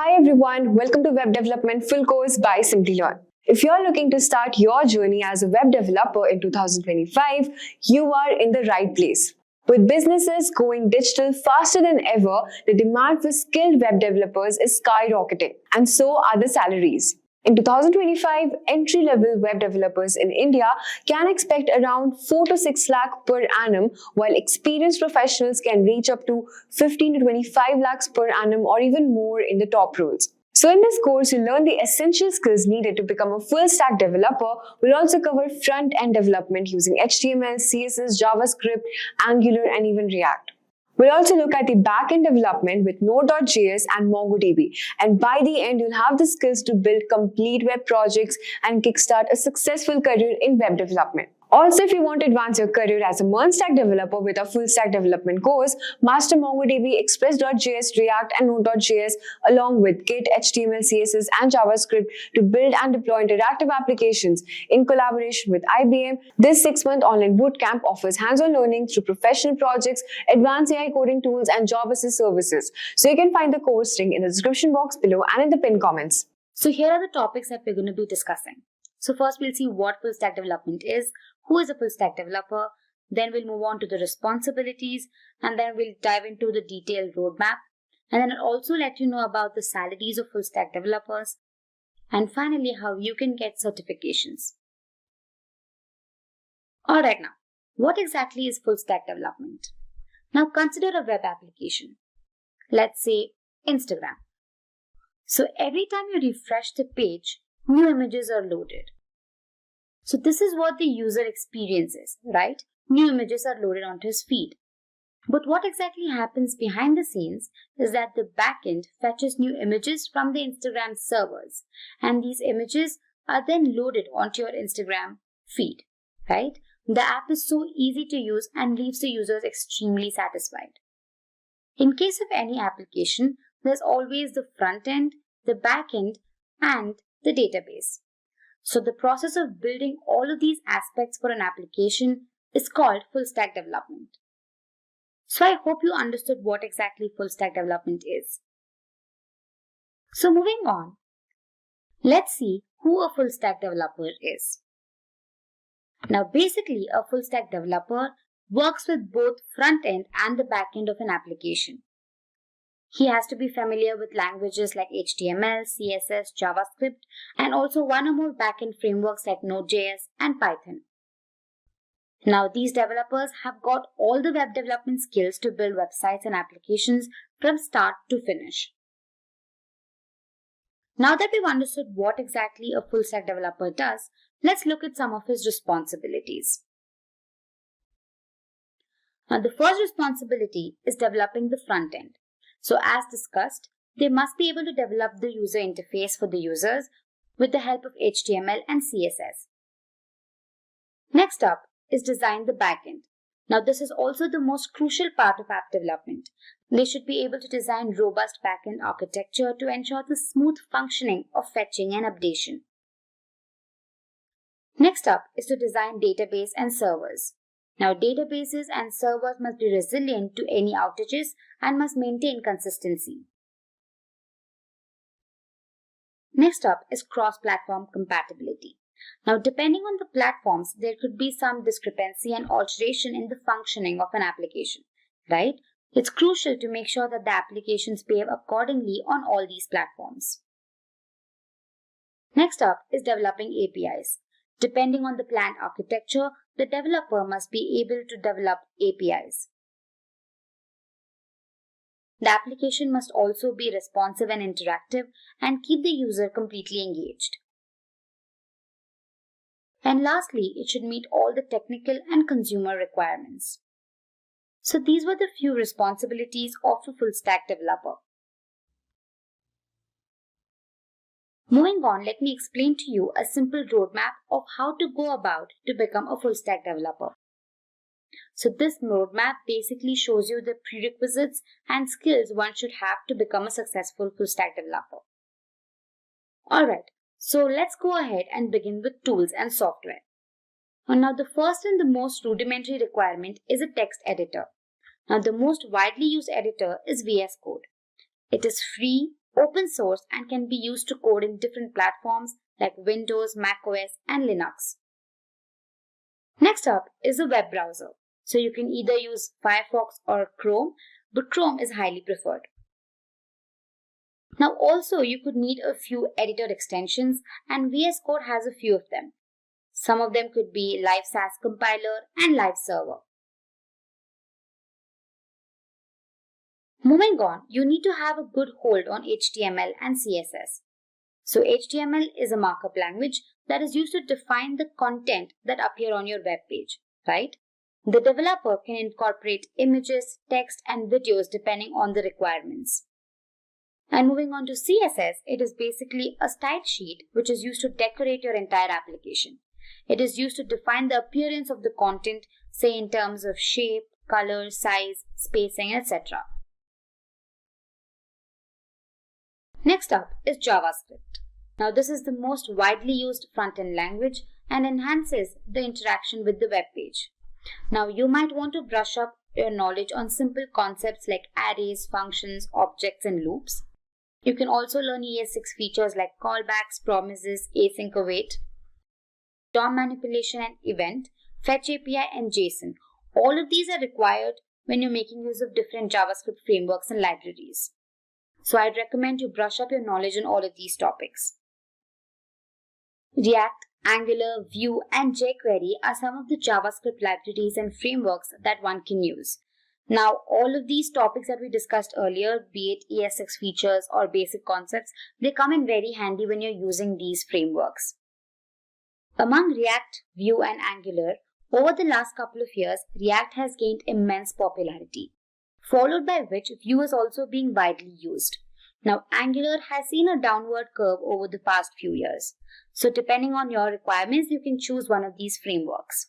Hi everyone, welcome to Web Development Full Course by Simplilearn. If you're looking to start your journey as a web developer in 2025, you are in the right place. With businesses going digital faster than ever, the demand for skilled web developers is skyrocketing, and so are the salaries. In 2025, entry-level web developers in India can expect around 4 to 6 lakh per annum, while experienced professionals can reach up to 15 to 25 lakhs per annum or even more in the top roles. So in this course, you'll learn the essential skills needed to become a full-stack developer. We'll also cover front-end development using HTML, CSS, JavaScript, Angular, and even React. We'll also look at the backend development with Node.js and MongoDB. And by the end, you'll have the skills to build complete web projects and kickstart a successful career in web development. Also, if you want to advance your career as a MERN-stack developer with a full-stack development course, master MongoDB, Express.js, React, and Node.js along with Git, HTML, CSS, and JavaScript to build and deploy interactive applications in collaboration with IBM. This 6-month online bootcamp offers hands-on learning through professional projects, advanced AI coding tools, and job assist services. So you can find the course link in the description box below and in the pinned comments. So here are the topics that we're going to be discussing. So first we'll see what full stack development is, who is a full stack developer, then we'll move on to the responsibilities, and then we'll dive into the detailed roadmap, and then I'll also let you know about the salaries of full stack developers, and finally how you can get certifications. Alright, now, what exactly is full stack development? Now consider a web application. Let's say Instagram. So every time you refresh the page, new images are loaded. So this is what the user experiences, right? New images are loaded onto his feed. But what exactly happens behind the scenes is that the backend fetches new images from the Instagram servers, and these images are then loaded onto your Instagram feed, right? The app is so easy to use and leaves the users extremely satisfied. In case of any application, there's always the front end, the back end, and the database. So the process of building all of these aspects for an application is called full stack development. So I hope you understood what exactly full stack development is. So moving on, let's see who a full stack developer is. Now basically a full stack developer works with both front end and the back end of an application. He has to be familiar with languages like HTML, CSS, JavaScript, and also one or more backend frameworks like Node.js and Python. Now, these developers have got all the web development skills to build websites and applications from start to finish. Now that we've understood what exactly a full stack developer does, let's look at some of his responsibilities. Now, the first responsibility is developing the front end. So as discussed, they must be able to develop the user interface for the users with the help of HTML and CSS. Next up is design the backend. Now this is also the most crucial part of app development. They should be able to design robust backend architecture to ensure the smooth functioning of fetching and updation. Next up is to design database and servers. Now, databases and servers must be resilient to any outages and must maintain consistency. Next up is cross-platform compatibility. Now, depending on the platforms, there could be some discrepancy and alteration in the functioning of an application, right? It's crucial to make sure that the applications behave accordingly on all these platforms. Next up is developing APIs. Depending on the planned architecture, the developer must be able to develop APIs. The application must also be responsive and interactive and keep the user completely engaged. And lastly, it should meet all the technical and consumer requirements. So these were the few responsibilities of a full stack developer. Moving on, let me explain to you a simple roadmap of how to go about to become a full stack developer. So this roadmap basically shows you the prerequisites and skills one should have to become a successful full stack developer. Alright, so let's go ahead and begin with tools and software. Now the first and the most rudimentary requirement is a text editor. Now the most widely used editor is VS Code. It is free, open source and can be used to code in different platforms like Windows, macOS, and Linux. Next up is a web browser. So you can either use Firefox or Chrome, but Chrome is highly preferred. Now also you could need a few editor extensions, and VS Code has a few of them. Some of them could be Live SAS Compiler and Live Server. Moving on, you need to have a good hold on HTML and CSS. So HTML is a markup language that is used to define the content that appear on your web page, right? The developer can incorporate images, text, and videos depending on the requirements. And moving on to CSS, it is basically a style sheet which is used to decorate your entire application. It is used to define the appearance of the content, say in terms of shape, color, size, spacing, etc. Next up is JavaScript. Now this is the most widely used front-end language and enhances the interaction with the web page. Now you might want to brush up your knowledge on simple concepts like arrays, functions, objects, and loops. You can also learn ES6 features like callbacks, promises, async await, DOM manipulation and event, fetch API, and JSON. All of these are required when you're making use of different JavaScript frameworks and libraries. So I'd recommend you brush up your knowledge on all of these topics. React, Angular, Vue, and jQuery are some of the JavaScript libraries and frameworks that one can use. Now, all of these topics that we discussed earlier, be it ES6 features or basic concepts, they come in very handy when you're using these frameworks. Among React, Vue, and Angular, over the last couple of years, React has gained immense popularity, followed by which Vue is also being widely used. Now, Angular has seen a downward curve over the past few years. So depending on your requirements, you can choose one of these frameworks.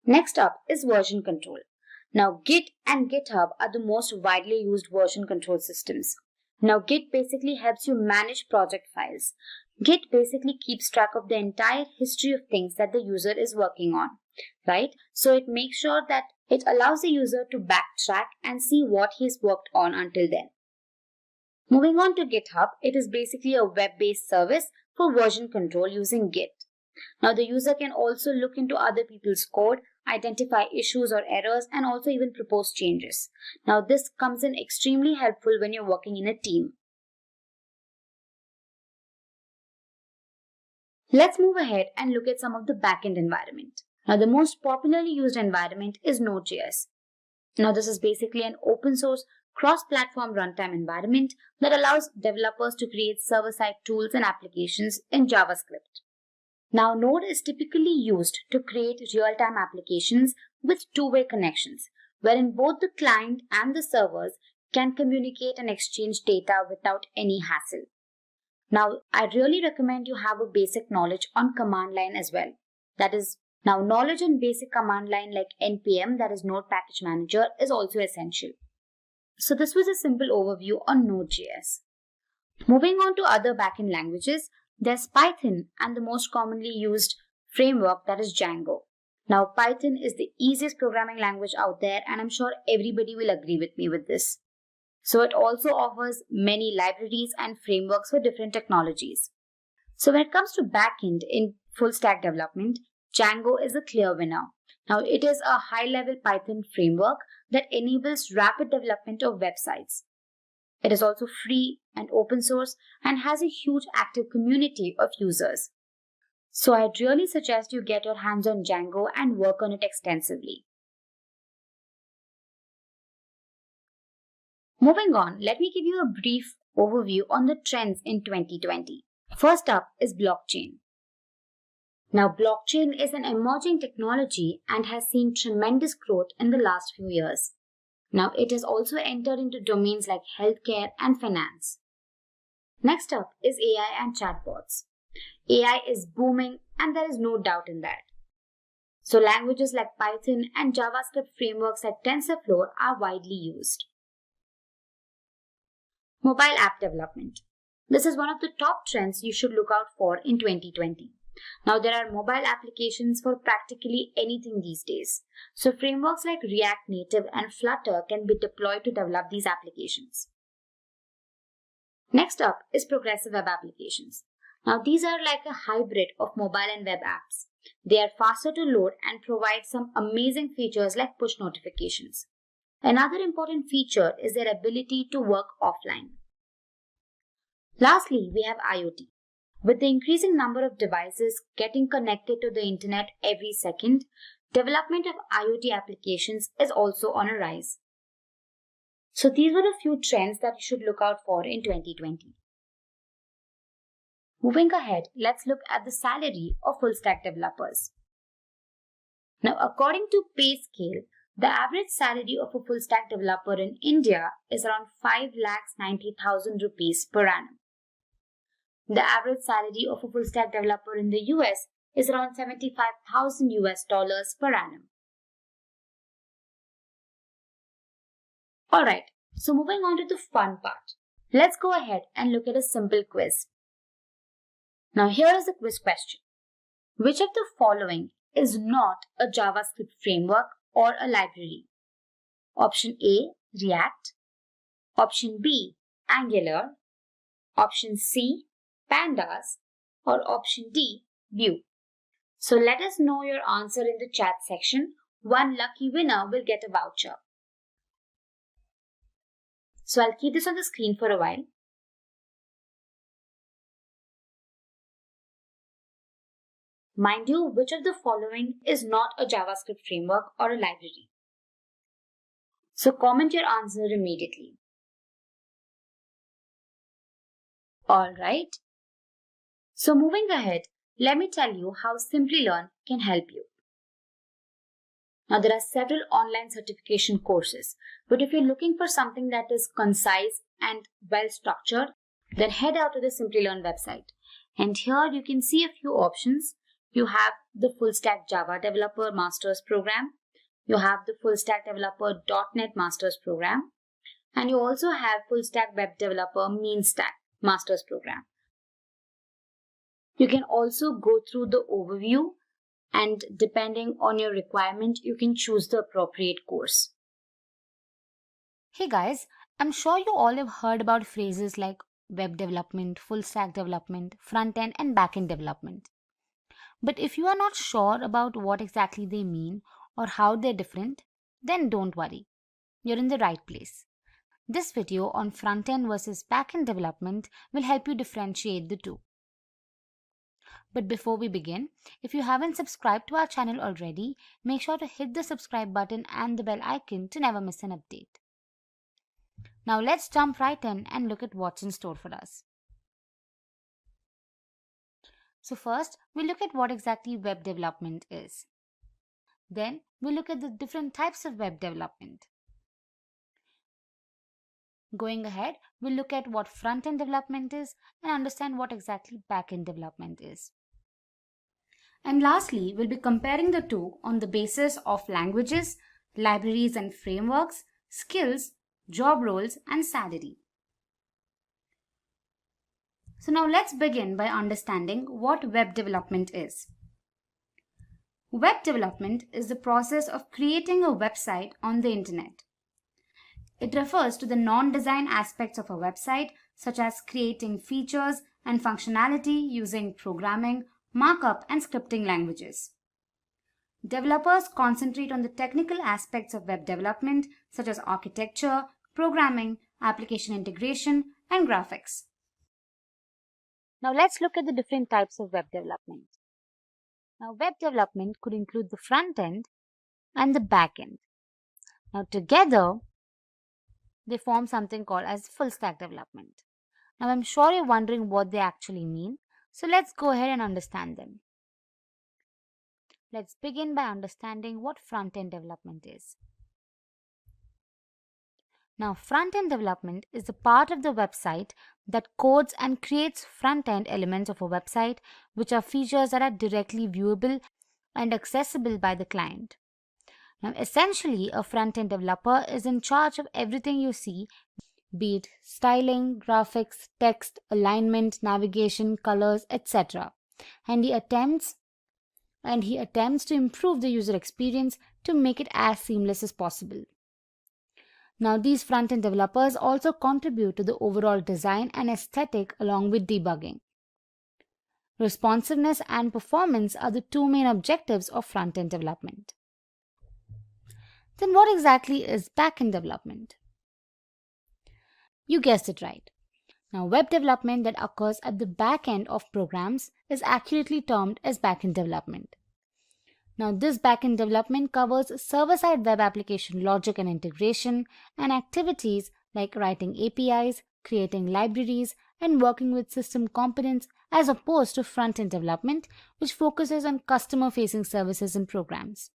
Next up is version control. Now, Git and GitHub are the most widely used version control systems. Now, Git basically helps you manage project files. Git basically keeps track of the entire history of things that the user is working on, right? So it makes sure that it allows the user to backtrack and see what he's worked on until then. Moving on to GitHub, it is basically a web-based service for version control using Git. Now the user can also look into other people's code, identify issues or errors, and also even propose changes. Now this comes in extremely helpful when you're working in a team. Let's move ahead and look at some of the backend environment. Now the most popularly used environment is Node.js. Now this is basically an open source cross-platform runtime environment that allows developers to create server-side tools and applications in JavaScript. Now Node is typically used to create real-time applications with two-way connections, wherein both the client and the servers can communicate and exchange data without any hassle. Now, I really recommend you have a basic knowledge on command line as well. That is, now knowledge on basic command line like npm, that is Node Package Manager, is also essential. So this was a simple overview on Node.js. Moving on to other backend languages, there's Python and the most commonly used framework, that is Django. Now, Python is the easiest programming language out there, and I'm sure everybody will agree with me with this. So it also offers many libraries and frameworks for different technologies. So when it comes to backend in full stack development, Django is a clear winner. Now it is a high-level Python framework that enables rapid development of websites. It is also free and open source and has a huge active community of users. So I'd really suggest you get your hands on Django and work on it extensively. Moving on, let me give you a brief overview on the trends in 2020. First up is blockchain. Now, blockchain is an emerging technology and has seen tremendous growth in the last few years. Now, it has also entered into domains like healthcare and finance. Next up is AI and chatbots. AI is booming, and there is no doubt in that. So languages like Python and JavaScript frameworks like TensorFlow are widely used. Mobile app development. This is one of the top trends you should look out for in 2020. Now, there are mobile applications for practically anything these days. So, frameworks like React Native and Flutter can be deployed to develop these applications. Next up is progressive web applications. Now, these are like a hybrid of mobile and web apps. They are faster to load and provide some amazing features like push notifications. Another important feature is their ability to work offline. Lastly, we have IoT. With the increasing number of devices getting connected to the internet every second, development of IoT applications is also on a rise. So these were a few trends that you should look out for in 2020. Moving ahead, let's look at the salary of full stack developers. Now, according to PayScale, the average salary of a full stack developer in India is around 5,90,000 rupees per annum. The average salary of a full stack developer in the US is around $75,000 per annum. Alright, so moving on to the fun part. Let's go ahead and look at a simple quiz. Now here is the quiz question. Which of the following is not a JavaScript framework or a library? Option A, React. Option B, Angular. Option C, Pandas. Or option D, Vue. So let us know your answer in the chat section. One lucky winner will get a voucher. So I'll keep this on the screen for a while. Mind you, which of the following is not a JavaScript framework or a library? So comment your answer immediately. Alright. So moving ahead, let me tell you how Simplilearn can help you. Now there are several online certification courses, but if you're looking for something that is concise and well structured, then head out to the Simplilearn website. And here you can see a few options. You have the Full Stack Java Developer Masters Program. You have the Full Stack Developer .NET Masters Program. And you also have Full Stack Web Developer Mean Stack Masters Program. You can also go through the overview, and depending on your requirement, you can choose the appropriate course. Hey guys, I'm sure you all have heard about phrases like web development, full stack development, front-end and back-end development. But if you are not sure about what exactly they mean or how they're different, then don't worry. You're in the right place. This video on front-end versus back-end development will help you differentiate the two. But before we begin, if you haven't subscribed to our channel already, make sure to hit the subscribe button and the bell icon to never miss an update. Now let's jump right in and look at what's in store for us. So first, we'll look at what exactly web development is. Then, we'll look at the different types of web development. Going ahead, we'll look at what front-end development is and understand what exactly back-end development is. And lastly, we'll be comparing the two on the basis of languages, libraries and frameworks, skills, job roles, and salary. So now let's begin by understanding what web development is. Web development is the process of creating a website on the internet. It refers to the non-design aspects of a website, such as creating features and functionality using programming, markup, and scripting languages. Developers concentrate on the technical aspects of web development, such as architecture, programming, application integration, and graphics. Now let's look at the different types of web development. Now web development could include the front end and the back end. Now together, they form something called as full stack development. Now I'm sure you're wondering what they actually mean, so let's go ahead and understand them. Let's begin by understanding what front-end development is. Now, front-end development is the part of the website that codes and creates front-end elements of a website, which are features that are directly viewable and accessible by the client. Now, essentially, a front-end developer is in charge of everything you see, be it styling, graphics, text, alignment, navigation, colors, etc. and he attempts to improve the user experience to make it as seamless as possible. Now, these front-end developers also contribute to the overall design and aesthetic along with debugging. Responsiveness and performance are the two main objectives of front-end development. Then what exactly is back-end development? You guessed it right. Now, web development that occurs at the back end of programs is accurately termed as back-end development. Now, this back-end development covers server-side web application logic and integration and activities like writing APIs, creating libraries, and working with system components as opposed to front-end development, which focuses on customer-facing services and programs.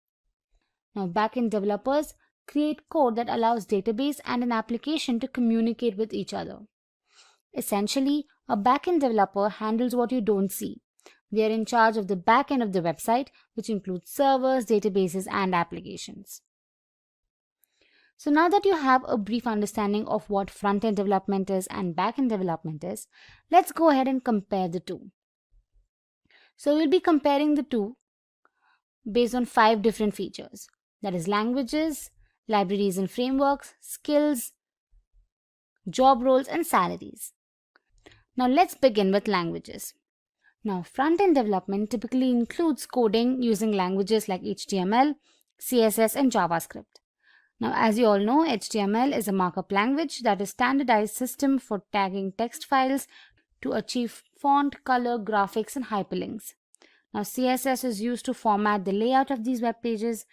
Now, back-end developers create code that allows database and an application to communicate with each other. Essentially, a back-end developer handles what you don't see. They are in charge of the back end of the website, which includes servers, databases, and applications. So now that you have a brief understanding of what front-end development is and back-end development is, let's go ahead and compare the two. So we'll be comparing the two based on 5 different features. That is languages, libraries and frameworks, skills, job roles, and salaries. Now let's begin with languages. Now, front-end development typically includes coding using languages like HTML, CSS, and JavaScript. Now, as you all know, HTML is a markup language that is a standardized system for tagging text files to achieve font, color, graphics, and hyperlinks. Now, CSS is used to format the layout of these web pages,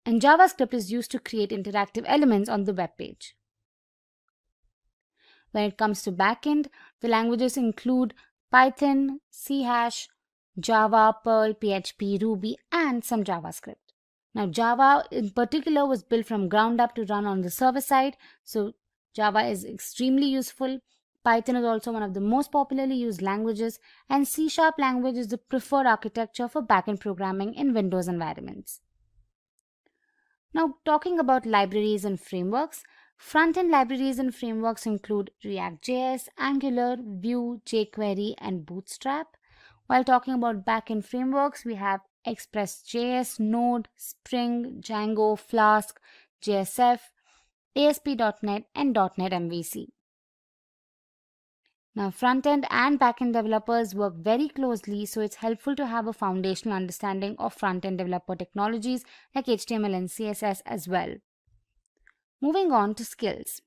and JavaScript is used to create interactive elements on the web page. When it comes to backend, the languages include Python, C#, Java, Perl, PHP, Ruby, and some JavaScript. Now, Java in particular was built from ground up to run on the server side, so Java is extremely useful. Python is also one of the most popularly used languages, and C# language is the preferred architecture for backend programming in Windows environments. Now, talking about libraries and frameworks, front-end libraries and frameworks include React.js, Angular, Vue, jQuery, and Bootstrap. While talking about backend frameworks, we have Express.js, Node, Spring, Django, Flask, JSF, ASP.NET, and .NET MVC. Now, front-end and back-end developers work very closely, so it's helpful to have a foundational understanding of front-end developer technologies like HTML and CSS as well. Moving on to skills.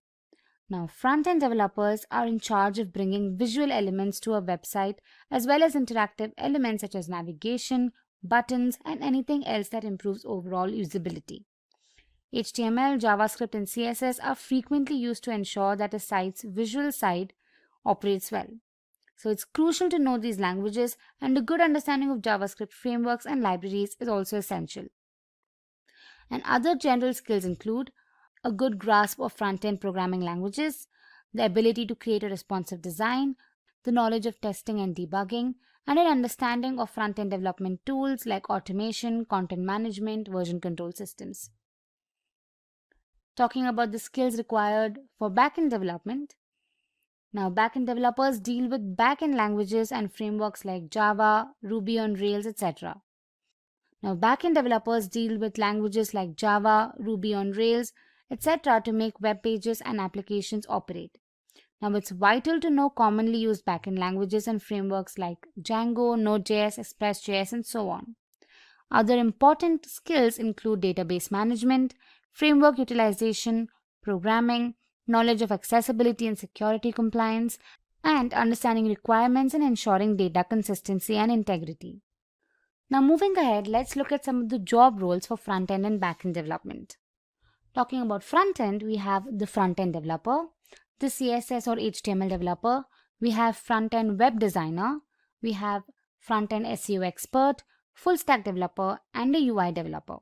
Now, front-end developers are in charge of bringing visual elements to a website as well as interactive elements such as navigation, buttons, and anything else that improves overall usability. HTML, JavaScript, and CSS are frequently used to ensure that a site's visual side operates well. So it's crucial to know these languages, and a good understanding of JavaScript frameworks and libraries is also essential. And other general skills include a good grasp of front-end programming languages, the ability to create a responsive design, the knowledge of testing and debugging, and an understanding of front-end development tools like automation, content management, version control systems. Talking about the skills required for backend development. Now, backend developers deal with backend languages and frameworks like Java, Ruby on Rails, etc. Now, backend developers deal with languages like Java, Ruby on Rails, etc. to make web pages and applications operate. Now, it's vital to know commonly used backend languages and frameworks like Django, Node.js, Express.js, and so on. Other important skills include database management, framework utilization, programming, knowledge of accessibility and security compliance, and understanding requirements and ensuring data consistency and integrity. Now, moving ahead, let's look at some of the job roles for front-end and back-end development. Talking about front-end, we have the front-end developer, the CSS or HTML developer, we have front-end web designer, we have front-end SEO expert, full-stack developer, and a UI developer.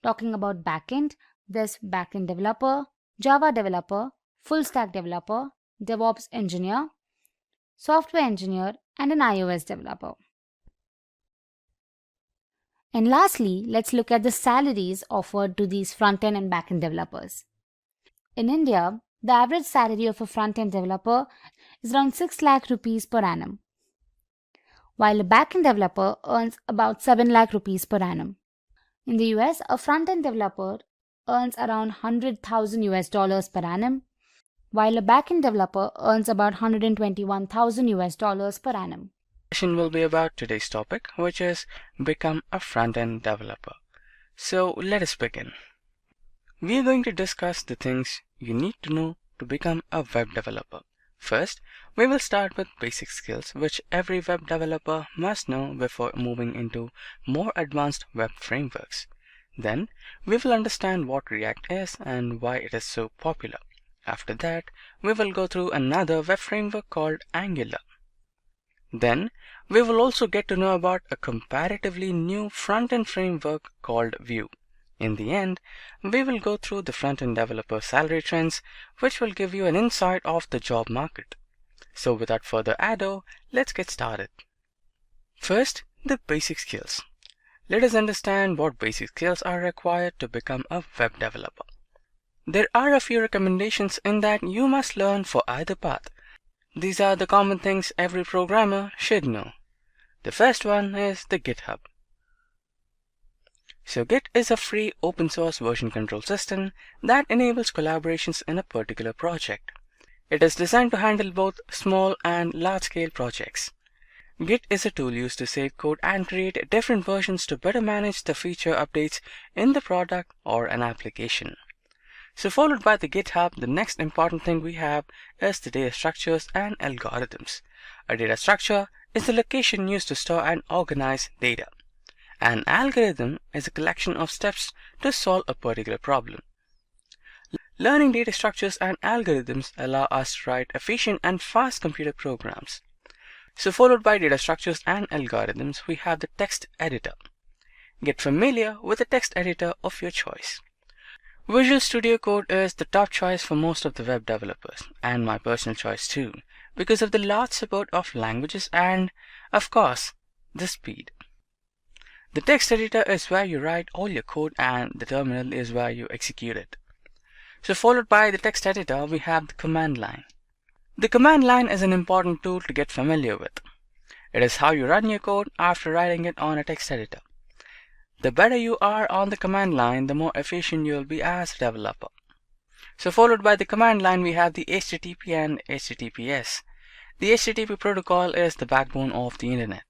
Talking about back-end, there's back-end developer, Java developer, full-stack developer, DevOps engineer, software engineer, and an iOS developer. And lastly, let's look at the salaries offered to these front-end and back-end developers. In India, the average salary of a front-end developer is around 6 lakh rupees per annum. while a backend developer earns about 7 lakh rupees per annum. In the US, a front-end developer earns around 100,000 US dollars per annum, while a backend developer earns about 121,000 US dollars per annum. Session will be about today's topic, which is become a front-end developer. So let us begin. We are going to discuss the things you need to know to become a web developer. First, we will start with basic skills which every web developer must know before moving into more advanced web frameworks. Then, we will understand what React is and why it is so popular. After that, we will go through another web framework called Angular. Then, we will also get to know about a comparatively new front-end framework called Vue. In the end, we will go through the front-end developer salary trends, which will give you an insight of the job market. So without further ado, let's get started. First, the basic skills. Let us understand what basic skills are required to become a web developer. There are a few recommendations in that you must learn for either path. These are the common things every programmer should know. The first one is the GitHub. So Git is a free open source version control system that enables collaborations in a particular project. It is designed to handle both small and large scale projects. Git is a tool used to save code and create different versions to better manage the feature updates in the product or an application. So followed by the GitHub, the next important thing we have is the data structures and algorithms. A data structure is the location used to store and organize data. An algorithm is a collection of steps to solve a particular problem. Learning data structures and algorithms allow us to write efficient and fast computer programs. So followed by data structures and algorithms, we have the text editor. Get familiar with the text editor of your choice. Visual Studio Code is the top choice for most of the web developers, and my personal choice too, because of the large support of languages and, of course, the speed. The text editor is where you write all your code and the terminal is where you execute it. So followed by the text editor, we have the command line. The command line is an important tool to get familiar with. It is how you run your code after writing it on a text editor. The better you are on the command line, the more efficient you will be as a developer. So followed by the command line, we have the HTTP and HTTPS. The HTTP protocol is the backbone of the internet.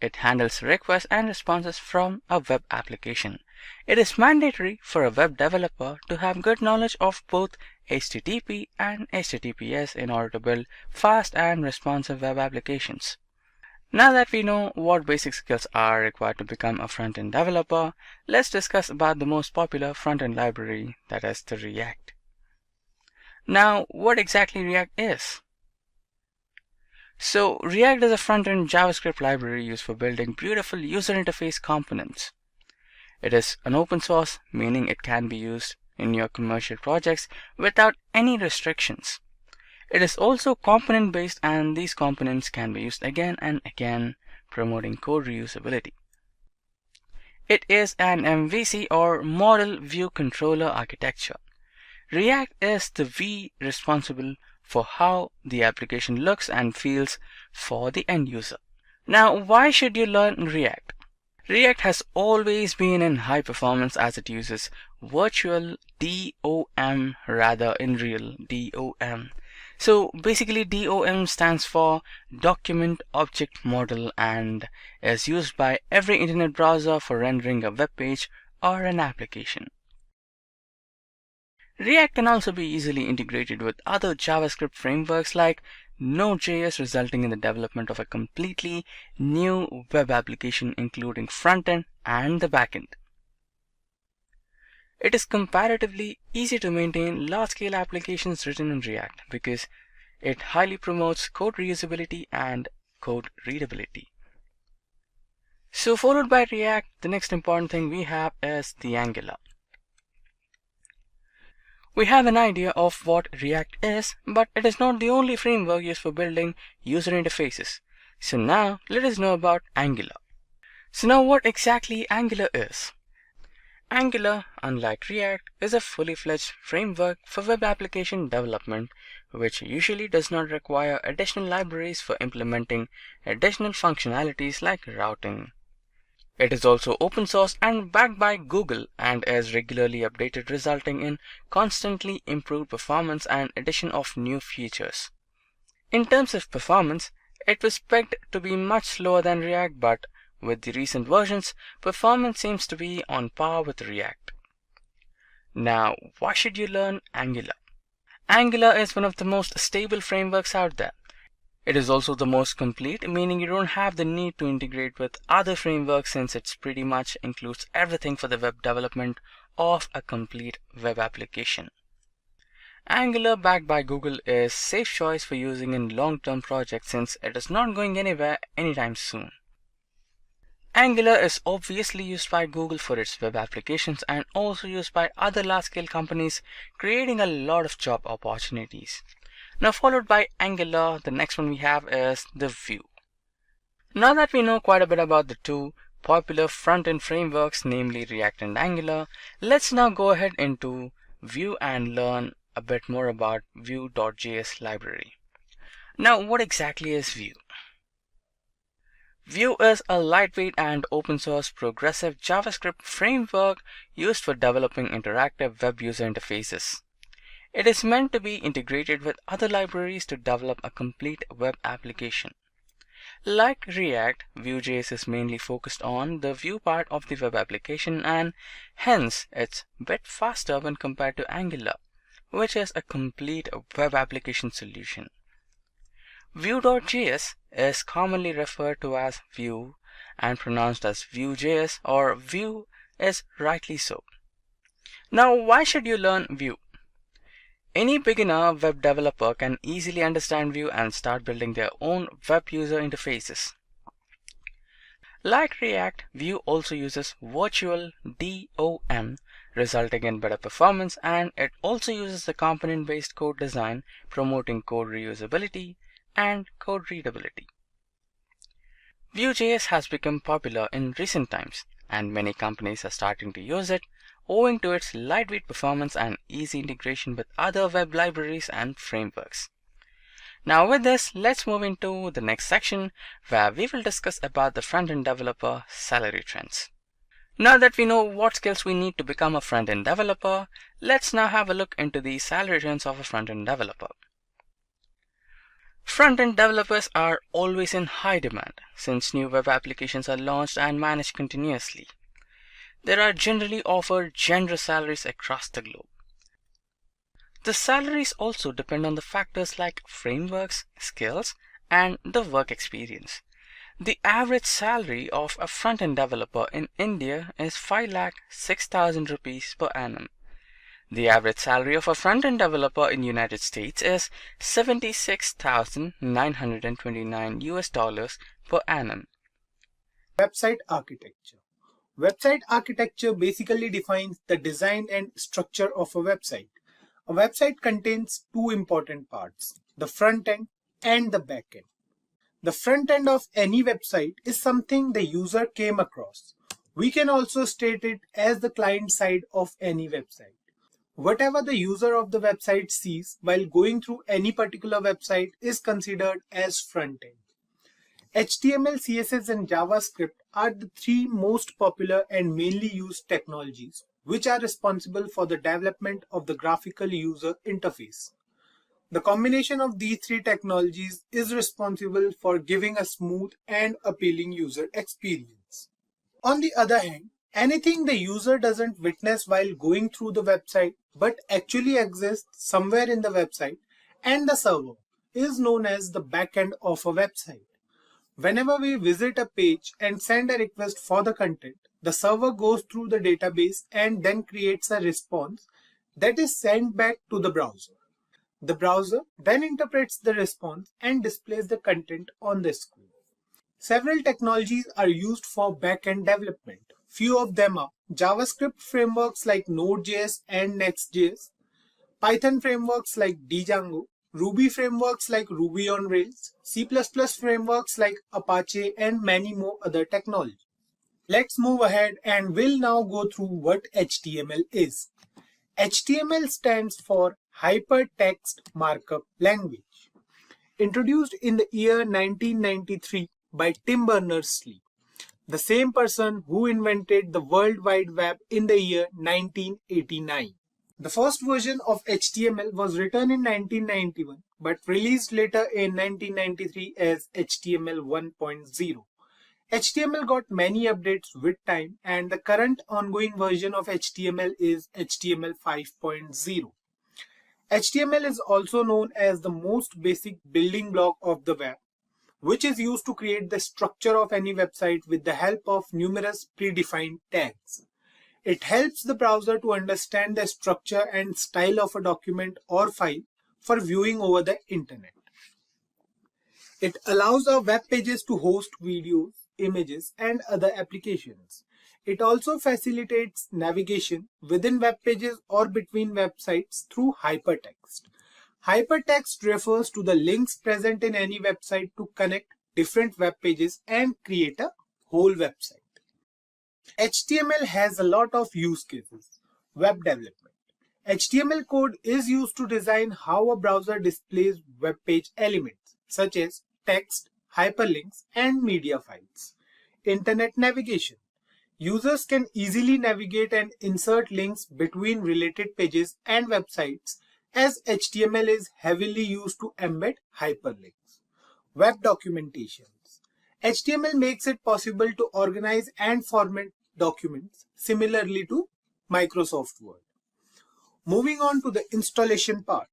It handles requests and responses from a web application. It is mandatory for a web developer to have good knowledge of both HTTP and HTTPS in order to build fast and responsive web applications. Now that we know what basic skills are required to become a front-end developer, let's discuss about the most popular front-end library, that is the React. Now, what exactly React is? So, React is a front-end JavaScript library used for building beautiful user interface components. It is an open source, meaning it can be used in your commercial projects without any restrictions. It is also component-based, and these components can be used again and again, promoting code reusability. It is an MVC or Model View Controller architecture. React is the V responsible for how the application looks and feels for the end user. Now, why should you learn React? React has always been in high performance as it uses virtual DOM rather in real DOM. So basically DOM stands for Document Object Model and is used by every internet browser for rendering a web page or an application. React can also be easily integrated with other JavaScript frameworks like Node.js, resulting in the development of a completely new web application including frontend and the backend. It is comparatively easy to maintain large-scale applications written in React because it highly promotes code reusability and code readability. So followed by React, the next important thing we have is the Angular. We have an idea of what React is, but it is not the only framework used for building user interfaces. So now let us know about Angular. So now what exactly Angular is? Angular, unlike React, is a fully fledged framework for web application development, which usually does not require additional libraries for implementing additional functionalities like routing. It is also open source and backed by Google and is regularly updated, resulting in constantly improved performance and addition of new features. In terms of performance, it was pegged to be much slower than React, but with the recent versions, performance seems to be on par with React. Now, why should you learn Angular? Angular is one of the most stable frameworks out there. It is also the most complete, meaning you don't have the need to integrate with other frameworks since it pretty much includes everything for the web development of a complete web application. Angular, backed by Google, is a safe choice for using in long-term projects since it is not going anywhere anytime soon. Angular is obviously used by Google for its web applications and also used by other large-scale companies, creating a lot of job opportunities. Now, followed by Angular, the next one we have is the Vue. Now that we know quite a bit about the two popular front-end frameworks, namely React and Angular, let's now go ahead into Vue and learn a bit more about Vue.js library. Now, what exactly is Vue? Vue is a lightweight and open source progressive JavaScript framework used for developing interactive web user interfaces. It is meant to be integrated with other libraries to develop a complete web application. Like React, Vue.js is mainly focused on the Vue part of the web application and hence it's a bit faster when compared to Angular, which is a complete web application solution. Vue.js is commonly referred to as Vue and pronounced as Vue.js, or Vue is rightly so. Now, why should you learn Vue? Any beginner web developer can easily understand Vue and start building their own web user interfaces. Like React, Vue also uses virtual DOM, resulting in better performance, and it also uses the component-based code design, promoting code reusability and code readability. Vue.js has become popular in recent times, and many companies are starting to use it, owing to its lightweight performance and easy integration with other web libraries and frameworks. Now with this, let's move into the next section where we will discuss about the front-end developer salary trends. Now that we know what skills we need to become a front-end developer, let's now have a look into the salary trends of a front-end developer. Front-end developers are always in high demand since new web applications are launched and managed continuously. There are generally offered generous salaries across the globe. The salaries also depend on the factors like frameworks, skills, and the work experience. The average salary of a front-end developer in India is 5,06,000 rupees per annum. The average salary of a front-end developer in United States is $76,929 US per annum. Website architecture. Website architecture basically defines the design and structure of a website. A website contains two important parts, the front end and the back end. The front end of any website is something the user came across. We can also state it as the client side of any website. Whatever the user of the website sees while going through any particular website is considered as front end. HTML, CSS, and JavaScript are the three most popular and mainly used technologies which are responsible for the development of the graphical user interface. The combination of these three technologies is responsible for giving a smooth and appealing user experience. On the other hand, anything the user doesn't witness while going through the website but actually exists somewhere in the website and the server is known as the backend of a website. Whenever we visit a page and send a request for the content, the server goes through the database and then creates a response that is sent back to the browser. The browser then interprets the response and displays the content on the screen. Several technologies are used for backend development. Few of them are JavaScript frameworks like Node.js and Next.js, Python frameworks like Django, Ruby frameworks like Ruby on Rails, C++ frameworks like Apache, and many more other technologies. Let's move ahead and we'll now go through what HTML is. HTML stands for Hypertext Markup Language. Introduced in the year 1993 by Tim Berners-Lee, the same person who invented the World Wide Web in the year 1989. The first version of HTML was written in 1991 but released later in 1993 as HTML 1.0. HTML got many updates with time, and the current ongoing version of HTML is HTML 5.0. HTML is also known as the most basic building block of the web, which is used to create the structure of any website with the help of numerous predefined tags. It helps the browser to understand the structure and style of a document or file for viewing over the internet. It allows our web pages to host videos, images, and other applications. It also facilitates navigation within web pages or between websites through hypertext. Hypertext refers to the links present in any website to connect different web pages and create a whole website. HTML has a lot of use cases. Web development. HTML code is used to design how a browser displays web page elements such as text, hyperlinks, and media files. Internet navigation. Users can easily navigate and insert links between related pages and websites, as HTML is heavily used to embed hyperlinks. Web documentations. HTML makes it possible to organize and format documents similarly to Microsoft Word. Moving on to the installation part.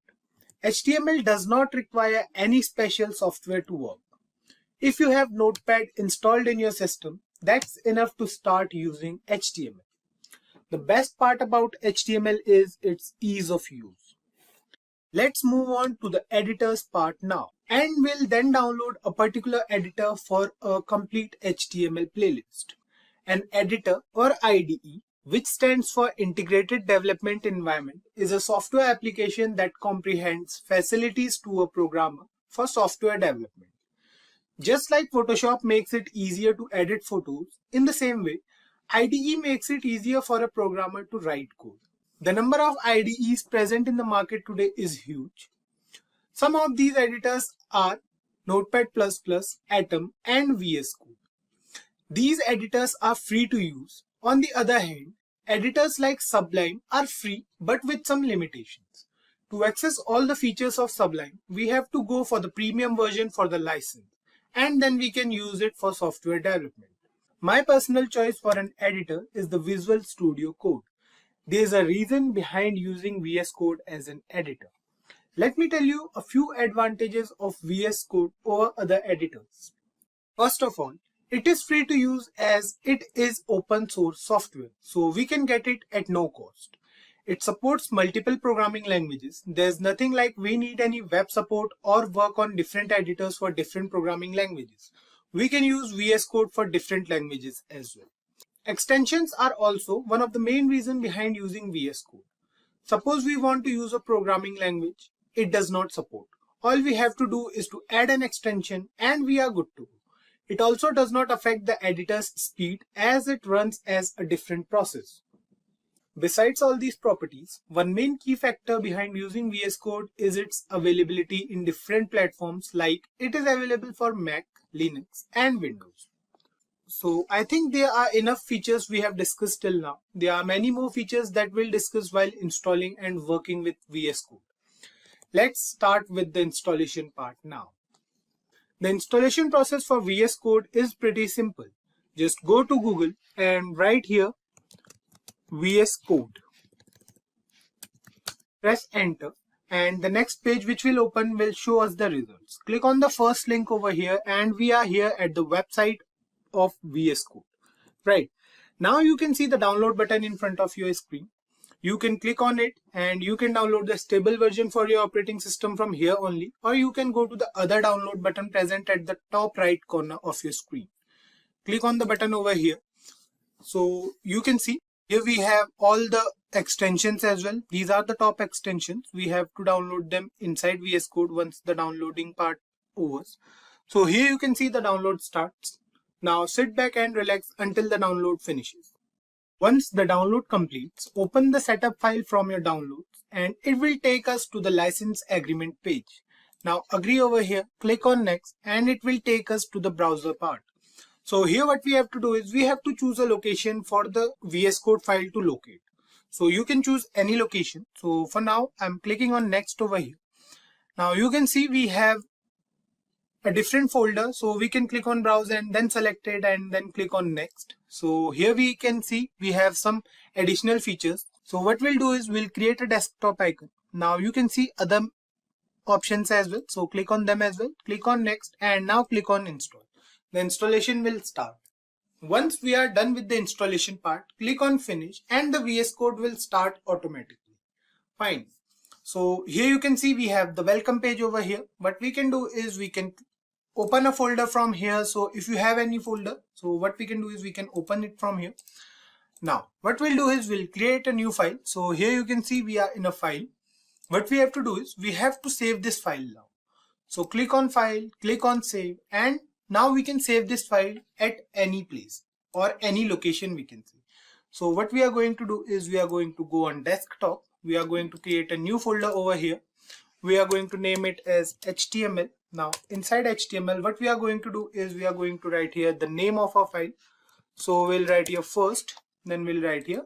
HTML does not require any special software to work. If you have Notepad installed in your system, that's enough to start using HTML. The best part about HTML is its ease of use. Let's move on to the editors part now, and we'll then download a particular editor for a complete HTML playlist. An editor or IDE, which stands for Integrated Development Environment, is a software application that comprehends facilities to a programmer for software development. Just like Photoshop makes it easier to edit photos, in the same way, IDE makes it easier for a programmer to write code. The number of IDEs present in the market today is huge. Some of these editors are Notepad++, Atom, and VS Code. These editors are free to use. On the other hand, editors like Sublime are free but with some limitations. To access all the features of Sublime, we have to go for the premium version for the license, and then we can use it for software development. My personal choice for an editor is the Visual Studio Code. There is a reason behind using VS Code as an editor. Let me tell you a few advantages of VS Code over other editors. First of all, it is free to use as it is open source software, so we can get it at no cost. It supports multiple programming languages. There's nothing like we need any web support or work on different editors for different programming languages. We can use VS Code for different languages as well. Extensions are also one of the main reasons behind using VS Code. Suppose we want to use a programming language, it does not support. All we have to do is to add an extension and we are good to go. It also does not affect the editor's speed as it runs as a different process. Besides all these properties, one main key factor behind using VS Code is its availability in different platforms, like it is available for Mac, Linux, and Windows. So I think there are enough features we have discussed till now. There are many more features that we'll discuss while installing and working with VS Code. Let's start with the installation part now. The installation process for VS Code is pretty simple. Just go to Google and write here VS Code. Press enter and the next page which will open will show us the results. Click on the first link over here and we are here at the website of VS Code. Right. Now you can see the download button in front of your screen. You can click on it and you can download the stable version for your operating system from here only, or you can go to the other download button present at the top right corner of your screen. Click on the button over here. So you can see here we have all the extensions as well. These are the top extensions. We have to download them inside VS Code once the downloading part overs. So here you can see the download starts. Now sit back and relax until the download finishes. Once the download completes, open the setup file from your downloads and it will take us to the license agreement page. Now agree over here, click on next and it will take us to the browser part. So here what we have to do is we have to choose a location for the VS Code file to locate. So you can choose any location. So for now I'm clicking on next over here. Now you can see we have a different folder, so we can click on browse and then select it and then click on next. So here we can see we have some additional features. So what we'll do is we'll create a desktop icon. Now you can see other options as well, so click on them as well, click on next and now click on install. The installation will start. Once we are done with the installation part, click on finish and the VS Code will start automatically. Fine. So here you can see we have the welcome page over here. What we can do is we can open a folder from here. So if you have any folder, so what we can do is we can open it from here. Now what we'll do is we'll create a new file. So here you can see we are in a file. What we have to do is we have to save this file now. So click on file, click on save, and now we can save this file at any place or any location we can see. So what we are going to do is we are going to go on desktop. We are going to create a new folder over here. We are going to name it as HTML. Now inside HTML, what we are going to do is we are going to write here the name of our file. So we'll write here first, then we'll write here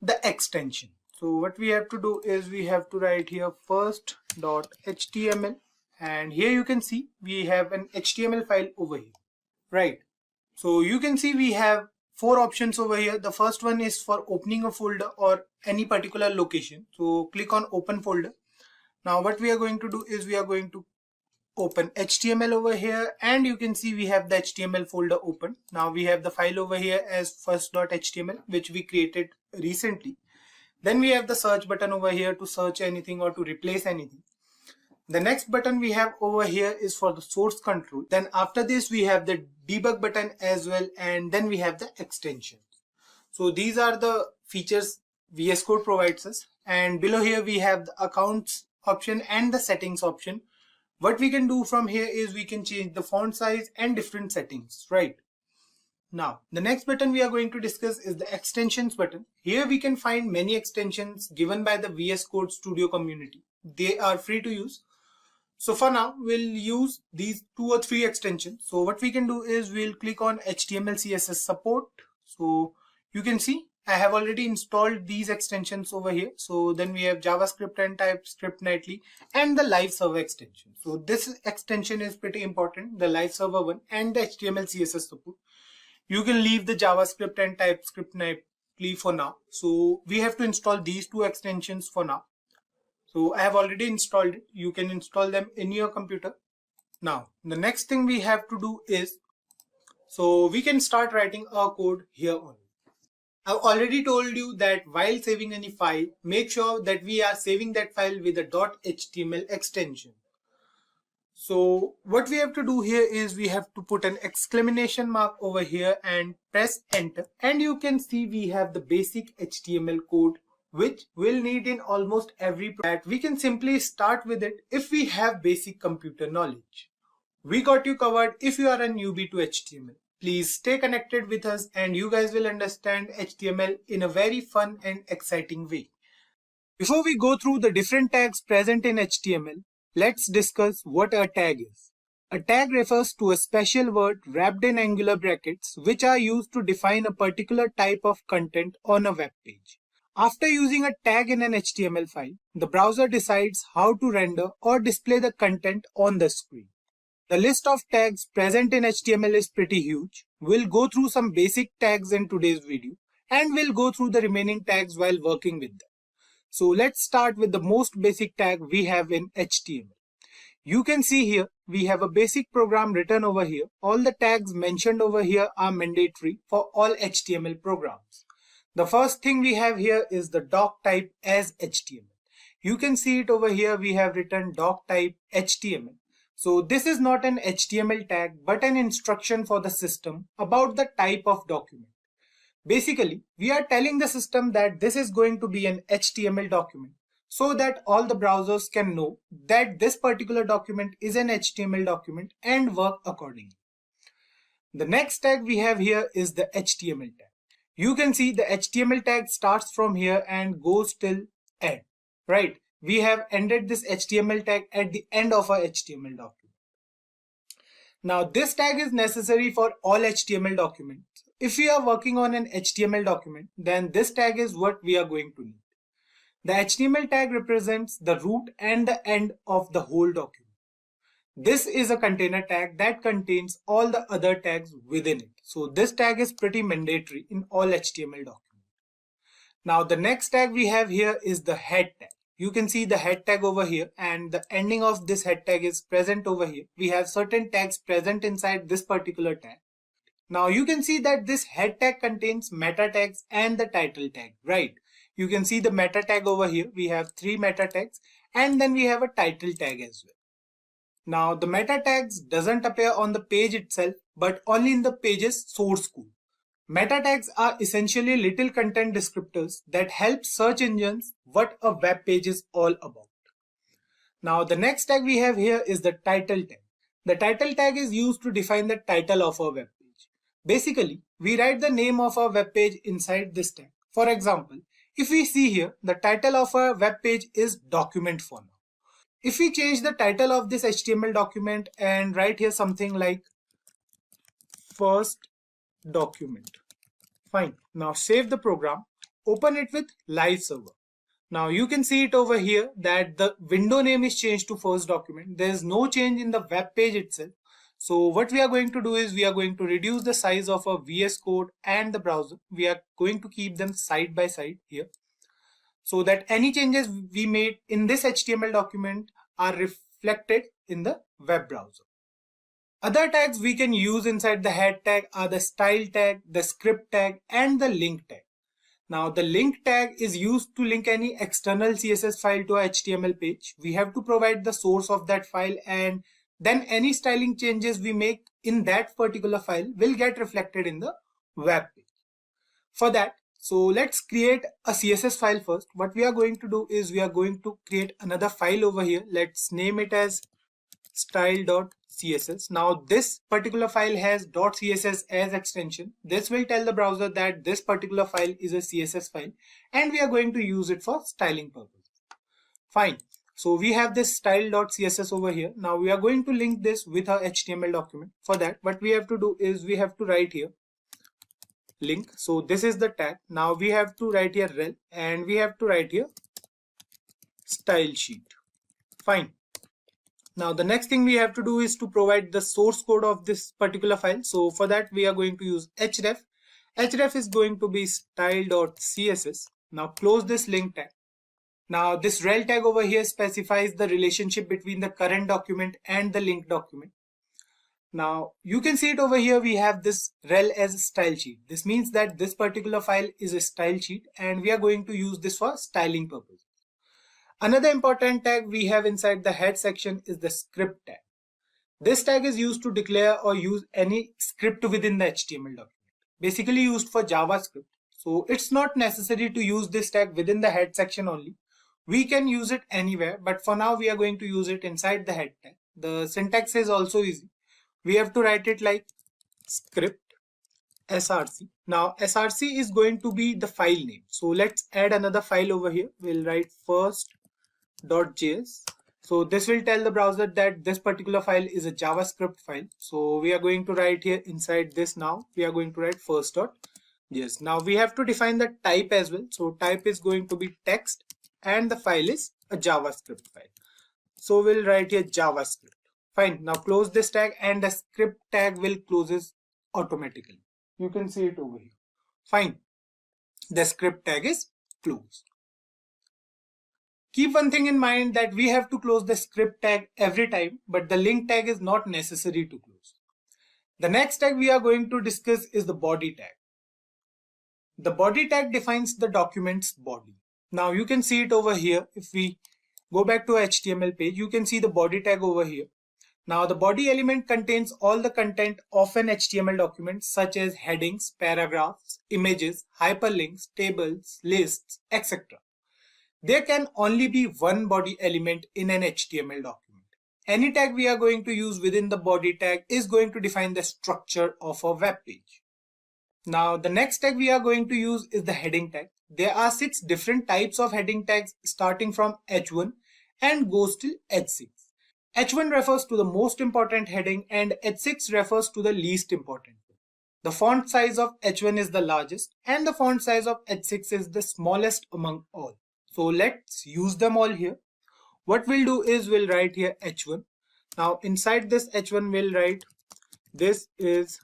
the extension. So what we have to do is we have to write here first.html, and here you can see we have an HTML file over here, right? So you can see we have 4 options over here. The first one is for opening a folder or any particular location. So click on open folder. Now what we are going to do is we are going to open HTML over here, and you can see we have the HTML folder open. Now we have the file over here as first.html, which we created recently. Then we have the search button over here to search anything or to replace anything. The next button we have over here is for the source control. Then after this we have the debug button as well, and then we have the extensions. So these are the features VS Code provides us, and below here we have the accounts option and the settings option. What we can do from here is we can change the font size and different settings, right? Now the next button we are going to discuss is the extensions button. Here we can find many extensions given by the VS Code Studio community. They are free to use. So for now we'll use these 2 or 3 extensions. So what we can do is we'll click on HTML CSS support. So you can see I have already installed these extensions over here. So then we have JavaScript and TypeScript nightly and the live server extension. So this extension is pretty important, the live server one and the HTML CSS support. You can leave the JavaScript and TypeScript nightly for now. So we have to install these 2 extensions for now. So I have already installed it. You can install them in your computer. Now the next thing we have to do is, so we can start writing our code here on. I've already told you that while saving any file, make sure that we are saving that file with a .html extension. So what we have to do here is we have to put an exclamation mark over here and press enter, and you can see we have the basic HTML code which we'll need in almost every project. We can simply start with it if we have basic computer knowledge. We got you covered if you are a newbie to HTML. Please stay connected with us and you guys will understand HTML in a very fun and exciting way. Before we go through the different tags present in HTML, let's discuss what a tag is. A tag refers to a special word wrapped in angular brackets which are used to define a particular type of content on a web page. After using a tag in an HTML file, the browser decides how to render or display the content on the screen. The list of tags present in HTML is pretty huge. We'll go through some basic tags in today's video and we'll go through the remaining tags while working with them. So let's start with the most basic tag we have in HTML. You can see here we have a basic program written over here. All the tags mentioned over here are mandatory for all HTML programs. The first thing we have here is the doc type as HTML. You can see it over here. We have written doc type HTML. So this is not an HTML tag but an instruction for the system about the type of document. Basically, we are telling the system that this is going to be an HTML document so that all the browsers can know that this particular document is an HTML document and work accordingly. The next tag we have here is the HTML tag. You can see the HTML tag starts from here and goes till end, right? We have ended this HTML tag at the end of our HTML document. Now this tag is necessary for all HTML documents. If we are working on an HTML document, then this tag is what we are going to need. The HTML tag represents the root and the end of the whole document. This is a container tag that contains all the other tags within it. So this tag is pretty mandatory in all HTML documents. Now the next tag we have here is the head tag. You can see the head tag over here, and the ending of this head tag is present over here. We have certain tags present inside this particular tag. Now you can see that this head tag contains meta tags and the title tag, right? You can see the meta tag over here. We have 3 meta tags, and then we have a title tag as well. Now the meta tags doesn't appear on the page itself, but only in the page's source code. Meta tags are essentially little content descriptors that help search engines what a web page is all about. Now the next tag we have here is the title tag. The title tag is used to define the title of our web page. Basically, we write the name of our web page inside this tag. For example, if we see here, the title of our web page is document for now. If we change the title of this HTML document and write here something like first document. Fine. Now save the program, open it with live server. Now you can see it over here that the window name is changed to first document. There is no change in the web page itself. So what we are going to do is we are going to reduce the size of our VS Code and the browser. We are going to keep them side by side here, so that any changes we made in this HTML document are reflected in the web browser. Other tags we can use inside the head tag are the style tag, the script tag, and the link tag. Now the link tag is used to link any external CSS file to a HTML page. We have to provide the source of that file, and then any styling changes we make in that particular file will get reflected in the web page. For that, so let's create a CSS file first. What we are going to do is we are going to create another file over here. Let's name it as style.css. Now this particular file has .css as extension. This will tell the browser that this particular file is a CSS file, and we are going to use it for styling purposes. Fine. So we have this style.css over here. Now we are going to link this with our HTML document. For that, what we have to do is we have to write here link. So this is the tag. Now we have to write here rel, and we have to write here style sheet. Fine. Now the next thing we have to do is to provide the source code of this particular file. So for that we are going to use href. Href is going to be style.css. Now close this link tag. Now this rel tag over here specifies the relationship between the current document and the link document. Now you can see it over here. We have this rel as a style sheet. This means that this particular file is a style sheet, and we are going to use this for styling purposes. Another important tag we have inside the head section is the script tag. This tag is used to declare or use any script within the HTML document. Basically used for JavaScript. So it's not necessary to use this tag within the head section only. We can use it anywhere, but for now we are going to use it inside the head tag. The syntax is also easy. We have to write it like script src. Now src is going to be the file name. So let's add another file over here. We'll write first.js. So this will tell the browser that this particular file is a JavaScript file. So we are going to write here inside this. Now we are going to write first.js. Now we have to define the type as well. So type is going to be text, and the file is a JavaScript file. So we'll write here JavaScript. Fine. Now close this tag, and the script tag will closes automatically. You can see it over here. Fine. The script tag is closed. Keep one thing in mind, that we have to close the script tag every time, but the link tag is not necessary to close. The next tag we are going to discuss is the body tag. The body tag defines the document's body. Now you can see it over here. If we go back to our HTML page, you can see the body tag over here. Now the body element contains all the content of an HTML document, such as headings, paragraphs, images, hyperlinks, tables, lists, etc. There can only be one body element in an HTML document. Any tag we are going to use within the body tag is going to define the structure of a web page. Now the next tag we are going to use is the heading tag. There are 6 different types of heading tags starting from H1 and goes till H6. H1 refers to the most important heading and H6 refers to the least important. The font size of H1 is the largest and the font size of H6 is the smallest among all. So let's use them all here. What we'll do is we'll write here H1. Now inside this H1 we'll write this is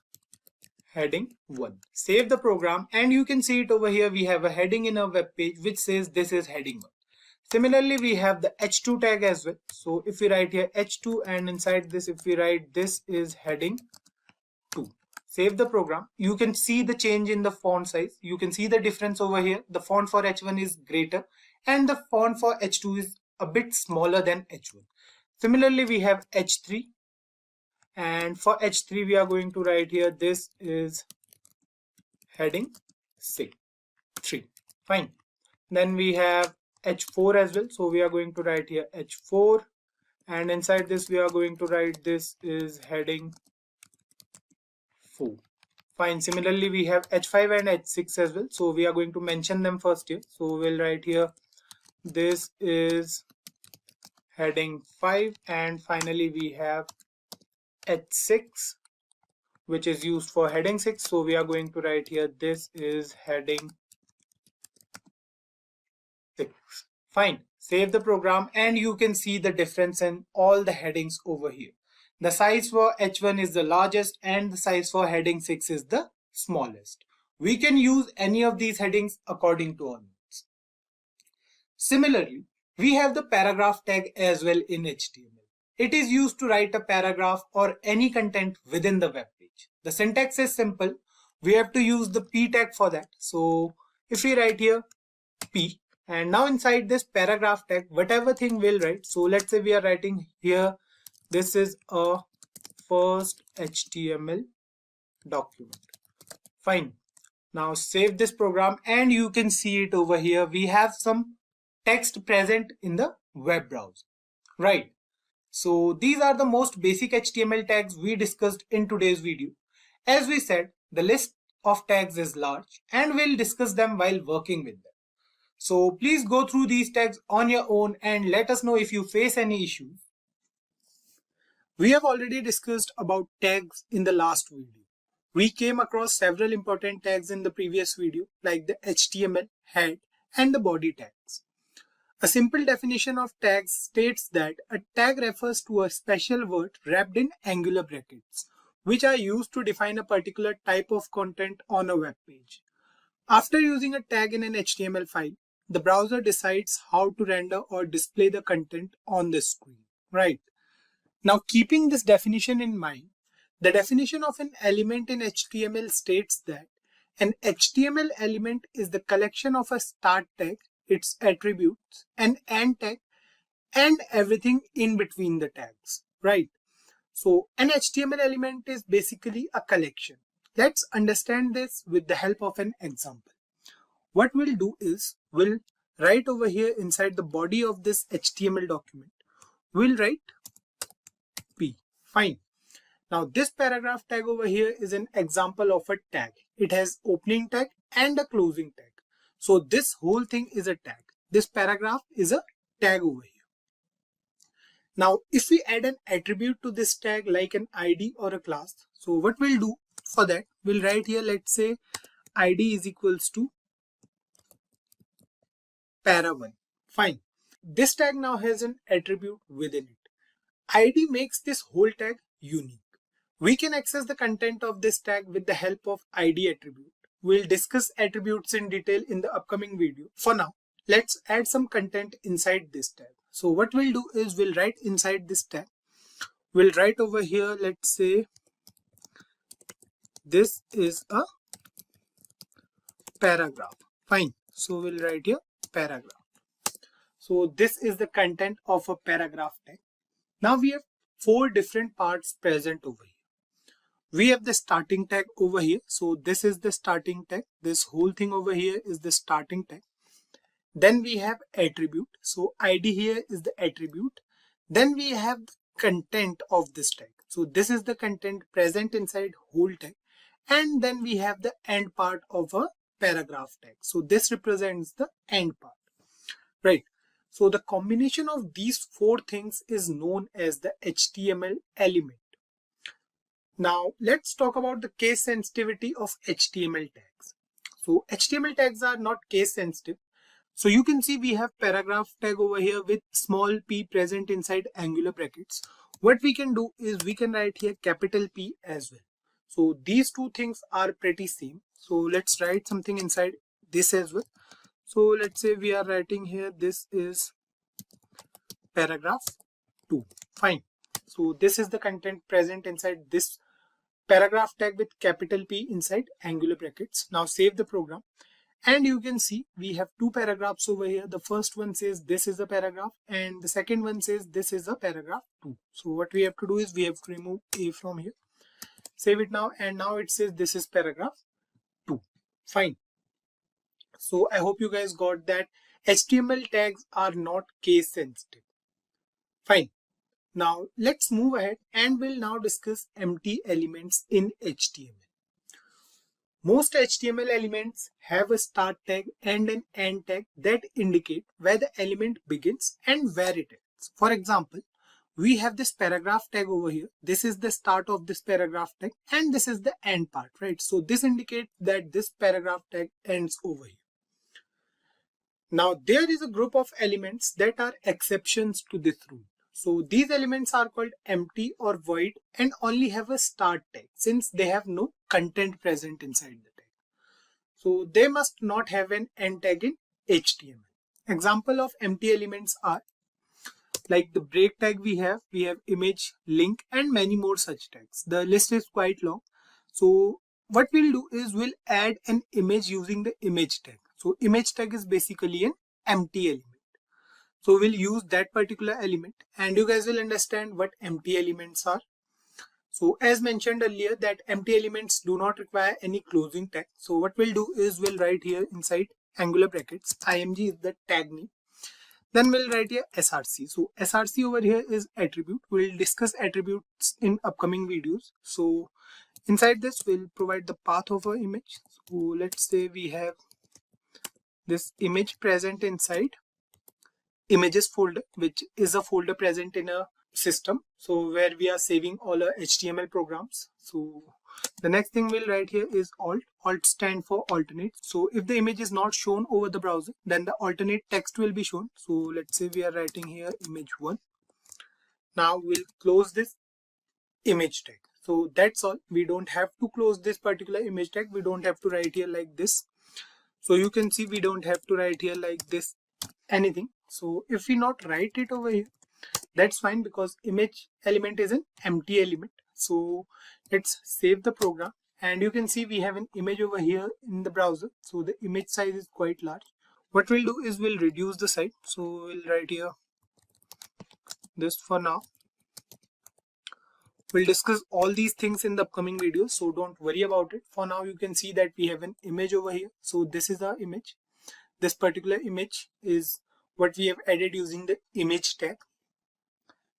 heading 1. Save the program and you can see it over here. We have a heading in our web page which says this is heading 1. Similarly, we have the H2 tag as well. So if we write here H2 and inside this if we write this is heading 2. Save the program. You can see the change in the font size. You can see the difference over here. The font for H1 is greater and the font for H2 is a bit smaller than H1. Similarly, we have H3. And for H3 we are going to write here this is heading 3. Fine. Then we have H4 as well. So we are going to write here H4 and inside this we are going to write this is heading 4. Fine. Similarly we have H5 and H6 as well. So we are going to mention them first here. So we'll write here this is heading 5 and finally we have H6 which is used for heading 6. So we are going to write here this is heading 6. Fine. Save the program and you can see the difference in all the headings over here. The size for H1 is the largest and the size for heading 6 is the smallest. We can use any of these headings according to our needs. Similarly, we have the paragraph tag as well in HTML. It is used to write a paragraph or any content within the web page. The syntax is simple. We have to use the P tag for that. So if we write here P and now inside this paragraph tag, whatever thing we'll write. So let's say we are writing here, this is a first HTML document. Fine. Now save this program and you can see it over here. We have some text present in the web browser, right? So these are the most basic HTML tags we discussed in today's video. As we said, the list of tags is large and we'll discuss them while working with them. So please go through these tags on your own and let us know if you face any issues. We have already discussed about tags in the last video. We came across several important tags in the previous video like the HTML, head and the body tags. A simple definition of tags states that a tag refers to a special word wrapped in angular brackets, which are used to define a particular type of content on a web page. After using a tag in an HTML file, the browser decides how to render or display the content on the screen, right? Now, keeping this definition in mind, the definition of an element in HTML states that an HTML element is the collection of a start tag, its attributes, an end tag, and everything in between the tags, right? So an HTML element is basically a collection. Let's understand this with the help of an example. What we'll do is we'll write over here inside the body of this HTML document. We'll write P. Fine. Now this paragraph tag over here is an example of a tag. It has opening tag and a closing tag. So this whole thing is a tag. This paragraph is a tag over here. Now if we add an attribute to this tag like an ID or a class, so what we'll do for that, we'll write here, let's say ID is equals to para1. Fine. This tag now has an attribute within it. ID makes this whole tag unique. We can access the content of this tag with the help of ID attribute. We'll discuss attributes in detail in the upcoming video. For now, let's add some content inside this tag. So what we'll do is we'll write inside this tag. We'll write over here, let's say this is a paragraph. Fine. So we'll write here paragraph. So this is the content of a paragraph tag. Now we have 4 different parts present over here. We have the starting tag over here. So this is the starting tag. This whole thing over here is the starting tag. Then we have attribute. So ID here is the attribute. Then we have the content of this tag. So this is the content present inside whole tag. And then we have the end part of a paragraph tag. So this represents the end part, right? So the combination of these four things is known as the HTML element. Now let's talk about the case sensitivity of HTML tags. So HTML tags are not case sensitive. So you can see we have paragraph tag over here with small p present inside angular brackets. What we can do is we can write here capital P as well. So these two things are pretty same. So let's write something inside this as well. So let's say we are writing here, this is paragraph 2. Fine. So this is the content present inside this paragraph tag with capital P inside angular brackets. Now save the program. And you can see we have two paragraphs over here. The first one says this is a paragraph and the second one says this is a paragraph 2. So what we have to do is we have to remove A from here. Save it now, and now it says this is paragraph 2. Fine. So I hope you guys got that HTML tags are not case sensitive. Fine. Now let's move ahead and we'll now discuss empty elements in HTML. Most HTML elements have a start tag and an end tag that indicate where the element begins and where it ends. For example, we have this paragraph tag over here. This is the start of this paragraph tag and this is the end part, right? So this indicates that this paragraph tag ends over here. Now there is a group of elements that are exceptions to this rule. So these elements are called empty or void and only have a start tag since they have no content present inside the tag. So they must not have an end tag in HTML. Example of empty elements are like the break tag we have image, link and many more such tags. The list is quite long. So what we'll do is we'll add an image using the image tag. So image tag is basically an empty element. So we'll use that particular element and you guys will understand what empty elements are. So as mentioned earlier that empty elements do not require any closing tag. So what we'll do is we'll write here inside angular brackets, img is the tag name. Then we'll write here src. So src over here is attribute. We'll discuss attributes in upcoming videos. So inside this we'll provide the path of our image. So let's say we have this image present inside images folder, which is a folder present in a system, so where we are saving all our HTML programs. So the next thing we'll write here is alt stand for alternate. So if the image is not shown over the browser, then the alternate text will be shown. So let's say we are writing here image1. Now we'll close this image tag. So that's all. We don't have to close this particular image tag. We don't have to write here like this. So you can see we don't have to write here like this anything. So if we not write it over here, that's fine because image element is an empty element. So let's save the program and you can see we have an image over here in the browser. So the image size is quite large. What we'll do is we'll reduce the size. So we'll write here this for now. We'll discuss all these things in the upcoming videos, so don't worry about it. For now you can see that we have an image over here. So this is our image. This particular image is what we have added using the image tag.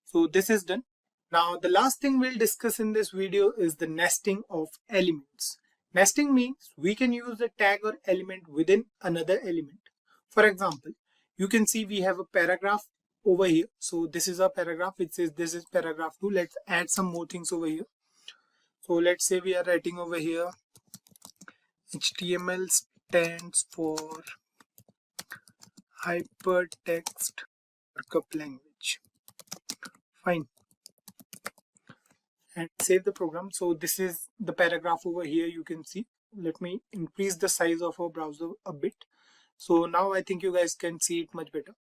So this is done. Now the last thing we'll discuss in this video is the nesting of elements. Nesting means we can use a tag or element within another element. For example, you can see we have a paragraph over here. So this is a paragraph which says this is paragraph 2. Let's add some more things over here. So let's say we are writing over here HTML stands for hypertext markup language. Fine. And save the program. So this is the paragraph over here. You can see. Let me increase the size of our browser a bit. So now I think you guys can see it much better.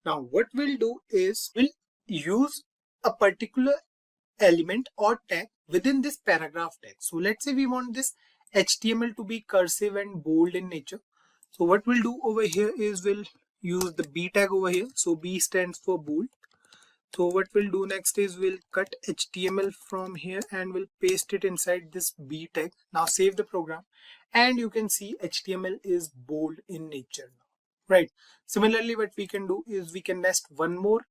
Now what we'll do is we'll use a particular element or tag within this paragraph tag. So let's say we want this HTML to be cursive and bold in nature. So what we'll do over here is we'll use the B tag over here. So B stands for bold. So what we'll do next is we'll cut HTML from here and we'll paste it inside this B tag. Now save the program and you can see HTML is bold in nature now, right? Similarly, what we can do is we can nest one more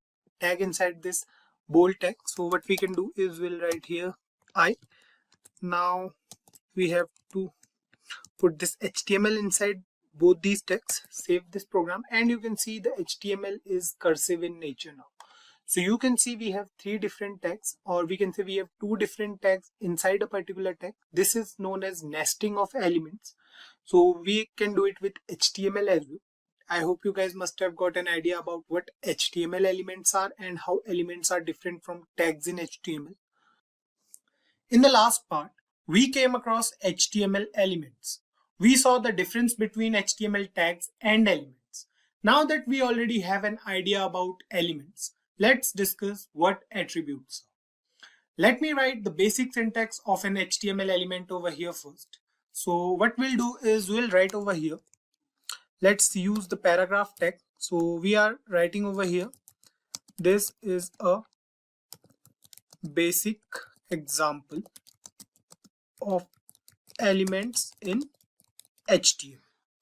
tag inside this bold text. So what we can do is we'll write here I. Now we have to put this HTML inside both these texts. Save this program, and you can see the HTML is cursive in nature now. So you can see we have three different tags, or we can say we have two different tags inside a particular tag. This is known as nesting of elements. So we can do it with HTML as well. I hope you guys must have got an idea about what HTML elements are and how elements are different from tags in HTML. In the last part, we came across HTML elements. We saw the difference between HTML tags and elements. Now that we already have an idea about elements, let's discuss what attributes are. Let me write the basic syntax of an HTML element over here first. So what we'll do is we'll write over here. Let's use the paragraph tag. So we are writing over here. This is a basic example of elements in HTML.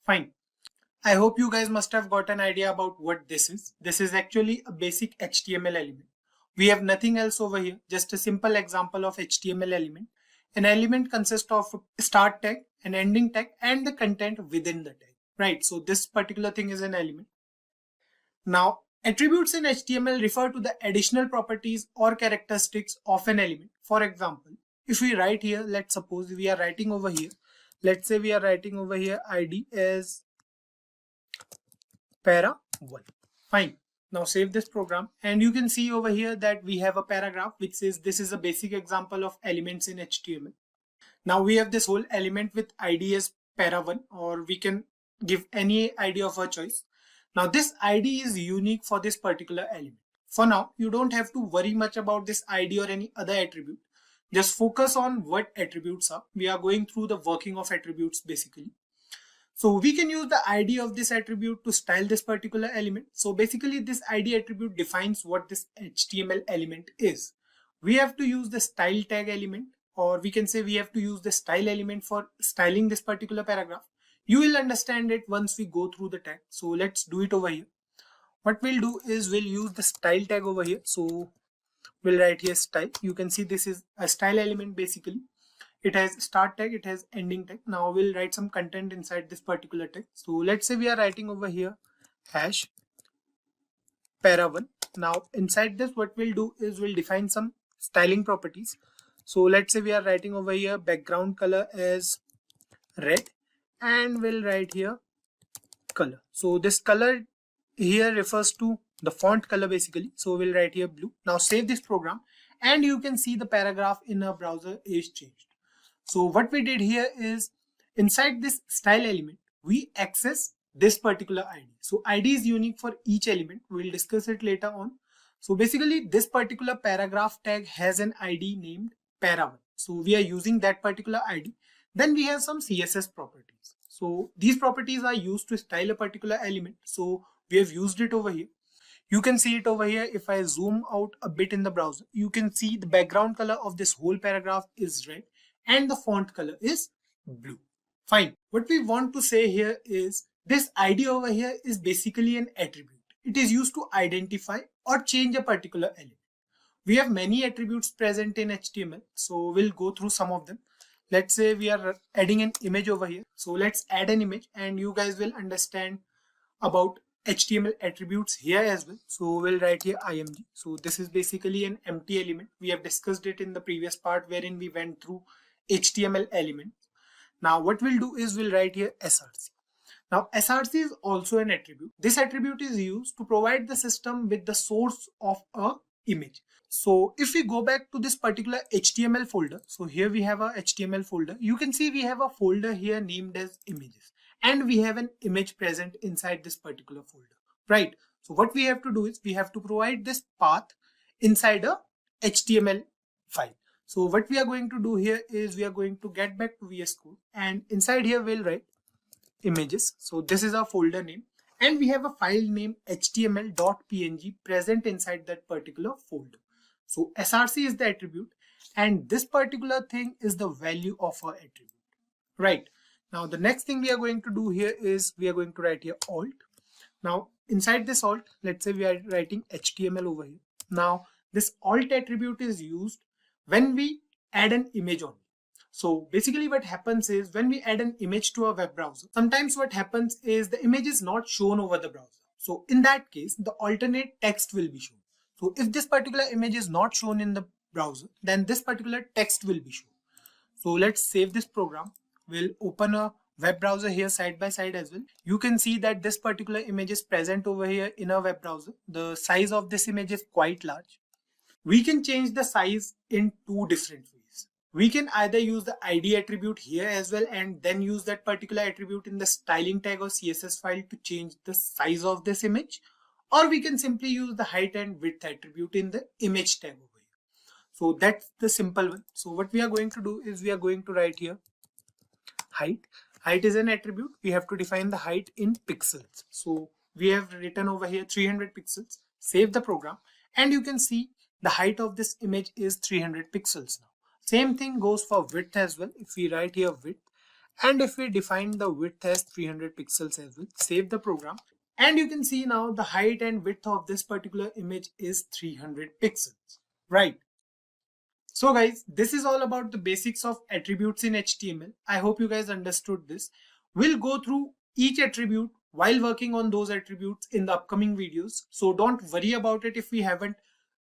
Fine. I hope you guys must have got an idea about what this is. This is actually a basic HTML element. We have nothing else over here, just a simple example of HTML element. An element consists of a start tag, an ending tag, and the content within the tag. Right, so this particular thing is an element. Now, attributes in HTML refer to the additional properties or characteristics of an element. For example, if we write here, let's suppose we are writing over here. Let's say we are writing over here ID as para 1. Fine. Now save this program, and you can see over here that we have a paragraph which says this is a basic example of elements in HTML. Now we have this whole element with ID as para 1, or we can give any ID of our choice. Now this ID is unique for this particular element. For now, you don't have to worry much about this ID or any other attribute. Just focus on what attributes are. We are going through the working of attributes basically. So we can use the ID of this attribute to style this particular element. So basically this ID attribute defines what this HTML element is. We have to use the style tag element, or we can say we have to use the style element for styling this particular paragraph. You will understand it once we go through the tag. So let's do it over here. What we'll do is we'll use the style tag over here. So we'll write here style. You can see this is a style element basically. It has start tag, it has ending tag. Now we'll write some content inside this particular tag. So let's say we are writing over here hash para 1. Now inside this, what we'll do is we'll define some styling properties. So let's say we are writing over here background color as red, and we'll write here color. So this color here refers to the font color basically. So we'll write here blue. Now save this program, and you can see the paragraph in our browser is changed. So what we did here is inside this style element, we access this particular ID. So ID is unique for each element. We'll discuss it later on. So basically this particular paragraph tag has an ID named para1. So we are using that particular ID. Then we have some CSS properties. So these properties are used to style a particular element. So we have used it over here. You can see it over here. If I zoom out a bit in the browser, you can see the background color of this whole paragraph is red and the font color is blue. Fine. What we want to say here is this ID over here is basically an attribute. It is used to identify or change a particular element. We have many attributes present in HTML. So we'll go through some of them. Let's say we are adding an image over here. So let's add an image, and you guys will understand about HTML attributes here as well. So we'll write here img. So this is basically an empty element. We have discussed it in the previous part wherein we went through HTML elements. Now what we'll do is we'll write here src. Now src is also an attribute. This attribute is used to provide the system with the source of a image. So if we go back to this particular HTML folder, so here we have a HTML folder. You can see we have a folder here named as images, and we have an image present inside this particular folder, right? So what we have to do is we have to provide this path inside a HTML file. So what we are going to do here is we are going to get back to VS Code, and inside here we'll write images. So this is our folder name, and we have a file name html.png present inside that particular folder. So src is the attribute, and this particular thing is the value of our attribute, right? Now the next thing we are going to do here is we are going to write here alt. Now inside this alt, let's say we are writing HTML over here. Now This alt attribute is used when we add an image on. So basically what happens is when we add an image to a web browser, sometimes what happens is the image is not shown over the browser. So in that case, the alternate text will be shown. So if this particular image is not shown in the browser, then this particular text will be shown. So let's save this program. We'll open a web browser here side by side as well. You can see that this particular image is present over here in a web browser. The size of this image is quite large. We can change the size in two different ways. We can either use the ID attribute here as well and then use that particular attribute in the styling tag or CSS file to change the size of this image, or we can simply use the height and width attribute in the image tag over here. So that's the simple one. So what we are going to do is we are going to write here height. Height is an attribute. We have to define the height in pixels. So we have written over here 300 pixels. Save the program and you can see the height of this image is 300 pixels now. Same thing goes for width as well. If we write here width and if we define the width as 300 pixels as well, save the program and you can see now the height and width of this particular image is 300 pixels, right? So guys, this is all about the basics of attributes in HTML. I hope you guys understood this. We'll go through each attribute while working on those attributes in the upcoming videos. So don't worry about it if we haven't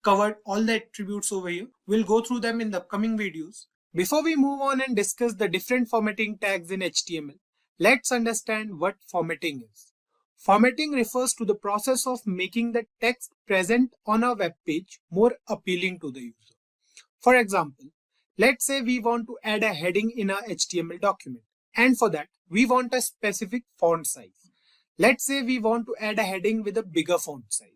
covered all the attributes over here. We'll go through them in the upcoming videos. Before we move on and discuss the different formatting tags in HTML, let's understand what formatting is. Formatting refers to the process of making the text present on a web page more appealing to the user. For example, let's say we want to add a heading in our HTML document, and for that we want a specific font size. Let's say we want to add a heading with a bigger font size.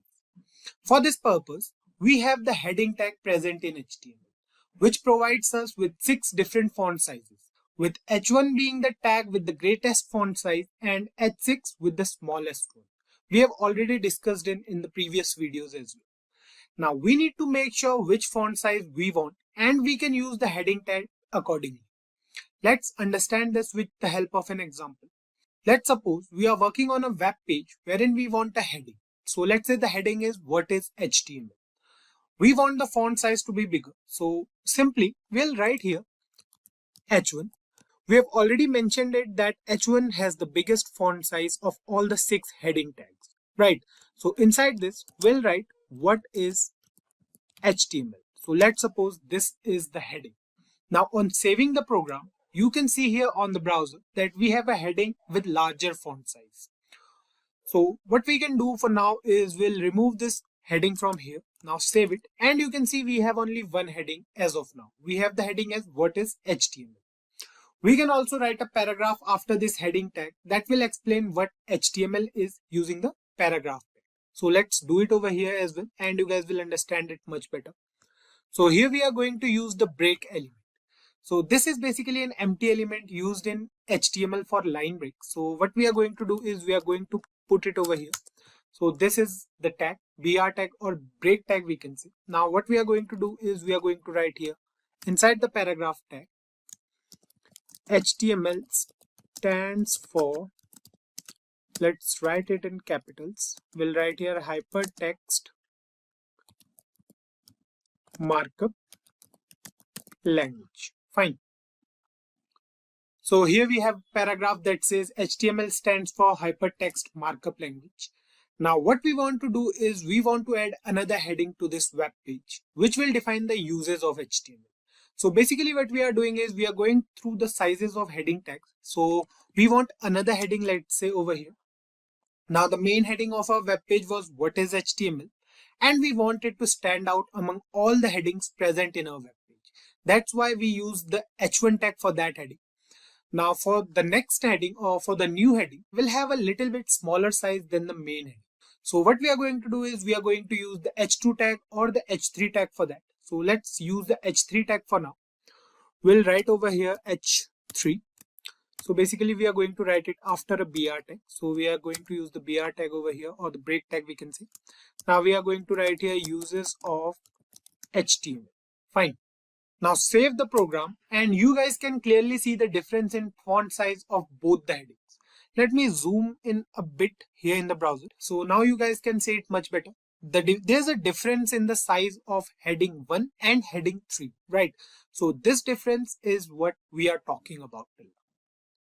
For this purpose, we have the heading tag present in HTML, which provides us with 6 different font sizes, with H1 being the tag with the greatest font size and H6 with the smallest one. We have already discussed in the previous videos as well. Now we need to make sure which font size we want and we can use the heading tag accordingly. Let's understand this with the help of an example. Let's suppose we are working on a web page wherein we want a heading. So let's say the heading is what is HTML. We want the font size to be bigger. So simply we'll write here H1. We have already mentioned it that H1 has the biggest font size of all the 6 heading tags, right? So inside this we'll write what is HTML. So let's suppose this is the heading. Now on saving the program, you can see here on the browser that we have a heading with larger font size. So what we can do for now is we'll remove this heading from here. Now save it and you can see we have only one heading as of now. We have the heading as what is HTML. We can also write a paragraph after this heading tag that will explain what HTML is using the paragraph tag. So let's do it over here as well and you guys will understand it much better. So here we are going to use the break element. So this is basically an empty element used in HTML for line break. So what we are going to do is we are going to put it over here. So this is the tag, BR tag or break tag we can say. Now what we are going to do is we are going to write here inside the paragraph tag, HTML stands for, let's write it in capitals. We'll write here hypertext markup language. Fine. So here we have a paragraph that says HTML stands for hypertext markup language. Now what we want to do is we want to add another heading to this web page, which will define the uses of HTML. So basically what we are doing is we are going through the sizes of heading tags. So we want another heading, let's say over here. Now the main heading of our web page was what is HTML, and we want it to stand out among all the headings present in our web page. That's why we use the H1 tag for that heading. Now for the next heading or for the new heading, we'll have a little bit smaller size than the main heading. So what we are going to do is we are going to use the H2 tag or the H3 tag for that. So let's use the H3 tag for now. We'll write over here H3. So basically we are going to write it after a BR tag. So we are going to use the BR tag over here or the break tag we can say. Now we are going to write here uses of HTML. Fine. Now save the program and you guys can clearly see the difference in font size of both the headings. Let me zoom in a bit here in the browser. So now you guys can see it much better. there's a difference in the size of heading 1 and heading 3, right? So this difference is what we are talking about till now.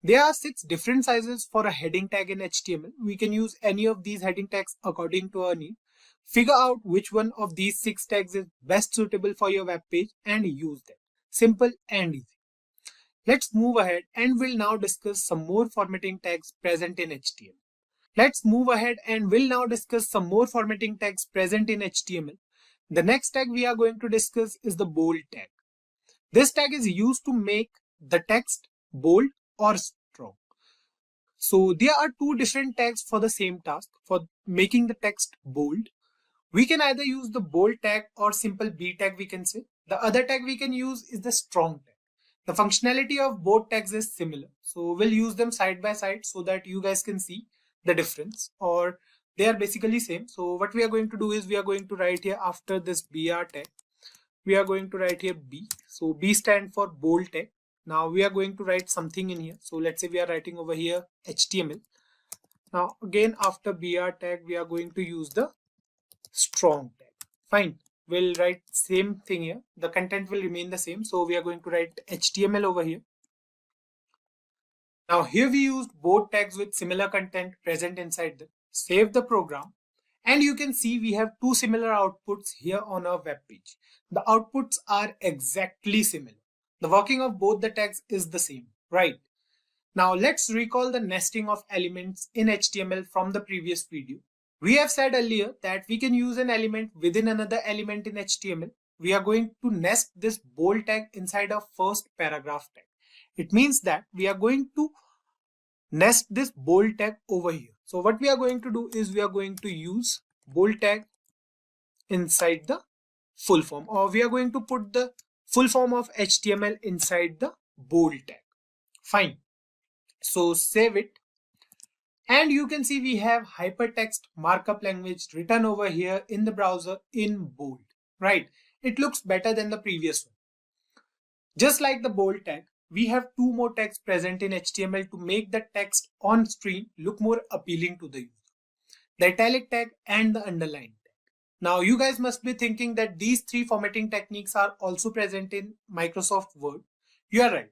There are 6 different sizes for a heading tag in HTML. We can use any of these heading tags according to our need. Figure out which one of these 6 tags is best suitable for your web page and use them. Simple and easy. Let's move ahead and we'll now discuss some more formatting tags present in HTML. The next tag we are going to discuss is the bold tag. This tag is used to make the text bold or strong. So there are 2 different tags for the same task. For making the text bold, we can either use the bold tag or simple B tag we can say. The other tag we can use is the strong tag. The functionality of both tags is similar. So we'll use them side by side so that you guys can see the difference, or they are basically same. So what we are going to do is we are going to write here after this BR tag, we are going to write here B. So B stands for bold tag. Now we are going to write something in here. So let's say we are writing over here HTML. Now again after BR tag we are going to use the strong tag. Fine. We'll write same thing here. The content will remain the same. So we are going to write HTML over here. Now here we used both tags with similar content present inside them. Save the program. And you can see we have 2 similar outputs here on our web page. The outputs are exactly similar. The working of both the tags is the same, right? Now let's recall the nesting of elements in HTML from the previous video. We have said earlier that we can use an element within another element in HTML. We are going to nest this bold tag inside our first paragraph tag. It means that we are going to nest this bold tag over here. So what we are going to do is we are going to use bold tag inside the full form, or we are going to put the full form of HTML inside the bold tag. Fine. So save it. And you can see we have hypertext markup language written over here in the browser in bold, right? It looks better than the previous one. Just like the bold tag, we have 2 more tags present in HTML to make the text on screen look more appealing to the user. The italic tag and the underline tag. Now you guys must be thinking that these 3 formatting techniques are also present in Microsoft Word. You are right.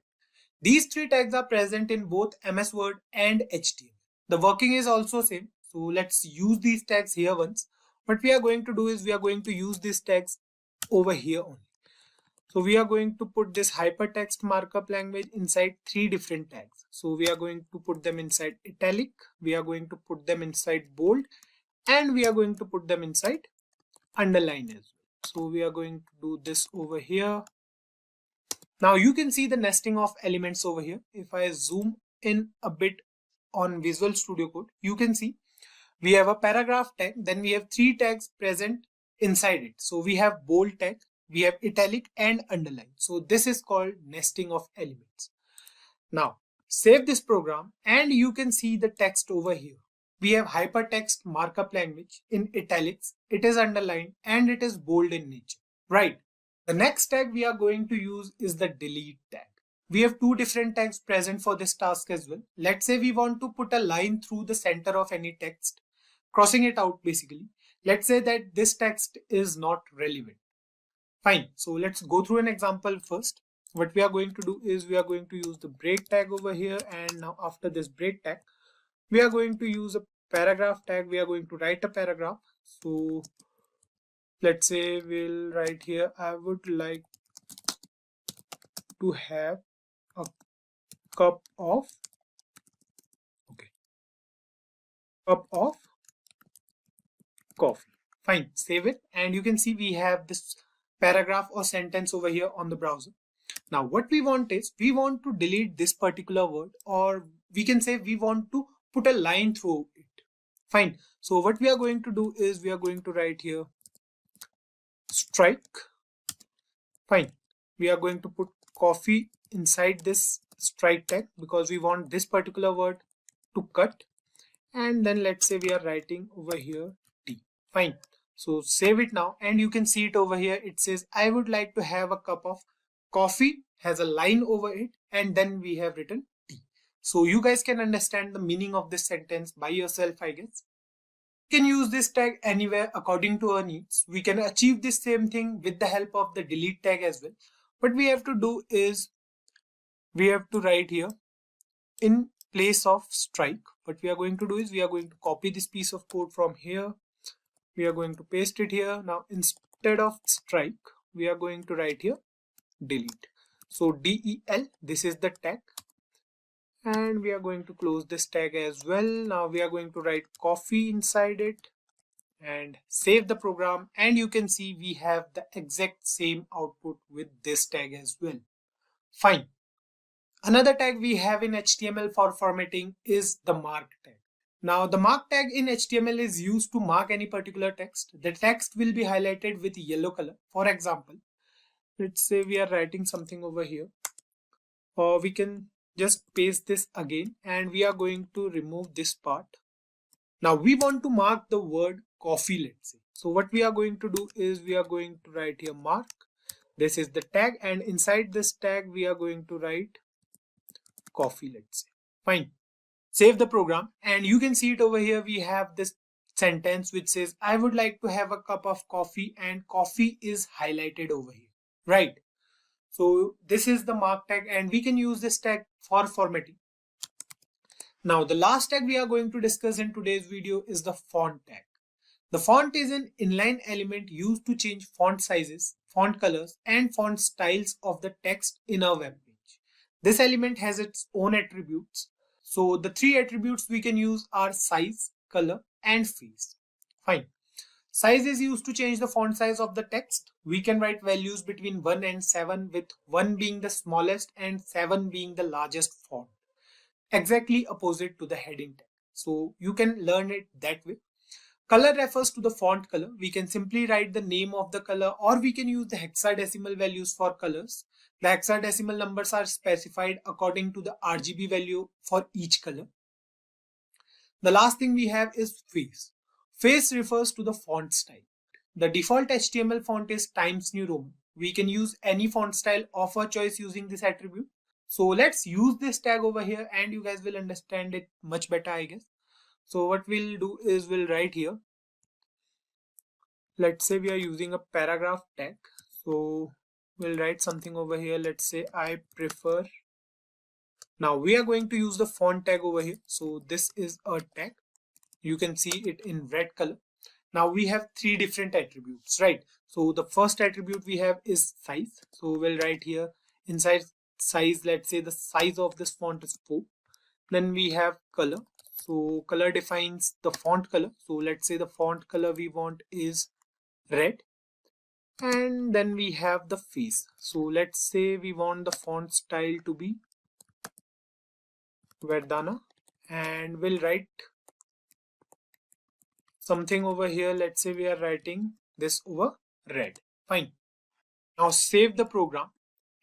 These 3 tags are present in both MS Word and HTML. The working is also same. So let's use these tags here once. What we are going to do is we are going to use these tags over here only. So we are going to put this hypertext markup language inside 3 different tags. So we are going to put them inside italic, we are going to put them inside bold, and we are going to put them inside underline as well. So we are going to do this over here. Now you can see the nesting of elements over here. If I zoom in a bit on Visual Studio Code, you can see we have a paragraph tag, then we have 3 tags present inside it. So we have bold tag, we have italic and underline. So this is called nesting of elements. Now save this program and you can see the text over here. We have hypertext markup language in italics, it is underlined and it is bold in nature, right? The next tag we are going to use is the delete tag. We have 2 different tags present for this task as well. Let's say we want to put a line through the center of any text, crossing it out basically. Let's say that this text is not relevant. Fine, so let's go through an example first. What we are going to do is we are going to use the break tag over here, and now after this break tag, we are going to use a paragraph tag. We are going to write a paragraph. So let's say we'll write here, I would like to have a cup of coffee. Fine, save it, and you can see we have this paragraph or sentence over here on the browser. Now what we want is we want to delete this particular word, or we can say we want to put a line through it. Fine, so what we are going to do is we are going to write here strike. Fine, we are going to put coffee inside this strike tag because we want this particular word to cut, and then let's say we are writing over here tea. Fine, so save it now, and you can see it over here. It says I would like to have a cup of coffee, has a line over it, and then we have written tea. So you guys can understand the meaning of this sentence by yourself, I guess. We can use this tag anywhere according to our needs. We can achieve this same thing with the help of the delete tag as well. What we have to do is we have to write here in place of strike. What we are going to do is we are going to copy this piece of code from here. We are going to paste it here. Now instead of strike, we are going to write here delete. So del, this is the tag, and we are going to close this tag as well. Now we are going to write coffee inside it and save the program, and you can see we have the exact same output with this tag as well. Fine. Another tag we have in HTML for formatting is the mark tag. Now the mark tag in HTML is used to mark any particular text. The text will be highlighted with yellow color. For example, let's say we are writing something over here, or we can just paste this again, and we are going to remove this part. Now we want to mark the word coffee, let's say. So what we are going to do is we are going to write here mark. This is the tag, and inside this tag we are going to write coffee, let's say. Fine. Save the program, and you can see it over here. We have this sentence which says I would like to have a cup of coffee, and coffee is highlighted over here, right? So this is the mark tag, and we can use this tag for formatting. Now the last tag we are going to discuss in today's video is the font tag. The font is an inline element used to change font sizes, font colors, and font styles of the text in a web page. This element has its own attributes. So the three attributes we can use are size, color, and face. Fine. Size is used to change the font size of the text. We can write values between 1 and 7, with 1 being the smallest and 7 being the largest font. Exactly opposite to the heading tag. So you can learn it that way. Color refers to the font color. We can simply write the name of the color, or we can use the hexadecimal values for colors. The hexadecimal numbers are specified according to the RGB value for each color. The last thing we have is face. Face refers to the font style. The default HTML font is Times New Roman. We can use any font style of our choice using this attribute. So let's use this tag over here, and you guys will understand it much better, I guess. So what we'll do is we'll write here. Let's say we are using a paragraph tag. So we'll write something over here. Let's say I prefer. Now we are going to use the font tag over here. So this is a tag. You can see it in red color. Now we have three different attributes, right? So the first attribute we have is size. So we'll write here inside size, let's say the size of this font is 4. Then we have color. So color defines the font color. So let's say the font color we want is red. And then we have the face. So let's say we want the font style to be Verdana, and we'll write something over here. Let's say we are writing this over red. Fine. Now save the program,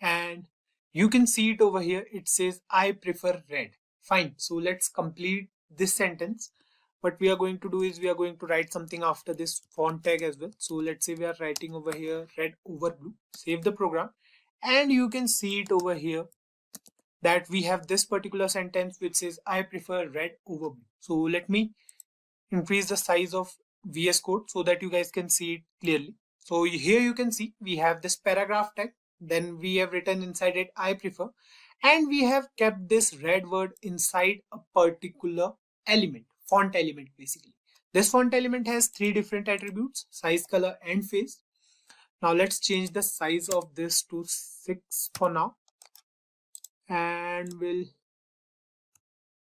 and you can see it over here. It says I prefer red. Fine. So let's complete this sentence. What we are going to do is we are going to write something after this font tag as well. So let's say we are writing over here red over blue. Save the program, and you can see it over here that we have this particular sentence which says I prefer red over blue. So let me increase the size of VS Code so that you guys can see it clearly. So here you can see we have this paragraph tag. Then we have written inside it I prefer, and we have kept this red word inside a particular element, font element basically. This font element has three different attributes: size, color, and face. Now let's change the size of this to 6 for now, and we'll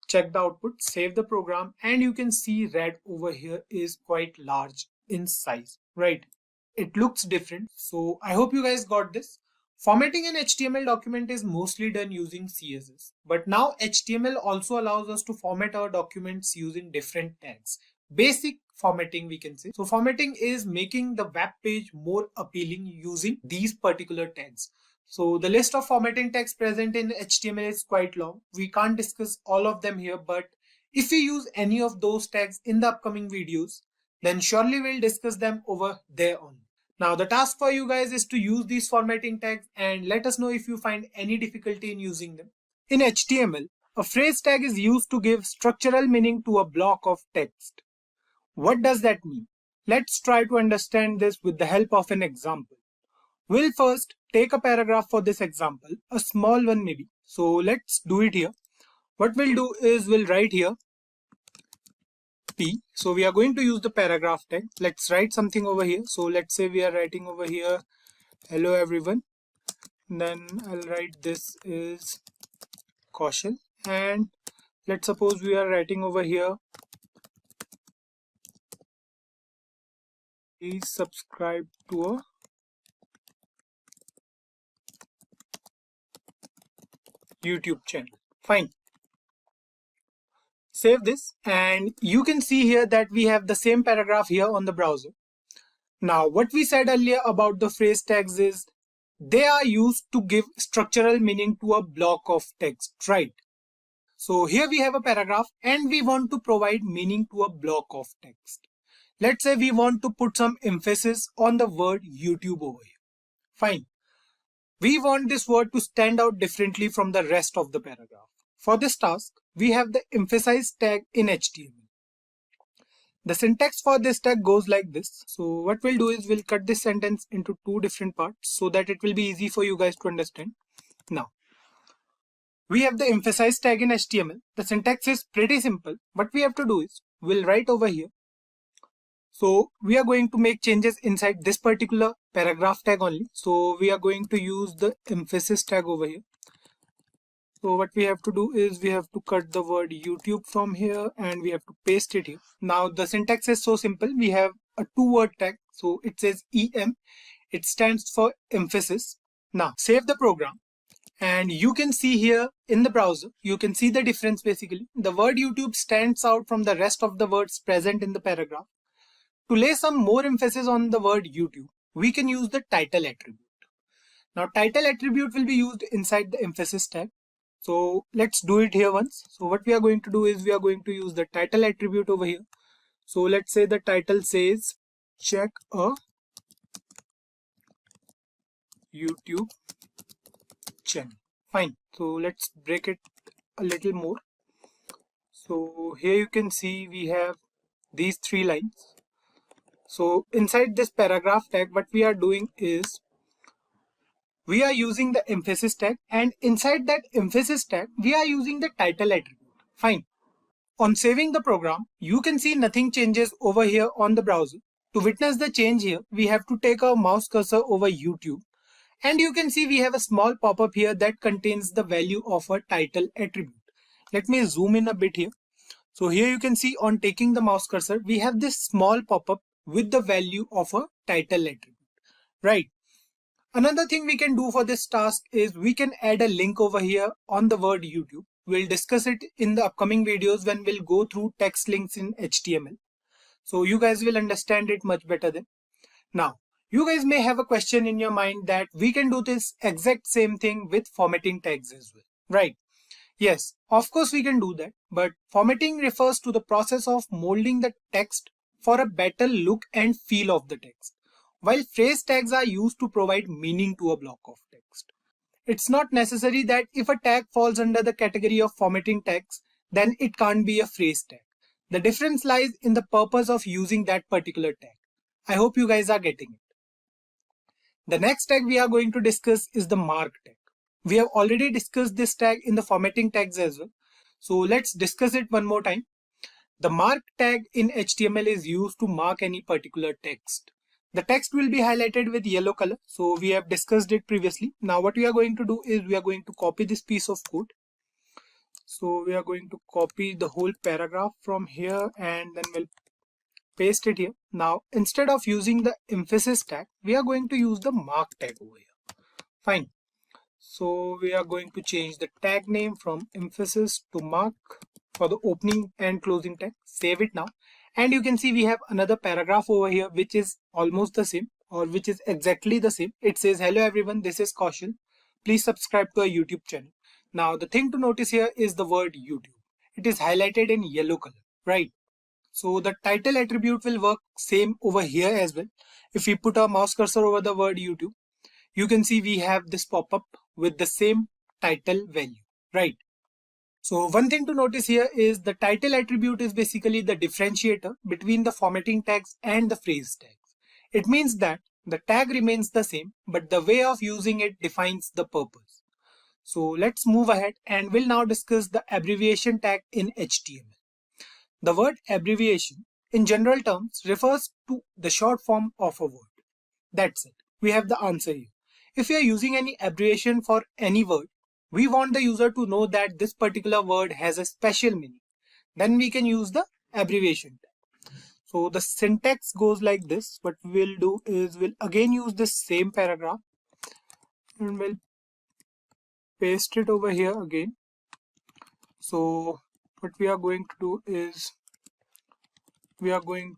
check the output, save the program, and you can see red over here is quite large in size, right? It looks different. So I hope you guys got this. Formatting an HTML document is mostly done using CSS, but now HTML also allows us to format our documents using different tags. Basic formatting, we can say. So formatting is making the web page more appealing using these particular tags. So the list of formatting tags present in HTML is quite long. We can't discuss all of them here, but if we use any of those tags in the upcoming videos, then surely we'll discuss them over there on. Now the task for you guys is to use these formatting tags and let us know if you find any difficulty in using them. In HTML, a phrase tag is used to give structural meaning to a block of text. What does that mean? Let's try to understand this with the help of an example. We'll first take a paragraph for this example, a small one maybe. So let's do it here. What we'll do is we'll write here P. So we are going to use the paragraph tag. Let's write something over here. So let's say we are writing over here, hello everyone. Then I'll write this is Kaushal. And let's suppose we are writing over here, please subscribe to a YouTube channel. Fine. Save this and you can see here that we have the same paragraph here on the browser. Now what we said earlier about the phrase tags is they are used to give structural meaning to a block of text, right? So here we have a paragraph and we want to provide meaning to a block of text. Let's say we want to put some emphasis on the word YouTube over here. Fine. We want this word to stand out differently from the rest of the paragraph. For this task, we have the emphasize tag in HTML. The syntax for this tag goes like this. So what we'll do is we'll cut this sentence into two different parts so that it will be easy for you guys to understand. Now, we have the emphasize tag in HTML. The syntax is pretty simple. What we have to do is we'll write over here. So we are going to make changes inside this particular paragraph tag only. So we are going to use the emphasis tag over here. So what we have to do is we have to cut the word YouTube from here and we have to paste it here. Now the syntax is so simple. We have a two-word tag. So it says EM. It stands for emphasis. Now save the program and you can see here in the browser, you can see the difference basically. The word YouTube stands out from the rest of the words present in the paragraph. To lay some more emphasis on the word YouTube, we can use the title attribute. Now title attribute will be used inside the emphasis tag. So let's do it here once. So what we are going to do is we are going to use the title attribute over here. So let's say the title says check a YouTube channel. Fine. So let's break it a little more. So here you can see we have these three lines. So inside this paragraph tag, what we are doing is we are using the emphasis tag and inside that emphasis tag, we are using the title attribute. Fine. On saving the program, you can see nothing changes over here on the browser. To witness the change here, we have to take our mouse cursor over YouTube and you can see we have a small pop-up here that contains the value of a title attribute. Let me zoom in a bit here. So here you can see on taking the mouse cursor, we have this small pop-up with the value of a title attribute, right? Another thing we can do for this task is we can add a link over here on the word YouTube. We'll discuss it in the upcoming videos when we'll go through text links in HTML. So you guys will understand it much better then. Now, you guys may have a question in your mind that we can do this exact same thing with formatting tags as well, right? Yes, of course we can do that, but formatting refers to the process of molding the text for a better look and feel of the text, while phrase tags are used to provide meaning to a block of text. It's not necessary that if a tag falls under the category of formatting tags, then it can't be a phrase tag. The difference lies in the purpose of using that particular tag. I hope you guys are getting it. The next tag we are going to discuss is the mark tag. We have already discussed this tag in the formatting tags as well. So let's discuss it one more time. The mark tag in HTML is used to mark any particular text. The text will be highlighted with yellow color. So we have discussed it previously. Now what we are going to do is we are going to copy this piece of code. So we are going to copy the whole paragraph from here and then we'll paste it here. Now instead of using the emphasis tag, we are going to use the mark tag over here. Fine. So we are going to change the tag name from emphasis to mark for the opening and closing tag. Save it now. And you can see we have another paragraph over here which is almost the same or which is exactly the same. It says, hello everyone, this is Kaushal. Please subscribe to our YouTube channel. Now the thing to notice here is the word YouTube. It is highlighted in yellow color, right? So the title attribute will work same over here as well. If we put our mouse cursor over the word YouTube, you can see we have this pop-up with the same title value, right? So one thing to notice here is the title attribute is basically the differentiator between the formatting tags and the phrase tags. It means that the tag remains the same, but the way of using it defines the purpose. So let's move ahead and we'll now discuss the abbreviation tag in HTML. The word abbreviation in general terms refers to the short form of a word. That's it. We have the answer here. If we are using any abbreviation for any word, we want the user to know that this particular word has a special meaning. Then we can use the abbreviation tag. So the syntax goes like this. What we'll do is we'll again use this same paragraph and we'll paste it over here again. So what we are going to do is we are going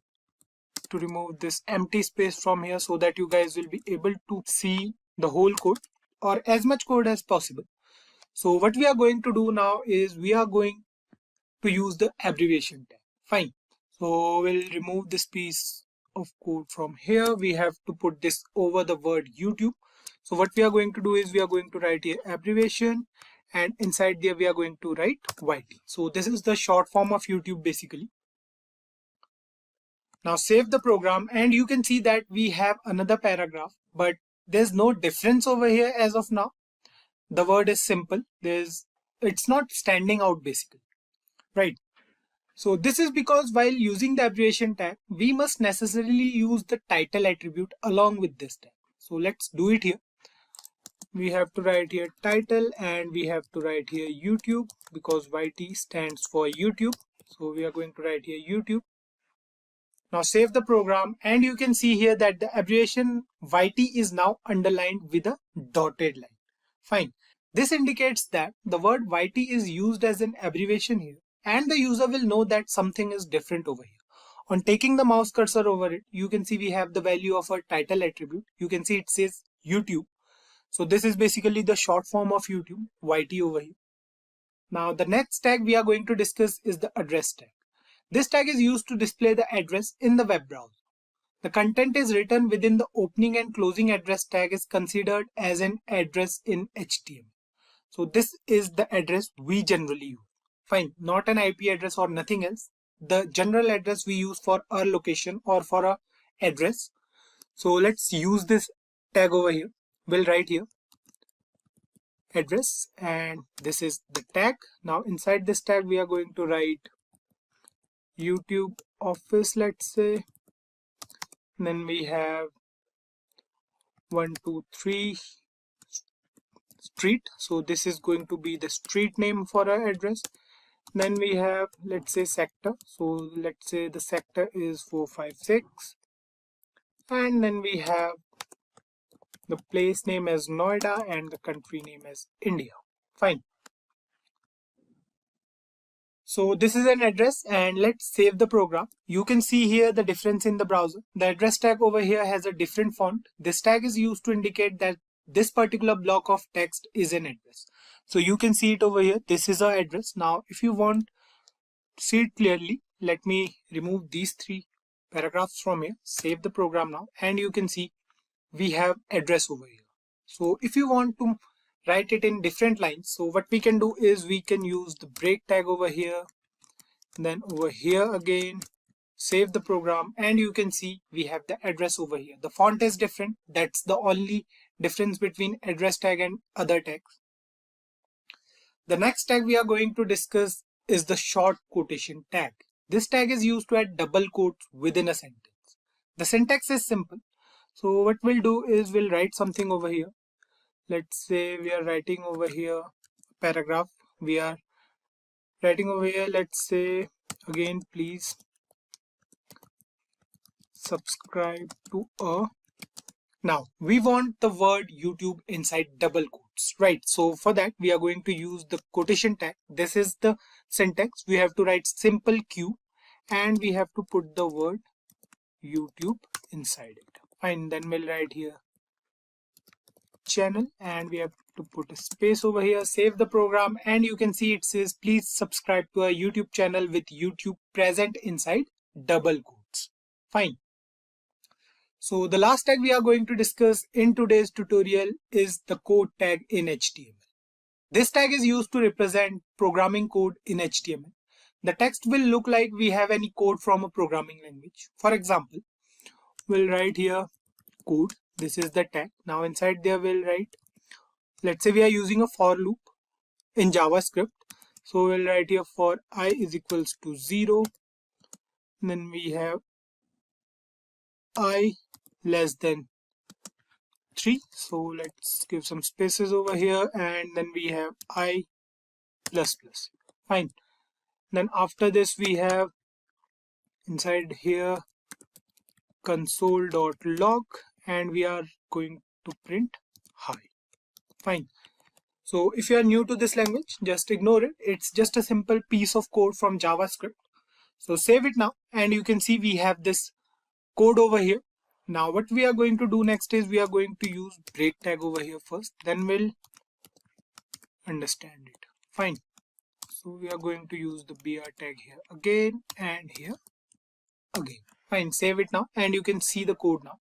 to remove this empty space from here so that you guys will be able to see the whole code or as much code as possible. So what we are going to do now is we are going to use the abbreviation tag. Fine. So we'll remove this piece of code from here. We have to put this over the word YouTube. So what we are going to do is we are going to write here abbreviation and inside there we are going to write YT. So this is the short form of YouTube basically. Now save the program and you can see that we have another paragraph, but there's no difference over here as of now. The word is simple. It's not standing out basically, right? So this is because while using the abbreviation tag, we must necessarily use the title attribute along with this tag. So let's do it here. We have to write here title and we have to write here YouTube because YT stands for YouTube. So we are going to write here YouTube. Now save the program and you can see here that the abbreviation YT is now underlined with a dotted line. Fine. This indicates that the word YT is used as an abbreviation here and the user will know that something is different over here. On taking the mouse cursor over it, you can see we have the value of our title attribute. You can see it says YouTube. So this is basically the short form of YouTube, YT over here. Now the next tag we are going to discuss is the address tag. This tag is used to display the address in the web browser. The content is written within the opening and closing address tag is considered as an address in HTML. So this is the address we generally use. Fine, not an IP address or nothing else. The general address we use for our location or for our address. So let's use this tag over here. We'll write here address and this is the tag. Now inside this tag we are going to write YouTube office, let's say. Then we have 123 street. So this is going to be the street name for our address. Then we have, let's say, sector. So let's say the sector is 456. And then we have the place name as Noida and the country name as India. Fine. So this is an address and let's save the program. You can see here the difference in the browser. The address tag over here has a different font. This tag is used to indicate that this particular block of text is an address. So you can see it over here. This is our address. Now if you want to see it clearly, let me remove these three paragraphs from here. Save the program now and you can see we have address over here. So if you want to write it in different lines, so what we can do is we can use the break tag over here, then over here again, save the program and you can see we have the address over here. The font is different. That's the only difference between address tag and other tags. The next tag we are going to discuss is the short quotation tag. This tag is used to add double quotes within a sentence. The syntax is simple. So what we'll do is we'll write something over here. Let's say we are writing over here paragraph. We are writing over here, let's say again, please subscribe to a. Now we want the word YouTube inside double quotes, right? So for that we are going to use the quotation tag. This is the syntax. We have to write simple Q and we have to put the word YouTube inside it. Fine, then we'll write here channel and we have to put a space over here. Save the program and you can see it says please subscribe to our YouTube channel with YouTube present inside double quotes. Fine. So the last tag we are going to discuss in today's tutorial is the code tag in HTML. This tag is used to represent programming code in HTML. The text will look like we have any code from a programming language. For example, we'll write here code. This is the tag. Now inside there we'll write, let's say we are using a for loop in JavaScript. So we'll write here for I is equals to 0. Then we have I less than 3. So let's give some spaces over here, and then we have I plus plus. Fine. Then after this we have inside here console.log, and we are going to print hi. Fine. So if you are new to this language, just ignore it. It's just a simple piece of code from JavaScript. So save it now, and you can see we have this code over here. Now what we are going to do next is we are going to use break tag over here first, then we'll understand it. Fine. So we are going to use the br tag here again and here again. Fine, save it now, and you can see the code now.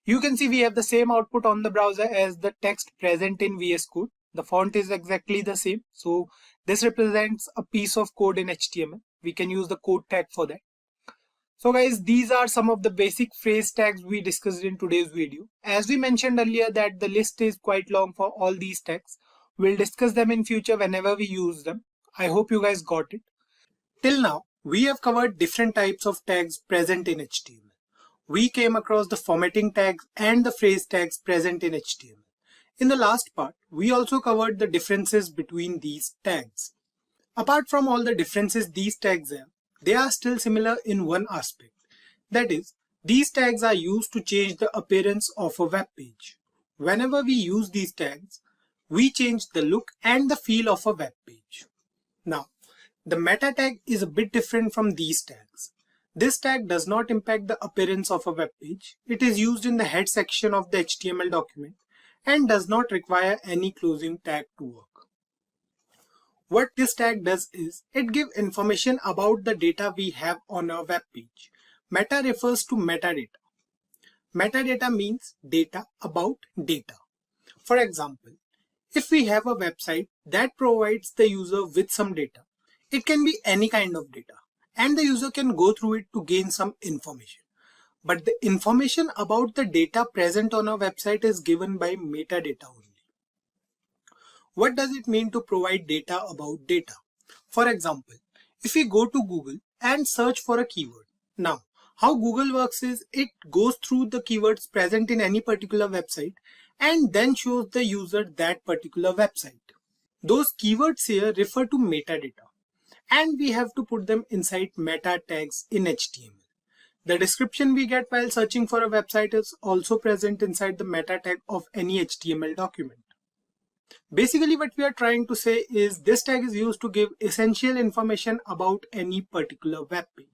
You can see we have the same output on the browser as the text present in VS Code. The font is exactly the same. So this represents a piece of code in HTML. We can use the code tag for that. So guys, these are some of the basic phrase tags we discussed in today's video. As we mentioned earlier that the list is quite long for all these tags. We'll discuss them in future whenever we use them. I hope you guys got it. Till now, we have covered different types of tags present in HTML. We came across the formatting tags and the phrase tags present in HTML. In the last part, we also covered the differences between these tags. Apart from all the differences these tags have, they are still similar in one aspect. That is, these tags are used to change the appearance of a web page. Whenever we use these tags, we change the look and the feel of a web page. Now, the meta tag is a bit different from these tags. This tag does not impact the appearance of a web page. It is used in the head section of the HTML document and does not require any closing tag to work. What this tag does is, it gives information about the data we have on our web page. Meta refers to metadata. Metadata means data about data. For example, if we have a website that provides the user with some data, it can be any kind of data, and the user can go through it to gain some information. But the information about the data present on a website is given by metadata only. What does it mean to provide data about data? For example, if we go to Google and search for a keyword. Now, how Google works is it goes through the keywords present in any particular website and then shows the user that particular website. Those keywords here refer to metadata, and we have to put them inside meta tags in HTML. The description we get while searching for a website is also present inside the meta tag of any HTML document. Basically, what we are trying to say is this tag is used to give essential information about any particular web page.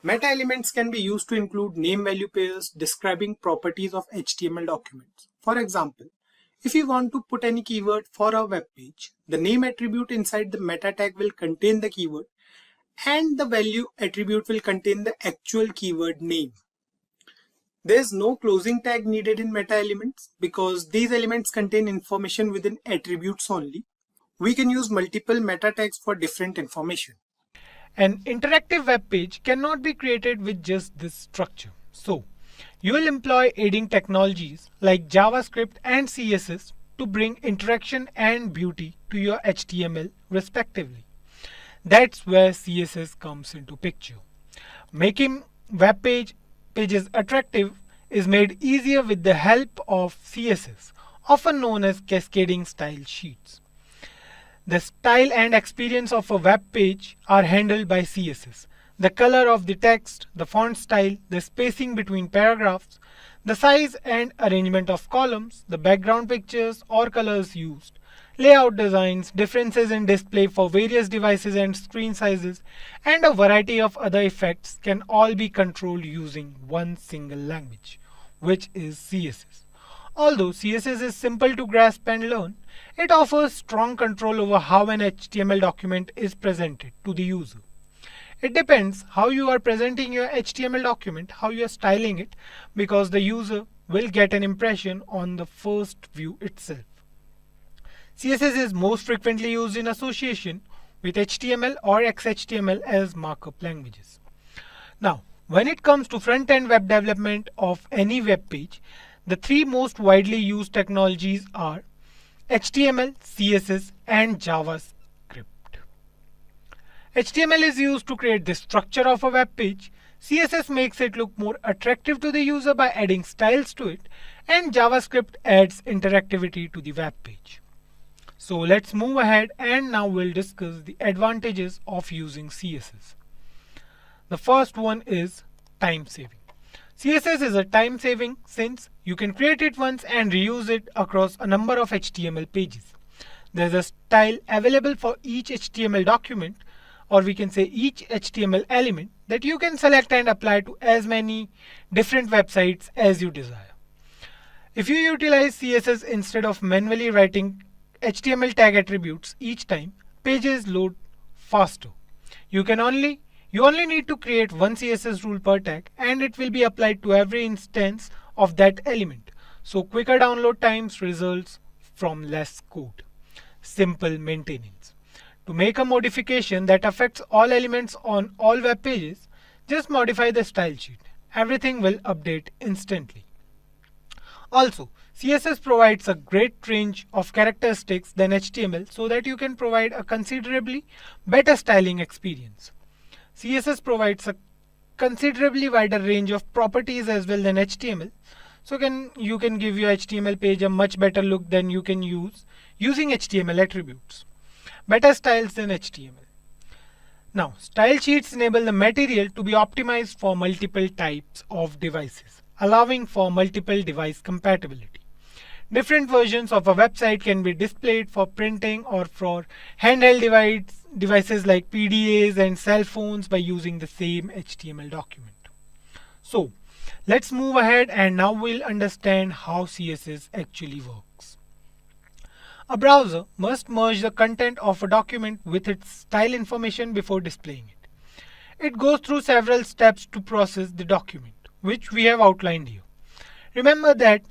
Meta elements can be used to include name-value pairs describing properties of HTML documents. For example, if we want to put any keyword for a web page, the name attribute inside the meta tag will contain the keyword, and the value attribute will contain the actual keyword name. There is no closing tag needed in meta elements because these elements contain information within attributes only. We can use multiple meta tags for different information. An interactive web page cannot be created with just this structure. So, you will employ aiding technologies like JavaScript and CSS to bring interaction and beauty to your HTML respectively. That's where CSS comes into picture. Making web pages attractive is made easier with the help of CSS, often known as cascading style sheets. The style and experience of a web page are handled by CSS. The color of the text, the font style, the spacing between paragraphs, the size and arrangement of columns, the background pictures or colors used, layout designs, differences in display for various devices and screen sizes, and a variety of other effects can all be controlled using one single language, which is CSS. Although CSS is simple to grasp and learn, it offers strong control over how an HTML document is presented to the user. It depends how you are presenting your HTML document, how you are styling it, because the user will get an impression on the first view itself. CSS is most frequently used in association with HTML or XHTML as markup languages. Now, when it comes to front-end web development of any web page, the three most widely used technologies are HTML, CSS, and JavaScript. HTML is used to create the structure of a web page. CSS makes it look more attractive to the user by adding styles to it, and JavaScript adds interactivity to the web page. So let's move ahead, and now we'll discuss the advantages of using CSS. The first one is time saving. CSS is a time saving since you can create it once and reuse it across a number of HTML pages. There's a style available for each HTML document, or we can say each HTML element, that you can select and apply to as many different websites as you desire. If you utilize CSS instead of manually writing HTML tag attributes each time, pages load faster. You only need to create one CSS rule per tag, and it will be applied to every instance of that element. So quicker download times results from less code. Simple maintenance. To make a modification that affects all elements on all web pages, just modify the style sheet. Everything will update instantly. Also, CSS provides a great range of characteristics than HTML so that you can provide a considerably better styling experience. CSS provides a considerably wider range of properties as well than HTML, so you can give your HTML page a much better look than you can using HTML attributes. Better styles than HTML. Now, style sheets enable the material to be optimized for multiple types of devices, allowing for multiple device compatibility. Different versions of a website can be displayed for printing or for handheld devices like PDAs and cell phones by using the same HTML document. So, let's move ahead, and now we'll understand how CSS actually works. A browser must merge the content of a document with its style information before displaying it. It goes through several steps to process the document, which we have outlined here. Remember that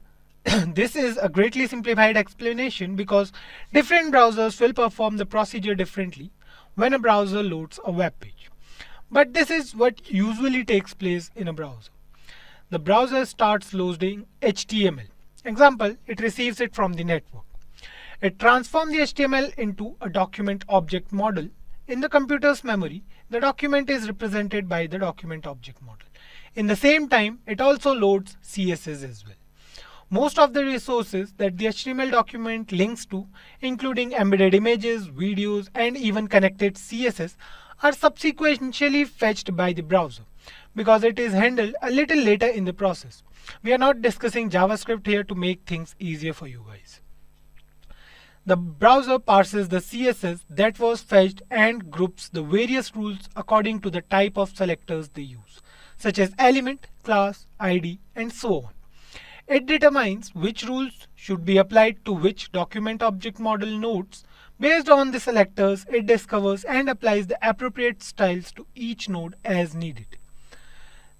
this is a greatly simplified explanation because different browsers will perform the procedure differently when a browser loads a web page. But this is what usually takes place in a browser. The browser starts loading HTML. Example, it receives it from the network. It transforms the HTML into a document object model. In the computer's memory, the document is represented by the document object model. In the same time, it also loads CSS as well. Most of the resources that the HTML document links to, including embedded images, videos, and even connected CSS, are subsequently fetched by the browser because it is handled a little later in the process. We are not discussing JavaScript here to make things easier for you guys. The browser parses the CSS that was fetched and groups the various rules according to the type of selectors they use, such as element, class, ID, and so on. It determines which rules should be applied to which document object model nodes. Based on the selectors, it discovers and applies the appropriate styles to each node as needed.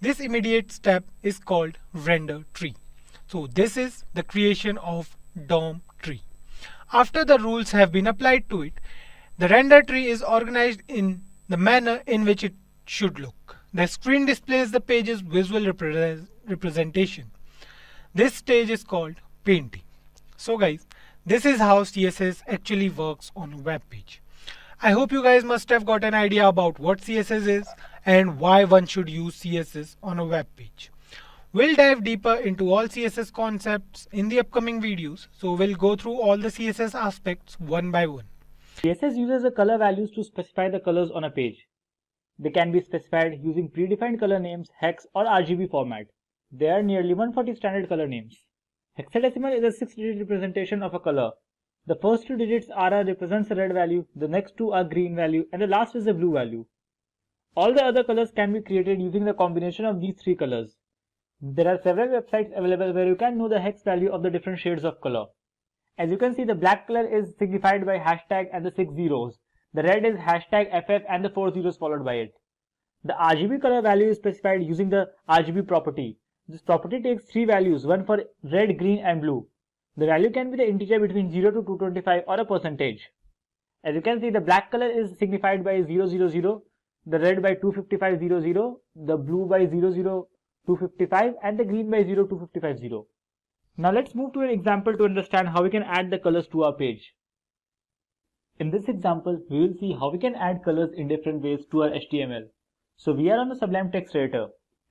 This immediate step is called render tree. So this is the creation of DOM tree. After the rules have been applied to it, the render tree is organized in the manner in which it should look. The screen displays the page's visual representation. This stage is called painting. So guys, this is how CSS actually works on a web page. I hope you guys must have got an idea about what CSS is and why one should use CSS on a web page. We'll dive deeper into all CSS concepts in the upcoming videos, so we'll go through all the CSS aspects one by one. CSS uses the color values to specify the colors on a page. They can be specified using predefined color names, hex or RGB format. There are nearly 140 standard color names. Hexadecimal is a 6-digit representation of a color. The first 2 digits RR represents the red value, the next 2 are green value, and the last is the blue value. All the other colors can be created using the combination of these 3 colors. There are several websites available where you can know the hex value of the different shades of color. As you can see, the black color is signified by hashtag and the 6 zeros. The red is hashtag FF and the 4 zeros followed by it. The RGB color value is specified using the RGB property. This property takes 3 values, one for red, green and blue. The value can be the integer between 0 to 225 or a percentage. As you can see, the black color is signified by 000, the red by 25500, the blue by 00255 and the green by 02550. Now let's move to an example to understand how we can add the colors to our page. In this example, we will see how we can add colors in different ways to our HTML. So we are on the Sublime Text Editor.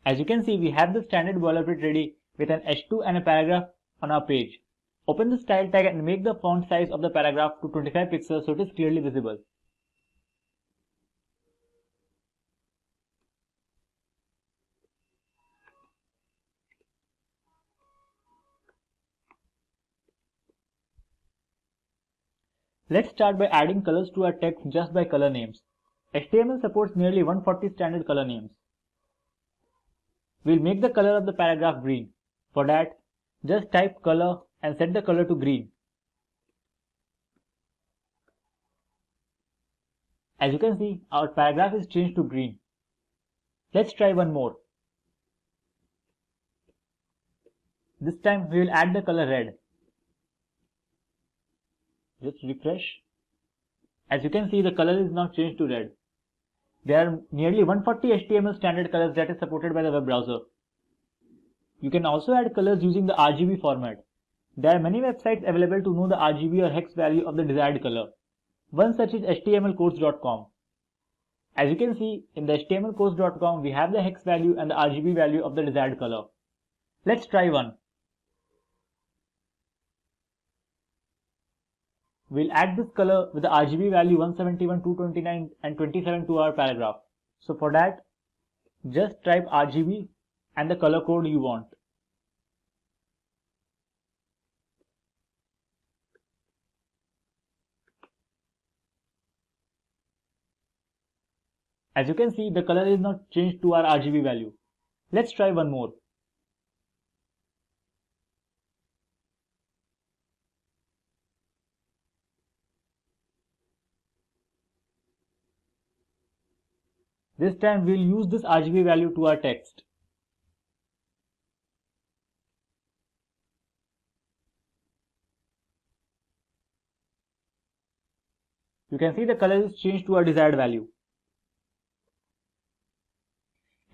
As you can see, we have the standard boilerplate ready with an H2 and a paragraph on our page. Open the style tag and make the font size of the paragraph to 25 pixels so it is clearly visible. Let's start by adding colors to our text just by color names. HTML supports nearly 140 standard color names. We'll make the color of the paragraph green. For that, just type color and set the color to green. As you can see, our paragraph is changed to green. Let's try one more. This time we will add the color red. Just refresh. As you can see, the color is now changed to red. There are nearly 140 HTML standard colors that is supported by the web browser. You can also add colors using the RGB format. There are many websites available to know the RGB or hex value of the desired color. One such is htmlcodes.com. As you can see, in the htmlcodes.com we have the hex value and the RGB value of the desired color. Let's try one. We'll add this color with the RGB value 171, 229 and 27 to our paragraph. So for that, just type RGB and the color code you want. As you can see, the color is not changed to our RGB value. Let's try one more. This time we'll use this RGB value to our text. You can see the color is changed to our desired value.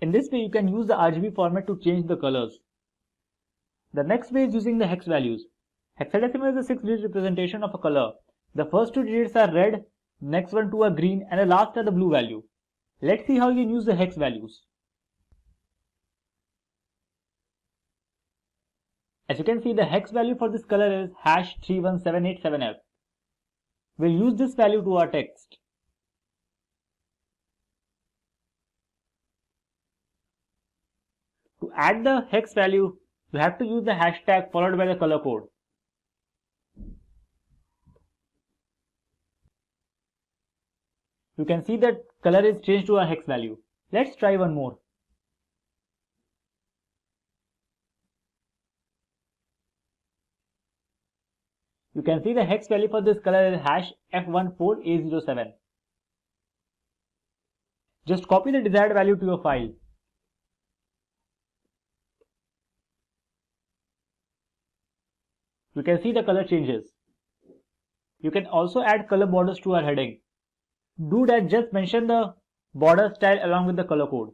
In this way, you can use the RGB format to change the colors. The next way is using the hex values. Hexadecimal is a 6-digit representation of a color. The first 2 digits are red, next one 2 are green, and the last are the blue value. Let's see how you can use the hex values. As you can see, the hex value for this color is #31787F. We'll use this value to our text. To add the hex value, you have to use the hashtag followed by the color code. You can see that color is changed to a hex value. Let's try one more. You can see the hex value for this color is #F14A07. Just copy the desired value to your file. You can see the color changes. You can also add color borders to our heading. Do that, just mention the border style along with the color code.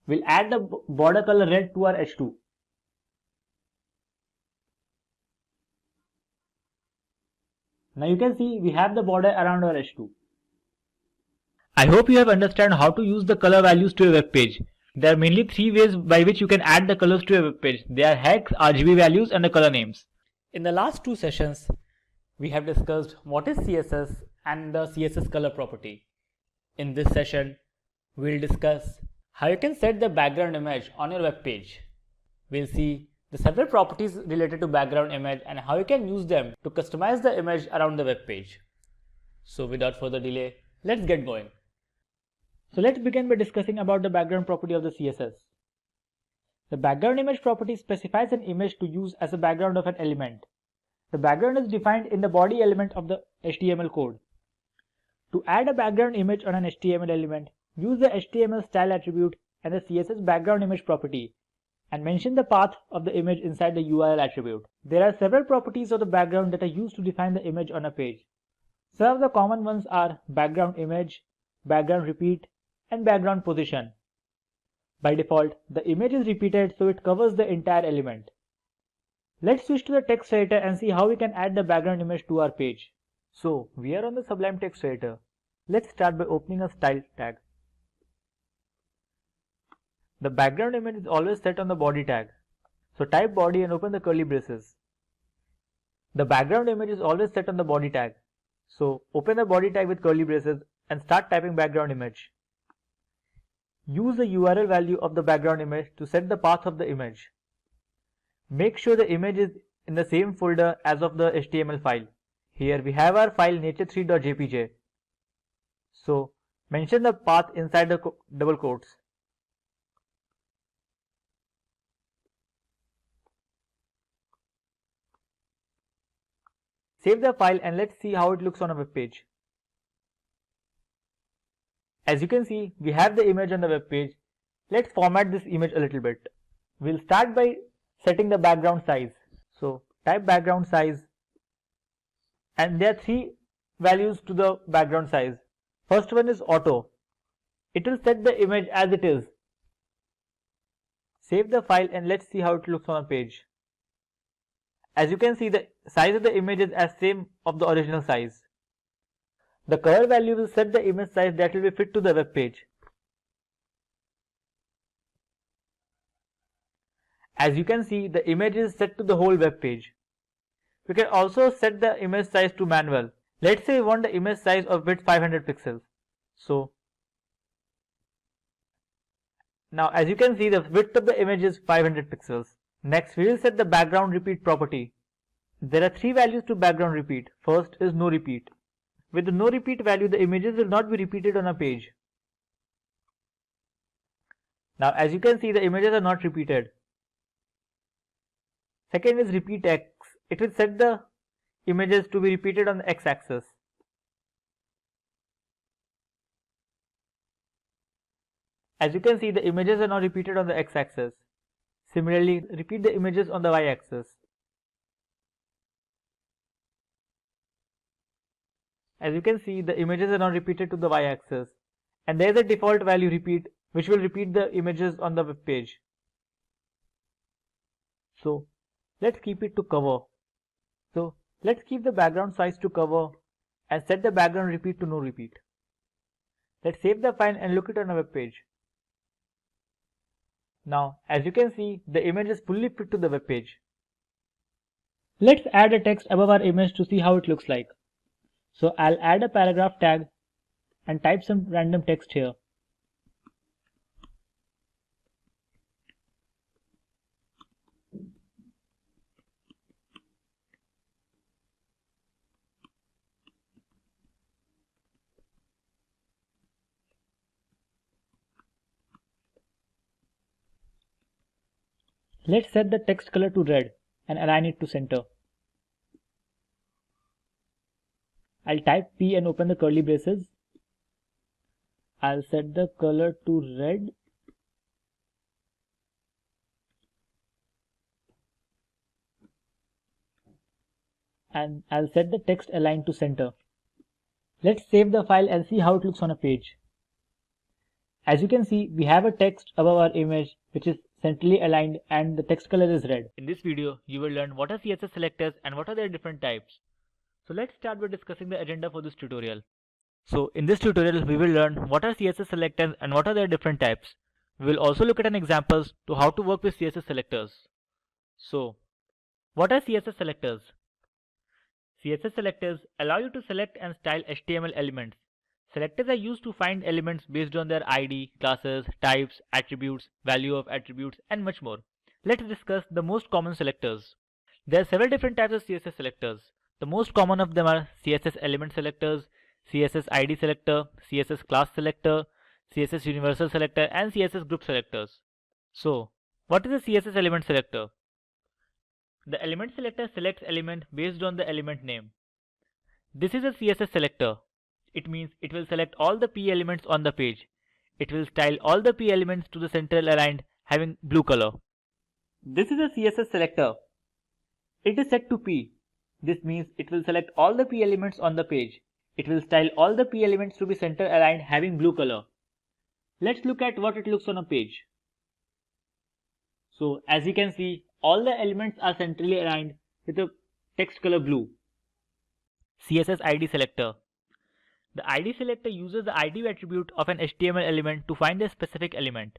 We'll add the border color red to our H2. Now you can see we have the border around our H2. I hope you have understood how to use the color values to a web page. There are mainly 3 ways by which you can add the colors to a web page. They are hex, RGB values and the color names. In the last 2 sessions, we have discussed what is CSS and the CSS color property. In this session, we'll discuss how you can set the background image on your web page. We'll see the several properties related to background image and how you can use them to customize the image around the web page. So without further delay, let's get going. So let's begin by discussing about the background property of the CSS. The background image property specifies an image to use as a background of an element. The background is defined in the body element of the HTML code. To add a background image on an HTML element, use the HTML style attribute and the CSS background image property and mention the path of the image inside the URL attribute. There are several properties of the background that are used to define the image on a page. Some of the common ones are background image, background repeat, and background position. By default, the image is repeated so it covers the entire element. Let's switch to the text editor and see how we can add the background image to our page. So, we are on the Sublime text editor. Let's start by opening a style tag. The background image is always set on the body tag. So type body and open the curly braces. The background image is always set on the body tag. So open the body tag with curly braces and start typing background image. Use the URL value of the background image to set the path of the image. Make sure the image is in the same folder as of the HTML file. Here we have our file nature3.jpg. So mention the path inside the double quotes. Save the file and let's see how it looks on a web page. As you can see, we have the image on the web page. Let's format this image a little bit. We'll start by setting the background size. So type background size, and there are three values to the background size. First one is auto. It will set the image as it is. Save the file and let's see how it looks on a page. As you can see, the size of the image is as same of the original size. The color value will set the image size that will be fit to the web page. As you can see, the image is set to the whole web page. We can also set the image size to manual. Let's say we want the image size of width 500 pixels. So now as you can see, the width of the image is 500 pixels. Next, we will set the background repeat property. There are three values to background repeat. First is no repeat. With the no repeat value, the images will not be repeated on a page. Now as you can see, the images are not repeated. Second is repeat X. It will set the images to be repeated on the X axis. As you can see, the images are not repeated on the X axis. Similarly, repeat the images on the Y axis. As you can see, the images are not repeated to the Y axis. And there is a default value repeat which will repeat the images on the web page. So let's keep it to cover. So let's keep the background size to cover and set the background repeat to no repeat. Let's save the file and look it on a web page. Now, as you can see, the image is fully fit to the web page. Let's add a text above our image to see how it looks like. So I'll add a paragraph tag and type some random text here. Let's set the text color to red and align it to center. I'll type P and open the curly braces. I'll set the color to red. And I'll set the text aligned to center. Let's save the file and see how it looks on a page. As you can see, we have a text above our image which is centrally aligned and the text color is red. In this video, you will learn what are CSS selectors and what are their different types. So let's start by discussing the agenda for this tutorial. So in this tutorial, we will learn what are CSS selectors and what are their different types. We will also look at an examples to how to work with CSS selectors. So what are CSS selectors? CSS selectors allow you to select and style HTML elements. Selectors are used to find elements based on their ID, classes, types, attributes, value of attributes, and much more. Let's discuss the most common selectors. There are several different types of CSS selectors. The most common of them are CSS element selectors, CSS ID selector, CSS class selector, CSS universal selector, and CSS group selectors. So, what is a CSS element selector? The element selector selects element based on the element name. This is a CSS selector. It means it will select all the P elements on the page. It will style all the P elements to the central aligned having blue color. This is a CSS selector. It is set to P. This means it will select all the P elements on the page. It will style all the P elements to be center aligned having blue color. Let's look at what it looks on a page. So as you can see, all the elements are centrally aligned with a text color blue. CSS ID selector. The ID selector uses the ID attribute of an HTML element to find a specific element.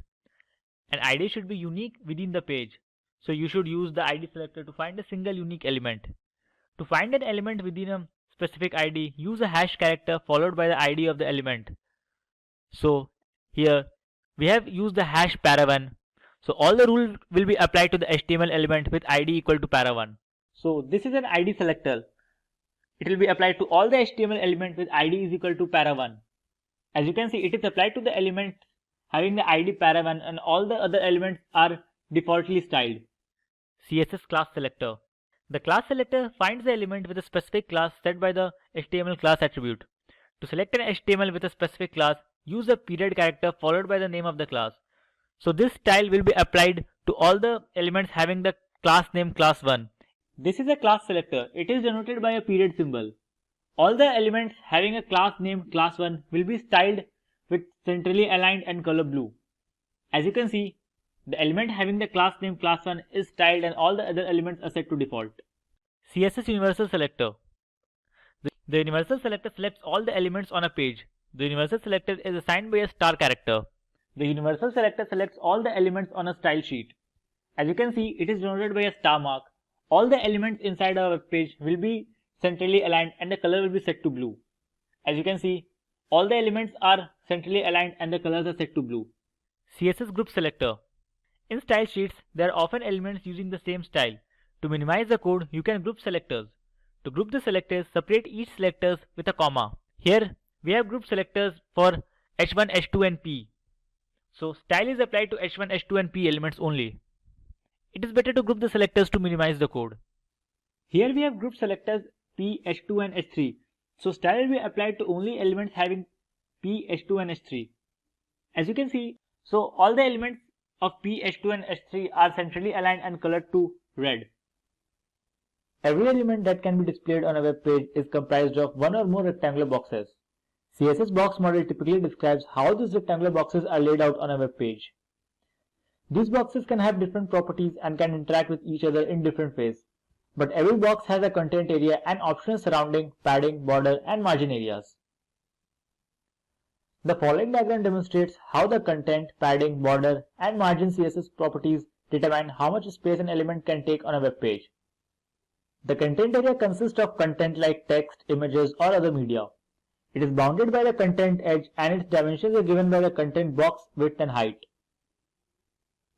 An ID should be unique within the page, so you should use the ID selector to find a single unique element. To find an element within a specific ID, use a hash character followed by the ID of the element. So here we have used the hash para1. So all the rules will be applied to the HTML element with ID equal to para1. So this is an ID selector. It will be applied to all the HTML element with ID is equal to para1. As you can see, it is applied to the element having the ID para1 and all the other elements are defaultly styled. CSS class selector. The class selector finds the element with a specific class set by the HTML class attribute. To select an HTML with a specific class, use the period character followed by the name of the class. So this style will be applied to all the elements having the class name class1. This is a class selector. It is denoted by a period symbol. All the elements having a class name class1 will be styled with centrally aligned and color blue. As you can see, the element having the class name class1 is styled and all the other elements are set to default. CSS universal selector. The universal selector selects all the elements on a page. The universal selector is assigned by a star character. The universal selector selects all the elements on a style sheet. As you can see, it is denoted by a star mark. All the elements inside our web page will be centrally aligned and the color will be set to blue. As you can see, all the elements are centrally aligned and the colors are set to blue. CSS group selector. In style sheets, there are often elements using the same style. To minimize the code, you can group selectors. To group the selectors, separate each selectors with a comma. Here, we have group selectors for H1, H2 and P. So style is applied to H1, H2 and P elements only. It is better to group the selectors to minimize the code. Here we have group selectors P, H2 and H3. So style will be applied to only elements having P, H2 and H3. As you can see, so all the elements of P, H2 and H3 are centrally aligned and colored to red. Every element that can be displayed on a web page is comprised of one or more rectangular boxes. CSS box model typically describes how these rectangular boxes are laid out on a web page. These boxes can have different properties and can interact with each other in different ways. But every box has a content area and options surrounding padding, border and margin areas. The following diagram demonstrates how the content, padding, border and margin CSS properties determine how much space an element can take on a web page. The content area consists of content like text, images or other media. It is bounded by the content edge and its dimensions are given by the content box width and height.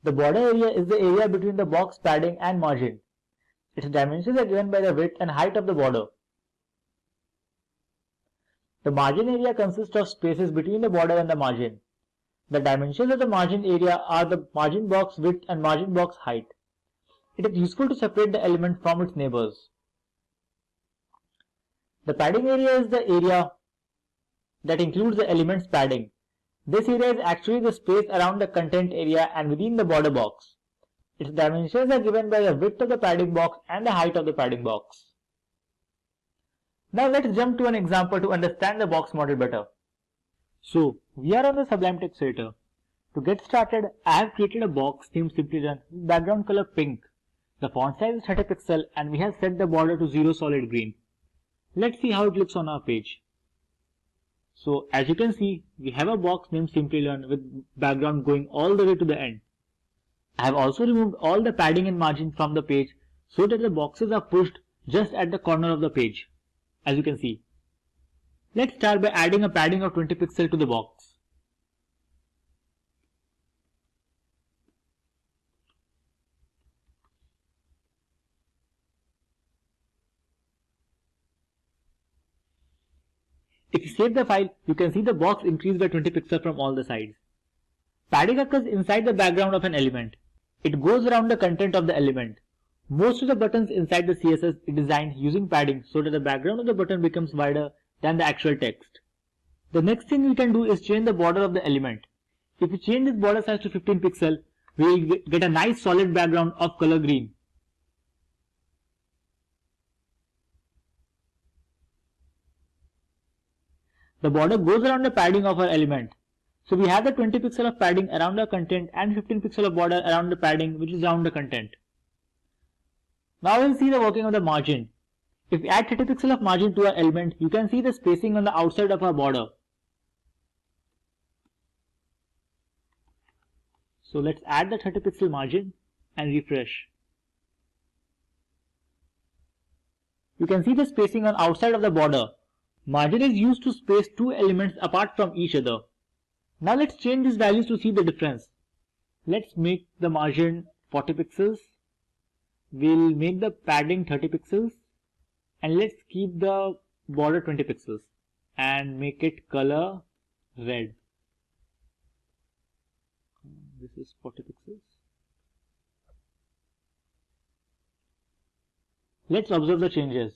The border area is the area between the box padding and margin. Its dimensions are given by the width and height of the border. The margin area consists of spaces between the border and the margin. The dimensions of the margin area are the margin box width and margin box height. It is useful to separate the element from its neighbors. The padding area is the area that includes the element's padding. This area is actually the space around the content area and within the border box. Its dimensions are given by the width of the padding box and the height of the padding box. Now let's jump to an example to understand the box model better. So we are on the Sublime Text Editor. To get started, I have created a box named Simplilearn with background color pink. The font size is 30 pixels and we have set the border to 0 solid green. Let's see how it looks on our page. So as you can see, we have a box named Simplilearn with background going all the way to the end. I have also removed all the padding and margin from the page so that the boxes are pushed just at the corner of the page, as you can see. Let's start by adding a padding of 20 pixels to the box. If you save the file, you can see the box increased by 20 pixels from all the sides. Padding occurs inside the background of an element. It goes around the content of the element. Most of the buttons inside the CSS is designed using padding so that the background of the button becomes wider than the actual text. The next thing we can do is change the border of the element. If we change this border size to 15 pixel, we will get a nice solid background of color green. The border goes around the padding of our element. So we have the 20 pixel of padding around the content and 15 pixel of border around the padding which is around the content. Now we'll see the working of the margin. If we add 30 pixel of margin to our element, you can see the spacing on the outside of our border. So let's add the 30 pixel margin and refresh. You can see the spacing on outside of the border. Margin is used to space two elements apart from each other. Now let's change these values to see the difference. Let's make the margin 40 pixels. We'll make the padding 30 pixels. And let's keep the border 20 pixels. And make it color red. This is 40 pixels. Let's observe the changes.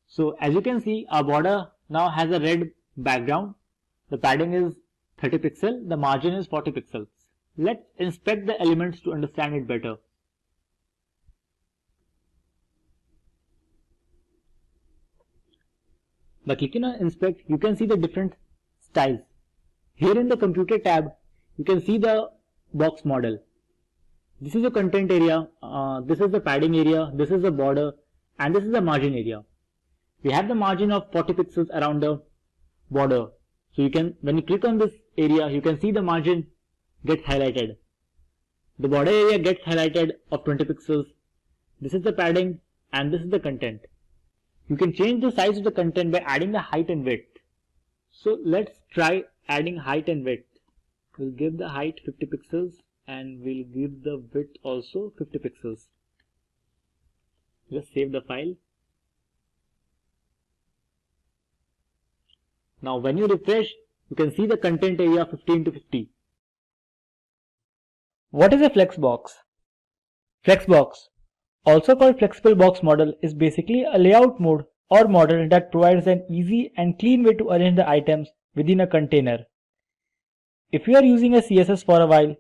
So as you can see, our border now has a red background. The padding is 30 pixels. The margin is 40 pixels. Let's inspect the elements to understand it better. By clicking on inspect, you can see the different styles. Here in the computer tab, you can see the box model. This is the content area, this is the padding area, this is the border, and this is the margin area. We have the margin of 40 pixels around the border. So you can, when you click on this area, you can see the margin gets highlighted. The border area gets highlighted of 20 pixels. This is the padding and this is the content. You can change the size of the content by adding the height and width. So let's try adding height and width. We'll give the height 50 pixels and we'll give the width also 50 pixels. Just save the file. Now when you refresh, you can see the content area 15 to 50. What is a flexbox? Flexbox, also called flexible box model, is basically a layout mode or model that provides an easy and clean way to arrange the items within a container. If you are using a CSS for a while,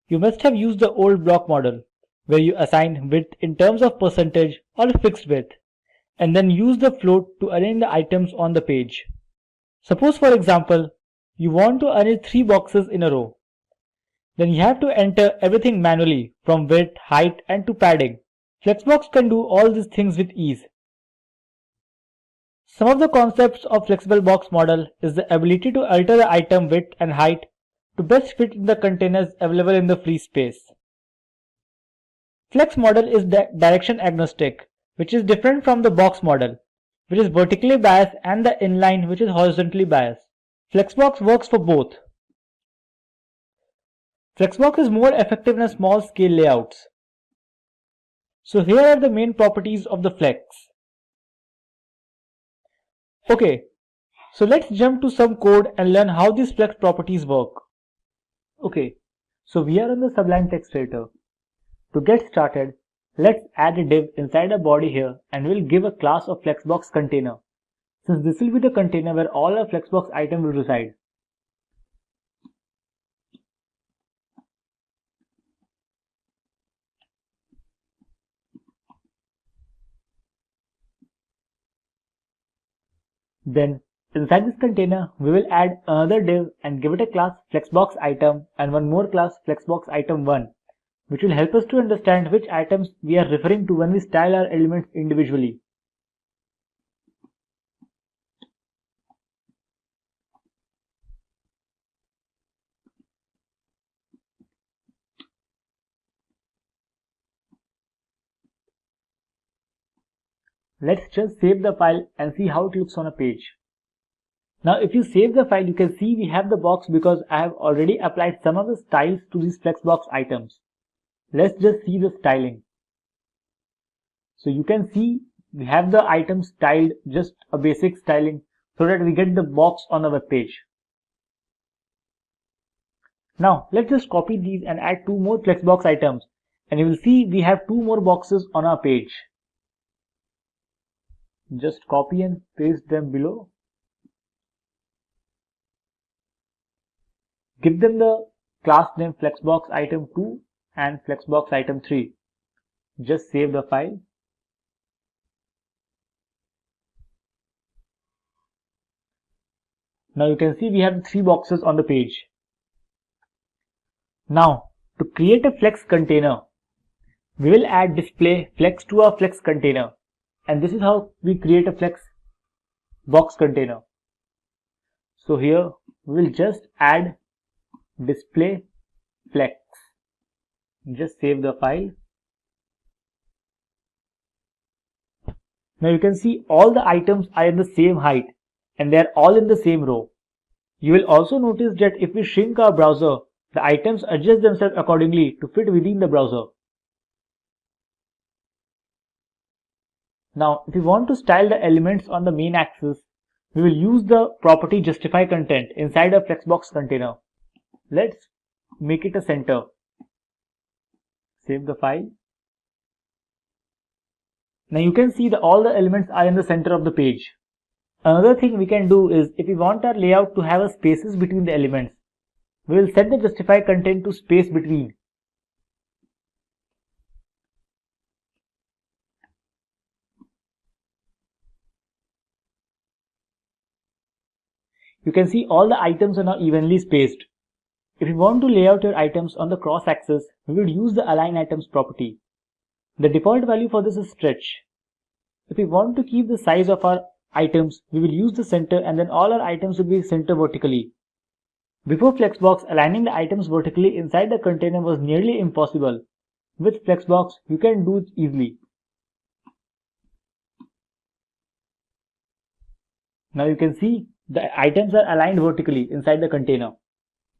you must have used the old block model where you assign width in terms of percentage or fixed width and then use the float to arrange the items on the page. Suppose for example, you want to arrange 3 boxes in a row. Then you have to enter everything manually from width, height and to padding. Flexbox can do all these things with ease. Some of the concepts of flexible box model is the ability to alter the item width and height to best fit in the containers available in the free space. Flex model is direction agnostic, which is different from the box model, which is vertically biased, and the inline, which is horizontally biased. Flexbox works for both. Flexbox is more effective in small scale layouts. So here are the main properties of the Flex. Okay, so let's jump to some code and learn how these Flex properties work. Okay, so we are on the Sublime text editor. To get started, let's add a div inside a body here and we'll give a class of Flexbox container, since this will be the container where all our Flexbox items will reside. Then inside this container, we will add another div and give it a class Flexbox item and one more class Flexbox item 1, which will help us to understand which items we are referring to when we style our elements individually. Let's just save the file and see how it looks on a page. Now if you save the file, you can see we have the box because I have already applied some of the styles to these Flexbox items. Let's just see the styling. So you can see we have the items styled, just a basic styling, so that we get the box on the web page. Now let's just copy these and add 2 more Flexbox items, and you will see we have 2 more boxes on our page. Just copy and paste them below Give them the class name flexbox item 2 and flexbox item 3. Just save the file. Now you can see we have 3 boxes on the page. Now to create a flex container, we will add display flex to our flex container, and this is how we create a flex box container. So here we will just add display flex. Just save the file. Now you can see all the items are in the same height and they are all in the same row. You will also notice that if we shrink our browser, the items adjust themselves accordingly to fit within the browser. Now if we want to style the elements on the main axis, we will use the property justify content inside a flexbox container. Let's make it a center. Save the file. Now you can see that all the elements are in the center of the page. Another thing we can do is, if we want our layout to have a spaces between the elements, we will set the justify content to space between. You can see all the items are now evenly spaced. If you want to lay out your items on the cross axis, we will use the align items property. The default value for this is stretch. If we want to keep the size of our items, we will use the center, and then all our items will be centered vertically. Before Flexbox, aligning the items vertically inside the container was nearly impossible. With Flexbox, you can do it easily. Now you can see the items are aligned vertically inside the container.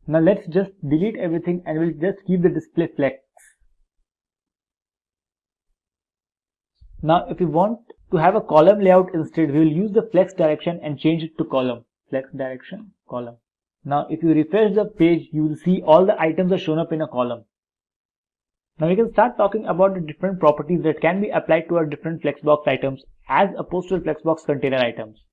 Now let's just delete everything and we'll just keep the display flex. Now if we want to have a column layout instead, we will use the flex direction and change it to column. Flex direction, column. Now if you refresh the page, you will see all the items are shown up in a column. Now we can start talking about the different properties that can be applied to our different Flexbox items as opposed to the Flexbox container items.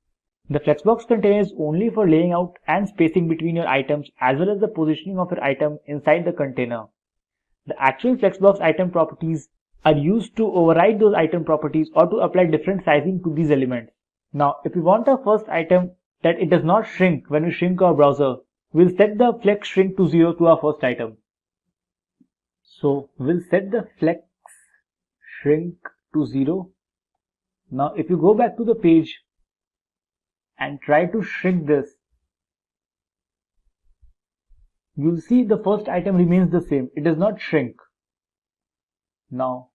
The Flexbox container is only for laying out and spacing between your items as well as the positioning of your item inside the container. The actual Flexbox item properties are used to override those item properties or to apply different sizing to these elements. Now if we want our first item that it does not shrink when we shrink our browser, we'll set the flex shrink to 0 to our first item. So we'll set the flex shrink to 0. Now if you go back to the page and try to shrink this, you'll see the first item remains the same. It does not shrink. Now,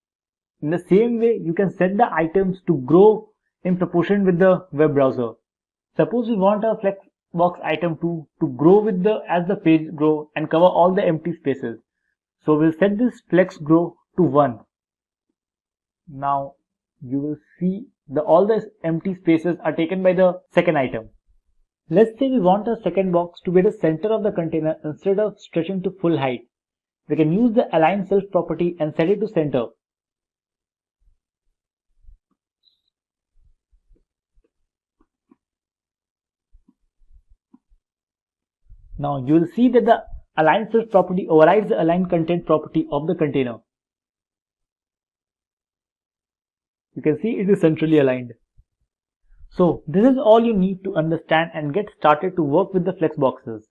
in the same way, you can set the items to grow in proportion with the web browser. Suppose we want our Flexbox item to grow with as the page grow and cover all the empty spaces. So we'll set this flex grow to 1. Now you will see all the empty spaces are taken by the second item. Let's say we want our second box to be the center of the container instead of stretching to full height. We can use the align self property and set it to center. Now you will see that the align self property overrides the align content property of the container. You can see it is centrally aligned. So this is all you need to understand and get started to work with the Flexboxes.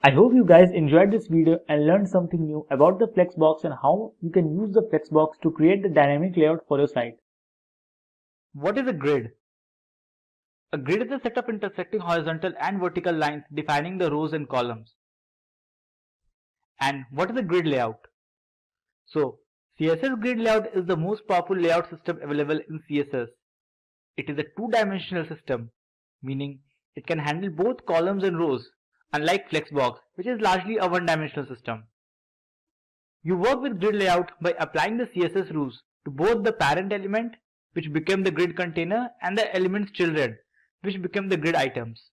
I hope you guys enjoyed this video and learned something new about the Flexbox and how you can use the Flexbox to create the dynamic layout for your site. What is a grid? A grid is a set of intersecting horizontal and vertical lines defining the rows and columns. And what is a grid layout? So CSS grid layout is the most powerful layout system available in CSS. It is a two-dimensional system, meaning it can handle both columns and rows, unlike Flexbox, which is largely a one-dimensional system. You work with grid layout by applying the CSS rules to both the parent element, which become the grid container, and the element's children, which become the grid items.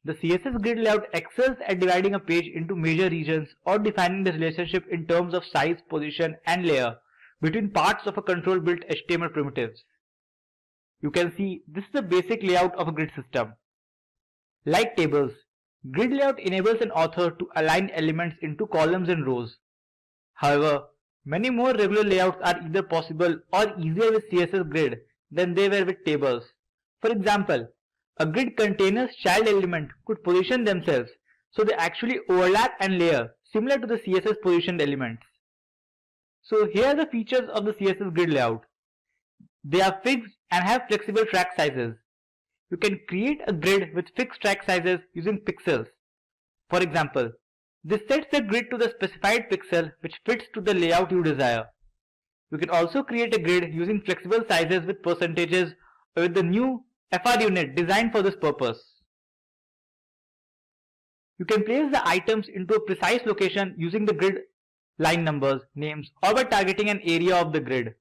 The CSS grid layout excels at dividing a page into major regions or defining the relationship in terms of size, position, and layer between parts of a control-built HTML primitives. You can see this is the basic layout of a grid system. Like tables, Grid layout enables an author to align elements into columns and rows. However, many more regular layouts are either possible or easier with CSS grid than they were with tables. For example, a grid container's child element could position themselves so they actually overlap and layer, similar to the CSS positioned elements. So here are the features of the CSS grid layout. They are fixed and have flexible track sizes. You can create a grid with fixed track sizes using pixels. For example, this sets the grid to the specified pixel which fits to the layout you desire. You can also create a grid using flexible sizes with percentages or with the new FR unit designed for this purpose. You can place the items into a precise location using the grid line numbers, names, or by targeting an area of the grid.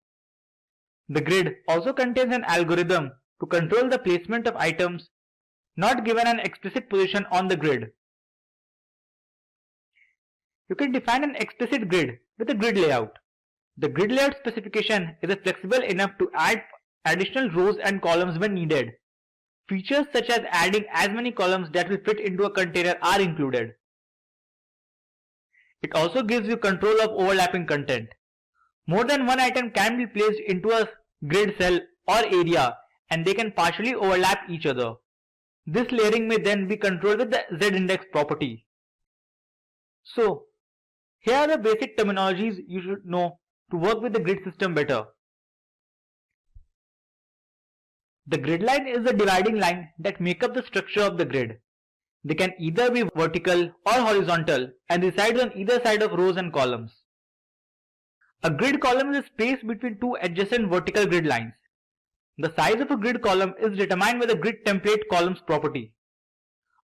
The grid also contains an algorithm to control the placement of items not given an explicit position on the grid. You can define an explicit grid with a grid layout. The grid layout specification is flexible enough to add additional rows and columns when needed. Features such as adding as many columns that will fit into a container are included. It also gives you control of overlapping content. More than one item can be placed into a grid cell or area and they can partially overlap each other. This layering may then be controlled with the z-index property. So, here are the basic terminologies you should know to work with the grid system better. The grid line is the dividing line that make up the structure of the grid. They can either be vertical or horizontal and resides on either side of rows and columns. A grid column is a space between two adjacent vertical grid lines. The size of a grid column is determined by the grid template columns property.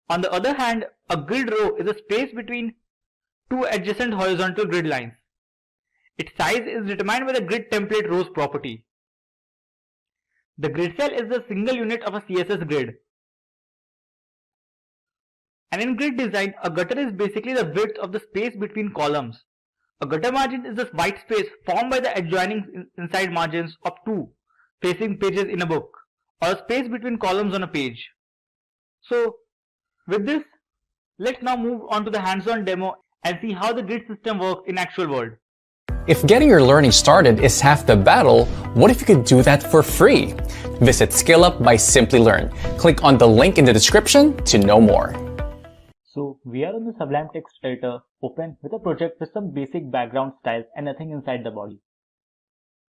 On the other hand, a grid row is a space between two adjacent horizontal grid lines. Its size is determined by the grid template rows property. The grid cell is the single unit of a CSS grid. And in grid design, a gutter is basically the width of the space between columns. A gutter margin is the white space formed by the adjoining inside margins of two facing pages in a book, or a space between columns on a page. So, with this, let's now move on to the hands-on demo and see how the grid system works in actual world. If getting your learning started is half the battle, what if you could do that for free? Visit SkillUp by Simplilearn. Click on the link in the description to know more. So we are on the Sublime Text Editor open with a project with some basic background styles and nothing inside the body.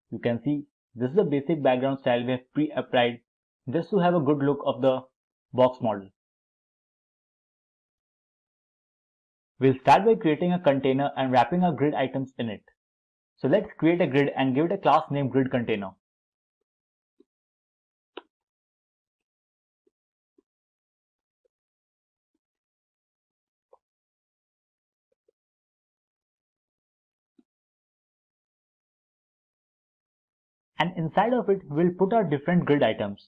You can see this is the basic background style we have pre-applied just to have a good look of the box model. We'll start by creating a container and wrapping our grid items in it. So let's create a grid and give it a class named grid container. And inside of it, we'll put our different grid items.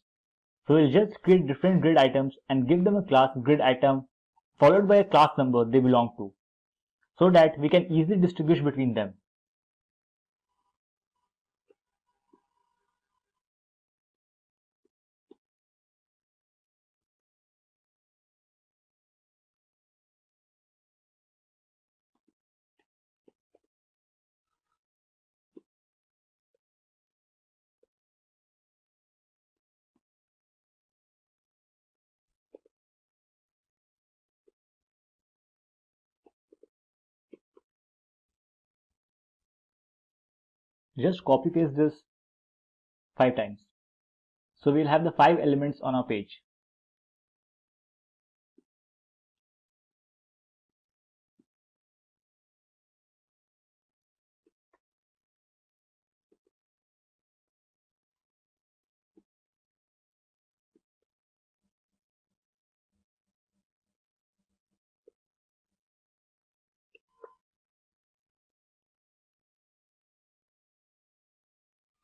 So we'll just create different grid items and give them a class grid item followed by a class number they belong to, so that we can easily distinguish between them. Just copy paste this 5 times. So we'll have the 5 elements on our page.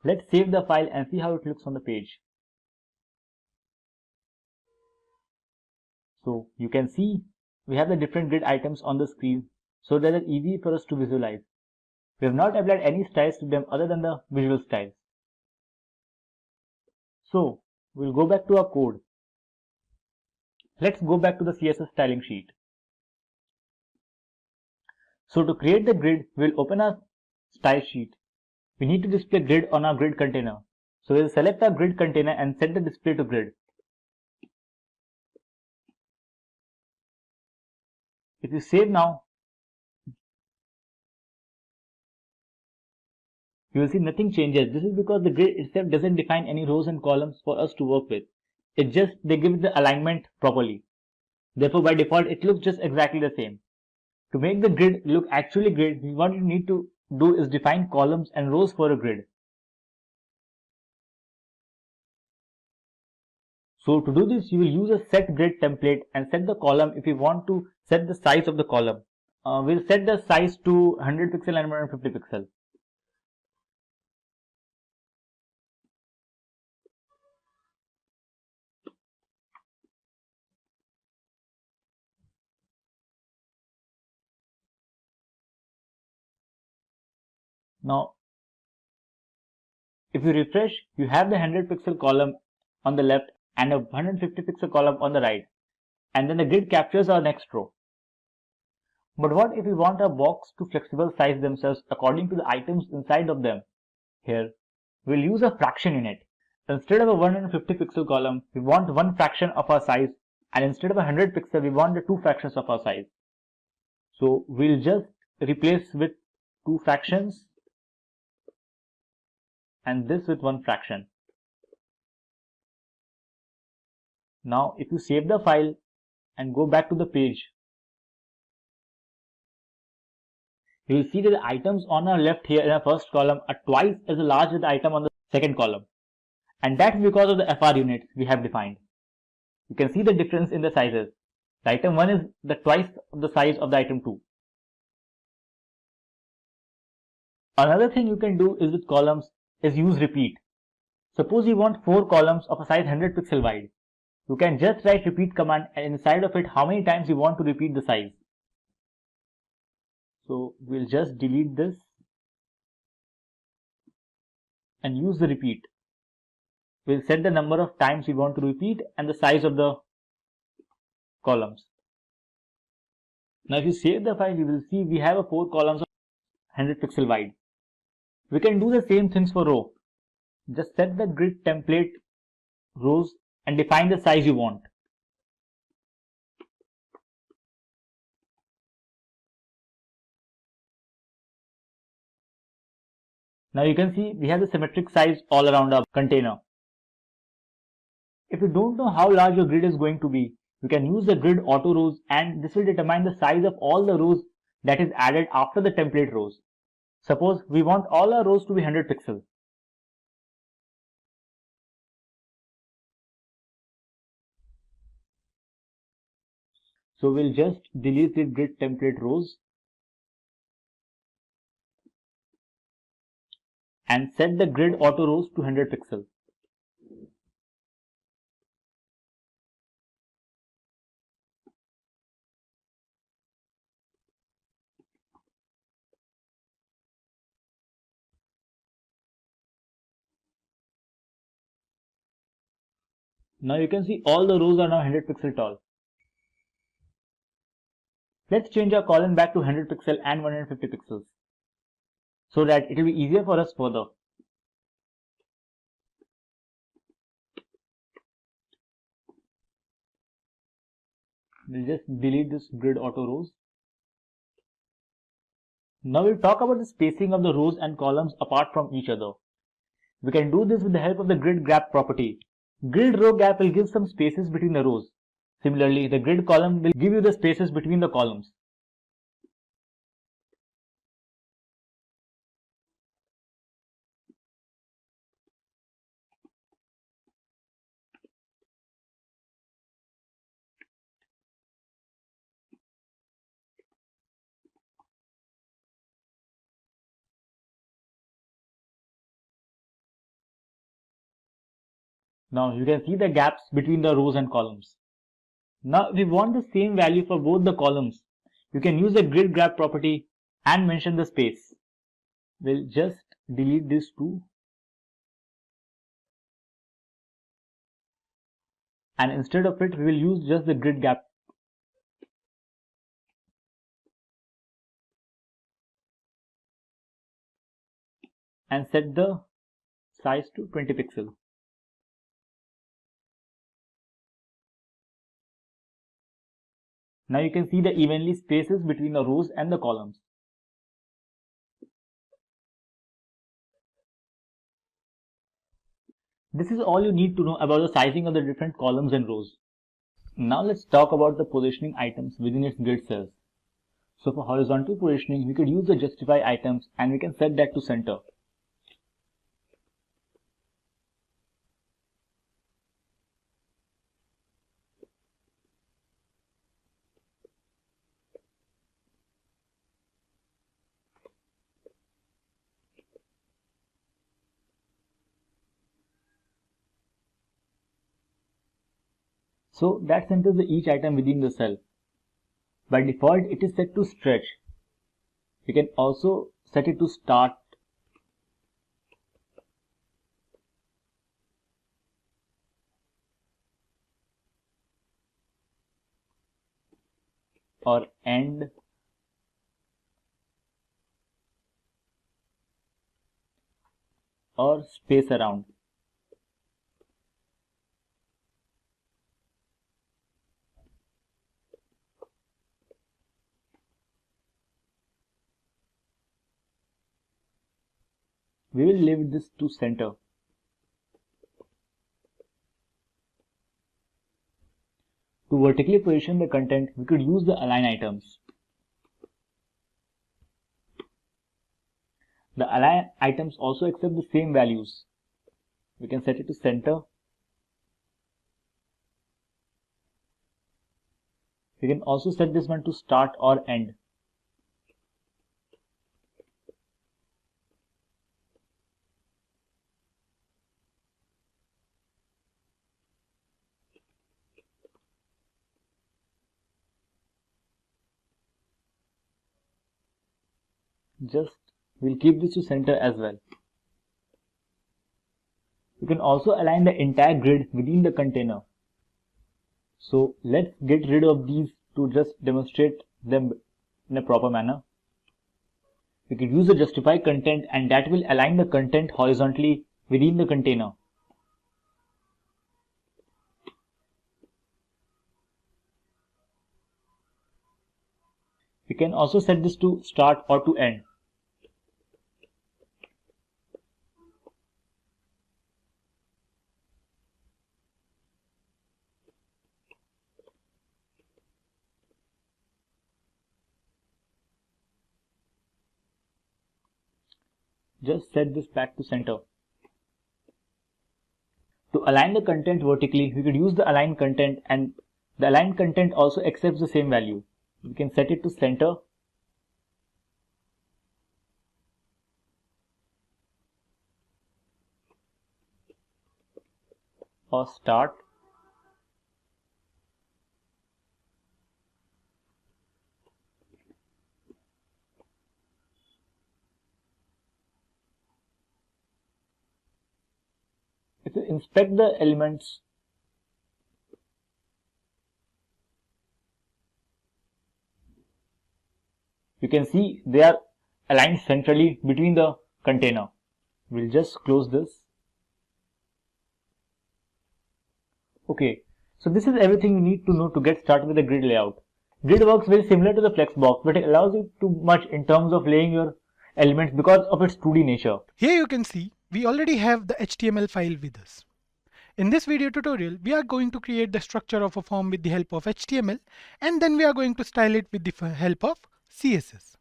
Let's save the file and see how it looks on the page. So you can see we have the different grid items on the screen, so that it's easy for us to visualize. We have not applied any styles to them other than the visual styles. So we'll go back to our code. Let's go back to the CSS styling sheet. So to create the grid, we'll open our style sheet. We need to display grid on our grid container. So we'll select our grid container and set the display to grid. If you save now, you will see nothing changes. This is because the grid itself doesn't define any rows and columns for us to work with. It just, they give the alignment properly. Therefore, by default, it looks just exactly the same. To make the grid look actually grid, what you need to do is define columns and rows for a grid. So to do this, you will use a set grid template and set the column if you want to set the size of the column. We'll set the size to 100 pixel and 150 pixel. Now, if you refresh, you have the 100 pixel column on the left and a 150 pixel column on the right, and then the grid captures our next row. But what if we want our box to flexible size themselves according to the items inside of them? Here, we'll use a fraction in it. Instead of a 150 pixel column, we want one fraction of our size, and instead of 100 pixel, we want the two fractions of our size. So we'll just replace with two fractions and this with one fraction. Now if you save the file and go back to the page, you will see that the items on our left here in our first column are twice as large as the item on the second column. And that's because of the FR units we have defined. You can see the difference in the sizes. The item 1 is the twice the size of the item 2. Another thing you can do is with columns is use repeat. Suppose you want 4 columns of a size 100 pixel wide. You can just write repeat command and inside of it how many times you want to repeat the size. So we'll just delete this and use the repeat. We'll set the number of times we want to repeat and the size of the columns. Now if you save the file, you will see we have a 4 columns of 100 pixel wide. We can do the same things for row. Just set the grid template rows and define the size you want. Now you can see we have the symmetric size all around our container. If you don't know how large your grid is going to be, you can use the grid auto rows and this will determine the size of all the rows that is added after the template rows. Suppose we want all our rows to be 100 pixels. So we'll just delete the grid template rows and set the grid auto rows to 100 pixels. Now you can see all the rows are now 100 pixel tall. Let's change our column back to 100 pixel and 150 pixels so that it will be easier for us further. We'll just delete this grid auto rows. Now we'll talk about the spacing of the rows and columns apart from each other. We can do this with the help of the grid gap property. Grid row gap will give some spaces between the rows. Similarly, the grid column will give you the spaces between the columns. Now you can see the gaps between the rows and columns. Now if we want the same value for both the columns, you can use the grid gap property and mention the space. We'll just delete this too. And instead of it, we will use just the grid gap. and set the size to 20 pixels. Now you can see the evenly spaces between the rows and the columns. This is all you need to know about the sizing of the different columns and rows. Now let's talk about the positioning items within its grid cells. So for horizontal positioning, we could use the justify items and we can set that to center. So that centers each item within the cell. By default, it is set to stretch. You can also set it to start or end or space around. We will leave this to center. To vertically position the content, we could use the align items. The align items also accept the same values. We can set it to center. We can also set this one to start or end. We'll keep this to center as well. You can also align the entire grid within the container. So let's get rid of these to just demonstrate them in a proper manner. We could use the justify content and that will align the content horizontally within the container. We can also set this to start or to end. Just set this back to center. To align the content vertically, we could use the align content, and the align content also accepts the same value. We can set it to center or start. If you inspect the elements, you can see they are aligned centrally between the container. We'll just close this. Okay, so this is everything you need to know to get started with the grid layout. Grid works very similar to the Flexbox, but it allows you too much in terms of laying your elements because of its 2D nature. Here you can see we already have the HTML file with us. In this video tutorial, we are going to create the structure of a form with the help of HTML, and then we are going to style it with the help of CSS.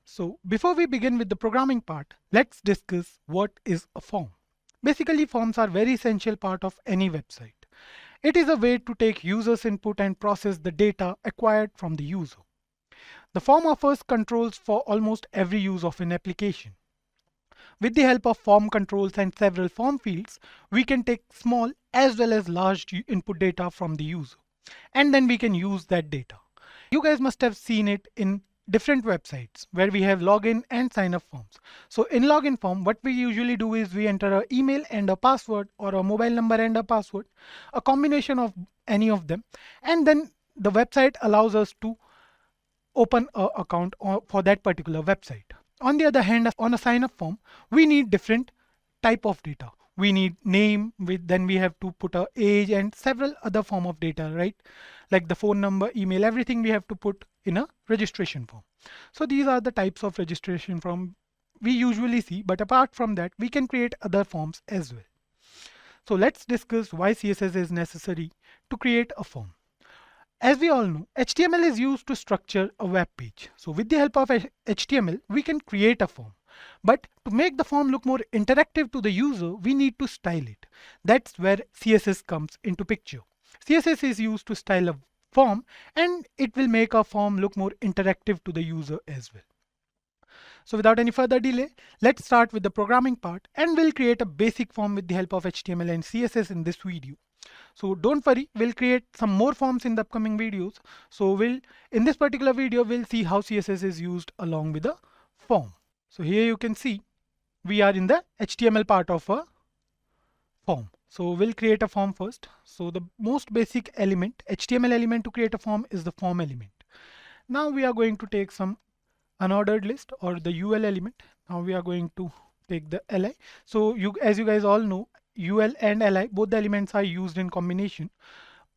So before we begin with the programming part, let's discuss what is a form. Basically, forms are very essential part of any website. It is a way to take users' input and process the data acquired from the user. The form offers controls for almost every use of an application. With the help of form controls and several form fields, we can take small as well as large input data from the user, and then we can use that data. You guys must have seen it in different websites where we have login and sign up forms. So in login form, what we usually do is we enter an email and a password, or a mobile number and a password, a combination of any of them, and then the website allows us to open an account for that particular website. On the other hand, on a sign up form, we need different type of data. We need name, then we have to put a age and several other form of data, right? Like the phone number, email, everything we have to put in a registration form. So these are the types of registration form we usually see, but apart from that, we can create other forms as well. So let's discuss why CSS is necessary to create a form. As we all know, HTML is used to structure a web page. So with the help of HTML, we can create a form. But to make the form look more interactive to the user, we need to style it. That's where CSS comes into picture. CSS is used to style a form, and it will make our form look more interactive to the user as well. So without any further delay, let's start with the programming part, and we'll create a basic form with the help of HTML and CSS in this video. So don't worry, we'll create some more forms in the upcoming videos. So in this particular video, we'll see how CSS is used along with the form. So here you can see we are in the HTML part of a form. So we'll create a form first. So the most basic element, HTML element to create a form is the form element. Now we are going to take some unordered list or the UL element. Now we are going to take the li. So as you guys all know, UL and li, both the elements are used in combination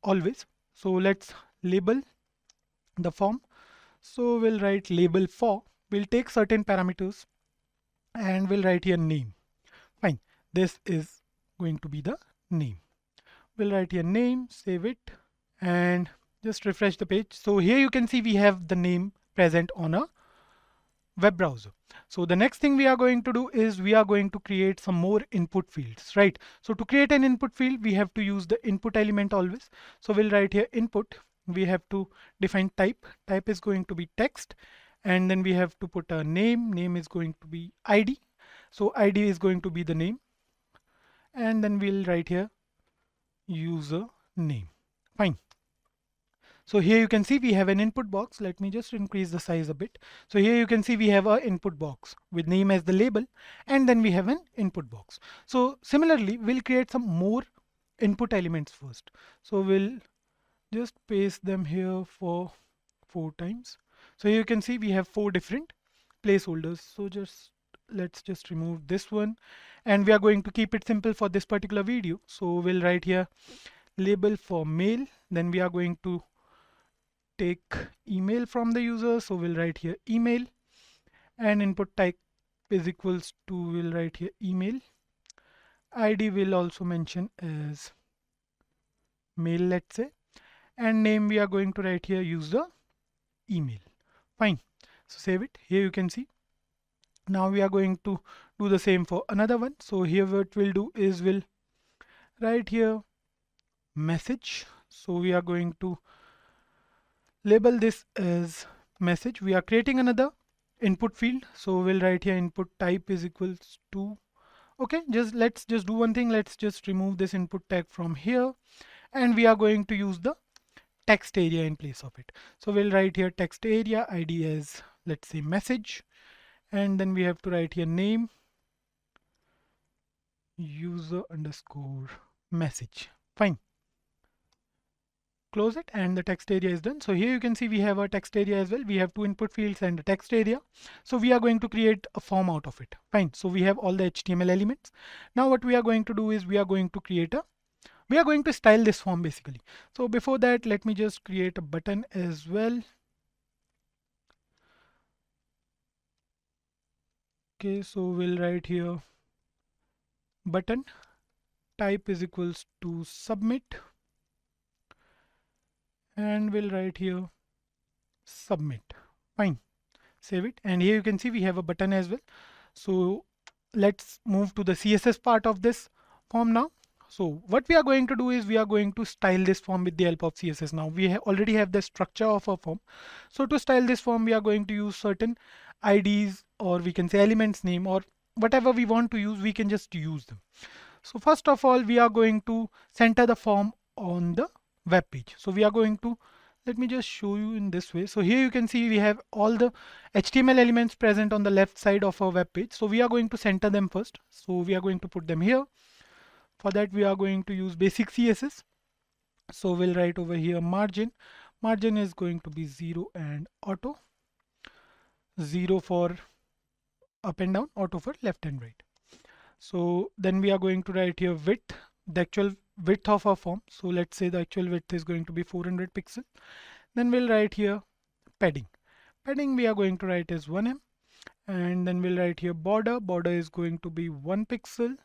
always. So let's label the form. So we'll write label for. We'll take certain parameters and we'll write here name. Fine. This is going to be the name. We'll write here name, save it, and just refresh the page. So here you can see we have the name present on a web browser. So the next thing we are going to do is we are going to create some more input fields, right? So to create an input field, we have to use the input element always. So we'll write here input. We have to define type. Type is going to be text, and then we have to put a name. Name is going to be ID. So ID is going to be the name, and then we'll write here user name. Fine. So here you can see we have an input box. Let me just increase the size a bit. So here you can see we have an input box with name as the label, and then we have an input box. So similarly, we'll create some more input elements first. So we'll just paste them here for 4 times. So here you can see we have 4 different placeholders. So let's just remove this one, and we are going to keep it simple for this particular video. So we'll write here label for mail. Then we are going to take email from the user. So we'll write here email, and input type is equals to, we'll write here email. ID will also mention as mail, let's say, and name we are going to write here user email. Fine. So save it. Here you can see. Now we are going to do the same for another one. So here what we'll do is we'll write here message. So we are going to label this as message. We are creating another input field. So we'll write here input type is equals to, okay, let's just do one thing. Let's just remove this input tag from here, and we are going to use the text area in place of it. So we'll write here text area, ID as, let's say, message, and then we have to write here name user underscore message. Fine. Close it, and the text area is done. So here you can see we have a text area as well. We have 2 input fields and a text area. So we are going to create a form out of it. Fine. So we have all the HTML elements. Now what we are going to do is we are going to style this form basically. So before that, let me just create a button as well. Okay, so we'll write here button type is equals to submit, and we'll write here submit. Fine. Save it, and here you can see we have a button as well. So let's move to the CSS part of this form now. So what we are going to do is we are going to style this form with the help of CSS. Now we already have the structure of a form. So to style this form, we are going to use certain IDs, or we can say elements name, or whatever we want to use, we can just use them. So first of all, we are going to center the form on the web page. So we are going to, let me just show you in this way. So here you can see we have all the HTML elements present on the left side of our web page. So we are going to center them first. So we are going to put them here. For that, we are going to use basic CSS. So we'll write over here margin. Margin is going to be 0 and auto. 0 for up and down, auto for left and right. So then we are going to write here width, the actual width of our form. So let's say the actual width is going to be 400 pixel. Then we'll write here padding. Padding we are going to write is 1em, and then we'll write here border. Border is going to be 1 pixel.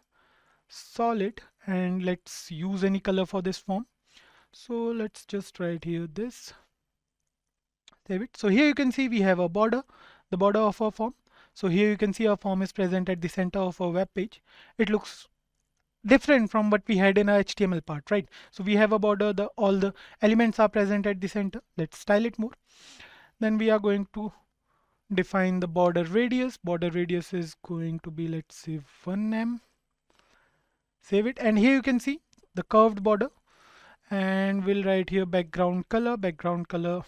Solid, and let's use any color for this form. So let's just write here this. Save it. So here you can see we have a border, the border of our form. So here you can see our form is present at the center of our web page. It looks different from what we had in our HTML part, right? So we have a border, all the elements are present at the center. Let's style it more. Then we are going to define the border radius. Border radius is going to be, let's say, 1em. Save it, and here you can see the curved border, and we'll write here background color. Background color,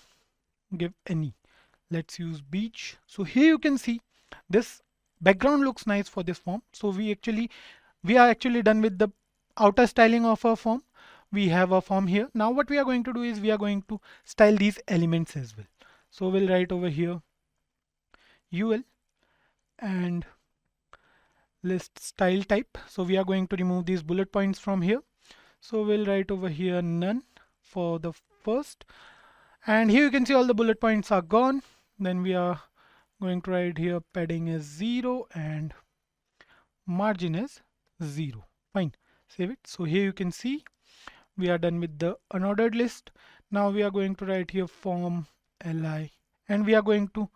give any. Let's use beige. So here you can see this background looks nice for this form. So we are actually done with the outer styling of our form. We have a form here. Now what we are going to do is we are going to style these elements as well. So we'll write over here UL and list style type. So we are going to remove these bullet points from here. So we'll write over here none for the first, and here you can see all the bullet points are gone. Then we are going to write here padding is 0 and margin is 0. Fine, save it. So here you can see we are done with the unordered list. Now we are going to write here form li, and we are going to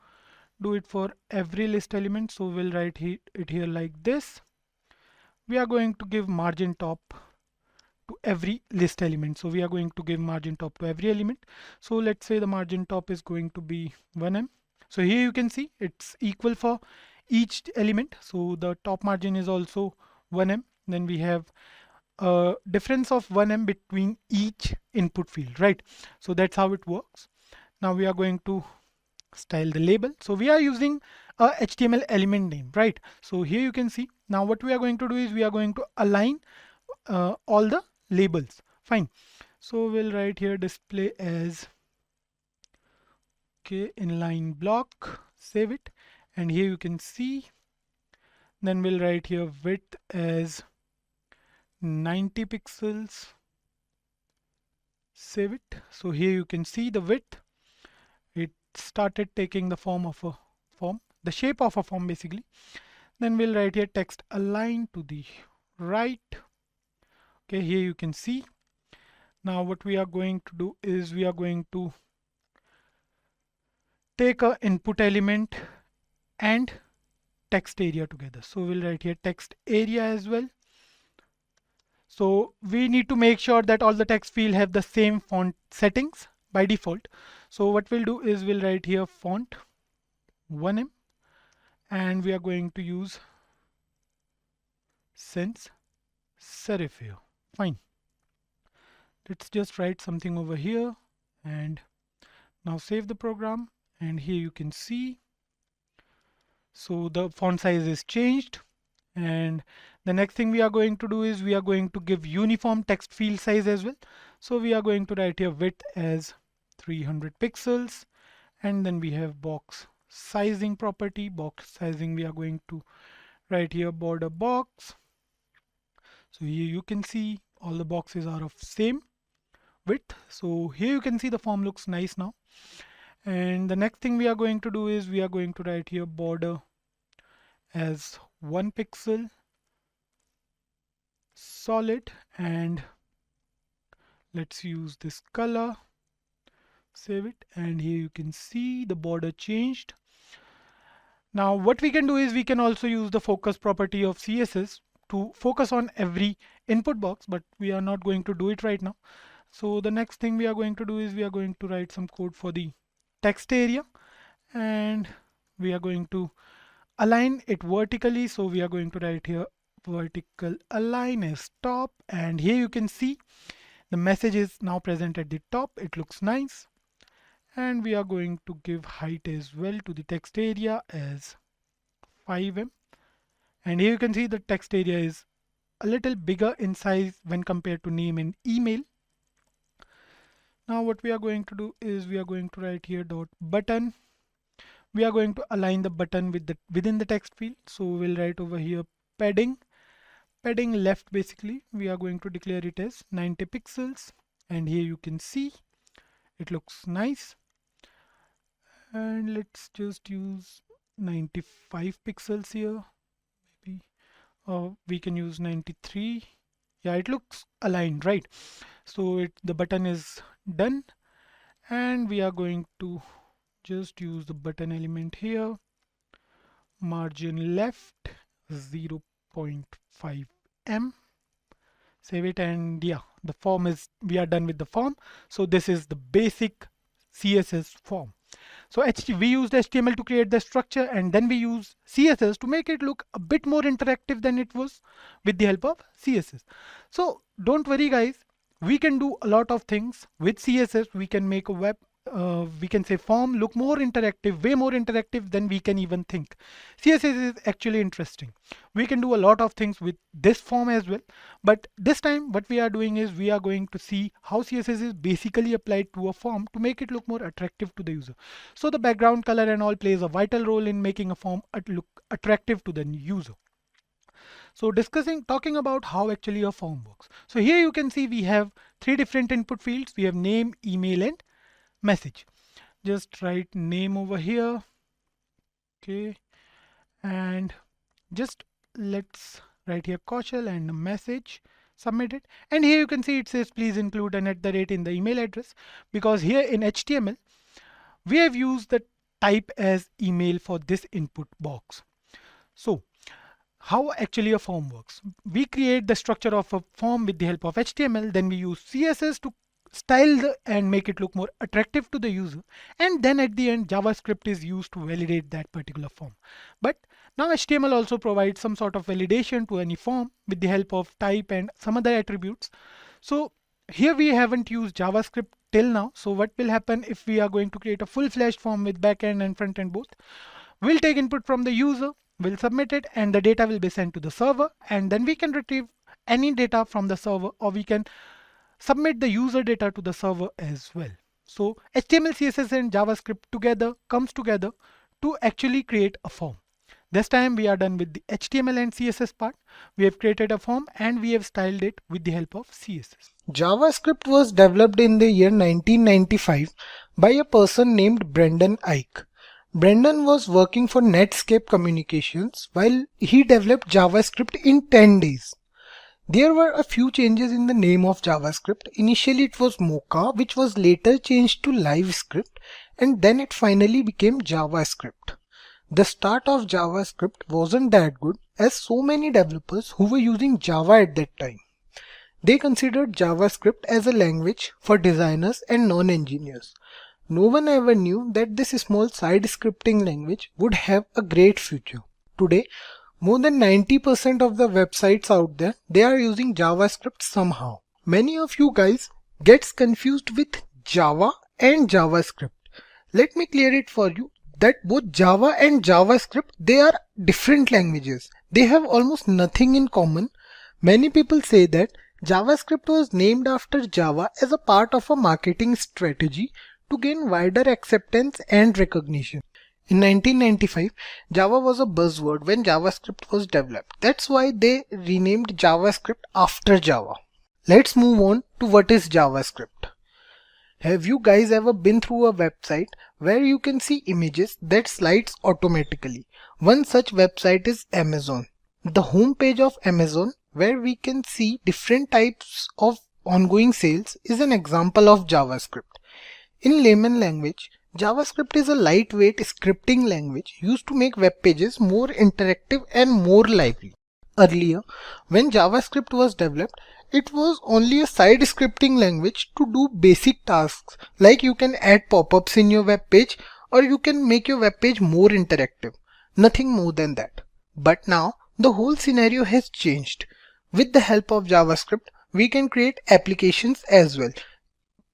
do it for every list element. So we'll write it here like this. We are going to give margin top to every list element. So we are going to give margin top to every element. So let's say the margin top is going to be 1em. So here you can see it's equal for each element. So the top margin is also 1em. Then we have a difference of 1em between each input field, right? So that's how it works. Now we are going to style the label. So we are using a HTML element name, right? So here you can see now what we are going to do is we are going to align all the labels. Fine. So we'll write here display as inline block. Save it, and here you can see. Then we'll write here width as 90 pixels. Save it. So here you can see the width. It started taking the form of a form, the shape of a form basically. Then we'll write here text align to the right. Okay, here you can see. Now what we are going to do is we are going to take a input element and text area together. So we'll write here text area as well. So we need to make sure that all the text field have the same font settings by default. So what we'll do is we'll write here font 1em, and we are going to use sans serif here. Fine. Let's just write something over here and now save the program, and here you can see. So the font size is changed, and the next thing we are going to do is we are going to give uniform text field size as well. So we are going to write here width as 300 pixels, and then we have box sizing property. Box sizing we are going to write here border box. So here you can see all the boxes are of same width. So here you can see the form looks nice now. And the next thing we are going to do is we are going to write here border as 1 pixel, solid, and let's use this color. Save it, and here you can see the border changed. Now what we can do is we can also use the focus property of CSS to focus on every input box, but we are not going to do it right now. So the next thing we are going to do is we are going to write some code for the text area, and we are going to align it vertically. So we are going to write here vertical align as top, and here you can see the message is now present at the top. It looks nice. And we are going to give height as well to the text area as 5em, and here you can see the text area is a little bigger in size when compared to name and email. Now what we are going to do is we are going to write here dot button. we are going to align the button within the text field. So we'll write over here padding left. Basically we are going to declare it as 90 pixels, and here you can see it looks nice. And let's just use 95 pixels here, maybe, or we can use 93. Yeah, it looks aligned, right? So the button is done, and we are going to just use the button element here, margin left 0.5 m, save it, and yeah, the form is, we are done with the form. So this is the basic CSS form. So we used HTML to create the structure, and then we use CSS to make it look a bit more interactive than it was with the help of CSS. So don't worry guys, we can do a lot of things with CSS. We can make a we can say form look more interactive, way more interactive than we can even think. CSS is actually interesting. We can do a lot of things with this form as well, but this time what we are doing is we are going to see how CSS is basically applied to a form to make it look more attractive to the user. So the background color and all plays a vital role in making a form look attractive to the user. So talking about how actually a form works. So here you can see we have 3 different input fields. We have name, email, and message. Just write name over here, okay, and just let's write here Kaushal and a message, submit it. And here you can see it says please include an @ in the email address, because here in HTML we have used the type as email for this input box. So how actually a form works: we create the structure of a form with the help of HTML, then we use CSS to style and make it look more attractive to the user, and then at the end JavaScript is used to validate that particular form. But now HTML also provides some sort of validation to any form with the help of type and some other attributes. So here we haven't used JavaScript till now. So what will happen if we are going to create a full-fledged form with backend and frontend both? We'll take input from the user, we'll submit it, and the data will be sent to the server, and then we can retrieve any data from the server, or we can submit the user data to the server as well. So HTML, CSS and JavaScript comes together to actually create a form. This time we are done with the HTML and CSS part. We have created a form and we have styled it with the help of CSS. JavaScript was developed in the year 1995 by a person named Brendan Eich. Brendan was working for Netscape Communications while he developed JavaScript in 10 days. There were a few changes in the name of JavaScript. Initially it was Mocha, which was later changed to LiveScript, and then it finally became JavaScript. The start of JavaScript wasn't that good, as so many developers who were using Java at that time, they considered JavaScript as a language for designers and non-engineers. No one ever knew that this small side scripting language would have a great future. Today, more than 90% of the websites out there, they are using JavaScript somehow. Many of you guys gets confused with Java and JavaScript. Let me clear it for you that both Java and JavaScript, they are different languages. They have almost nothing in common. Many people say that JavaScript was named after Java as a part of a marketing strategy to gain wider acceptance and recognition. In 1995, Java was a buzzword when JavaScript was developed. That's why they renamed JavaScript after Java. Let's move on to what is JavaScript. Have you guys ever been through a website where you can see images that slides automatically? One such website is Amazon. The home page of Amazon, where we can see different types of ongoing sales, is an example of JavaScript. In layman language, JavaScript is a lightweight scripting language used to make web pages more interactive and more lively. Earlier, when JavaScript was developed, it was only a side scripting language to do basic tasks, like you can add pop-ups in your web page or you can make your web page more interactive. Nothing more than that. But now, the whole scenario has changed. With the help of JavaScript, we can create applications as well.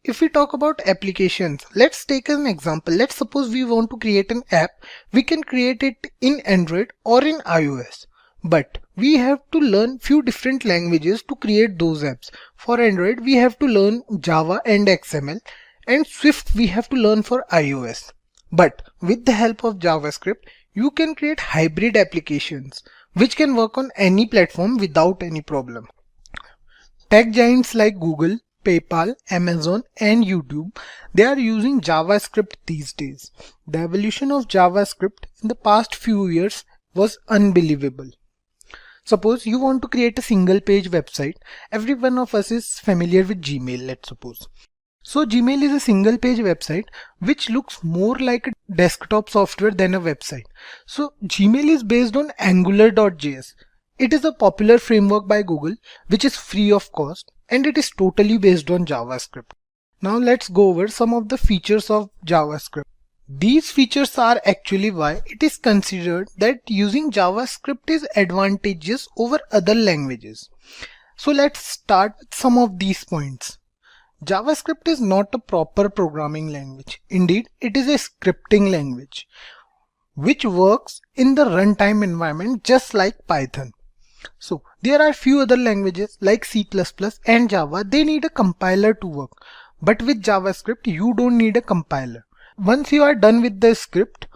If we talk about applications, let's take an example. Let's suppose we want to create an app. We can create it in Android or in iOS. But we have to learn few different languages to create those apps. For Android, we have to learn Java and XML, and Swift we have to learn for iOS. But with the help of JavaScript, you can create hybrid applications which can work on any platform without any problem. Tech giants like Google, PayPal, Amazon and YouTube, they are using JavaScript these days. The evolution of JavaScript in the past few years was unbelievable. Suppose you want to create a single page website. Every one of us is familiar with Gmail, let's suppose. So Gmail is a single page website which looks more like a desktop software than a website. So Gmail is based on Angular.js. It is a popular framework by Google which is free of cost and it is totally based on JavaScript. Now let's go over some of the features of JavaScript. These features are actually why it is considered that using JavaScript is advantageous over other languages. So let's start with some of these points. JavaScript is not a proper programming language. Indeed, it is a scripting language which works in the runtime environment just like Python. So there are few other languages like C++ and Java. They need a compiler to work. But with JavaScript, you don't need a compiler. Once you are done with the script,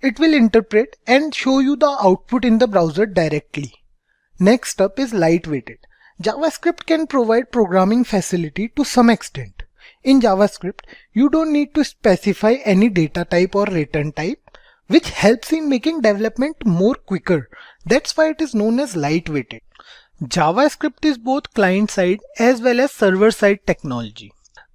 it will interpret and show you the output in the browser directly. Next up is lightweighted. JavaScript can provide programming facility to some extent. In JavaScript, you don't need to specify any data type or return type, which helps in making development more quicker. That's why it is known as lightweighted. JavaScript is both client-side as well as server-side technology.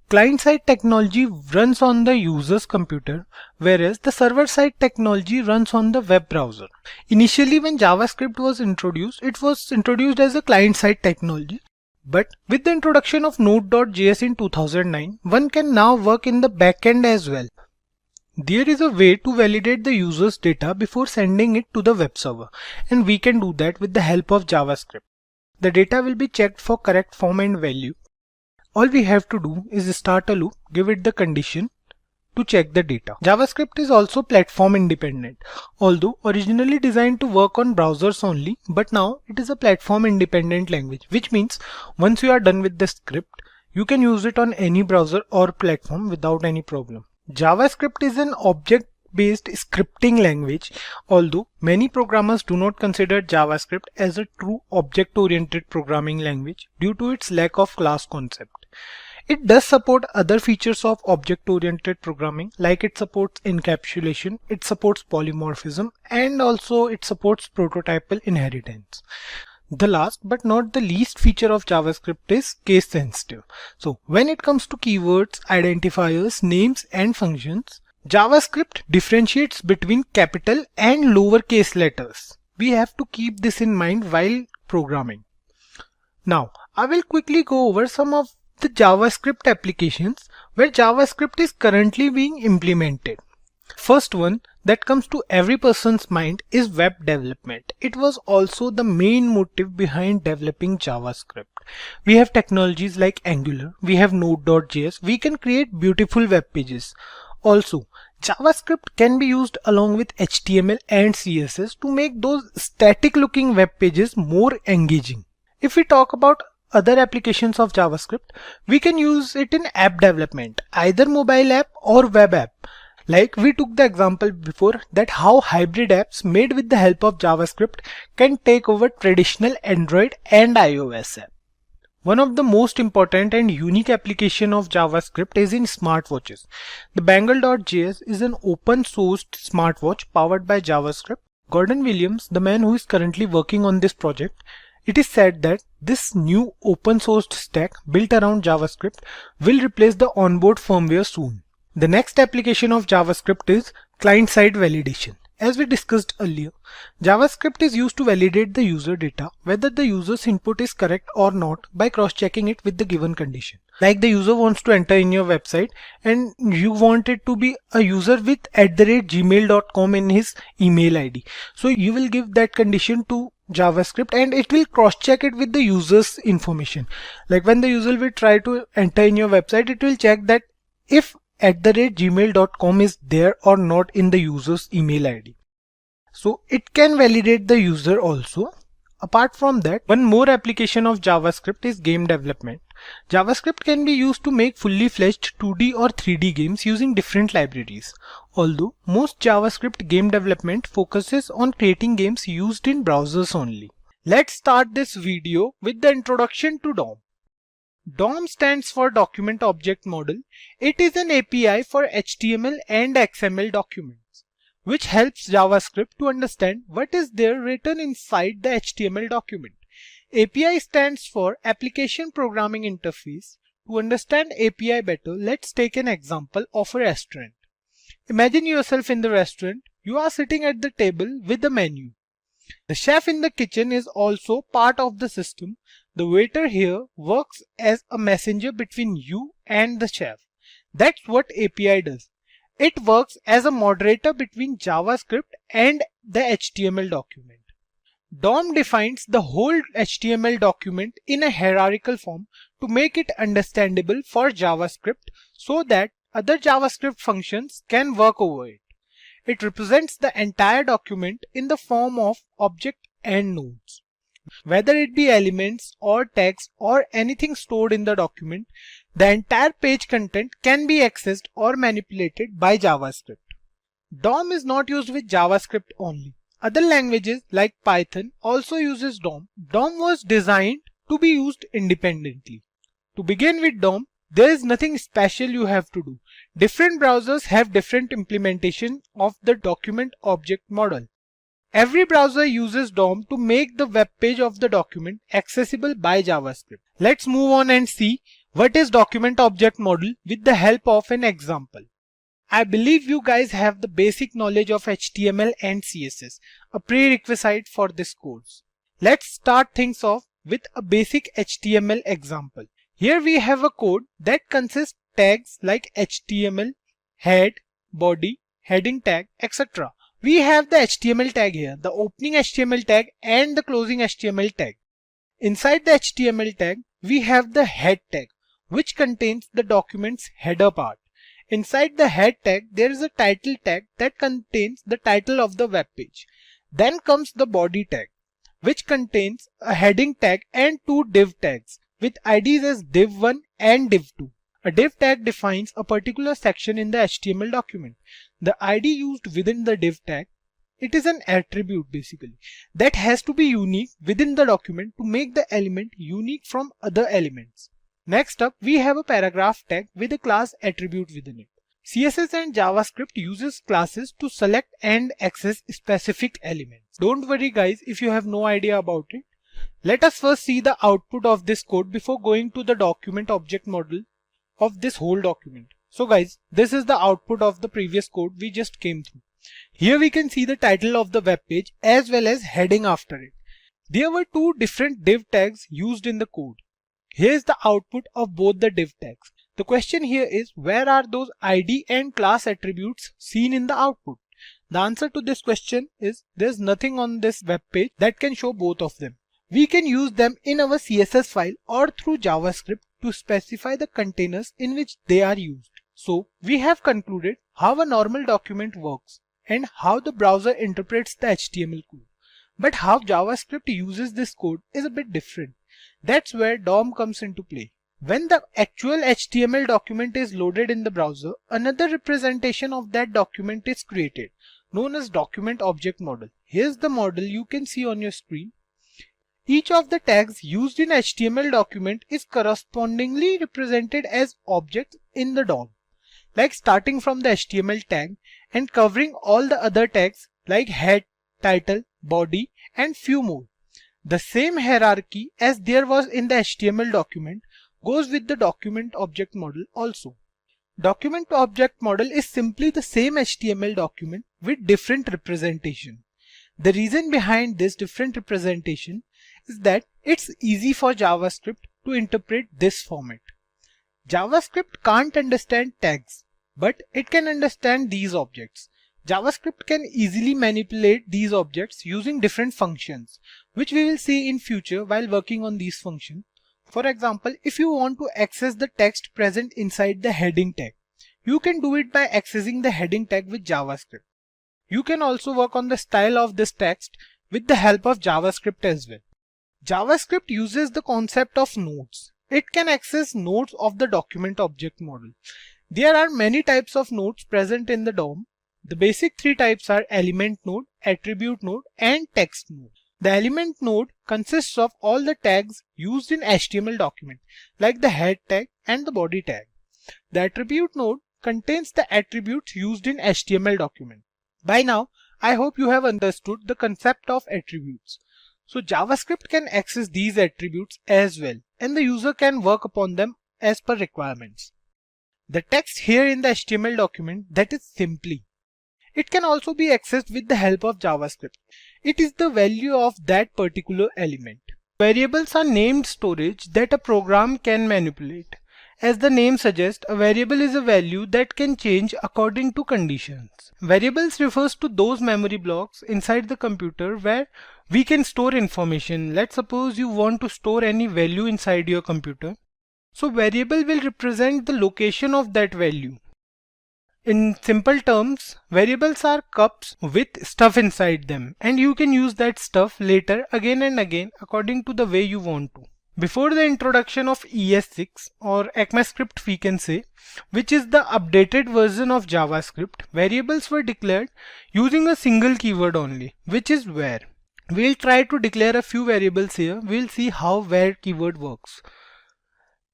Client-side technology runs on the user's computer, whereas the server-side technology runs on the web browser. Initially, when JavaScript was introduced, it was introduced as a client-side technology. But with the introduction of Node.js in 2009, one can now work in the backend as well. There is a way to validate the user's data before sending it to the web server, and we can do that with the help of JavaScript. The data will be checked for correct form and value. All we have to do is start a loop, give it the condition to check the data. JavaScript is also platform independent, although originally designed to work on browsers only, but now it is a platform independent language, which means once you are done with the script, you can use it on any browser or platform without any problem. JavaScript is an object-based scripting language, although many programmers do not consider JavaScript as a true object-oriented programming language due to its lack of class concept. It does support other features of object-oriented programming, like it supports encapsulation, it supports polymorphism, and also it supports prototypal inheritance. The last but not the least feature of JavaScript is case sensitive. So when it comes to keywords, identifiers, names and functions, JavaScript differentiates between capital and lowercase letters. We have to keep this in mind while programming. Now I will quickly go over some of the JavaScript applications where JavaScript is currently being implemented. First one that comes to every person's mind is web development. It was also the main motive behind developing JavaScript. We have technologies like Angular, we have Node.js, we can create beautiful web pages. Also, JavaScript can be used along with HTML and CSS to make those static looking web pages more engaging. If we talk about other applications of JavaScript, we can use it in app development, either mobile app or web app. Like we took the example before that how hybrid apps made with the help of JavaScript can take over traditional Android and iOS app. One of the most important and unique application of JavaScript is in smartwatches. The Bangle.js is an open sourced smartwatch powered by JavaScript. Gordon Williams, the man who is currently working on this project, it is said that this new open sourced stack built around JavaScript will replace the onboard firmware soon. The next application of JavaScript is client-side validation. As we discussed earlier, JavaScript is used to validate the user data, whether the user's input is correct or not, by cross-checking it with the given condition. Like the user wants to enter in your website and you want it to be a user with @gmail.com in his email ID. So you will give that condition to JavaScript and it will cross-check it with the user's information. Like when the user will try to enter in your website, it will check that if @gmail.com is there or not in the user's email ID. So it can validate the user also. Apart from that, one more application of JavaScript is game development. JavaScript can be used to make fully fledged 2D or 3D games using different libraries. Although most JavaScript game development focuses on creating games used in browsers only. Let's start this video with the introduction to DOM. DOM stands for Document Object Model. It is an API for HTML and XML documents, which helps JavaScript to understand what is there written inside the HTML document. API stands for Application Programming Interface. To understand API better, let's take an example of a restaurant. Imagine yourself in the restaurant. You are sitting at the table with the menu. The chef in the kitchen is also part of the system. The waiter here works as a messenger between you and the chef. That's what API does. It works as a moderator between JavaScript and the HTML document. DOM defines the whole HTML document in a hierarchical form to make it understandable for JavaScript so that other JavaScript functions can work over it. It represents the entire document in the form of object and nodes. Whether it be elements or text or anything stored in the document, the entire page content can be accessed or manipulated by JavaScript. DOM is not used with JavaScript only. Other languages like Python also uses DOM. DOM was designed to be used independently. To begin with DOM, there is nothing special you have to do. Different browsers have different implementation of the document object model. Every browser uses DOM to make the web page of the document accessible by JavaScript. Let's move on and see what is document object model with the help of an example. I believe you guys have the basic knowledge of HTML and CSS, a prerequisite for this course. Let's start things off with a basic HTML example. Here we have a code that consists tags like HTML, head, body, heading tag, etc. We have the HTML tag here, the opening HTML tag and the closing HTML tag. Inside the HTML tag, we have the head tag, which contains the document's header part. Inside the head tag, there is a title tag that contains the title of the web page. Then comes the body tag, which contains a heading tag and two div tags with IDs as div1 and div2. A div tag defines a particular section in the HTML document. The ID used within the div tag, it is an attribute basically that has to be unique within the document to make the element unique from other elements. Next up, we have a paragraph tag with a class attribute within it. CSS and JavaScript uses classes to select and access specific elements. Don't worry guys if you have no idea about it. Let us first see the output of this code before going to the document object model of this whole document. So guys, this is the output of the previous code we just came through. Here we can see the title of the web page as well as heading after it. There were two different div tags used in the code. Here is the output of both the div tags. The question here is, where are those ID and class attributes seen in the output? The answer to this question is there's nothing on this web page that can show both of them. We can use them in our CSS file or through JavaScript to specify the containers in which they are used. So we have concluded how a normal document works and how the browser interprets the HTML code. But how JavaScript uses this code is a bit different. That's where DOM comes into play. When the actual HTML document is loaded in the browser, another representation of that document is created, known as document object model. Here's the model you can see on your screen. Each of the tags used in HTML document is correspondingly represented as objects in the DOM, like starting from the HTML tag and covering all the other tags like head, title, body, and few more. The same hierarchy as there was in the HTML document goes with the document object model also. Document object model is simply the same HTML document with different representation. The reason behind this different representation is that it's easy for JavaScript to interpret this format. JavaScript can't understand tags, but it can understand these objects. JavaScript can easily manipulate these objects using different functions, which we will see in future while working on these functions. For example, if you want to access the text present inside the heading tag, you can do it by accessing the heading tag with JavaScript. You can also work on the style of this text with the help of JavaScript as well. JavaScript uses the concept of nodes. It can access nodes of the document object model. There are many types of nodes present in the DOM. The basic three types are element node, attribute node, and text node. The element node consists of all the tags used in HTML document, like the head tag and the body tag. The attribute node contains the attributes used in HTML document. By now, I hope you have understood the concept of attributes. So JavaScript can access these attributes as well, and the user can work upon them as per requirements. The text here in the HTML document, that is simply. It can also be accessed with the help of JavaScript. It is the value of that particular element. Variables are named storage that a program can manipulate. As the name suggests, a variable is a value that can change according to conditions. Variables refers to those memory blocks inside the computer where we can store information. Let's suppose you want to store any value inside your computer. So variable will represent the location of that value. In simple terms, variables are cups with stuff inside them, and you can use that stuff later again and again according to the way you want to. Before the introduction of ES6 or ECMAScript we can say, which is the updated version of JavaScript, variables were declared using a single keyword only, which is where. We'll try to declare a few variables here. We'll see how where keyword works.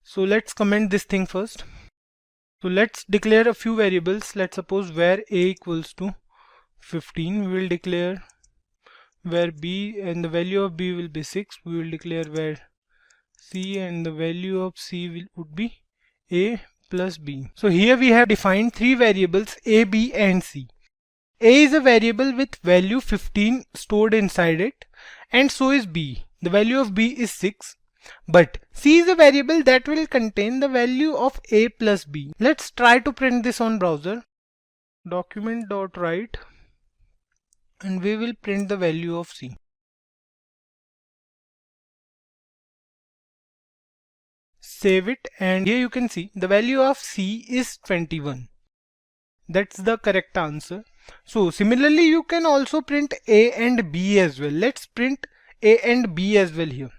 So let's comment this thing first. So let's declare a few variables. Let's suppose where a equals to 15. We will declare where b and the value of b will be 6. We will declare where c and the value of c would be a plus b. So here we have defined three variables a, b and c. A is a variable with value 15 stored inside it, and so is b. The value of b is 6. But c is a variable that will contain the value of a plus b. Let's try to print this on browser. Document.write, and we will print the value of c. Save it, and here you can see the value of c is 21. That's the correct answer. So similarly you can also print a and b as well. Let's print a and b as well here.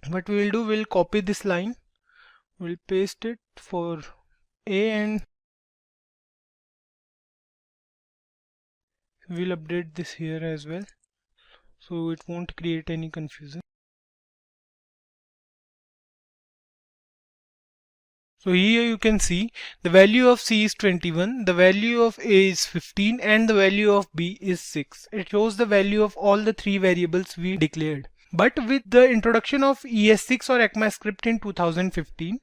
What we will do, we'll copy this line, we'll paste it for a, and we'll update this here as well so it won't create any confusion. So here you can see the value of c is 21, the value of a is 15, and the value of b is 6. It shows the value of all the three variables we declared. But with the introduction of ES6 or ECMAScript in 2015,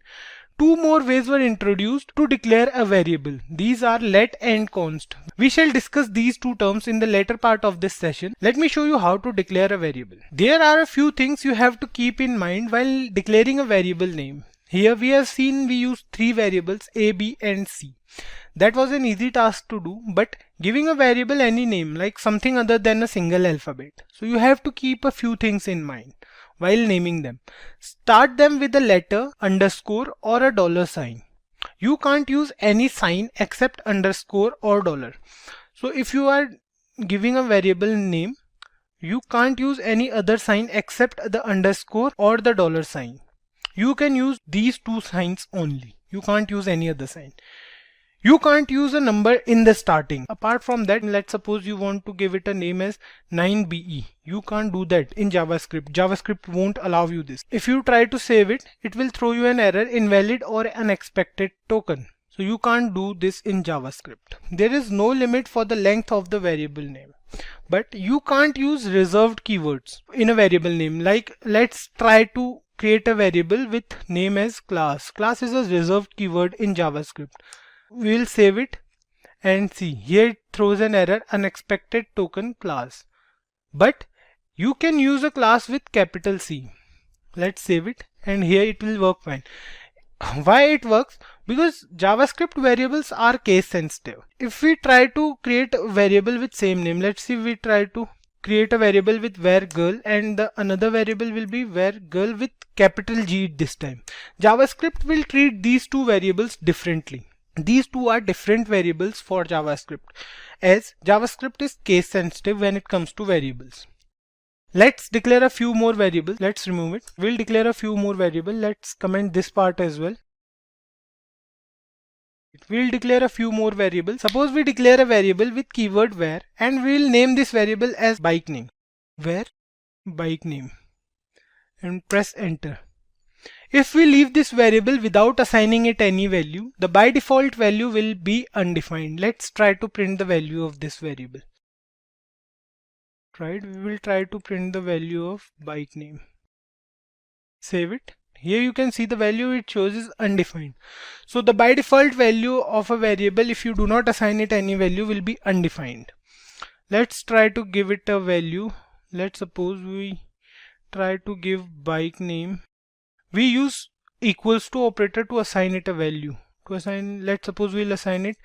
two more ways were introduced to declare a variable. These are let and const. We shall discuss these two terms in the later part of this session. Let me show you how to declare a variable. There are a few things you have to keep in mind while declaring a variable name. Here we have seen we use three variables a, b and c. That was an easy task to do, but giving a variable any name, like something other than a single alphabet. So you have to keep a few things in mind while naming them. Start them with a letter, underscore or a dollar sign. You can't use any sign except underscore or dollar. So if you are giving a variable name, you can't use any other sign except the underscore or the dollar sign. You can use these two signs only. You can't use any other sign. You can't use a number in the starting. Apart from that, let's suppose you want to give it a name as 9BE. You can't do that in JavaScript. JavaScript won't allow you this. If you try to save it, it will throw you an error, invalid or unexpected token. So you can't do this in JavaScript. There is no limit for the length of the variable name. But you can't use reserved keywords in a variable name. Like let's try to create a variable with name as class. Class is a reserved keyword in JavaScript. We will save it and see here it throws an error, unexpected token class. But you can use a class with capital C. Let's save it, and here it will work fine. Why it works? Because JavaScript variables are case sensitive. If we try to create a variable with same name, let's see, we try to create a variable with where girl, and the another variable will be where girl with capital G this time. JavaScript will treat these two variables differently. These two are different variables for JavaScript, as JavaScript is case sensitive when it comes to variables. Let's declare a few more variables. Let's remove it. We'll declare a few more variables. Let's comment this part as well. We'll declare a few more variables. Suppose we declare a variable with keyword where, and we'll name this variable as bike name. Where bike name, and press enter. If we leave this variable without assigning it any value, the by default value will be undefined. Let's try to print the value of this variable. Right, we will try to print the value of bike name. Save it. Here you can see the value it shows is undefined. So the by default value of a variable, if you do not assign it any value, will be undefined. Let's try to give it a value. Let's suppose we try to give bike name. We use equals to operator to assign it a value. To assign, let's suppose we'll assign it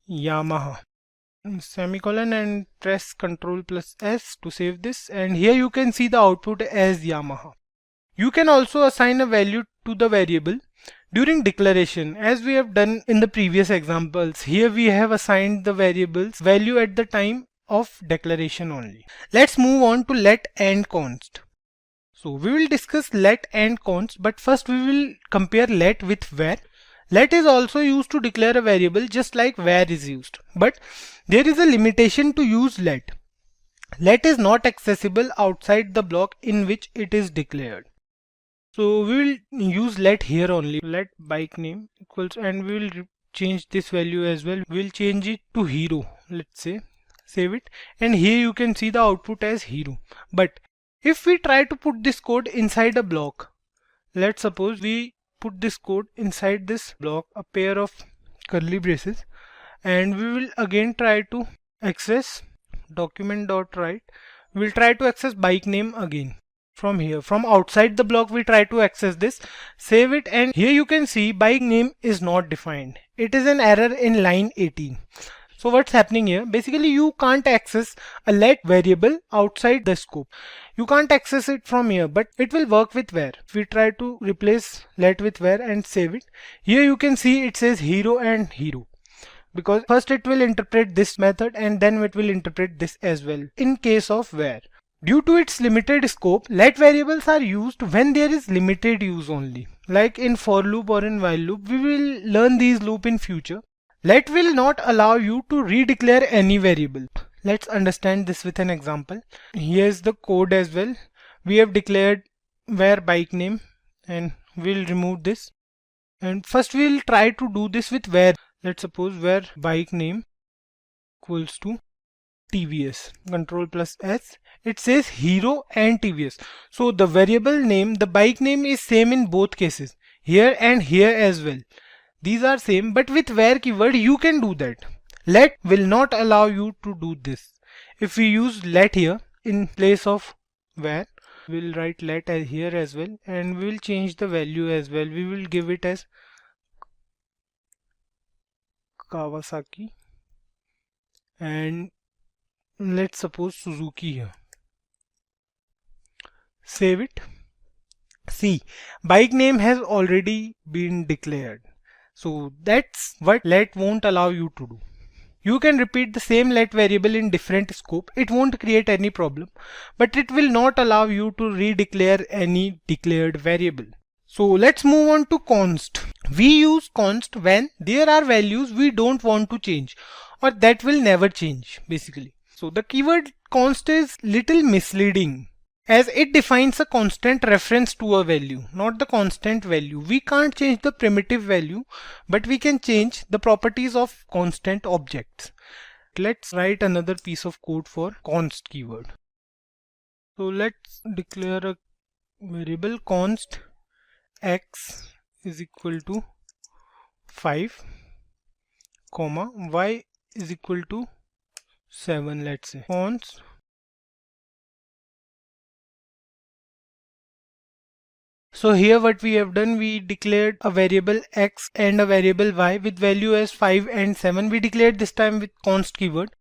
Yamaha. Semicolon and press Ctrl+S to save this, and here you can see the output as Yamaha. You can also assign a value to the variable during declaration, as we have done in the previous examples. Here we have assigned the variable's value at the time of declaration only. Let's move on to let and const. So we will discuss let and const, but first we will compare let with where. Let is also used to declare a variable just like where is used, but there is a limitation to use let. Let is not accessible outside the block in which it is declared. So we will use let here only. Let bike name equals, and we will change this value as well. We'll change it to hero, let's say. Save it, and here you can see the output as hero. But if we try to put this code inside a block, let's suppose we put this code inside this block, a pair of curly braces, and we will again try to access document.write. We'll try to access bike name again. From here, from outside the block, we try to access this. Save it, and here you can see bike name is not defined. It is an error in line 18. So what's happening here? Basically, you can't access a let variable outside the scope. You can't access it from here, but it will work with where. If we try to replace let with where and save it, here you can see it says hero and hero, because first it will interpret this method and then it will interpret this as well in case of where. Due to its limited scope, let variables are used when there is limited use only. Like in for loop or in while loop, we will learn these loop in future. Let will not allow you to redeclare any variable. Let's understand this with an example. Here's the code as well. We have declared where bike name, and we'll remove this. And first we'll try to do this with where. Let's suppose where bike name equals to TVS. Ctrl+S. It says hero and TVS. So the variable name, the bike name is same in both cases, here and here as well. These are same, but with where keyword you can do that. Let will not allow you to do this. If we use let here in place of where, we'll write let as here as well, and we will change the value as well. We will give it as Kawasaki, and let's suppose Suzuki here. Save it. See, bike name has already been declared. So that's what let won't allow you to do. You can repeat the same let variable in different scope. It won't create any problem, but it will not allow you to redeclare any declared variable. So let's move on to const. We use const when there are values we don't want to change, or that will never change basically. So the keyword const is little misleading, as it defines a constant reference to a value, not the constant value. We can't change the primitive value, but we can change the properties of constant objects. Let's write another piece of code for const keyword. So let's declare a variable const x is equal to 5, comma y is equal to 7. Let's say const So here what we have done, we declared a variable x and a variable y with value as 5 and 7. We declared this time with const keyword,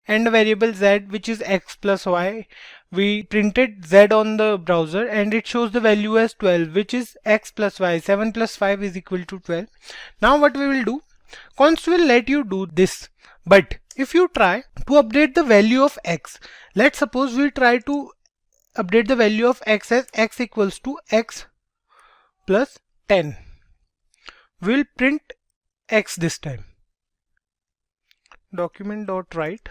and a variable z which is x plus y. We printed z on the browser and it shows the value as 12, which is x plus y. 7 plus 5 is equal to 12. Now what we will do, const will let you do this, but if you try to update the value of x, let's suppose we try to update the value of x as x equals to x plus 10. We'll print x this time. Document.write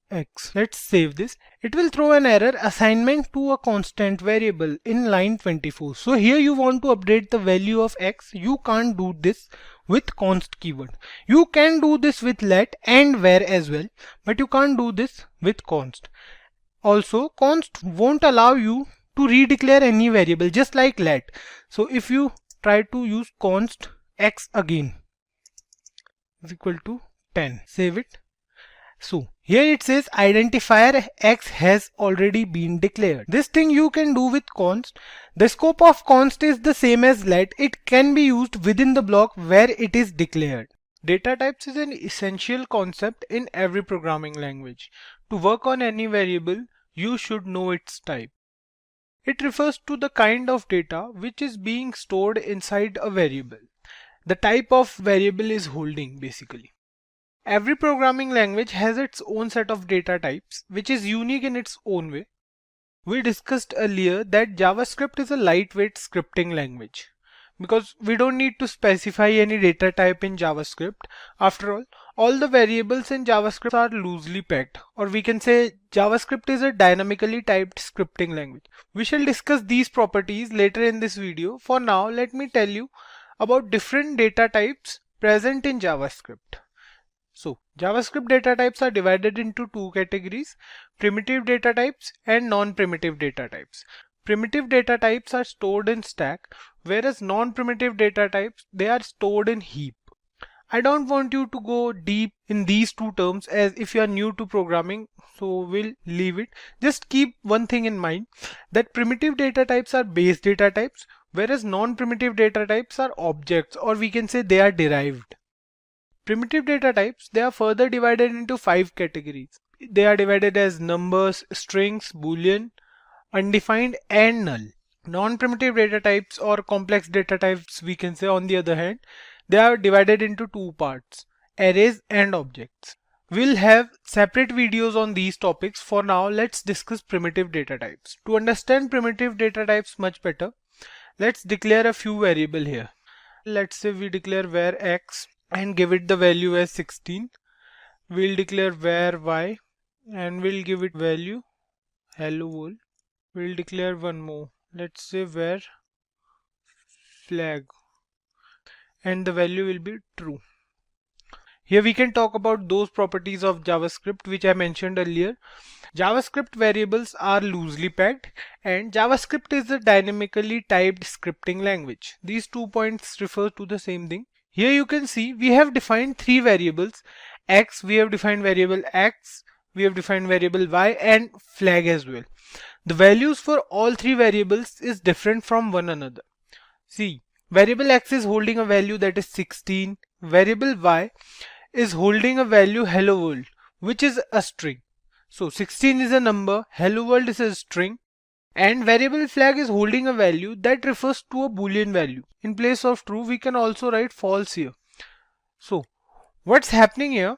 x. Let's save this. It will throw an error assignment to a constant variable in line 24. So here you want to update the value of x. You can't do this with const keyword. You can do this with let and where as well, but you can't do this with const. Also, const won't allow you to redeclare any variable, just like let. So if you try to use const x again is equal to 10, save it. So here it says identifier x has already been declared. This thing you can do with const. The scope of const is the same as let. It can be used within the block where it is declared. Data types is an essential concept in every programming language. To work on any variable, you should know its type. It refers to the kind of data which is being stored inside a variable. The type of variable is holding basically. Every programming language has its own set of data types, which is unique in its own way. We discussed earlier that JavaScript is a lightweight scripting language because we don't need to specify any data type in JavaScript. After all the variables in JavaScript are loosely packed, or we can say JavaScript is a dynamically typed scripting language. We shall discuss these properties later in this video. For now, let me tell you about different data types present in JavaScript. So JavaScript data types are divided into two categories: primitive data types and non-primitive data types. Primitive data types are stored in stack, whereas non-primitive data types, they are stored in heap. I don't want you to go deep in these two terms as if you are new to programming, so we'll leave it. Just keep one thing in mind, that primitive data types are base data types, whereas non-primitive data types are objects, or we can say they are derived. Primitive data types, they are further divided into 5 categories. They are divided as numbers, strings, boolean, undefined and null. Non-primitive data types or complex data types, we can say, on the other hand, they are divided into 2 parts: arrays and objects. We'll have separate videos on these topics. For now, let's discuss primitive data types. To understand primitive data types much better, let's declare a few variables here. Let's say we declare var x and give it the value as 16. We'll declare var y and we'll give it value hello world. We'll declare one more. Let's say var flag and the value will be true. Here we can talk about those properties of JavaScript which I mentioned earlier. JavaScript variables are loosely packed and JavaScript is a dynamically typed scripting language. These 2 points refer to the same thing. Here you can see we have defined 3 variables: x, we have defined variable x, we have defined variable y, and flag as well. The values for all 3 variables is different from one another. See, variable x is holding a value that is 16, variable y is holding a value hello world, which is a string. So 16 is a number, hello world is a string, and variable flag is holding a value that refers to a boolean value. In place of true, we can also write false here. So what's happening here?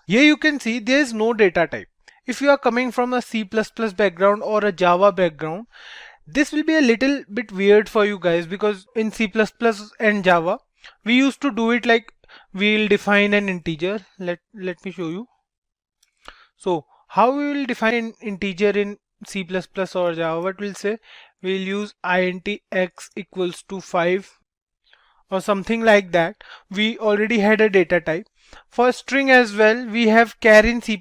Here you can see there is no data type. If you are coming from a C++ background or a Java background, this will be a little bit weird for you guys, because in C++ and Java, we used to do it like we'll define an integer. Let me show you. So how we will define an integer in C++ or Java? What we'll say, we'll use int x equals to 5 or something like that. We already had a data type. For string as well, we have char in C++,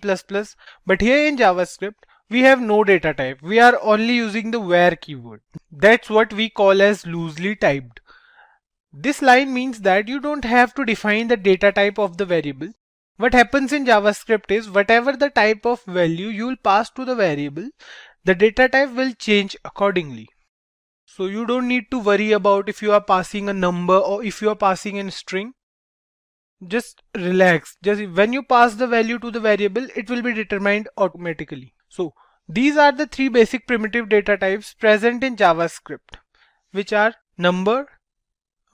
but here in JavaScript, we have no data type. We are only using the var keyword. That's what we call as loosely typed. This line means that you don't have to define the data type of the variable. What happens in JavaScript is whatever the type of value you will pass to the variable, the data type will change accordingly. So you don't need to worry about if you are passing a number or if you are passing a string. Just relax. Just when you pass the value to the variable, it will be determined automatically. So these are the 3 basic primitive data types present in JavaScript, which are number,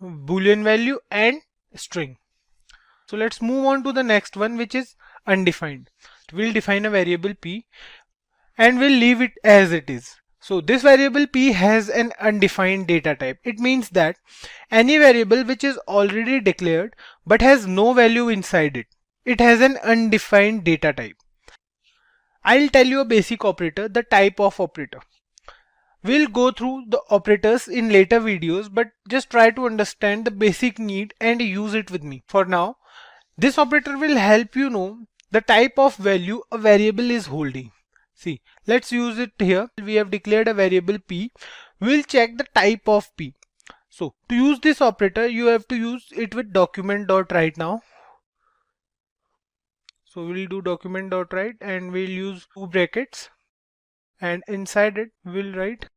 boolean value, and string. So let's move on to the next one, which is undefined. We'll define a variable p. and we'll leave it as it is. So this variable p has an undefined data type. It means that any variable which is already declared but has no value inside it, it has an undefined data type. I'll tell you a basic operator, the type of operator. We'll go through the operators in later videos, but just try to understand the basic need and use it with me. For now, this operator will help you know the type of value a variable is holding. See, let's use it here. We have declared a variable p. We'll check the type of p. So to use this operator, you have to use it with document.write now. So we'll do document.write and we'll use two brackets, and inside it we'll write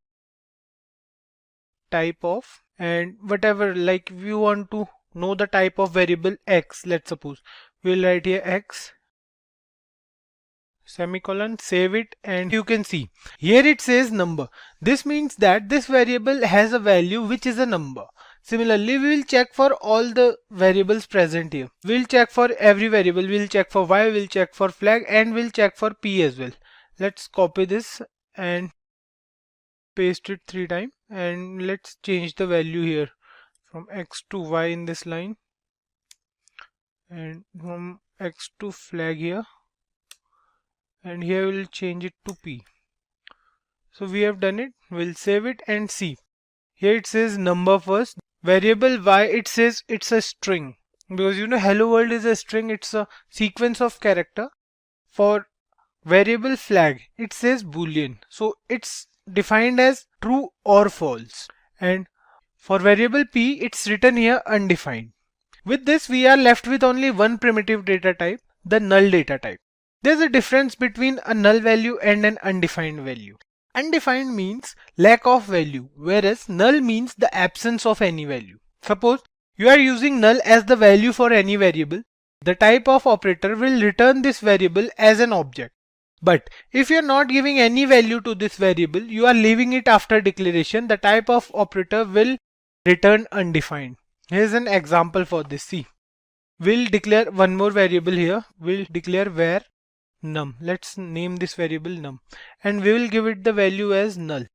type of, and whatever, like if you want to know the type of variable x, let's suppose we'll write here x, semicolon, save it, and you can see here it says number. This means that this variable has a value which is a number. Similarly, we will check for all the variables present here. We'll check for every variable. We'll check for y, we'll check for flag, and we'll check for p as well. Let's copy this and paste it 3 times, and let's change the value here from x to y in this line, and from x to flag here, and here we'll change it to p. So we have done it. We'll save it and see. Here it says number first. Variable y, it says it's a string, because you know hello world is a string, it's a sequence of character. For variable flag, it says boolean, so it's defined as true or false. And for variable p, it's written here undefined. With this, we are left with only one primitive data type, the null data type. There's a difference between a null value and an undefined value. Undefined means lack of value, whereas null means the absence of any value. Suppose you are using null as the value for any variable, the type of operator will return this variable as an object. But if you are not giving any value to this variable, you are leaving it after declaration, the type of operator will return undefined. Here's an example for this. See, we'll declare one more variable here. We'll declare var num. Let's name this variable num, and we will give it the value as null.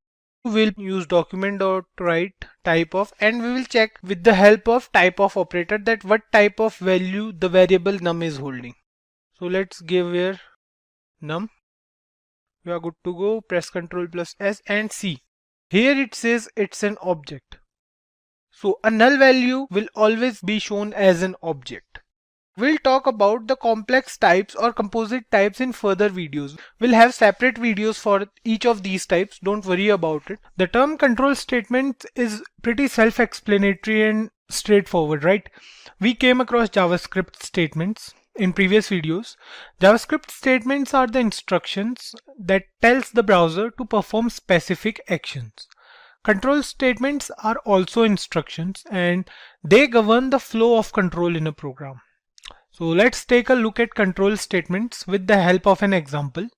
We'll use document.write type of, and we will check with the help of type of operator that what type of value the variable num is holding. So let's give here num. We are good to go. Press Ctrl plus S and see. Here it says it's an object. So a null value will always be shown as an object. We'll talk about the complex types or composite types in further videos. We'll have separate videos for each of these types, don't worry about it. The term control statement is pretty self-explanatory and straightforward, right? We came across JavaScript statements in previous videos. JavaScript statements are the instructions that tells the browser to perform specific actions. Control statements are also instructions, and they govern the flow of control in a program. So let's take a look at control statements with the help of an example.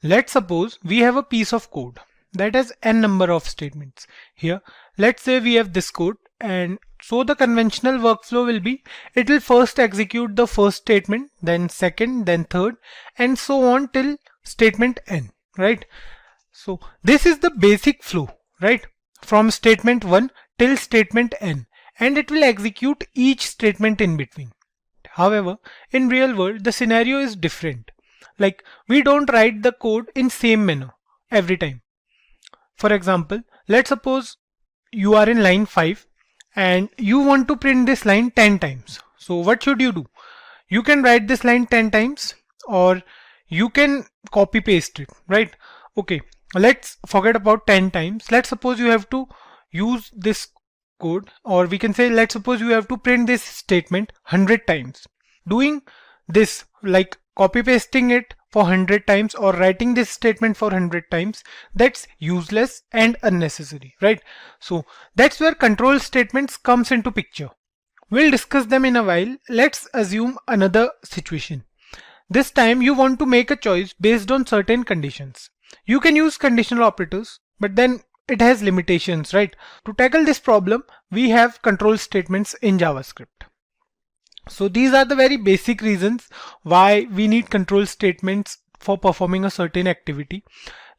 Let's suppose we have a piece of code that has n number of statements. Here, let's say we have this code, and so the conventional workflow will be, it will first execute the first statement, then second, then third, and so on till statement n, right? So this is the basic flow, right? From statement 1 till statement n, and it will execute each statement in between. However, in real world, the scenario is different. Like, we don't write the code in same manner every time. For example, let's suppose you are in line 5 and you want to print this line 10 times. So what should you do? You can write this line 10 times, or you can copy paste it, right? Okay, let's forget about 10 times. Let's suppose you have to use this code, or we can say, let's suppose you have to print this statement 100 times. Doing this, like copy pasting it for 100 times or writing this statement for 100 times, that's useless and unnecessary, right? So that's where control statements comes into picture. We'll discuss them in a while. Let's assume another situation. This time you want to make a choice based on certain conditions. You can use conditional operators, but then it has limitations, right? To tackle this problem, we have control statements in JavaScript. So these are the very basic reasons why we need control statements for performing a certain activity.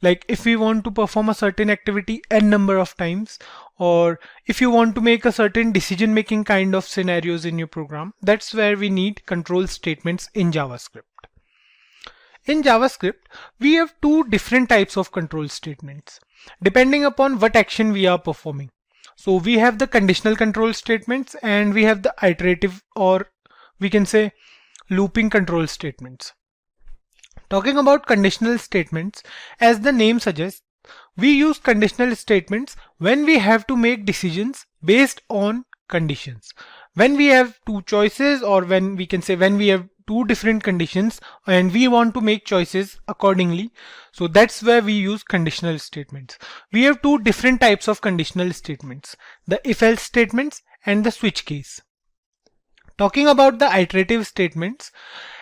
Like if we want to perform a certain activity n number of times, or if you want to make a certain decision making kind of scenarios in your program, that's where we need control statements in JavaScript. In JavaScript, we have two different types of control statements depending upon what action we are performing. So we have the conditional control statements and we have the iterative, or we can say looping control statements. Talking about conditional statements, as the name suggests, we use conditional statements when we have to make decisions based on conditions. When we have two choices, or when we can say when we have two different conditions and we want to make choices accordingly. So that's where we use conditional statements. We have two different types of conditional statements, the if-else statements and the switch case. Talking about the iterative statements,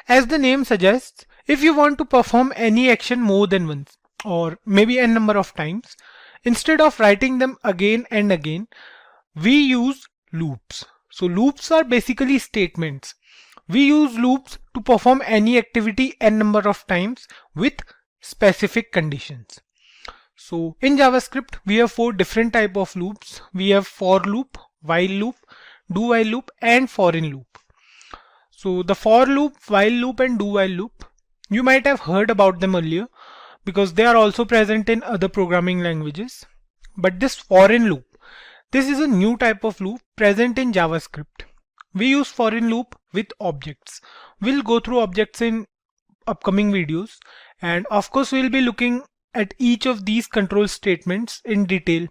as the name suggests, if you want to perform any action more than once or maybe n number of times, instead of writing them again and again, we use loops. So loops are basically statements. We use loops to perform any activity n number of times with specific conditions. So in JavaScript, we have four different type of loops. We have for loop, while loop, do while loop, and foreign loop. So the for loop, while loop, and do while loop, you might have heard about them earlier because they are also present in other programming languages. But this foreign loop, this is a new type of loop present in JavaScript. We use foreign loop with objects. We'll go through objects in upcoming videos, and of course we'll be looking at each of these control statements in detail.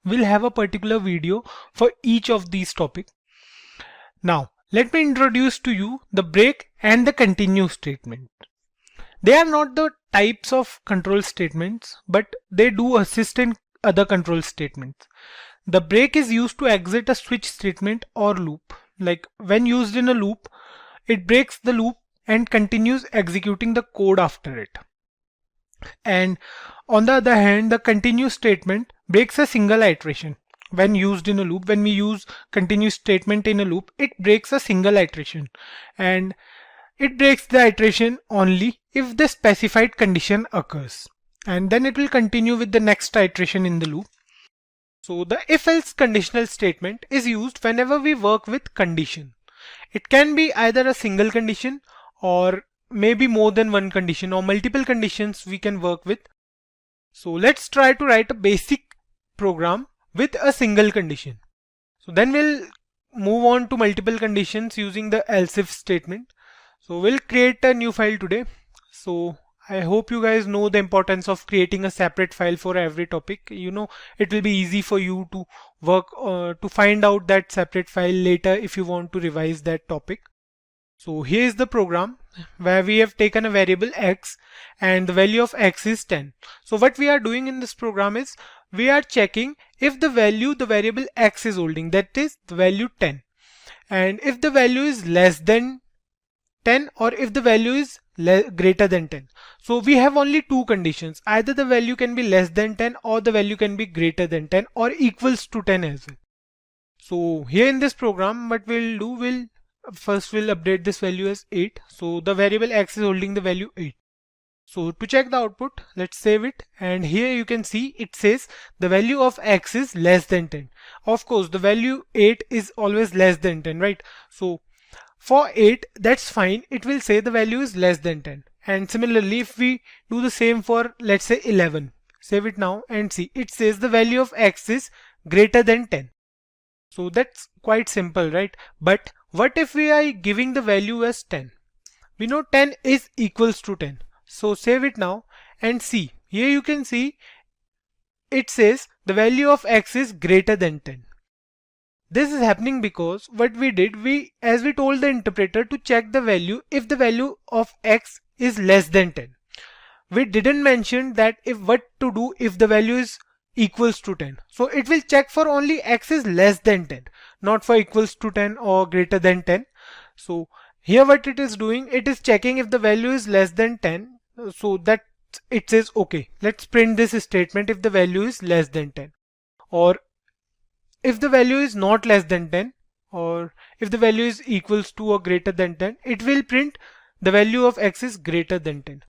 We'll have a particular video for each of these topics. Now let me introduce to you the break and the continue statement. They are not the types of control statements, but they do assist in other control statements. The break is used to exit a switch statement or loop. Like when used in a loop, it breaks the loop and continues executing the code after it. And on the other hand, the continue statement breaks a single iteration. When used in a loop, when we use continue statement in a loop, it breaks a single iteration, and it breaks the iteration only if the specified condition occurs, and then it will continue with the next iteration in the loop. So the if-else conditional statement is used whenever we work with condition. It can be either a single condition or maybe more than one condition, or multiple conditions we can work with. So let's try to write a basic program with a single condition. So then we'll move on to multiple conditions using the else if statement. So we'll create a new file today. So I hope you guys know the importance of creating a separate file for every topic. You know, it will be easy for you to work to find out that separate file later if you want to revise that topic. So here is the program where we have taken a variable x and the value of x is 10. So what we are doing in this program is we are checking if the value the variable x is holding, that is the value 10, and if the value is less than 10 or if the value is greater than 10. So we have only two conditions. Either the value can be less than 10 or the value can be greater than 10 or equals to 10 as well. So here in this program, what we'll do, we'll update this value as 8. So the variable x is holding the value 8. So to check the output, let's save it, and here you can see it says the value of x is less than 10. Of course the value 8 is always less than 10, right? So for 8, that's fine, it will say the value is less than 10. And similarly, if we do the same for, let's say, 11, save it now and see, it says the value of x is greater than 10. So that's quite simple, right? But what if we are giving the value as 10? We know 10 is equals to 10. So save it now and see, here you can see it says the value of x is greater than 10. This is happening because what we did, as we told the interpreter to check the value if the value of x is less than 10. We didn't mention that what to do if the value is equals to 10. So it will check for only x is less than 10, not for equals to 10 or greater than 10. So here what it is doing, it is checking if the value is less than 10. So that it says, okay, let's print this statement if the value is less than 10. Or if the value is not less than 10, or if the value is equals to or greater than 10, it will print the value of x is greater than 10.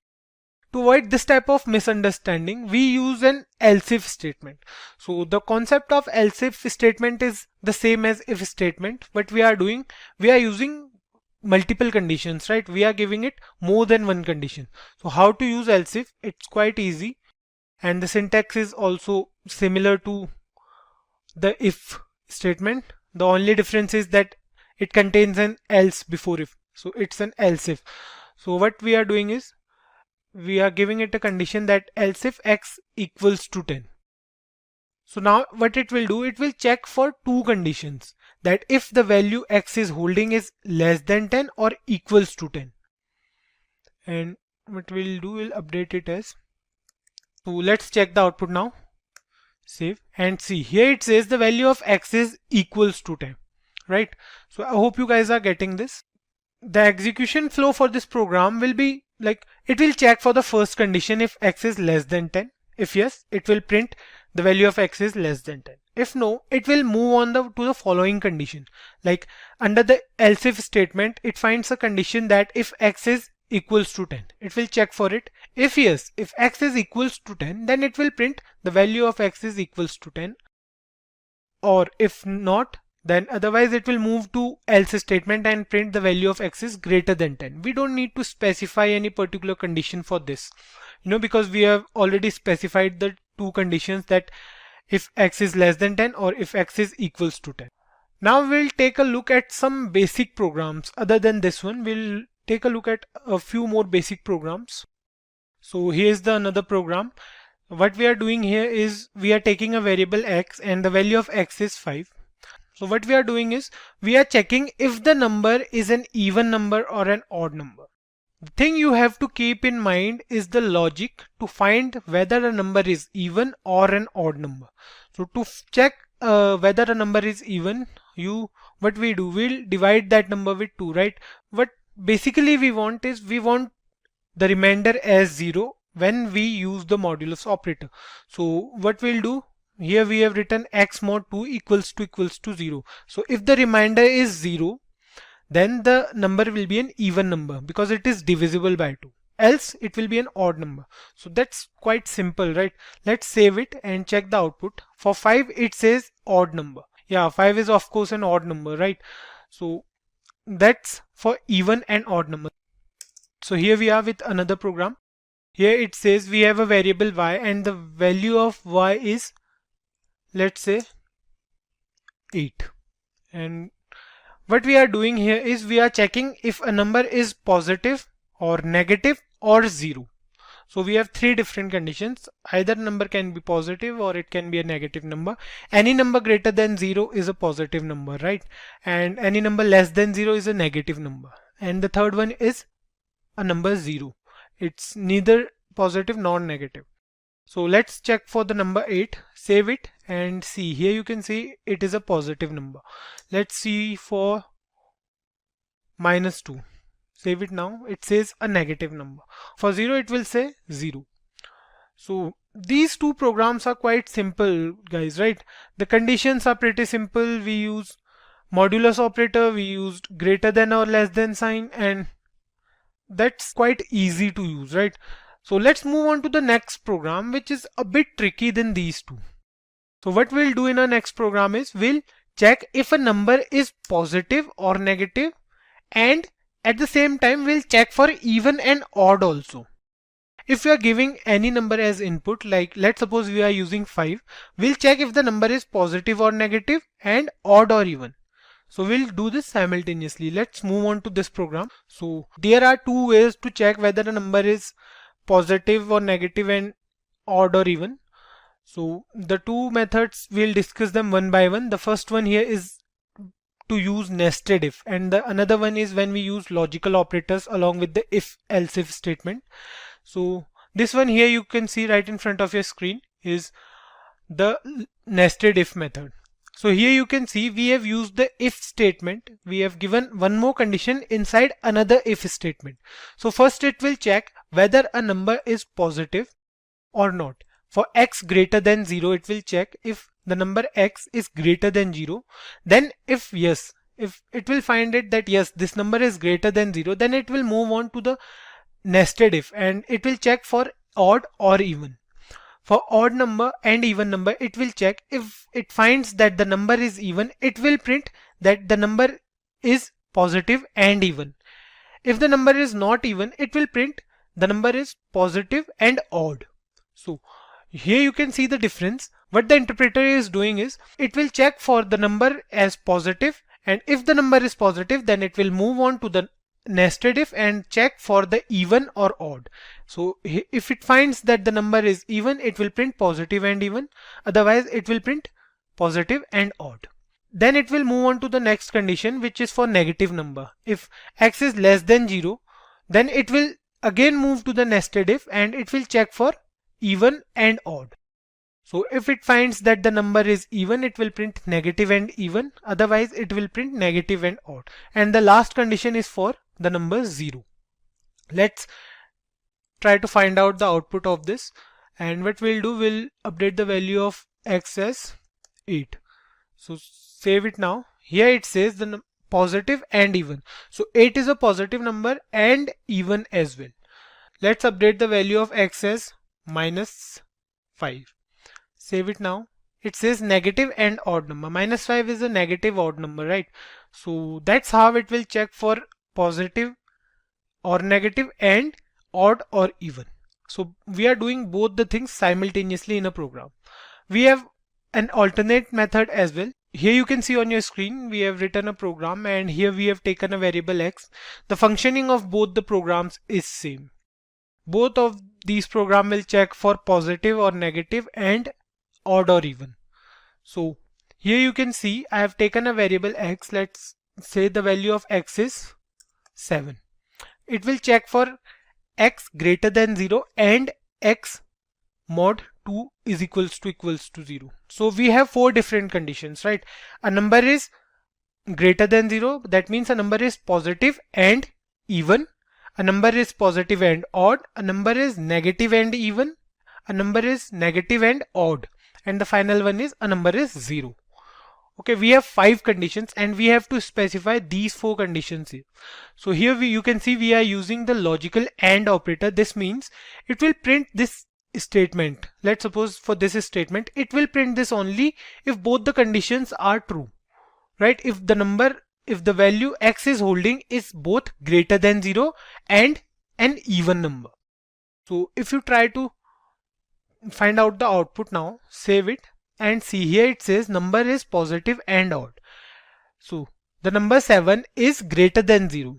To avoid this type of misunderstanding, we use an else if statement. So the concept of else if statement is the same as if statement. What we are doing, we are using multiple conditions, right? We are giving it more than one condition. So how to use else if? It's quite easy, and the syntax is also similar to the if statement. The only difference is that it contains an else before if. So it's an else if. So what we are doing is we are giving it a condition that else if x equals to 10. So now what it will do, it will check for two conditions, that if the value x is holding is less than 10 or equals to 10. And what we'll do, we'll update it as. So let's check the output now. Save and see. Here it says the value of x is equals to 10, right? So I hope you guys are getting this. The execution flow for this program will be like, it will check for the first condition if x is less than 10. If yes, it will print the value of x is less than 10. If no, it will move on to the following condition. Like under the else if statement, it finds a condition that if x is equals to 10, it will check for it. If yes, if x is equals to 10, then it will print the value of x is equals to 10. Or if not, then otherwise it will move to else statement and print the value of x is greater than 10. We don't need to specify any particular condition for this, because we have already specified the two conditions, that if x is less than 10 or if x is equals to 10. Now we'll take a look at some basic programs. Other than this one, we'll take a look at a few more basic programs. So here's another program. What we are doing here is we are taking a variable x and the value of x is 5. So what we are doing is we are checking if the number is an even number or an odd number. The thing you have to keep in mind is the logic to find whether a number is even or an odd number. So to check whether a number is even, what we do, we'll divide that number with 2, right? What basically we want is we want the remainder as 0 when we use the modulus operator. So what we'll do, here we have written x mod 2 equals to 0. So if the remainder is 0, then the number will be an even number because it is divisible by 2. Else it will be an odd number. So that's quite simple, right? Let's save it and check the output. For 5 it says odd number. Yeah, 5 is of course an odd number, right? So that's for even and odd number. So here we are with another program. Here it says we have a variable y and the value of y is, let's say, 8. And what we are doing here is we are checking if a number is positive or negative or 0. So we have 3 different conditions. Either number can be positive or it can be a negative number. Any number greater than 0 is a positive number, right? And any number less than 0 is a negative number. And the third one is a number 0. It's neither positive nor negative. So let's check for the number 8, save it and see. Here you can see it is a positive number. Let's see for -2. Save it now. It says a negative number. For 0 it will say 0. So these two programs are quite simple, guys, right? The conditions are pretty simple. We use modulus operator, we used greater than or less than sign, and that's quite easy to use, right? So let's move on to the next program, which is a bit tricky than these two. So what we'll do in our next program is we'll check if a number is positive or negative, and at the same time we'll check for even and odd also. If we are giving any number as input, like let's suppose we are using 5, we'll check if the number is positive or negative and odd or even. So we'll do this simultaneously. Let's move on to this program. So there are two ways to check whether a number is positive or negative and odd or even. So the two methods, we'll discuss them one by one. The first one here is to use nested if, and the another one is when we use logical operators along with the if else if statement. So this one here you can see right in front of your screen is the nested if method. So here you can see we have used the if statement. We have given one more condition inside another if statement. So first it will check whether a number is positive or not. For x greater than 0, it will check if the number x is greater than 0. Then if yes, if it will find it that yes, this number is greater than 0, then it will move on to the nested if, and it will check for odd or even. For odd number and even number, it will check. If it finds that the number is even, it will print that the number is positive and even. If the number is not even, it will print the number is positive and odd. So here you can see the difference. What the interpreter is doing is it will check for the number as positive, and if the number is positive, then it will move on to the nested if and check for the even or odd. So if it finds that the number is even, it will print positive and even, otherwise it will print positive and odd. Then it will move on to the next condition, which is for negative number. If x is less than 0, then it will again move to the nested if and it will check for even and odd. So if it finds that the number is even, it will print negative and even, otherwise it will print negative and odd. And the last condition is for the number 0. Let's try to find out the output of this, and what we'll do, we'll update the value of x as 8. So save it now. Here it says the positive and even. So 8 is a positive number and even as well. Let's update the value of x as -5. Save it now. It says negative and odd number. -5 is a negative odd number, right? So that's how it will check for positive or negative and odd or even. So we are doing both the things simultaneously in a program. We have an alternate method as well. Here you can see on your screen, we have written a program, and here we have taken a variable x. The functioning of both the programs is same. Both of these programs will check for positive or negative and odd or even. So here you can see I have taken a variable x. Let's say the value of x is 7. It will check for x greater than 0 and x mod 2 is equals to 0. So we have 4 different conditions, right? A number is greater than 0, that means a number is positive and even. A number is positive and odd. A number is negative and even. A number is negative and odd. And the final one is a number is 0. Okay, we have 5 conditions and we have to specify these 4 conditions here. So here you can see we are using the logical AND operator. This means it will print this statement. Let's suppose for this statement, it will print this only if both the conditions are true, right? If the value x is holding is both greater than 0 and an even number. So if you try to find out the output now, save it and see, here it says number is positive and odd. So the number 7 is greater than 0,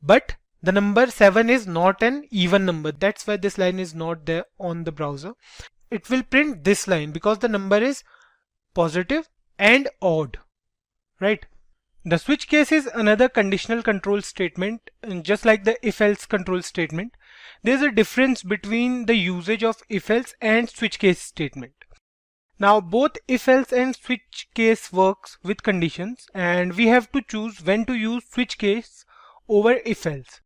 but the number 7 is not an even number. That's why this line is not there on the browser. It will print this line because the number is positive and odd, right? The switch case is another conditional control statement, just like the if-else control statement. There's a difference between the usage of if-else and switch case statement. Now both if-else and switch case works with conditions, and we have to choose when to use switch case over if-else.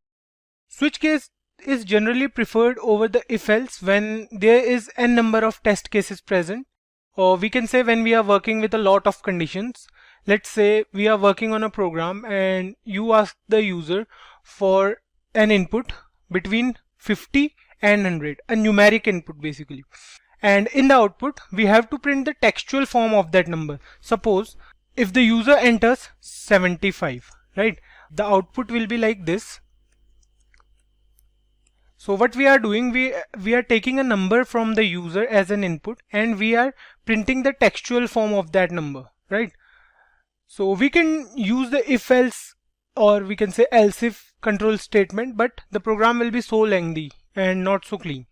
Switch case is generally preferred over the if-else when there is n number of test cases present, or we can say when we are working with a lot of conditions. Let's say we are working on a program and you ask the user for an input between 50 and 100, a numeric input basically. And in the output, we have to print the textual form of that number. Suppose if the user enters 75, right? The output will be like this. So what we are doing, we are taking a number from the user as an input and we are printing the textual form of that number, right? So we can use the if-else or we can say else-if control statement, but the program will be so lengthy and not so clean.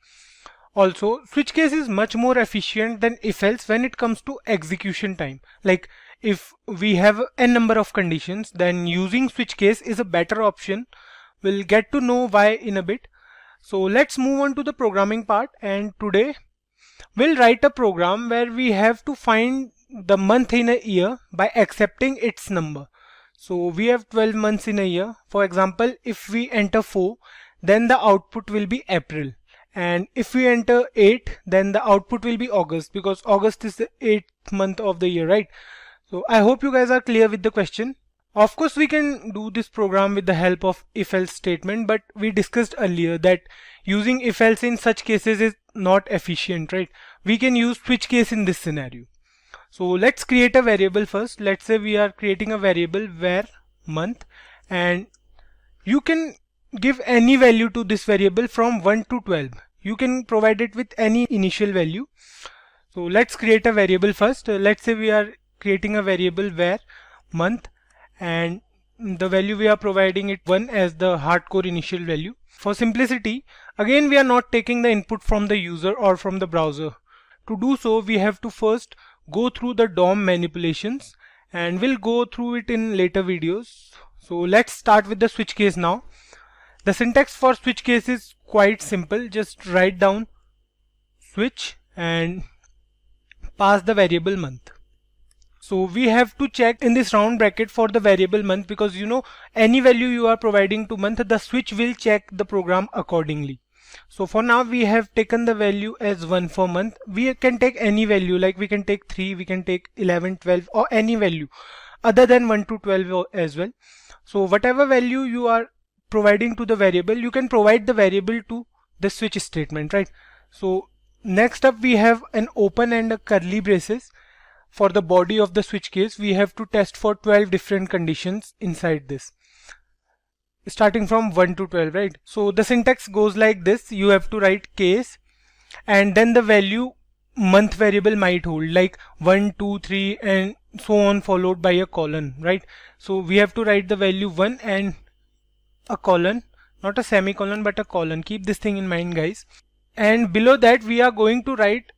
Also, switch case is much more efficient than if-else when it comes to execution time. Like if we have n number of conditions, then using switch case is a better option. We'll get to know why in a bit. So let's move on to the programming part, and today we'll write a program where we have to find the month in a year by accepting its number. So we have 12 months in a year. For example, if we enter 4, then the output will be April. And if we enter 8, then the output will be August, because August is the 8th month of the year, right? So I hope you guys are clear with the question. Of course, we can do this program with the help of if-else statement, but we discussed earlier that using if-else in such cases is not efficient, right? We can use switch case in this scenario. So let's create a variable first. Let's say we are creating a variable where month, and you can give any value to this variable from 1 to 12. You can provide it with any initial value. So let's create a variable first. Let's say we are creating a variable where month, and the value we are providing it 1 as the hardcore initial value. For simplicity, again we are not taking the input from the user or from the browser. To do so, we have to first go through the DOM manipulations, and we'll go through it in later videos. So let's start with the switch case now. The syntax for switch case is quite simple. Just write down switch and pass the variable month. So we have to check in this round bracket for the variable month, because you know any value you are providing to month, the switch will check the program accordingly. So for now we have taken the value as 1 for month. We can take any value, like we can take 3, we can take 11, 12 or any value other than 1 to 12 as well. So whatever value you are providing to the variable, you can provide the variable to the switch statement, right? So next up we have an open and a curly braces. For the body of the switch case, we have to test for 12 different conditions inside this, starting from 1 to 12, right? So the syntax goes like this. You have to write case and then the value month variable might hold, like 1, 2, 3 and so on, followed by a colon, right? So we have to write the value 1 and a colon, not a semicolon but a colon. Keep this thing in mind, guys. And below that we are going to write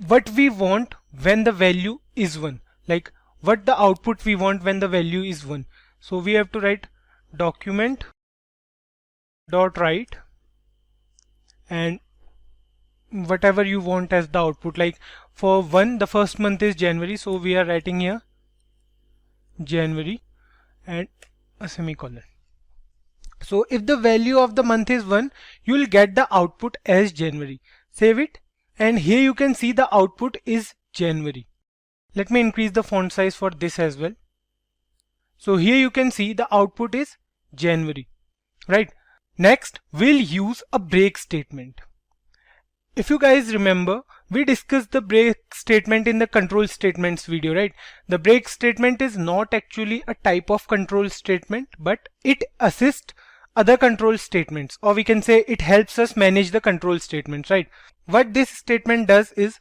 what we want when the value is 1, like what the output we want when the value is 1. So we have to write document dot write and whatever you want as the output. Like for 1, the first month is January, so we are writing here January and a semicolon. So if the value of the month is 1, you will get the output as January. Save it, and here you can see the output is January. Let me increase the font size for this as well. So here you can see the output is January, right? Next, we'll use a break statement. If you guys remember, we discussed the break statement in the control statements video, right? The break statement is not actually a type of control statement, but it assists other control statements, or we can say it helps us manage the control statements, right? What this statement does is,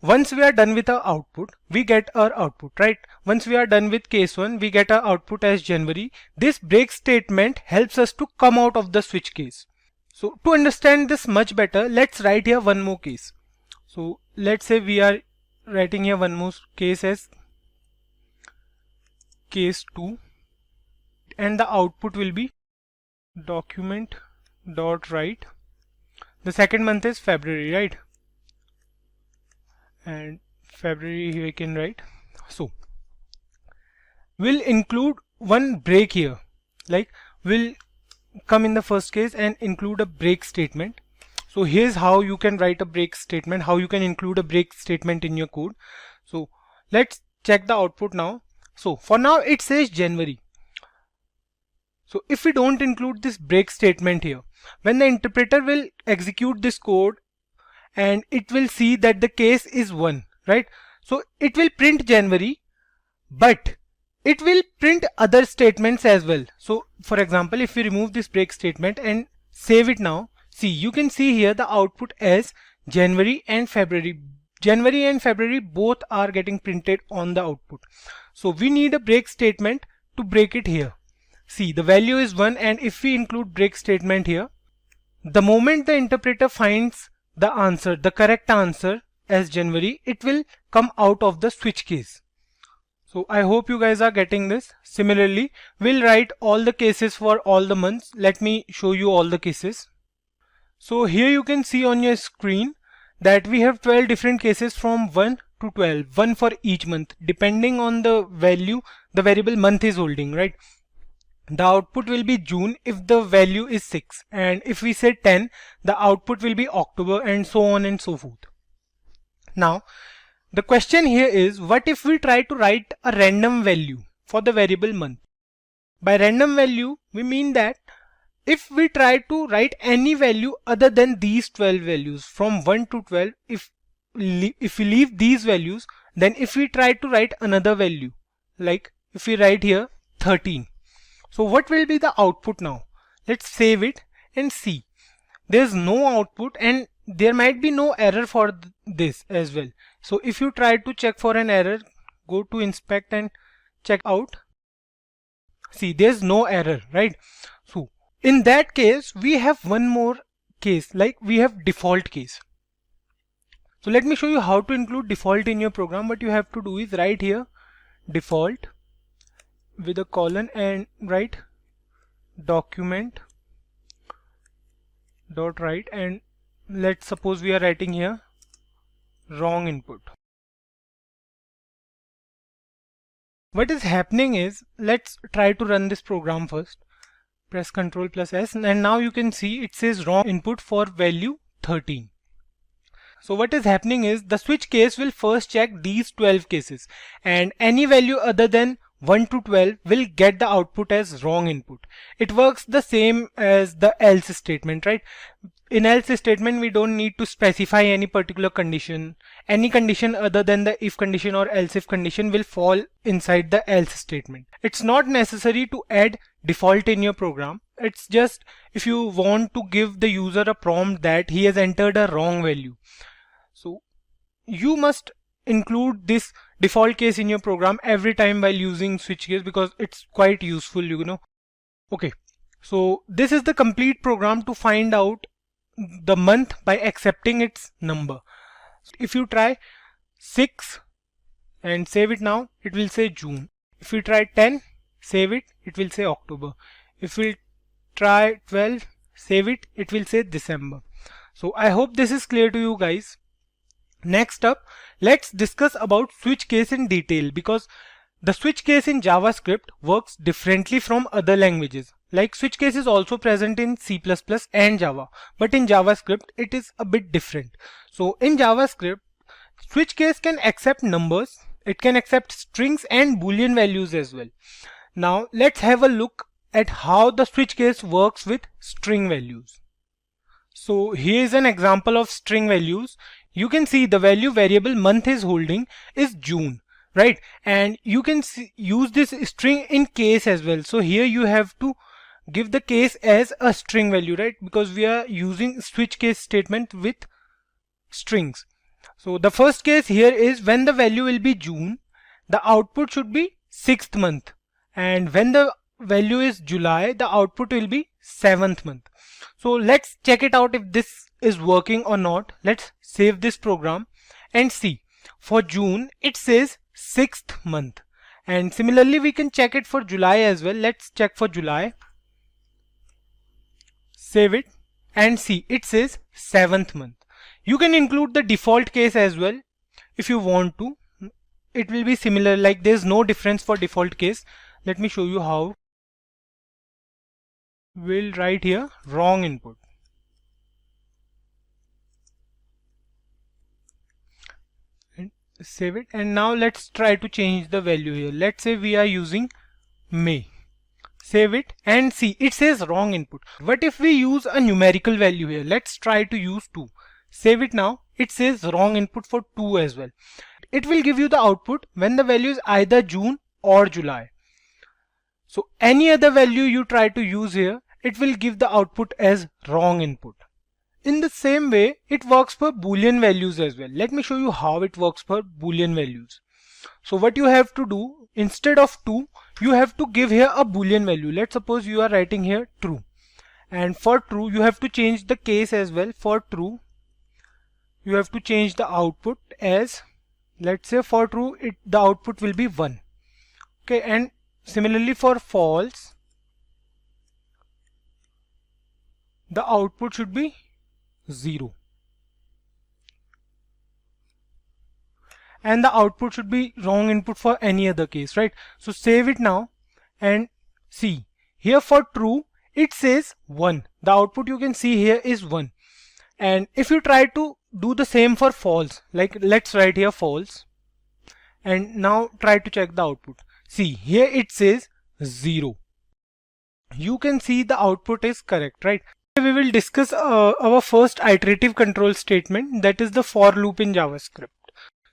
once we are done with our output, we get our output, right? Once we are done with case 1, we get our output as January. This break statement helps us to come out of the switch case. So to understand this much better, let's write here one more case. So let's say we are writing here one more case as case 2, and the output will be document dot write. The second month is February, right? And February here we can write. So we'll include one break here, like we'll come in the first case and include a break statement. So here's how you can write a break statement, how you can include a break statement in your code. So let's check the output now. So for now it says January. So if we don't include this break statement here, when the interpreter will execute this code and it will see that the case is 1, right? So it will print January, but it will print other statements as well. So for example, if we remove this break statement and save it now, see, you can see here the output as January and February. January and February both are getting printed on the output. So we need a break statement to break it here. See, the value is 1, and if we include break statement here, the moment the interpreter finds the answer, the correct answer as January, it will come out of the switch case. So I hope you guys are getting this. Similarly, we'll write all the cases for all the months. Let me show you all the cases. So here you can see on your screen that we have 12 different cases from 1 to 12, one for each month, depending on the value the variable month is holding, right? The output will be June if the value is 6, and if we say 10, the output will be October, and so on and so forth. Now the question here is, what if we try to write a random value for the variable month? By random value, we mean that if we try to write any value other than these 12 values from 1 to 12, if we leave these values, then if we try to write another value, like if we write here 13, so what will be the output now? Let's save it and see. There's no output and there might be no error for this as well. So if you try to check for an error, go to inspect and check out. See, there's no error, right? So in that case, we have one more case, like we have default case. So let me show you how to include default in your program. What you have to do is write here default with a colon and write document dot write, and let's suppose we are writing here wrong input. What is happening is, let's try to run this program first. Press Ctrl plus S, and now you can see it says wrong input for value 13. So what is happening is, the switch case will first check these 12 cases, and any value other than 1 to 12 will get the output as wrong input. It works the same as the else statement, right? In else statement, we don't need to specify any particular condition. Any condition other than the if condition or else if condition will fall inside the else statement. It's not necessary to add default in your program. It's just if you want to give the user a prompt that he has entered a wrong value. So you must include this default case in your program every time while using switch case, because it's quite useful, you know. Okay, so this is the complete program to find out the month by accepting its number. If you try 6 and save it now, it will say June. If we try 10, save it, it will say October. If we try 12, save it, it will say December. So I hope this is clear to you guys. Next up, let's discuss about switch case in detail, because the switch case in JavaScript works differently from other languages. Like, switch case is also present in C++ and Java, but in JavaScript it is a bit different. So in JavaScript, switch case can accept numbers, it can accept strings and boolean values as well. Now let's have a look at how the switch case works with string values. So here is an example of string values. You can see the value variable month is holding is June, right? And you can use this string in case as well. So here you have to give the case as a string value, right? Because we are using switch case statement with strings. So the first case here is when the value will be June, the output should be 6th month. And when the value is July, the output will be 7th month. So let's check it out if this is working or not. Let's save this program and see. For June, it says 6th month. And similarly, we can check it for July as well. Let's check for July. Save it and see, it says 7th month. You can include the default case as well if you want to. It will be similar, like there's no difference for default case. Let me show you how. We'll write here wrong input. And save it, and now let's try to change the value here. Let's say we are using May. Save it and see, it says wrong input. What if we use a numerical value here? Let's try to use 2. Save it now. It says wrong input for 2 as well. It will give you the output when the value is either June or July. So any other value you try to use here, it will give the output as wrong input. In the same way, it works for boolean values as well. Let me show you how it works for boolean values. So what you have to do, instead of 2, you have to give here a boolean value. Let's suppose you are writing here true. And for true, you have to change the case as well. For true, you have to change the output as, let's say for true, the output will be 1. Okay, and similarly for false, the output should be 0. And the output should be wrong input for any other case, right? So save it now and see. Here for true, it says 1. The output you can see here is 1. And if you try to do the same for false, like let's write here false, and now try to check the output. See, here it says 0. you can see the output is correct, right? We will discuss our first iterative control statement, that is the for loop in JavaScript.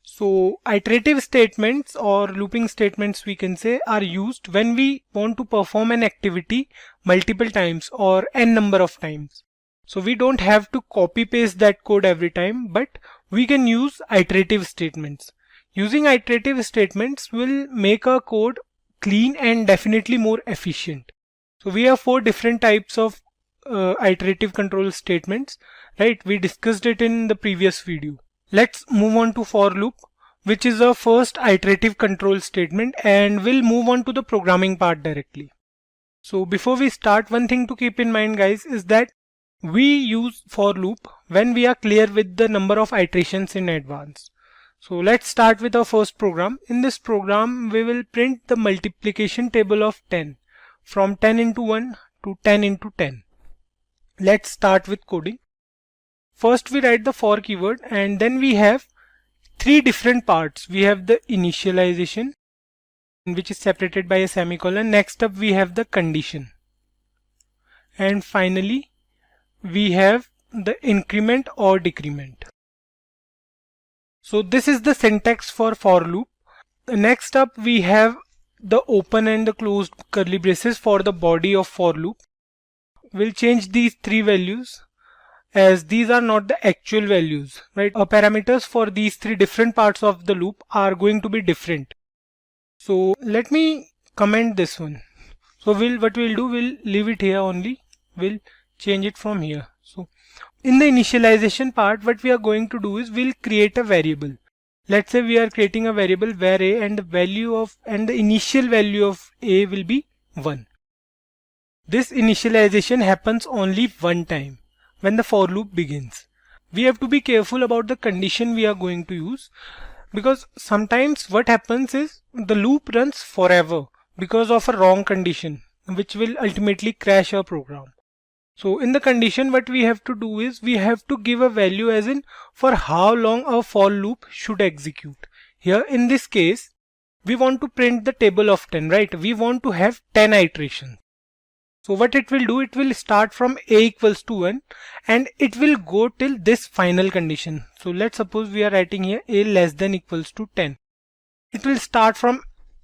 So iterative statements or looping statements, we can say, are used when we want to perform an activity multiple times or n number of times. So we don't have to copy paste that code every time, but we can use iterative statements. Using iterative statements will make our code clean and definitely more efficient. So we have 4 different types of iterative control statements, right? We discussed it in the previous video. Let's move on to for loop, which is our first iterative control statement, and we'll move on to the programming part directly. So before we start, one thing to keep in mind, guys, is that we use for loop when we are clear with the number of iterations in advance. So let's start with our first program. In this program, we will print the multiplication table of 10 from 10 into 1 to 10 into 10. Let's start with coding. First we write the for keyword, and then we have 3 different parts. We have the initialization, which is separated by a semicolon. Next up we have the condition, and finally we have the increment or decrement. So this is the syntax for loop. Next up we have the open and the closed curly braces for the body of for loop. We'll change these 3 values, as these are not the actual values, right? Our parameters for these 3 different parts of the loop are going to be different. So let me comment this one. So what we'll do, we'll leave it here only. We'll change it from here. So in the initialization part, what we are going to do is we'll create a variable. Let's say we are creating a variable where a and the initial value of a will be 1. This initialization happens only one time, when the for loop begins. We have to be careful about the condition we are going to use, because sometimes what happens is the loop runs forever because of a wrong condition, which will ultimately crash our program. So in the condition, what we have to do is we have to give a value as in for how long our for loop should execute. Here in this case, we want to print the table of 10, right? We want to have 10 iterations. So what it will do, it will start from a equals to 1 and it will go till this final condition. So let's suppose we are writing here a less than equals to 10. It will start from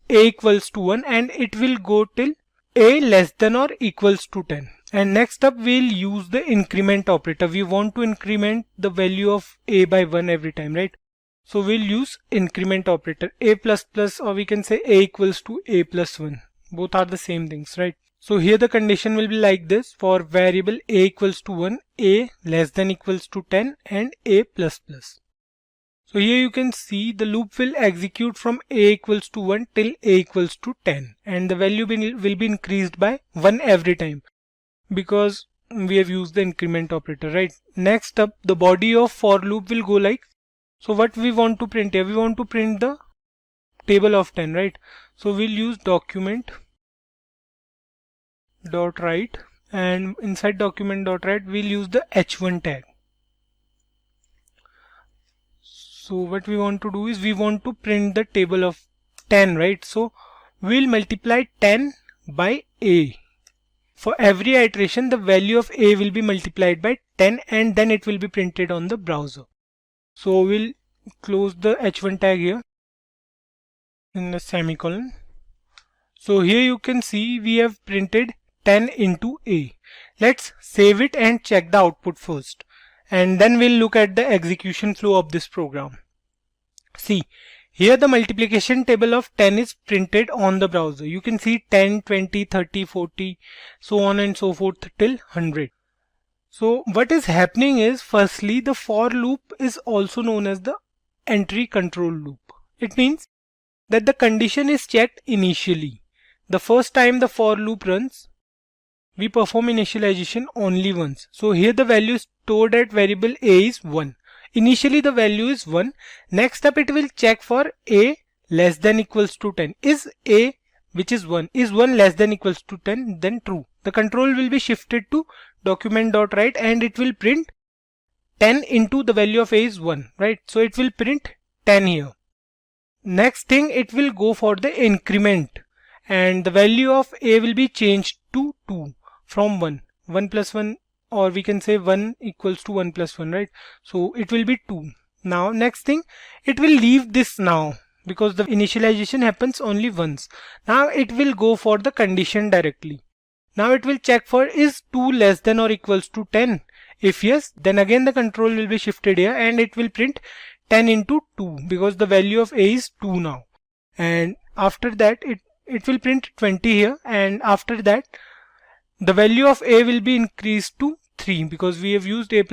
a equals to 1 and it will go till a less than or equals to 10. And next up we'll use the increment operator. We want to increment the value of a by 1 every time, right? So we'll use increment operator, a plus plus, or we can say a equals to a plus 1. Both are the same things, right? So here the condition will be like this: for variable a equals to 1, a less than equals to 10 and a plus plus. So here you can see the loop will execute from a equals to 1 till a equals to 10 and the value will be increased by 1 every time because we have used the increment operator, right? Next up, the body of for loop will go like, so what we want to print here, we want to print the table of 10, right? So we'll use document dot write, and inside document dot write we'll use the h1 tag. So what we want to do is we want to print the table of 10, right? So we'll multiply 10 by a. For every iteration the value of a will be multiplied by 10 and then it will be printed on the browser. So we'll close the h1 tag here in the semicolon. So here you can see we have printed 10 into a. Let's save it and check the output first, and then we'll look at the execution flow of this program. See, here the multiplication table of 10 is printed on the browser. You can see 10, 20, 30, 40, so on and so forth till 100. So what is happening is, firstly, the for loop is also known as the entry control loop. It means that the condition is checked initially. The first time the for loop runs, we perform initialization only once. So here the value stored at variable a is 1. Initially the value is 1. Next up it will check for a less than equals to 10. Is a, which is 1, is 1 less than equals to 10? Then true. The control will be shifted to document.write and it will print 10 into the value of a is 1, right? So it will print 10 here. Next thing, it will go for the increment and the value of a will be changed to 2 from 1. 1 plus 1, or we can say 1 equals to 1 plus 1, right? So it will be 2. Now next thing, it will leave this now because the initialization happens only once. Now it will go for the condition directly. Now it will check for is 2 less than or equals to 10. If yes, then again the control will be shifted here and it will print 10 into 2 because the value of a is 2 now. And after that it will print 20 here, and after that the value of a will be increased to 3 because we have used a++.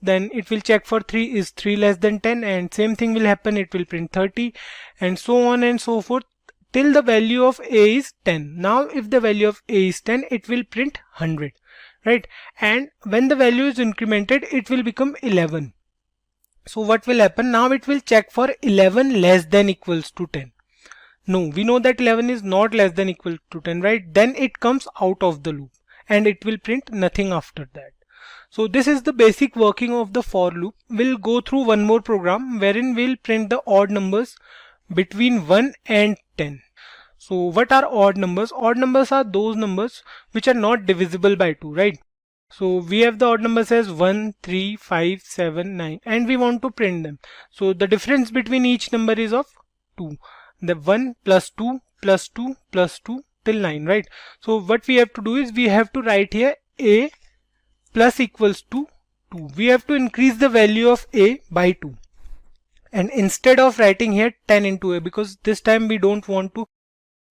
Then it will check for 3 is 3 less than 10, and same thing will happen, it will print 30 and so on and so forth till the value of a is 10. Now if the value of a is 10, it will print 100, right? And when the value is incremented, it will become 11. So what will happen? Now it will check for 11 less than equals to 10. No, we know that 11 is not less than equal to 10, right? Then it comes out of the loop and it will print nothing after that. So this is the basic working of the for loop. We'll go through one more program wherein we'll print the odd numbers between 1 and 10. So what are odd numbers? Odd numbers are those numbers which are not divisible by 2, right? So we have the odd numbers as 1, 3, 5, 7, 9, and we want to print them. So the difference between each number is of 2. The 1 plus 2 plus 2 plus 2 till 9, right? So what we have to do is we have to write here a plus equals to 2. We have to increase the value of a by 2. And instead of writing here 10 into a, because this time we don't want to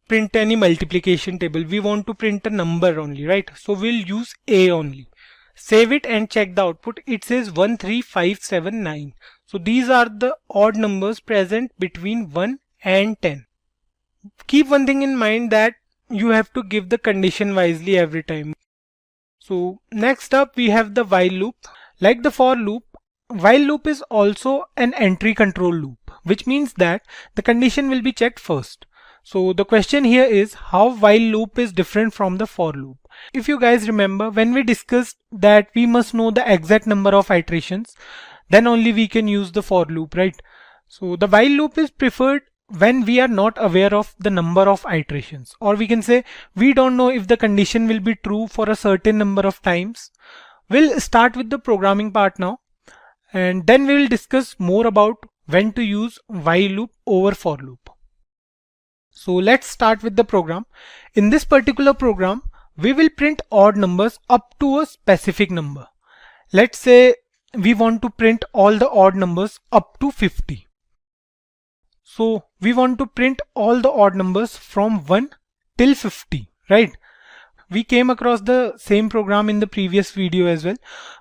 print any multiplication table, we want to print a number only, right? So we'll use a only. Save it and check the output. It says 1, 3, 5, 7, 9. So these are the odd numbers present between 1 and 10. Keep one thing in mind, that you have to give the condition wisely every time. So next up we have the while loop. Like the for loop, while loop is also an entry control loop, which means that the condition will be checked first. So the question here is how while loop is different from the for loop. If you guys remember, when we discussed that we must know the exact number of iterations, then only we can use the for loop, right? So the while loop is preferred when we are not aware of the number of iterations, or we can say we don't know if the condition will be true for a certain number of times. We'll start with the programming part now, and then we will discuss more about when to use while loop over for loop. So let's start with the program. In this particular program, we will print odd numbers up to a specific number. Let's say we want to print all the odd numbers up to 50. So we want to print all the odd numbers from 1 till 50, right? We came across the same program in the previous video as well,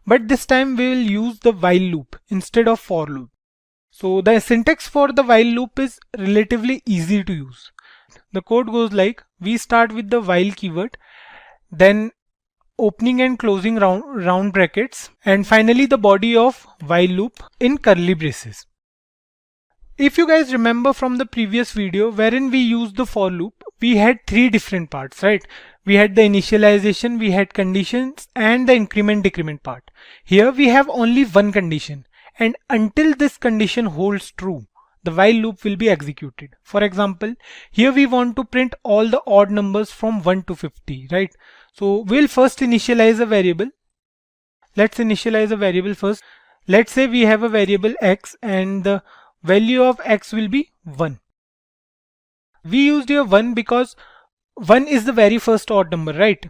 but this time we will use the while loop instead of for loop. So the syntax for the while loop is relatively easy to use. The code goes like, we start with the while keyword, then opening and closing round brackets, and finally the body of while loop in curly braces. If you guys remember from the previous video wherein we used the for loop, we had 3 different parts, right? We had the initialization, we had conditions, and the increment decrement part. Here we have only one condition, and until this condition holds true, the while loop will be executed. For example, here we want to print all the odd numbers from 1 to 50, right? So we'll first initialize a variable. Let's initialize a variable first. Let's say we have a variable x and the value of x will be 1. We used here 1 because 1 is the very first odd number, right?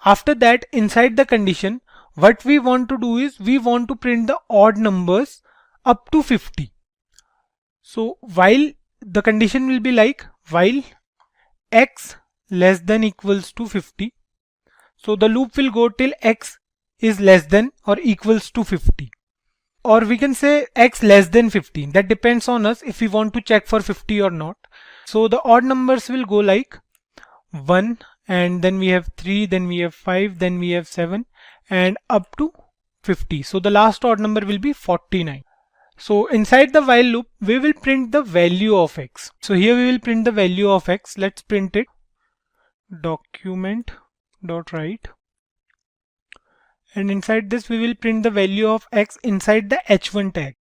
After that, inside the condition, what we want to do is we want to print the odd numbers up to 50. So while the condition will be like while x less than equals to 50. So the loop will go till x is less than or equals to 50. Or we can say x less than 15. That depends on us if we want to check for 50 or not. So the odd numbers will go like 1, and then we have 3, then we have 5, then we have 7, and up to 50. So the last odd number will be 49. So inside the while loop, we will print the value of x. So here we will print the value of x. Let's print it. Document.write. And inside this, we will print the value of x inside the h1 tag.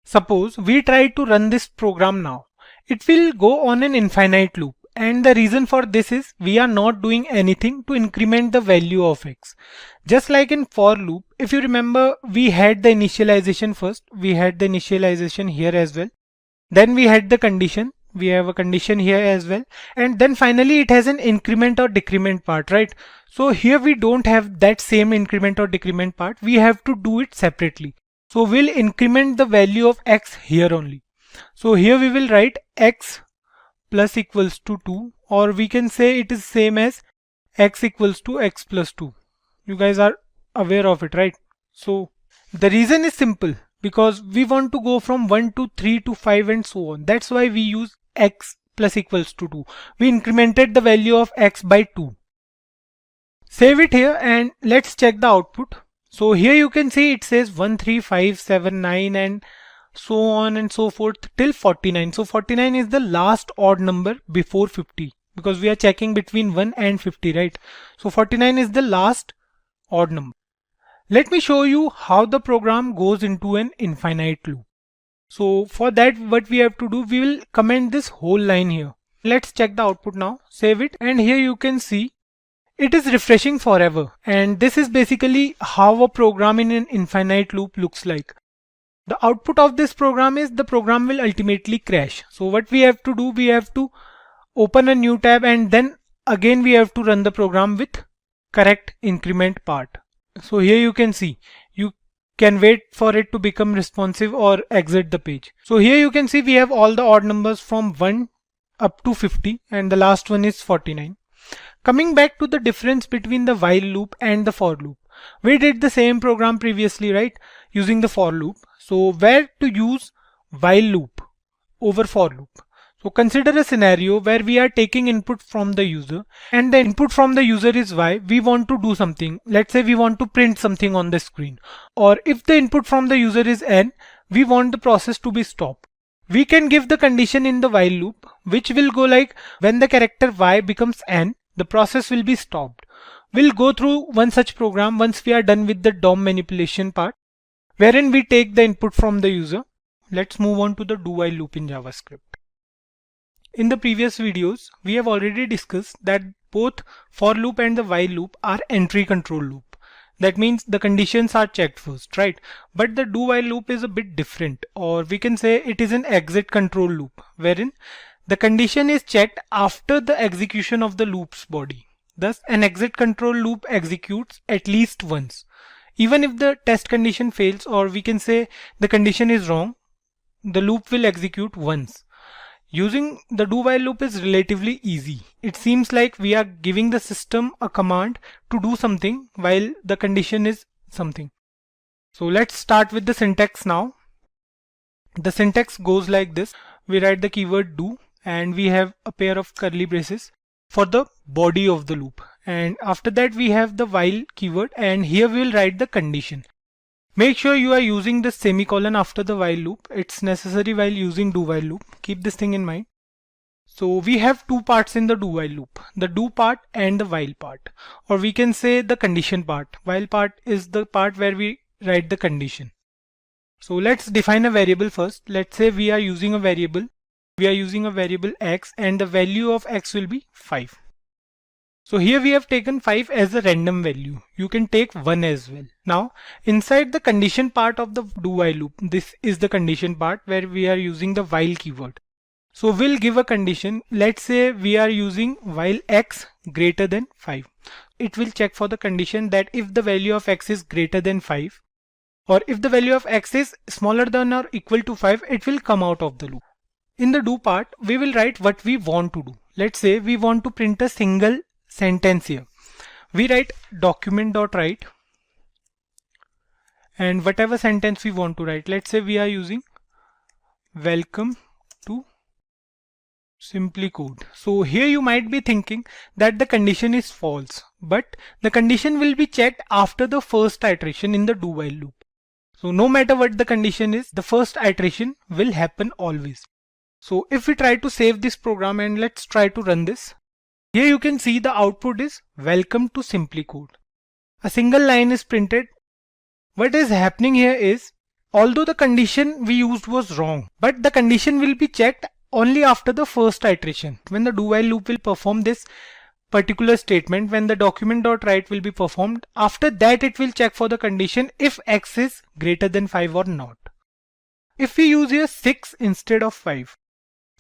Suppose we try to run this program now. It will go on an infinite loop and the reason for this is we are not doing anything to increment the value of x. Just like in for loop, if you remember, we had the initialization first, we had the initialization here as well, then we had the condition, we have a condition here as well, and then finally it has an increment or decrement part, right? So here we don't have that same increment or decrement part, we have to do it separately. So we'll increment the value of x here only. So here we will write x plus equals to 2, or we can say it is same as x equals to x plus 2. You guys are aware of it, right? So the reason is simple, because we want to go from 1 to 3 to 5 and so on. That's why we use x plus equals to 2. We incremented the value of x by 2. Save it here and let's check the output. So here you can see it says 1, 3, 5, 7, 9 and so on and so forth till 49. So 49 is the last odd number before 50, because we are checking between 1 and 50, right? So 49 is the last odd number. Let me show you how the program goes into an infinite loop. So for that, what we have to do, we will comment this whole line here. Let's check the output now, save it, and here you can see it is refreshing forever. And this is basically how a program in an infinite loop looks like. The output of this program is the program will ultimately crash. So what we have to do, we have to open a new tab and then again we have to run the program with correct increment part. So here you can see, you can wait for it to become responsive or exit the page. So here you can see we have all the odd numbers from 1 up to 50 and the last one is 49. Coming back to the difference between the while loop and the for loop. We did the same program previously, right? Using the for loop. So where to use while loop over for loop? So consider a scenario where we are taking input from the user and the input from the user is y. We want to do something. Let's say we want to print something on the screen. Or if the input from the user is n, we want the process to be stopped. We can give the condition in the while loop, which will go like when the character y becomes n, the process will be stopped. We'll go through one such program once we are done with the DOM manipulation part, wherein we take the input from the user. Let's move on to the do while loop in JavaScript. In the previous videos, we have already discussed that both for loop and the while loop are entry control loop. That means the conditions are checked first, right? But the do while loop is a bit different, or we can say it is an exit control loop, wherein the condition is checked after the execution of the loop's body. Thus, an exit control loop executes at least once. Even if the test condition fails, or we can say the condition is wrong, the loop will execute once. Using the do while loop is relatively easy. It seems like we are giving the system a command to do something while the condition is something. So let's start with the syntax now. The syntax goes like this. We write the keyword do and we have a pair of curly braces for the body of the loop. And after that we have the while keyword and here we will write the condition. Make sure you are using the semicolon after the while loop. It's necessary while using do while loop. Keep this thing in mind. So we have two parts in the do while loop, the do part and the while part, or we can say the condition part. While part is the part where we write the condition. So let's define a variable first. Let's say we are using a variable. We are using a variable x and the value of x will be 5. So here we have taken 5 as a random value. You can take 1 as well. Now inside the condition part of the do while loop, this is the condition part where we are using the while keyword. So we'll give a condition. Let's say we are using while x greater than 5. It will check for the condition that if the value of x is greater than 5 or if the value of x is smaller than or equal to 5, it will come out of the loop. In the do part, we will write what we want to do. Let's say we want to print a single sentence here. We write document.write and whatever sentence we want to write. Let's say we are using welcome to Simplicode. So here you might be thinking that the condition is false, but the condition will be checked after the first iteration in the do while loop. So no matter what the condition is, the first iteration will happen always. So if we try to save this program and let's try to run this. Here you can see the output is welcome to Simplicode. A single line is printed. What is happening here is, although the condition we used was wrong, but the condition will be checked only after the first iteration. When the do while loop will perform this particular statement, when the document.write will be performed, after that it will check for the condition if x is greater than 5 or not. If we use here 6 instead of 5,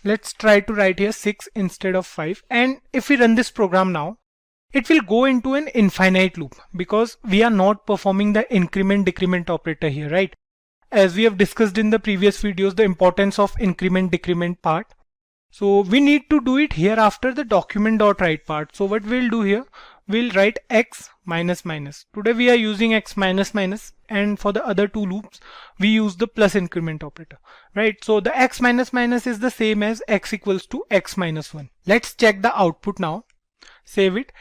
let's try to write here 6 instead of 5, and if we run this program now, it will go into an infinite loop because we are not performing the increment decrement operator here, right? As we have discussed in the previous videos, the importance of increment decrement part. So we need to do it here after the document.write part. So what we'll do here, we'll write x minus minus. Today we are using x minus minus, and for the other two loops we use the plus increment operator, right? So the x minus minus is the same as x equals to x minus 1. Let's check the output now. Save it.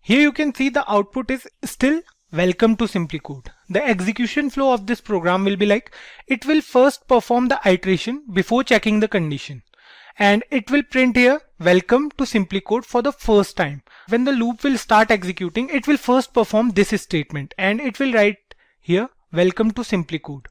Here you can see the output is still welcome to Simplicode. The execution flow of this program will be like, it will first perform the iteration before checking the condition, and it will print here welcome to Simplicode for the first time. When the loop will start executing, it will first perform this statement and it will write here welcome to Simplicode.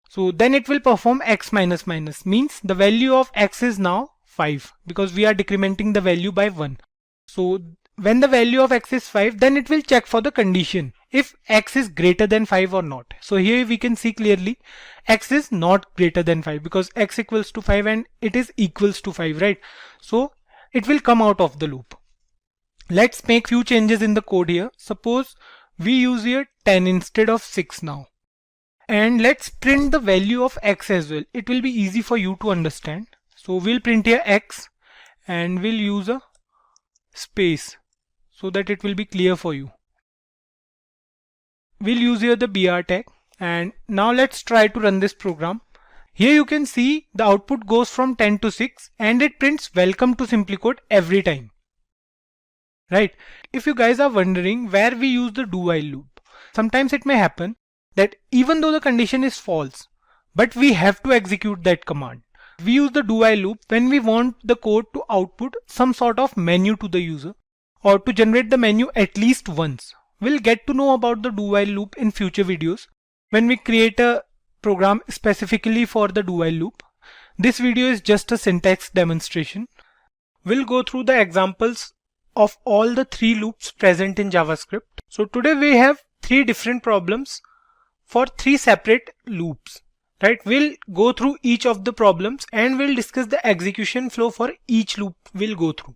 So then it will perform x minus minus, means the value of x is now 5 because we are decrementing the value by 1. So when the value of x is 5, then it will check for the condition if x is greater than 5 or not. So here we can see clearly x is not greater than 5 because x equals to 5 and it is equals to 5, right? So it will come out of the loop. Let's make few changes in the code here. Suppose we use here 10 instead of 6 now. And let's print the value of x as well. It will be easy for you to understand. So we'll print here x and we'll use a space so that it will be clear for you. We'll use here the br tag, and now let's try to run this program. Here you can see the output goes from 10 to 6 and it prints welcome to Simplicode every time, right? If you guys are wondering where we use the do while loop, sometimes it may happen that even though the condition is false, but we have to execute that command. We use the do while loop when we want the code to output some sort of menu to the user, or to generate the menu at least once. We'll get to know about the do while loop in future videos when we create a program specifically for the do while loop. This video is just a syntax demonstration. We'll go through the examples of all the 3 loops present in JavaScript. So today we have 3 different problems for 3 separate loops, right? We'll go through each of the problems and we'll discuss the execution flow for each loop we'll go through.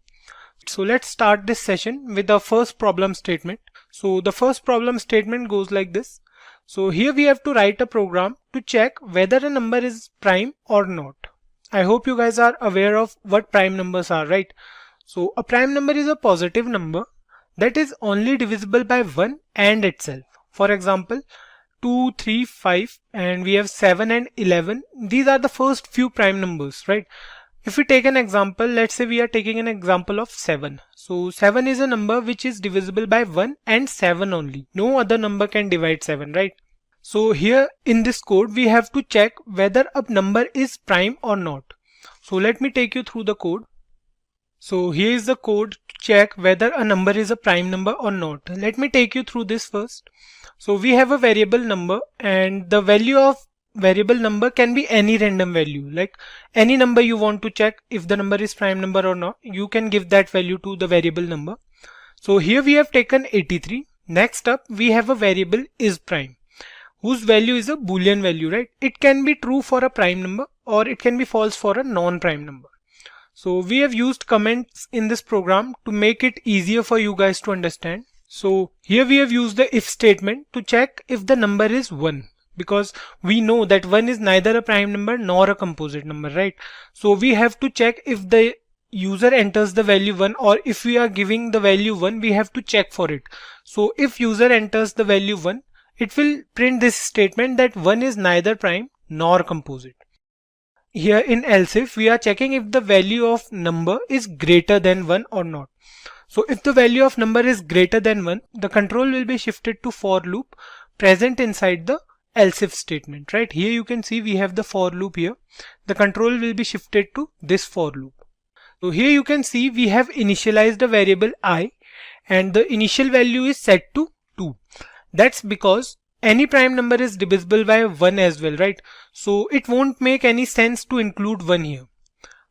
So let's start this session with the first problem statement. So the first problem statement goes like this. So here we have to write a program to check whether a number is prime or not. I hope you guys are aware of what prime numbers are, right? So a prime number is a positive number that is only divisible by 1 and itself. For example, 2, 3, 5, and we have 7 and 11. These are the first few prime numbers, right? If we take an example, let's say we are taking an example of 7. So 7 is a number which is divisible by 1 and 7 only. No other number can divide 7, right? So here in this code, we have to check whether a number is prime or not. So let me take you through the code. So here is the code to check whether a number is a prime number or not. Let me take you through this first. So we have a variable number, and the value of variable number can be any random value, like any number you want to check if the number is prime number or not, you can give that value to the variable number. So here we have taken 83. Next up we have a variable is prime, whose value is a boolean value, right? It can be true for a prime number or it can be false for a non-prime number. So we have used comments in this program to make it easier for you guys to understand. So here we have used the if statement to check if the number is 1. Because we know that 1 is neither a prime number nor a composite number, right? So we have to check if the user enters the value 1, or if we are giving the value 1, we have to check for it. So if user enters the value 1, it will print this statement that 1 is neither prime nor composite. Here in else if, we are checking if the value of number is greater than 1 or not. So if the value of number is greater than 1, the control will be shifted to for loop present inside the else if statement, right? Here you can see we have the for loop here. The control will be shifted to this for loop. So here you can see we have initialized a variable I, and the initial value is set to 2. That's because any prime number is divisible by 1 as well, right? So it won't make any sense to include 1 here.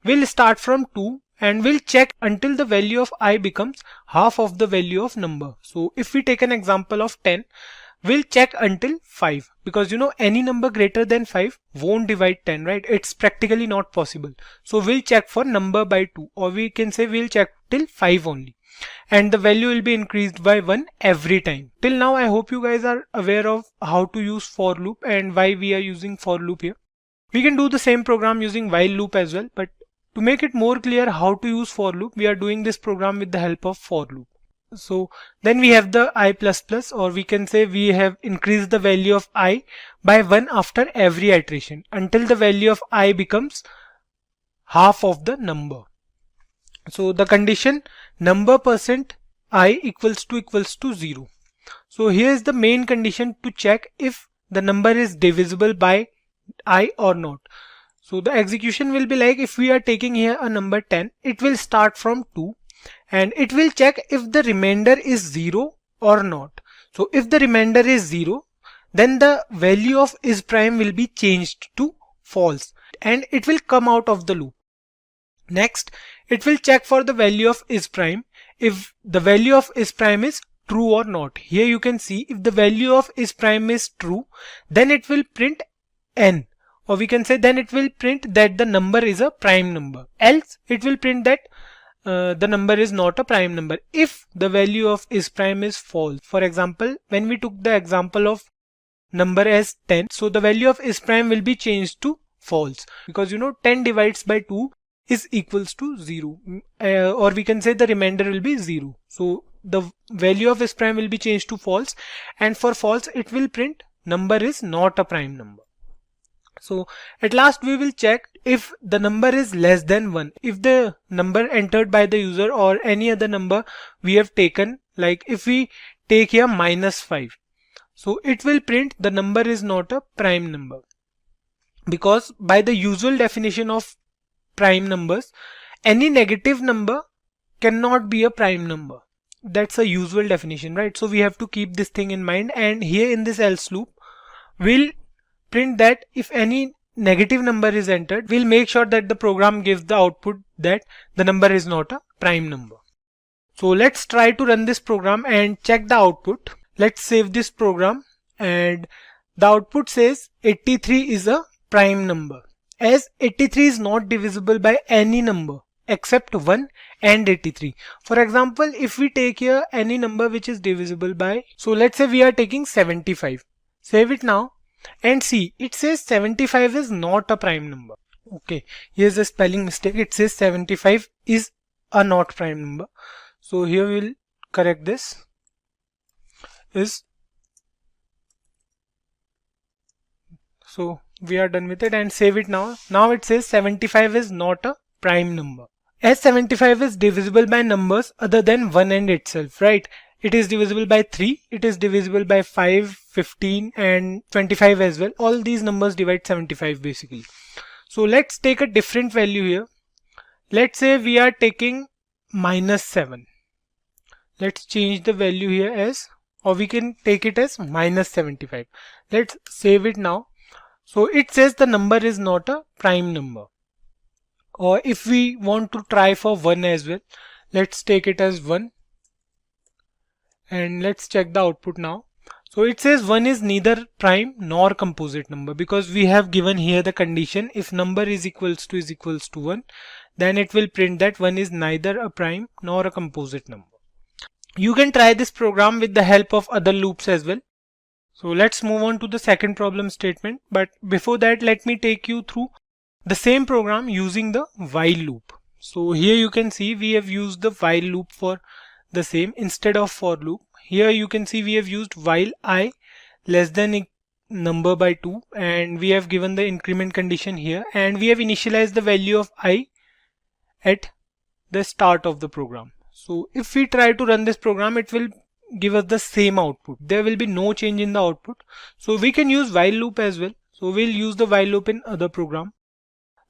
will start from 2 and will check until the value of I becomes half of the value of number. So if we take an example of 10, we'll check until 5, because any number greater than 5 won't divide 10, right? It's practically not possible. So we'll check for number by 2, or we can say we'll check till 5 only, and the value will be increased by 1 every time. Till now I hope you guys are aware of how to use for loop and why we are using for loop here. We can do the same program using while loop as well, but to make it more clear how to use for loop, we are doing this program with the help of for loop. So then we have the I++, or we can say we have increased the value of I by 1 after every iteration until the value of I becomes half of the number. So the condition number percent I equals to 0. So here is the main condition to check if the number is divisible by I or not. So the execution will be like, if we are taking here a number 10, it will start from 2 and it will check if the remainder is 0 or not. So if the remainder is 0, then the value of is prime will be changed to false and it will come out of the loop. Next, it will check for the value of is prime if the value of is prime is true or not. Here you can see if the value of is prime is true, then it will print n, or we can say then it will print that the number is a prime number, else it will print that the number is not a prime number if the value of is prime is false. For example, when we took the example of number as 10, so the value of is prime will be changed to false, because 10 divides by 2 is equals to 0, or we can say the remainder will be 0. So the value of is prime will be changed to false, and for false it will print number is not a prime number. So at last we will check if the number is less than 1. If the number entered by the user or any other number we have taken, like if we take here -5, so it will print the number is not a prime number, because by the usual definition of prime numbers, any negative number cannot be a prime number. That's a usual definition, right? So we have to keep this thing in mind, and here in this else loop we'll print that if any negative number is entered, we'll make sure that the program gives the output that the number is not a prime number. So let's try to run this program and check the output. Let's save this program, and the output says 83 is a prime number, as 83 is not divisible by any number except 1 and 83. For example, if we take here any number which is divisible by, so let's say we are taking 75. Save it now and see, it says 75 is not a prime number. Okay, here's a spelling mistake. It says 75 is a not prime number. So here we'll correct this. So we are done with it and save it now. Now it says 75 is not a prime number, as 75 is divisible by numbers other than 1 and itself, right? It is divisible by 3, it is divisible by 5, 15 and 25 as well. All these numbers divide 75 basically. So let's take a different value here. Let's say we are taking -7. Let's change the value here as, or we can take it as -75. Let's save it now. So it says the number is not a prime number. Or if we want to try for 1 as well, let's take it as 1. And let's check the output now. So it says 1 is neither prime nor composite number, because we have given here the condition if number is equals to 1, then it will print that 1 is neither a prime nor a composite number. You can try this program with the help of other loops as well. So let's move on to the second problem statement. But before that, let me take you through the same program using the while loop. So here you can see we have used the while loop for the same instead of for loop. Here you can see we have used while I less than number by 2, and we have given the increment condition here, and we have initialized the value of I at the start of the program. So if we try to run this program, it will give us the same output. There will be no change in the output. So we can use while loop as well. So we'll use the while loop in other program.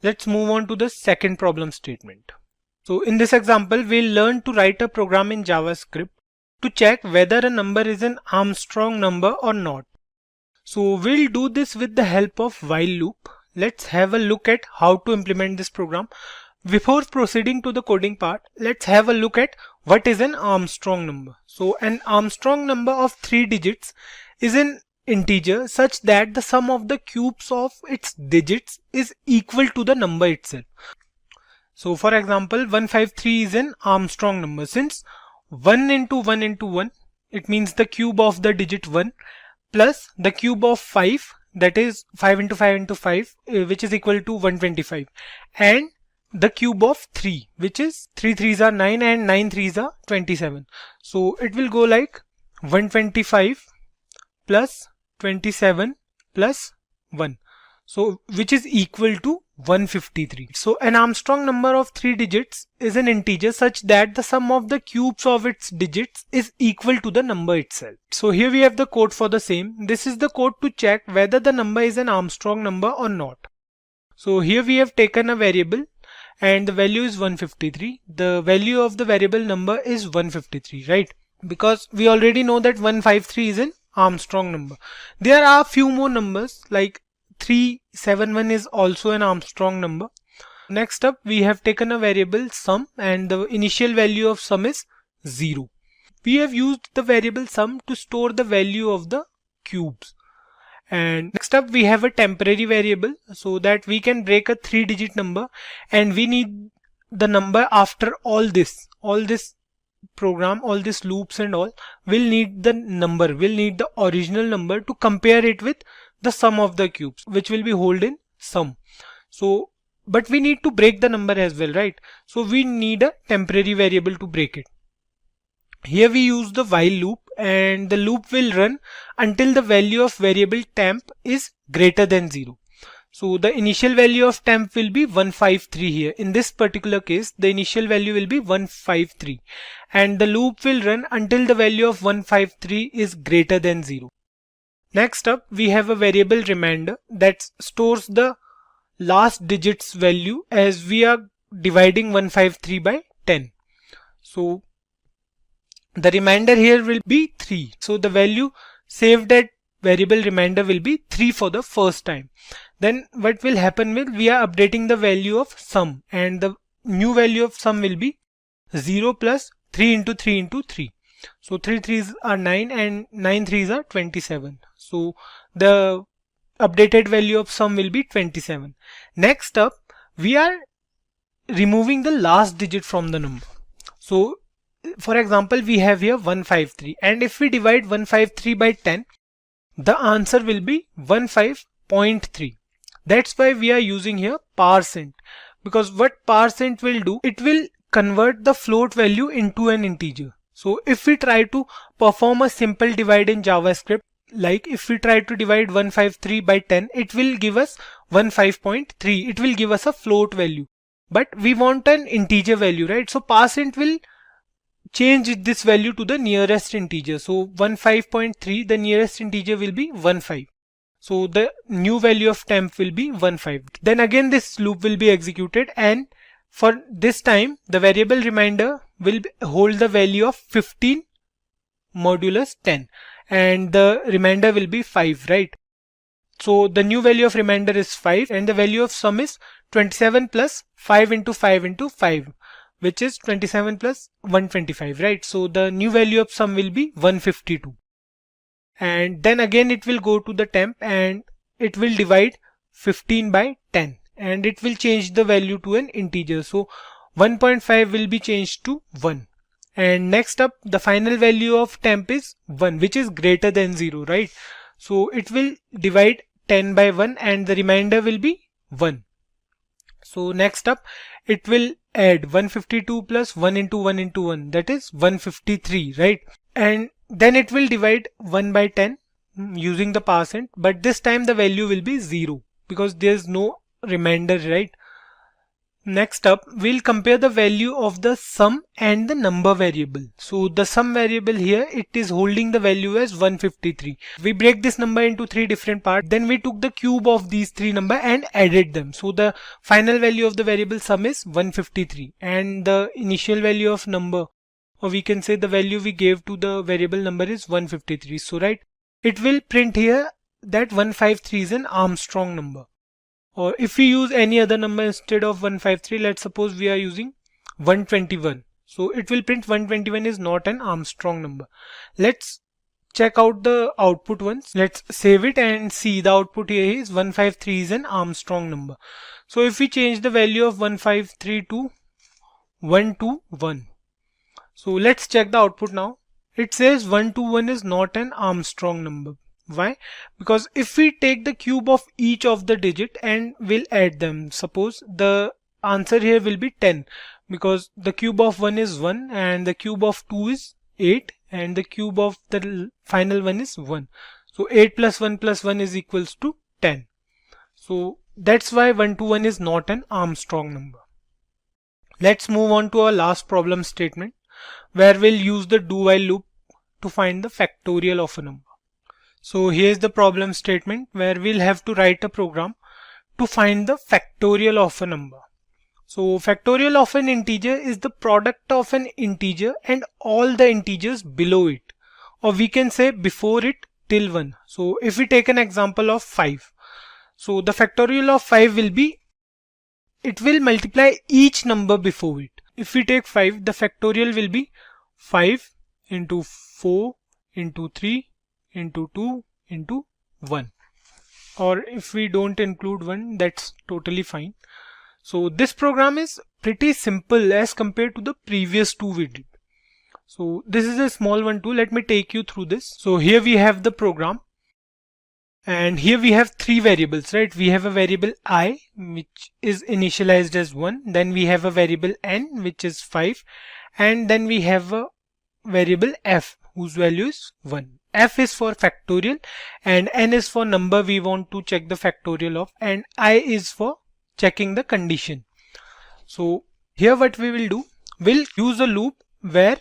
Let's move on to the second problem statement. So in this example, we'll learn to write a program in JavaScript to check whether a number is an Armstrong number or not. So we'll do this with the help of while loop. Let's have a look at how to implement this program. Before proceeding to the coding part, let's have a look at what is an Armstrong number. So an Armstrong number of 3 digits is an integer such that the sum of the cubes of its digits is equal to the number itself. So for example, 153 is an Armstrong number. Since 1 into 1 into 1, it means the cube of the digit 1 plus the cube of 5, that is 5 into 5 into 5, which is equal to 125, and the cube of 3, which is 3 3s are 9 and 9 3s are 27. So it will go like 125 plus 27 plus 1. So which is equal to 153. So an Armstrong number of 3 digits is an integer such that the sum of the cubes of its digits is equal to the number itself. So here we have the code for the same. This is the code to check whether the number is an Armstrong number or not. So here we have taken a variable and the value is 153. The value of the variable number is 153, right? Because we already know that 153 is an Armstrong number. There are few more numbers like 371 is also an Armstrong number. Next up, we have taken a variable sum and the initial value of sum is 0. We have used the variable sum to store the value of the cubes. And next up, we have a temporary variable so that we can break a 3-digit number, and we need the number after all this program, all these loops and all, will need the number, will need the original number to compare it with the sum of the cubes, which will be held in sum. So, but we need to break the number as well, right? So we need a temporary variable to break it. Here we use the while loop, and the loop will run until the value of variable temp is greater than 0. So the initial value of temp will be 153 here. In this particular case, the initial value will be 153, and the loop will run until the value of 153 is greater than 0. Next up, we have a variable remainder that stores the last digit's value as we are dividing 153 by 10. So the remainder here will be 3. So the value saved at variable remainder will be 3 for the first time. Then what will happen will we are updating the value of sum, and the new value of sum will be 0 plus 3 into 3 into 3. So 3 3s are 9 and 9 3s are 27. So the updated value of sum will be 27. Next up, we are removing the last digit from the number. So for example, we have here 153, and if we divide 153 by 10, the answer will be 15.3. That's why we are using here %, because what % will do, it will convert the float value into an integer. So if we try to perform a simple divide in JavaScript, like if we try to divide 153 by 10, it will give us 15.3. It will give us a float value, but we want an integer value, right? So % will change this value to the nearest integer. So 15.3, the nearest integer will be 15. So the new value of temp will be 15. Then again this loop will be executed, and for this time the variable remainder will hold the value of 15 modulus 10, and the remainder will be 5, right? So the new value of remainder is 5, and the value of sum is 27 plus 5 into 5 into 5, which is 27 plus 125, right? So the new value of sum will be 152. And then again it will go to the temp and it will divide 15 by 10, and it will change the value to an integer. So 1.5 will be changed to 1. And next up, the final value of temp is 1, which is greater than 0, right? So it will divide 10 by 1 and the remainder will be 1. So next up, it will add 152 plus 1 into 1 into 1, that is 153, right? And then it will divide 1 by 10 using the %, but this time the value will be 0 because there's no remainder, right? Next up, we'll compare the value of the sum and the number variable. So the sum variable here, it is holding the value as 153. We break this number into 3 different parts. Then we took the cube of these 3 numbers and added them. So the final value of the variable sum is 153, and the initial value of number, or we can say the value we gave to the variable number, is 153. So right, it will print here that 153 is an Armstrong number. Or if we use any other number instead of 153, let's suppose we are using 121. So it will print 121 is not an Armstrong number. Let's check out the output once. Let's save it and see the output here is 153 is an Armstrong number. So if we change the value of 153 to 121. So let's check the output now. It says 121 is not an Armstrong number. Why? Because if we take the cube of each of the digit and we'll add them, suppose the answer here will be 10, because the cube of 1 is 1 and the cube of 2 is 8 and the cube of the final one is 1. So 8 plus 1 plus 1 is equals to 10. So that's why 121 is not an Armstrong number. Let's move on to our last problem statement, where we'll use the do while loop to find the factorial of a number. So here's the problem statement where we'll have to write a program to find the factorial of a number. So factorial of an integer is the product of an integer and all the integers below it, or we can say before it till 1. So if we take an example of 5, so the factorial of 5 will be, it will multiply each number before it. If we take 5, the factorial will be 5 into 4 into 3 into 2 into 1. Or if we don't include 1, that's totally fine. So this program is pretty simple as compared to the previous two we did. So this is a small one too. Let me take you through this. So here we have the program. And here we have three variables, right? We have a variable I, which is initialized as 1. Then we have a variable n, which is 5. And then we have a variable f, whose value is 1. F is for factorial and n is for number we want to check the factorial of, and I is for checking the condition. So here what we will do, we'll use a loop where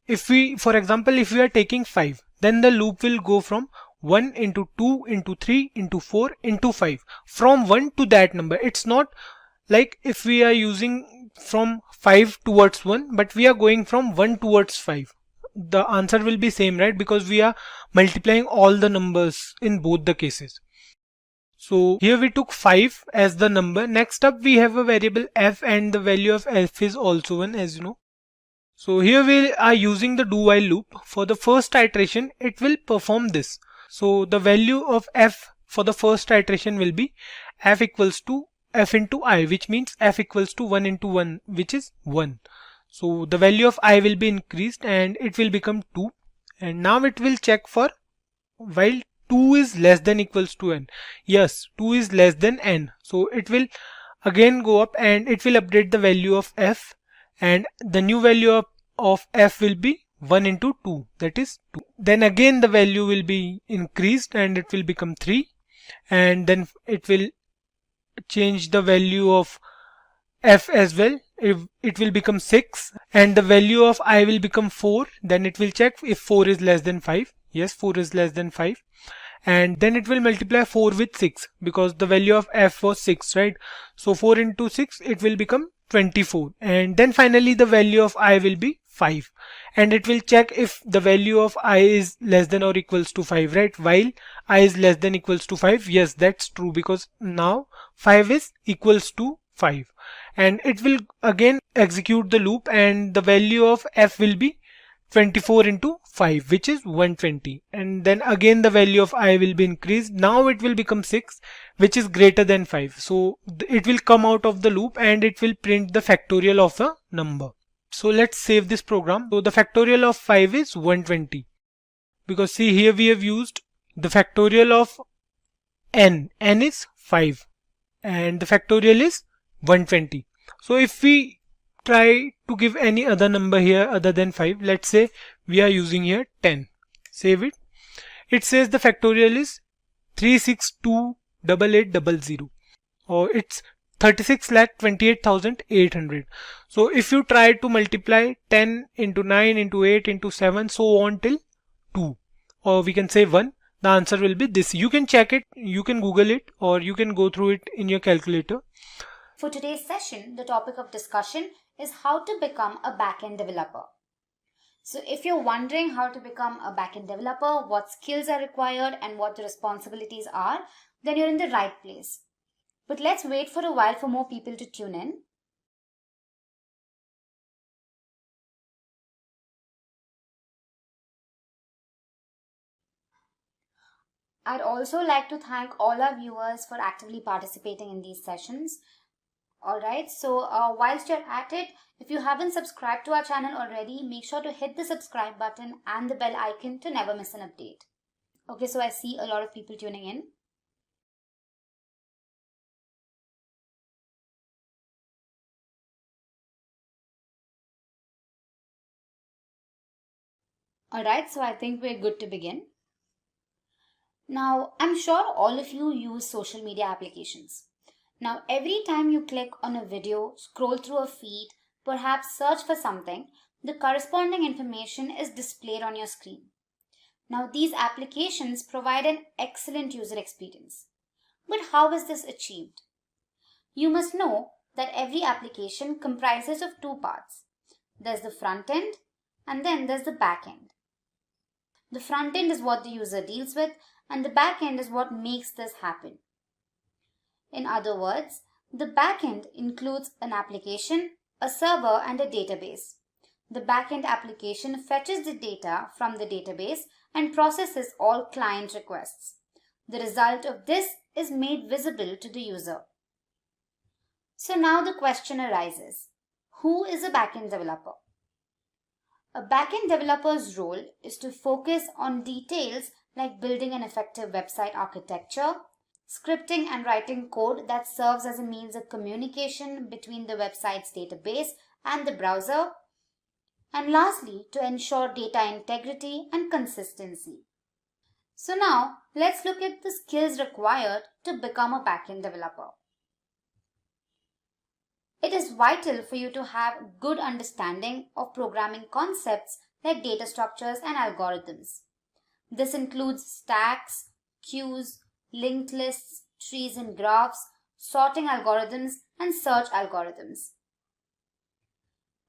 if we, for example, if we are taking 5, then the loop will go from 1 into 2 into 3 into 4 into 5 from 1 to that number. It's not like if we are using from 5 towards 1, but we are going from 1 towards 5. The answer will be same, right? Because we are multiplying all the numbers in both the cases. So here we took 5 as the number. Next up we have a variable f, and the value of f is also 1, as you know. So here we are using the do while loop. For the first iteration it will perform this. So the value of f for the first iteration will be f equals to f into I, which means f equals to 1 into 1, which is 1. So the value of I will be increased and it will become 2. And now it will check for while 2 is less than equals to n. Yes, 2 is less than n. So it will again go up and it will update the value of f, and the new value of f will be 1 into 2, that is 2. Then again the value will be increased and it will become 3, and then it will change the value of f as well. It will become 6 and the value of I will become 4. Then it will check if 4 is less than 5. Yes, 4 is less than 5. And then it will multiply 4 with 6 because the value of f was 6, right? So 4 into 6, it will become 24. And then finally the value of I will be 5. And it will check if the value of I is less than or equals to 5, right? While I is less than equals to 5. Yes, that's true, because now 5 is equals to 5. And it will again execute the loop, and the value of f will be 24 into 5, which is 120. And then again the value of I will be increased. Now it will become 6, which is greater than 5. So it will come out of the loop and it will print the factorial of a number. So let's save this program. So the factorial of 5 is 120, because see here we have used the factorial of n. N is 5 and the factorial is 120. So if we try to give any other number here other than 5, let's say we are using here 10. Save it. It says the factorial is 3628800, or it's 36,28,800. So if you try to multiply 10 into 9 into 8 into 7 so on till 2, or we can say 1, the answer will be this. You can check it, you can Google it, or you can go through it in your calculator. For today's session, the topic of discussion is how to become a backend developer. So if you're wondering how to become a backend developer, what skills are required and what the responsibilities are, then you're in the right place. But let's wait for a while for more people to tune in. I'd also like to thank all our viewers for actively participating in these sessions. Alright, so whilst you're at it, if you haven't subscribed to our channel already, make sure to hit the subscribe button and the bell icon to never miss an update. Okay, so I see a lot of people tuning in. Alright, so I think we're good to begin. Now, I'm sure all of you use social media applications. Now, every time you click on a video, scroll through a feed, perhaps search for something, the corresponding information is displayed on your screen. Now, these applications provide an excellent user experience. But how is this achieved? You must know that every application comprises of two parts. There's the front end and then there's the back end. The front end is what the user deals with, and the back end is what makes this happen. In other words, the back end includes an application, a server, and a database. The back end application fetches the data from the database and processes all client requests. The result of this is made visible to the user. So now the question arises, who is a backend developer? A backend developer's role is to focus on details like building an effective website architecture, scripting and writing code that serves as a means of communication between the website's database and the browser, and lastly, to ensure data integrity and consistency. So now, let's look at the skills required to become a backend developer. It is vital for you to have good understanding of programming concepts like data structures and algorithms. This includes stacks, queues, linked lists, trees and graphs, sorting algorithms, and search algorithms.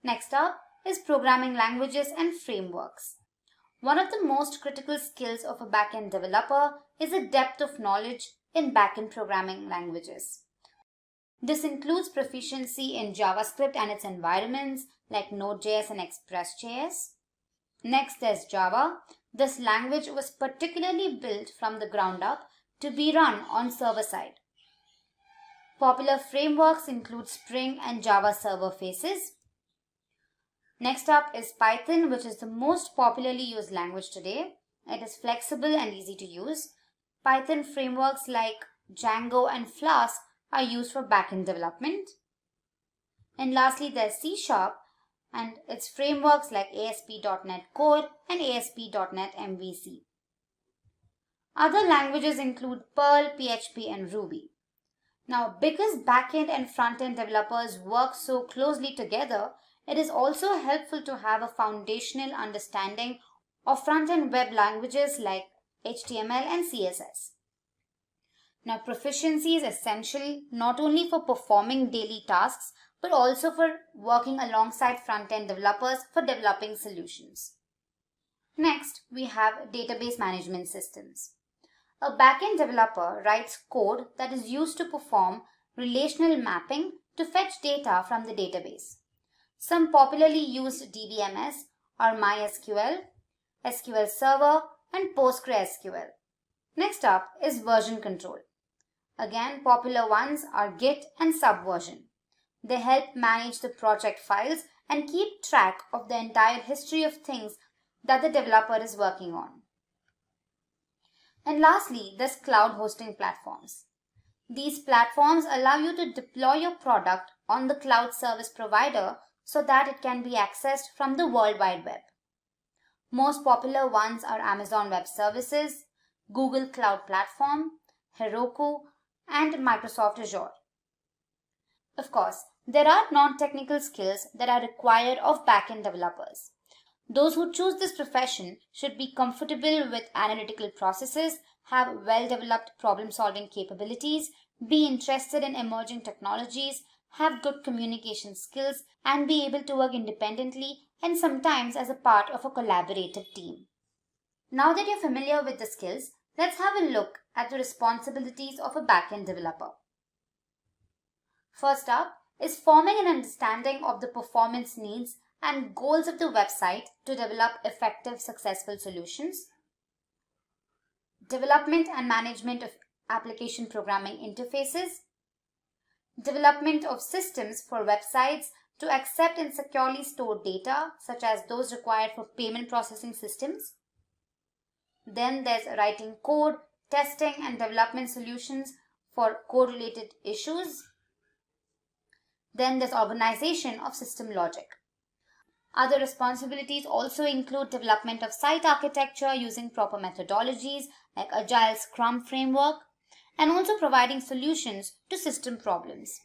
Next up is programming languages and frameworks. One of the most critical skills of a backend developer is a depth of knowledge in backend programming languages. This includes proficiency in JavaScript and its environments like Node.js and Express.js. Next, there's Java. This language was particularly built from the ground up to be run on server side. Popular frameworks include Spring and Java Server Faces. Next up is Python, which is the most popularly used language today. It is flexible and easy to use. Python frameworks like Django and Flask are used for backend development. And lastly, there's C# and its frameworks like ASP.NET Core and ASP.NET MVC. Other languages include Perl, PHP, and Ruby. Now, because backend and frontend developers work so closely together, it is also helpful to have a foundational understanding of front-end web languages like HTML and CSS. Now, proficiency is essential not only for performing daily tasks, but also for working alongside front-end developers for developing solutions. Next, we have database management systems. A backend developer writes code that is used to perform relational mapping to fetch data from the database. Some popularly used DBMS are MySQL, SQL Server, and PostgreSQL. Next up is version control. Again, popular ones are Git and Subversion. They help manage the project files and keep track of the entire history of things that the developer is working on. And lastly, there's cloud hosting platforms. These platforms allow you to deploy your product on the cloud service provider so that it can be accessed from the World Wide Web. Most popular ones are Amazon Web Services, Google Cloud Platform, Heroku, and Microsoft Azure. Of course, there are non-technical skills that are required of backend developers. Those who choose this profession should be comfortable with analytical processes, have well-developed problem-solving capabilities, be interested in emerging technologies, have good communication skills, and be able to work independently and sometimes as a part of a collaborative team. Now that you're familiar with the skills, let's have a look at the responsibilities of a backend developer. First up is forming an understanding of the performance needs and goals of the website to develop effective, successful solutions. Development and management of application programming interfaces. Development of systems for websites to accept and securely store data, such as those required for payment processing systems. Then there's writing code, testing and development solutions for code-related issues. Then there's organization of system logic. Other responsibilities also include development of site architecture using proper methodologies like Agile Scrum framework, and also providing solutions to system problems.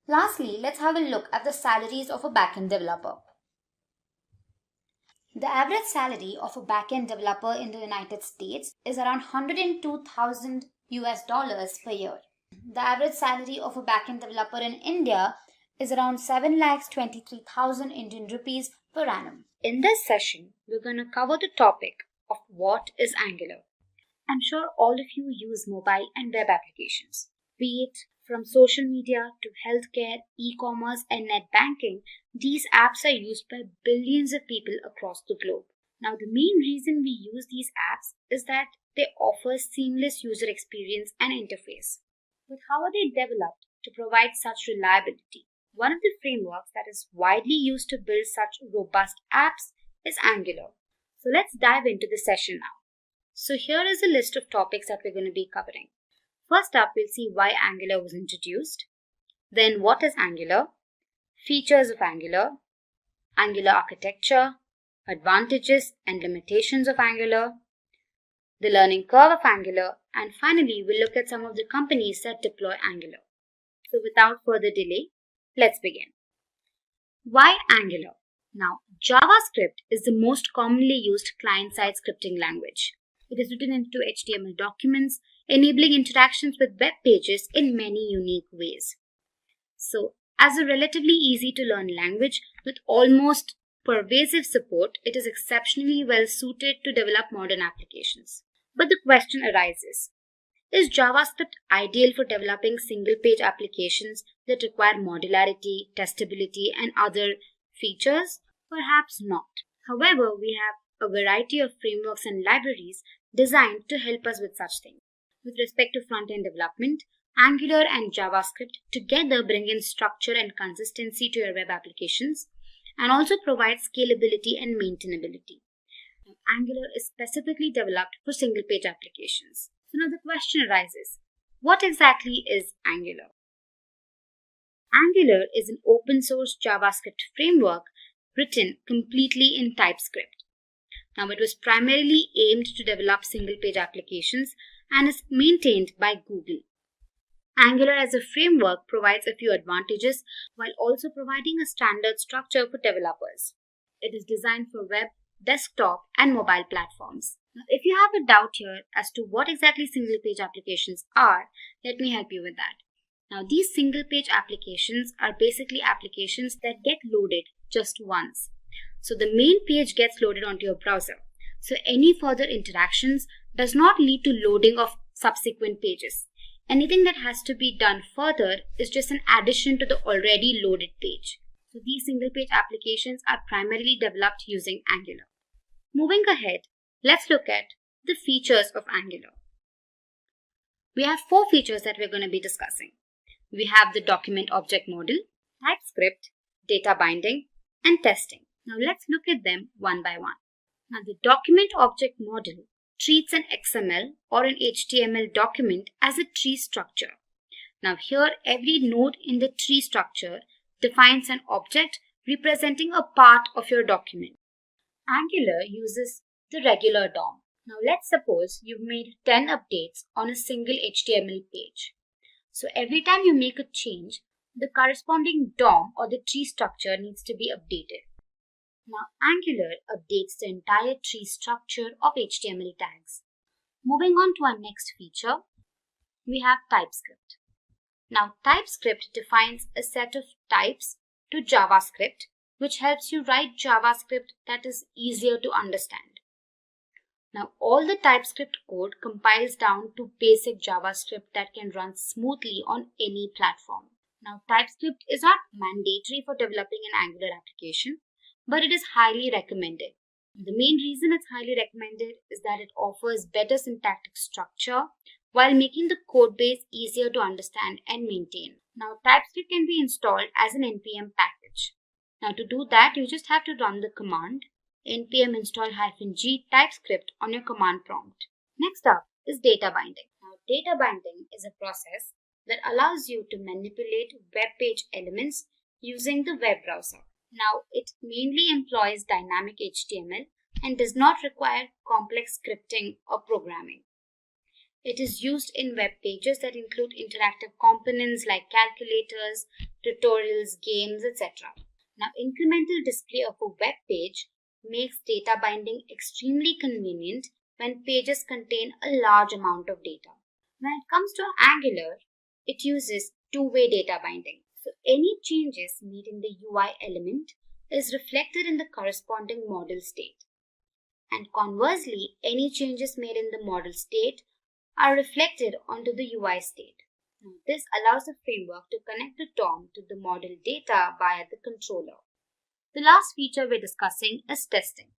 Lastly, let's have a look at the salaries of a backend developer. The average salary of a backend developer in the United States is around $102,000 per year. The average salary of a backend developer in India is around 7,23,000 Indian rupees per annum. In this session, we're going to cover the topic of what is Angular. I'm sure all of you use mobile and web applications. Be it from social media to healthcare, e-commerce and net banking, these apps are used by billions of people across the globe. Now, the main reason we use these apps is that they offer seamless user experience and interface. But how are they developed to provide such reliability? One of the frameworks that is widely used to build such robust apps is Angular. So let's dive into the session now. So here is a list of topics that we're going to be covering. First up, we'll see why Angular was introduced. Then what is Angular? Features of Angular, Angular architecture, advantages and limitations of Angular, the learning curve of Angular, and finally we'll look at some of the companies that deploy Angular. So without further delay, let's begin. Why Angular? Now, JavaScript is the most commonly used client-side scripting language. It is written into HTML documents, enabling interactions with web pages in many unique ways. So, as a relatively easy to learn language with almost pervasive support, it is exceptionally well suited to develop modern applications. But the question arises, is JavaScript ideal for developing single-page applications that require modularity, testability, and other features? Perhaps not. However, we have a variety of frameworks and libraries designed to help us with such things. With respect to front-end development, Angular and JavaScript together bring in structure and consistency to your web applications and also provide scalability and maintainability. Angular is specifically developed for single-page applications. So now the question arises, what exactly is Angular? Angular is an open-source JavaScript framework written completely in TypeScript. Now, it was primarily aimed to develop single-page applications and is maintained by Google. Angular as a framework provides a few advantages while also providing a standard structure for developers. It is designed for web, desktop, and mobile platforms. Now, if you have a doubt here as to what exactly single-page applications are, let me help you with that. Now, these single-page applications are basically applications that get loaded just once. So the main page gets loaded onto your browser. So any further interactions does not lead to loading of subsequent pages. Anything that has to be done further is just an addition to the already loaded page. So these single-page applications are primarily developed using Angular. Moving ahead, let's look at the features of Angular. We have 4 features that we're going to be discussing. We have the document object model, TypeScript, data binding, and testing. Now let's look at them one by one. Now the document object model treats an XML or an HTML document as a tree structure. Now here every node in the tree structure defines an object representing a part of your document. Angular uses the regular DOM. Now let's suppose you've made 10 updates on a single HTML page. So every time you make a change, the corresponding DOM or the tree structure needs to be updated. Now Angular updates the entire tree structure of HTML tags. Moving on to our next feature, we have TypeScript. Now TypeScript defines a set of types to JavaScript, which helps you write JavaScript that is easier to understand. Now all the TypeScript code compiles down to basic JavaScript that can run smoothly on any platform. Now, TypeScript is not mandatory for developing an Angular application, but it is highly recommended. The main reason it's highly recommended is that it offers better syntactic structure while making the code base easier to understand and maintain. Now, TypeScript can be installed as an npm package. Now, to do that, you just have to run the command npm install -g TypeScript on your command prompt. Next up is data binding. Now, data binding is a process that allows you to manipulate web page elements using the web browser. Now, it mainly employs dynamic HTML and does not require complex scripting or programming. It is used in web pages that include interactive components like calculators, tutorials, games, etc. Now, incremental display of a web page makes data binding extremely convenient when pages contain a large amount of data. When it comes to Angular, it uses two-way data binding. So any changes made in the UI element is reflected in the corresponding model state. And conversely, any changes made in the model state are reflected onto the UI state. Now, this allows the framework to connect the DOM to the model data via the controller. The last feature we're discussing is testing.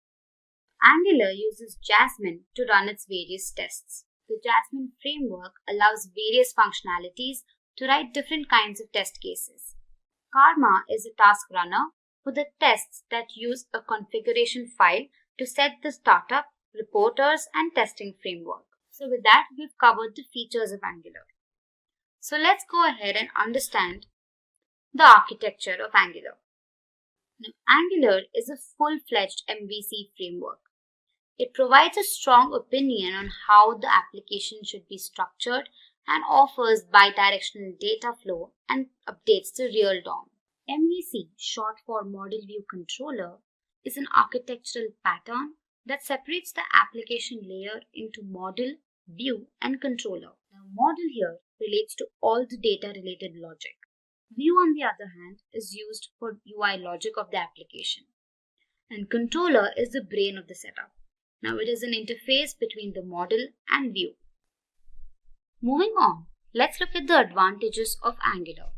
Angular uses Jasmine to run its various tests. The Jasmine framework allows various functionalities to write different kinds of test cases. Karma is a task runner for the tests that use a configuration file to set the startup, reporters, and testing framework. So with that, we've covered the features of Angular. So let's go ahead and understand the architecture of Angular. Now, Angular is a full-fledged MVC framework. It provides a strong opinion on how the application should be structured and offers bidirectional data flow and updates the real DOM. MVC, short for Model View Controller, is an architectural pattern that separates the application layer into model, view, and controller. Now, model here relates to all the data-related logic. View, on the other hand, is used for UI logic of the application. And controller is the brain of the setup. Now, it is an interface between the model and view. Moving on, let's look at the advantages of Angular.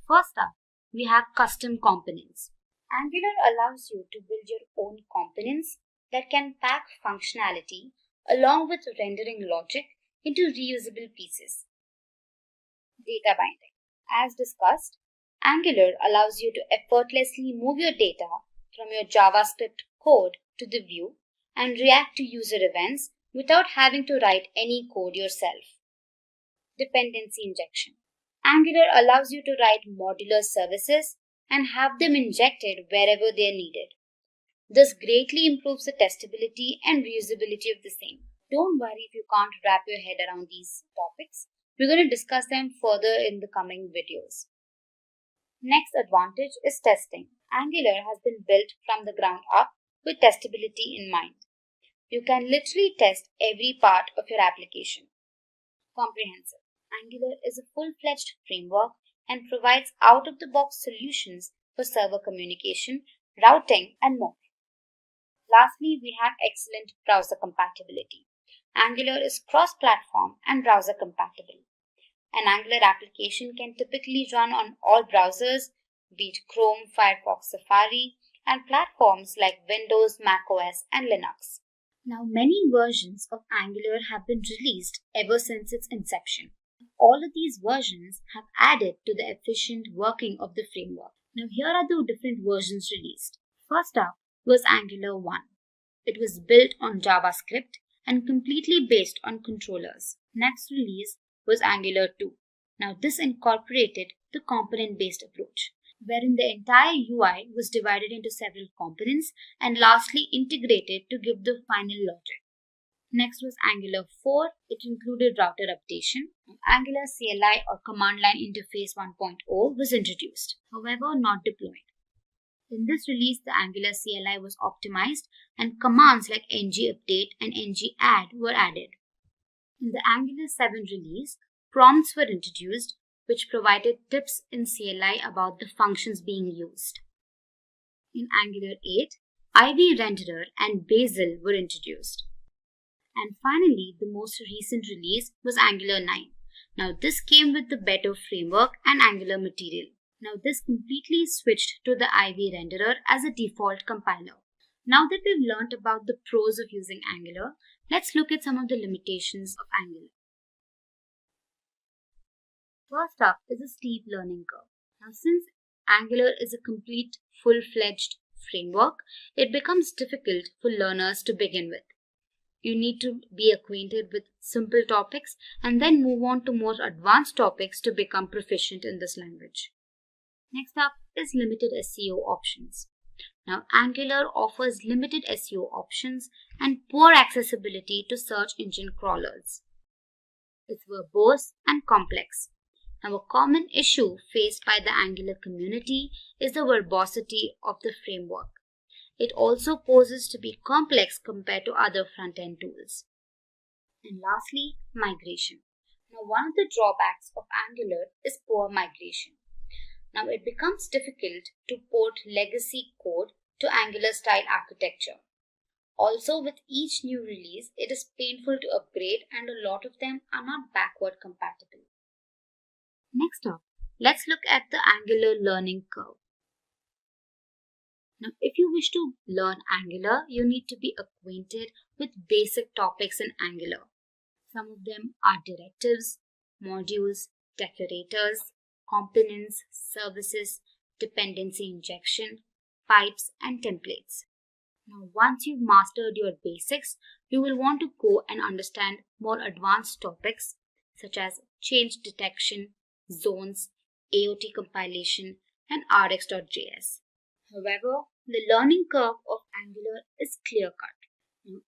First up, we have custom components. Angular allows you to build your own components that can pack functionality along with rendering logic into reusable pieces. Data binding. As discussed, Angular allows you to effortlessly move your data from your JavaScript code to the view and react to user events without having to write any code yourself. Dependency injection. Angular allows you to write modular services and have them injected wherever they are needed. This greatly improves the testability and reusability of the same. Don't worry if you can't wrap your head around these topics. We're going to discuss them further in the coming videos. Next advantage is testing. Angular has been built from the ground up with testability in mind. You can literally test every part of your application. Comprehensive. Angular is a full-fledged framework and provides out-of-the-box solutions for server communication, routing, and more. Lastly, we have excellent browser compatibility. Angular is cross-platform and browser compatible. An Angular application can typically run on all browsers, be it Chrome, Firefox, Safari, and platforms like Windows, macOS, and Linux. Now, many versions of Angular have been released ever since its inception. All of these versions have added to the efficient working of the framework. Now, here are the different versions released. First up was Angular 1. It was built on JavaScript and completely based on controllers. Next release was Angular 2. Now, this incorporated the component-based approach, wherein the entire UI was divided into several components and lastly integrated to give the final logic. Next was Angular 4. It included router updation. Angular CLI or Command Line Interface 1.0 was introduced, however not deployed. In this release, the Angular CLI was optimized and commands like ng-update and ng-add were added. In the Angular 7 release, prompts were introduced which provided tips in CLI about the functions being used. In Angular 8, Ivy Renderer and Bazel were introduced. And finally, the most recent release was Angular 9. Now this came with the better framework and Angular material. Now this completely switched to the IB renderer as a default compiler. Now that we've learned about the pros of using Angular, let's look at some of the limitations of Angular. First up is a steep learning curve. Now since Angular is a complete full-fledged framework, it becomes difficult for learners to begin with. You need to be acquainted with simple topics and then move on to more advanced topics to become proficient in this language. Next up is limited SEO options. Now Angular offers limited SEO options and poor accessibility to search engine crawlers. It's verbose and complex. Now a common issue faced by the Angular community is the verbosity of the framework. It also poses to be complex compared to other front-end tools. And lastly, migration. Now one of the drawbacks of Angular is poor migration. Now it becomes difficult to port legacy code to Angular style architecture. Also, with each new release, it is painful to upgrade and a lot of them are not backward compatible. Next up, let's look at the Angular learning curve. Now, if you wish to learn Angular, you need to be acquainted with basic topics in Angular. Some of them are directives, modules, decorators, components, services, dependency injection, pipes, and templates. Now, once you've mastered your basics, you will want to go and understand more advanced topics such as change detection, zones, AOT compilation, and rx.js. However, the learning curve of Angular is clear-cut.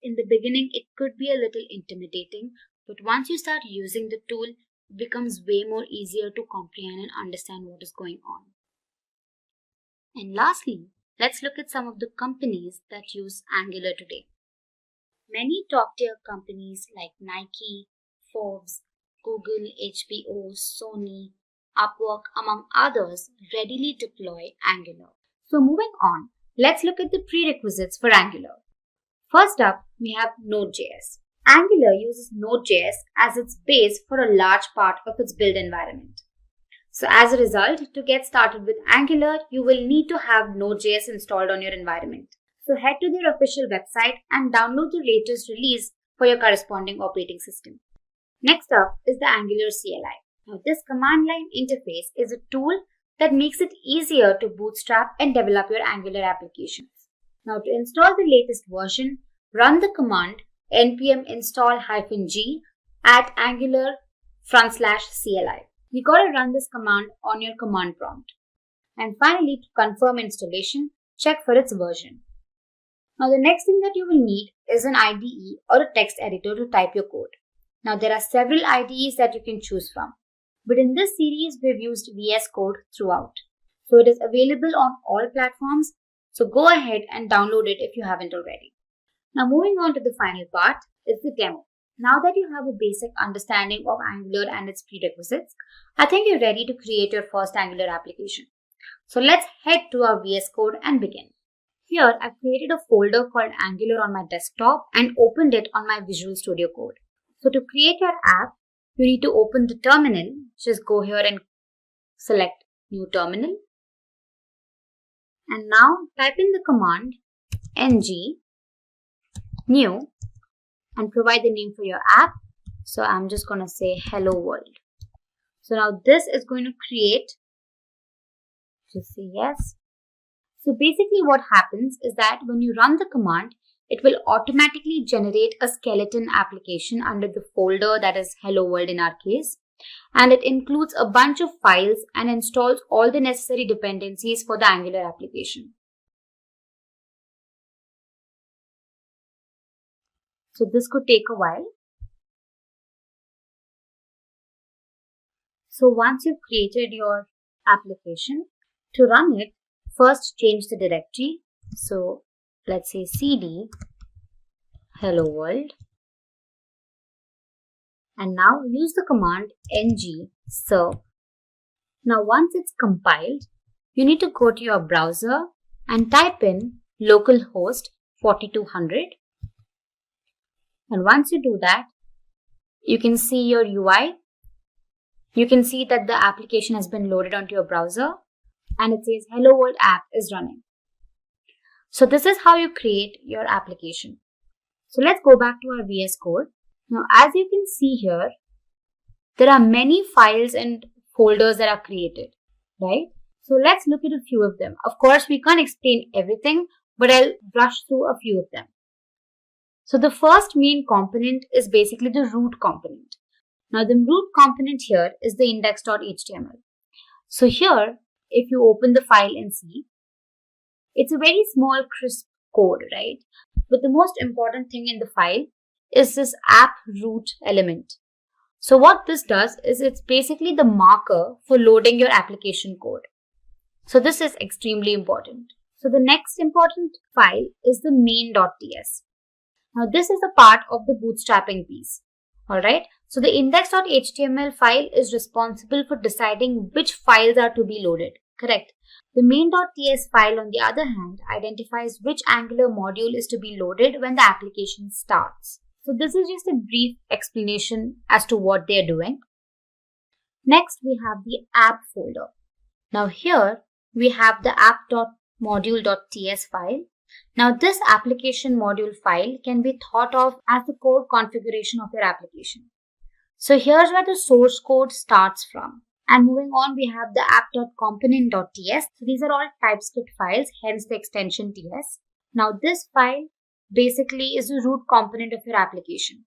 In the beginning, it could be a little intimidating, but once you start using the tool, it becomes way more easier to comprehend and understand what is going on. And lastly, let's look at some of the companies that use Angular today. Many top-tier companies like Nike, Forbes, Google, HBO, Sony, Upwork, among others, readily deploy Angular. So moving on, let's look at the prerequisites for Angular. First up, we have Node.js. Angular uses Node.js as its base for a large part of its build environment. So as a result, to get started with Angular, you will need to have Node.js installed on your environment. So head to their official website and download the latest release for your corresponding operating system. Next up is the Angular CLI. Now this command line interface is a tool that makes it easier to bootstrap and develop your Angular applications. Now to install the latest version, run the command npm install-g at angular/CLI. You gotta run this command on your command prompt. And finally, to confirm installation, check for its version. Now the next thing that you will need is an IDE or a text editor to type your code. Now there are several IDEs that you can choose from. But in this series, we've used VS Code throughout. So it is available on all platforms. So go ahead and download it if you haven't already. Now moving on to the final part is the demo. Now that you have a basic understanding of Angular and its prerequisites, I think you're ready to create your first Angular application. So let's head to our VS Code and begin. Here, I've created a folder called Angular on my desktop and opened it on my Visual Studio Code. So to create your app, you need to open the terminal. Just go here and select New Terminal. And now type in the command ng new and provide the name for your app. So I'm just going to say hello world. So now this is going to create, just say yes. So basically what happens is that when you run the command, it will automatically generate a skeleton application under the folder that is hello world in our case. And it includes a bunch of files and installs all the necessary dependencies for the Angular application. So this could take a while. So once you've created your application, to run it, first change the directory. So let's say cd hello world. And now use the command ng serve. Now once it's compiled, you need to go to your browser and type in localhost 4200. And once you do that, you can see your UI you can see that the application has been loaded onto your browser and it says Hello World app is running. So this is how you create your application. So let's go back to our VS Code. Now, as you can see here, there are many files and folders that are created, right? So let's look at a few of them. Of course, we can't explain everything, but I'll brush through a few of them. So the first main component is basically the root component. Now the root component here is the index.html. So here, if you open the file and see, it's a very small crisp code, right? But the most important thing in the file is this app root element. So what this does is it's basically the marker for loading your application code. So this is extremely important. So the next important file is the main.ts. Now this is the part of the bootstrapping piece. Alright, so the index.html file is responsible for deciding which files are to be loaded, correct? The main.ts file, on the other hand, identifies which Angular module is to be loaded when the application starts. So this is just a brief explanation as to what they are doing. Next, we have the app folder. Now here, we have the app.module.ts file. Now this application module file can be thought of as the core configuration of your application. So here's where the source code starts from. And moving on, we have the app.component.ts. So these are all TypeScript files, hence the extension TS. Now this file basically is the root component of your application.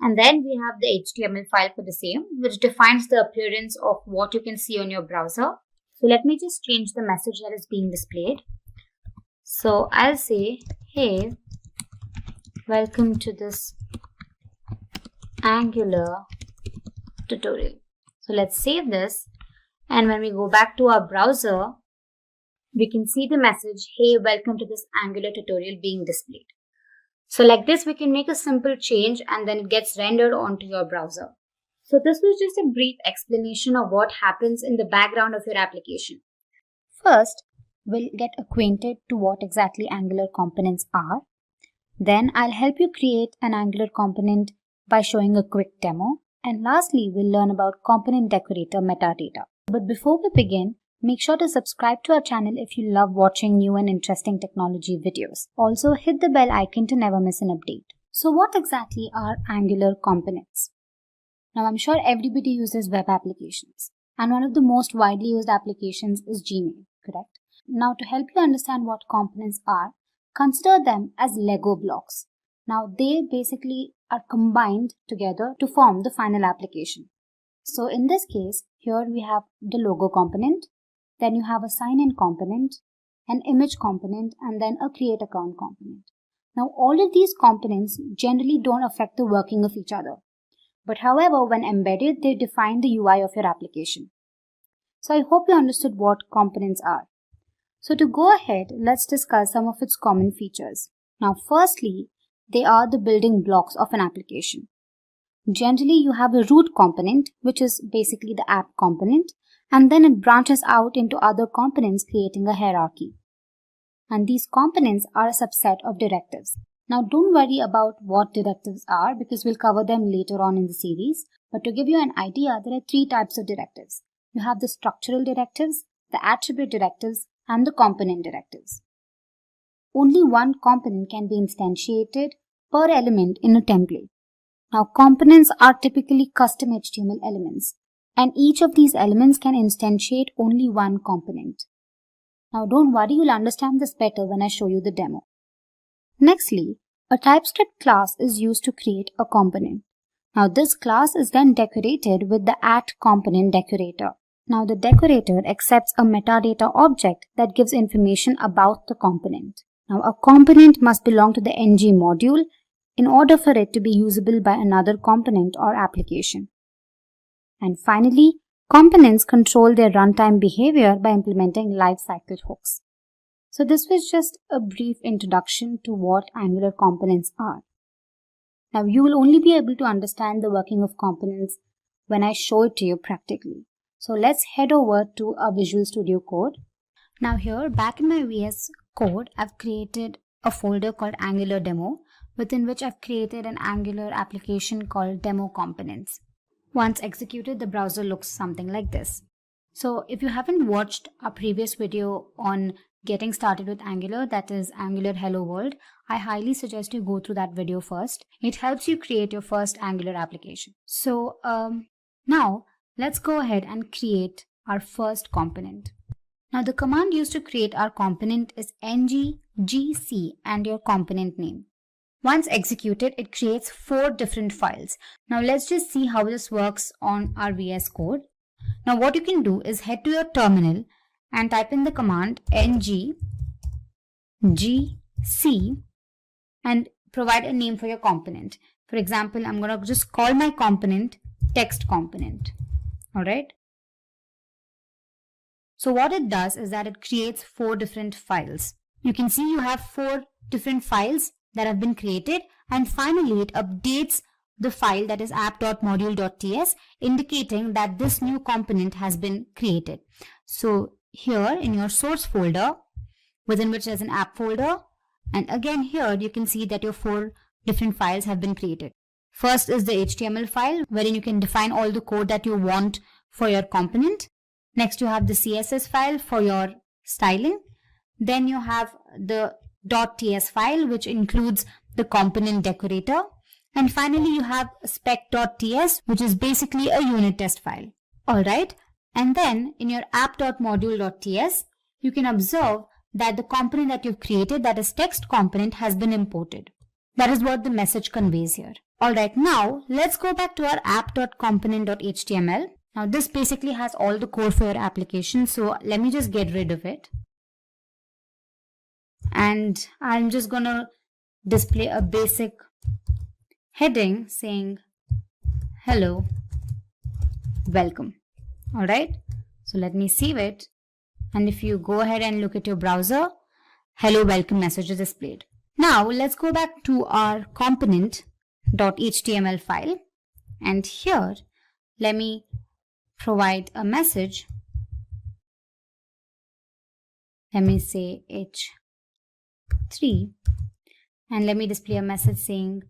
And then we have the HTML file for the same, which defines the appearance of what you can see on your browser. So let me just change the message that is being displayed. So I'll say, hey, welcome to this Angular tutorial. So let's save this, and when we go back to our browser, we can see the message, hey, welcome to this Angular tutorial being displayed. So like this, we can make a simple change and then it gets rendered onto your browser. So this was just a brief explanation of what happens in the background of your application. First, we'll get acquainted to what exactly Angular components are. Then I'll help you create an Angular component by showing a quick demo. And lastly, we'll learn about component decorator metadata. But before we begin, make sure to subscribe to our channel if you love watching new and interesting technology videos. Also, hit the bell icon to never miss an update. So what exactly are Angular components? Now, I'm sure everybody uses web applications, and one of the most widely used applications is Gmail, correct? Now, to help you understand what components are, consider them as Lego blocks. Now, they basically are combined together to form the final application. So in this case, here we have the logo component, then you have a sign-in component, an image component, and then a create account component. Now, all of these components generally don't affect the working of each other. But however, when embedded, they define the UI of your application. So I hope you understood what components are. So to go ahead, let's discuss some of its common features. Now, firstly, they are the building blocks of an application. Generally, you have a root component, which is basically the app component, and then it branches out into other components, creating a hierarchy. And these components are a subset of directives. Now, don't worry about what directives are because we'll cover them later on in the series. But to give you an idea, there are three types of directives. You have the structural directives, the attribute directives, and the component directives. Only one component can be instantiated per element in a template. Now, components are typically custom HTML elements, and each of these elements can instantiate only one component. Now, don't worry, you'll understand this better when I show you the demo. Nextly, a TypeScript class is used to create a component. Now, this class is then decorated with the @component decorator. Now, the decorator accepts a metadata object that gives information about the component. Now, a component must belong to the ng module in order for it to be usable by another component or application. And finally, components control their runtime behavior by implementing lifecycle hooks. So this was just a brief introduction to what Angular components are. Now, you will only be able to understand the working of components when I show it to you practically. So let's head over to our Visual Studio Code. Now here, back in my VS Code, I've created a folder called Angular Demo, within which I've created an Angular application called Demo Components. Once executed, the browser looks something like this. So if you haven't watched our previous video on getting started with Angular, that is Angular Hello World, I highly suggest you go through that video first. It helps you create your first Angular application. So now let's go ahead and create our first component. Now the command used to create our component is ng-gc and your component name. Once executed, it creates 4 different files. Now let's just see how this works on our VS Code. Now what you can do is head to your terminal and type in the command ng-gc and provide a name for your component. For example, I'm going to just call my component text component. Alright. So what it does is that it creates 4 different files. You can see you have 4 different files that have been created, and finally it updates the file that is app.module.ts, indicating that this new component has been created. So here in your source folder, within which there's an app folder, and again here you can see that your 4 different files have been created. First is the HTML file, wherein you can define all the code that you want for your component. Next you have the CSS file for your styling. Then you have the .ts file, which includes the component decorator. And finally you have spec.ts, which is basically a unit test file. Alright, and then in your app.module.ts, you can observe that the component that you've created, that is text component, has been imported. That is what the message conveys here. Alright, now let's go back to our app.component.html. Now this basically has all the code for your application, so let me just get rid of it. And I'm just gonna display a basic heading saying hello, welcome. Alright, so let me save it. And if you go ahead and look at your browser, hello, welcome message is displayed. Now let's go back to our component.html file. And here, let me provide a message. Let me say H3, and let me display a message saying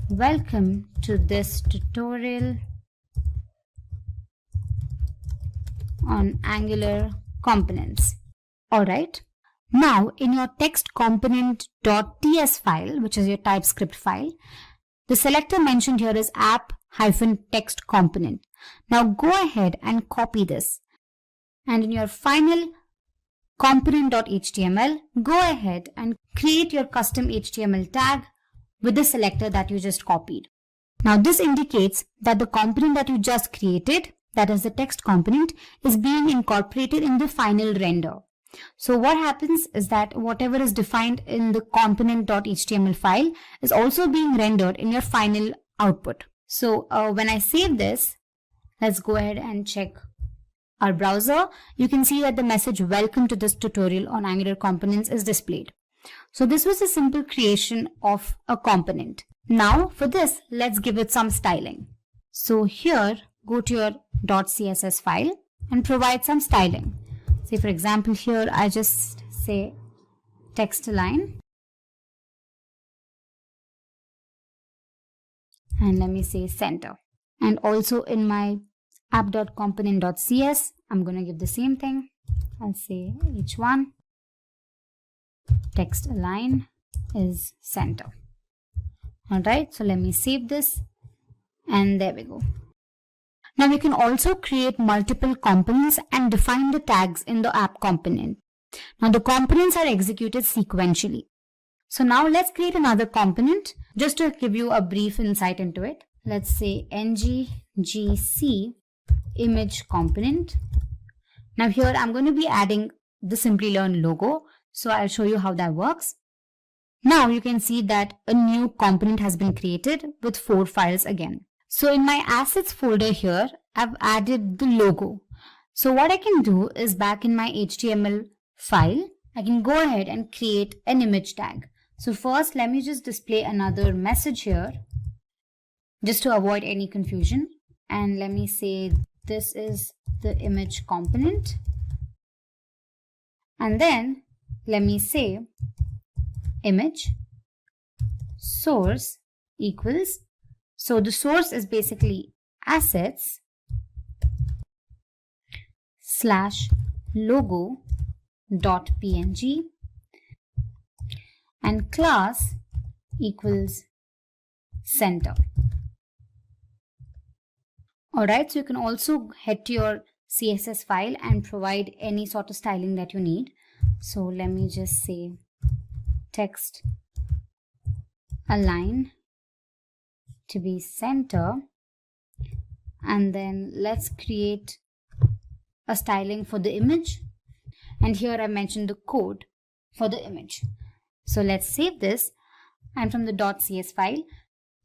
welcome to this tutorial on Angular components. Alright, now in your text component.ts file, which is your TypeScript file, the selector mentioned here is app-text component. Now go ahead and copy this, and in your final component.html, go ahead and create your custom HTML tag with the selector that you just copied. Now this indicates that the component that you just created, that is the text component, is being incorporated in the final render. So what happens is that whatever is defined in the component.html file is also being rendered in your final output. So when I save this, let's go ahead and check our browser. You can see that the message welcome to this tutorial on Angular components is displayed. So this was a simple creation of a component. Now for this, let's give it some styling. So here, go to your .css file and provide some styling. Say for example here, I just say text align. And let me say center. And also in my app.component.cs, I'm going to give the same thing. I'll say h1 text align is center. Alright, so let me save this, and there we go. Now we can also create multiple components and define the tags in the app component. Now the components are executed sequentially. So now let's create another component just to give you a brief insight into it. Let's say ng-gc image component. Now here I'm going to be adding the Simplilearn logo. So I'll show you how that works. Now you can see that a new component has been created with 4 files again. So in my assets folder here, I've added the logo. So what I can do is back in my HTML file, I can go ahead and create an image tag. So first, let me just display another message here just to avoid any confusion. And let me say this is the image component. And then let me say image source equals. So the source is basically assets /logo.png and class equals center. Alright, so you can also head to your CSS file and provide any sort of styling that you need. So let me just say text align to be center, and then let's create a styling for the image, and here I mentioned the code for the image. So let's save this, and from the .cs file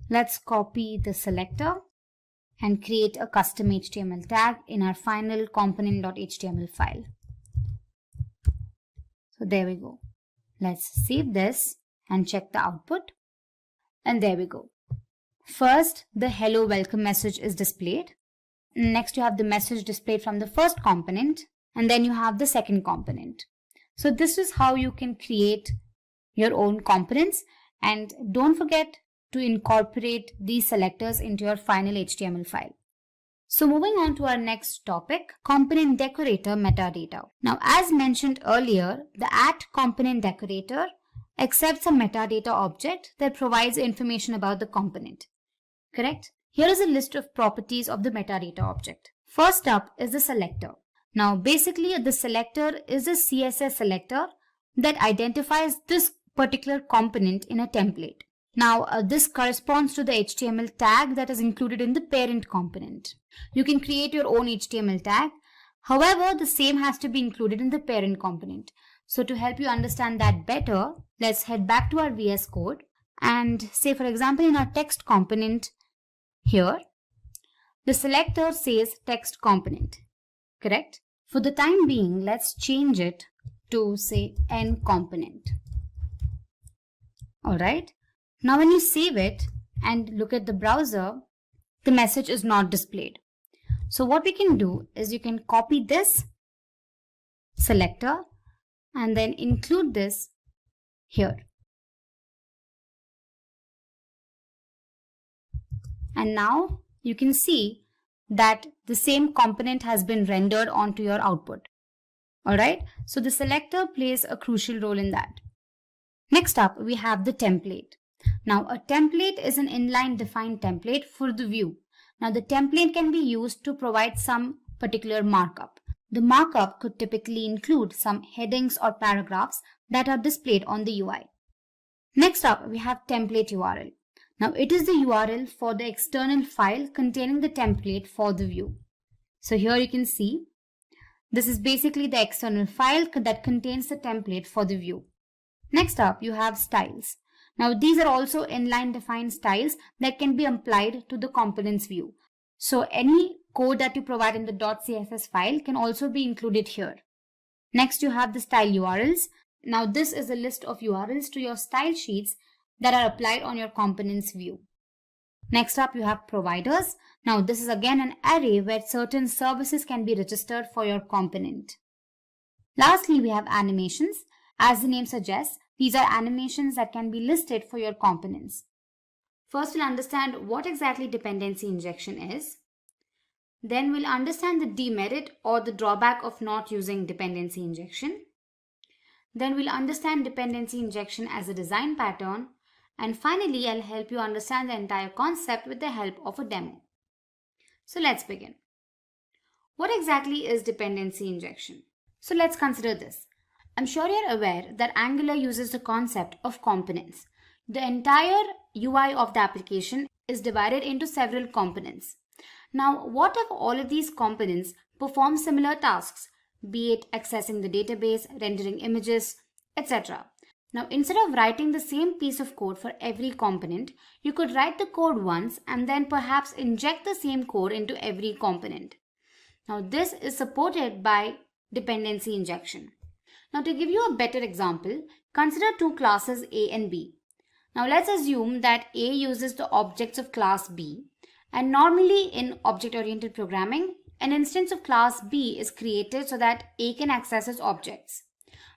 let's copy the selector and create a custom HTML tag in our final component.html file. So there we go. Let's save this and check the output, and there we go. First, the hello welcome message is displayed. Next, you have the message displayed from the first component, and then you have the second component. So this is how you can create your own components, and don't forget to incorporate these selectors into your final HTML file. So moving on to our next topic, component decorator metadata. Now, as mentioned earlier, the @component decorator accepts a metadata object that provides information about the component. Correct? Here is a list of properties of the metadata object. First up is the selector. Now, basically, the selector is a CSS selector that identifies this particular component in a template. Now, this corresponds to the HTML tag that is included in the parent component. You can create your own HTML tag. However, the same has to be included in the parent component. So to help you understand that better, let's head back to our VS Code and say, for example, in our text component here, the selector says text component, correct? For the time being, let's change it to say n component. All right. Now, when you save it and look at the browser, the message is not displayed. So what we can do is you can copy this selector and then include this here. And now you can see that the same component has been rendered onto your output. All right. So the selector plays a crucial role in that. Next up, we have the template. Now, a template is an inline defined template for the view. Now, the template can be used to provide some particular markup. The markup could typically include some headings or paragraphs that are displayed on the UI. Next up, we have template URL. Now, it is the URL for the external file containing the template for the view. So here you can see, this is basically the external file that contains the template for the view. Next up, you have styles. Now, these are also inline defined styles that can be applied to the components view. So any code that you provide in the .css file can also be included here. Next, you have the style URLs. Now, this is a list of URLs to your style sheets that are applied on your components view. Next up, you have providers. Now, this is again an array where certain services can be registered for your component. Lastly, we have animations. As the name suggests, these are animations that can be listed for your components. First, we'll understand what exactly dependency injection is. Then we'll understand the demerit or the drawback of not using dependency injection. Then we'll understand dependency injection as a design pattern. And finally, I'll help you understand the entire concept with the help of a demo. So let's begin. What exactly is dependency injection? So let's consider this. I'm sure you're aware that Angular uses the concept of components. The entire UI of the application is divided into several components. Now, what if all of these components perform similar tasks, be it accessing the database, rendering images, etc.? Now, instead of writing the same piece of code for every component, you could write the code once and then perhaps inject the same code into every component. Now, this is supported by dependency injection. Now, to give you a better example, consider two classes A and B. Now, let's assume that A uses the objects of class B, and normally in object-oriented programming, an instance of class B is created so that A can access its objects.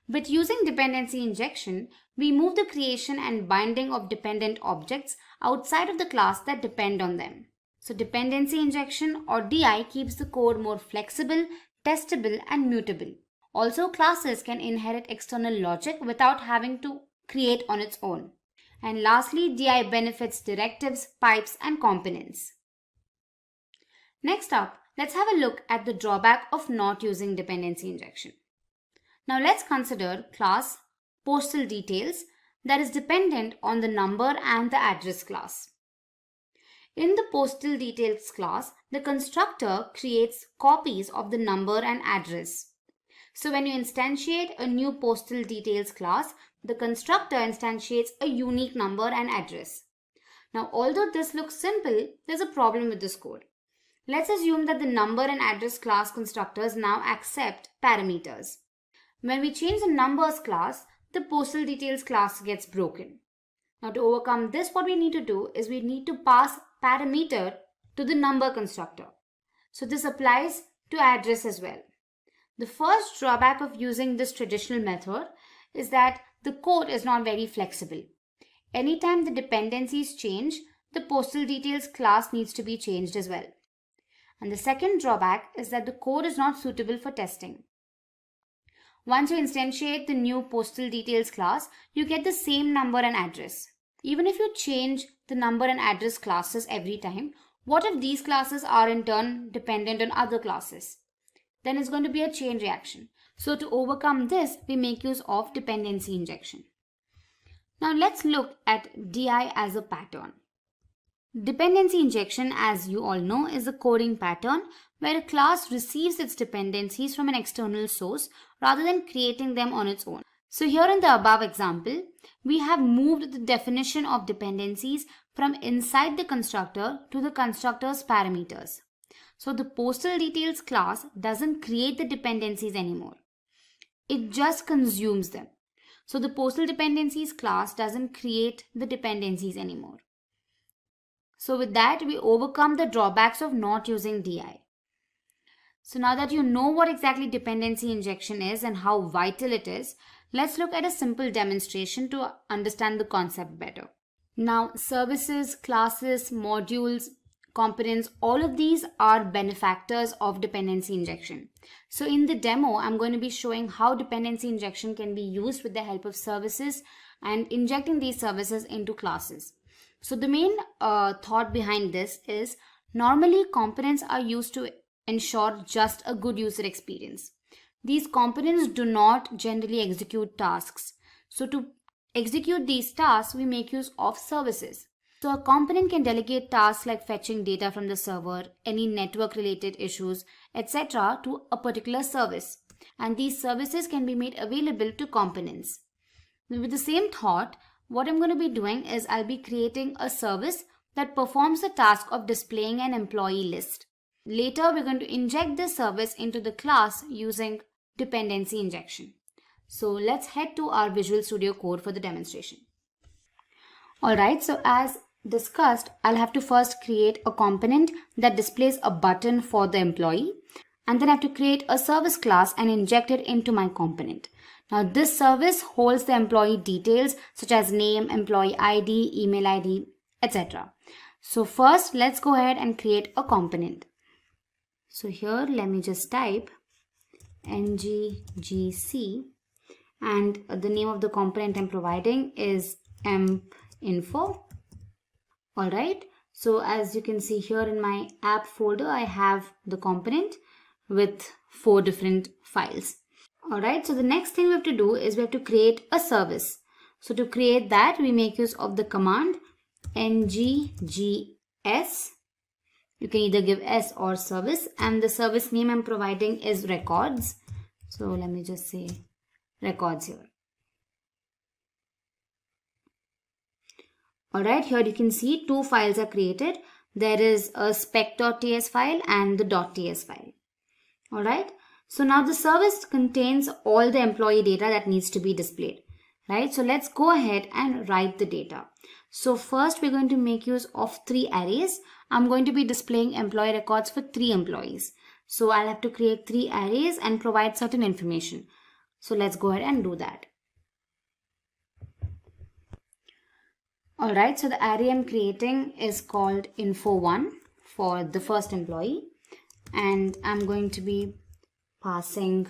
With using dependency injection, we move the creation and binding of dependent objects outside of the class that depend on them. So dependency injection or DI keeps the code more flexible, testable and mutable. Also, classes can inherit external logic without having to create on its own. And lastly, DI benefits directives, pipes and components. Next up, let's have a look at the drawback of not using dependency injection. Now let's consider class postal details that is dependent on the number and the address class. In the postal details class, the constructor creates copies of the number and address. So when you instantiate a new postal details class, the constructor instantiates a unique number and address. Now, although this looks simple, there's a problem with this code. Let's assume that the number and address class constructors now accept parameters. When we change the numbers class, the postal details class gets broken. Now, to overcome this, what we need to do is we need to pass parameter to the number constructor. So this applies to address as well. The first drawback of using this traditional method is that the code is not very flexible. Anytime the dependencies change, the postal details class needs to be changed as well. And the second drawback is that the code is not suitable for testing. Once you instantiate the new postal details class, you get the same number and address. Even if you change the number and address classes every time, what if these classes are in turn dependent on other classes? Then it's going to be a chain reaction. So to overcome this, we make use of dependency injection. Now let's look at DI as a pattern. Dependency injection, as you all know, is a coding pattern where a class receives its dependencies from an external source rather than creating them on its own. So here in the above example, we have moved the definition of dependencies from inside the constructor to the constructor's parameters. So the postal details class doesn't create the dependencies anymore. It just consumes them. So the postal dependencies class doesn't create the dependencies anymore. So with that, we overcome the drawbacks of not using DI. So now that you know what exactly dependency injection is and how vital it is, let's look at a simple demonstration to understand the concept better. Now, services, classes, modules, components, all of these are benefactors of dependency injection. So in the demo, I'm going to be showing how dependency injection can be used with the help of services and injecting these services into classes. So the main thought behind this is normally components are used to ensure just a good user experience. These components do not generally execute tasks. So to execute these tasks, we make use of services. So a component can delegate tasks like fetching data from the server, any network related issues, etc. to a particular service. And these services can be made available to components. With the same thought, what I'm going to be doing is I'll be creating a service that performs the task of displaying an employee list. Later, we're going to inject this service into the class using dependency injection. So let's head to our Visual Studio Code for the demonstration. Alright, so as discussed, I'll have to first create a component that displays a button for the employee, and then I have to create a service class and inject it into my component. Now this service holds the employee details such as name, employee ID, email ID, etc. So first, let's go ahead and create a component. So here, let me just type ngGC, and the name of the component I'm providing is minfo. Alright, so as you can see here in my app folder, I have the component with 4 different files. Alright, so the next thing we have to do is we have to create a service. So to create that, we make use of the command ngGS. You can either give S or service, and the service name I'm providing is records. So let me just say records here. Alright, here you can see 2 files are created. There is a spec.ts file and the .ts file. Alright, so now the service contains all the employee data that needs to be displayed. Right, so let's go ahead and write the data. So first we're going to make use of 3 arrays. I'm going to be displaying employee records for 3 employees. So I'll have to create 3 arrays and provide certain information. So let's go ahead and do that. Alright, so the array I'm creating is called info1. for the first employee, and I'm going to be passing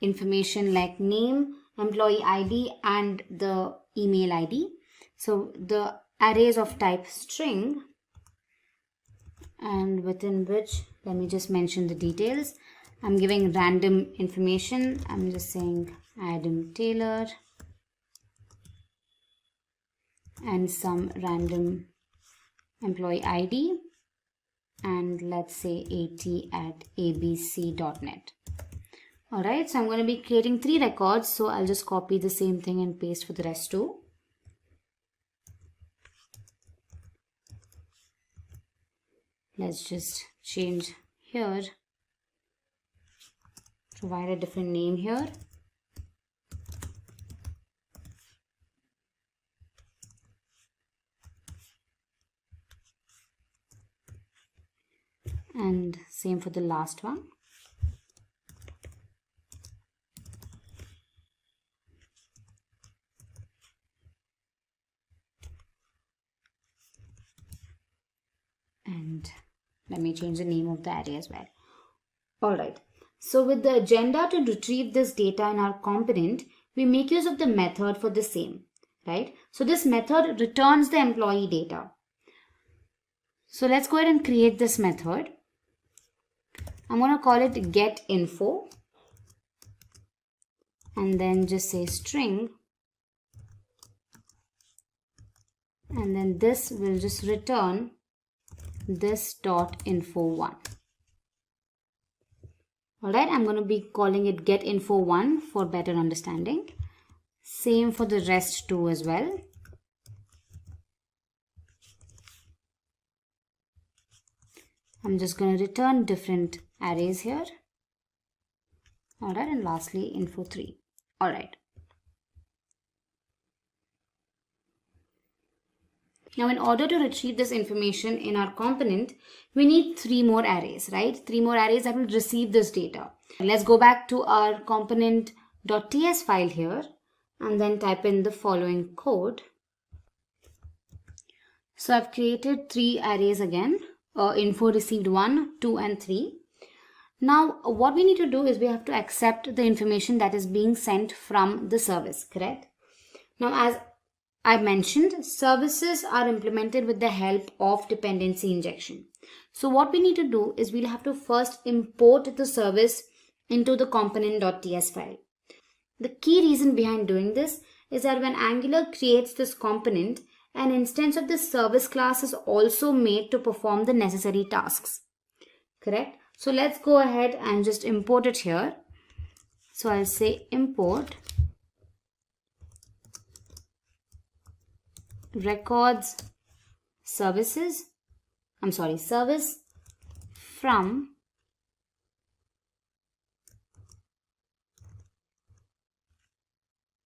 information like name, employee ID, and the email ID. So the array is of type string, and within which, let me just mention the details. I'm giving random information. I'm just saying Adam Taylor and some random employee ID, and let's say at@abc.net. Alright, so I'm going to be creating 3 records, so I'll just copy the same thing and paste for the rest too. Let's just change here, provide a different name here. And same for the last one. And let me change the name of the array as well. Alright, so with the agenda to retrieve this data in our component, we make use of the method for the same, right? So this method returns the employee data. So let's go ahead and create this method. I'm going to call it getInfo, and then just say string, and then this will just return this.info1. Alright, I'm going to be calling it getInfo1 for better understanding. Same for the rest too as well. I'm just going to return different arrays here. Alright, and lastly info3. Alright. Now in order to retrieve this information in our component, we need 3 more arrays, right? 3 more arrays that will receive this data. Let's go back to our component.ts file here and then type in the following code. So I've created 3 arrays again. Info received 1, 2 and 3. Now what we need to do is we have to accept the information that is being sent from the service, correct? Now as I mentioned, services are implemented with the help of dependency injection. So what we need to do is we'll have to first import the service into the component.ts file. The key reason behind doing this is that when Angular creates this component, an instance of this service class is also made to perform the necessary tasks. Correct? So let's go ahead and just import it here. So I'll say import records service from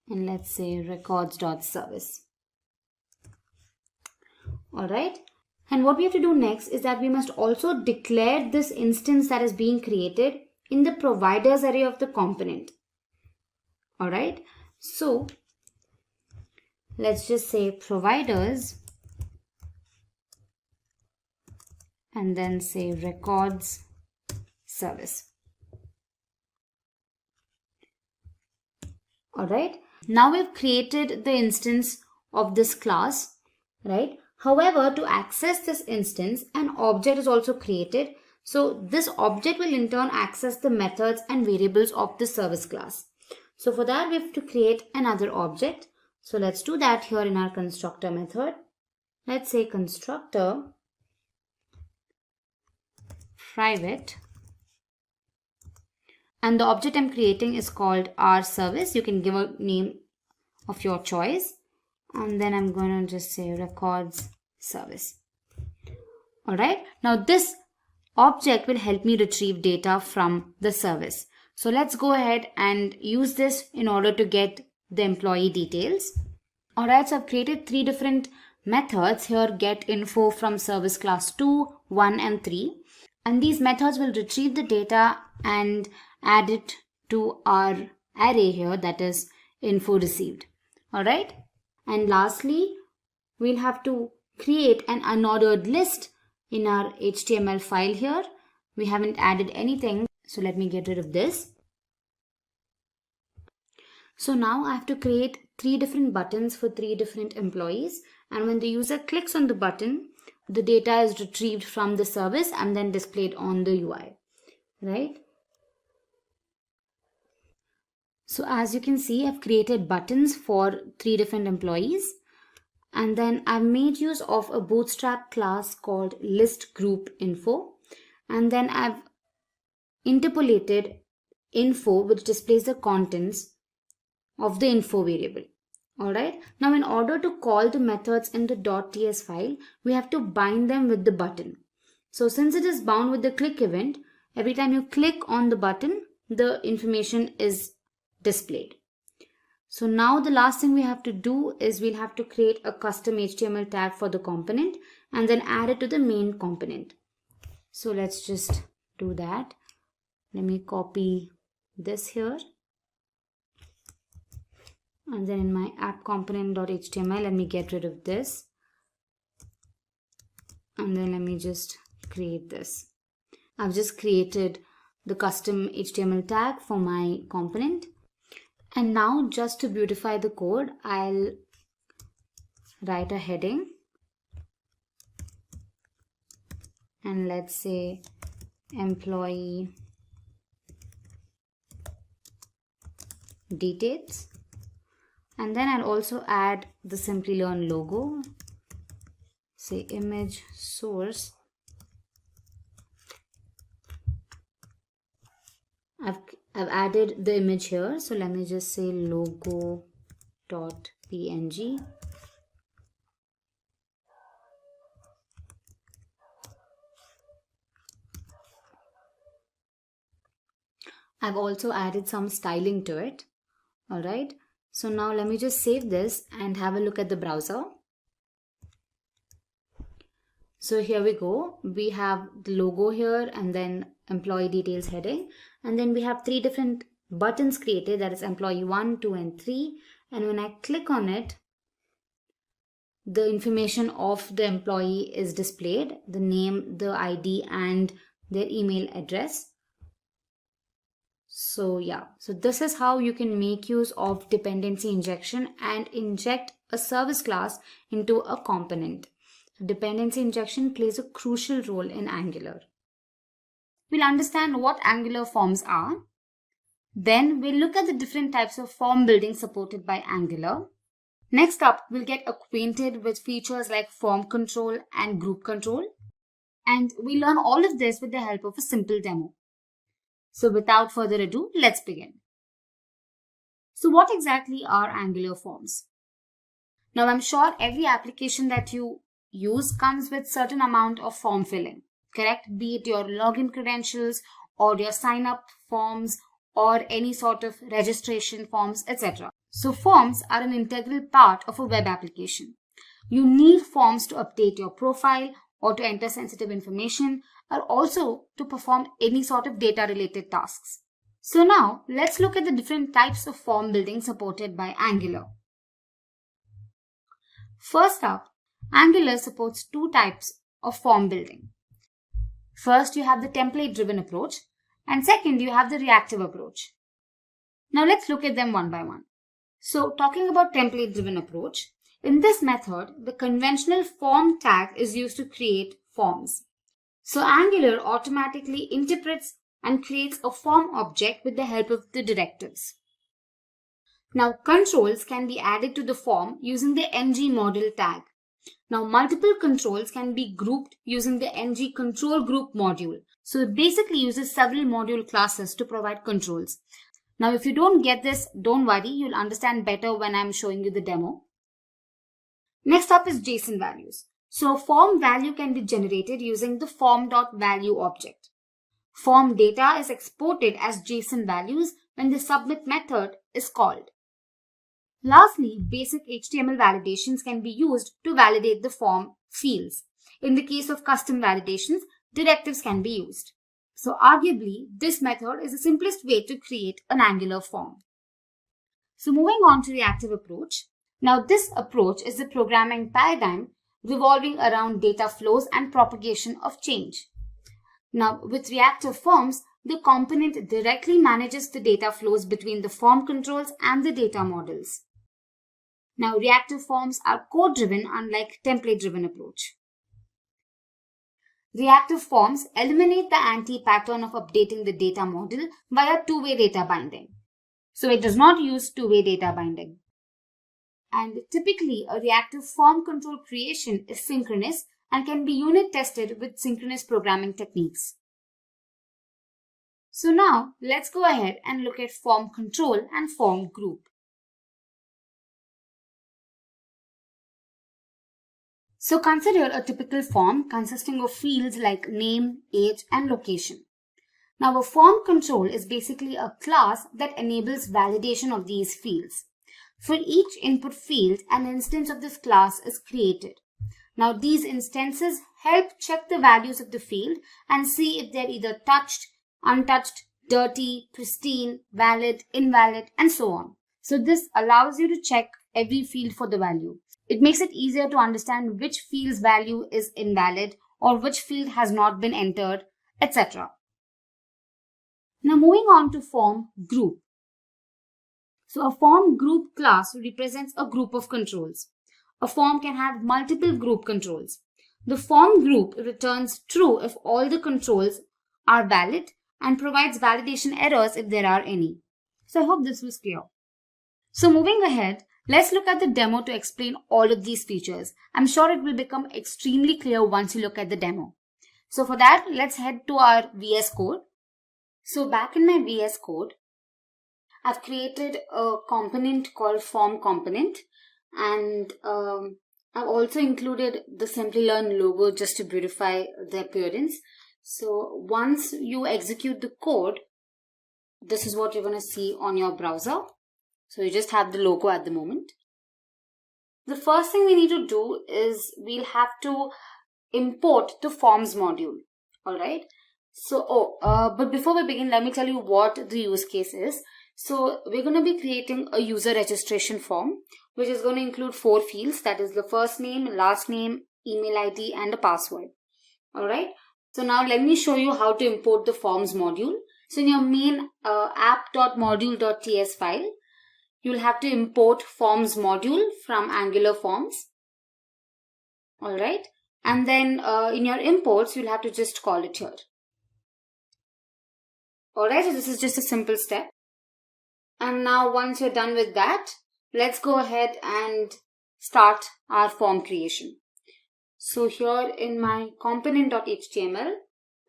and let's say records.service. Alright, and what we have to do next is that we must also declare this instance that is being created in the providers array of the component. Alright, so let's just say providers and then say records service. Alright, now we've created the instance of this class, right? However, to access this instance, an object is also created. So this object will in turn access the methods and variables of the service class. So for that, we have to create another object. So let's do that here in our constructor method. Let's say constructor private. And the object I'm creating is called our service. You can give a name of your choice. And then I'm going to just say records service. Alright, now this object will help me retrieve data from the service. So let's go ahead and use this in order to get the employee details. Alright, so I've created 3 different methods here: get info from service class 2, 1 and 3. And these methods will retrieve the data and add it to our array here, that is info received. Alright. And lastly, we'll have to create an unordered list in our HTML file here. We haven't added anything, so let me get rid of this. So now I have to create 3 different buttons for 3 different employees, and when the user clicks on the button, the data is retrieved from the service and then displayed on the UI, right? So as you can see, I've created buttons for 3 different employees, and then I've made use of a bootstrap class called list group info, and then I've interpolated info which displays the contents of the info variable. Alright, now in order to call the methods in the .ts file, we have to bind them with the button. So since it is bound with the click event, every time you click on the button, the information is displayed. So now the last thing we have to do is we'll have to create a custom HTML tag for the component and then add it to the main component. So let's just do that. Let me copy this here. And then in my app component.html, let me get rid of this. And then let me just create this. I've just created the custom HTML tag for my component. And now just to beautify the code, I'll write a heading. And let's say employee details. And then I'll also add the Simplilearn logo, say image source. I've added the image here, so let me just say logo.png. I've also added some styling to it. All right. So now let me just save this and have a look at the browser. So here we go. We have the logo here and then employee details heading. And then we have 3 different buttons created, that is employee 1, 2 and 3. And when I click on it, the information of the employee is displayed, the name, the ID and their email address. So yeah, so this is how you can make use of dependency injection and inject a service class into a component. Dependency injection plays a crucial role in Angular. We'll understand what Angular forms are. Then we'll look at the different types of form building supported by Angular. Next up, we'll get acquainted with features like form control and group control. And we'll learn all of this with the help of a simple demo. So without further ado, let's begin. So what exactly are Angular forms? Now I'm sure every application that you use comes with certain amount of form filling, correct? Be it your login credentials or your sign up forms or any sort of registration forms, etc. So forms are an integral part of a web application. You need forms to update your profile or to enter sensitive information, or also to perform any sort of data related tasks. So now let's look at the different types of form building supported by Angular. First up, Angular supports 2 types of form building. First, you have the template driven approach, and second, you have the reactive approach. Now let's look at them one by one. So talking about template driven approach, in this method, the conventional form tag is used to create forms. So Angular automatically interprets and creates a form object with the help of the directives. Now controls can be added to the form using the ng-model tag. Now multiple controls can be grouped using the ng control group module. So it basically uses several module classes to provide controls. Now if you don't get this, don't worry, you'll understand better when I'm showing you the demo. Next up is JSON values. So form value can be generated using the form.value object. Form data is exported as JSON values when the submit method is called. Lastly, basic HTML validations can be used to validate the form fields. In the case of custom validations, directives can be used. So arguably, this method is the simplest way to create an Angular form. So moving on to reactive approach. Now this approach is the programming paradigm revolving around data flows and propagation of change. Now, with reactive forms, the component directly manages the data flows between the form controls and the data models. Now, reactive forms are code-driven, unlike template-driven approach. Reactive forms eliminate the anti-pattern of updating the data model via two-way data binding. So it does not use two-way data binding. And typically, a reactive form control creation is synchronous and can be unit tested with synchronous programming techniques. So now, let's go ahead and look at form control and form group. So consider a typical form consisting of fields like name, age, and location. Now, a form control is basically a class that enables validation of these fields. For each input field, an instance of this class is created. Now, these instances help check the values of the field and see if they're either touched, untouched, dirty, pristine, valid, invalid, and so on. So this allows you to check every field for the value. It makes it easier to understand which field's value is invalid or which field has not been entered, etc. Now moving on to form group. So a form group class represents a group of controls. A form can have multiple group controls. The form group returns true if all the controls are valid and provides validation errors if there are any. So I hope this was clear. So moving ahead, let's look at the demo to explain all of these features. I'm sure it will become extremely clear once you look at the demo. So for that, let's head to our VS Code. So back in my VS Code, I've created a component called form component, and I've also included the Simplilearn logo just to beautify the appearance. So once you execute the code, this is what you're going to see on your browser. So you just have the logo at the moment. The first thing we need to do is we'll have to import the forms module. Alright. So, but before we begin, let me tell you what the use case is. So we're going to be creating a user registration form, which is going to include 4 fields. That is the first name, last name, email ID, and a password. Alright. So now let me show you how to import the forms module. So in your main app.module.ts file, you'll have to import forms module from Angular Forms. Alright. And then in your imports, you'll have to just call it here. Alright, so this is just a simple step. And now once you're done with that, let's go ahead and start our form creation. So here in my component.html,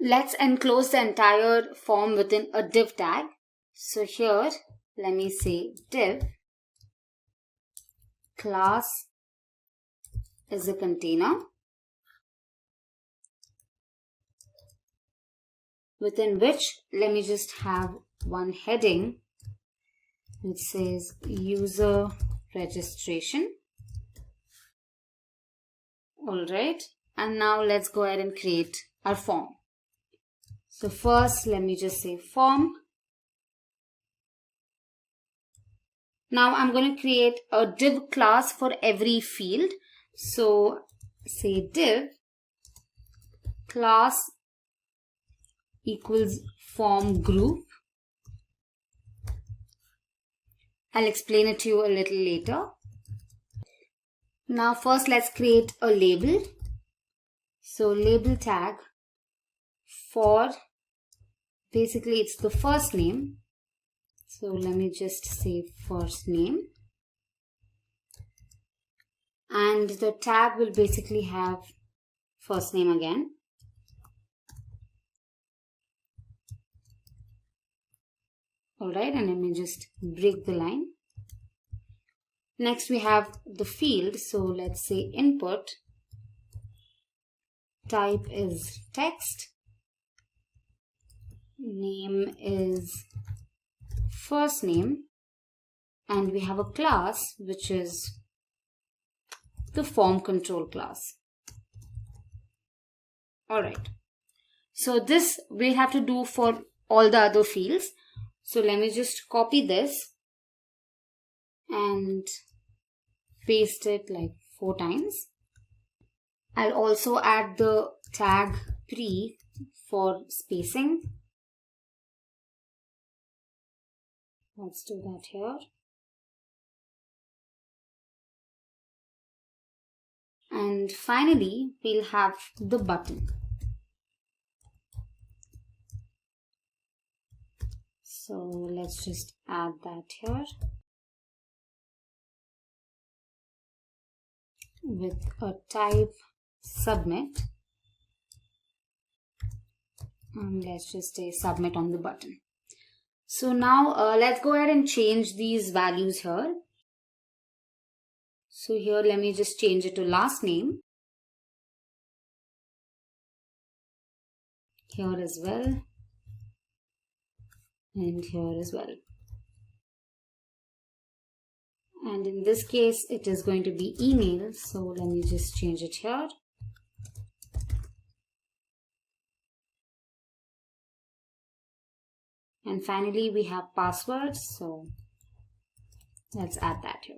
let's enclose the entire form within a div tag. So here, let me say div class is a container within which let me just have one heading which says user registration. Alright, and now let's go ahead and create our form. So first let me just say form. Now I'm going to create a div class for every field. So say div class equals form group. I'll explain it to you a little later. Now first let's create a label. So label tag for, basically it's the first name. So let me just say first name. And the tag will basically have first name again. Alright, and let me just break the line. Next we have the field. So let's say input. Type is text. Name is first name. And we have a class which is the form control class. Alright. So this we'll have to do for all the other fields. So let me just copy this and paste it like 4 times. I'll also add the tag pre for spacing. Let's do that here. And finally, we'll have the button. So let's just add that here with a type submit. And let's just say submit on the button. So now let's go ahead and change these values here. So here let me just change it to last name. Here as well. And here as well. And in this case it is going to be email. So let me just change it here. And finally we have passwords, so let's add that here.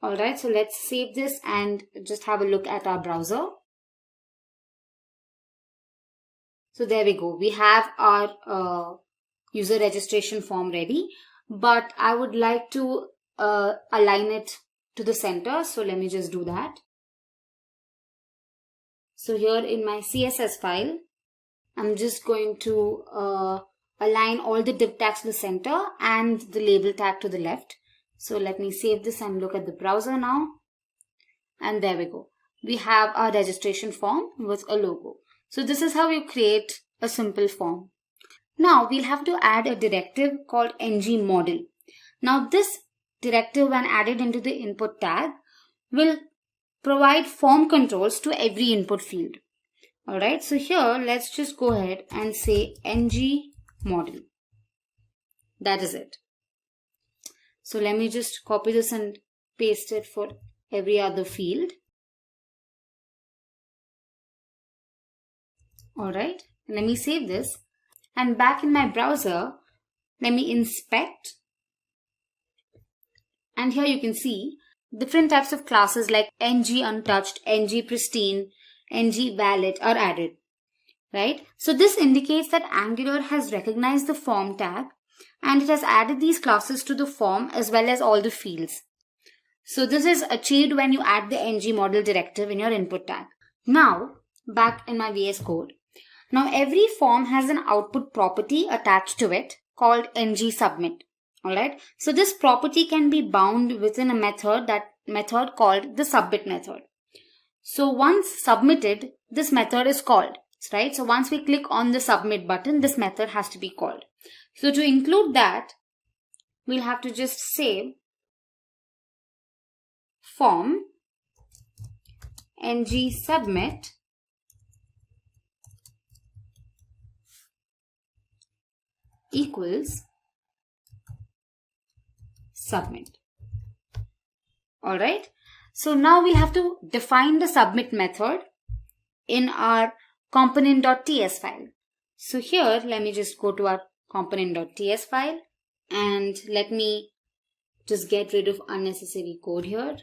Alright, so let's save this and just have a look at our browser. So there we go. We have our user registration form ready, but I would like to align it to the center. So let me just do that. So here in my CSS file, I'm just going to align all the div tags to the center and the label tag to the left. So let me save this and look at the browser now. And there we go. We have our registration form with a logo. So this is how you create a simple form. Now we'll have to add a directive called ngModel. Now this directive, when added into the input tag, will provide form controls to every input field. Alright, so here let's just go ahead and say ngModel. That is it. So let me just copy this and paste it for every other field. Alright, let me save this. And back in my browser, let me inspect. And here you can see different types of classes like ngUntouched, ngPristine, ngValid are added. Right? So this indicates that Angular has recognized the form tag and it has added these classes to the form as well as all the fields. So this is achieved when you add the ngModel directive in your input tag. Now, back in my VS Code. Now every form has an output property attached to it called ngSubmit. Alright, so this property can be bound within a method called the submit method. So once submitted, this method is called, right? So once we click on the submit button, this method has to be called. So to include that, we'll have to just say form ngSubmit equals submit. Alright, so now we have to define the submit method in our component.ts file. So here, let me just go to our component.ts file and let me just get rid of unnecessary code here.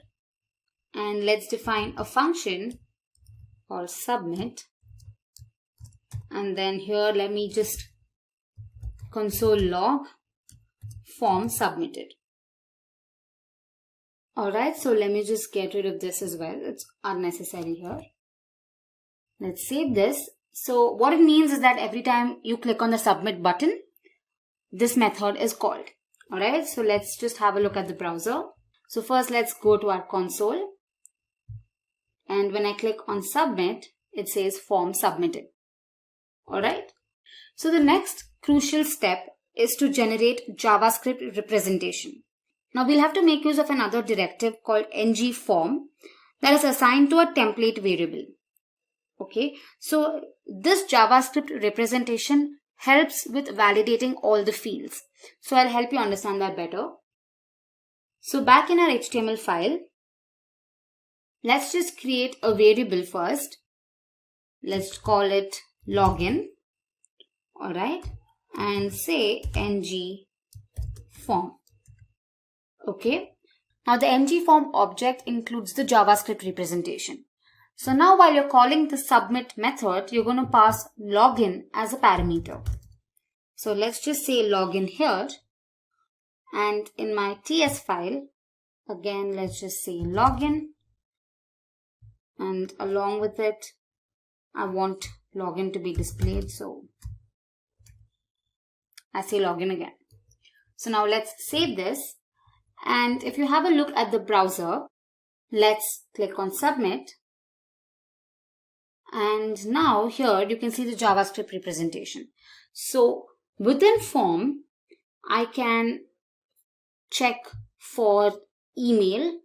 And let's define a function called submit. And then here, let me just console log form submitted. Alright, so let me just get rid of this as well. It's unnecessary here. Let's save this. So what it means is that every time you click on the submit button, this method is called. Alright, so let's just have a look at the browser. So first let's go to our console. And when I click on submit, it says form submitted. Alright. So the next crucial step is to generate JavaScript representation. Now we'll have to make use of another directive called ngForm that is assigned to a template variable. Okay, so this JavaScript representation helps with validating all the fields. So I'll help you understand that better. So back in our HTML file, let's just create a variable first. Let's call it login. Alright, and say ng form. Okay. Now the ng form object includes the JavaScript representation. So now while you're calling the submit method, you're going to pass login as a parameter. So let's just say login here, and in my TS file, again let's just say login, and along with it I want login to be displayed, so I say login again. So now let's save this, and if you have a look at the browser, let's click on submit, and now here you can see the JavaScript representation. So within form, I can check for email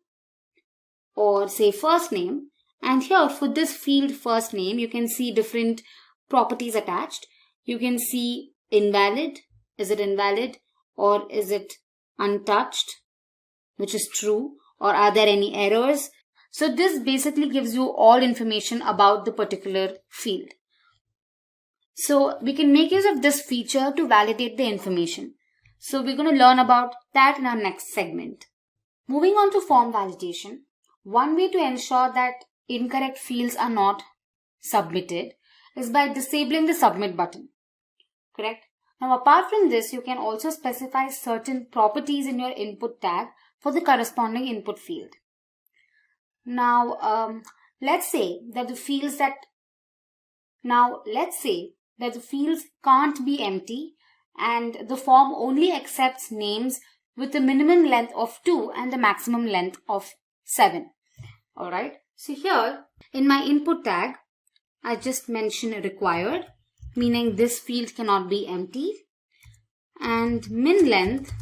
or say first name, and here for this field first name, you can see different properties attached. You can see invalid, is it invalid, or is it untouched, which is true, or are there any errors? So this basically gives you all information about the particular field. So we can make use of this feature to validate the information. So we're going to learn about that in our next segment. Moving on to form validation, one way to ensure that incorrect fields are not submitted is by disabling the submit button. Correct? Now apart from this, you can also specify certain properties in your input tag for the corresponding input field. Now let's say that the fields can't be empty, and the form only accepts names with a minimum length of 2 and the maximum length of 7. Alright, so here in my input tag, I just mention required, meaning this field cannot be empty, and min length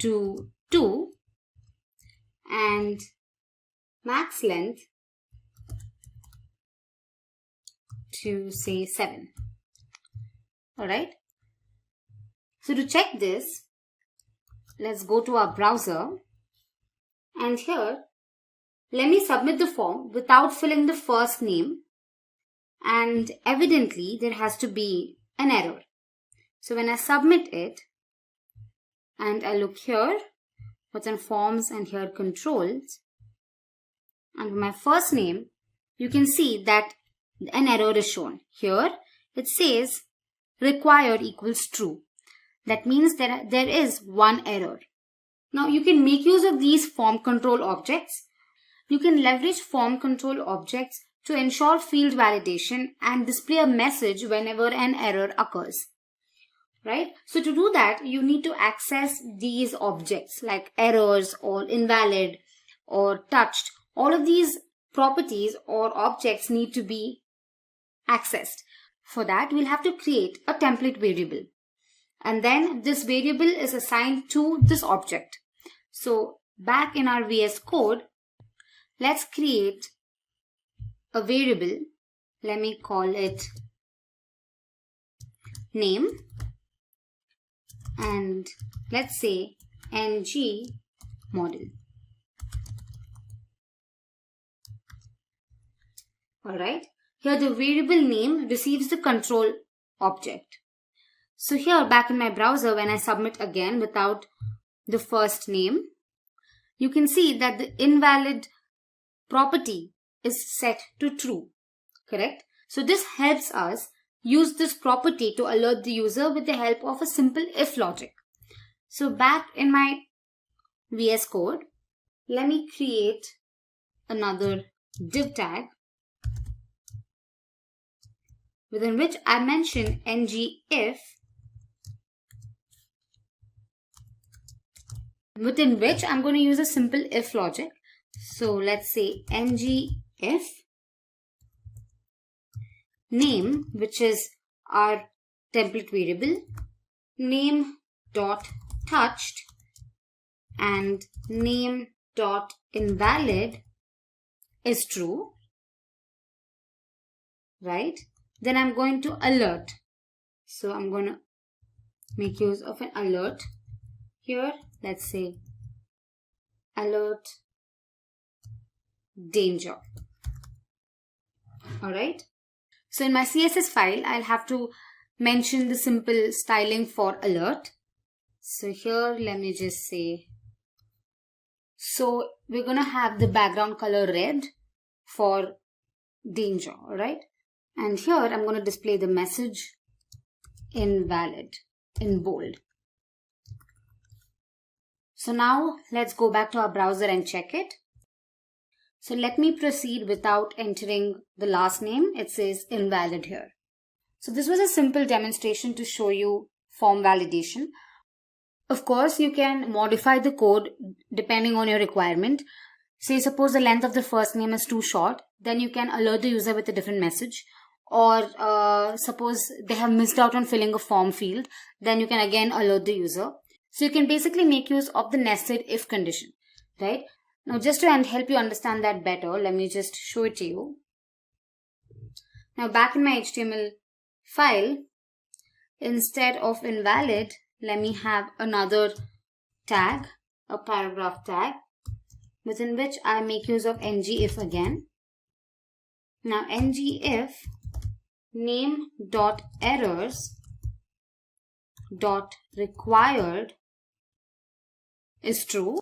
to 2 and max length to say 7. Alright, so to check this, let's go to our browser, and here let me submit the form without filling the first name, and evidently there has to be an error. So when I submit it and I look here within forms and here controls, and my first name, you can see that an error is shown. Here it says required equals true. That means that there is one error. Now you can make use of these form control objects. You can leverage form control objects to ensure field validation and display a message whenever an error occurs. Right? So to do that, you need to access these objects like errors or invalid or touched. All of these properties or objects need to be accessed. For that, we'll have to create a template variable. And then this variable is assigned to this object. So back in our VS Code, let's create a variable. Let me call it name. And let's say ng model. Alright, here the variable name receives the control object. So here back in my browser, when I submit again without the first name, you can see that the invalid property is set to true. Correct? So this helps us use this property to alert the user with the help of a simple if logic. So back in my VS Code, let me create another div tag within which I mention ng if, within which I'm going to use a simple if logic. So let's say ng if name, which is our template variable, name dot touched and name dot invalid is true, right? Then I'm going to alert. So I'm going to make use of an alert here. Let's say alert danger. Alright. So in my CSS file, I'll have to mention the simple styling for alert. So here, let me just say, so we're going to have the background color red for danger, alright? And here I'm going to display the message invalid in bold. So now let's go back to our browser and check it. So let me proceed without entering the last name. It says invalid here. So this was a simple demonstration to show you form validation. Of course, you can modify the code depending on your requirement. Say suppose the length of the first name is too short, then you can alert the user with a different message. Or suppose they have missed out on filling a form field, then you can again alert the user. So you can basically make use of the nested if condition, right? Now just to help you understand that better, let me just show it to you. Now back in my HTML file, instead of invalid, let me have another tag, a paragraph tag, within which I make use of ngIf again. Now ngIf name.errors.required is true.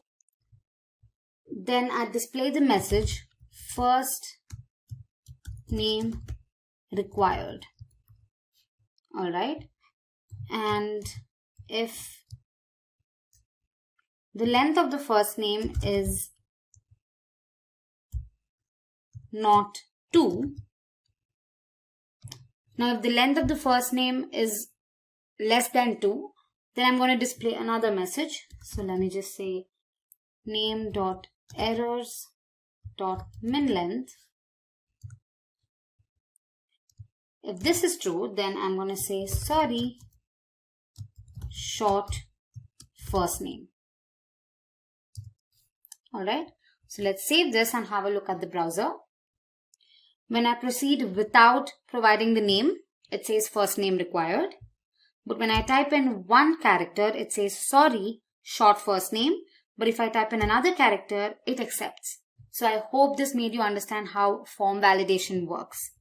Then I display the message first name required. Alright. And if the length of the first name is not 2, now if the length of the first name is less than 2, then I'm going to display another message. So let me just say name.errors.minLength. If this is true, then I'm going to say sorry, short first name. Alright, so let's save this and have a look at the browser. When I proceed without providing the name, it says first name required. But when I type in one character, it says sorry, short first name. But if I type in another character, it accepts. So I hope this made you understand how form validation works.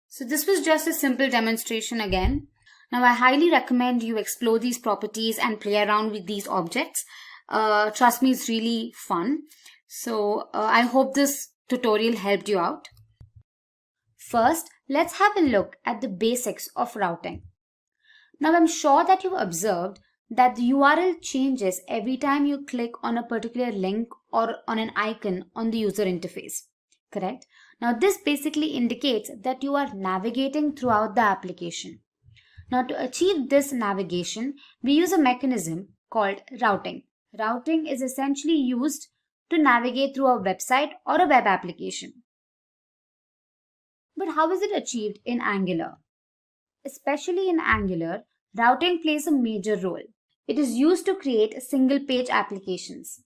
So this was just a simple demonstration again. Now I highly recommend you explore these properties and play around with these objects. Trust me, it's really fun. So I hope this tutorial helped you out. First, let's have a look at the basics of routing. Now I'm sure that you've observed that the URL changes every time you click on a particular link or on an icon on the user interface, correct? Now this basically indicates that you are navigating throughout the application. Now to achieve this navigation, we use a mechanism called routing. Routing is essentially used to navigate through a website or a web application. But how is it achieved in Angular? Especially in Angular, routing plays a major role. It is used to create single-page applications.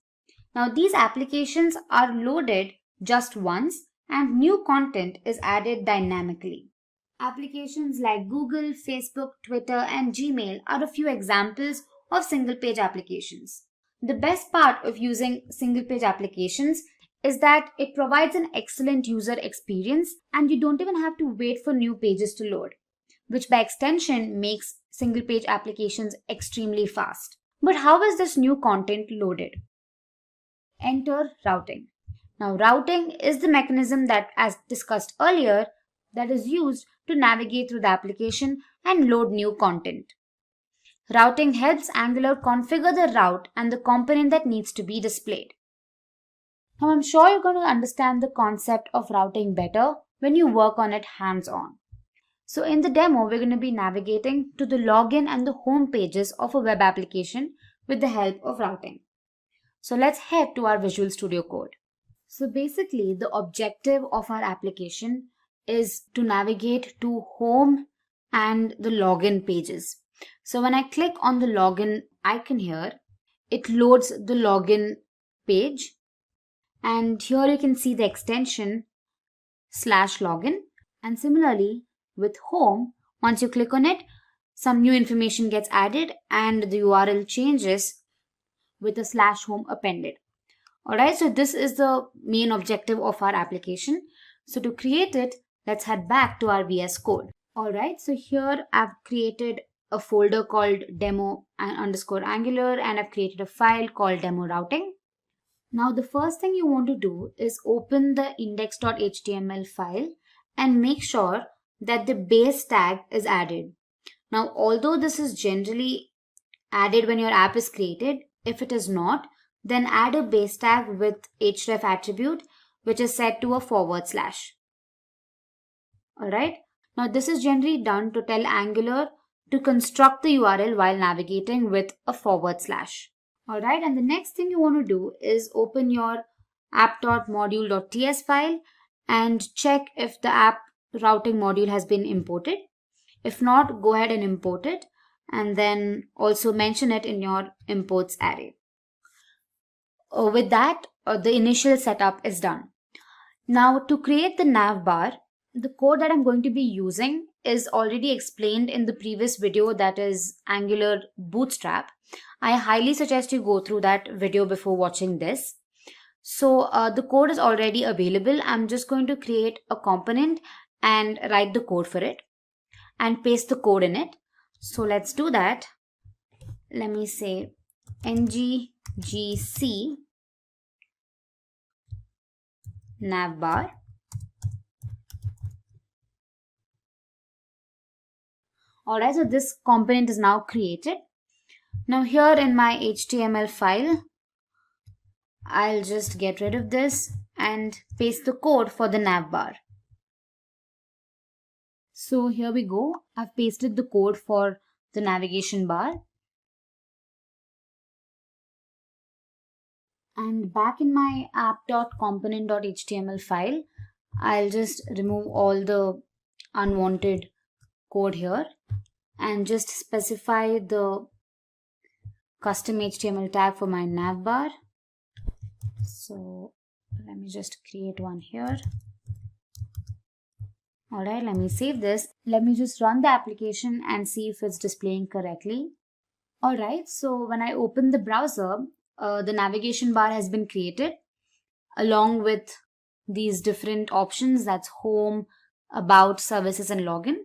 Now these applications are loaded just once and new content is added dynamically. Applications like Google, Facebook, Twitter, and Gmail are a few examples of single-page applications. The best part of using single-page applications is that it provides an excellent user experience and you don't even have to wait for new pages to load, which by extension makes single-page applications extremely fast. But how is this new content loaded? Enter routing. Now routing is the mechanism that, as discussed earlier, that is used to navigate through the application and load new content. Routing helps Angular configure the route and the component that needs to be displayed. Now I'm sure you're going to understand the concept of routing better when you work on it hands-on. So in the demo, we're going to be navigating to the login and the home pages of a web application with the help of routing. So let's head to our Visual Studio Code. So basically, the objective of our application is to navigate to home and the login pages. So when I click on the login icon here, it loads the login page. And here you can see the extension /login. And similarly, with home, once you click on it, some new information gets added and the URL changes with a /home appended. Alright, so this is the main objective of our application. So to create it, let's head back to our VS Code. Alright, so here I've created a folder called demo_angular and I've created a file called demo routing. Now the first thing you want to do is open the index.html file and make sure that the base tag is added. Now although this is generally added when your app is created, if it is not, then add a base tag with href attribute which is set to a /. Alright, now this is generally done to tell Angular to construct the URL while navigating with a /. Alright, and the next thing you want to do is open your app.module.ts file and check if the app routing module has been imported. If not, go ahead and import it and then also mention it in your imports array. With that, the initial setup is done. Now to create the nav bar, the code that I'm going to be using is already explained in the previous video, that is Angular Bootstrap. I highly suggest you go through that video before watching this. So the code is already available. I'm just going to create a component and write the code for it and paste the code in it. So let's do that. Let me say ngGC navbar. Alright, so this component is now created. Now here in my HTML file, I'll just get rid of this and paste the code for the navbar. So here we go. I've pasted the code for the navigation bar. And back in my app.component.html file, I'll just remove all the unwanted code here and just specify the custom HTML tag for my navbar. So let me just create one here. Alright, let me save this. Let me just run the application and see if it's displaying correctly. Alright, so when I open the browser, the navigation bar has been created along with these different options, that's home, about, services and login.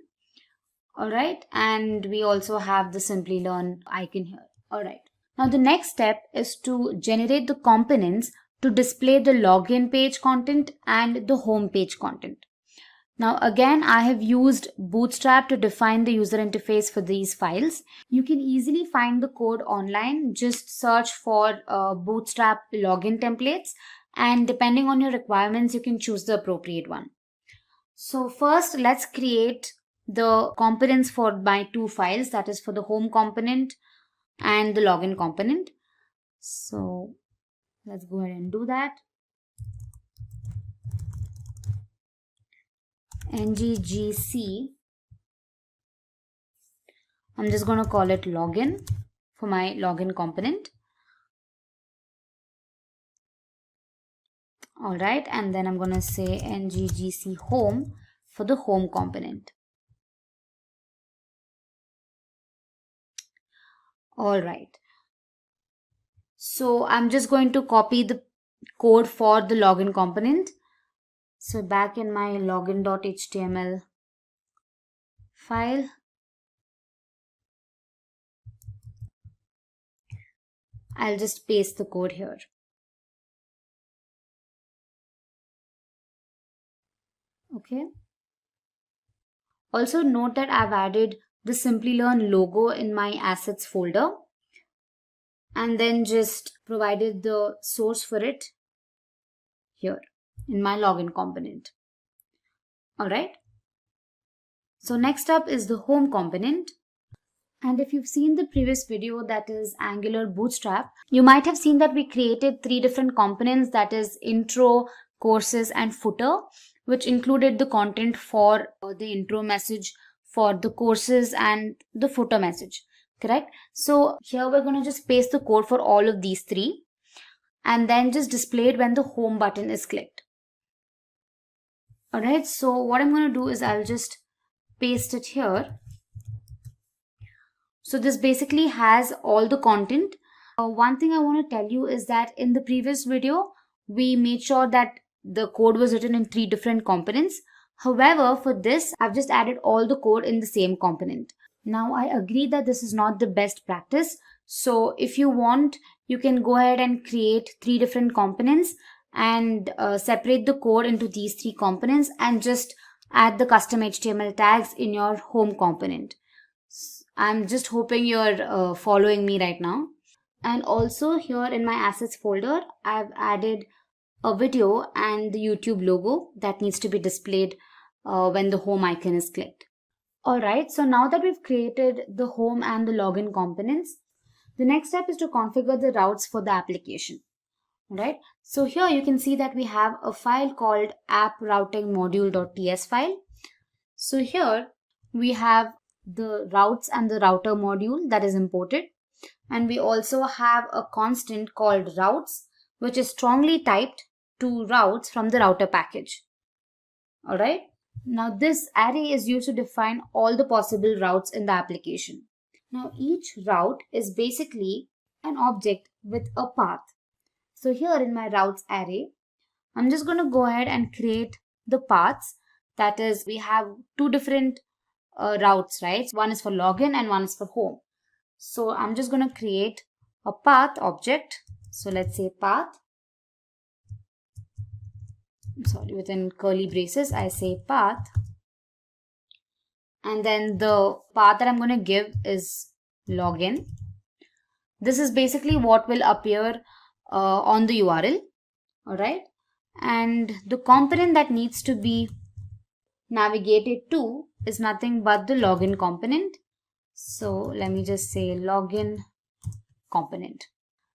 Alright, and we also have the Simplilearn icon here. Alright, now the next step is to generate the components to display the login page content and the home page content. Now again, I have used Bootstrap to define the user interface for these files. You can easily find the code online. Just search for Bootstrap login templates, and depending on your requirements, you can choose the appropriate one. So first, let's create the components for my two files, that is for the home component and the login component. So let's go ahead and do that. ngGC, I'm just going to call it login for my login component. Alright, and then I'm going to say ngGC home for the home component. Alright, so I'm just going to copy the code for the login component. So back in my login.html file, I'll just paste the code here. Okay. Also note that I've added the Simplilearn logo in my assets folder and then just provided the source for it here in my login component. Alright. So next up is the home component. And if you've seen the previous video, that is Angular Bootstrap, you might have seen that we created three different components, that is intro, courses and footer, which included the content for the intro message, for the courses and the footer message, correct? So here we're going to just paste the code for all of these three and then just display it when the home button is clicked. Alright, so what I'm going to do is I'll just paste it here. So this basically has all the content. One thing I want to tell you is that in the previous video, we made sure that the code was written in three different components. However, for this, I've just added all the code in the same component. Now, I agree that this is not the best practice. So if you want, you can go ahead and create 3 different components and separate the code into these 3 components and just add the custom HTML tags in your home component. I'm just hoping you're following me right now. And also here in my assets folder, I've added a video and the YouTube logo that needs to be displayed when the home icon is clicked. Alright, so now that we've created the home and the login components, the next step is to configure the routes for the application. Right? So here you can see that we have a file called app-routing-module.ts file. So here we have the routes and the router module that is imported. And we also have a constant called routes, which is strongly typed to routes from the router package. Alright. Now this array is used to define all the possible routes in the application. Now each route is basically an object with a path. So here in my routes array, I'm just going to go ahead and create the paths. That is, we have 2 different routes, right? One is for login and one is for home. So I'm just going to create a path object. So let's say path. Within curly braces, I say path. And then the path that I'm going to give is login. This is basically what will appear on the URL. Alright. And the component that needs to be navigated to is nothing but the login component. So let me just say login component.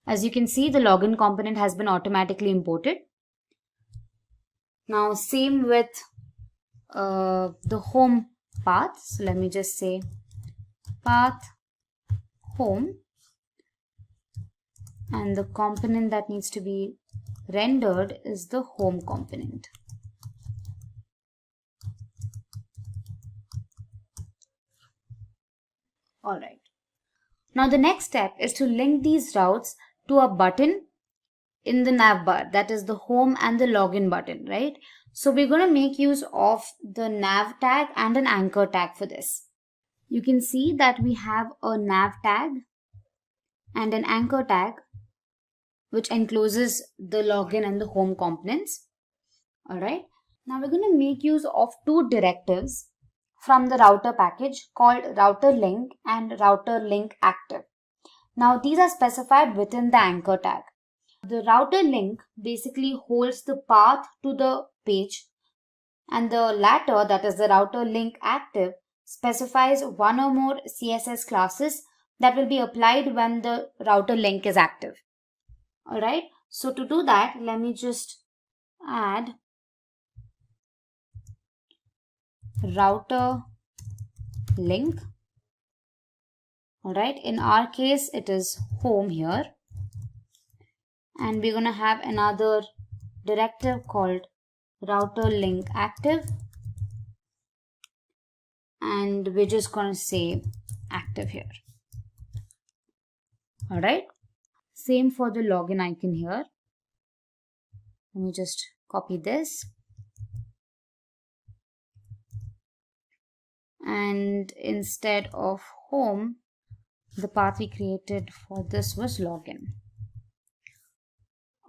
As you can see, the login component has been automatically imported. Now same with the home path. So let me just say path home, and the component that needs to be rendered is the home component. Alright. Now the next step is to link these routes to a button in the nav bar, that is the home and the login button, right? So we're going to make use of the nav tag and an anchor tag for this. You can see that we have a nav tag and an anchor tag which encloses the login and the home components. Alright. Now we're going to make use of 2 directives from the router package called router link and router link active. Now these are specified within the anchor tag. The router link basically holds the path to the page, and the latter, that is the router link active, specifies 1 or more CSS classes that will be applied when the router link is active. Alright, so to do that, let me just add router link. Alright, in our case it is home here, and we're going to have another directive called router link active, and we're just going to say active here. Alright, same for the login icon here. Let me just copy this, and instead of home, the path we created for this was login.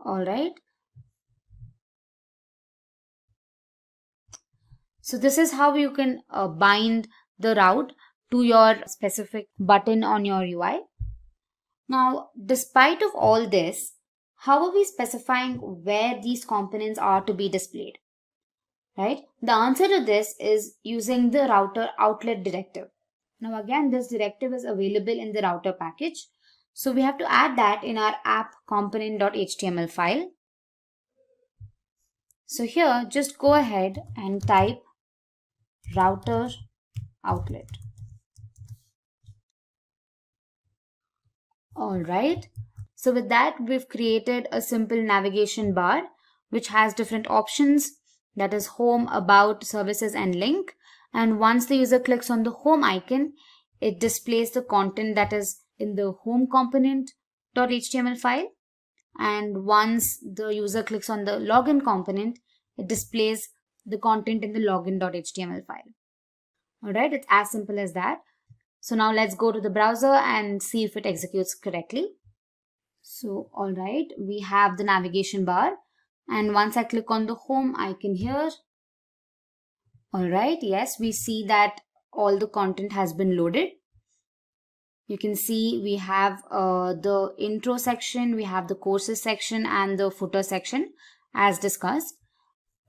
Alright. So this is how you can bind the route to your specific button on your UI. Now, despite of all this, how are we specifying where these components are to be displayed? Right? The answer to this is using the router outlet directive. Now again, this directive is available in the router package. So we have to add that in our app component.html file. So here, just go ahead and type router outlet. Alright, so with that, we've created a simple navigation bar which has different options, that is home, about, services and link. And once the user clicks on the home icon, it displays the content that is in the home component.html file. And once the user clicks on the login component, it displays the content in the login.html file. Alright, it's as simple as that. So now let's go to the browser and see if it executes correctly. So alright, we have the navigation bar, and once I click on the home icon here, alright, yes, we see that all the content has been loaded. You can see we have the intro section, we have the courses section and the footer section as discussed.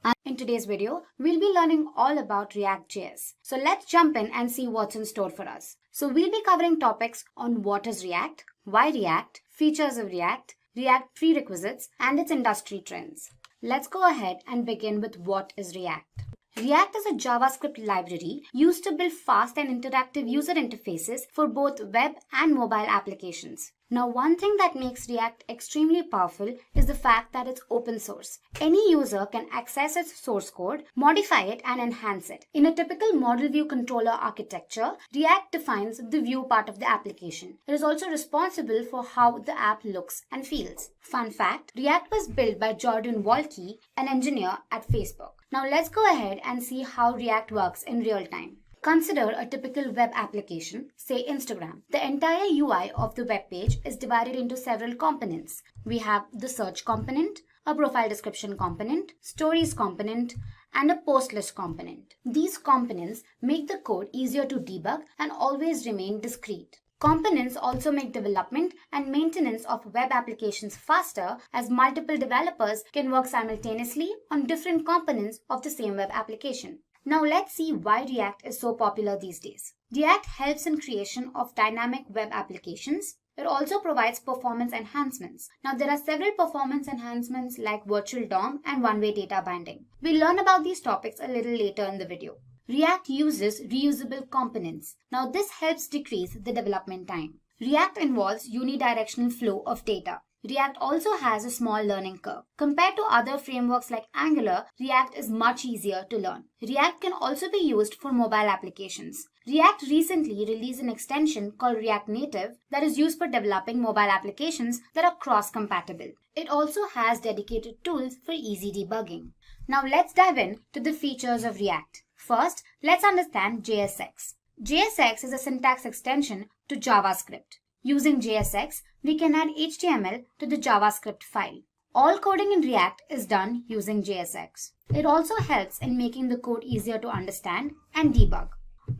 And in today's video, we'll be learning all about React.js. So let's jump in and see what's in store for us. So we'll be covering topics on what is React, why React, features of React, React prerequisites, and its industry trends. Let's go ahead and begin with what is React. React is a JavaScript library used to build fast and interactive user interfaces for both web and mobile applications. Now, one thing that makes React extremely powerful is the fact that it's open source. Any user can access its source code, modify it, and enhance it. In a typical model view controller architecture, React defines the view part of the application. It is also responsible for how the app looks and feels. Fun fact, React was built by Jordan Walke, an engineer at Facebook. Now let's go ahead and see how React works in real time. Consider a typical web application, say Instagram. The entire UI of the web page is divided into several components. We have the search component, a profile description component, stories component, and a post list component. These components make the code easier to debug and always remain discrete. Components also make development and maintenance of web applications faster, as multiple developers can work simultaneously on different components of the same web application. Now let's see why React is so popular these days. React helps in creation of dynamic web applications. It also provides performance enhancements. Now there are several performance enhancements like virtual DOM and one-way data binding. We'll learn about these topics a little later in the video. React uses reusable components. Now this helps decrease the development time. React involves unidirectional flow of data. React also has a small learning curve. Compared to other frameworks like Angular, React is much easier to learn. React can also be used for mobile applications. React recently released an extension called React Native that is used for developing mobile applications that are cross-compatible. It also has dedicated tools for easy debugging. Now let's dive in to the features of React. First, let's understand JSX. JSX is a syntax extension to JavaScript. Using JSX, we can add HTML to the JavaScript file. All coding in React is done using JSX. It also helps in making the code easier to understand and debug.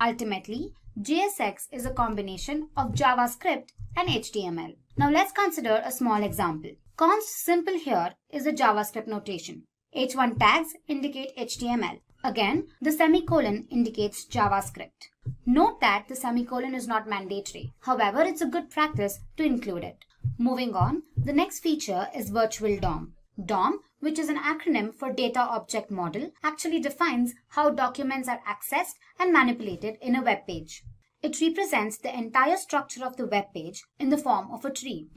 Ultimately, JSX is a combination of JavaScript and HTML. Now let's consider a small example. Const simple here is a JavaScript notation. H1 tags indicate HTML. Again, the semicolon indicates JavaScript. Note that the semicolon is not mandatory. However, it's a good practice to include it. Moving on, the next feature is virtual DOM. DOM, which is an acronym for Data Object Model, actually defines how documents are accessed and manipulated in a web page. It represents the entire structure of the web page in the form of a tree.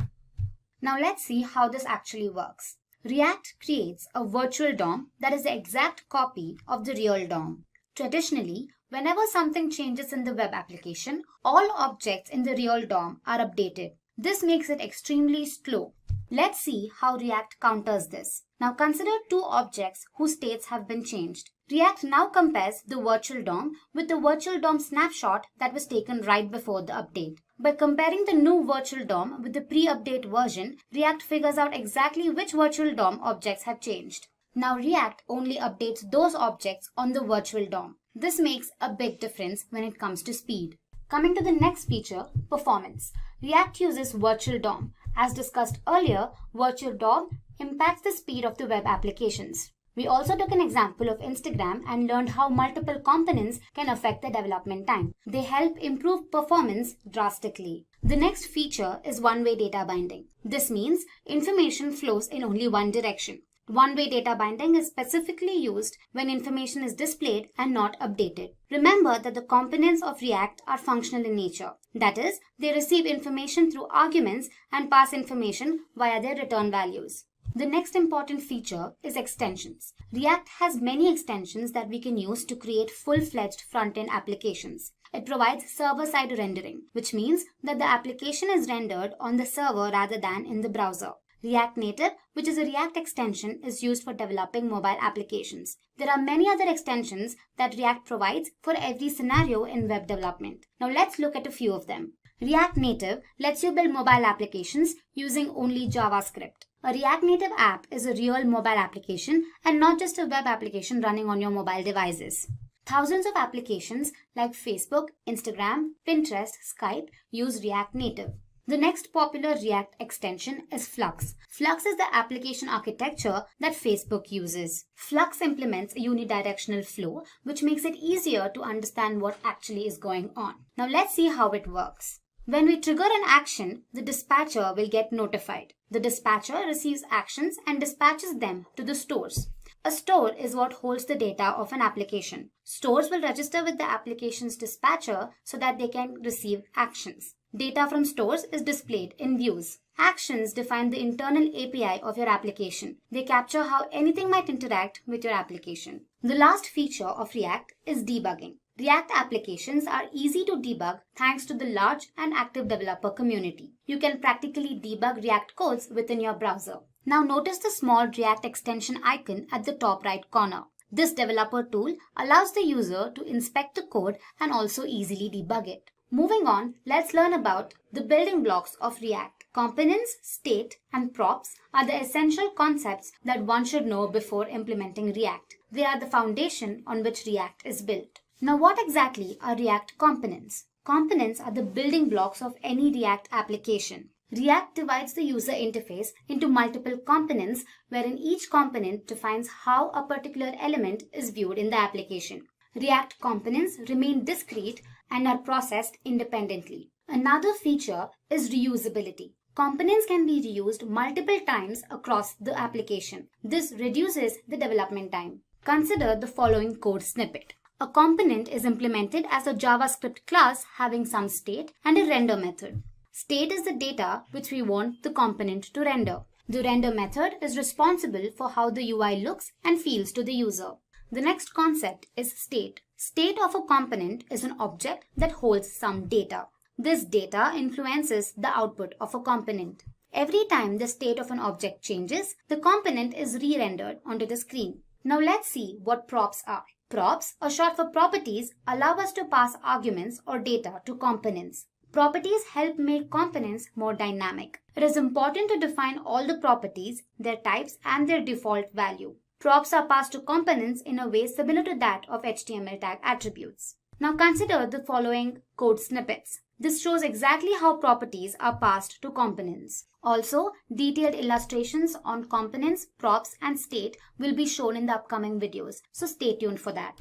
Now let's see how this actually works. React creates a virtual DOM that is the exact copy of the real DOM. Traditionally, whenever something changes in the web application, all objects in the real DOM are updated. This makes it extremely slow. Let's see how React counters this. Now consider two objects whose states have been changed. React now compares the virtual DOM with the virtual DOM snapshot that was taken right before the update. By comparing the new virtual DOM with the pre-update version, React figures out exactly which virtual DOM objects have changed. Now React only updates those objects on the virtual DOM. This makes a big difference when it comes to speed. Coming to the next feature, performance. React uses virtual DOM. As discussed earlier, virtual DOM impacts the speed of the web applications. We also took an example of Instagram and learned how multiple components can affect the development time. They help improve performance drastically. The next feature is one-way data binding. This means information flows in only one direction. One-way data binding is specifically used when information is displayed and not updated. Remember that the components of React are functional in nature. That is, they receive information through arguments and pass information via their return values. The next important feature is extensions. React has many extensions that we can use to create full-fledged front-end applications. It provides server-side rendering, which means that the application is rendered on the server rather than in the browser. React Native, which is a React extension, is used for developing mobile applications. There are many other extensions that React provides for every scenario in web development. Now let's look at a few of them. React Native lets you build mobile applications using only JavaScript. A React Native app is a real mobile application and not just a web application running on your mobile devices. Thousands of applications like Facebook, Instagram, Pinterest, Skype use React Native. The next popular React extension is Flux. Flux is the application architecture that Facebook uses. Flux implements a unidirectional flow, which makes it easier to understand what actually is going on. Now let's see how it works. When we trigger an action, the dispatcher will get notified. The dispatcher receives actions and dispatches them to the stores. A store is what holds the data of an application. Stores will register with the application's dispatcher so that they can receive actions. Data from stores is displayed in views. Actions define the internal API of your application. They capture how anything might interact with your application. The last feature of React is debugging. React applications are easy to debug thanks to the large and active developer community. You can practically debug React codes within your browser. Now notice the small React extension icon at the top right corner. This developer tool allows the user to inspect the code and also easily debug it. Moving on, let's learn about the building blocks of React. Components, state, and props are the essential concepts that one should know before implementing React. They are the foundation on which React is built. Now, what exactly are React components? Components are the building blocks of any React application. React divides the user interface into multiple components, wherein each component defines how a particular element is viewed in the application. React components remain discrete and are processed independently. Another feature is reusability. Components can be reused multiple times across the application. This reduces the development time. Consider the following code snippet. A component is implemented as a JavaScript class having some state and a render method. State is the data which we want the component to render. The render method is responsible for how the UI looks and feels to the user. The next concept is state. State of a component is an object that holds some data. This data influences the output of a component. Every time the state of an object changes, the component is re-rendered onto the screen. Now let's see what props are. Props, or short for properties, allow us to pass arguments or data to components. Properties help make components more dynamic. It is important to define all the properties, their types, and their default value. Props are passed to components in a way similar to that of HTML tag attributes. Now consider the following code snippets. This shows exactly how properties are passed to components. Also, detailed illustrations on components, props, and state will be shown in the upcoming videos, so stay tuned for that.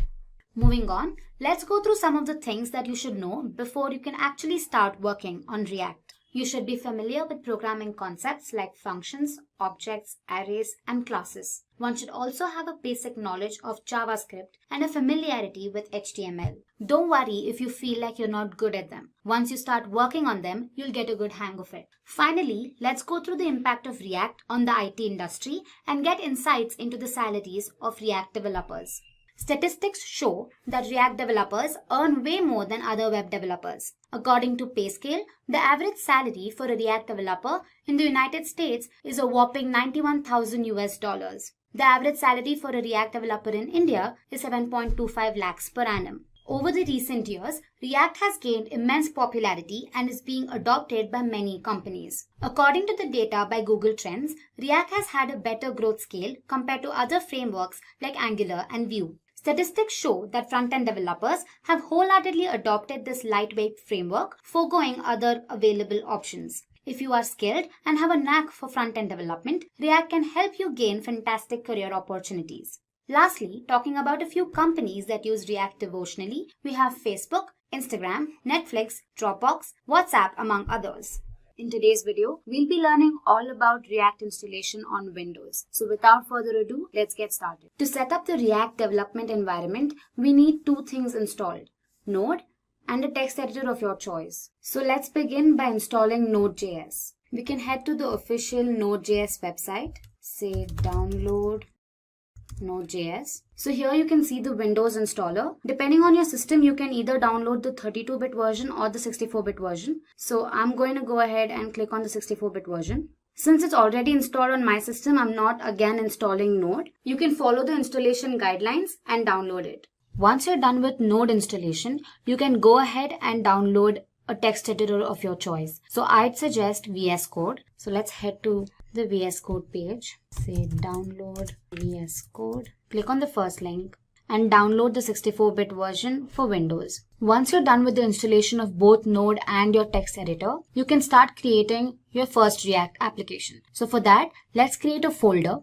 Moving on, let's go through some of the things that you should know before you can actually start working on React. You should be familiar with programming concepts like functions, objects, arrays, and classes. One should also have a basic knowledge of JavaScript and a familiarity with HTML. Don't worry if you feel like you're not good at them. Once you start working on them, you'll get a good hang of it. Finally, let's go through the impact of React on the IT industry and get insights into the salaries of React developers. Statistics show that React developers earn way more than other web developers. According to PayScale, the average salary for a React developer in the United States is a whopping $91,000. The average salary for a React developer in India is 7.25 lakhs per annum. Over the recent years, React has gained immense popularity and is being adopted by many companies. According to the data by Google Trends, React has had a better growth scale compared to other frameworks like Angular and Vue. Statistics show that front-end developers have wholeheartedly adopted this lightweight framework, foregoing other available options. If you are skilled and have a knack for front-end development, React can help you gain fantastic career opportunities. Lastly, talking about a few companies that use React devotionally, we have Facebook, Instagram, Netflix, Dropbox, WhatsApp, among others. In today's video, we'll be learning all about React installation on Windows. So without further ado, let's get started. To set up the React development environment, we need two things installed: Node and a text editor of your choice. So let's begin by installing Node.js. We can head to the official Node.js website, say download Node.js. So here you can see the Windows installer. Depending on your system, you can either download the 32-bit version or the 64-bit version. So I'm going to go ahead and click on the 64-bit version. Since it's already installed on my system, I'm not again installing Node. You can follow the installation guidelines and download it. Once you're done with Node installation, you can go ahead and download a text editor of your choice. So I'd suggest VS Code. So let's head to the VS Code page. Say download VS Code. Click on the first link and download the 64-bit version for Windows. Once you're done with the installation of both Node and your text editor, you can start creating your first React application. So for that, let's create a folder.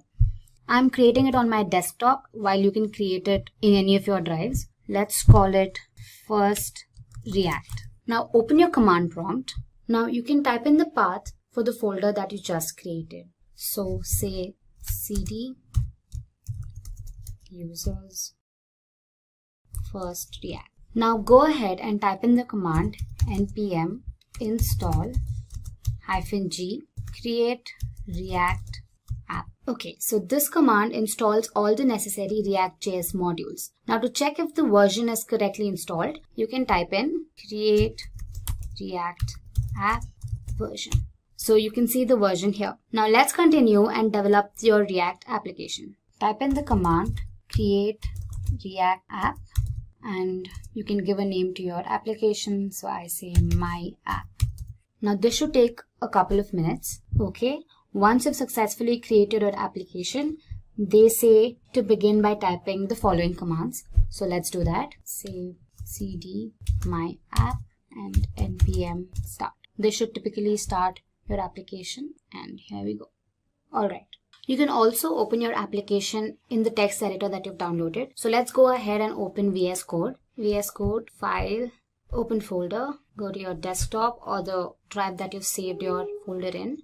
I'm creating it on my desktop, while you can create it in any of your drives. Let's call it first React. Now open your command prompt. Now you can type in the path for the folder that you just created. So say cd users first React. Now go ahead and type in the command npm install -g create React app. Okay, so this command installs all the necessary React.js modules. Now to check if the version is correctly installed, you can type in create React app version. So you can see the version here. Now let's continue and develop your React application. Type in the command create React app and you can give a name to your application. So I say my app. Now this should take a couple of minutes. Okay. Once you've successfully created your application, they say to begin by typing the following commands. So let's do that. Say cd my app and npm start. This should typically start your application, and here we go. Alright. You can also open your application in the text editor that you've downloaded. So let's go ahead and open VS Code. VS Code, file, open folder, go to your desktop or the drive that you've saved your folder in.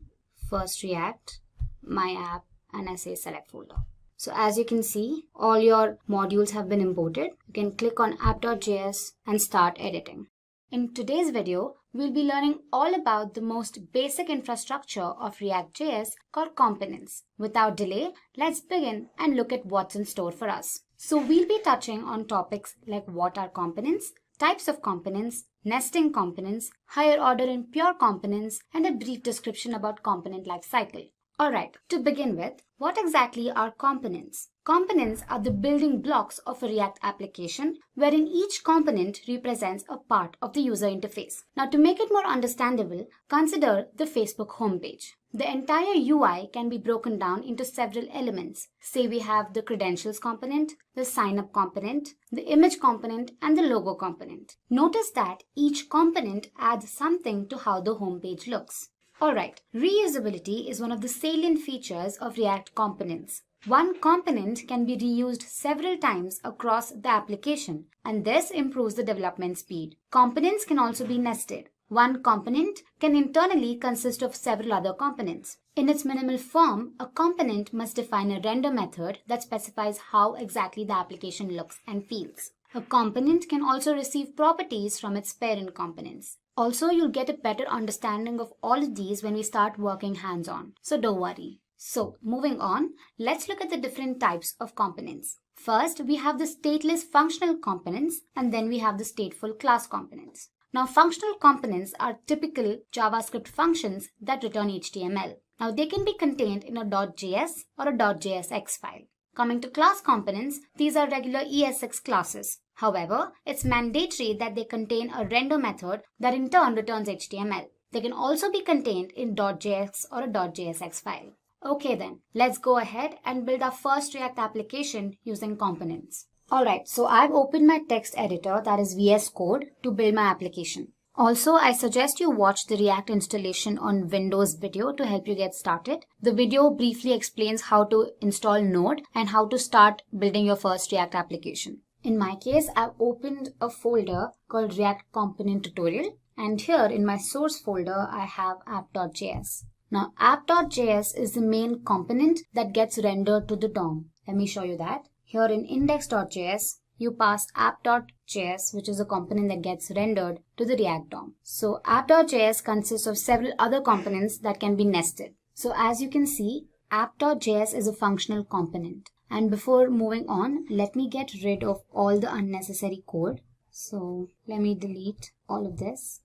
First React, my app, and I say select folder. So as you can see, all your modules have been imported. You can click on app.js and start editing. In today's video, we'll be learning all about the most basic infrastructure of React.js called components. Without delay, let's begin and look at what's in store for us. So we'll be touching on topics like what are components, types of components, nesting components, higher order and pure components, and a brief description about component lifecycle. Alright, to begin with, what exactly are components? Components are the building blocks of a React application wherein each component represents a part of the user interface. Now to make it more understandable, consider the Facebook homepage. The entire UI can be broken down into several elements. Say we have the credentials component, the sign up component, the image component, and the logo component. Notice that each component adds something to how the homepage looks. Alright, reusability is one of the salient features of React components. One component can be reused several times across the application, and this improves the development speed. Components can also be nested. One component can internally consist of several other components. In its minimal form, a component must define a render method that specifies how exactly the application looks and feels. A component can also receive properties from its parent components. Also, you'll get a better understanding of all of these when we start working hands-on, so don't worry. So, moving on, let's look at the different types of components. First, we have the stateless functional components, and then we have the stateful class components. Now, functional components are typical JavaScript functions that return HTML. Now, they can be contained in a .js or a .jsx file. Coming to class components, these are regular ESX classes. However, it's mandatory that they contain a render method that in turn returns HTML. They can also be contained in .js or a .jsx file. Okay then, let's go ahead and build our first React application using components. Alright, so I've opened my text editor, that is VS Code, to build my application. Also, I suggest you watch the React installation on Windows video to help you get started. The video briefly explains how to install Node and how to start building your first React application. In my case, I've opened a folder called React Component Tutorial, and here in my source folder, I have app.js. Now, app.js is the main component that gets rendered to the DOM. Let me show you that. Here in index.js, you pass app.js, which is a component that gets rendered to the React DOM. So app.js consists of several other components that can be nested. So as you can see, app.js is a functional component. And before moving on, let me get rid of all the unnecessary code. So let me delete all of this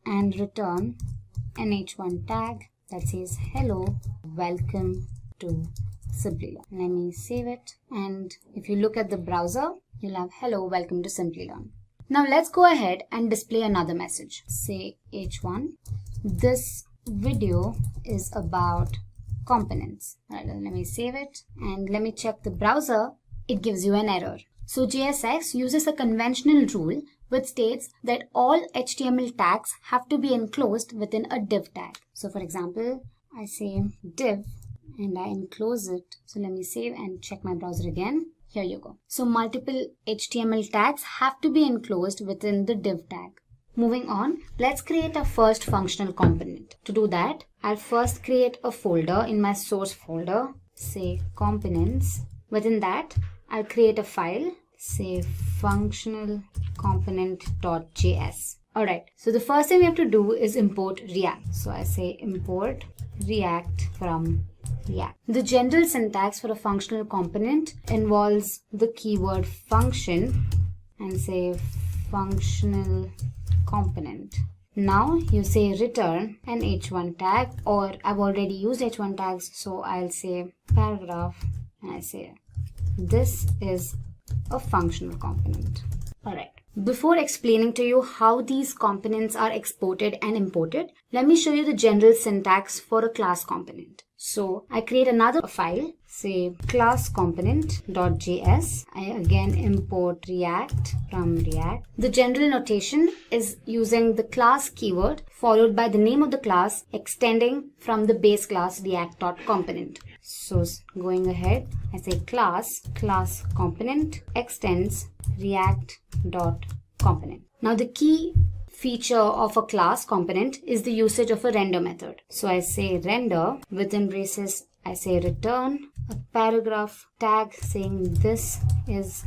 and return an h1 tag that says hello, welcome to Simplilearn. Let me save it. And if you look at the browser, you'll have hello, welcome to Simplilearn. Now let's go ahead and display another message. Say H1. This video is about components. Alright, let me save it and let me check the browser. It gives you an error. So JSX uses a conventional rule which states that all HTML tags have to be enclosed within a div tag. So for example, I say div and I enclose it. So let me save and check my browser again. Here you go. So multiple HTML tags have to be enclosed within the div tag. Moving on, let's create our first functional component. To do that, I'll first create a folder in my source folder, say components. Within that, I'll create a file, say functional component.js. Alright, so the first thing we have to do is import React. So I say import React from React. The general syntax for a functional component involves the keyword function and say functional component. Now you say return an h1 tag, or I've already used h1 tags, so I'll say paragraph and I say this is a functional component. Alright. Before explaining to you how these components are exported and imported, let me show you the general syntax for a class component. So I create another file, say class component.js. I again import React from React. The general notation is using the class keyword followed by the name of the class extending from the base class React.component. So going ahead, I say class component extends React.component. Now the key feature of a class component is the usage of a render method. So I say render, within braces I say return a paragraph tag saying this is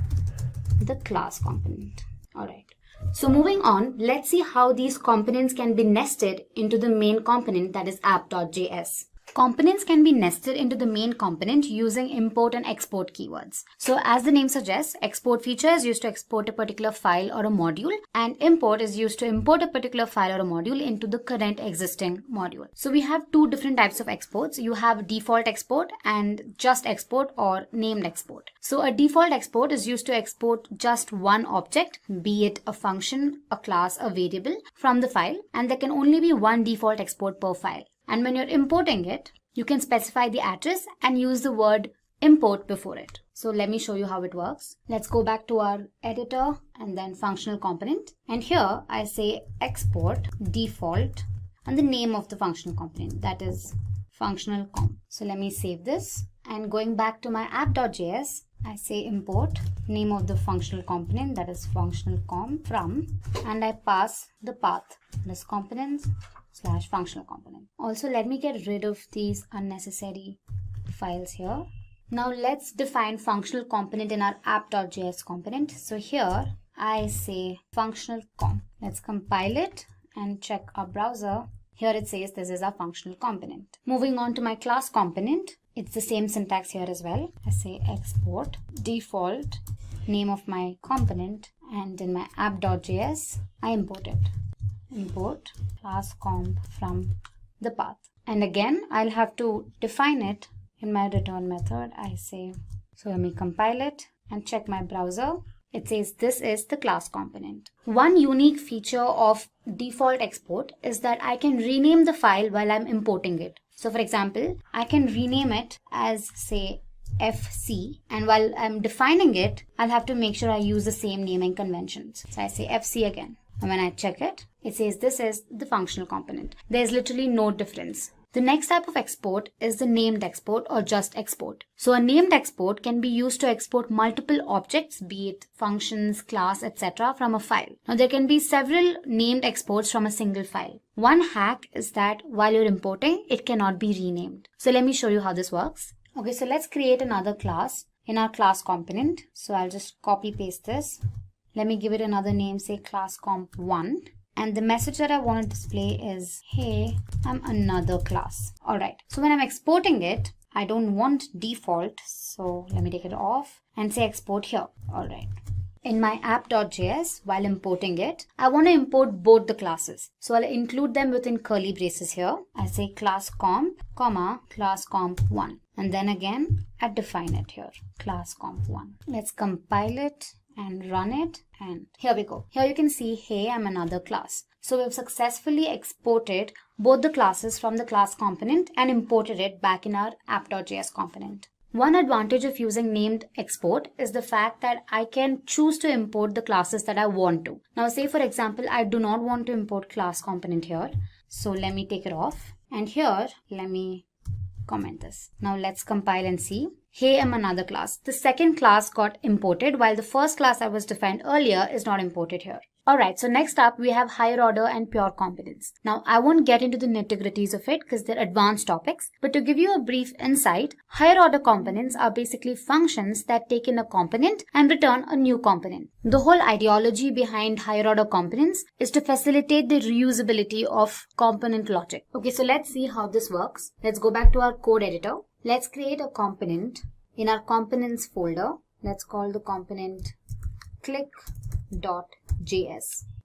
the class component. Alright. So moving on, let's see how these components can be nested into the main component, that is app.js. Components can be nested into the main component using import and export keywords. So as the name suggests, export feature is used to export a particular file or a module, and import is used to import a particular file or a module into the current existing module. So we have two different types of exports. You have default export and just export or named export. So a default export is used to export just one object, be it a function, a class, a variable, from the file, and there can only be one default export per file. And when you're importing it, you can specify the address and use the word import before it. So let me show you how it works. Let's go back to our editor and then functional component. And here I say export default and the name of the functional component, that is functional comp. So let me save this. And going back to my app.js, I say import name of the functional component, that is functional comp from, and I pass the path, this components / functional component. Also, let me get rid of these unnecessary files here. Now let's define functional component in our app.js component. So here I say functional comp. Let's compile it and check our browser. Here it says this is our functional component. Moving on to my class component, it's the same syntax here as well. I say export default name of my component, and in my app.js I import it. Import class comp from the path, and again I'll have to define it in my return method. I say, so let me compile it and check my browser. It says this is the class component. One unique feature of default export is that I can rename the file while I'm importing it. So for example, I can rename it as say FC, and while I'm defining it, I'll have to make sure I use the same naming conventions. So I say FC again. And when I check it, it says this is the functional component. There's literally no difference. The next type of export is the named export or just export. So a named export can be used to export multiple objects, be it functions, class, etc. from a file. Now there can be several named exports from a single file. One hack is that while you're importing, it cannot be renamed. So let me show you how this works. Okay, so let's create another class in our class component. So I'll just copy paste this. Let me give it another name, say class comp1. And the message that I want to display is, hey, I'm another class. Alright, so when I'm exporting it, I don't want default. So let me take it off and say export here. Alright. In my app.js, while importing it, I want to import both the classes. So I'll include them within curly braces here. I say class comp, comma, class comp1. And then again, I define it here, class comp1. Let's compile it and run it. And here we go. Here you can see, hey, I'm another class. So we've successfully exported both the classes from the class component and imported it back in our app.js component. One advantage of using named export is the fact that I can choose to import the classes that I want to. Now say for example, I do not want to import class component here. So let me take it off. And here, let me comment this. Now let's compile and see. Hey, I'm another class. The second class got imported while the first class I was defined earlier is not imported here. Alright, so next up we have higher order and pure components. Now I won't get into the nitty-gritties of it because they're advanced topics, but to give you a brief insight, higher order components are basically functions that take in a component and return a new component. The whole ideology behind higher order components is to facilitate the reusability of component logic. Okay, so let's see how this works. Let's go back to our code editor. Let's create a component in our components folder. Let's call the component click.js.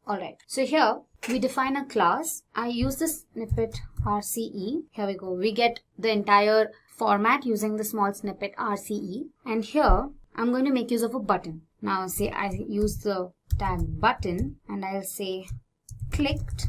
Alright, so here we define a class. I use the snippet RCE. Here we go. We get the entire format using the small snippet RCE. And here I'm going to make use of a button. Now say I use the tag button and I'll say clicked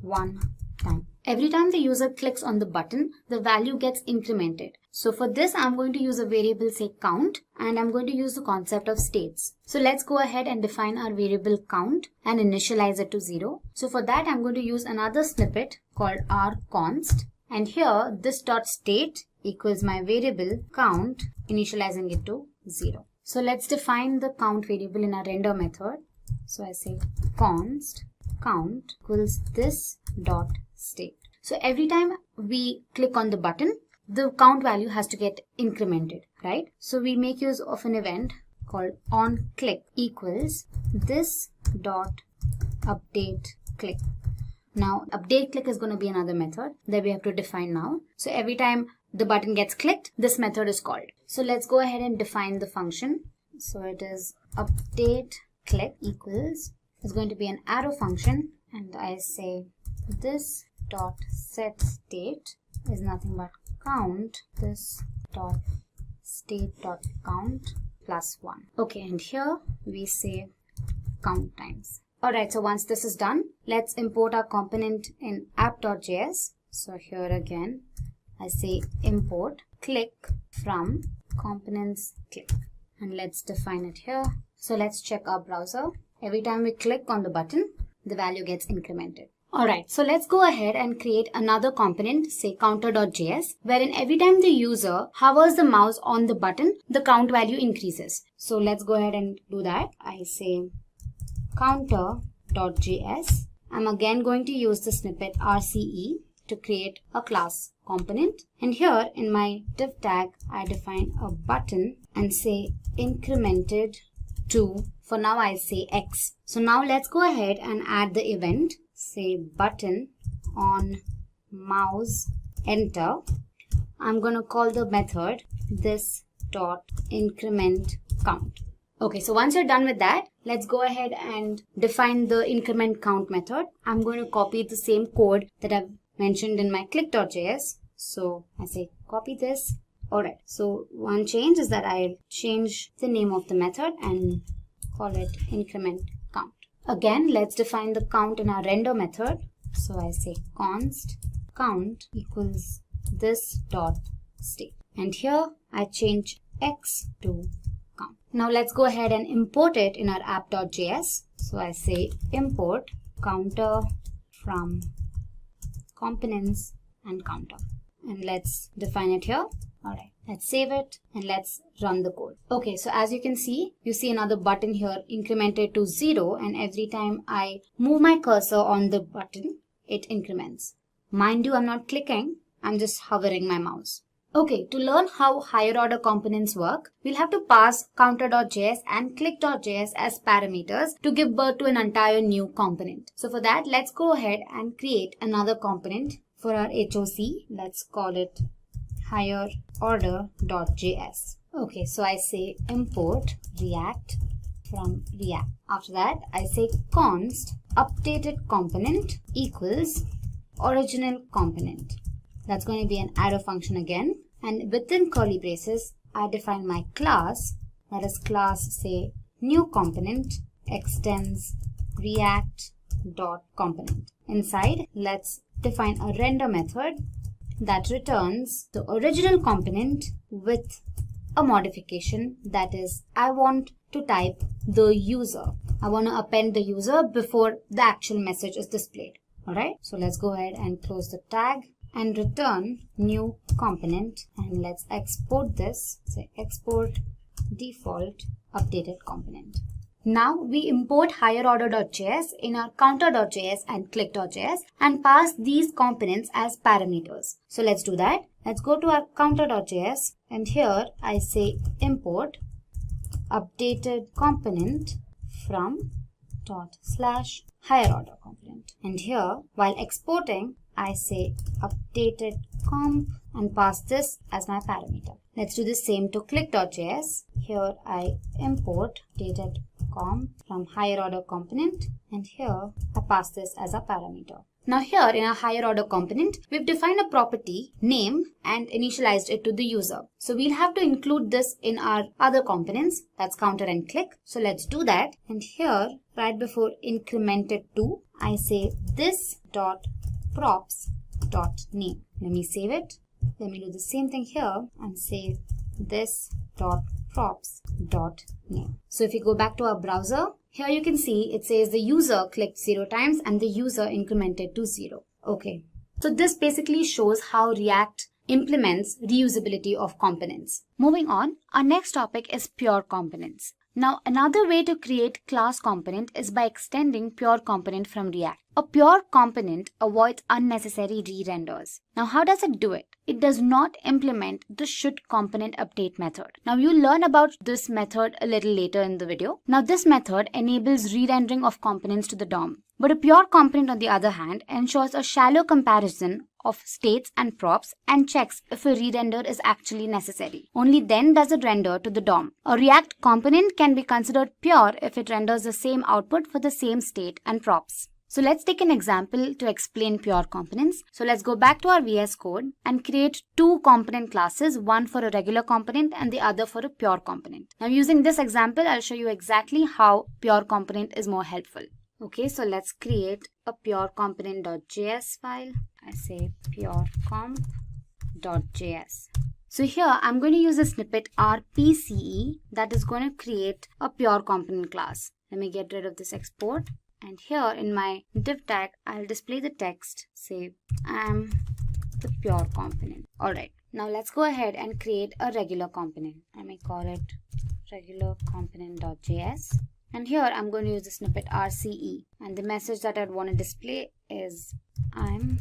one time. Every time the user clicks on the button, the value gets incremented. So for this, I'm going to use a variable say count and I'm going to use the concept of states. So let's go ahead and define our variable count and initialize it to 0. So for that, I'm going to use another snippet called rconst. And here, this dot state equals my variable count, initializing it to 0. So let's define the count variable in our render method. So I say const count equals this dot state. So every time we click on the button, the count value has to get incremented, right? So we make use of an event called onClick equals this dot update click. Now update click is going to be another method that we have to define now. So every time the button gets clicked, this method is called. So let's go ahead and define the function. So it is update click equals, it's going to be an arrow function, and I say this dot set state is nothing but count this dot state dot count plus 1. Okay, and here we say count times. Alright, so once this is done, let's import our component in app.js. So here again, I say import click from components click. And let's define it here. So let's check our browser. Every time we click on the button, the value gets incremented. Alright, so let's go ahead and create another component, say counter.js, wherein every time the user hovers the mouse on the button, the count value increases. So let's go ahead and do that. I say counter.js. I'm again going to use the snippet RCE to create a class component. And here in my div tag, I define a button and say incremented to, for now I say X. So now let's go ahead and add the event. Say button on mouse enter. I'm going to call the method this dot increment count. Okay, so once you're done with that, let's go ahead and define the increment count method. I'm going to copy the same code that I've mentioned in my click.js. So I say copy this. Alright, so one change is that I'll change the name of the method and call it increment count. Again, let's define the count in our render method. So I say const count equals this dot state. And here I change X to count. Now let's go ahead and import it in our app.js. So I say import counter from components and counter. And let's define it here. Alright, let's save it and let's run the code. Okay, so as you can see, you see another button here incremented to 0, and every time I move my cursor on the button, it increments. Mind you, I'm not clicking, I'm just hovering my mouse. Okay, to learn how higher order components work, we'll have to pass counter.js and click.js as parameters to give birth to an entire new component. So for that, let's go ahead and create another component for our HOC. Let's call it higher order.js. Okay, so I say import react from React. After that, I say const updated component equals original component. That's going to be an arrow function again. And within curly braces, I define my class. That is class, say, new component extends react dot component. Inside, let's define a render method that returns the original component with a modification, that is, I want to type the user. I want to append the user before the actual message is displayed. Alright, so let's go ahead and close the tag and return new component, and let's export this. Say export default updated component. Now we import higherorder.js in our counter.js and click.js and pass these components as parameters. So let's do that. Let's go to our counter.js, and here I say import updated component from ./higherorder component. And here, while exporting, I say updated comp and pass this as my parameter. Let's do the same to click.js. Here I import updated comp from higher order component, and here I pass this as a parameter. Now here in our higher order component, we've defined a property name and initialized it to the user. So we'll have to include this in our other components, that's counter and click. So let's do that. And here, right before incremented to, I say this dot props dot name. Let me save it. Let me do the same thing here and say this dot props dot name. So if you go back to our browser, here you can see it says the user clicked 0 times and the user incremented to 0. Okay. So this basically shows how React implements reusability of components. Moving on, our next topic is pure components. Now, another way to create class component is by extending pure component from React. A pure component avoids unnecessary re-renders. Now, how does it do it? It does not implement the should component update method. Now, you'll learn about this method a little later in the video. Now, this method enables re-rendering of components to the DOM. But a pure component, on the other hand, ensures a shallow comparison of states and props and checks if a re-render is actually necessary. Only then does it render to the DOM. A React component can be considered pure if it renders the same output for the same state and props. So let's take an example to explain pure components. So let's go back to our VS Code and create two component classes, one for a regular component and the other for a pure component. Now using this example, I'll show you exactly how pure component is more helpful. Okay, so let's create a pure component.js file. I say purecomp.js. So here I'm going to use a snippet rpce that is going to create a pure component class. Let me get rid of this export. And here in my div tag, I'll display the text, say, I'm the pure component. Alright, now let's go ahead and create a regular component. I may call it regular component.js. And here I'm going to use the snippet rce. And the message that I'd want to display is, I'm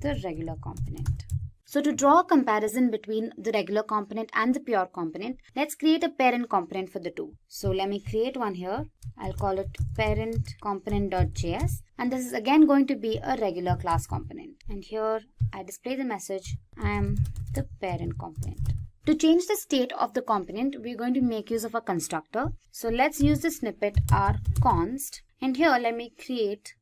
the regular component. So to draw a comparison between the regular component and the pure component, let's create a parent component for the two. So let me create one here. I'll call it parent component.js, and this is again going to be a regular class component. And here I display the message, I am the parent component. To change the state of the component, we're going to make use of a constructor. So let's use the snippet rconst, and here let me create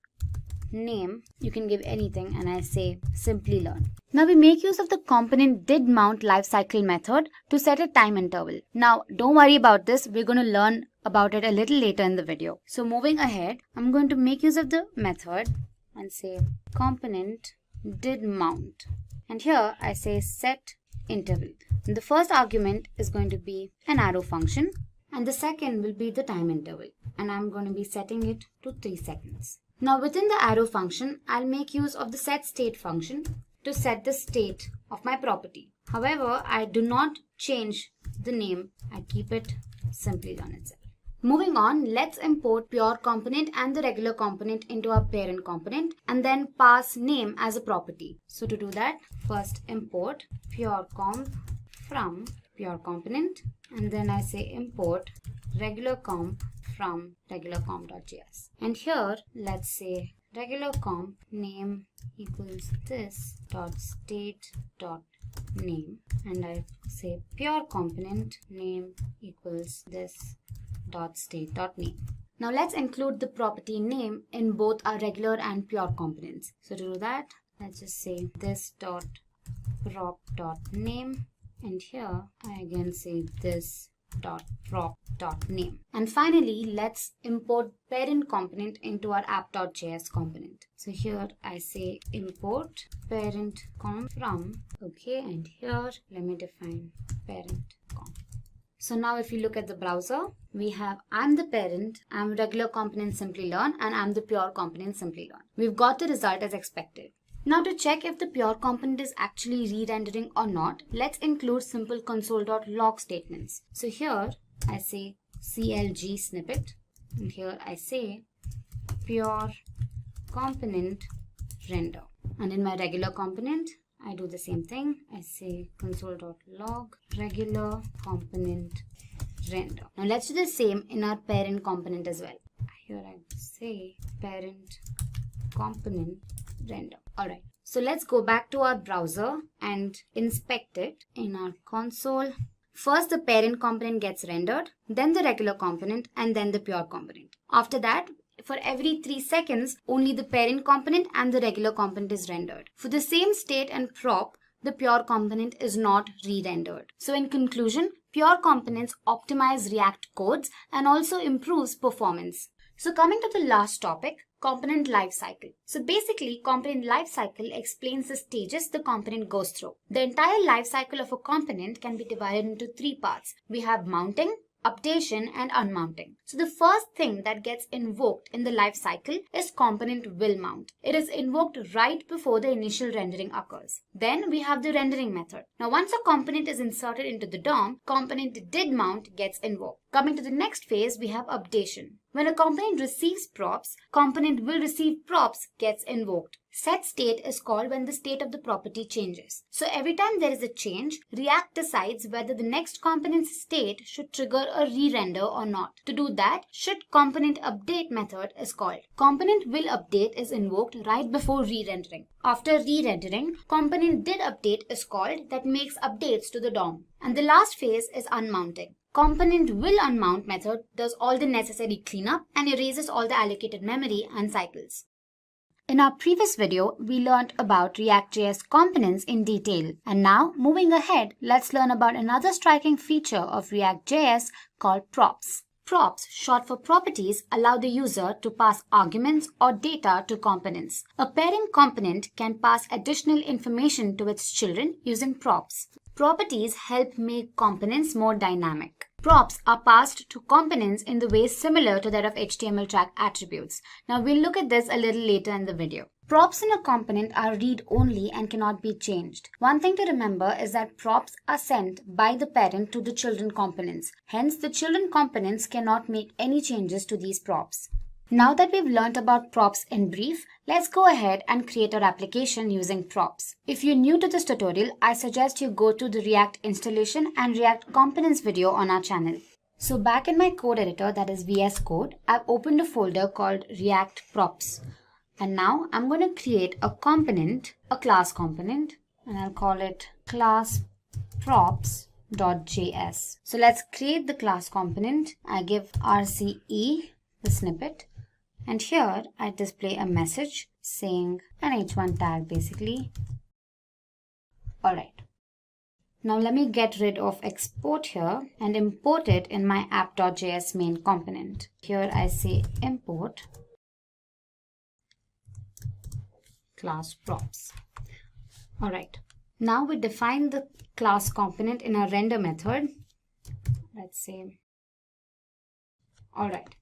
name. You can give anything, and I say Simplilearn. Now we make use of the component didMount lifecycle method to set a time interval. Now don't worry about this, we're going to learn about it a little later in the video. So moving ahead, I'm going to make use of the method and say component didMount. And here I say set interval. And the first argument is going to be an arrow function, and the second will be the time interval. And I'm going to be setting it to 3 seconds. Now within the arrow function, I'll make use of the setState function to set the state of my property. However, I do not change the name. I keep it Simplilearn itself. Moving on, let's import pure component and the regular component into our parent component and then pass name as a property. So to do that, first import purecomp from pure component, and then I say import regular comp from regularcomp.js. And here let's say regular comp name equals this dot state dot name, and I say pure component name equals this prop.state.name. Now let's include the property name in both our regular and pure components. So to do that, let's just say this.prop.name, and here I again say this.prop.name. And finally, let's import parent component into our app.js component. So here I say import parent com from, okay, and here let me define parent com. So now if you look at the browser, we have I'm the parent, I'm regular component Simplilearn, and I'm the pure component Simplilearn. We've got the result as expected. Now to check if the pure component is actually re-rendering or not, let's include simple console.log statements. So here I say CLG snippet, and here I say pure component render. And in my regular component, I do the same thing. I say console.log regular component render. Now let's do the same in our parent component as well. Here I say parent component render. Alright, so let's go back to our browser and inspect it in our console. First the parent component gets rendered, then the regular component, and then the pure component. After that, for every 3 seconds, only the parent component and the regular component is rendered. For the same state and prop, the pure component is not re-rendered. So in conclusion, pure components optimize React codes and also improves performance. So coming to the last topic, component lifecycle. So basically, component lifecycle explains the stages the component goes through. The entire lifecycle of a component can be divided into 3 parts. We have mounting, updation, and unmounting. So the first thing that gets invoked in the life cycle is component will mount. It is invoked right before the initial rendering occurs. Then we have the rendering method. Now once a component is inserted into the DOM, component did mount gets invoked. Coming to the next phase, we have updation. When a component receives props, component will receive props gets invoked. Set state is called when the state of the property changes. So every time there is a change, React decides whether the next component's state should trigger a re-render or not. To do that, should component update method is called. Component will update is invoked right before re-rendering. After re-rendering, component did update is called that makes updates to the DOM. And the last phase is unmounting. Component will unmount method does all the necessary cleanup and erases all the allocated memory and cycles. In our previous video, we learned about React.js components in detail. And now, moving ahead, let's learn about another striking feature of React.js called props. Props, short for properties, allow the user to pass arguments or data to components. A parent component can pass additional information to its children using props. Properties help make components more dynamic. Props are passed to components in the way similar to that of HTML tag attributes. Now we'll look at this a little later in the video. Props in a component are read-only and cannot be changed. One thing to remember is that props are sent by the parent to the children components. Hence, the children components cannot make any changes to these props. Now that we've learned about props in brief, let's go ahead and create our application using props. If you're new to this tutorial, I suggest you go to the React installation and React components video on our channel. So back in my code editor, that is VS Code, I've opened a folder called React Props. And now I'm going to create a component, a class component, and I'll call it class props.js. So let's create the class component. I give RCE, the snippet. And here I display a message saying an h1 tag basically. Alright. Now let me get rid of export here and import it in my app.js main component. Here I say import class props. Alright. Now we define the class component in our render method. Let's say. Alright.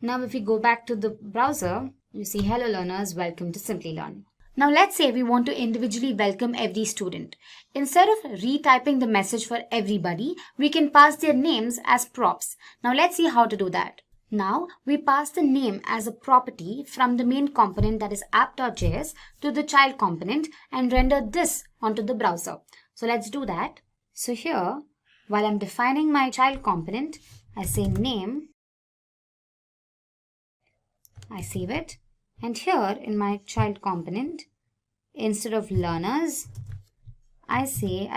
Now if we go back to the browser, you see hello learners, welcome to Simplilearn. Now let's say we want to individually welcome every student. Instead of retyping the message for everybody, we can pass their names as props. Now let's see how to do that. Now we pass the name as a property from the main component, that is app.js, to the child component and render this onto the browser. So let's do that. So here, while I'm defining my child component, I say name. I save it, and here in my child component, instead of learners, I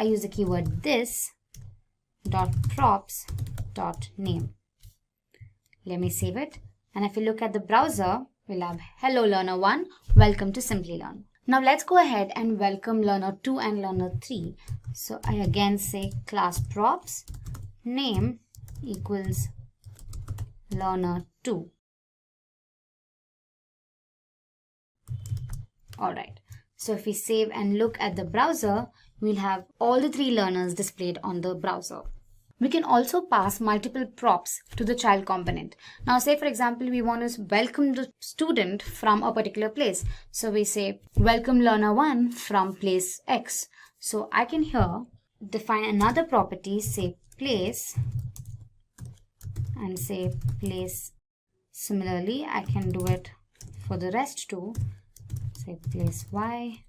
use the keyword this dot props name. Let me save it. And if you look at the browser, we'll have hello learner 1, welcome to Simplilearn. Now let's go ahead and welcome learner 2 and learner 3. So I again say class props name equals learner 2. Alright, so if we save and look at the browser, we'll have all the 3 learners displayed on the browser. We can also pass multiple props to the child component. Now say for example, we want to welcome the student from a particular place. So we say welcome learner 1 from place X. So I can here define another property, say place, and say place. Similarly, I can do it for the rest too. Say place Y.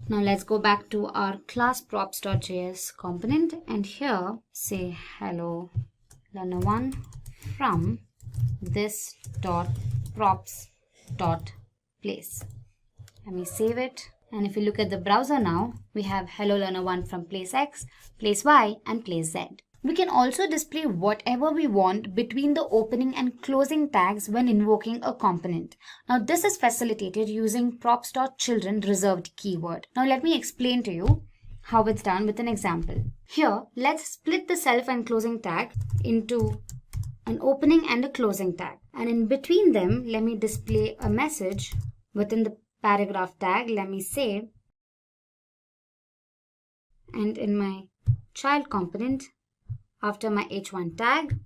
Now let's go back to our class props.js component and here say hello learner 1 from this dot props dot place. Let me save it. And if you look at the browser now, we have hello learner 1 from place X, place Y and place Z. We can also display whatever we want between the opening and closing tags when invoking a component. Now this is facilitated using props.children reserved keyword. Now let me explain to you how it's done with an example. Here, let's split the self and closing tag into an opening and a closing tag. And in between them, let me display a message within the paragraph tag. Let me say, and in my child component, after my h1 tag,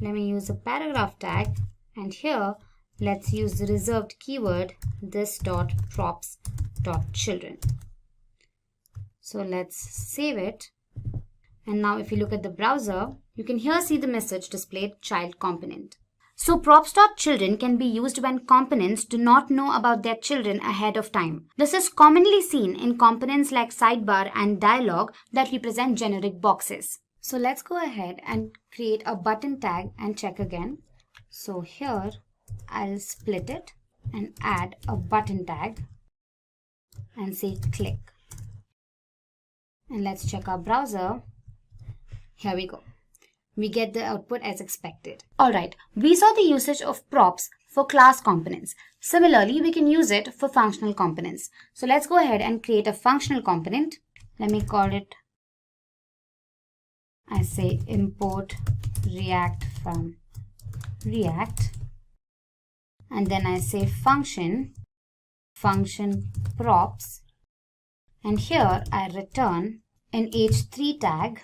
let me use a paragraph tag, and here let's use the reserved keyword this dot props dot children. So let's save it. And now if you look at the browser, you can here see the message displayed child component. So props.children can be used when components do not know about their children ahead of time. This is commonly seen in components like sidebar and dialog that represent generic boxes. So let's go ahead and create a button tag and check again. So here I'll split it and add a button tag and say click. And let's check our browser. Here we go. We get the output as expected. Alright, we saw the usage of props for class components. Similarly, we can use it for functional components. So let's go ahead and create a functional component. Let me call it, I say import React from React. And then I say function props. And here I return an h3 tag.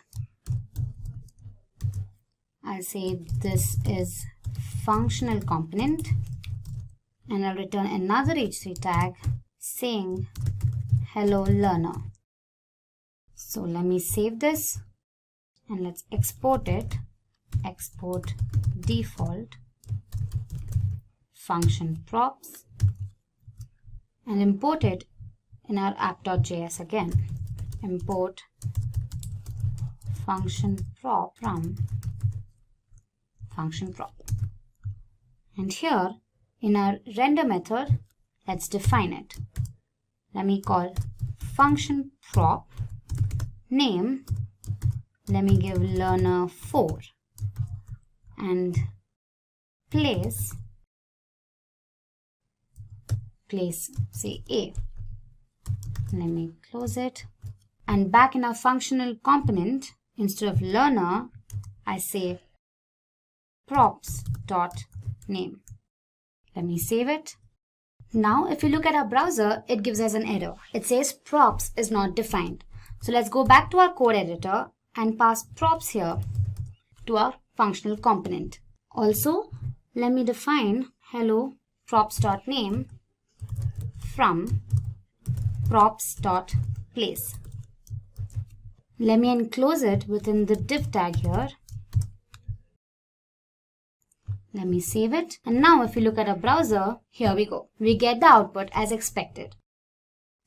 I'll say this is functional component, and I'll return another h3 tag saying hello learner. So let me save this and let's export it. Export default function props and import it in our app.js again. Import function prop from function prop. And here in our render method, let's define it. Let me call function prop name. Let me give learner 4 and place say A. Let me close it. And back in our functional component, instead of learner, I say props.name. Let me save it. Now, if you look at our browser, it gives us an error. It says props is not defined. So let's go back to our code editor and pass props here to our functional component. Also, let me define hello props.name from props.place. Let me enclose it within the div tag here. Let me save it. And now if you look at our browser, here we go. We get the output as expected.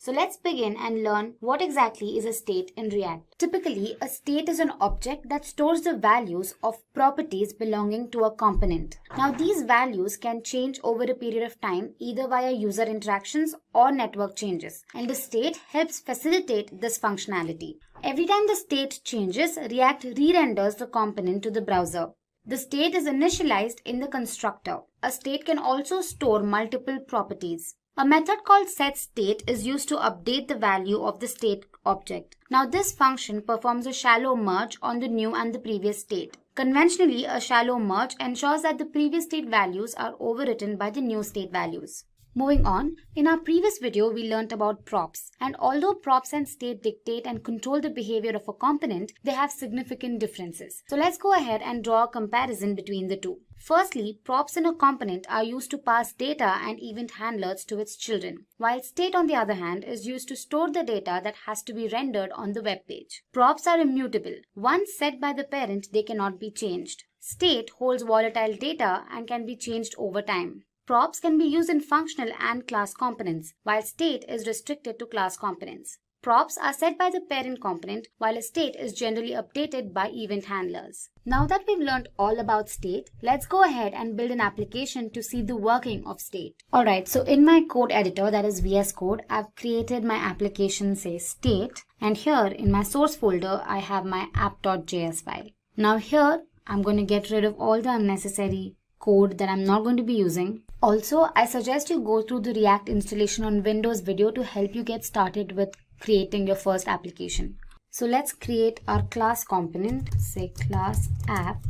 So let's begin and learn what exactly is a state in React. Typically, a state is an object that stores the values of properties belonging to a component. Now, these values can change over a period of time either via user interactions or network changes, and the state helps facilitate this functionality. Every time the state changes, React re-renders the component to the browser. The state is initialized in the constructor. A state can also store multiple properties. A method called setState is used to update the value of the state object. Now this function performs a shallow merge on the new and the previous state. Conventionally, a shallow merge ensures that the previous state values are overwritten by the new state values. Moving on, in our previous video we learnt about props, and although props and state dictate and control the behavior of a component, they have significant differences. So let's go ahead and draw a comparison between the two. Firstly, props in a component are used to pass data and event handlers to its children, while state on the other hand is used to store the data that has to be rendered on the web page. Props are immutable. Once set by the parent, they cannot be changed. State holds volatile data and can be changed over time. Props can be used in functional and class components, while state is restricted to class components. Props are set by the parent component, while a state is generally updated by event handlers. Now that we've learned all about state, let's go ahead and build an application to see the working of state. Alright, so in my code editor, that is VS Code, I've created my application, say state, and here in my source folder, I have my app.js file. Now here, I'm going to get rid of all the unnecessary code that I'm not going to be using. Also, I suggest you go through the React installation on Windows video to help you get started with creating your first application. So let's create our class component, say class app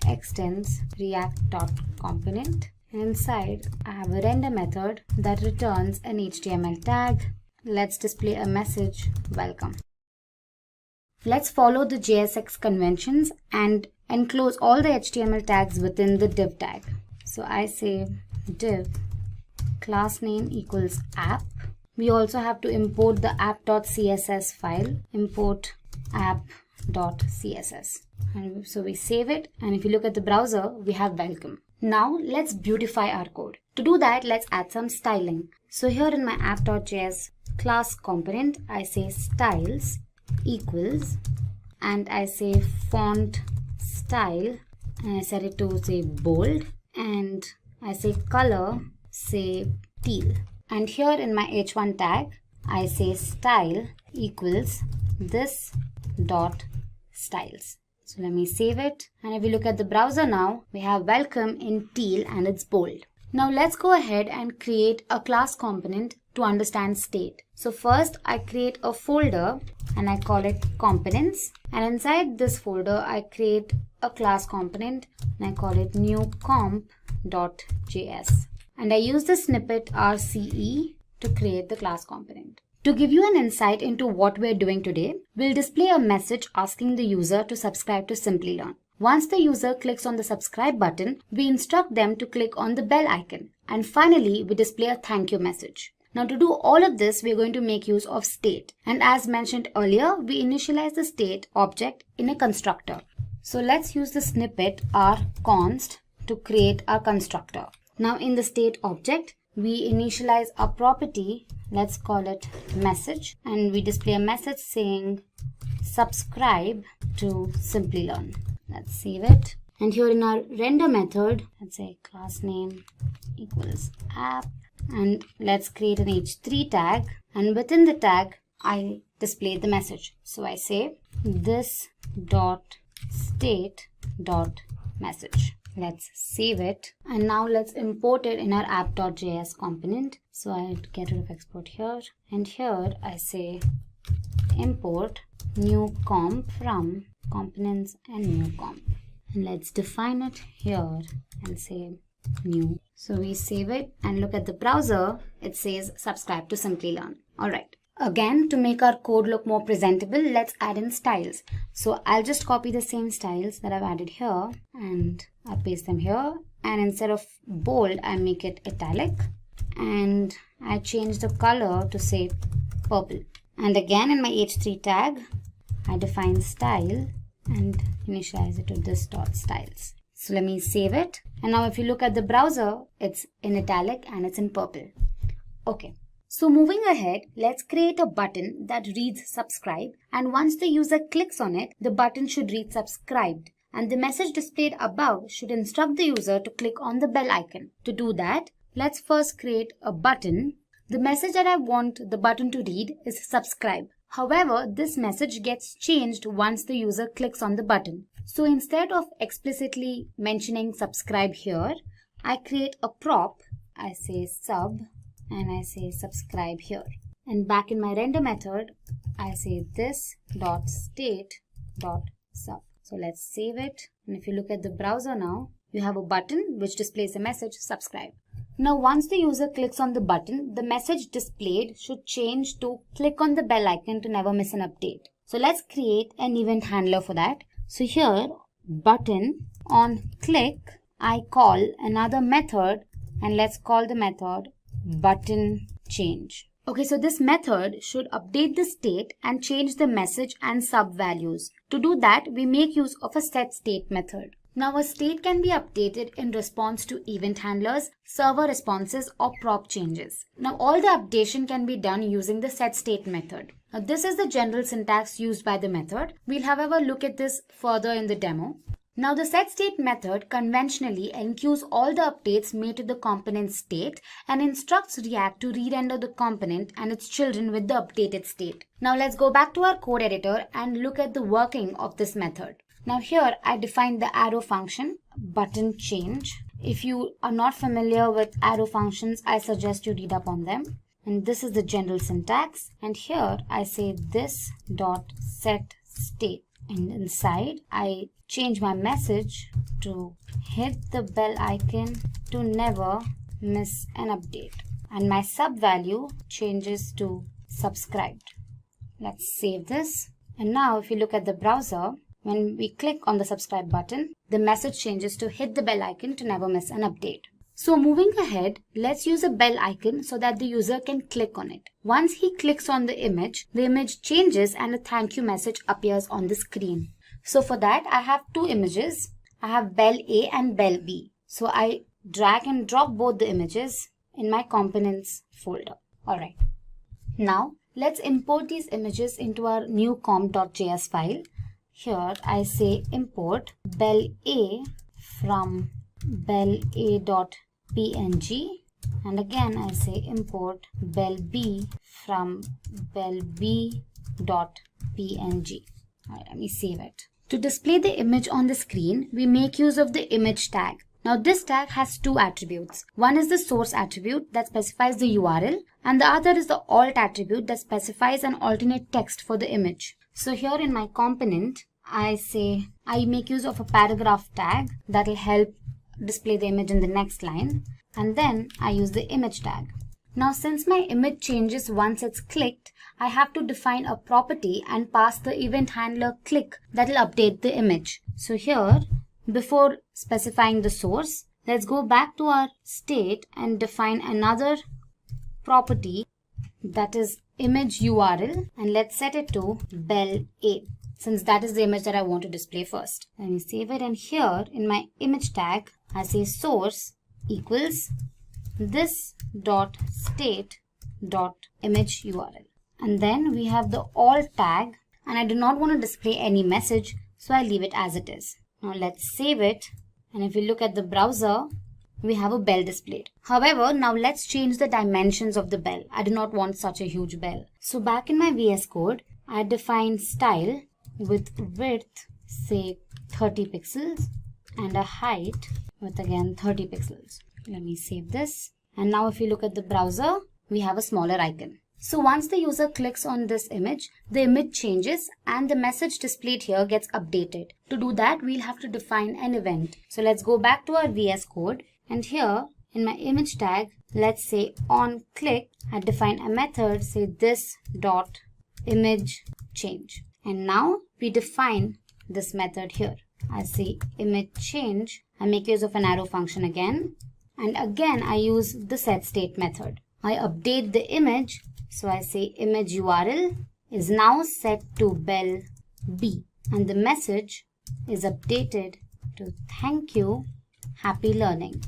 extends react.component. And inside, I have a render method that returns an HTML tag. Let's display a message, welcome. Let's follow the JSX conventions and enclose all the HTML tags within the div tag. So I say div class name equals app. We also have to import the app.css file, import app.css. And so we save it, and if you look at the browser, we have welcome. Now let's beautify our code. To do that, let's add some styling. So here in my app.js class component, I say styles equals, and I say font style, and I set it to say bold, and I say color, say teal. And here in my h1 tag, I say style equals this dot styles. So let me save it. And if you look at the browser now, we have welcome in teal and it's bold. Now let's go ahead and create a class component to understand state. So first I create a folder and I call it components. And inside this folder, I create a class component and I call it new comp.js. And I use the snippet RCE to create the class component. To give you an insight into what we're doing today, we'll display a message asking the user to subscribe to Simplilearn. Once the user clicks on the subscribe button, we instruct them to click on the bell icon. And finally, we display a thank you message. Now to do all of this, we're going to make use of state. And as mentioned earlier, we initialize the state object in a constructor. So let's use the snippet rconst to create our constructor. Now in the state object, we initialize a property, let's call it message, and we display a message saying subscribe to Simplilearn. Let's save it. And here in our render method, let's say class name equals app, and let's create an h3 tag, and within the tag I display the message. So I say this dot state dot message. Let's save it, and now let's import it in our app.js component. So I get rid of export here, and here I say import new comp from components and new comp, and let's define it here and say new. So we save it and look at the browser, it says subscribe to Simplilearn. Alright, again, to make our code look more presentable, let's add in styles. So I'll just copy the same styles that I've added here and I'll paste them here, and instead of bold I make it italic, and I change the color to say purple. And again in my h3 tag I define style and initialize it to this dot styles. So let me save it, and now if you look at the browser, it's in italic and it's in purple. Okay, So moving ahead, let's create a button that reads subscribe, and once the user clicks on it, the button should read subscribed, and the message displayed above should instruct the user to click on the bell icon. To do that, let's first create a button. The message that I want the button to read is subscribe. However, this message gets changed once the user clicks on the button. So instead of explicitly mentioning subscribe here, I create a prop. I say sub and I say subscribe here. And back in my render method, I say this dot state dot sub. So let's save it. And if you look at the browser now, you have a button which displays a message subscribe. Now once the user clicks on the button, the message displayed should change to click on the bell icon to never miss an update. So let's create an event handler for that. So here, button on click, I call another method, and let's call the method button change. Okay, so this method should update the state and change the message and sub values. To do that, we make use of a set state method. Now a state can be updated in response to event handlers, server responses, or prop changes. Now all the updation can be done using the set state method. Now this is the general syntax used by the method. We'll however look at this further in the demo. Now the setState method conventionally enqueues all the updates made to the component state and instructs React to re-render the component and its children with the updated state. Now let's go back to our code editor and look at the working of this method. Now here I defined the arrow function, button change. If you are not familiar with arrow functions, I suggest you read up on them. And this is the general syntax. And here I say this dot set state. And inside I change my message to hit the bell icon to never miss an update. And my sub value changes to subscribed. Let's save this. And now if you look at the browser, when we click on the subscribe button, the message changes to hit the bell icon to never miss an update. So moving ahead, let's use a bell icon so that the user can click on it. Once he clicks on the image changes and a thank you message appears on the screen. So for that, I have two images. I have bell A and bell B. So I drag and drop both the images in my components folder. Alright. Now let's import these images into our new comp.js file. Here I say import bell A from bell a.png, and again I say import bell B from bell b.png. Alright, let me save it. To display the image on the screen, we make use of the image tag. Now this tag has two attributes. One is the source attribute that specifies the URL, and the other is the alt attribute that specifies an alternate text for the image. So here in my component, I make use of a paragraph tag that will help display the image in the next line, and then I use the image tag. Now since my image changes once it's clicked, I have to define a property and pass the event handler click that will update the image. So here, before specifying the source, let's go back to our state and define another property that is image URL, and let's set it to bell A, since that is the image that I want to display first. Let me save it, and here in my image tag, I say source equals this dot state dot image URL. And then we have the alt tag, and I do not want to display any message, so I leave it as it is. Now let's save it, and if you look at the browser, we have a bell displayed. However, now let's change the dimensions of the bell. I do not want such a huge bell. So back in my VS Code, I define style with width, say 30 pixels, and a height with again 30 pixels. Let me save this. And now if you look at the browser, we have a smaller icon. So once the user clicks on this image, the image changes and the message displayed here gets updated. To do that, we'll have to define an event. So let's go back to our VS Code, and here in my image tag, let's say on click, I define a method, say this dot image change. And now we define this method here. I say image change. I make use of an arrow function again. And again, I use the setState method. I update the image. So I say image URL is now set to bell B. And the message is updated to thank you, happy learning.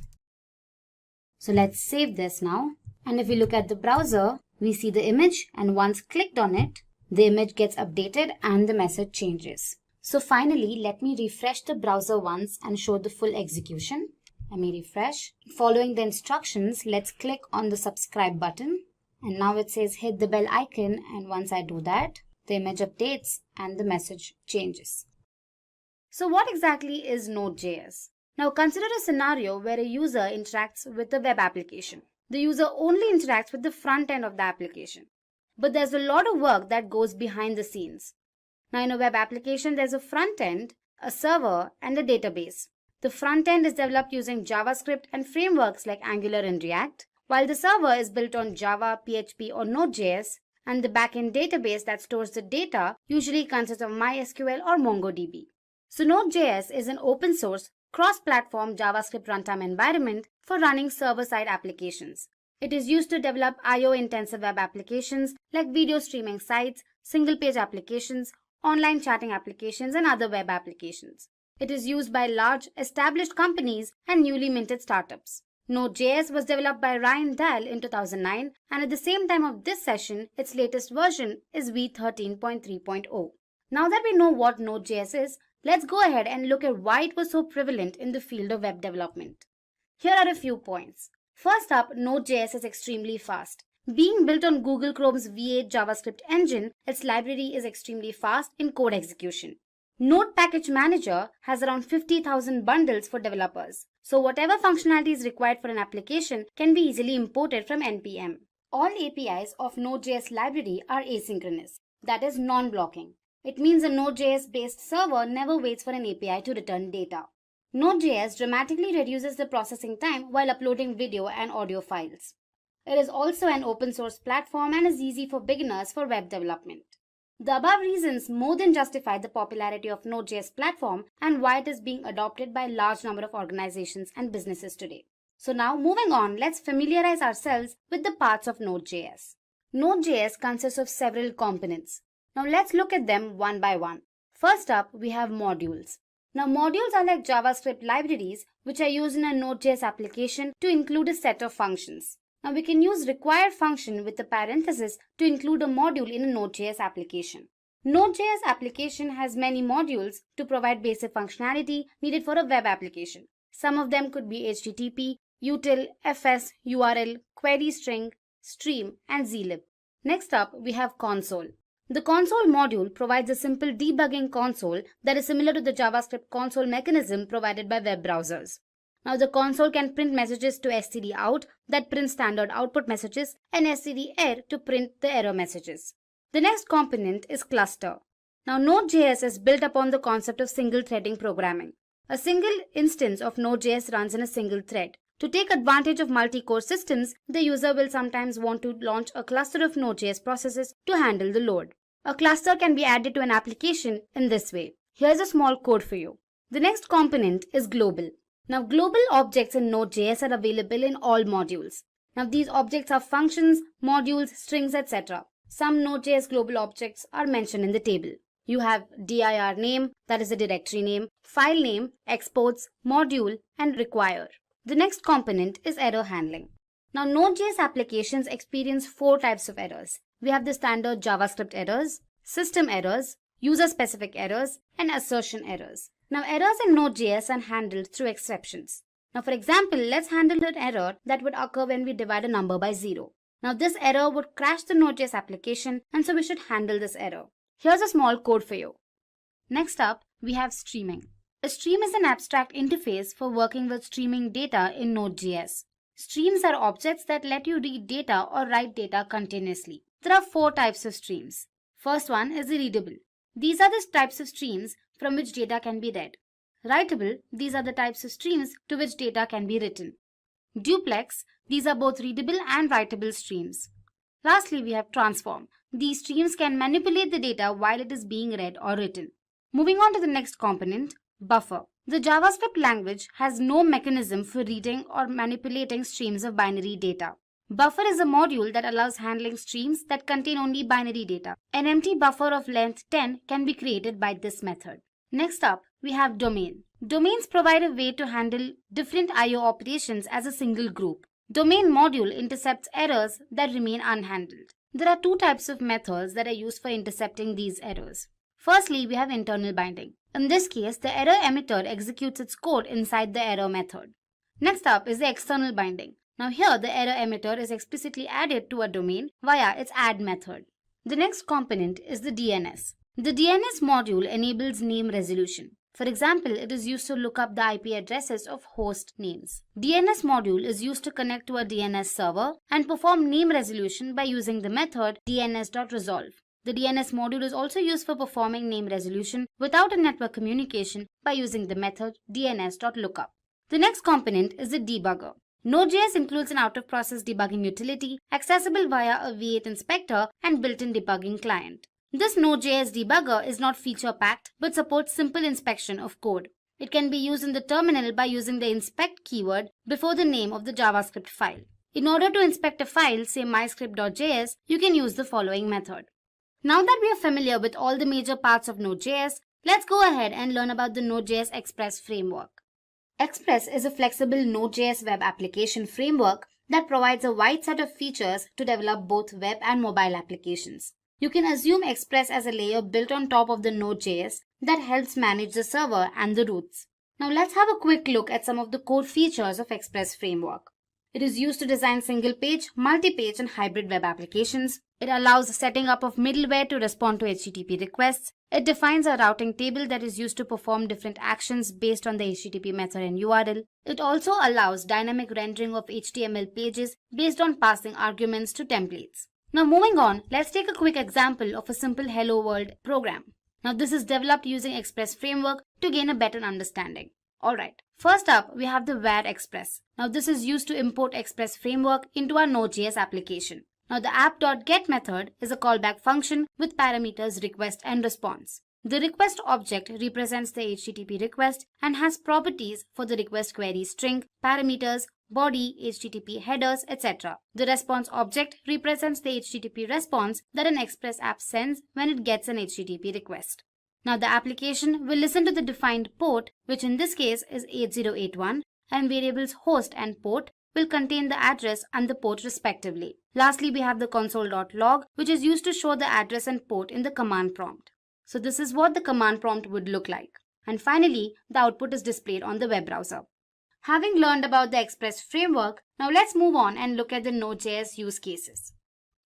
So let's save this now. And if we look at the browser, We see the image, and once clicked on it, the image gets updated and the message changes. So finally, let me refresh the browser once and show the full execution. Let me refresh. Following the instructions, let's click on the subscribe button. And now it says hit the bell icon, and once I do that, the image updates and the message changes. So what exactly is Node.js? Now consider a scenario where a user interacts with a web application. The user only interacts with the front end of the application. But there's a lot of work that goes behind the scenes. Now in a web application, there's a front end, a server, and a database. The front end is developed using JavaScript and frameworks like Angular and React, while the server is built on Java, PHP, or Node.js, and the backend database that stores the data usually consists of MySQL or MongoDB. So Node.js is an open source, cross-platform JavaScript runtime environment for running server-side applications. It is used to develop I/O-intensive web applications like video streaming sites, single-page applications, online chatting applications, and other web applications. It is used by large, established companies and newly minted startups. Node.js was developed by Ryan Dahl in 2009, and at the same time of this session, its latest version is v13.3.0. Now that we know what Node.js is, let's go ahead and look at why it was so prevalent in the field of web development. Here are a few points. First up, Node.js is extremely fast. Being built on Google Chrome's V8 JavaScript engine, its library is extremely fast in code execution. Node Package Manager has around 50,000 bundles for developers, so whatever functionality is required for an application can be easily imported from NPM. All APIs of Node.js library are asynchronous, that is non-blocking. It means a Node.js-based server never waits for an API to return data. Node.js dramatically reduces the processing time while uploading video and audio files. It is also an open source platform and is easy for beginners for web development. The above reasons more than justify the popularity of Node.js platform and why it is being adopted by a large number of organizations and businesses today. So now moving on, let's familiarize ourselves with the parts of Node.js. Node.js consists of several components. Now let's look at them one by one. First up, we have modules. Now modules are like JavaScript libraries which are used in a Node.js application to include a set of functions. Now we can use required function with a parenthesis to include a module in a Node.js application. Node.js application has many modules to provide basic functionality needed for a web application. Some of them could be HTTP, util, fs, URL, query string, stream, and zlib. Next up, we have console. The console module provides a simple debugging console that is similar to the JavaScript console mechanism provided by web browsers. Now the console can print messages to stdout that print standard output messages and stderr to print the error messages. The next component is cluster. Now Node.js is built upon the concept of single threading programming. A single instance of Node.js runs in a single thread. To take advantage of multi-core systems, the user will sometimes want to launch a cluster of Node.js processes to handle the load. A cluster can be added to an application in this way. Here's a small code for you. The next component is global. Now global objects in Node.js are available in all modules. Now these objects are functions, modules, strings, etc. Some Node.js global objects are mentioned in the table. You have dir name, that is a directory name, file name, exports, module, and require. The next component is error handling. Now Node.js applications experience 4 types of errors. We have the standard JavaScript errors, system errors, user-specific errors, and assertion errors. Now errors in Node.js are handled through exceptions. Now for example, let's handle an error that would occur when we divide a number by 0. Now this error would crash the Node.js application, and so we should handle this error. Here's a small code for you. Next up, we have streaming. A stream is an abstract interface for working with streaming data in Node.js. Streams are objects that let you read data or write data continuously. There are 4 types of streams. First one is the readable. These are the types of streams from which data can be read. Writable, these are the types of streams to which data can be written. Duplex, these are both readable and writable streams. Lastly, we have transform. These streams can manipulate the data while it is being read or written. Moving on to the next component, buffer. The JavaScript language has no mechanism for reading or manipulating streams of binary data. Buffer is a module that allows handling streams that contain only binary data. An empty buffer of length 10 can be created by this method. Next up, we have domain. Domains provide a way to handle different I/O operations as a single group. Domain module intercepts errors that remain unhandled. There are two types of methods that are used for intercepting these errors. Firstly, we have internal binding. In this case, the error emitter executes its code inside the error method. Next up is the external binding. Now here, the error emitter is explicitly added to a domain via its add method. The next component is the DNS. The DNS module enables name resolution. For example, it is used to look up the IP addresses of host names. DNS module is used to connect to a DNS server and perform name resolution by using the method dns.resolve. The DNS module is also used for performing name resolution without a network communication by using the method dns.lookup. The next component is the debugger. Node.js includes an out-of-process debugging utility accessible via a V8 inspector and built-in debugging client. This Node.js debugger is not feature-packed but supports simple inspection of code. It can be used in the terminal by using the inspect keyword before the name of the JavaScript file. In order to inspect a file, say myscript.js, you can use the following method. Now that we are familiar with all the major parts of Node.js, let's go ahead and learn about the Node.js Express framework. Express is a flexible Node.js web application framework that provides a wide set of features to develop both web and mobile applications. You can assume Express as a layer built on top of the Node.js that helps manage the server and the routes. Now let's have a quick look at some of the core features of Express framework. It is used to design single-page, multi-page, and hybrid web applications. It allows the setting up of middleware to respond to HTTP requests. It defines a routing table that is used to perform different actions based on the HTTP method and URL. It also allows dynamic rendering of HTML pages based on passing arguments to templates. Now moving on, let's take a quick example of a simple Hello World program. Now this is developed using Express framework to gain a better understanding. Alright, first up we have the var express. Now this is used to import Express framework into our Node.js application. Now the app.get method is a callback function with parameters request and response. The request object represents the HTTP request and has properties for the request query string, parameters, body, HTTP headers, etc. The response object represents the HTTP response that an Express app sends when it gets an HTTP request. Now the application will listen to the defined port, which in this case is 8081, and variables host and port will contain the address and the port respectively. Lastly, we have the console.log, which is used to show the address and port in the command prompt. So this is what the command prompt would look like. And finally, the output is displayed on the web browser. Having learned about the Express framework, now let's move on and look at the Node.js use cases.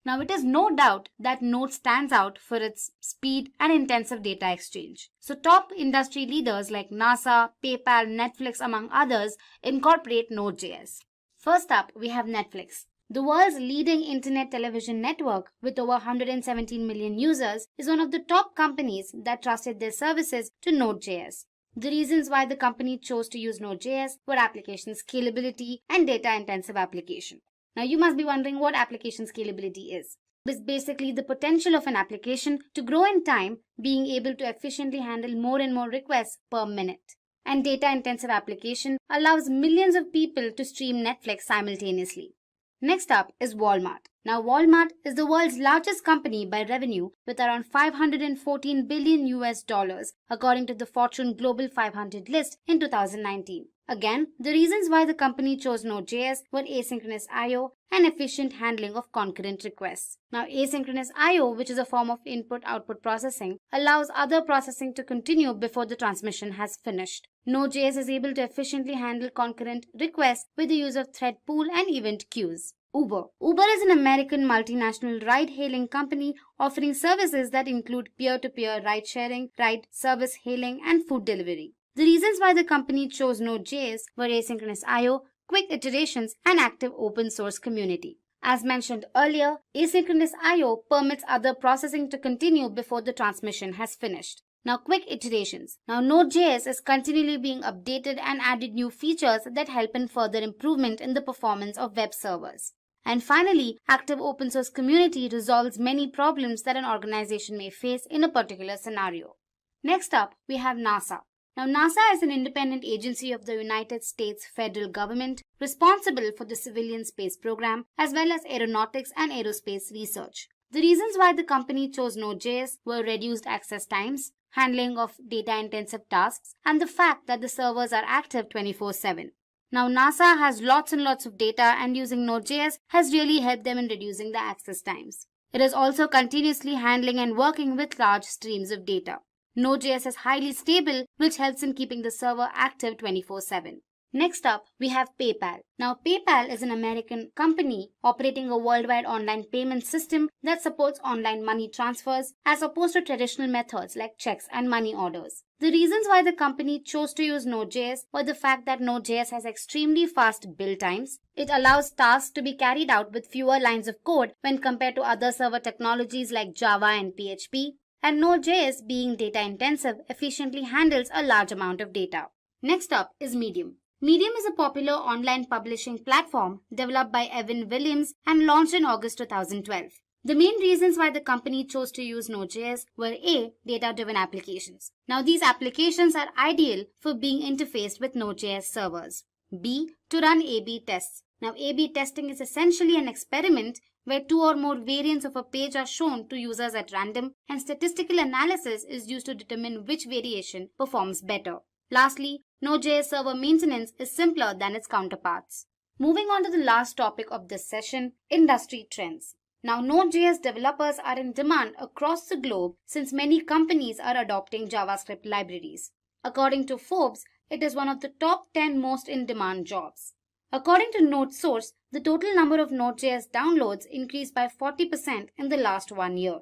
Now it is no doubt that Node stands out for its speed and intensive data exchange. So top industry leaders like NASA, PayPal, Netflix among others incorporate Node.js. First up, we have Netflix. The world's leading internet television network with over 117 million users is one of the top companies that trusted their services to Node.js. The reasons why the company chose to use Node.js were application scalability and data-intensive application. Now you must be wondering what application scalability is. It's basically the potential of an application to grow in time, being able to efficiently handle more and more requests per minute. And data-intensive application allows millions of people to stream Netflix simultaneously. Next up is Walmart. Now Walmart is the world's largest company by revenue with around $514 billion according to the Fortune Global 500 list in 2019. Again, the reasons why the company chose Node.js were asynchronous I/O and efficient handling of concurrent requests. Now asynchronous I/O, which is a form of input-output processing, allows other processing to continue before the transmission has finished. Node.js is able to efficiently handle concurrent requests with the use of thread pool and event queues. Uber. Uber is an American multinational ride-hailing company offering services that include peer-to-peer ride-sharing, ride service hailing, and food delivery. The reasons why the company chose Node.js were asynchronous I/O, quick iterations, and active open source community. As mentioned earlier, asynchronous I/O permits other processing to continue before the transmission has finished. Now quick iterations. Now Node.js is continually being updated and added new features that help in further improvement in the performance of web servers. And finally, active open source community resolves many problems that an organization may face in a particular scenario. Next up, we have NASA. Now NASA is an independent agency of the United States federal government responsible for the civilian space program as well as aeronautics and aerospace research. The reasons why the company chose Node.js were reduced access times, handling of data-intensive tasks, and the fact that the servers are active 24/7. Now NASA has lots and lots of data, and using Node.js has really helped them in reducing the access times. It is also continuously handling and working with large streams of data. Node.js is highly stable, which helps in keeping the server active 24/7. Next up, we have PayPal. Now, PayPal is an American company operating a worldwide online payment system that supports online money transfers as opposed to traditional methods like checks and money orders. The reasons why the company chose to use Node.js were the fact that Node.js has extremely fast build times. It allows tasks to be carried out with fewer lines of code when compared to other server technologies like Java and PHP. And Node.js, being data intensive, efficiently handles a large amount of data. Next up is Medium. Medium is a popular online publishing platform developed by Evan Williams and launched in August 2012. The main reasons why the company chose to use Node.js were A. Data-driven applications. Now these applications are ideal for being interfaced with Node.js servers. B. To run A/B tests. Now A/B testing is essentially an experiment where two or more variants of a page are shown to users at random, and statistical analysis is used to determine which variation performs better. Lastly, Node.js server maintenance is simpler than its counterparts. Moving on to the last topic of this session, industry trends. Now, Node.js developers are in demand across the globe since many companies are adopting JavaScript libraries. According to Forbes, it is one of the top 10 most in-demand jobs. According to NodeSource, the total number of Node.js downloads increased by 40% in the last 1 year.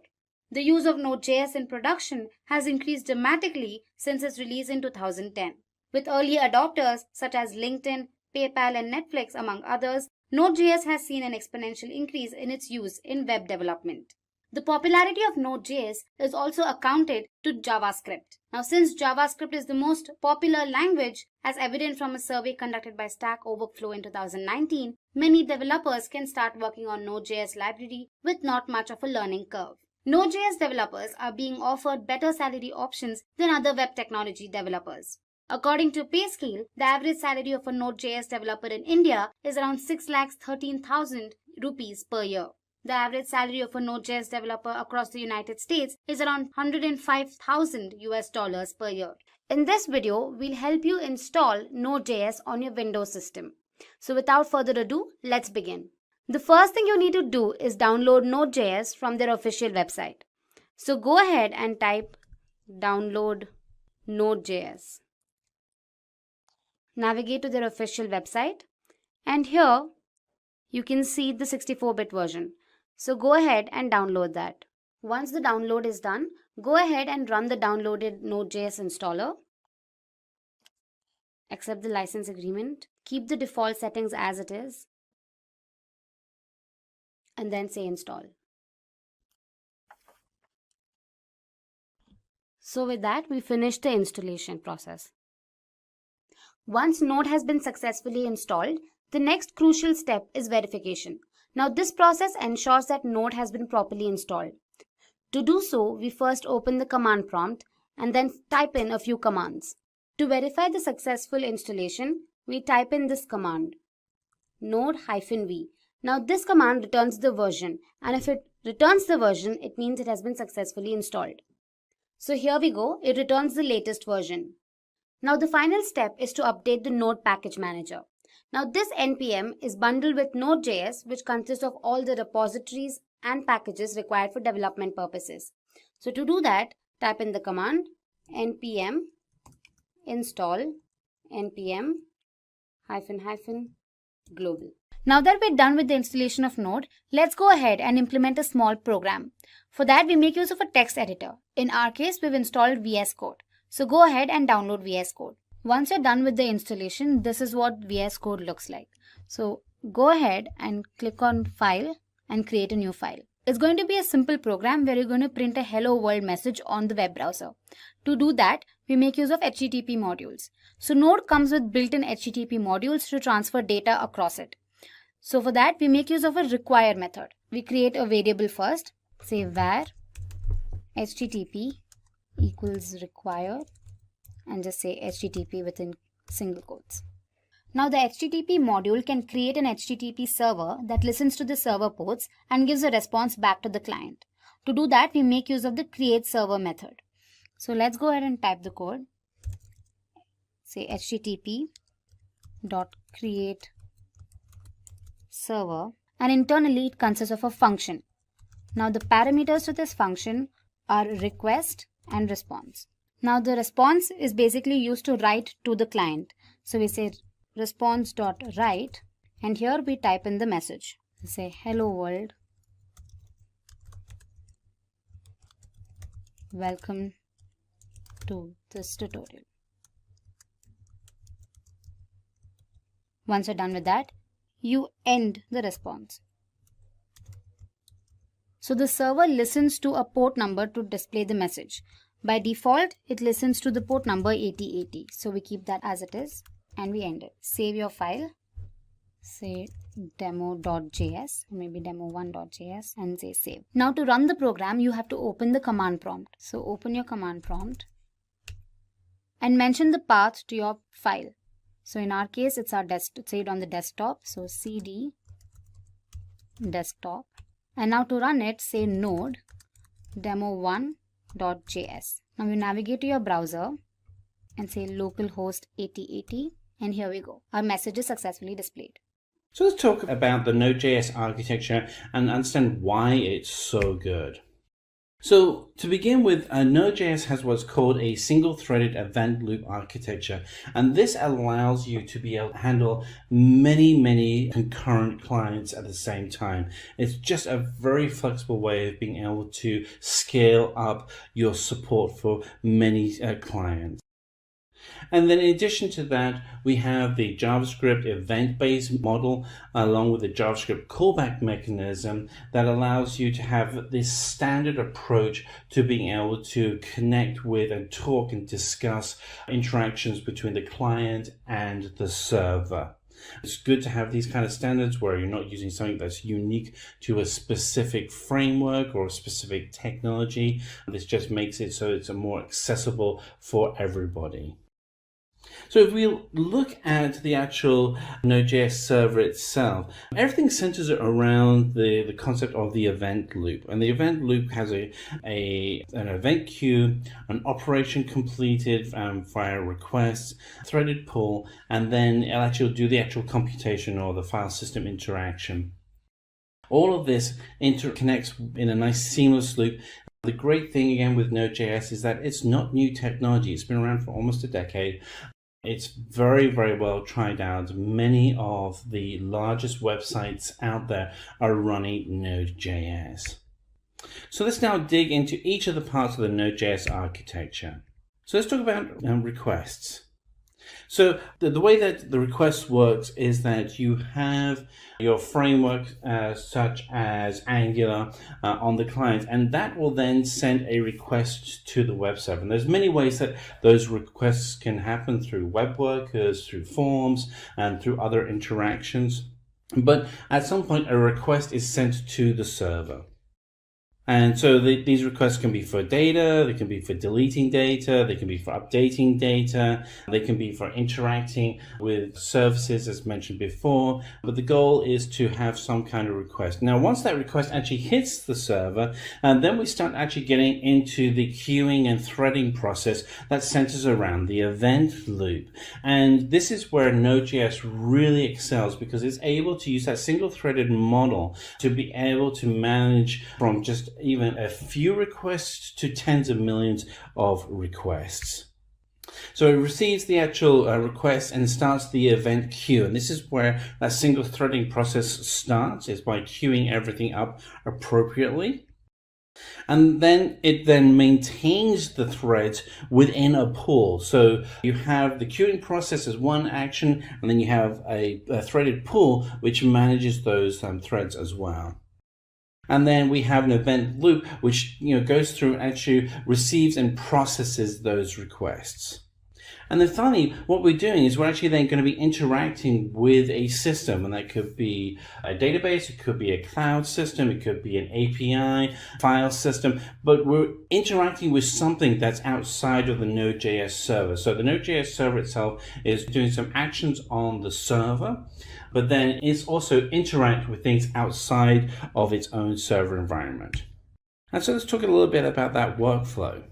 The use of Node.js in production has increased dramatically since its release in 2010. With early adopters such as LinkedIn, PayPal, and Netflix, among others, Node.js has seen an exponential increase in its use in web development. The popularity of Node.js is also accounted to JavaScript. Now, since JavaScript is the most popular language, as evident from a survey conducted by Stack Overflow in 2019, many developers can start working on Node.js library with not much of a learning curve. Node.js developers are being offered better salary options than other web technology developers. According to PayScale, the average salary of a Node.js developer in India is around 6,13,000 rupees per year. The average salary of a Node.js developer across the United States is around $105,000 per year. In this video, we'll help you install Node.js on your Windows system. So without further ado, let's begin. The first thing you need to do is download Node.js from their official website. So go ahead and type download Node.js. Navigate to their official website, and here you can see the 64-bit version. So go ahead and download that. Once the download is done, go ahead and run the downloaded Node.js installer. Accept the license agreement. Keep the default settings as it is. And then say install. So with that, we finish the installation process. Once Node has been successfully installed, the next crucial step is verification. Now this process ensures that Node has been properly installed. To do so, we first open the command prompt and then type in a few commands. To verify the successful installation, we type in this command, node-v. Now this command returns the version, and if it returns the version, it means it has been successfully installed. So here we go, it returns the latest version. Now the final step is to update the Node package manager. Now this NPM is bundled with Node.js, which consists of all the repositories and packages required for development purposes. So to do that, type in the command npm install npm --global. Now that we're done with the installation of Node, let's go ahead and implement a small program. For that, we make use of a text editor. In our case, we've installed VS Code. So go ahead and download VS Code. Once you're done with the installation, this is what VS Code looks like. So go ahead and click on File and create a new file. It's going to be a simple program where you're going to print a hello world message on the web browser. To do that, we make use of HTTP modules. So Node comes with built-in HTTP modules to transfer data across it. So for that, we make use of a require method. We create a variable first, say var HTTP equals require, and just say HTTP within single quotes. Now the HTTP module can create an HTTP server that listens to the server ports and gives a response back to the client. To do that, we make use of the create server method. So let's go ahead and type the code. Say HTTP dot create server, and internally it consists of a function. Now the parameters to this function are request and response. Now the response is basically used to write to the client. So we say response.write, and here we type in the message. We say hello world, welcome to this tutorial. Once you're done with that, you end the response. So the server listens to a port number to display the message. By default, it listens to the port number 8080. So we keep that as it is and we end it. Save your file, say demo.js, maybe demo1.js, and say save. Now to run the program, you have to open the command prompt. So open your command prompt and mention the path to your file. So in our case, it's our desktop, saved on the desktop. So cd desktop. And now to run it, say node demo1.js. Now you navigate to your browser and say localhost 8080, and here we go. Our message is successfully displayed. So let's talk about the Node.js architecture and understand why it's so good. So to begin with, Node.js has what's called a single-threaded event loop architecture, and this allows you to be able to handle many concurrent clients at the same time. It's just a very flexible way of being able to scale up your support for many clients. And then in addition to that, we have the JavaScript event-based model along with the JavaScript callback mechanism that allows you to have this standard approach to being able to connect with and talk and discuss interactions between the client and the server. It's good to have these kind of standards where you're not using something that's unique to a specific framework or a specific technology. This just makes it so it's more accessible for everybody. So if we look at the actual Node.js server itself, everything centers around the concept of the event loop. And the event loop has an event queue, an operation completed via requests, threaded pull, and then it'll actually do the actual computation or the file system interaction. All of this interconnects in a nice seamless loop. The great thing again with Node.js is that it's not new technology. It's been around for almost a decade. It's very well tried out. Many of the largest websites out there are running Node.js. So let's now dig into each of the parts of the Node.js architecture. So let's talk about requests. So the way that the request works is that you have your framework such as Angular on the client, and that will then send a request to the web server. And there's many ways that those requests can happen through web workers, through forms, and through other interactions. But at some point, a request is sent to the server. And so these requests can be for data, they can be for deleting data, they can be for updating data, they can be for interacting with services as mentioned before, but the goal is to have some kind of request. Now once that request actually hits the server, and then we start actually getting into the queuing and threading process that centers around the event loop. And this is where Node.js really excels because it's able to use that single-threaded model to be able to manage from just even a few requests to tens of millions of requests. So it receives the actual request and starts the event queue. And this is where that single threading process starts, is by queuing everything up appropriately. And then it then maintains the threads within a pool. So you have the queuing process as one action, and then you have a threaded pool which manages those threads as well. And then we have an event loop which goes through and actually receives and processes those requests. And then finally, what we're doing is we're actually then going to be interacting with a system, and that could be a database, it could be a cloud system, it could be an API, file system, but we're interacting with something that's outside of the Node.js server. So the Node.js server itself is doing some actions on the server, but then it's also interacting with things outside of its own server environment. And so let's talk a little bit about that workflow.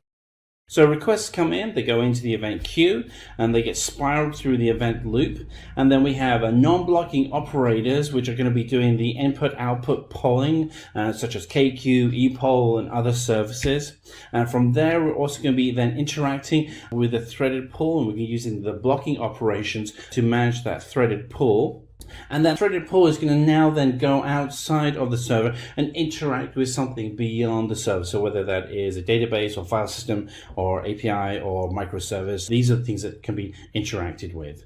So requests come in, they go into the event queue, and they get spiraled through the event loop. And then we have non-blocking operators, which are going to be doing the input-output polling, such as KQ, ePoll, and other services. And from there, we're also going to be then interacting with the threaded pool, and we're using the blocking operations to manage that threaded pool. And that threaded pool is going to now then go outside of the server and interact with something beyond the server. So whether that is a database or file system or API or microservice, these are the things that can be interacted with.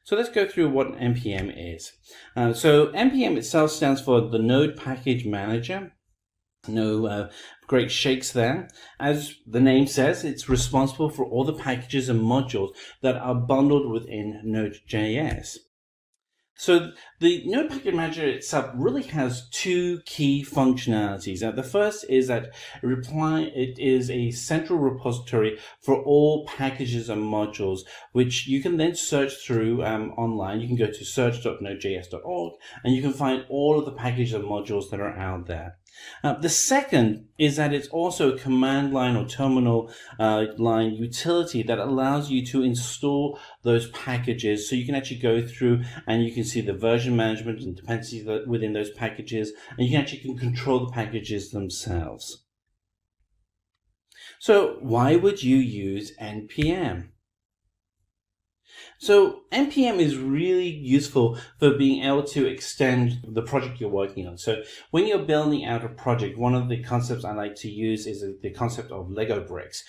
So let's go through what NPM is. So NPM itself stands for the Node Package Manager. No great shakes there. As the name says, it's responsible for all the packages and modules that are bundled within Node.js. So the Node Package Manager itself really has two key functionalities. Now, the first is that it is a central repository for all packages and modules, which you can then search through online. You can go to search.nodejs.org and you can find all of the packages and modules that are out there. The second is that it's also a command line or terminal line utility that allows you to install those packages. So you can actually go through and you can see the version management and dependencies within those packages, and you can actually control the packages themselves. So why would you use NPM? So NPM is really useful for being able to extend the project you're working on. So when you're building out a project, one of the concepts I like to use is the concept of Lego bricks.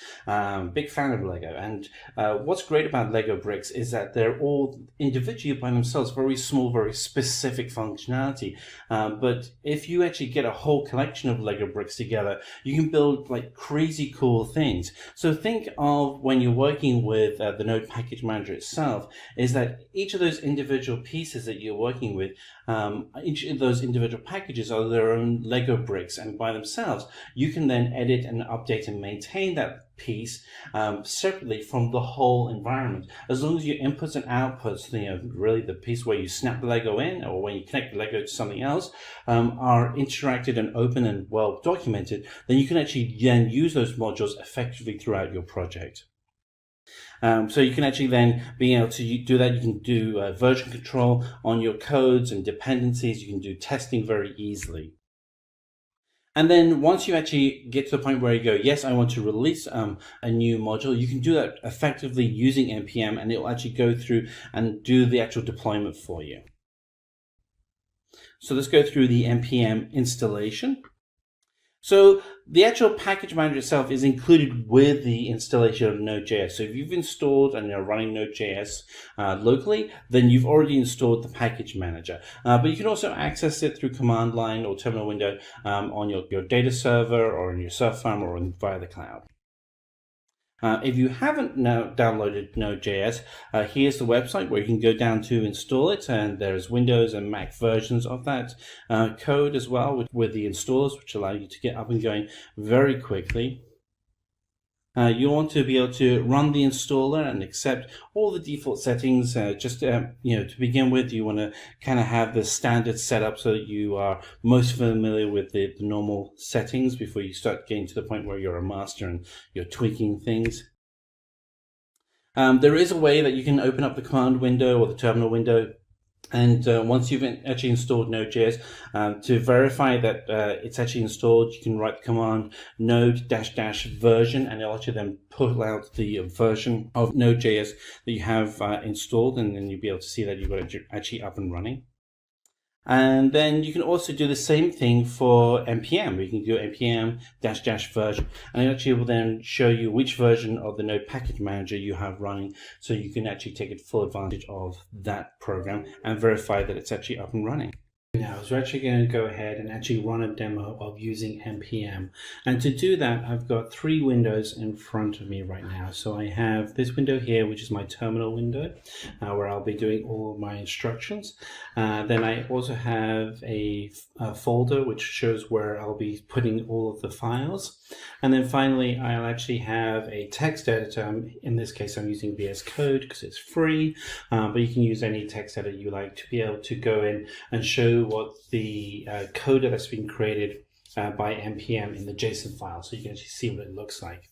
Big fan of Lego. And what's great about Lego bricks is that they're all individually by themselves, very small, very specific functionality. But if you actually get a whole collection of Lego bricks together, you can build like crazy cool things. So think of when you're working with the Node Package Manager itself, is that each of those individual pieces that you're working with, each of those individual packages are their own Lego bricks, and by themselves you can then edit and update and maintain that piece separately from the whole environment. As long as your inputs and outputs, really the piece where you snap the Lego in or when you connect the Lego to something else, are interacted and open and well documented, then you can actually then use those modules effectively throughout your project. So you can actually then be able to do that. You can do version control on your codes and dependencies. You can do testing very easily. And then once you actually get to the point where you go, yes, I want to release a new module, you can do that effectively using NPM, and it will actually go through and do the actual deployment for you. So let's go through the NPM installation. So the actual package manager itself is included with the installation of Node.js. So if you've installed and you're running Node.js locally, then you've already installed the package manager. But you can also access it through command line or terminal window on your data server or in your server farm or via the cloud. If you haven't now downloaded Node.js, here's the website where you can go down to install it, and there's Windows and Mac versions of that code as well with the installers, which allow you to get up and going very quickly. You want to be able to run the installer and accept all the default settings. To begin with, you want to kind of have the standard setup so that you are most familiar with the normal settings before you start getting to the point where you're a master and you're tweaking things. There is a way that you can open up the command window or the terminal window. And once you've actually installed Node.js, to verify that it's actually installed, you can write the command node-version, and it'll actually then pull out the version of Node.js that you have installed, and then you'll be able to see that you've got it actually up and running. And then you can also do the same thing for NPM. You can do npm-version, and it actually will then show you which version of the Node Package Manager you have running, so you can actually take full advantage of that program and verify that it's actually up and running. Now, so we're actually going to go ahead and actually run a demo of using NPM. And to do that, I've got three windows in front of me right now. So I have this window here, which is my terminal window, where I'll be doing all of my instructions. Then I also have a folder which shows where I'll be putting all of the files. And then finally, I'll actually have a text editor. In this case, I'm using VS Code because it's free, but you can use any text editor you like to be able to go in and show what the code that's been created by npm in the JSON file, so you can actually see what it looks like.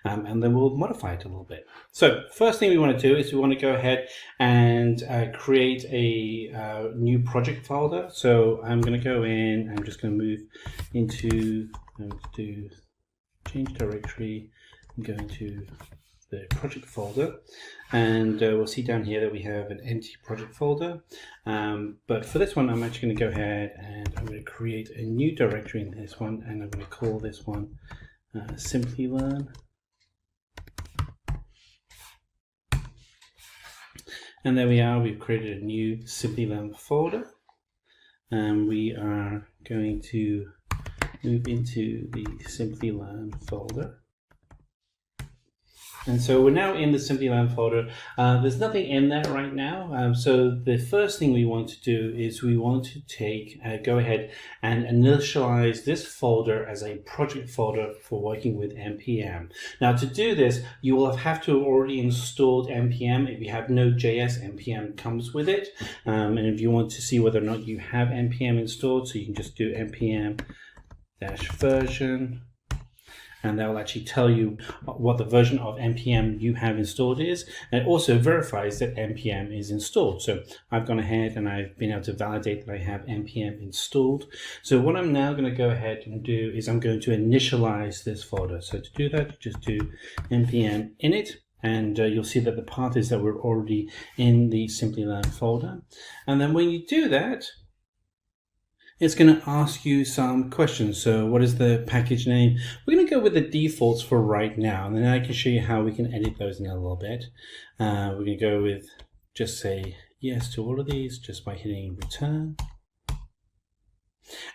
And then we'll modify it a little bit. So first thing we want to do is we want to go ahead and create a new project folder. So I'm going to go in, I'm just going to move into, I'm going to do change directory and go into the project folder, and we'll see down here that we have an empty project folder, but for this one I'm actually going to go ahead and I'm going to create a new directory in this one, and I'm going to call this one Simplilearn, and there we are, we've created a new Simplilearn folder, and we are going to move into the Simplilearn folder. And so we're now in the Simplilearn folder. There's nothing in there right now. So the first thing we want to do is we want to go ahead and initialize this folder as a project folder for working with npm. Now to do this, you will have to have already installed npm. If you have Node.js, npm comes with it. And if you want to see whether or not you have npm installed, so you can just do npm-version. And that will actually tell you what the version of npm you have installed is, and it also verifies that npm is installed. So I've gone ahead and I've been able to validate that I have npm installed. So what I'm now going to go ahead and do is I'm going to initialize this folder. So to do that, just do npm init, and you'll see that the path is that we're already in the Simplilearn folder. And then when you do that, it's going to ask you some questions. So what is the package name? We're going to go with the defaults for right now, and then I can show you how we can edit those in a little bit. We're going to go with, just say yes to all of these just by hitting return.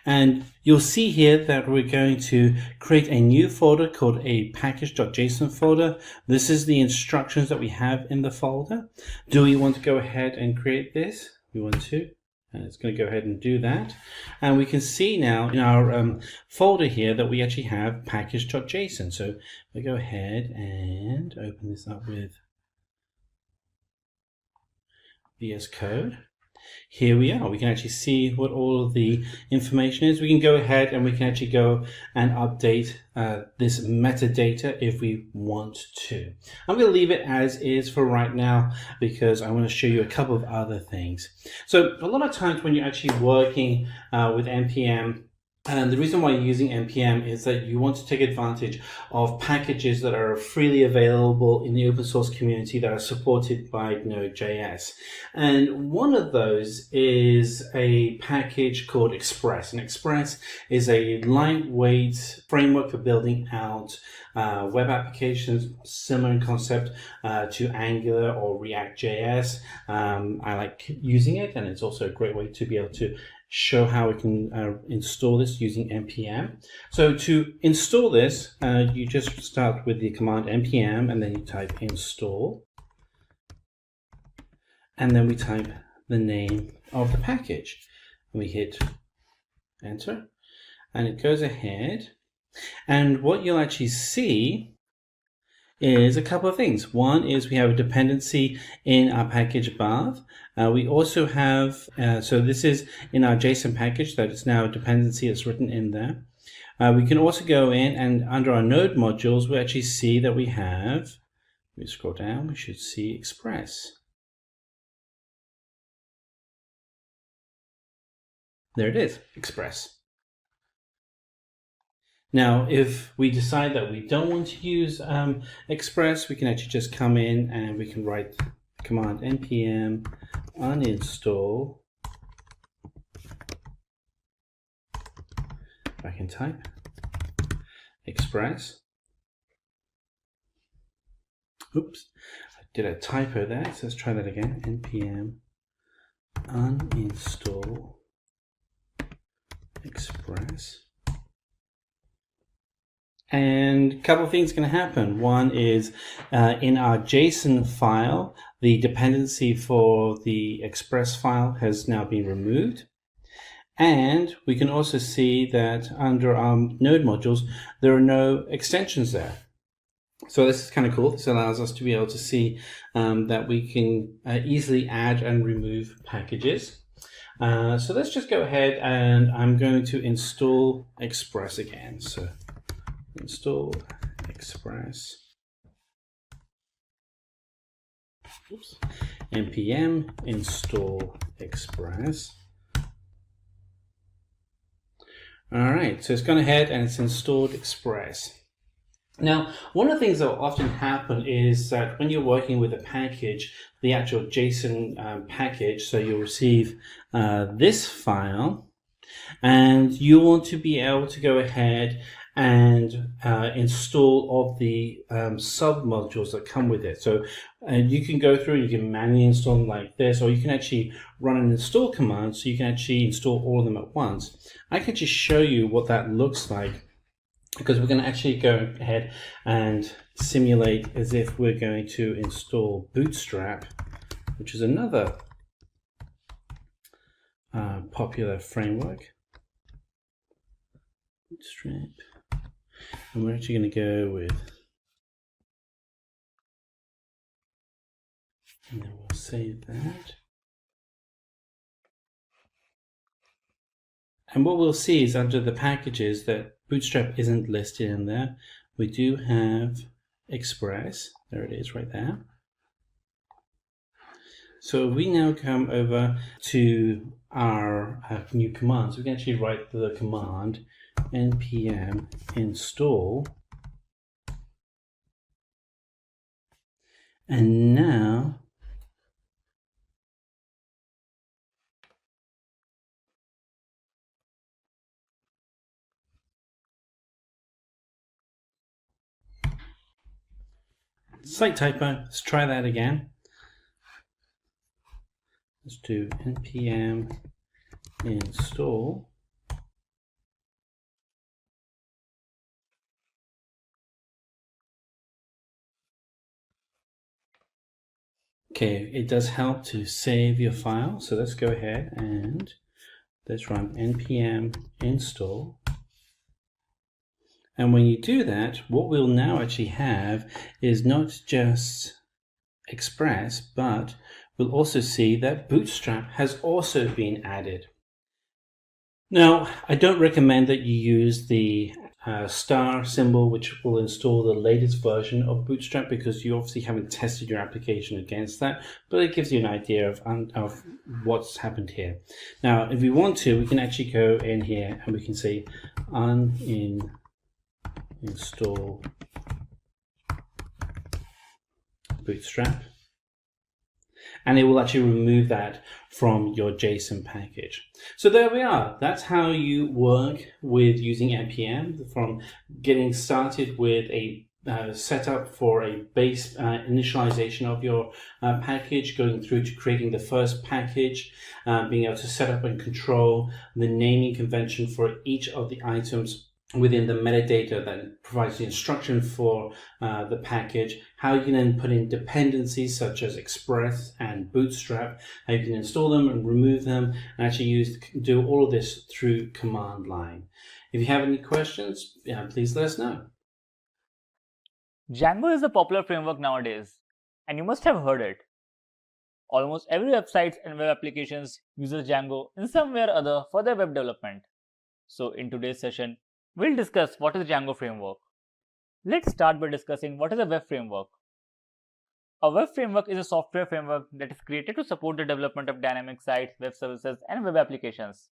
And you'll see here that we're going to create a new folder called a package.json folder. This is the instructions that we have in the folder. Do we want to go ahead and create this? We want to. And it's going to go ahead and do that. And we can see now in our folder here that we actually have package.json. So we go ahead and open this up with VS Code. Here we are. We can actually see what all of the information is. We can go ahead and we can actually go and update this metadata if we want to. I'm going to leave it as is for right now because I want to show you a couple of other things. So a lot of times when you're actually working with npm, and the reason why you're using npm is that you want to take advantage of packages that are freely available in the open source community that are supported by Node.js. And one of those is a package called Express. And Express is a lightweight framework for building out web applications, similar in concept to Angular or React.js. I like using it, and it's also a great way to be able to show how we can install this using npm. So to install this, you just start with the command npm and then you type install, and then we type the name of the package. We hit enter, and it goes ahead, and what you'll actually see is a couple of things. One is we have a dependency in our package path. We also have, so this is in our JSON package, that is now a dependency that's written in there. We can also go in and under our node modules, we actually see that we have, we scroll down, we should see Express. There it is, Express. Now, if we decide that we don't want to use Express, we can actually just come in and we can write the command npm uninstall. I can type Express. Oops, I did a typo there, so let's try that again. npm uninstall Express. And a couple of things can happen. One is in our JSON file, the dependency for the Express file has now been removed. And we can also see that under our node modules, there are no extensions there. So this is kind of cool. This allows us to be able to see that we can easily add and remove packages. So let's just go ahead and I'm going to install Express again. So install Express. Oops. npm install Express. All right, so it's gone ahead and it's installed Express. Now, one of the things that will often happen is that when you're working with a package, the actual JSON package, so you'll receive this file, and you want to be able to go ahead and install all the sub-modules that come with it. So you can go through and you can manually install them like this, or you can actually run an install command so you can actually install all of them at once. I can just show you what that looks like, because we're going to actually go ahead and simulate as if we're going to install Bootstrap, which is another popular framework. Bootstrap. And we're actually going to go with, and then we'll save that. And what we'll see is under the packages that Bootstrap isn't listed in there. We do have Express. There it is right there. So if we now come over to our new commands, we can actually write the command npm install. And now slight typo, let's try that again. Let's do npm install. Okay, it does help to save your file. So let's go ahead and let's run npm install. And when you do that, what we'll now actually have is not just Express, but we'll also see that Bootstrap has also been added. Now, I don't recommend that you use the star symbol, which will install the latest version of Bootstrap, because you obviously haven't tested your application against that, but it gives you an idea of what's happened here. Now, if we want to, we can actually go in here and we can say uninstall Bootstrap, and it will actually remove that from your JSON package. So there we are. That's how you work with using npm, from getting started with a setup for a base initialization of your package, going through to creating the first package, being able to set up and control the naming convention for each of the items within the metadata that provides the instruction for the package, how you can then put in dependencies such as Express and Bootstrap, how you can install them and remove them, and actually do all of this through command line. If you have any questions, please let us know. Django is a popular framework nowadays, and you must have heard it. Almost every website and web applications uses Django in some way or other for their web development. So in today's session, we'll discuss what is Django framework. Let's start by discussing what is a web framework. A web framework is a software framework that is created to support the development of dynamic sites, web services, and web applications.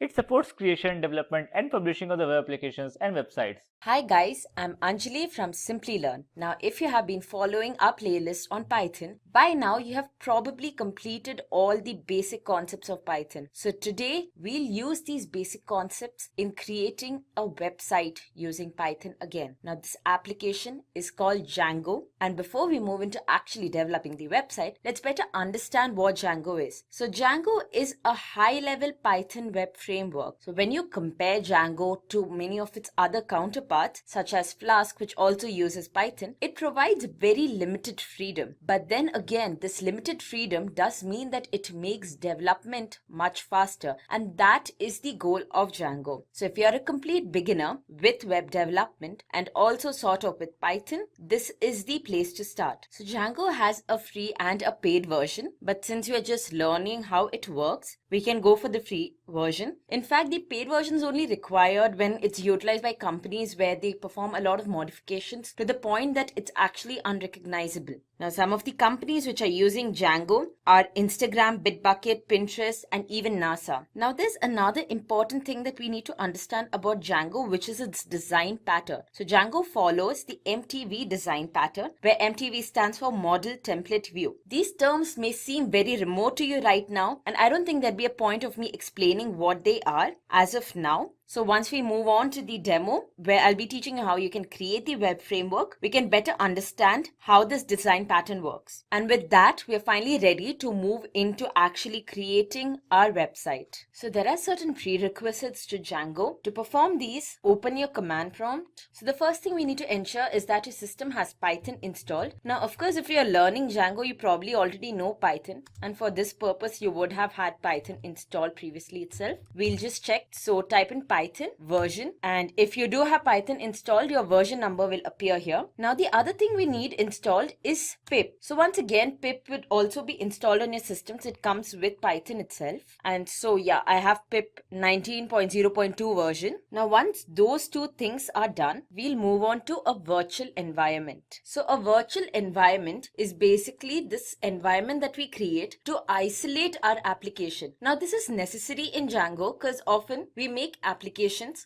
It supports creation, development, and publishing of the web applications and websites. Hi guys, I'm Anjali from Simplilearn. Now, if you have been following our playlist on Python, by now you have probably completed all the basic concepts of Python. So today we'll use these basic concepts in creating a website using Python again. Now, this application is called Django, and before we move into actually developing the website, let's better understand what Django is. So Django is a high-level Python web framework. So when you compare Django to many of its other counterparts, such as Flask, which also uses Python, it provides very limited freedom. But then again, this limited freedom does mean that it makes development much faster, and that is the goal of Django. So if you're a complete beginner with web development and also sort of with Python, this is the place to start. So Django has a free and a paid version, but since you're just learning how it works, we can go for the free version. In fact, the paid version is only required when it's utilized by companies where they perform a lot of modifications to the point that it's actually unrecognizable. Now, some of the companies which are using Django are Instagram, Bitbucket, Pinterest, and even NASA. Now, there's another important thing that we need to understand about Django, which is its design pattern. So, Django follows the MTV design pattern, where MTV stands for Model Template View. These terms may seem very remote to you right now, and I don't think there'd be a point of me explaining what they are as of now. So once we move on to the demo, where I'll be teaching you how you can create the web framework, we can better understand how this design pattern works. And with that, we are finally ready to move into actually creating our website. So there are certain prerequisites to Django. To perform these, open your command prompt. So the first thing we need to ensure is that your system has Python installed. Now, of course, if you're learning Django, you probably already know Python. And for this purpose, you would have had Python installed previously itself. We'll just check. So type in Python version, and if you do have Python installed, your version number will appear here. Now the other thing we need installed is pip. So once again, pip would also be installed on your system, so it comes with Python itself. And so yeah, I have pip 19.0.2 version. Now once those two things are done, we'll move on to a virtual environment. So a virtual environment is basically this environment that we create to isolate our application. Now this is necessary in Django because often we make applications,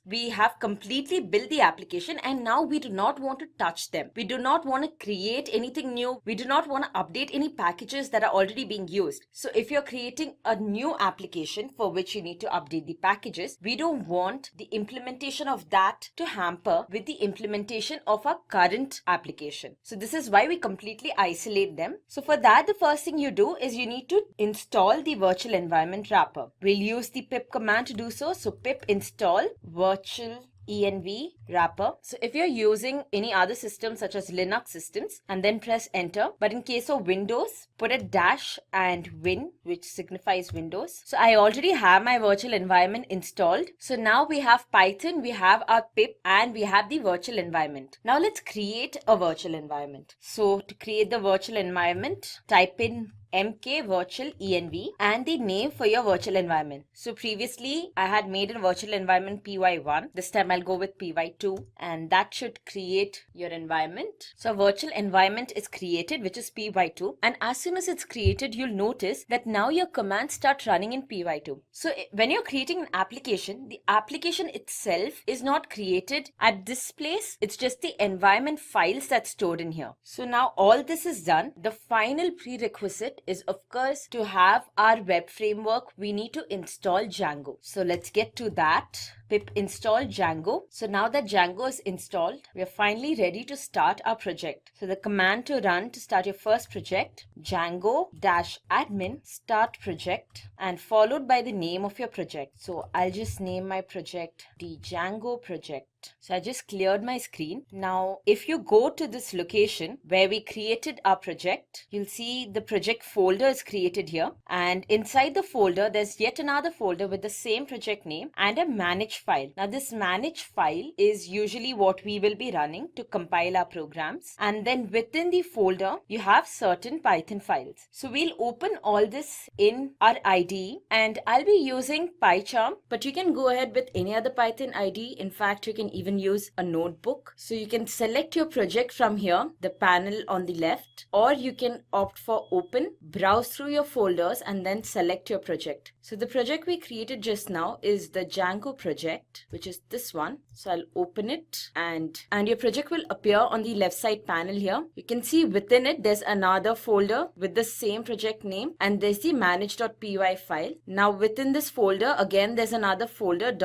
we have completely built the application and now we do not want to touch them. We do not want to create anything new. We do not want to update any packages that are already being used. So if you're creating a new application for which you need to update the packages, we don't want the implementation of that to hamper with the implementation of our current application. So this is why we completely isolate them. So for that, the first thing you do is you need to install the virtual environment wrapper. We'll use the pip command to do so. So pip install virtual env wrapper. So if you're using any other system such as Linux systems, and then press enter, but in case of Windows, put a dash and win, which signifies Windows. So I already have my virtual environment installed. So now we have Python, we have our pip, and we have the virtual environment. Now let's create a virtual environment. So to create the virtual environment, type in mk virtual env and the name for your virtual environment. So previously I had made a virtual environment py1. This time I'll go with py2, and that should create your environment. So a virtual environment is created, which is py2, and as soon as it's created, you'll notice that now your commands start running in py2. So when you're creating an application, the application itself is not created at this place. It's just the environment files that's stored in here. So now all this is done. The final prerequisite is of course to have our web framework. We need to install Django. So let's get to that. Pip install Django. So now that Django is installed, we are finally ready to start our project. So the command to run to start your first project, Django-admin start project, and followed by the name of your project. So I'll just name my project the Django project. So I just cleared my screen. Now, if you go to this location where we created our project, you'll see the project folder is created here. And inside the folder, there's yet another folder with the same project name and a manage file. Now, this manage file is usually what we will be running to compile our programs. And then within the folder, you have certain Python files. So we'll open all this in our IDE, and I'll be using PyCharm, but you can go ahead with any other Python IDE. In fact, you can even use a notebook. So you can select your project from here, the panel on the left, or you can opt for open, browse through your folders, and then select your project. So the project we created just now is the Django project, which is this one. So I'll open it, and your project will appear on the left side panel here. You can see within it, there's another folder with the same project name, and there's the manage.py file. Now within this folder, again, there's another folder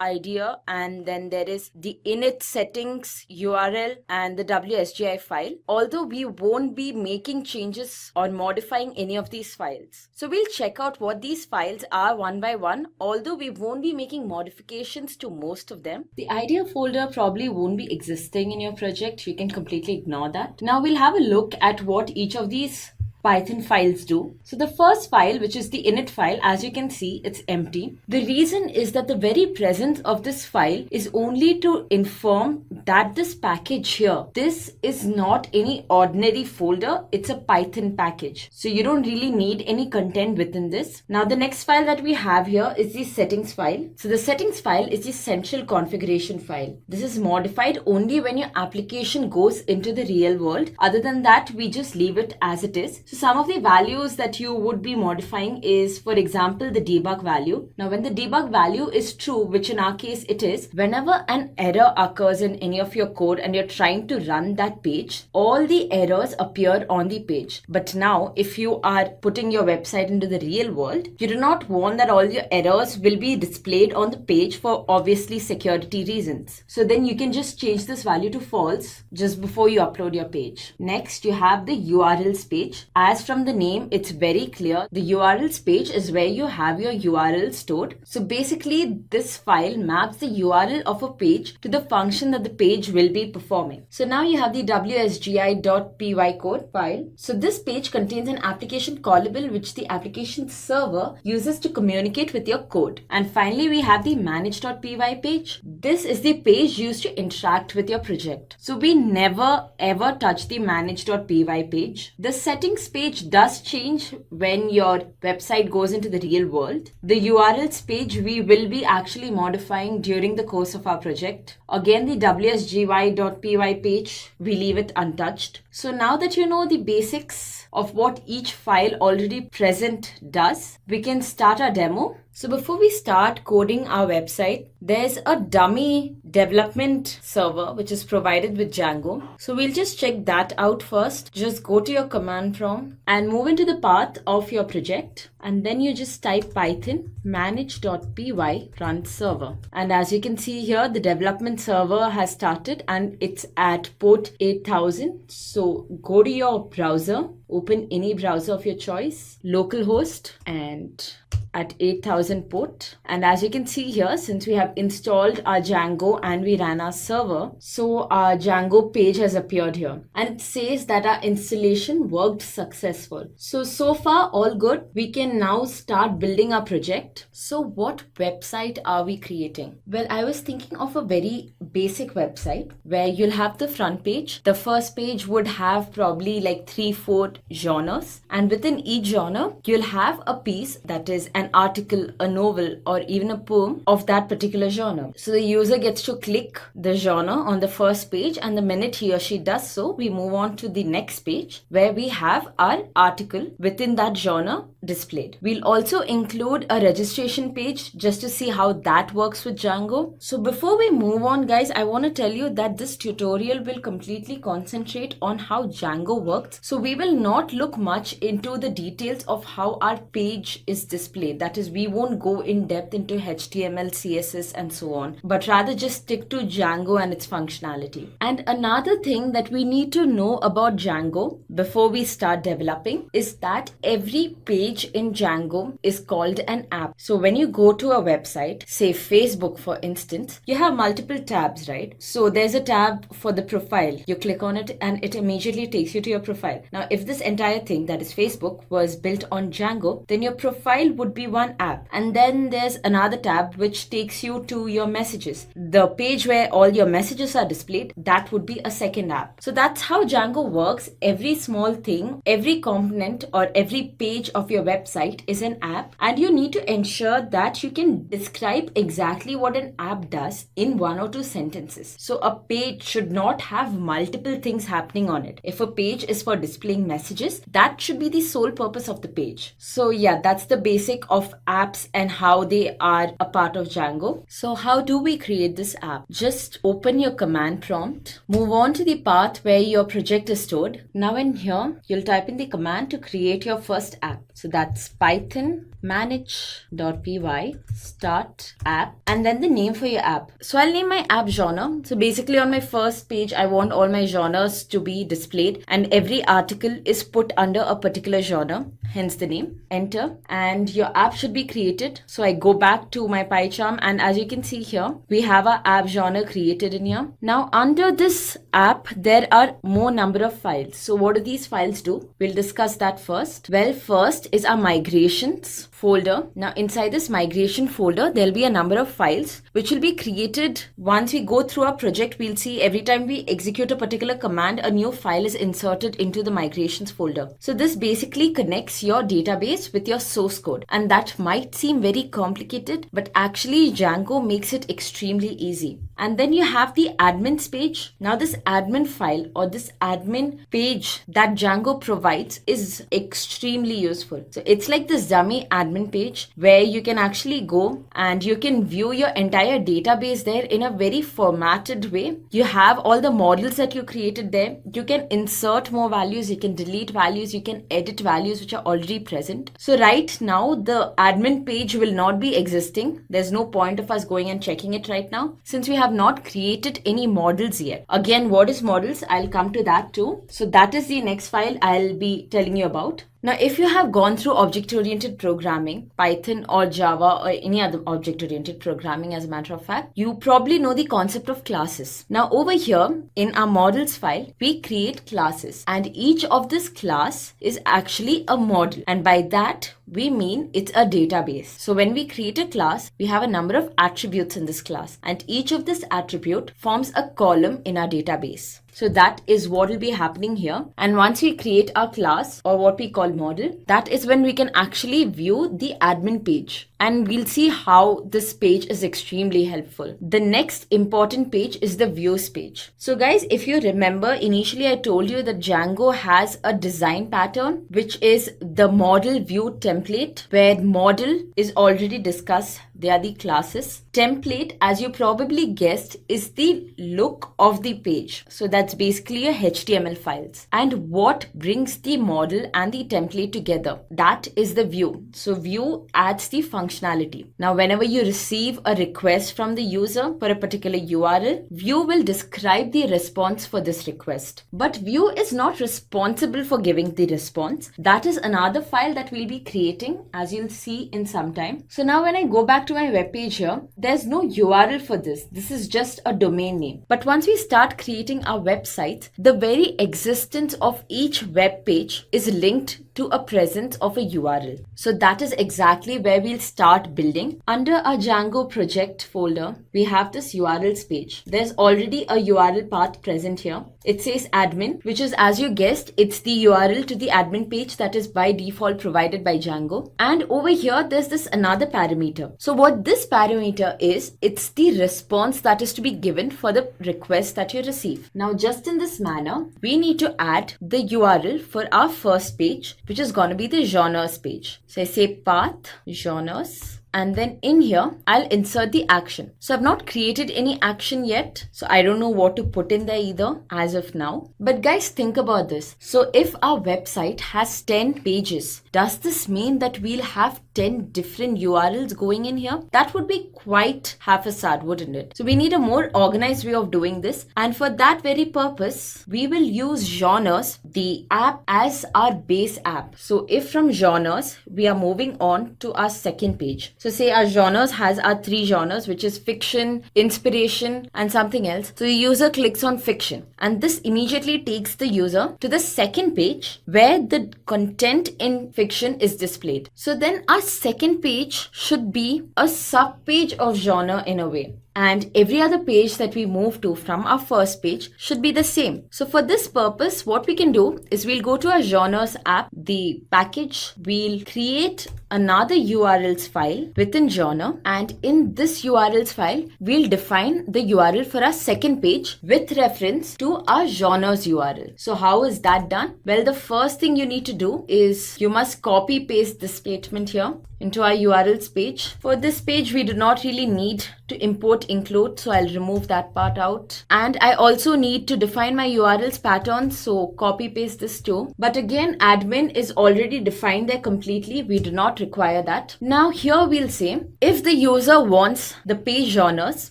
.idea, and then there is the init settings URL and the WSGI file, although we won't be making changes or modifying any of these files. So we'll check out what these files are one by one, although we won't be making modifications to most of them. The idea folder probably won't be existing in your project. You can completely ignore that. Now we'll have a look at what each of these Python files do. So the first file, which is the init file, as you can see, it's empty. The reason is that the very presence of this file is only to inform that this package here, this is not any ordinary folder, it's a Python package. So you don't really need any content within this. Now the next file that we have here is the settings file. So the settings file is the central configuration file. This is modified only when your application goes into the real world. Other than that, we just leave it as it is. So some of the values that you would be modifying is, for example, the debug value. Now when the debug value is true, which in our case it is, whenever an error occurs in any of your code and you're trying to run that page, all the errors appear on the page. But now if you are putting your website into the real world, you do not want that all your errors will be displayed on the page for obviously security reasons. So then you can just change this value to false just before you upload your page. Next, you have the URLs page. As from the name, it's very clear. The URLs page is where you have your URL stored. So basically, this file maps the URL of a page to the function that the page will be performing. So now you have the wsgi.py code file. So this page contains an application callable which the application server uses to communicate with your code. And finally, we have the manage.py page. This is the page used to interact with your project. So we never ever touch the manage.py page. The settings page does change when your website goes into the real world. The URLs page we will be actually modifying during the course of our project. Again, the wsgy.py page, we leave it untouched. So now that you know the basics of what each file already present does, we can start our demo. So before we start coding our website, there's a dummy development server which is provided with Django. So we'll just check that out first. Just go to your command prompt and move into the path of your project. And then you just type Python manage.py run server. And as you can see here, the development server has started and it's at port 8000. So go to your browser, open any browser of your choice, localhost, and at 8000 port. And as you can see here, since we have installed our Django and we ran our server, so our Django page has appeared here and it says that our installation worked successful. So far all good. We can now start building our project. So what website are we creating? Well, I was thinking of a very basic website where you'll have the front page. The first page would have probably like 3-4 genres, and within each genre you'll have a piece that is an article, a novel, or even a poem of that particular genre. So the user gets to click the genre on the first page, and the minute he or she does so, we move on to the next page where we have our article within that genre displayed. We'll also include a registration page just to see how that works with Django. So before we move on, guys, I want to tell you that this tutorial will completely concentrate on how Django works. So we will not look much into the details of how our page is displayed. That is, we won't go in depth into HTML, CSS, and so on, but rather just stick to Django and its functionality. And another thing that we need to know about Django before we start developing is that every page in Django is called an app. So when you go to a website, say Facebook for instance, you have multiple tabs, right? So there's a tab for the profile. You click on it and it immediately takes you to your profile. Now, if this entire thing, that is Facebook, was built on Django, then your profile would be one app. And then there's another tab which takes you to your messages. The page where all your messages are displayed, that would be a second app. So that's how Django works. Every small thing, every component or every page of your website is an app, and you need to ensure that you can describe exactly what an app does in 1 or 2 sentences. So a page should not have multiple things happening on it. If a page is for displaying messages, that should be the sole purpose of the page. So yeah, that's the basic of apps and how they are a part of Django. So how do we create this app? Just open your command prompt, move on to the path where your project is stored. Now in here, you'll type in the command to create your first app. So that's Python manage.py start app, and then the name for your app. So I'll name my app genre. So basically on my first page, I want all my genres to be displayed and every article is put under a particular genre. hence the name. Enter, and your app should be created. So I go back to my PyCharm, and as you can see here, we have our app genre created in here. Now under this app, there are more number of files. So what do these files do? We'll discuss that first. Well, first is our migrations folder. Now inside this migration folder, there'll be a number of files which will be created. Once we go through our project, we'll see every time we execute a particular command, a new file is inserted into the migrations folder. So this basically connects your database with your source code, and that might seem very complicated, but actually Django makes it extremely easy. And then you have the admins page. Now this admin file or this admin page that Django provides is extremely useful. So it's like this dummy admin page where you can actually go and you can view your entire database there in a very formatted way. You have all the models that you created there. You can insert more values, you can delete values, you can edit values which are already present. So right now the admin page will not be existing. There's no point of us going and checking it right now since we have not created any models yet. Again, what is models? I'll come to that too. So that is the next file I'll be telling you about. Now, if you have gone through object-oriented programming, Python or Java or any other object-oriented programming, as a matter of fact, you probably know the concept of classes. Now, over here in our models file, we create classes, and each of this class is actually a model. And by that, we mean it's a database. So when we create a class, we have a number of attributes in this class, and each of this attribute forms a column in our database. So that is what will be happening here. And once we create our class or what we call model, that is when we can actually view the admin page. And we'll see how this page is extremely helpful. The next important page is the views page. So guys, if you remember, initially I told you that Django has a design pattern, which is the model view template, where model is already discussed. They are the classes. Template, as you probably guessed, is the look of the page. So that's basically your HTML files. And what brings the model and the template together? That is the view. So view adds the functionality. Now, whenever you receive a request from the user for a particular URL, view will describe the response for this request. But view is not responsible for giving the response. That is another file that we'll be creating, as you'll see in some time. So now when I go back to my web page here, there's no URL for this. This is just a domain name. But once we start creating our website, the very existence of each web page is linked to a presence of a URL. So that is exactly where we'll start building. Under our Django project folder, we have this URLs page. There's already a URL path present here. It says admin, which is, as you guessed, it's the URL to the admin page that is by default provided by Django. And over here, there's this another parameter. So what this parameter is, it's the response that is to be given for the request that you receive. Now, just in this manner, we need to add the URL for our first page, which is going to be the genres page. So I say path, genres. And then in here, I'll insert the action. So I've not created any action yet. So I don't know what to put in there either as of now. But guys, think about this. So if our website has 10 pages, does this mean that we'll have 10 different URLs going in here? That would be quite haphazard, wouldn't it? So we need a more organized way of doing this. And for that very purpose, we will use genres, the app, as our base app. So if from genres, we are moving on to our second page. So say our genres has our 3 genres, which is fiction, inspiration, and something else. So the user clicks on fiction, and this immediately takes the user to the second page where the content in fiction is displayed. So then our second page should be a sub page of genre in a way. And every other page that we move to from our first page should be the same. So for this purpose, what we can do is we'll go to our genres app, the package, we'll create another URLs file within genre, and in this URLs file, we'll define the URL for our second page with reference to our genres URL. So how is that done? Well, the first thing you need to do is you must copy paste this statement here into our URLs page. For this page, we do not really need to import include, so I'll remove that part out. And I also need to define my URLs pattern, so copy paste this too. But again, admin is already defined there completely. We do not require that. Now here we'll say, if the user wants the page genres,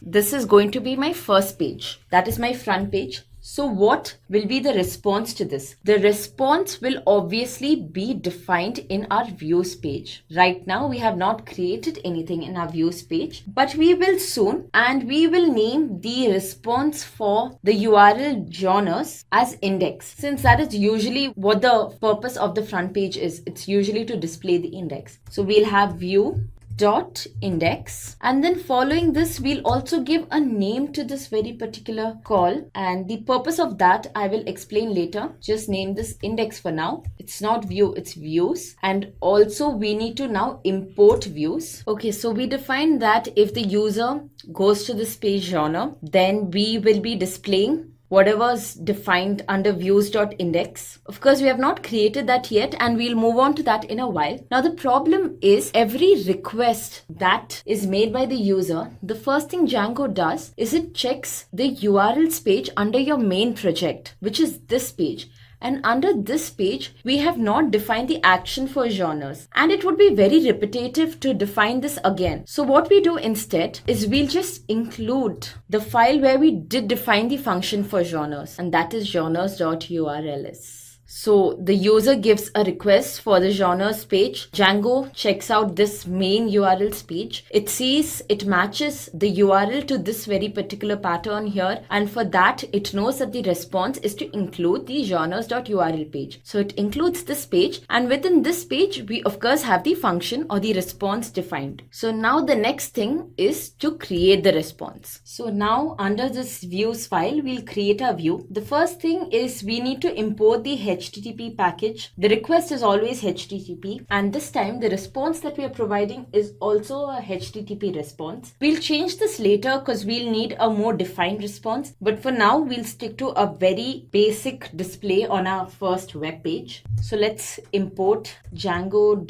this is going to be my first page. That is my front page. So what will be the response to this? The response will obviously be defined in our views page. Right now we have not created anything in our views page, but we will soon, and we will name the response for the URL genres as index, since that is usually what the purpose of the front page is. It's usually to display the index. So we'll have view dot index, and then following this we'll also give a name to this very particular call, and the purpose of that I will explain later. Just name this index for now. It's not view, it's views. And also we need to now import views. Okay, so we define that if the user goes to this page genre, then we will be displaying whatever's defined under views.index. Of course, we have not created that yet, and we'll move on to that in a while. Now, the problem is every request that is made by the user, the first thing Django does is it checks the URLs page under your main project, which is this page. And under this page, we have not defined the action for genres. And it would be very repetitive to define this again. So what we do instead is we'll just include the file where we did define the function for genres. And that is genres.urls. So the user gives a request for the genres page. Django checks out this main URLs page. It sees it matches the URL to this very particular pattern here. And for that, it knows that the response is to include the genres.url page. So it includes this page. And within this page, we of course have the function or the response defined. So now the next thing is to create the response. So now under this views file, we'll create a view. The first thing is we need to import the HTTP package. The request is always HTTP, and this time the response that we are providing is also a HTTP response. We'll change this later because we'll need a more defined response, but for now we'll stick to a very basic display on our first web page. So let's import django.http,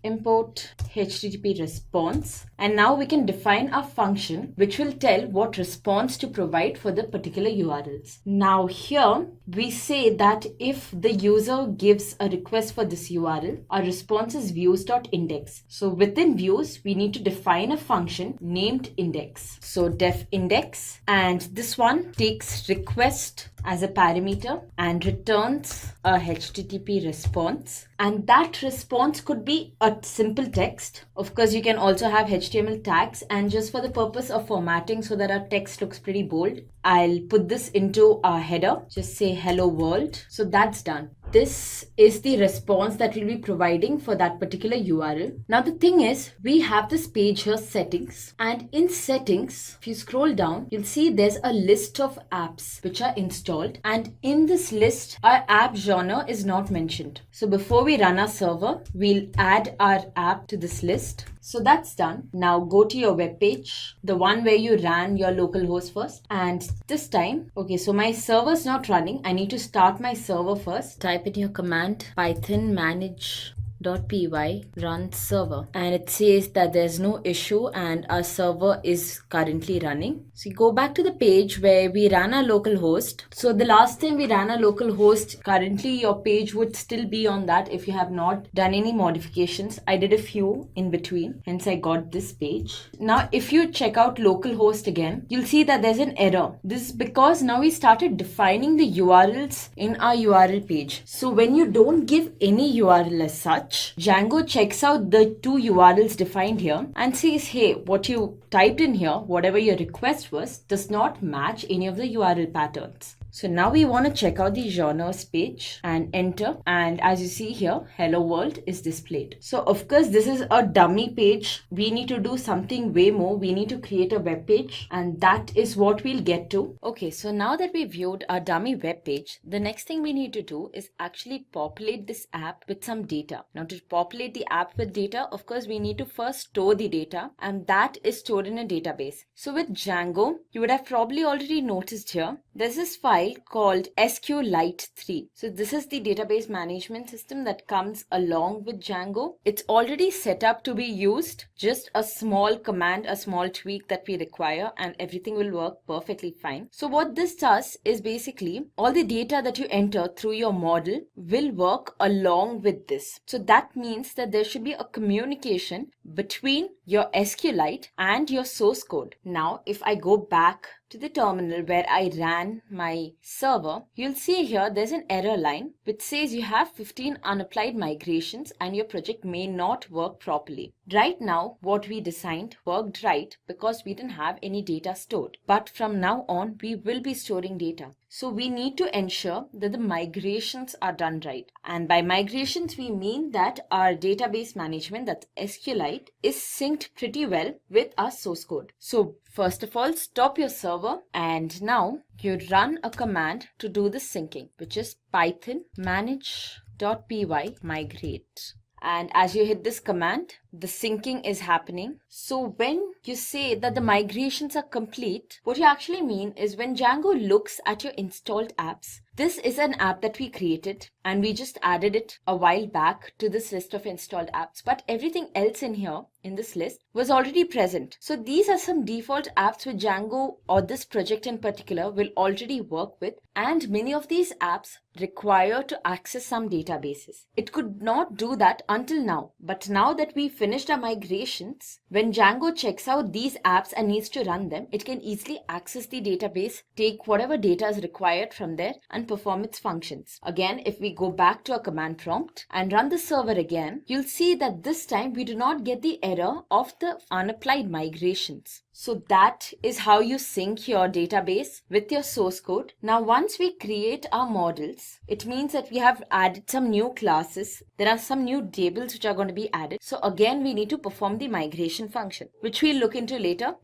import HTTP response, and now we can define a function which will tell what response to provide for the particular URLs. Now here we say that if the user gives a request for this URL, our response is views.index. So within views, we need to define a function named index. So def index, and this one takes request as a parameter and returns a HTTP response. And that response could be a simple text. Of course, you can also have HTML tags, and just for the purpose of formatting so that our text looks pretty bold, I'll put this into our header. Just say hello world. So that's done. This is the response that we'll be providing for that particular URL. Now the thing is, we have this page here, settings, and in settings, if you scroll down, you'll see there's a list of apps which are installed, and in this list, our app genre is not mentioned. So before we run our server, we'll add our app to this list. So that's done. Now go to your web page, the one where you ran your local host first. And this time, okay, so my server's not running. I need to start my server first. Type in your command python manage.py run server, and it says that there's no issue and our server is currently running. So you go back to the page where we ran our local host. So the last time we ran a local host, currently your page would still be on that if you have not done any modifications. I did a few in between, hence I got this page. Now if you check out localhost again, you'll see that there's an error. This is because now we started defining the URLs in our URL page. So when you don't give any URL as such, Django checks out the two URLs defined here and says, hey, what you typed in here, whatever your request was, does not match any of the URL patterns. So now we want to check out the genres page and enter. And as you see here, hello world is displayed. So of course, this is a dummy page. We need to do something way more. We need to create a web page, and that is what we'll get to. Okay, so now that we viewed our dummy web page, the next thing we need to do is actually populate this app with some data. Now to populate the app with data, of course, we need to first store the data, and that is stored in a database. So with Django, you would have probably already noticed here, there's this file called SQLite3. So this is the database management system that comes along with Django. It's already set up to be used, just a small command, a small tweak that we require, and everything will work perfectly fine. So what this does is basically all the data that you enter through your model will work along with this. So that means that there should be a communication between your SQLite and your source code. Now, if I go back to the terminal where I ran my server, you'll see here there's an error line which says you have 15 unapplied migrations and your project may not work properly. Right now, what we designed worked right because we didn't have any data stored. But from now on, we will be storing data. So we need to ensure that the migrations are done right. And by migrations, we mean that our database management, that's SQLite, is synced pretty well with our source code. So first of all, stop your server and now you run a command to do the syncing, which is python manage.py migrate. And as you hit this command, the syncing is happening. So when you say that the migrations are complete, what you actually mean is when Django looks at your installed apps, this is an app that we created and we just added it a while back to this list of installed apps. But everything else in here in this list was already present. So these are some default apps which Django or this project in particular will already work with. And many of these apps require to access some databases. It could not do that until now. But now that we finished our migrations, when Django checks out these apps and needs to run them, it can easily access the database, take whatever data is required from there and perform its functions. Again, if we go back to a command prompt and run the server again, you'll see that this time we do not get the error of the unapplied migrations. So that is how you sync your database with your source code. Now, once we create our models, it means that we have added some new classes. There are some new tables which are going to be added. So again, we need to perform the migration function, which we'll look into later.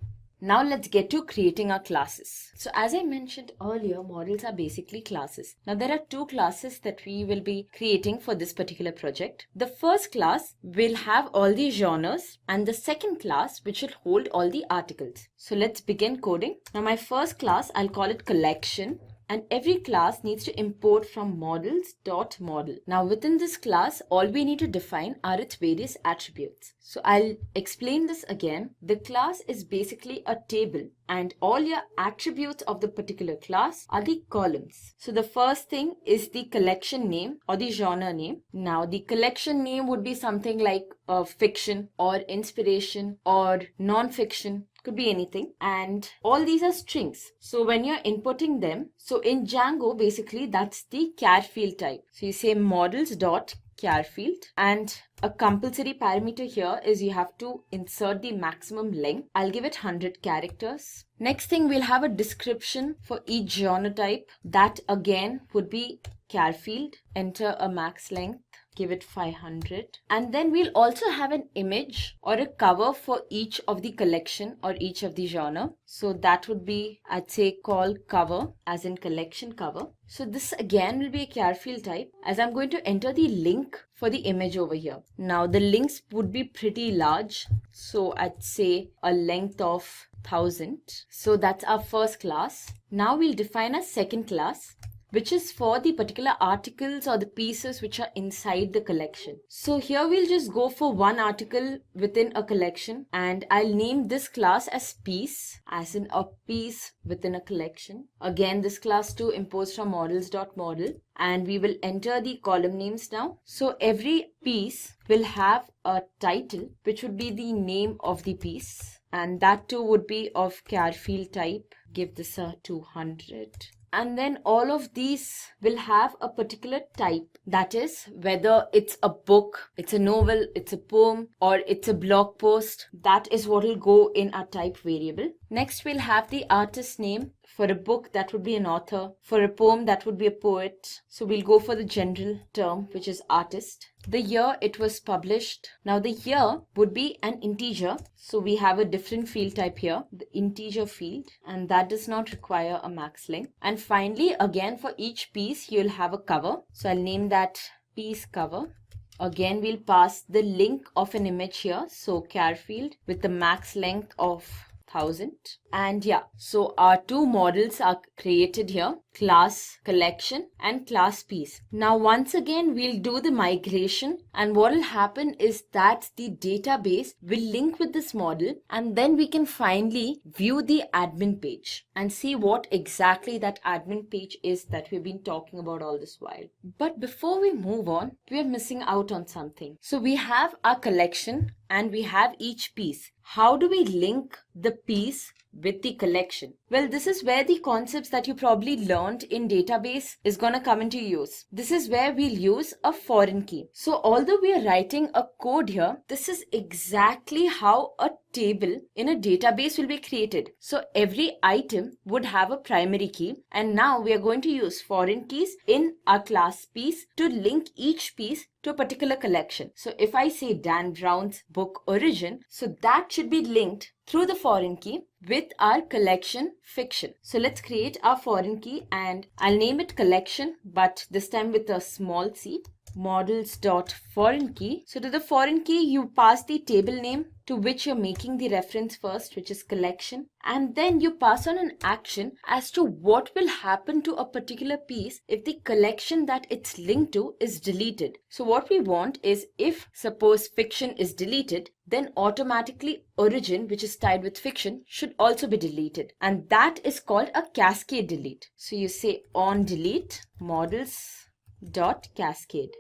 Now let's get to creating our classes. So as I mentioned earlier, models are basically classes. Now there are two classes that we will be creating for this particular project. The first class will have all the genres and the second class which will hold all the articles. So let's begin coding. Now my first class, I'll call it collection. And every class needs to import from models.model. Now within this class, all we need to define are its various attributes. So I'll explain this again. The class is basically a table and all your attributes of the particular class are the columns. So the first thing is the collection name or the genre name. Now the collection name would be something like fiction or inspiration or non-fiction. Could be anything, and all these are strings. So when you're inputting them, so in Django basically that's the char field type. So you say models dot char field, and a compulsory parameter here is you have to insert the maximum length. I'll give it 100 characters. Next thing, we'll have a description for each genre type. That again would be char field. Enter a max length. Give it 500. And then we'll also have an image or a cover for each of the collection or each of the genre. So that would be, I'd say, call cover as in collection cover. So this again will be a char field type as I'm going to enter the link for the image over here. Now the links would be pretty large. So I'd say a length of 1000. So that's our first class. Now we'll define a second class, which is for the particular articles or the pieces which are inside the collection. So here we'll just go for one article within a collection and I'll name this class as piece, as in a piece within a collection. Again, this class too imports from models.model and we will enter the column names now. So every piece will have a title, which would be the name of the piece, and that too would be of char field type. Give this a 200. And then all of these will have a particular type. That is, whether it's a book, it's a novel, it's a poem, or it's a blog post. That is what will go in our type variable. Next, we'll have the artist name. For a book, that would be an author. For a poem, that would be a poet. So we'll go for the general term, which is artist. The year it was published. Now the year would be an integer. So we have a different field type here, the integer field, and that does not require a max length. And finally, again, for each piece, you'll have a cover. So I'll name that piece cover. Again, we'll pass the link of an image here. So char field with the max length of 1000. And yeah, so our two models are created here, class collection and class piece. Now once again we'll do the migration, and what will happen is that the database will link with this model, and then we can finally view the admin page and see what exactly that admin page is that we've been talking about all this while. But before we move on, we are missing out on something. So we have our collection and we have each piece. How do we link the piece with the collection? Well, this is where the concepts that you probably learned in database is going to come into use. This is where we'll use a foreign key. So although we are writing a code here, this is exactly how a table in a database will be created. So every item would have a primary key, and now we are going to use foreign keys in our class piece to link each piece to a particular collection. So if I say Dan Brown's book origin, so that should be linked through the foreign key with our collection fiction. So let's create our foreign key, and I'll name it collection, but this time with a small c. Models.foreign key. So to the foreign key, you pass the table name to which you're making the reference first, which is collection, and then you pass on an action as to what will happen to a particular piece if the collection that it's linked to is deleted. So what we want is, if suppose fiction is deleted, then automatically origin, which is tied with fiction, should also be deleted, and that is called a cascade delete. So you say on delete models.cascade.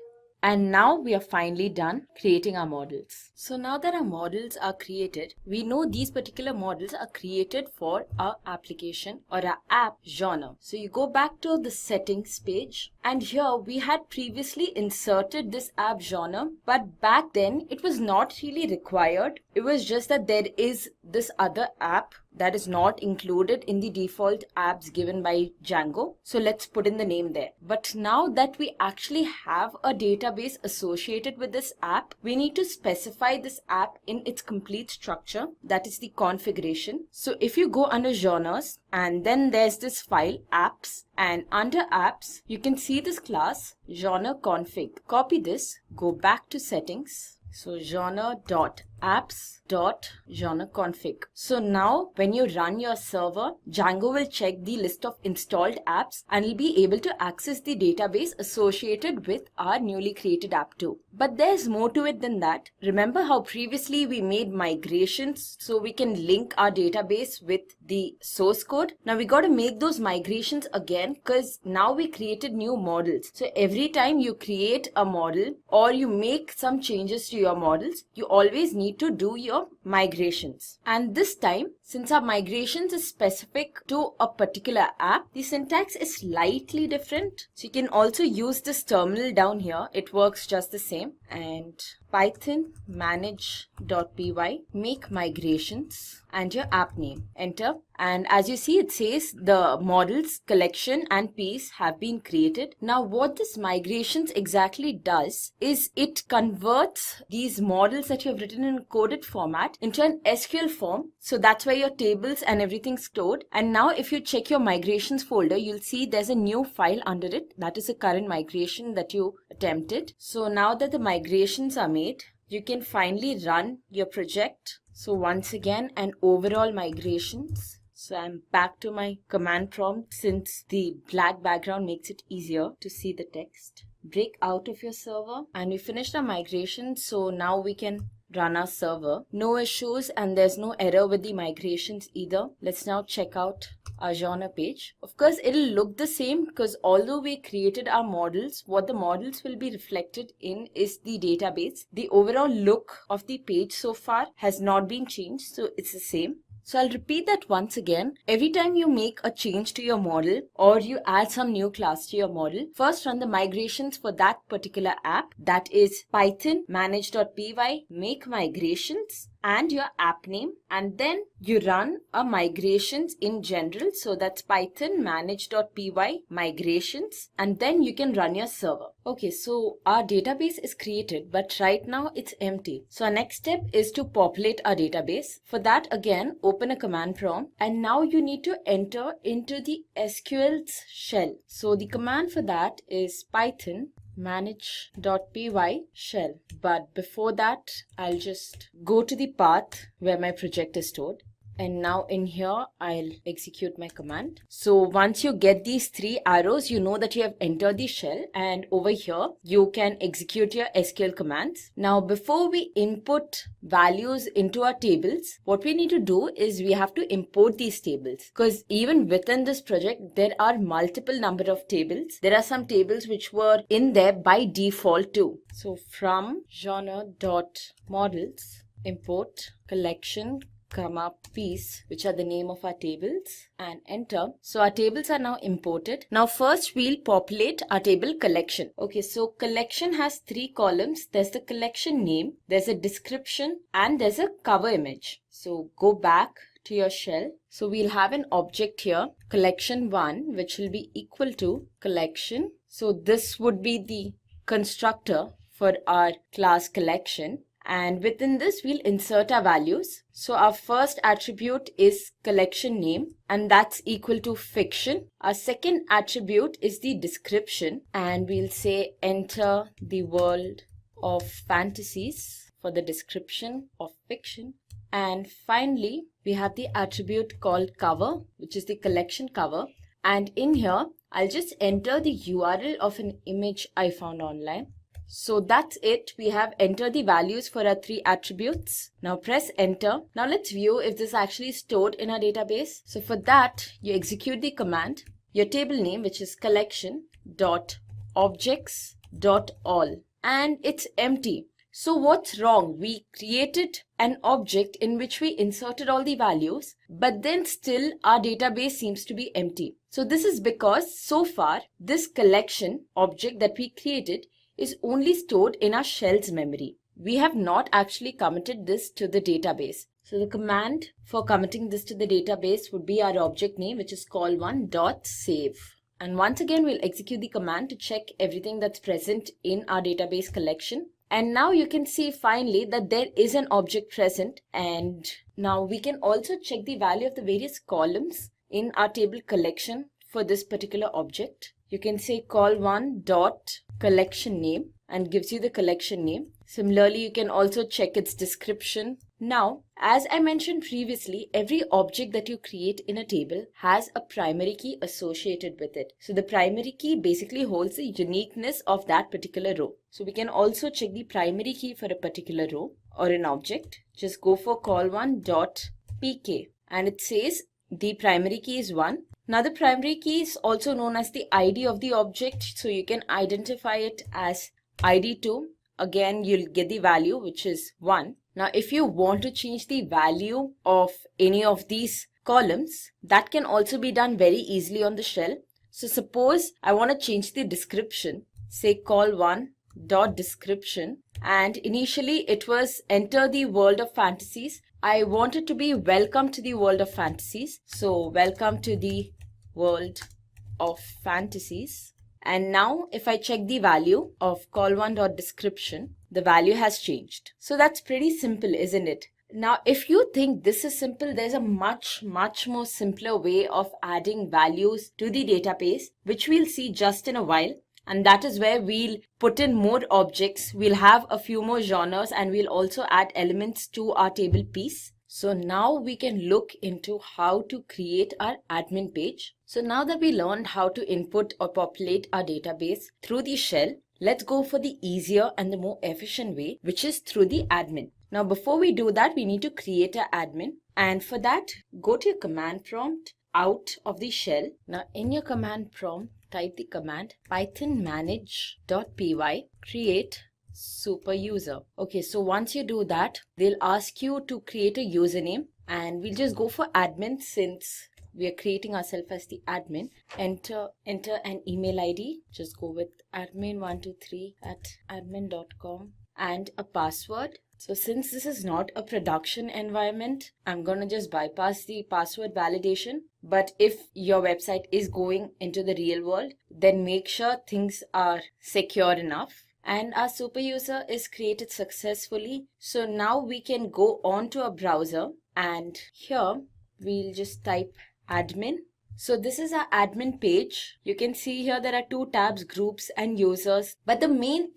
And now we are finally done creating our models. So now that our models are created, we know these particular models are created for our application or our app genre. So you go back to the settings page, and here we had previously inserted this app genre, but back then it was not really required. It was just that there is this other app that is not included in the default apps given by Django. So let's put in the name there. But now that we actually have a database associated with this app, we need to specify this app in its complete structure, that is the configuration. So if you go under genres, and then there's this file apps, and under apps you can see this class genre config. Copy this, go back to settings. So genre.apps.genreconfig. So now when you run your server, Django will check the list of installed apps and will be able to access the database associated with our newly created app too. But there's more to it than that. Remember how previously we made migrations so we can link our database with the source code? Now we got to make those migrations again, because now we created new models. So every time you create a model or you make some changes to your models, you always need to do your migrations. And this time, since our migrations is specific to a particular app, the syntax is slightly different. So you can also use this terminal down here. It works just the same. And Python manage.py, make migrations, and your app name. Enter. And as you see, it says the models, collection and piece have been created. Now what this migrations exactly does is it converts these models that you have written in coded format into an SQL form. So that's where your tables and everything's stored. And now if you check your migrations folder, you'll see there's a new file under it. That is the current migration that you attempted. So now that the migrations are made, you can finally run your project. So once again, an overall migrations. So I'm back to my command prompt, since the black background makes it easier to see the text. Break out of your server, and we finished our migration. So now we can run our server. No issues, and there's no error with the migrations either. Let's now check out our genre page. Of course, it'll look the same, because although we created our models, what the models will be reflected in is the database. The overall look of the page so far has not been changed, so it's the same. So I'll repeat that once again. Every time you make a change to your model or you add some new class to your model, first run the migrations for that particular app. That is Python manage.py, make migrations, and your app name, and then you run a migrations in general. So that's Python manage.py migrations, and then you can run your server. Okay, so our database is created, but right now it's empty. So our next step is to populate our database. For that, again, open a command prompt, and now you need to enter into the SQL's shell. So the command for that is Python manage.py shell. But before that, I'll just go to the path where my project is stored. And now in here, I'll execute my command. So once you get these 3 arrows, you know that you have entered the shell, and over here, you can execute your SQL commands. Now, before we input values into our tables, what we need to do is we have to import these tables, because even within this project, there are multiple number of tables. There are some tables which were in there by default too. So from genre.models, import collection comma piece, which are the name of our tables, and enter. So our tables are now imported. Now first we'll populate our table collection. Okay, so collection has 3 columns. There's the collection name, there's a description, and there's a cover image. So go back to your shell. So we'll have an object here, collection1, which will be equal to collection. So this would be the constructor for our class collection. And within this, we'll insert our values. So our first attribute is collection name, and that's equal to fiction. Our second attribute is the description, and we'll say enter the world of fantasies for the description of fiction. And finally, we have the attribute called cover, which is the collection cover. And in here, I'll just enter the URL of an image I found online. So that's it. We have entered the values for our 3 attributes. Now press enter. Now let's view if this is actually stored in our database. So for that, you execute the command, your table name, which is collection.objects.all, and it's empty. So what's wrong? We created an object in which we inserted all the values, but then still our database seems to be empty. So this is because so far this collection object that we created is only stored in our shell's memory. We have not actually committed this to the database. So the command for committing this to the database would be our object name, which is call1.save. And once again, we'll execute the command to check everything that's present in our database collection. And now you can see finally that there is an object present. And now we can also check the value of the various columns in our table collection for this particular object. You can say call1.collection name and gives you the collection name. Similarly, you can also check its description. Now, as I mentioned previously, every object that you create in a table has a primary key associated with it. So the primary key basically holds the uniqueness of that particular row. So we can also check the primary key for a particular row or an object. Just go for call1.pk and it says the primary key is 1. Now the primary key is also known as the ID of the object, so you can identify it as ID2. Again, you'll get the value, which is 1. Now if you want to change the value of any of these columns, that can also be done very easily on the shell. So suppose I want to change the description, say call1.description, and initially it was enter the world of fantasies. I want it to be welcome to the world of fantasies. So welcome to the world of fantasies. And now if I check the value of call1.description, the value has changed. So that's pretty simple, isn't it? Now, if you think this is simple, there's a much more simpler way of adding values to the database, which we'll see just in a while. And that is where we'll put in more objects. We'll have a few more genres and we'll also add elements to our table piece. So now we can look into how to create our admin page. So now that we learned how to input or populate our database through the shell, let's go for the easier and the more efficient way, which is through the admin. Now before we do that, we need to create an admin. And for that, go to your command prompt out of the shell. Now in your command prompt, type the command python manage.py create super user. Okay, so once you do that, they'll ask you to create a username and we'll just go for admin since we are creating ourselves as the admin. Enter an email ID. Just go with admin123@admin.com and a password. So since this is not a production environment, I'm gonna just bypass the password validation. But if your website is going into the real world, then make sure things are secure enough. And our super user is created successfully. So now we can go on to a browser and here we'll just type admin. So this is our admin page. You can see here there are 2 tabs, groups and users. But the main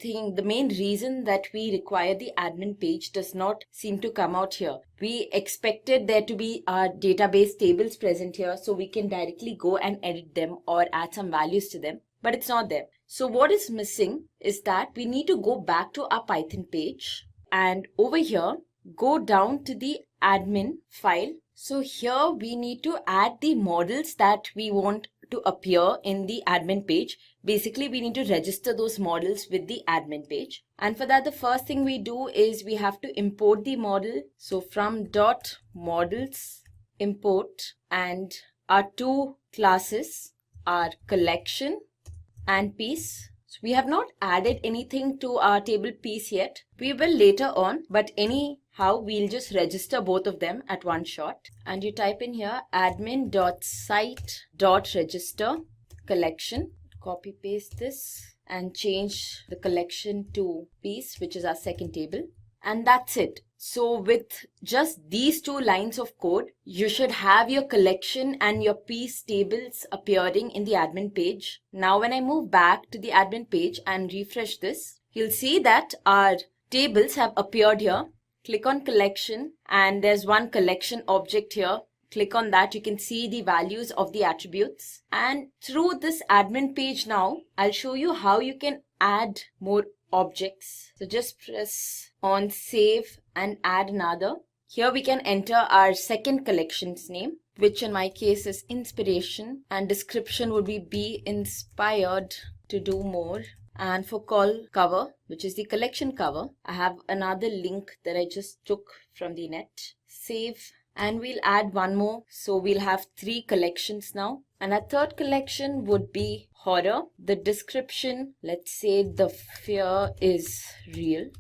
reason that we require the admin page does not seem to come out here. We expected there to be our database tables present here so we can directly go and edit them or add some values to them. But it's not there. So what is missing is that we need to go back to our Python page and over here, go down to the admin file. So here we need to add the models that we want to appear in the admin page, basically we need to register those models with the admin page. And for that, the first thing we do is we have to import the model. So from .models import, and our two classes are collection and piece. So we have not added anything to our table piece yet. We will later on, but anyhow, we'll just register both of them at one shot. And you type in here admin.site.register collection. Copy paste this and change the collection to piece, which is our second table. And that's it. So with just these two lines of code, you should have your collection and your piece tables appearing in the admin page. Now when I move back to the admin page and refresh this, you'll see that our tables have appeared here. Click on collection and there's one collection object here. Click on that, you can see the values of the attributes. And through this admin page now, I'll show you how you can add more objects. So just press on save and add another. Here we can enter our second collection's name, which in my case is inspiration, and description would be inspired to do more. And for call cover, which is the collection cover, I have another link that I just took from the net. Save, and we'll add one more. So we'll have 3 collections now. And our third collection would be horror. The description, let's say the fear is real,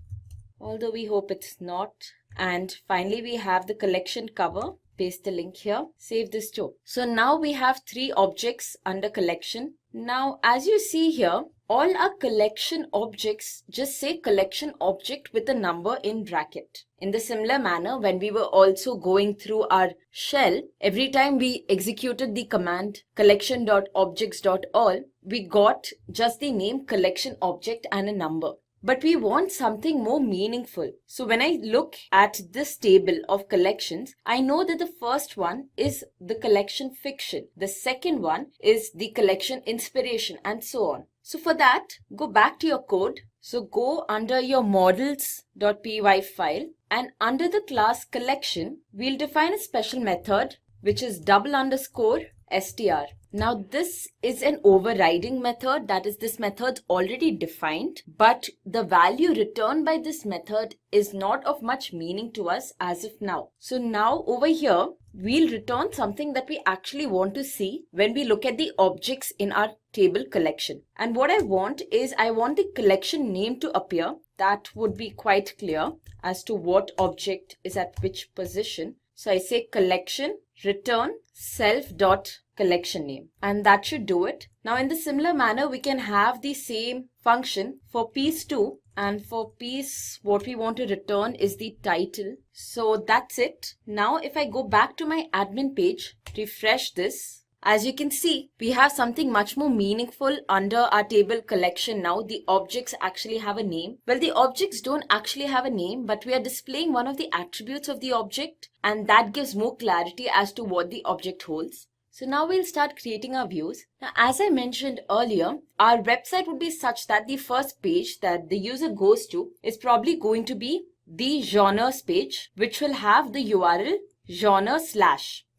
although we hope it's not. And finally, we have the collection cover. Paste the link here. Save this too. So now we have 3 objects under collection. Now, as you see here, all our collection objects just say collection object with a number in bracket. In the similar manner, when we were also going through our shell, every time we executed the command collection.objects.all, we got just the name collection object and a number. But we want something more meaningful. So when I look at this table of collections, I know that the first one is the collection fiction. The second one is the collection inspiration, and so on. So for that, go back to your code. So go under your models.py file, and under the class collection, we'll define a special method, which is _str. Now this is an overriding method, that is, this method already defined, but the value returned by this method is not of much meaning to us as of now. So now over here, we'll return something that we actually want to see when we look at the objects in our table collection. And what I want is, I want the collection name to appear. That would be quite clear as to what object is at which position. So I say collection return self.collection name, and that should do it. Now in the similar manner, we can have the same function for piece 2, and for piece what we want to return is the title. So that's it. Now if I go back to my admin page, refresh this, as you can see, we have something much more meaningful under our table collection now. The objects actually have a name. Well, the objects don't actually have a name, but we are displaying one of the attributes of the object, and that gives more clarity as to what the object holds. So now we'll start creating our views. Now, as I mentioned earlier, our website would be such that the first page that the user goes to is probably going to be the genres page, which will have the URL genre/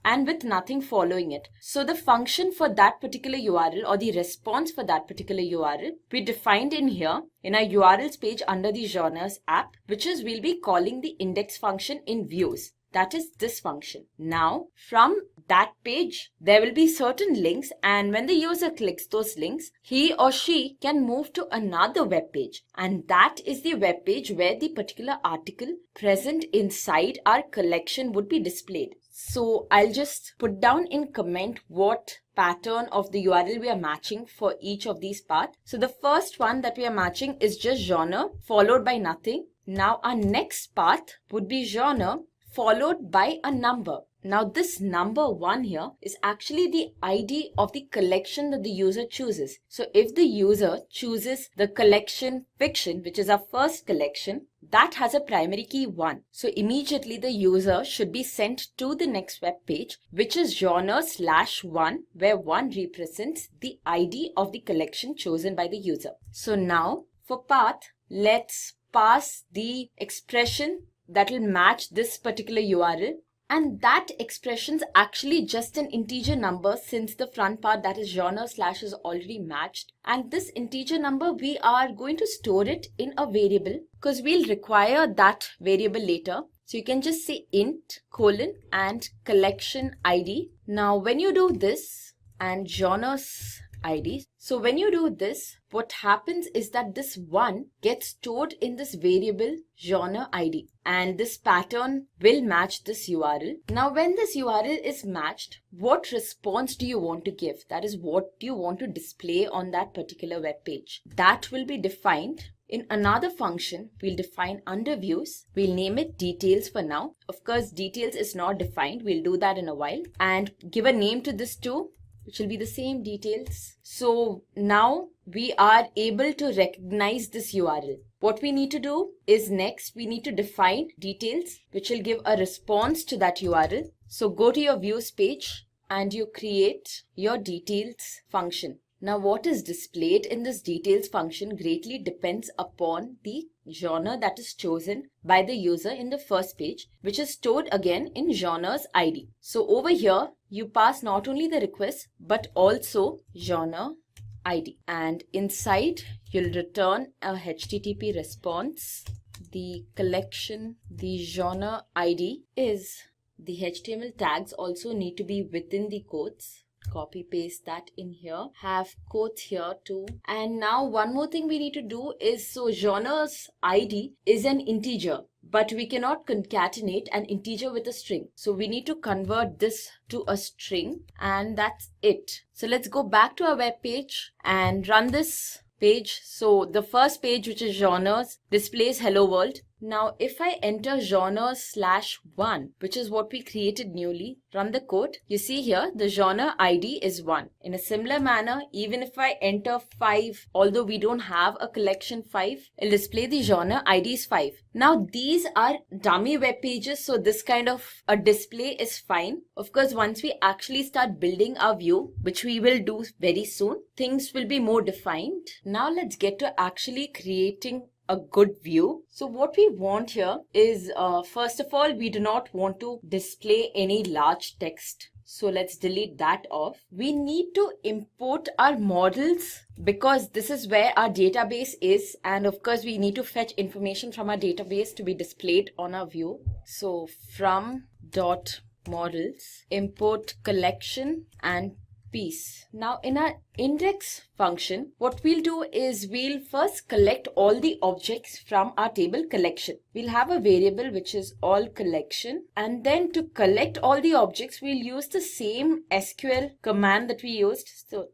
and with nothing following it. So the function for that particular URL, or the response for that particular URL, we defined in here in our URLs page under the genres app, which is we'll be calling the index function in views. That is this function. Now from that page, there will be certain links, and when the user clicks those links, he or she can move to another web page, and that is the web page where the particular article present inside our collection would be displayed. So I'll just put down in comment what pattern of the URL we are matching for each of these parts. So the first one that we are matching is just genre followed by nothing. Now our next path would be genre followed by a number. Now this number 1 here is actually the ID of the collection that the user chooses. So if the user chooses the collection fiction, which is our first collection, that has a primary key 1. So immediately the user should be sent to the next web page, which is genre/1, where 1 represents the ID of the collection chosen by the user. So now for path, let's pass the expression that will match this particular URL. And that expression's actually just an integer number since the front part, that is genre slash, is already matched. And this integer number, we are going to store it in a variable because we'll require that variable later. So you can just say int colon and collection ID. Now when you do this and genres ID, so when you do this, what happens is that this one gets stored in this variable genre ID, and this pattern will match this URL. Now when this URL is matched, what response do you want to give? That is, what do you want to display on that particular web page? That will be defined in another function. We'll define under views. We'll name it details for now. Of course, details is not defined. We'll do that in a while. And give a name to this too, which will be the same details. So now we are able to recognize this URL. What we need to do is next we need to define details, which will give a response to that URL. So go to your views page and you create your details function. Now what is displayed in this details function greatly depends upon the genre that is chosen by the user in the first page, which is stored again in genres ID. So over here, you pass not only the request, but also genre ID. And inside, you'll return a HTTP response. The collection, the genre ID is the HTML tags also need to be within the quotes. Copy paste that in here, have quotes here too. And now one more thing we need to do is, so genres ID is an integer, but we cannot concatenate an integer with a string. So we need to convert this to a string, and that's it. So let's go back to our web page and run this page. So the first page, which is genres, displays hello world. Now if I enter genres/1, which is what we created newly, run the code, you see here the genre ID is 1. In a similar manner, even if I enter 5, although we don't have a collection 5, it'll display the genre ID is 5. Now these are dummy web pages, so this kind of a display is fine. Of course, once we actually start building our view, which we will do very soon, things will be more defined. Now let's get to actually creating a good view. So what we want here is, first of all, we do not want to display any large text. So let's delete that off. We need to import our models because this is where our database is. And of course, we need to fetch information from our database to be displayed on our view. So from .models, import collection and piece. Now in our index function, what we'll do is we'll first collect all the objects from our table collection. We'll have a variable which is all collection, and then to collect all the objects, we'll use the same SQL command that we used.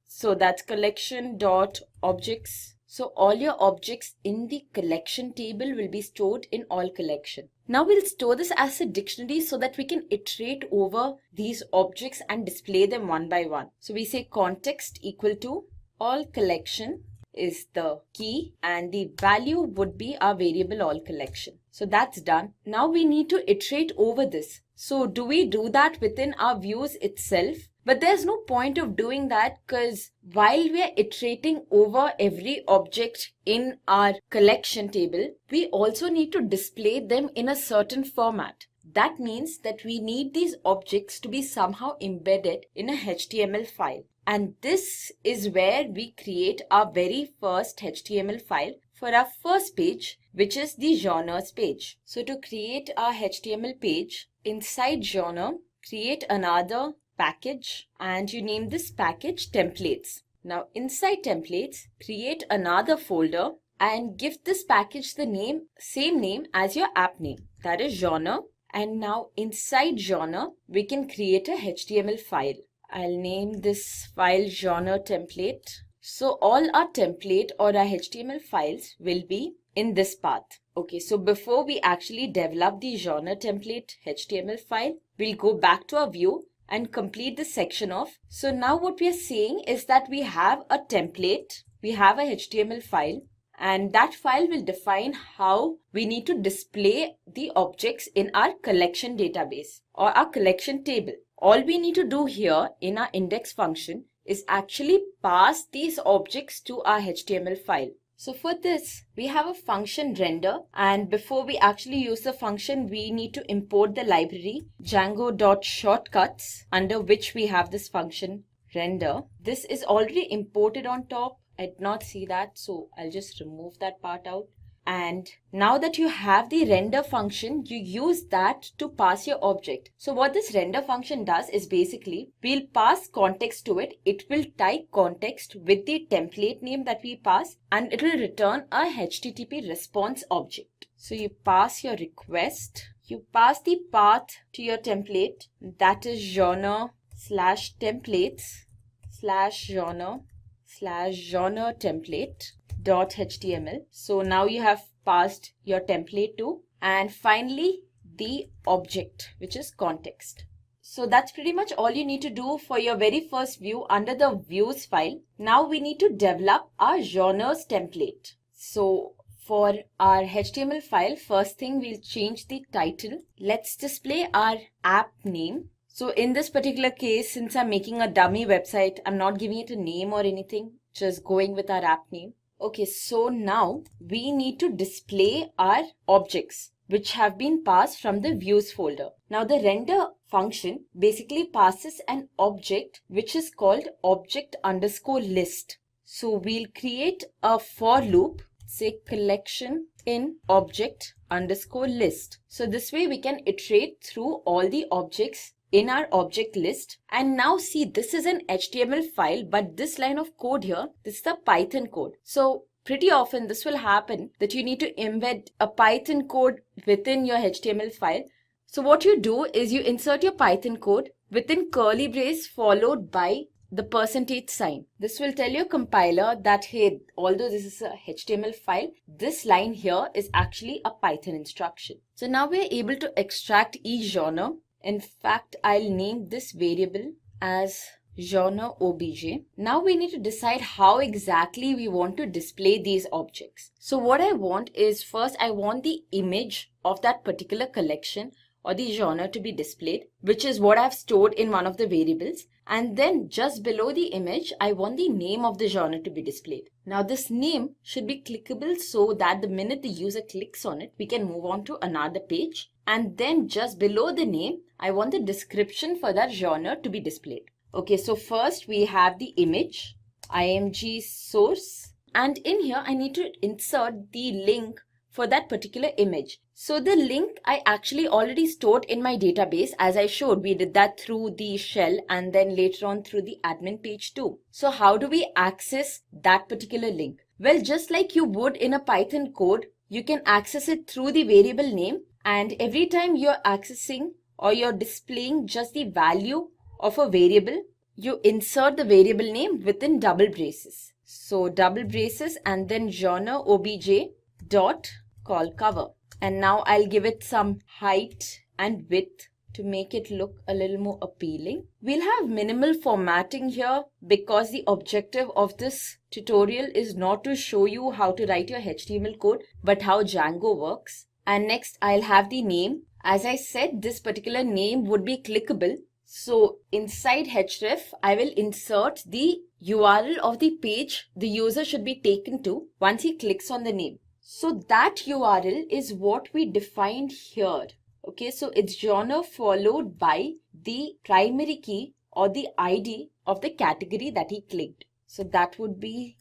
So that's collection.objects. So all your objects in the collection table will be stored in all collection. Now we'll store this as a dictionary so that we can iterate over these objects and display them one by one. So we say context equal to all collection is the key, and the value would be our variable all collection. So that's done. Now we need to iterate over this. So do we do that within our views itself? But there's no point of doing that, because while we are iterating over every object in our collection table, we also need to display them in a certain format. That means that we need these objects to be somehow embedded in a HTML file. And this is where we create our very first HTML file for our first page, which is the genres page. So to create our HTML page, inside genre, create another package, and you name this package templates. Now inside templates, create another folder and give this package the same name as your app name, that is genre. And now inside genre, we can create a HTML file. I'll name this file genre template. So all our template or our HTML files will be in this path. Okay, so before we actually develop the genre template HTML file, we'll go back to our view and complete this section off. So now what we are saying is that we have a template, we have a HTML file, and that file will define how we need to display the objects in our collection database or our collection table. All we need to do here in our index function is actually pass these objects to our HTML file. So for this, we have a function render, and before we actually use the function, we need to import the library Django.shortcuts, under which we have this function render. This is already imported on top. I did not see that, so I'll just remove that part out. And now that you have the render function, you use that to pass your object. So what this render function does is basically, we'll pass context to it. It will type context with the template name that we pass, and it will return a HTTP response object. So you pass your request, you pass the path to your template, that is genre/templates/genre/genre template.html. So now you have passed your template to, and finally the object, which is context. So that's pretty much all you need to do for your very first view under the views file. Now we need to develop our genres template. So for our HTML file, first thing we'll change the title. Let's display our app name. So in this particular case, since I'm making a dummy website, I'm not giving it a name or anything, just going with our app name. Okay, so now we need to display our objects, which have been passed from the views folder. Now the render function basically passes an object which is called object_list. So we'll create a for loop, say collection in object_list. So this way we can iterate through all the objects in our object list. And now see, this is an HTML file, but this line of code here, this is the Python code. So pretty often this will happen that you need to embed a Python code within your HTML file. So what you do is you insert your Python code within curly brace followed by the %sign. This will tell your compiler that, hey, although this is a HTML file, this line here is actually a Python instruction. So now we're able to extract each genre. In fact, I'll name this variable as genre obj. Now we need to decide how exactly we want to display these objects. So what I want is, first I want the image of that particular collection or the genre to be displayed, which is what I've stored in one of the variables. And then just below the image, I want the name of the genre to be displayed. Now this name should be clickable so that the minute the user clicks on it, we can move on to another page. And then just below the name, I want the description for that genre to be displayed. Okay, so first we have the image, img source, and in here I need to insert the link for that particular image. So the link I actually already stored in my database. As I showed, we did that through the shell and then later on through the admin page too. So how do we access that particular link? Well, just like you would in a Python code, you can access it through the variable name, and every time you're accessing or you're displaying just the value of a variable, you insert the variable name within double braces. So double braces and then genre obj dot call cover. And now I'll give it some height and width to make it look a little more appealing. We'll have minimal formatting here because the objective of this tutorial is not to show you how to write your HTML code, but how Django works. And next I'll have the name. As I said, this particular name would be clickable. So inside href, I will insert the URL of the page the user should be taken to once he clicks on the name. So that URL is what we defined here. Okay, so it's genre followed by the primary key or the ID of the category that he clicked. So that would be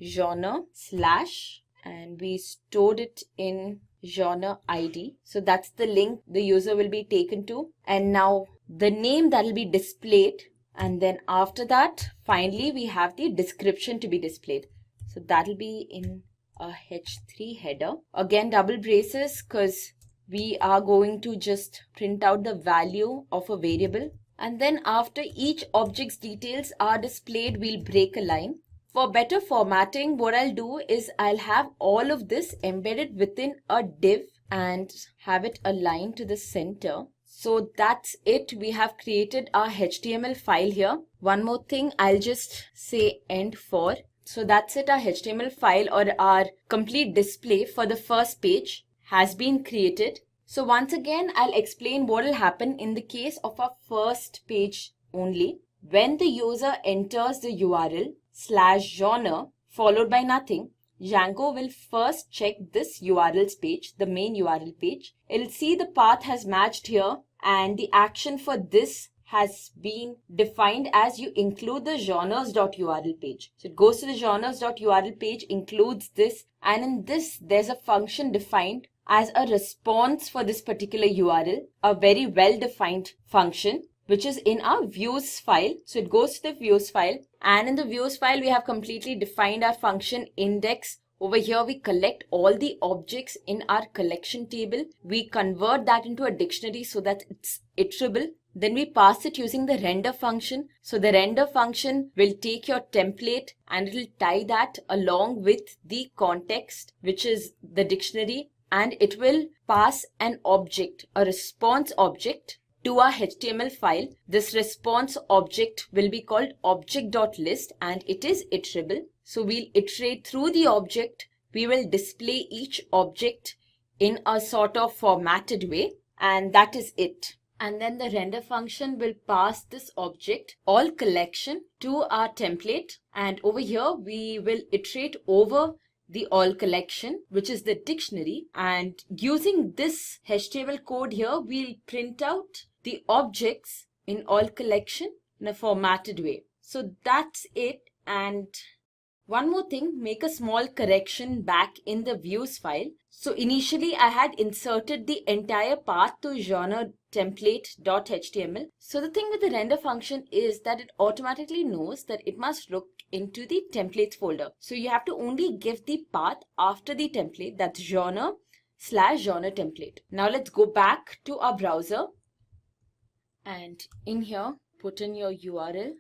genre slash, and we stored it in genre ID. So that's the link the user will be taken to. And now the name that will be displayed. And then after that, finally, we have the description to be displayed. So that'll be in a h3 header. Again, double braces because we are going to just print out the value of a variable. And then after each object's details are displayed, we'll break a line. For better formatting, what I'll do is I'll have all of this embedded within a div and have it aligned to the center. So that's it. We have created our HTML file here. One more thing, I'll just say end for. So that's it. Our HTML file or our complete display for the first page has been created. So once again, I'll explain what will happen in the case of our first page only. When the user enters the URL /genre followed by nothing, Django will first check this URLs page, the main URL page. It'll see the path has matched here, and the action for this has been defined as you include the genres.url page. So it goes to the genres.url page, includes this, and in this there's a function defined as a response for this particular URL, a very well-defined function, which is in our views file. So it goes to the views file, and in the views file we have completely defined our function index. Over here we collect all the objects in our collection table. We convert that into a dictionary so that it's iterable. Then we pass it using the render function. So the render function will take your template and it will tie that along with the context, which is the dictionary, and it will pass an object, a response object, to our HTML file. This response object will be called object.list and it is iterable. So we'll iterate through the object. We will display each object in a sort of formatted way, and that is it. And then the render function will pass this object, all collection, to our template. And over here, we will iterate over the all collection, which is the dictionary. And using this HTML code here, we'll print out the objects in all collection in a formatted way. So that's it. And one more thing, make a small correction back in the views file. So initially I had inserted the entire path to genre template.html. So the thing with the render function is that it automatically knows that it must look into the templates folder. So you have to only give the path after the template, that's genre/genre template. Now let's go back to our browser, and in here put in your URL.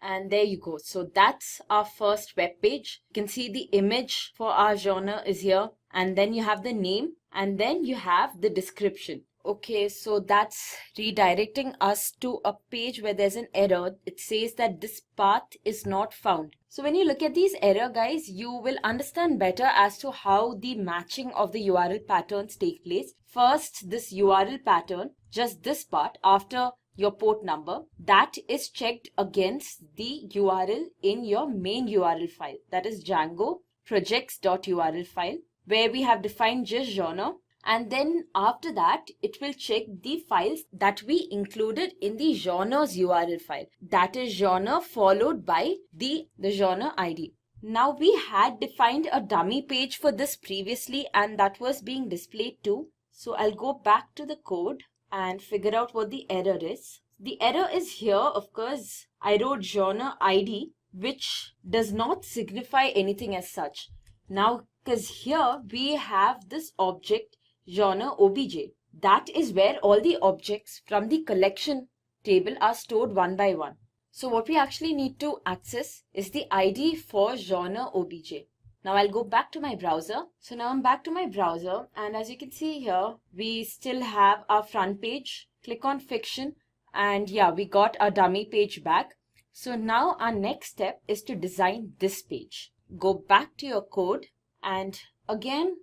And there you go. So that's our first web page. You can see the image for our genre is here. And then you have the name. And then you have the description. Okay, so that's redirecting us to a page where there's an error. It says that this path is not found. So when you look at these error, guys, you will understand better as to how the matching of the URL patterns take place. First, this URL pattern, just this part after your port number, that is checked against the URL in your main URL file, that is Django projects.url file, where we have defined just genre. And then after that, it will check the files that we included in the genres URL file, that is genre followed by the genre ID. Now we had defined a dummy page for this previously, and that was being displayed too. So I'll go back to the code and figure out what the error is. The error is here, of course, I wrote genre ID, which does not signify anything as such. Now, because here we have this object genre obj. That is where all the objects from the collection table are stored one by one. So what we actually need to access is the ID for genre obj. Now I'll go back to my browser. So now I'm back to my browser, and as you can see here, we still have our front page. Click on fiction, and yeah, we got our dummy page back. So now our next step is to design this page. Go back to your code, and again,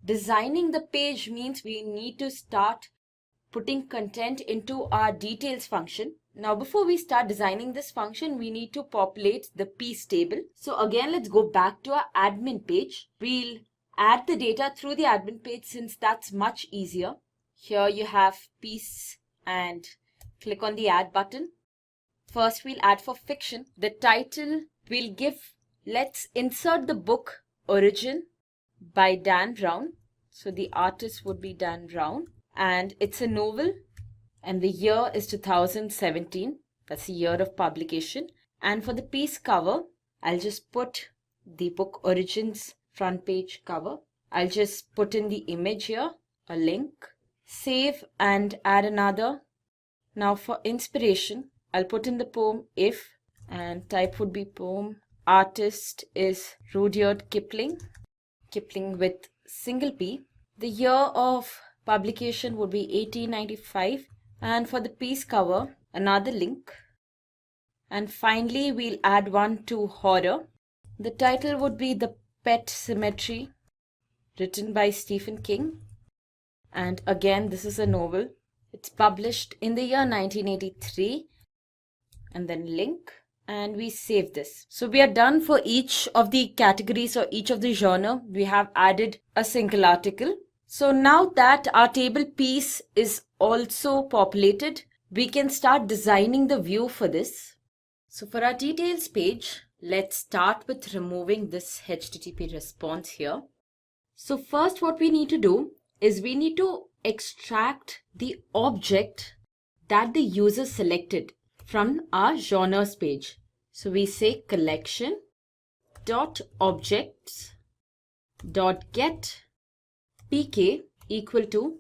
designing the page means we need to start putting content into our details function. Now, before we start designing this function, we need to populate the piece table. So again, let's go back to our admin page. We'll add the data through the admin page since that's much easier. Here you have piece and click on the add button. First, we'll add for fiction. The title we'll give, let's insert the book Origin by Dan Brown. So the artist would be Dan Brown, and it's a novel. And the year is 2017. That's the year of publication. And for the piece cover, I'll just put the book Origins front page cover. I'll just put in the image here, a link, save and add another. Now for inspiration, I'll put in the poem If, and type would be poem. Artist is Rudyard Kipling, Kipling with single P. The year of publication would be 1895. And for the piece cover, another link. And finally, we'll add one to horror. The title would be The Pet Cemetery, written by Stephen King. And again, this is a novel. It's published in the year 1983. And then link. and we save this. So we are done for each of the categories or each of the genre. We have added a single article. So now that our table piece is also populated, we can start designing the view for this. So for our details page, let's start with removing this HTTP response here. So first what we need to do is we need to extract the object that the user selected from our genres page. So we say collection dot objects dot get pk equal to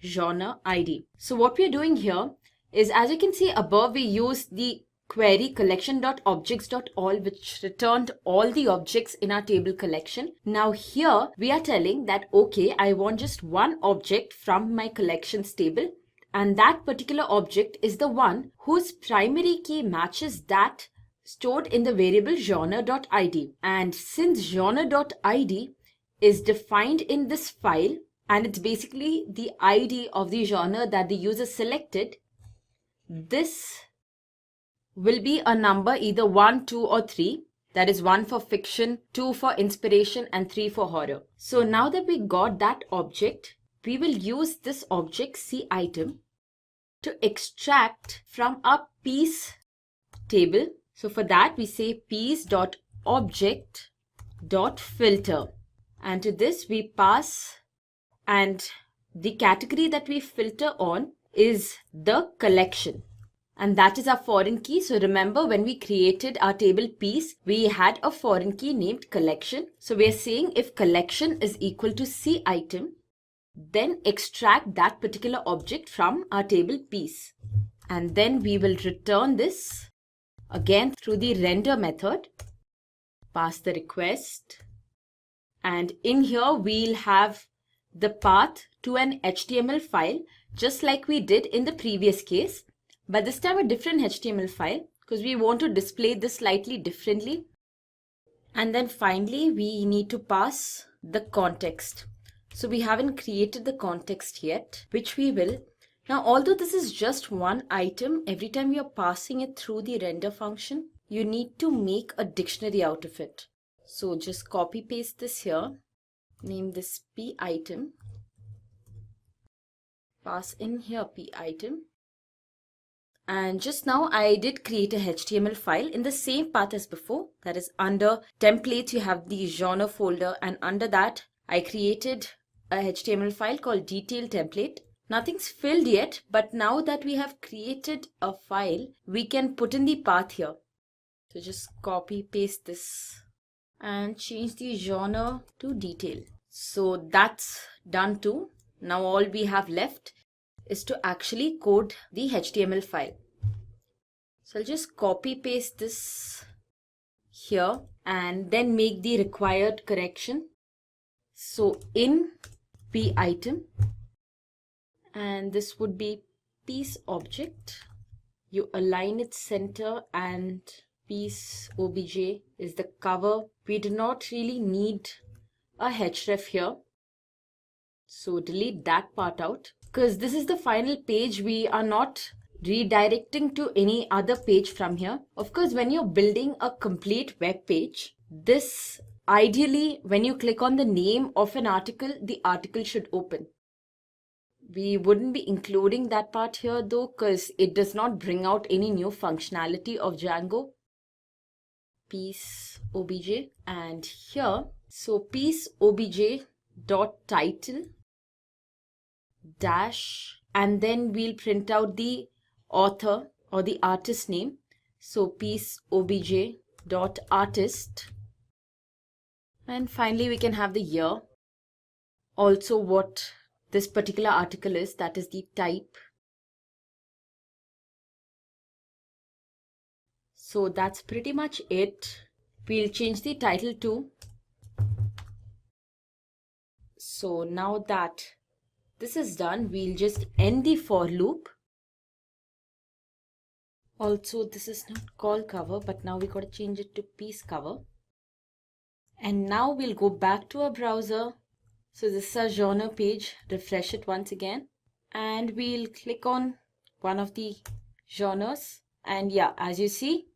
genre ID. So what we are doing here is, as you can see above, we use the query collection.objects.all, which returned all the objects in our table collection. Now here we are telling that, okay, I want just one object from my collections table, and that particular object is the one whose primary key matches that stored in the variable genre.id. And since genre.id is defined in this file, and it's basically the ID of the genre that the user selected, this will be a number either 1, 2 or 3. That is 1 for fiction, 2 for inspiration and 3 for horror. So now that we got that object, we will use this object cItem to extract from our piece table. So for that we say piece.object.filter, and to this we pass, and the category that we filter on is the collection, and that is our foreign key. So remember, when we created our table piece, we had a foreign key named collection. So we are saying if collection is equal to cItem, then extract that particular object from our table piece, and then we will return this again through the render method, pass the request, and in here we'll have the path to an HTML file, just like we did in the previous case, but this time a different HTML file, because we want to display this slightly differently. And then finally we need to pass the context. So we haven't created the context yet, which we will. Now, although this is just one item, every time you're passing it through the render function, you need to make a dictionary out of it. So just copy paste this here, name this p-item, pass in here p-item. And just now I did create a HTML file in the same path as before. That is, under templates you have the genre folder, and under that I created a HTML file called detail template. Nothing's filled yet, but now that we have created a file, we can put in the path here. So just copy paste this and change the genre to detail. So that's done too. Now all we have left is to actually code the HTML file. So I'll just copy paste this here and then make the required correction. So in p-item, and this would be piece object, you align its center, and piece obj is the cover. We do not really need a href here, so delete that part out, because this is the final page. We are not redirecting to any other page from here. Of course, when you're building a complete web page, this ideally, when you click on the name of an article, the article should open. We wouldn't be including that part here though, because it does not bring out any new functionality of Django. Piece obj, and here, so piece obj dot title dash, and then we'll print out the author or the artist name. So piece obj dot artist, and finally we can have the year, also what this particular article is, that is the type. So that's pretty much it. We'll change the title to. So now that this is done, we'll just end the for loop. Also, this is not called cover, but now we got to change it to piece cover. And now we'll go back to our browser. So this is our genre page. Refresh it once again, and we'll click on one of the genres. And yeah, as you see,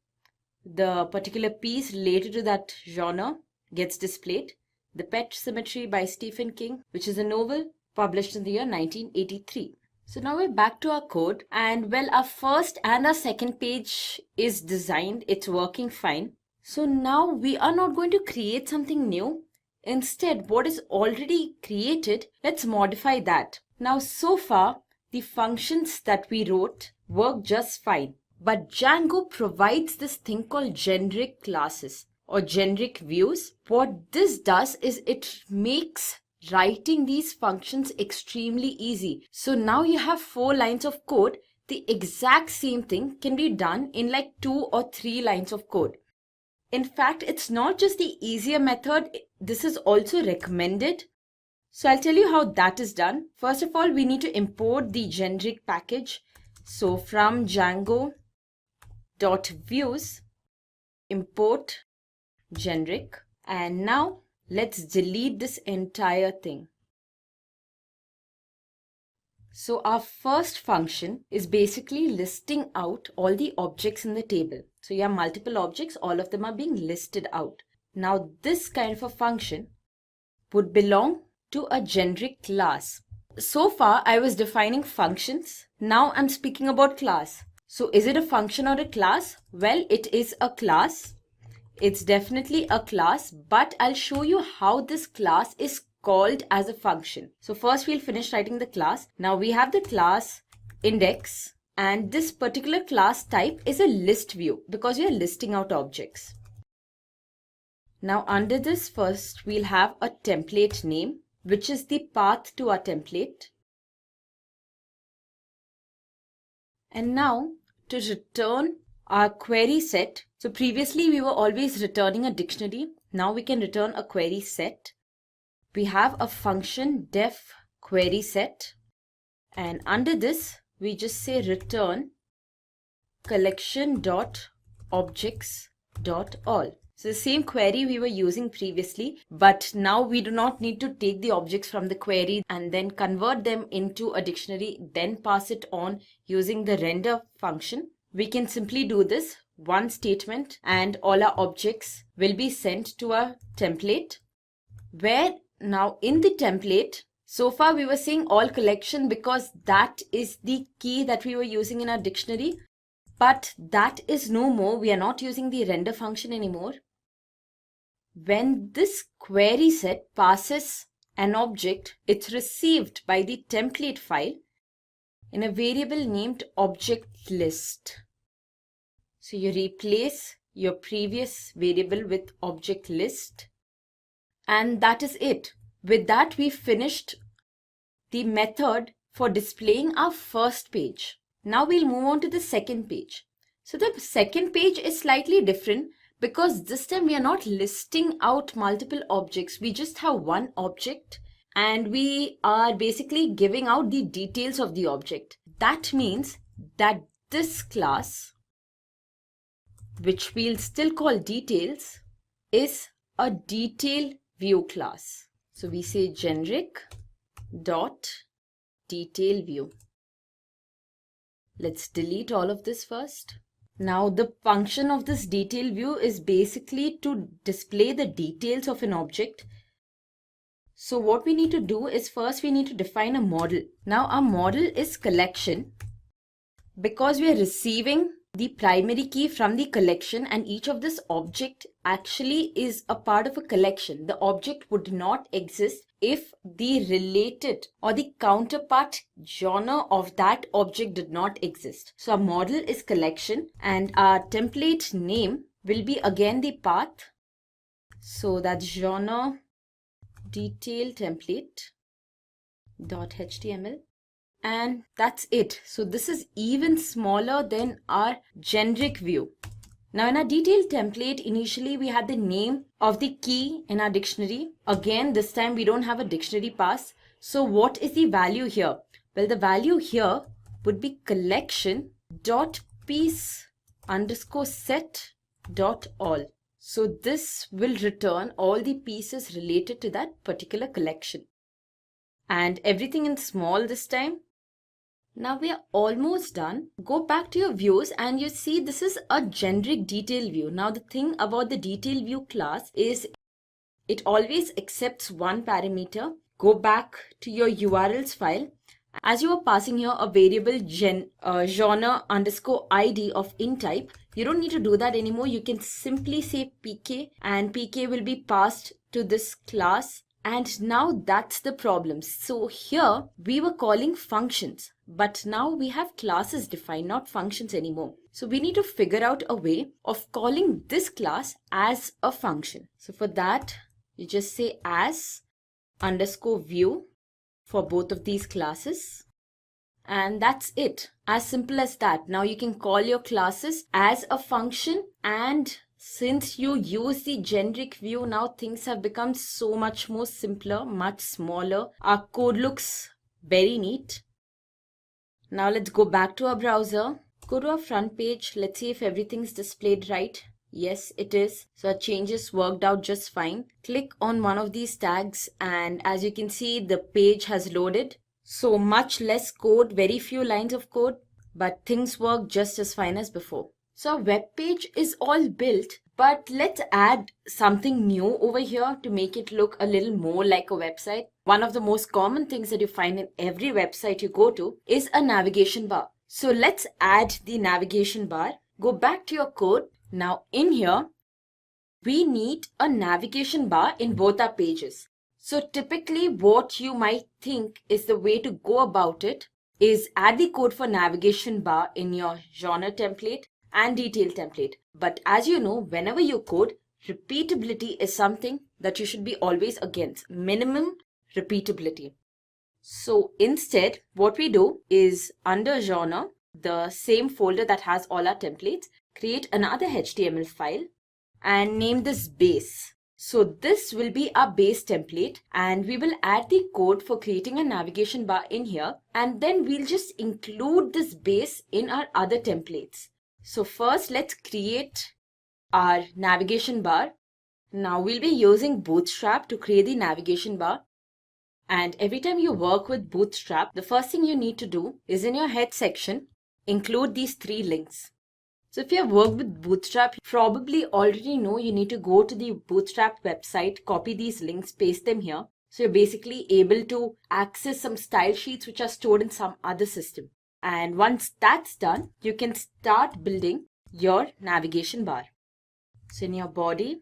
the particular piece related to that genre gets displayed. The Pet Cemetery by Stephen King, which is a novel published in the year 1983. So now we're back to our code, and well, our first and our second page is designed. It's working fine. So now we are not going to create something new. Instead, what is already created, let's modify that. Now, so far, the functions that we wrote work just fine. But Django provides this thing called generic classes or generic views. What this does is it makes writing these functions extremely easy. So now you have 4 lines of code. The exact same thing can be done in like 2 or 3 lines of code. In fact, it's not just the easier method, this is also recommended. So I'll tell you how that is done. First of all, we need to import the generic package. So from Django.views, import generic. And now let's delete this entire thing. So our first function is basically listing out all the objects in the table. So you have multiple objects, all of them are being listed out. Now this kind of a function would belong to a generic class. So far I was defining functions. Now I'm speaking about class. So is it a function or a class? Well, it is a class. It's definitely a class, but I'll show you how this class is called as a function. So first we'll finish writing the class. Now we have the class index, and this particular class type is a list view because we are listing out objects. Now under this, first we'll have a template name, which is the path to our template. And now to return our query set. So previously we were always returning a dictionary. Now we can return a query set. We have a function def query set, and under this we just say return collection.objects.all. So the same query we were using previously, but now we do not need to take the objects from the query and then convert them into a dictionary, then pass it on using the render function. We can simply do this one statement and all our objects will be sent to our template, where now in the template, so far we were saying all collection because that is the key that we were using in our dictionary, but that is no more. We are not using the render function anymore. When this query set passes an object, it's received by the template file in a variable named object list. So you replace your previous variable with object list. And that is it. With that, we finished the method for displaying our first page. Now we'll move on to the second page. So the second page is slightly different because this time we are not listing out multiple objects. We just have one object and we are basically giving out the details of the object. That means that this class, which we'll still call details, is a detail view class. So we say generic dot detail view. Let's delete all of this first. Now the function of this detail view is basically to display the details of an object. So what we need to do is first we need to define a model. Now our model is collection because we are receiving the primary key from the collection, and each of this object actually is a part of a collection. The object would not exist if the related or the counterpart genre of that object did not exist. So our model is collection and our template name will be again the path. So that's genre detail template .html. And that's it. So this is even smaller than our generic view. Now in our detailed template, initially we had the name of the key in our dictionary. Again, this time we don't have a dictionary pass. So what is the value here? Well, the value here would be collection.piece_set.all. So this will return all the pieces related to that particular collection. And everything in small this time. Now we are almost done. Go back to your views and you see this is a generic detail view. Now the thing about the detail view class is it always accepts one parameter. Go back to your URLs file. As you are passing here a variable genre underscore ID of int type, you don't need to do that anymore. You can simply say pk and pk will be passed to this class. And now that's the problem. So here we were calling functions, but now we have classes defined, not functions anymore. So we need to figure out a way of calling this class as a function. So for that, you just say as underscore view for both of these classes. And that's it. As simple as that. Now you can call your classes as a function, and since you use the generic view, now things have become so much more simpler, much smaller. Our code looks very neat. Now let's go back to our browser. Go to our front page. Let's see if everything's displayed right. Yes, it is. So our changes worked out just fine. Click on one of these tags and as you can see, the page has loaded. So much less code, very few lines of code, but things work just as fine as before. So our web page is all built, but let's add something new over here to make it look a little more like a website. One of the most common things that you find in every website you go to is a navigation bar. So let's add the navigation bar. Go back to your code. Now in here, we need a navigation bar in both our pages. So typically what you might think is the way to go about it is add the code for navigation bar in your genre template and detail template. But as you know, whenever you code, repeatability is something that you should be always against. Minimum repeatability. So instead, what we do is under genre, the same folder that has all our templates, create another HTML file and name this base. So this will be our base template and we will add the code for creating a navigation bar in here, and then we'll just include this base in our other templates. So first let's create our navigation bar. Now we'll be using Bootstrap to create the navigation bar. And every time you work with Bootstrap, the first thing you need to do is in your head section, include these 3 links. So if you have worked with Bootstrap, you probably already know you need to go to the Bootstrap website, copy these links, paste them here. So you're basically able to access some style sheets which are stored in some other system. And once that's done, you can start building your navigation bar. So in your body,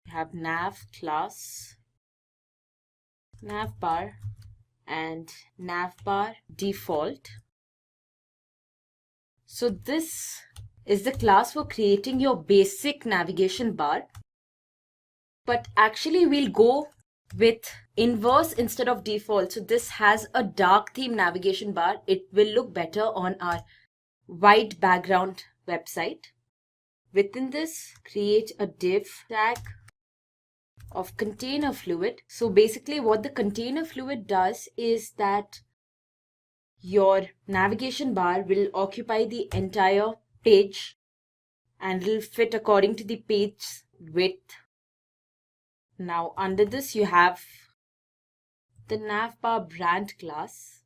you have nav class, navbar, and navbar default. So this is the class for creating your basic navigation bar. But actually we'll go with inverse instead of default. So this has a dark theme navigation bar. It will look better on our white background website. Within this, create a div tag of container fluid. So basically what the container fluid does is that your navigation bar will occupy the entire page and will fit according to the page width. Now under this you have the navbar brand class,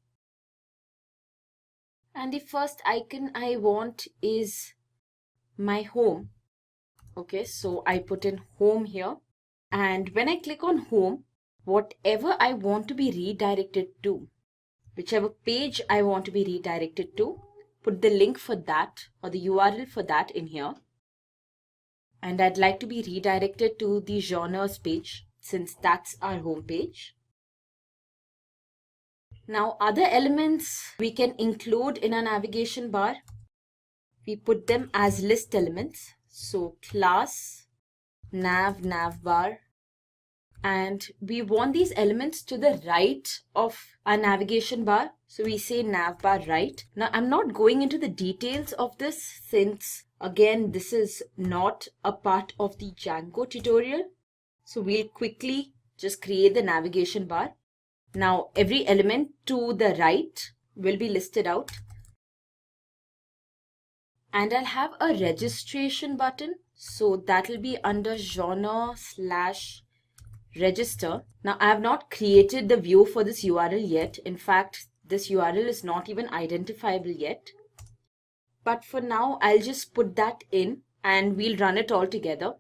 and the first icon I want is my home. Okay, so I put in home here, and when I click on home, whatever I want to be redirected to, whichever page I want to be redirected to, put the link for that or the URL for that in here. And I'd like to be redirected to the genres page since that's our home page. Now other elements we can include in our navigation bar. We put them as list elements. So class, navbar, and we want these elements to the right of our navigation bar. So we say navbar right. Now I'm not going into the details of this since again this is not a part of the Django tutorial. So we'll quickly just create the navigation bar. Now every element to the right will be listed out. And I'll have a registration button. So that will be under genre/register. Now I have not created the view for this URL yet. In fact, this URL is not even identifiable yet. But for now, I'll just put that in and we'll run it all together.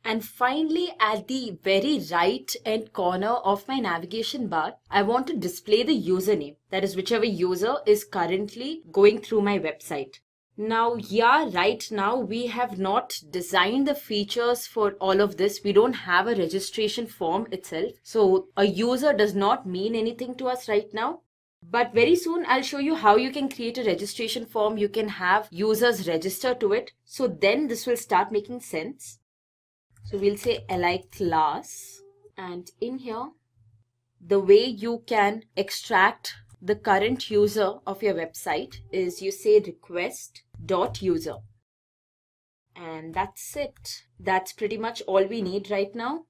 And finally, at the very right end corner of my navigation bar, I want to display the username. That is whichever user is currently going through my website. Now, yeah, right now we have not designed the features for all of this. We don't have a registration form itself. So a user does not mean anything to us right now. But very soon I'll show you how you can create a registration form. You can have users register to it. So then this will start making sense. So we'll say li class, and in here, the way you can extract the current user of your website is you say request.user. And that's it. That's pretty much all we need right now.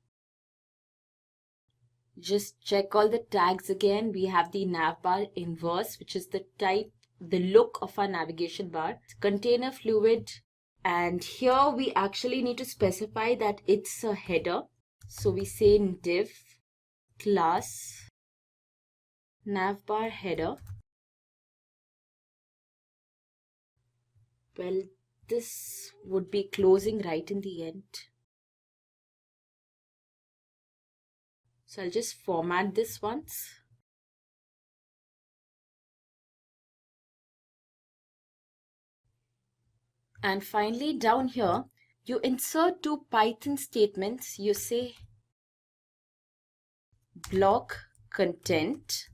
Just check all the tags again. We have the navbar inverse, which is the type, the look of our navigation bar. Container fluid. And here we actually need to specify that it's a header. So we say div class navbar header. Well, this would be closing right in the end. So I'll just format this once. And finally, down here, you insert two Python statements. You say block content.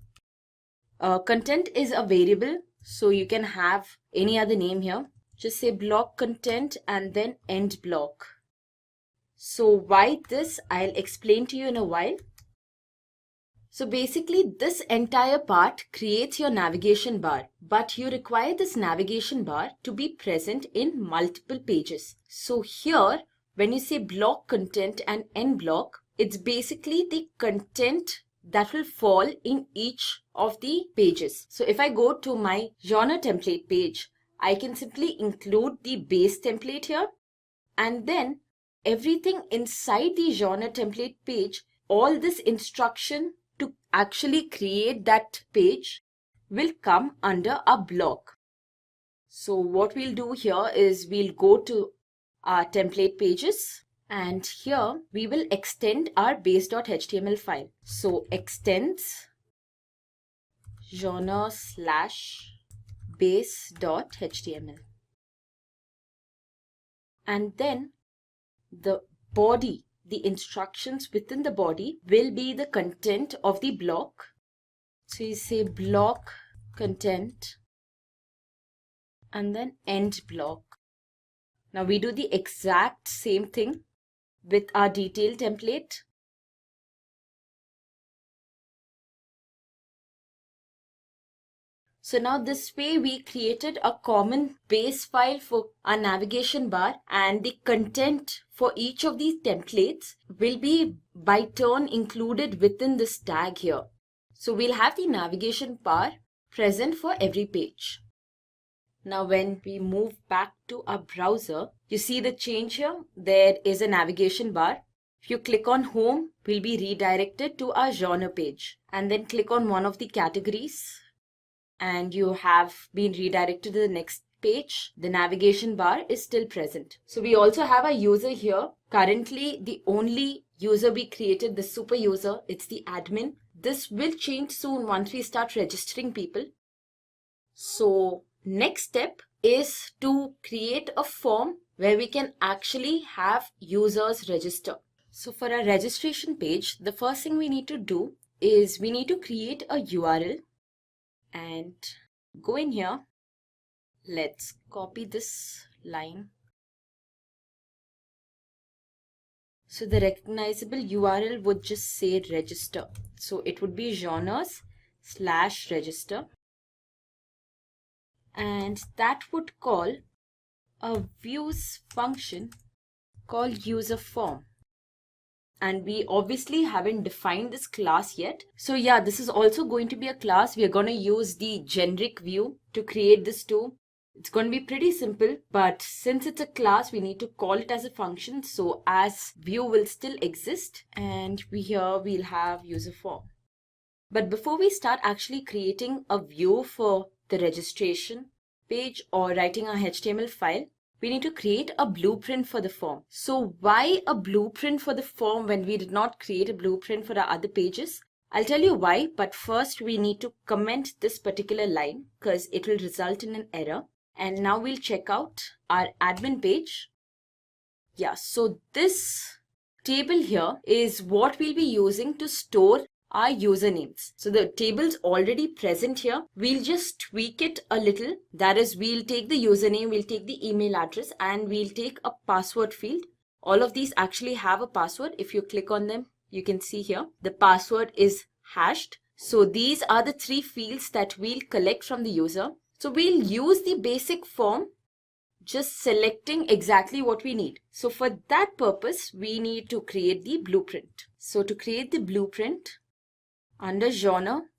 Content is a variable, so you can have any other name here. Just say block content and then end block. So why this? I'll explain to you in a while. So basically, this entire part creates your navigation bar, but you require this navigation bar to be present in multiple pages. So here, when you say block content and end block, it's basically the content that will fall in each of the pages. So if I go to my genre template page, I can simply include the base template here, and then everything inside the genre template page, all this instruction to actually create that page will come under a block. So what we'll do here is we'll go to our template pages, and here we will extend our base.html file. So extends genre / base.html. And then the body, the instructions within the body will be the content of the block. So you say block content and then end block. Now we do the exact same thing with our detail template. So now this way we created a common base file for our navigation bar, and the content for each of these templates will be by turn included within this tag here. So we'll have the navigation bar present for every page. Now when we move back to our browser, you see the change here. There is a navigation bar. If you click on home, we'll be redirected to our genre page, and then click on one of the categories, and you have been redirected to the next page. The navigation bar is still present. So we also have a user here. Currently, the only user we created, the super user, it's the admin. This will change soon once we start registering people. So next step is to create a form where we can actually have users register. So for our registration page, the first thing we need to do is we need to create a URL. And go in here, let's copy this line. So the recognizable URL would just say register. So it would be genres / register. And that would call a views function called user form. And we obviously haven't defined this class yet. So yeah, this is also going to be a class. We are going to use the generic view to create this too. It's going to be pretty simple, but since it's a class, we need to call it as a function. So as view will still exist, and we'll have user form. But before we start actually creating a view for the registration page or writing our HTML file, we need to create a blueprint for the form. So why a blueprint for the form when we did not create a blueprint for our other pages? I'll tell you why, but first we need to comment this particular line because it will result in an error. And now we'll check out our admin page. Yeah, so this table here is what we'll be using to store our usernames. So the table's already present here. We'll just tweak it a little. That is, we'll take the username, we'll take the email address, and we'll take a password field. All of these actually have a password. If you click on them, you can see here the password is hashed. So these are the 3 fields that we'll collect from the user. So we'll use the basic form, just selecting exactly what we need. So for that purpose, we need to create the blueprint. So to create the blueprint, under genre,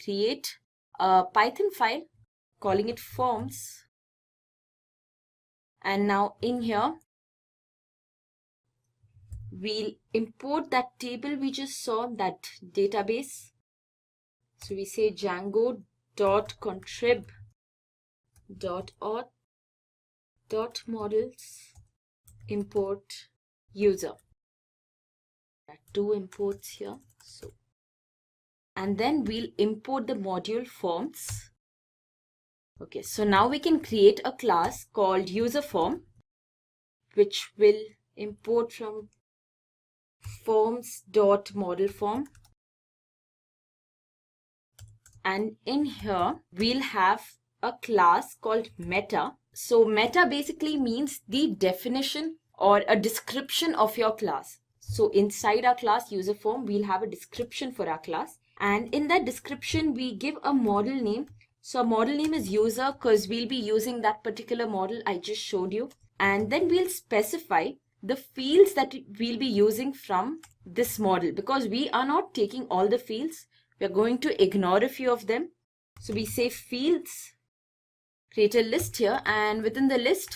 create a Python file, calling it forms. And now in here, we'll import that table we just saw, that database. So we say django.contrib.auth.models import user. There are 2 imports here. And then we'll import the module forms. Okay, so now we can create a class called user form, which will import from forms.modelForm. And in here, we'll have a class called meta. So meta basically means the definition or a description of your class. So inside our class user form, we'll have a description for our class. And in that description, we give a model name. So our model name is user because we'll be using that particular model I just showed you. And then we'll specify the fields that we'll be using from this model, because we are not taking all the fields. We're going to ignore a few of them. So we say fields, create a list here, and within the list,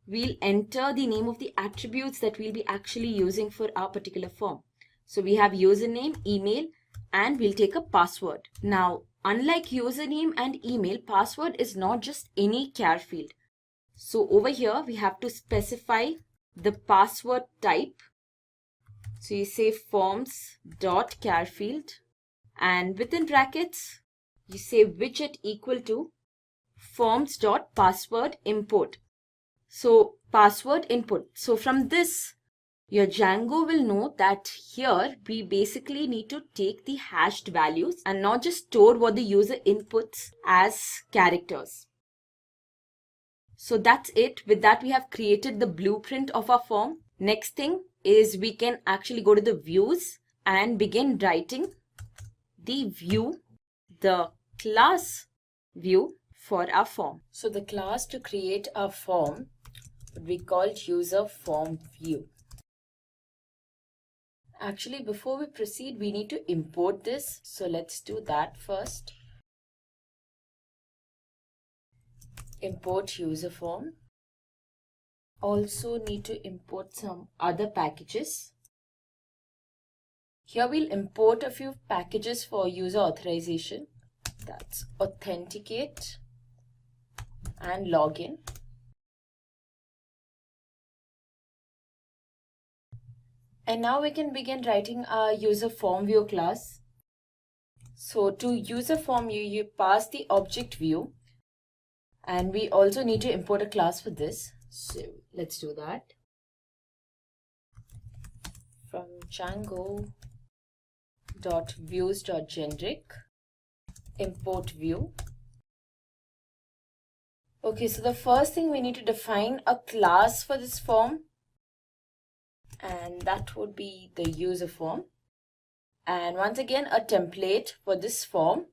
we'll enter the name of the attributes that we'll be actually using for our particular form. So we have username, email, and we'll take a password. Now, unlike username and email, password is not just any char field. So over here, we have to specify the password type. So you say forms.char field, and within brackets, you say widget equal to forms.password import. So password input. So from this, your Django will know that here we basically need to take the hashed values and not just store what the user inputs as characters. So that's it. With that, we have created the blueprint of our form. Next thing is we can actually go to the views and begin writing the view, the class view for our form. So the class to create our form would be called user form view. Actually, before we proceed, we need to import this. So let's do that first. Import user form. Also need to import some other packages. Here we'll import a few packages for user authorization. That's authenticate and login. And now we can begin writing our user form view class. So to user form view, you pass the object view, and we also need to import a class for this. So let's do that. From Django.views.generic, import view. Okay, so the first thing we need to define a class for this form, and that would be the user form. And once again, a template for this form,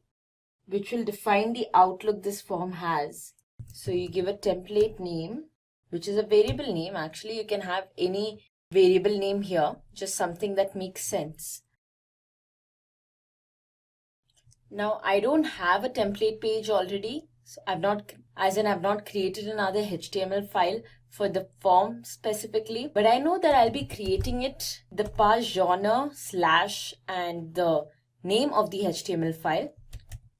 which will define the outlook this form has. So you give a template name, which is a variable name. Actually, you can have any variable name here, just something that makes sense. Now, I don't have a template page already. So I've not created another HTML file for the form specifically, but I know that I'll be creating it, the pass genre / and the name of the HTML file.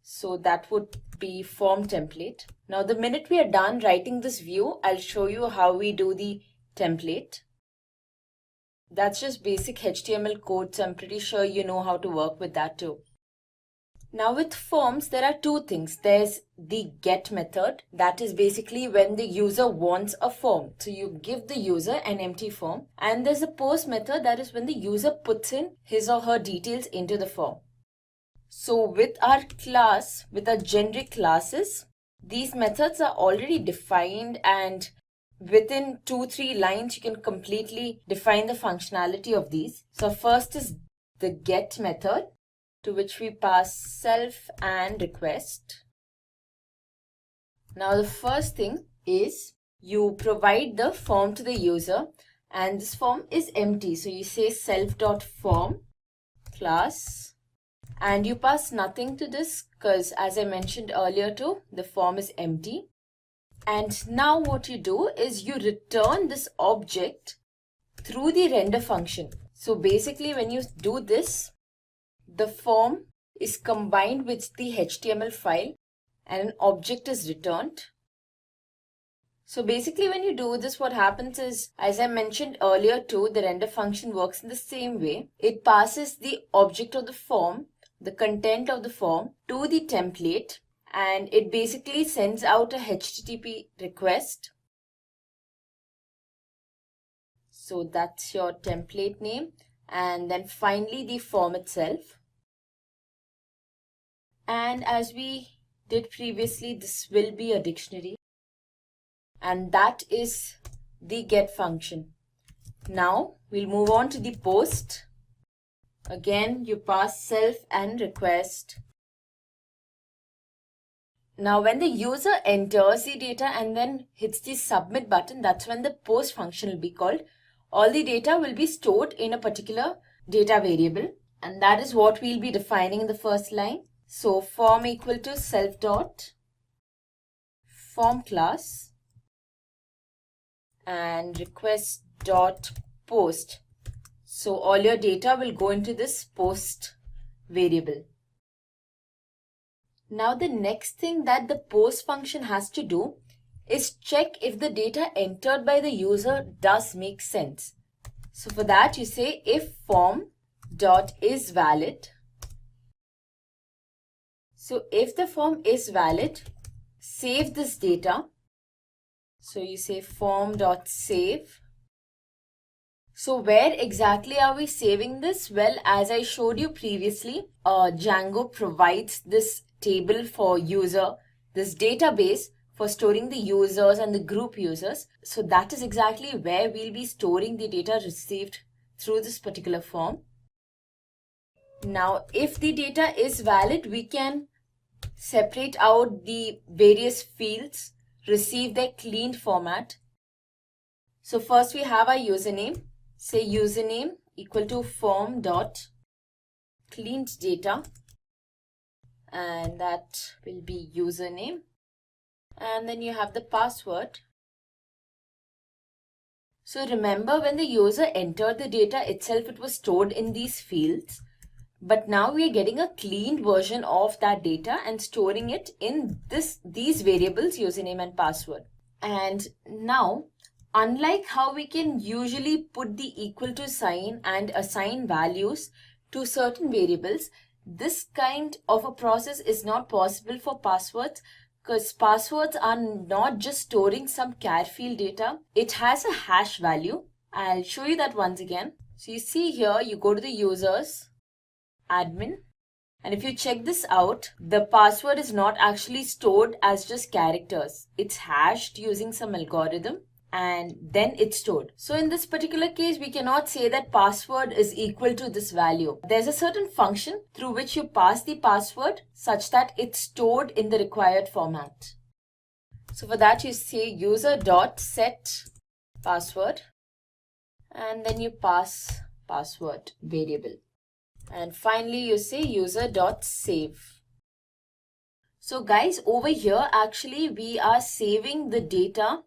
So that would be form template. Now the minute we are done writing this view, I'll show you how we do the template. That's just basic HTML code, so I'm pretty sure you know how to work with that too. Now with forms, there are two things. There's the get method. That is basically when the user wants a form. So you give the user an empty form. And there's a post method. That is when the user puts in his or her details into the form. So with our class, with our generic classes, these methods are already defined, and within 2-3 lines, you can completely define the functionality of these. So first is the get method, to which we pass self and request. Now the first thing is you provide the form to the user, and this form is empty. So you say self.form class, and you pass nothing to this because, as I mentioned earlier too, the form is empty. And now what you do is you return this object through the render function. So basically when you do this, the form is combined with the HTML file and an object is returned. So basically when you do this, what happens is, as I mentioned earlier too, the render function works in the same way. It passes the object of the form, the content of the form, to the template, and it basically sends out a HTTP request. So that's your template name, and then finally the form itself. And as we did previously, this will be a dictionary, and that is the get function. Now we'll move on to the post. Again, you pass self and request. Now when the user enters the data and then hits the submit button, that's when the post function will be called. All the data will be stored in a particular data variable, and that is what we'll be defining in the first line. So form equal to self dot form class and request dot post. So all your data will go into this post variable. Now the next thing that the post function has to do is check if the data entered by the user does make sense. So for that you say if form dot is valid. So if the form is valid, save this data. So you say form dot save. So where exactly are we saving this? Well, as I showed you previously, Django provides this table for user, this database for storing the users and the group users. So that is exactly where we'll be storing the data received through this particular form. Now, if the data is valid, we can separate out the various fields, receive their cleaned format. So first we have our username. Say username equal to form dot cleaned data, and that will be username. And then you have the password. So remember, when the user entered the data itself, it was stored in these fields. But now we are getting a cleaned version of that data and storing it in these variables, username and password. And now, unlike how we can usually put the equal to sign and assign values to certain variables, this kind of a process is not possible for passwords, because passwords are not just storing some char field data. It has a hash value. I'll show you that once again. So you see here, you go to the users, admin, and if you check this out, the password is not actually stored as just characters. It's hashed using some algorithm, and then it's stored. So in this particular case, we cannot say that password is equal to this value. There's a certain function through which you pass the password such that it's stored in the required format. So for that you say user.set password, and then you pass password variable. And finally you say user.save. So guys, over here actually we are saving the data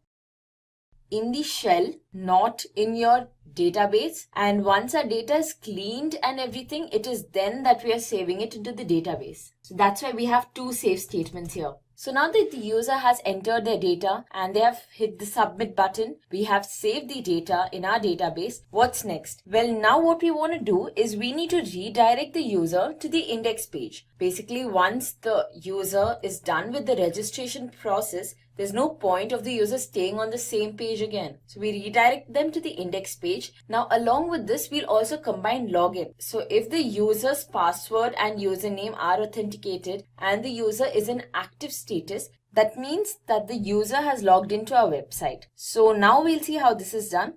in the shell, not in your database. And once our data is cleaned and everything, it is then that we are saving it into the database. So that's why we have two save statements here. So now that the user has entered their data and they have hit the submit button, we have saved the data in our database. What's next? Well, now what we want to do is we need to redirect the user to the index page. Basically, once the user is done with the registration process, there's no point of the user staying on the same page again. So we redirect them to the index page. Now along with this, we'll also combine login. So if the user's password and username are authenticated and the user is in active status, that means that the user has logged into our website. So now we'll see how this is done.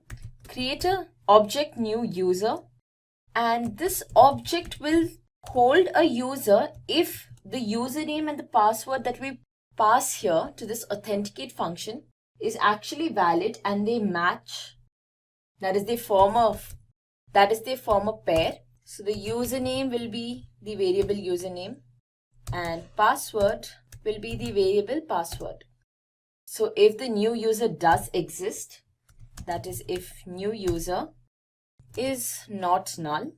Create a object new user, and this object will hold a user if the username and the password that we pass here to this authenticate function is actually valid and they match. That is, they form a pair. So the username will be the variable username and password will be the variable password. So if the new user does exist, that is, if new user is not null,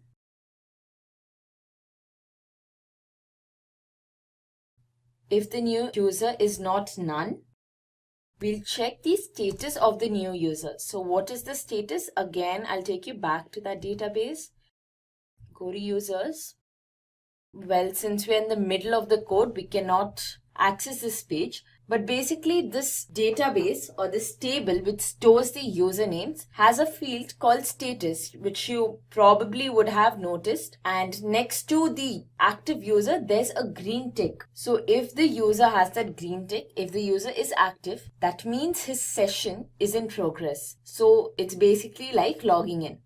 if the new user is not none, we'll check the status of the new user. So what is the status? Again, I'll take you back to that database. Go to users. Well, since we're in the middle of the code, we cannot access this page. But basically, this database or this table which stores the usernames has a field called status, which you probably would have noticed. And next to the active user, there's a green tick. So if the user has that green tick, if the user is active, that means his session is in progress. So it's basically like logging in.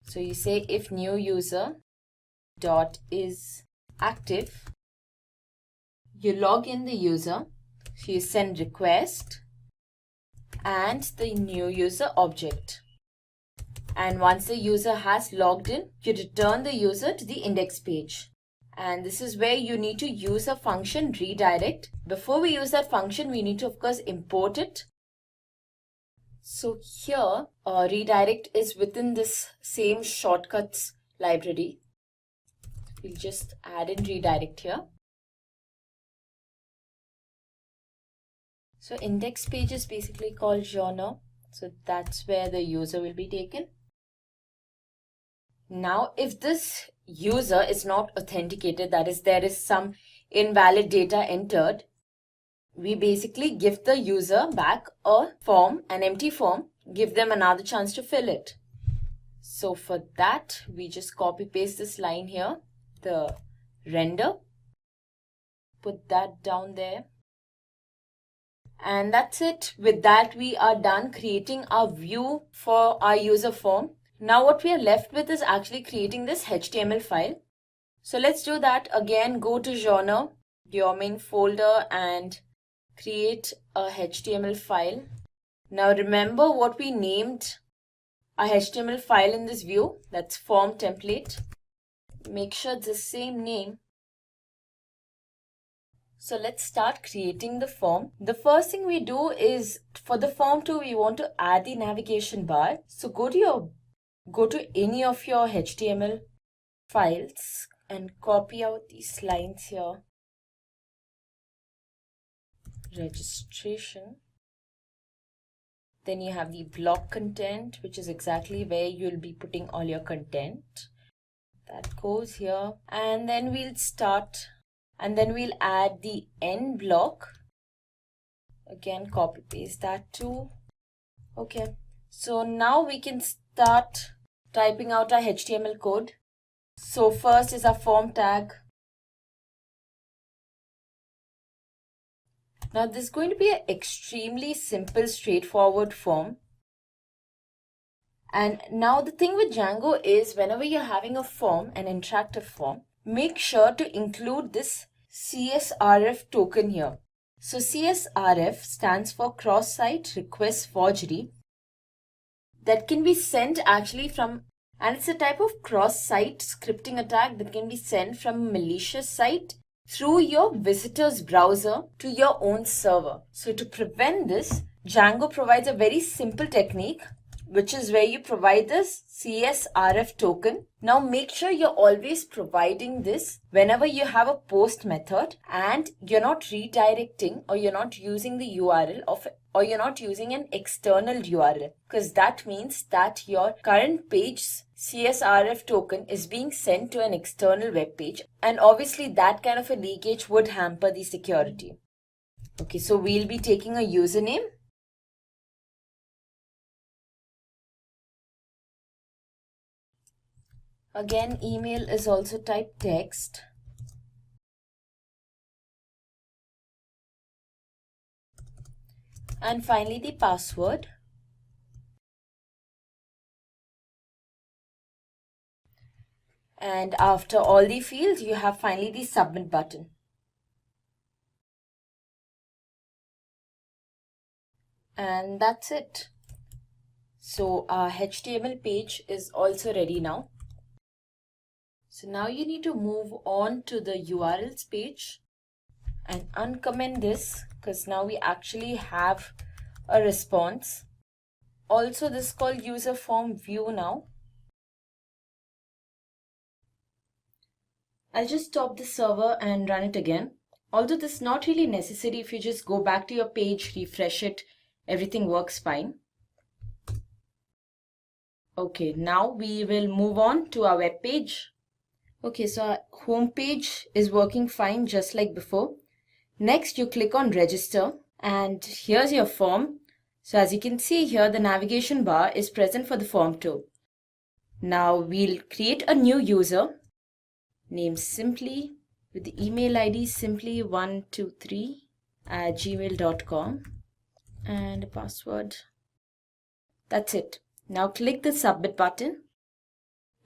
So you say if new user dot is active, you log in the user, so you send request and the new user object. And once the user has logged in, you return the user to the index page. And this is where you need to use a function redirect. Before we use that function, we need to, of course, import it. So here, redirect is within this same shortcuts library. We'll just add in redirect here. So index page is basically called genre. So that's where the user will be taken. Now, if this user is not authenticated, that is, there is some invalid data entered, we basically give the user back a form, an empty form, give them another chance to fill it. So for that, we just copy paste this line here, the render, put that down there. And that's it. With that, we are done creating our view for our user form. Now what we are left with is actually creating this HTML file. So let's do that. Again, go to genre, your main folder, and create a HTML file. Now remember what we named our HTML file in this view. That's form template. Make sure it's the same name. So let's start creating the form. The first thing we do is, for the form 2, we want to add the navigation bar. So go to any of your HTML files and copy out these lines here. Registration. Then you have the block content, which is exactly where you'll be putting all your content. That goes here. And then we'll start. And then we'll add the end block. Again, copy paste that too. Okay. So now we can start typing out our HTML code. So first is our form tag. Now this is going to be an extremely simple, straightforward form. And now the thing with Django is, whenever you're having a form, an interactive form, make sure to include this CSRF token here. So CSRF stands for cross-site request forgery. That can be sent actually from, and it's a type of cross-site scripting attack that can be sent from a malicious site through your visitor's browser to your own server. So to prevent this, Django provides a very simple technique, which is where you provide this CSRF token. Now make sure you're always providing this whenever you have a post method and you're not redirecting or you're not using the URL or you're not using an external URL, because that means that your current page's CSRF token is being sent to an external web page, and obviously that kind of a leakage would hamper the security. Okay, so we'll be taking a username. Again, email is also typed text. And finally the password. And after all the fields, you have finally the submit button. And that's it. So our HTML page is also ready now. So now you need to move on to the URLs page and uncomment this, because now we actually have a response. Also, this is called user form view now. I'll just stop the server and run it again. Although this is not really necessary, if you just go back to your page, refresh it, everything works fine. Okay, now we will move on to our web page. Okay, so our home page is working fine just like before. Next, you click on register and here's your form. So as you can see here, the navigation bar is present for the form too. Now we'll create a new user named Simply with the email ID simply123@gmail.com and a password. That's it. Now click the submit button.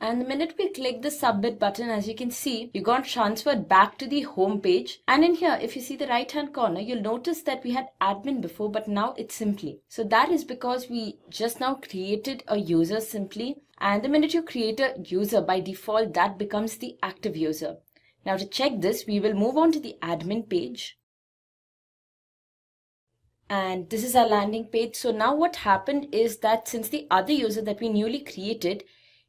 And the minute we click the submit button, as you can see, you got transferred back to the home page. And in here, if you see the right hand corner, you'll notice that we had admin before, but now it's Simply. So that is because we just now created a user Simply. And the minute you create a user, by default, that becomes the active user. Now to check this, we will move on to the admin page. And this is our landing page. So now what happened is that since the other user that we newly created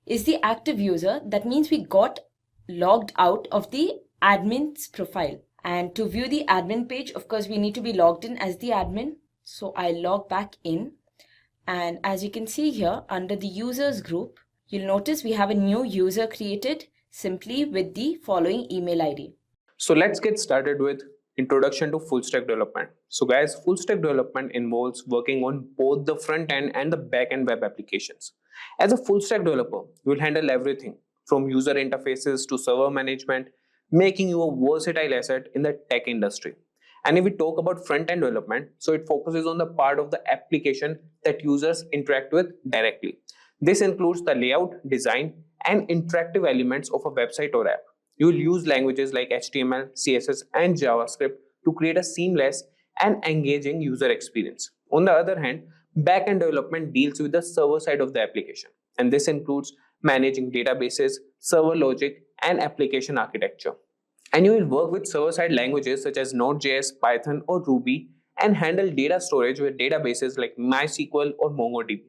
is the active user, that means we got logged out of the admin's profile. And to view the admin page, of course, we need to be logged in as the admin. So I log back in. And as you can see here, under the users group, you'll notice we have a new user created simply with the following email ID. So let's get started with introduction to full stack development. So guys, full stack development involves working on both the front end and the back end web applications. As a full stack developer, you will handle everything from user interfaces to server management, making you a versatile asset in the tech industry. And if we talk about front end development, so it focuses on the part of the application that users interact with directly. This includes the layout, design, and interactive elements of a website or app. You will use languages like HTML, CSS, and JavaScript to create a seamless and engaging user experience. On the other hand, backend development deals with the server side of the application, and this includes managing databases, server logic, and application architecture. And you will work with server-side languages such as Node.js, Python, or Ruby, and handle data storage with databases like MySQL or MongoDB.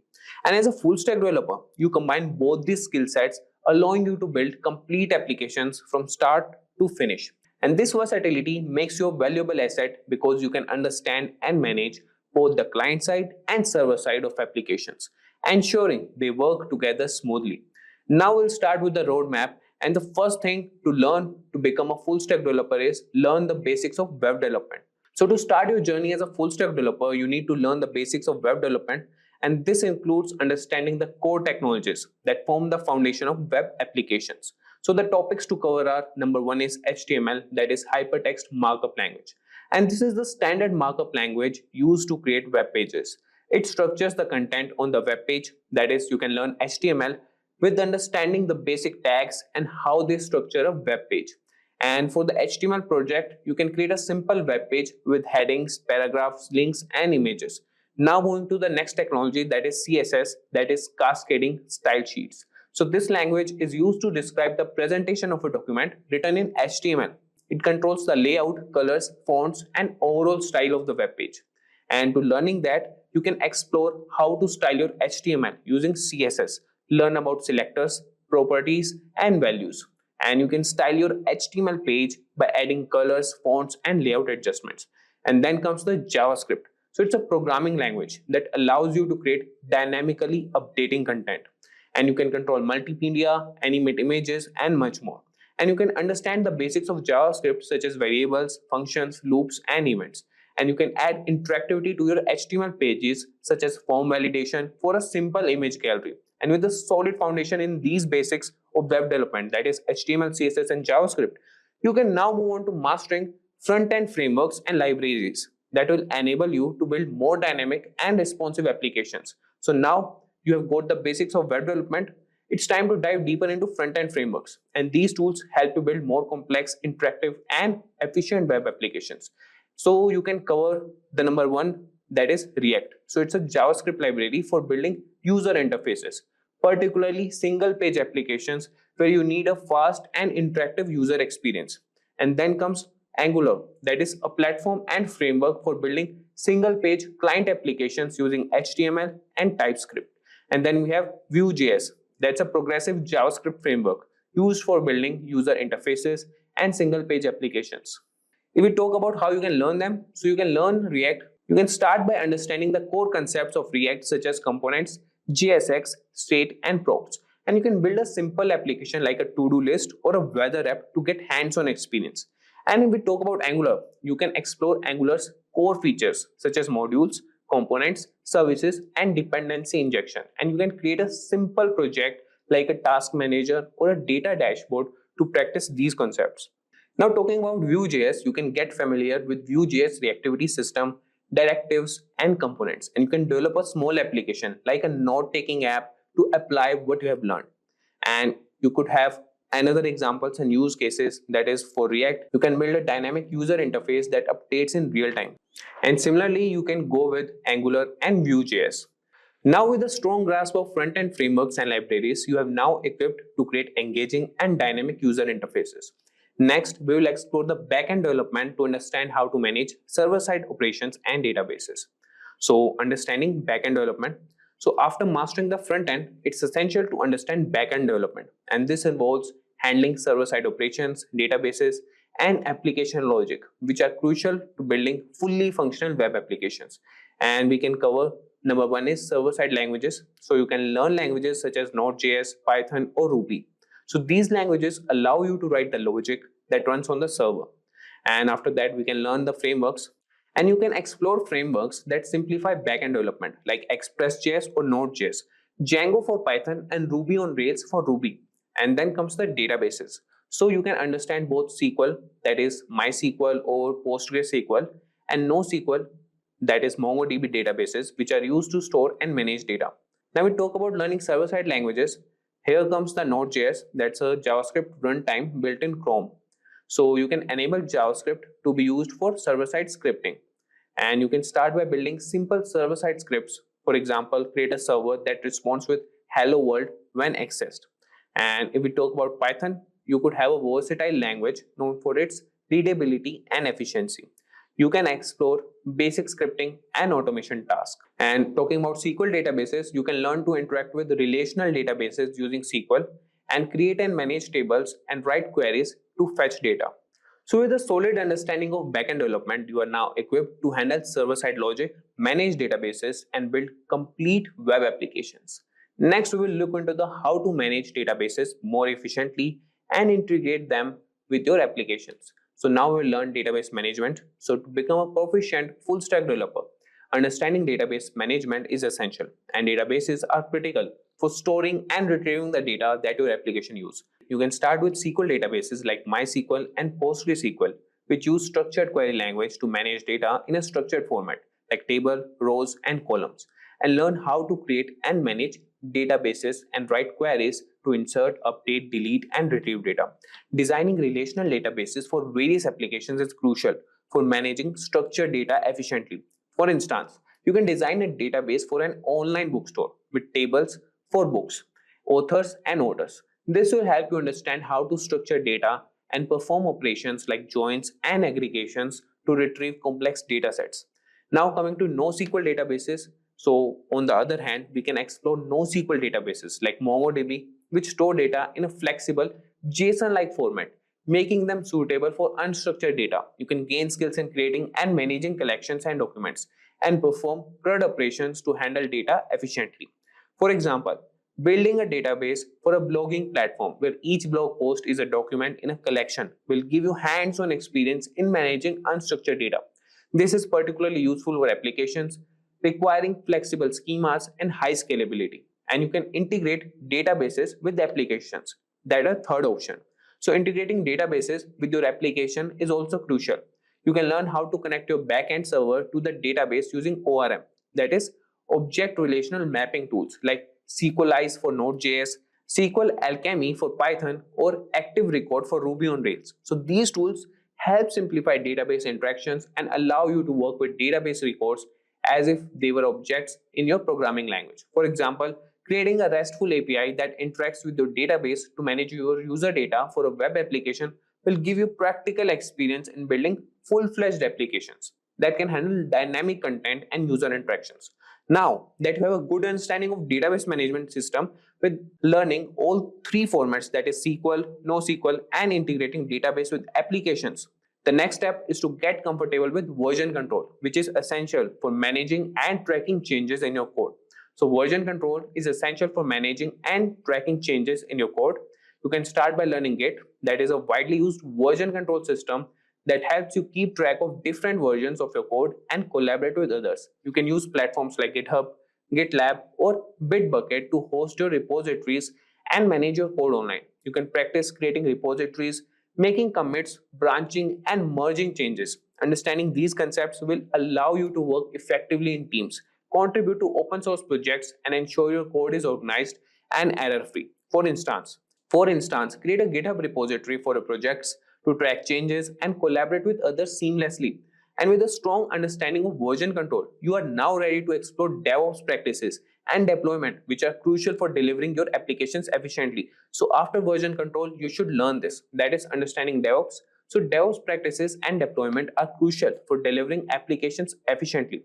And as a full-stack developer, you combine both these skill sets, allowing you to build complete applications from start to finish. And this versatility makes you a valuable asset because you can understand and manage both the client side and server side of applications, ensuring they work together smoothly. Now we'll start with the roadmap. And the first thing to learn to become a full stack developer is learn the basics of web development. So to start your journey as a full stack developer, you need to learn the basics of web development, and this includes understanding the core technologies that form the foundation of web applications. So the topics to cover are: number one is HTML, that is hypertext markup language. And this is the standard markup language used to create web pages. It structures the content on the web page, that is, you can learn HTML with understanding the basic tags and how they structure a web page. And for the HTML project, you can create a simple web page with headings, paragraphs, links, and images. Now moving to the next technology, that is CSS, that is cascading style sheets. So this language is used to describe the presentation of a document written in HTML. It controls the layout, colors, fonts, and overall style of the web page. And to learning that, you can explore how to style your HTML using CSS, learn about selectors, properties, and values. And you can style your HTML page by adding colors, fonts, and layout adjustments. And then comes the JavaScript. So it's a programming language that allows you to create dynamically updating content. And you can control multimedia, animate images, and much more. And you can understand the basics of JavaScript such as variables, functions, loops, and events. And you can add interactivity to your HTML pages such as form validation for a simple image gallery. And with a solid foundation in these basics of web development, that is HTML, CSS, and JavaScript, you can now move on to mastering front-end frameworks and libraries that will enable you to build more dynamic and responsive applications. So now you have got the basics of web development. It's time to dive deeper into front-end frameworks, and these tools help you build more complex, interactive, and efficient web applications. So you can cover the number one, that is React. So it's a JavaScript library for building user interfaces, particularly single-page applications where you need a fast and interactive user experience. And then comes Angular, that is a platform and framework for building single-page client applications using HTML and TypeScript. And then we have Vue.js, that's a progressive JavaScript framework used for building user interfaces and single-page applications. If we talk about how you can learn them, so you can learn React. You can start by understanding the core concepts of React such as components, JSX, state, and props. And you can build a simple application like a to-do list or a weather app to get hands-on experience. And if we talk about Angular, you can explore Angular's core features such as modules, components, services, and dependency injection. And you can create a simple project like a task manager or a data dashboard to practice these concepts. Now talking about Vue.js, you can get familiar with Vue.js reactivity system, directives, and components. And you can develop a small application like a note-taking app to apply what you have learned. And you could have another examples and use cases, that is for React, you can build a dynamic user interface that updates in real time. And similarly, you can go with Angular and Vue.js. Now with a strong grasp of front-end frameworks and libraries, you have now equipped to create engaging and dynamic user interfaces. Next, we will explore the backend development to understand how to manage server-side operations and databases. So understanding backend development. So after mastering the front end, it's essential to understand backend development. And this involves handling server-side operations, databases, and application logic, which are crucial to building fully functional web applications. And we can cover number one is server-side languages. So you can learn languages such as Node.js, Python, or Ruby. So these languages allow you to write the logic that runs on the server. And after that, we can learn the frameworks. And you can explore frameworks that simplify backend development like Express.js or Node.js, Django for Python, and Ruby on Rails for Ruby. And then comes the databases. So you can understand both SQL, that is MySQL or PostgreSQL, and NoSQL, that is MongoDB databases, which are used to store and manage data. Now we talk about learning server-side languages. Here comes the Node.js, that's a JavaScript runtime built in Chrome. So you can enable JavaScript to be used for server-side scripting. And you can start by building simple server-side scripts. For example, create a server that responds with hello world when accessed. And if we talk about Python, you could have a versatile language known for its readability and efficiency. You can explore basic scripting and automation tasks. And talking about SQL databases, you can learn to interact with relational databases using SQL and create and manage tables and write queries to fetch data. So with a solid understanding of backend development, you are now equipped to handle server-side logic, manage databases, and build complete web applications. Next, we will look into the how to manage databases more efficiently and integrate them with your applications. So now we will learn database management. So to become a proficient full stack developer, understanding database management is essential, and databases are critical for storing and retrieving the data that your application uses. You can start with SQL databases like MySQL and PostgreSQL, which use structured query language to manage data in a structured format like table, rows, and columns, and learn how to create and manage databases and write queries to insert, update, delete, and retrieve data. Designing relational databases for various applications is crucial for managing structured data efficiently. For instance, you can design a database for an online bookstore with tables for books, authors, and orders. This will help you understand how to structure data and perform operations like joins and aggregations to retrieve complex data sets. Now coming to NoSQL databases. So on the other hand, we can explore NoSQL databases like MongoDB, which store data in a flexible JSON-like format, making them suitable for unstructured data. You can gain skills in creating and managing collections and documents and perform CRUD operations to handle data efficiently. For example, building a database for a blogging platform where each blog post is a document in a collection will give you hands-on experience in managing unstructured data. This is particularly useful for applications requiring flexible schemas and high scalability. And you can integrate databases with applications. That is a third option. So integrating databases with your application is also crucial. You can learn how to connect your backend server to the database using ORM, that is Object Relational Mapping tools like SQLize for Node.js, SQL Alchemy for Python, or Active Record for Ruby on Rails. So these tools help simplify database interactions and allow you to work with database records as if they were objects in your programming language. For example, creating a RESTful API that interacts with your database to manage your user data for a web application will give you practical experience in building full-fledged applications that can handle dynamic content and user interactions. Now that you have a good understanding of database management system with learning all three formats, that is SQL, NoSQL, and integrating database with applications, the next step is to get comfortable with version control, which is essential for managing and tracking changes in your code. So version control is essential for managing and tracking changes in your code. You can start by learning Git, that is a widely used version control system that helps you keep track of different versions of your code and collaborate with others. You can use platforms like GitHub, GitLab, or Bitbucket to host your repositories and manage your code online. You can practice creating repositories, making commits, branching, and merging changes. Understanding these concepts will allow you to work effectively in teams, contribute to open source projects, and ensure your code is organized and error-free. For instance, create a GitHub repository for your projects to track changes and collaborate with others seamlessly. And with a strong understanding of version control, you are now ready to explore DevOps practices and deployment, which are crucial for delivering your applications efficiently. So after version control, you should learn this, that is understanding DevOps. So DevOps practices and deployment are crucial for delivering applications efficiently.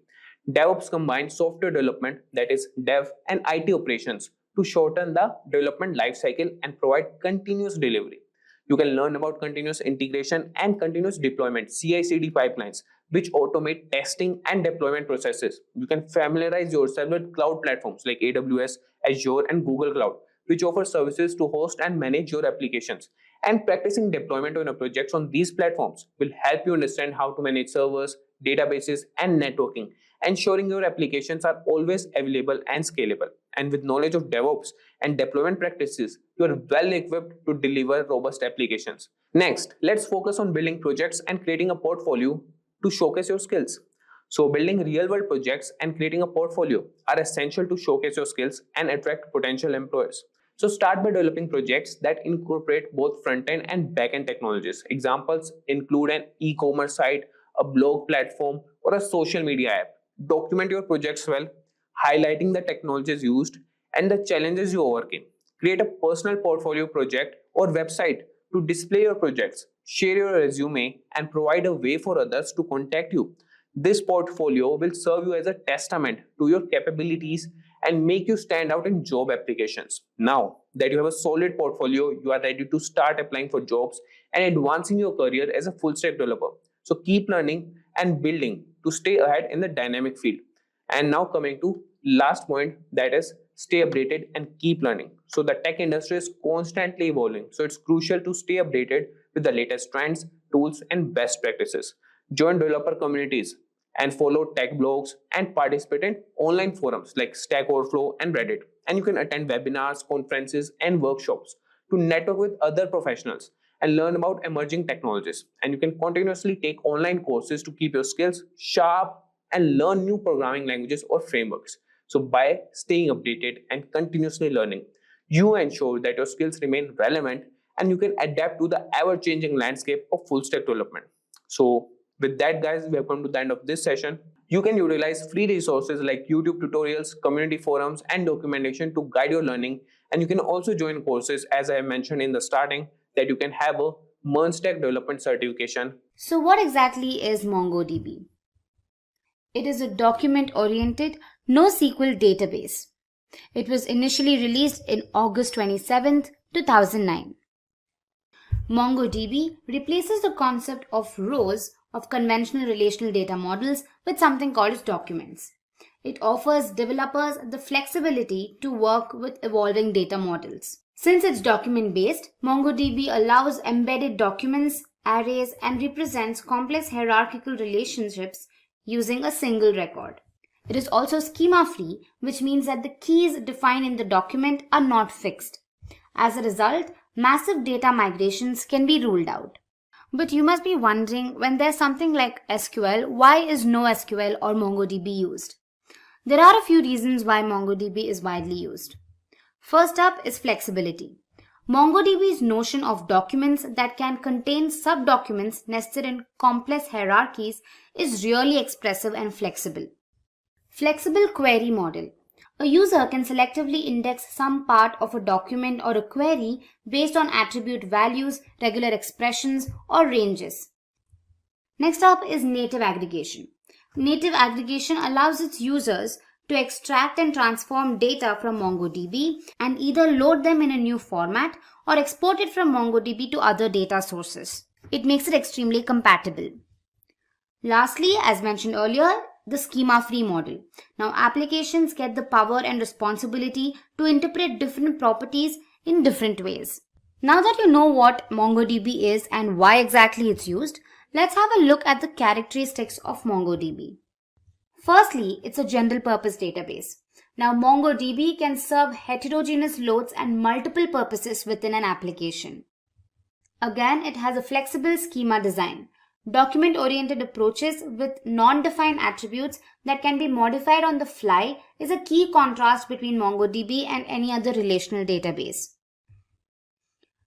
DevOps combines software development, that is dev, and IT operations to shorten the development lifecycle and provide continuous delivery. You can learn about continuous integration and continuous deployment, CI/CD pipelines, which automate testing and deployment processes. You can familiarize yourself with cloud platforms like AWS, Azure, and Google Cloud, which offer services to host and manage your applications. And practicing deployment on your projects on these platforms will help you understand how to manage servers, databases, and networking, ensuring your applications are always available and scalable. And with knowledge of DevOps and deployment practices, you are well equipped to deliver robust applications. Next, let's focus on building projects and creating a portfolio to showcase your skills. So building real-world projects and creating a portfolio are essential to showcase your skills and attract potential employers. So start by developing projects that incorporate both front-end and back-end technologies. Examples include an e-commerce site, a blog platform, or a social media app. Document your projects well, highlighting the technologies used and the challenges you overcame. Create a personal portfolio project or website to display your projects, share your resume, and provide a way for others to contact you. This portfolio will serve you as a testament to your capabilities and make you stand out in job applications. Now that you have a solid portfolio, you are ready to start applying for jobs and advancing your career as a full stack developer. So keep learning and building to stay ahead in the dynamic field. And now coming to last point, that is stay updated and keep learning. So the tech industry is constantly evolving. So it's crucial to stay updated with the latest trends, tools, and best practices. Join developer communities and follow tech blogs and participate in online forums like Stack Overflow and Reddit. And you can attend webinars, conferences, and workshops to network with other professionals and learn about emerging technologies. And you can continuously take online courses to keep your skills sharp and learn new programming languages or frameworks. So by staying updated and continuously learning, you ensure that your skills remain relevant and you can adapt to the ever-changing landscape of full stack development. So with that, guys, we have come to the end of this session. You can utilize free resources like YouTube tutorials, community forums, and documentation to guide your learning. And you can also join courses, as I mentioned in the starting, that you can have a Merge Stack Development Certification. So what exactly is MongoDB? It is a document-oriented NoSQL database. It was initially released in August 27, 2009. MongoDB replaces the concept of rows of conventional relational data models with something called documents. It offers developers the flexibility to work with evolving data models. Since it's document-based, MongoDB allows embedded documents, arrays, and represents complex hierarchical relationships using a single record. It is also schema-free, which means that the keys defined in the document are not fixed. As a result, massive data migrations can be ruled out. But you must be wondering, when there's something like SQL, why is NoSQL or MongoDB used? There are a few reasons why MongoDB is widely used. First up is flexibility. MongoDB's notion of documents that can contain sub-documents nested in complex hierarchies is really expressive and flexible. Flexible query model. A user can selectively index some part of a document or a query based on attribute values, regular expressions, or ranges. Next up is native aggregation. Native aggregation allows its users to extract and transform data from MongoDB and either load them in a new format or export it from MongoDB to other data sources. It makes it extremely compatible. Lastly, as mentioned earlier, the schema-free model. Now, applications get the power and responsibility to interpret different properties in different ways. Now that you know what MongoDB is and why exactly it's used, let's have a look at the characteristics of MongoDB. Firstly, it's a general purpose database. Now, MongoDB can serve heterogeneous loads and multiple purposes within an application. Again, it has a flexible schema design. Document-oriented approaches with non-defined attributes that can be modified on the fly is a key contrast between MongoDB and any other relational database.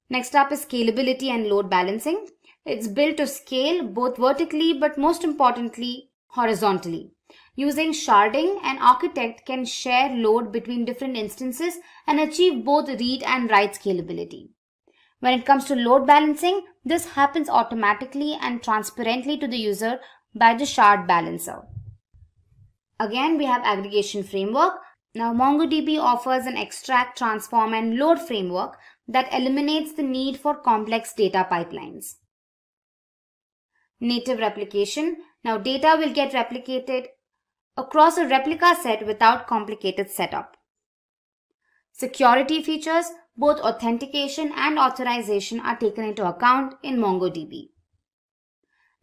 Next up is scalability and load balancing. It's built to scale both vertically but most importantly horizontally. Using sharding, an architect can share load between different instances and achieve both read and write scalability. When it comes to load balancing, this happens automatically and transparently to the user by the shard balancer. Again, we have aggregation framework. Now, MongoDB offers an extract, transform, and load framework that eliminates the need for complex data pipelines. Native replication. Now, data will get replicated across a replica set without complicated setup. Security features. Both authentication and authorization are taken into account in MongoDB.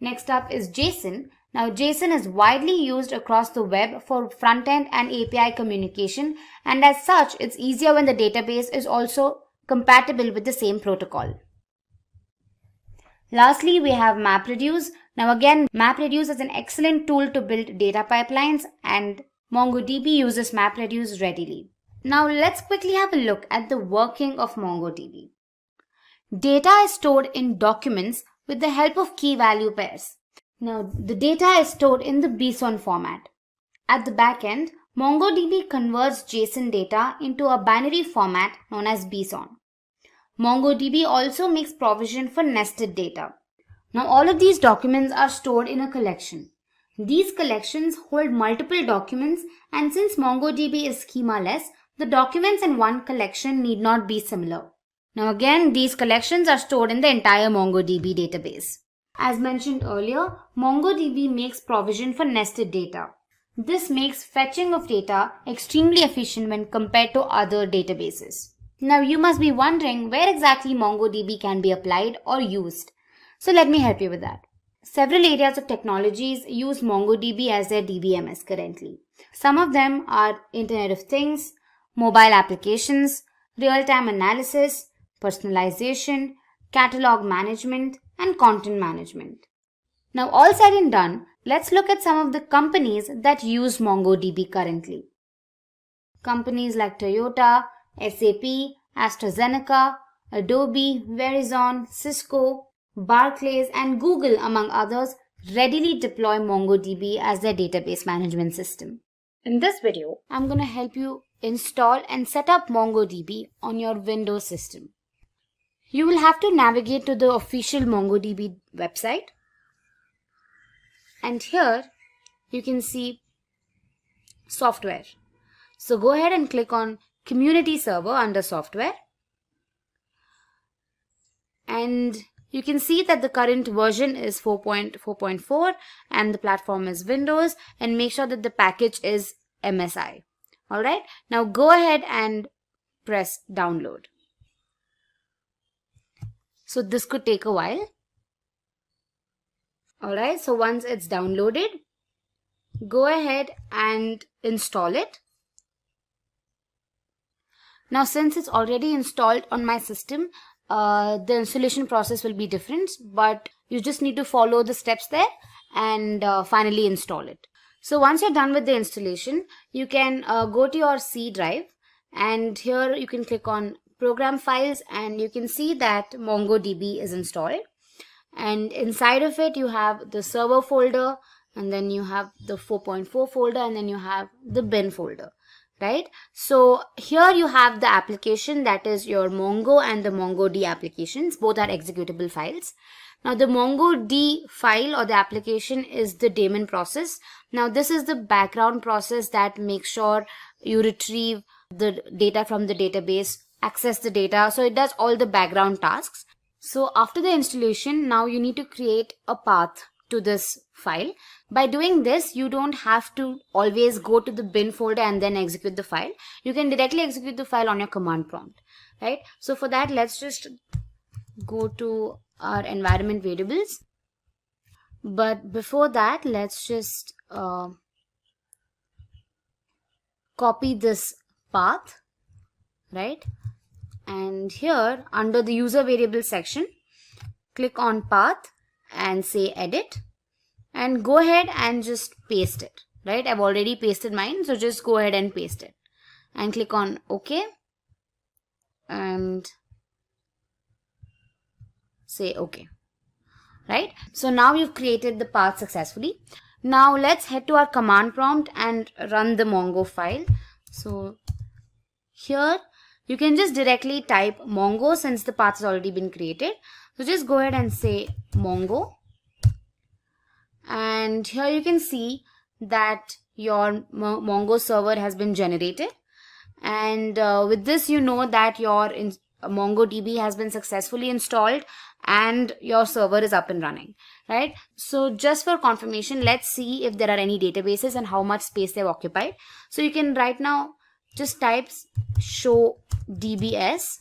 Next up is JSON. Now, JSON is widely used across the web for front-end and API communication, and as such, it's easier when the database is also compatible with the same protocol. Lastly, we have MapReduce. Now again, MapReduce is an excellent tool to build data pipelines, and MongoDB uses MapReduce readily. Now let's quickly have a look at the working of MongoDB. Data is stored in documents with the help of key-value pairs. Now the data is stored in the BSON format. At the backend, MongoDB converts JSON data into a binary format known as BSON. MongoDB also makes provision for nested data. Now all of these documents are stored in a collection. These collections hold multiple documents, and since MongoDB is schema-less, the documents in one collection need not be similar. Now again, these collections are stored in the entire MongoDB database. As mentioned earlier, MongoDB makes provision for nested data. This makes fetching of data extremely efficient when compared to other databases. Now you must be wondering where exactly MongoDB can be applied or used. So let me help you with that. Several areas of technologies use MongoDB as their DBMS currently. Some of them are Internet of Things, mobile applications, real-time analysis, personalization, catalog management, and content management. Now all said and done, let's look at some of the companies that use MongoDB currently. Companies like Toyota, SAP, AstraZeneca, Adobe, Verizon, Cisco, Barclays, and Google, among others, readily deploy MongoDB as their database management system. In this video, I'm going to help you install and set up MongoDB on your Windows system. you will have to navigate to the official MongoDB website. And here you can see software. So go ahead and click on community server under software. And you can see that the current version is 4.4.4 and the platform is Windows, and make sure that the package is MSI. Alright, now go ahead and press download. So this could take a while. Alright, so once it's downloaded, go ahead and install it. Now since it's already installed on my system, the installation process will be different, but you just need to follow the steps there and finally install it. So once you're done with the installation, you can go to your C drive, and here you can click on program files, and you can see that MongoDB is installed. And inside of it you have the server folder, and then you have the 4.4 folder, and then you have the bin folder. Right, so here you have the application, that is your Mongo and the MongoD applications. Both are executable files. Now the MongoD file or the application is the daemon process. Now this is the background process that makes sure you retrieve the data from the database, access the data. So it does all the background tasks. So after the installation, now you need to create a path to this file. By doing this, you don't have to always go to the bin folder and then execute the file. You can directly execute the file on your command prompt, right? So for that, let's just go to our environment variables. But before that, let's just copy this path, right? And here under the user variable section, click on path and say edit, and go ahead and just paste it, right? I've already pasted mine, so just go ahead and paste it and click on OK and say OK, right? So now you've created the path successfully. Now let's head to our command prompt and run the Mongo file. So here you can just directly type Mongo since the path has already been created. So just go ahead and say Mongo, and here you can see that your Mongo server has been generated, and with this you know that your MongoDB has been successfully installed and your server is up and running, right? So just for confirmation, let's see if there are any databases and how much space they've occupied. So you can right now just type show DBS,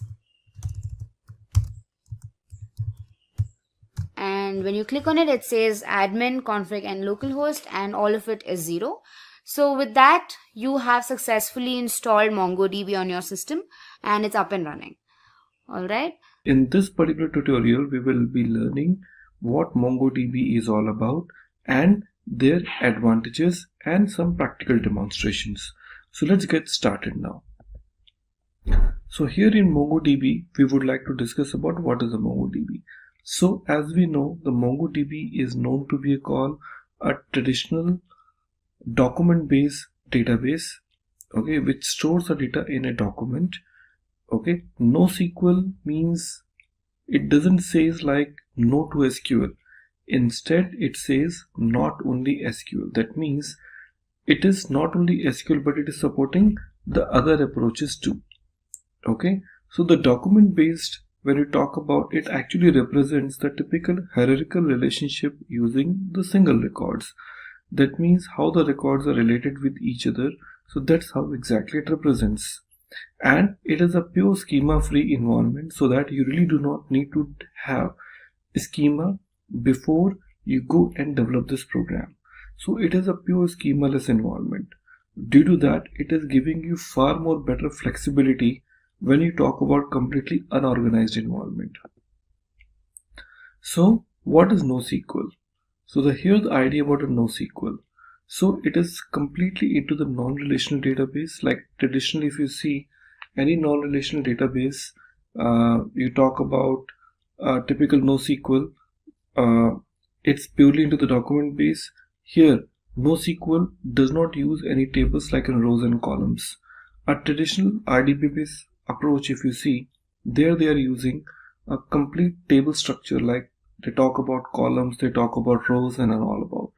and when you click on it, it says admin, config and localhost, and all of it is 0. So with that, you have successfully installed MongoDB on your system and it's up and running. Alright. In this particular tutorial, we will be learning what MongoDB is all about and their advantages and some practical demonstrations. So let's get started now. So here in MongoDB, we would like to discuss about what is a MongoDB. So as we know, the MongoDB is known to be a traditional document-based database, okay, which stores the data in a document. Okay, NoSQL means it doesn't say like no to SQL. Instead, it says not only SQL. That means it is not only SQL, but it is supporting the other approaches too. Okay, so the document-based, when you talk about it, actually represents the typical hierarchical relationship using the single records. That means how the records are related with each other. So that's how exactly it represents. And it is a pure schema-free environment, so that you really do not need to have a schema before you go and develop this program. So it is a pure schemaless environment. Due to that, it is giving you far more better flexibility when you talk about completely unorganized environment. So what is NoSQL? So here's the idea about a NoSQL. So it is completely into the non-relational database. Like traditionally, if you see any non-relational database, you talk about typical NoSQL, it's purely into the document base. Here, NoSQL does not use any tables like in rows and columns. A traditional RDB based approach, if you see, there they are using a complete table structure, like they talk about columns, they talk about rows and all about.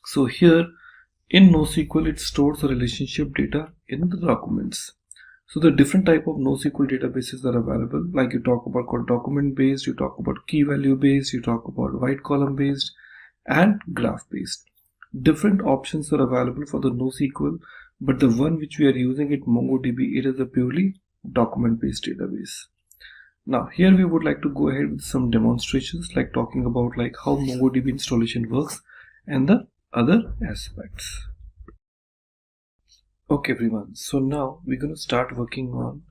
So here in NoSQL, it stores the relationship data in the documents. So the different type of NoSQL databases are available, like you talk about called document based, you talk about key value based, you talk about white column based and graph based. Different options are available for the NoSQL, but the one which we are using it, MongoDB, it is a purely document based database. Now here we would like to go ahead with some demonstrations, like talking about like how MongoDB installation works and the other aspects. Okay everyone, so now we're going to start working on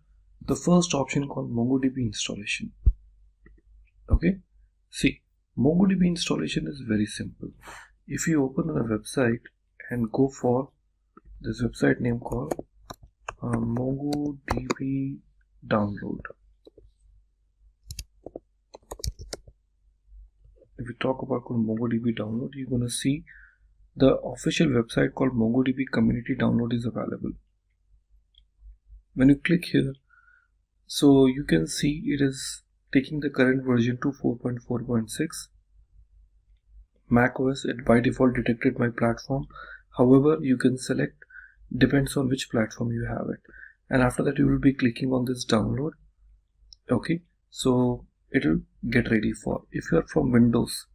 the first option called MongoDB installation. Okay, see, MongoDB installation is very simple. If you open a website and go for this website name called MongoDB download. If we talk about MongoDB download, you're going to see the official website called MongoDB community download is available. When you click here, so you can see it is taking the current version to 4.4.6. macOS, it by default detected my platform. However, you can select, depends on which platform you have it. And after that you will be clicking on this download. Okay, so it will get ready for. If you are from Windows,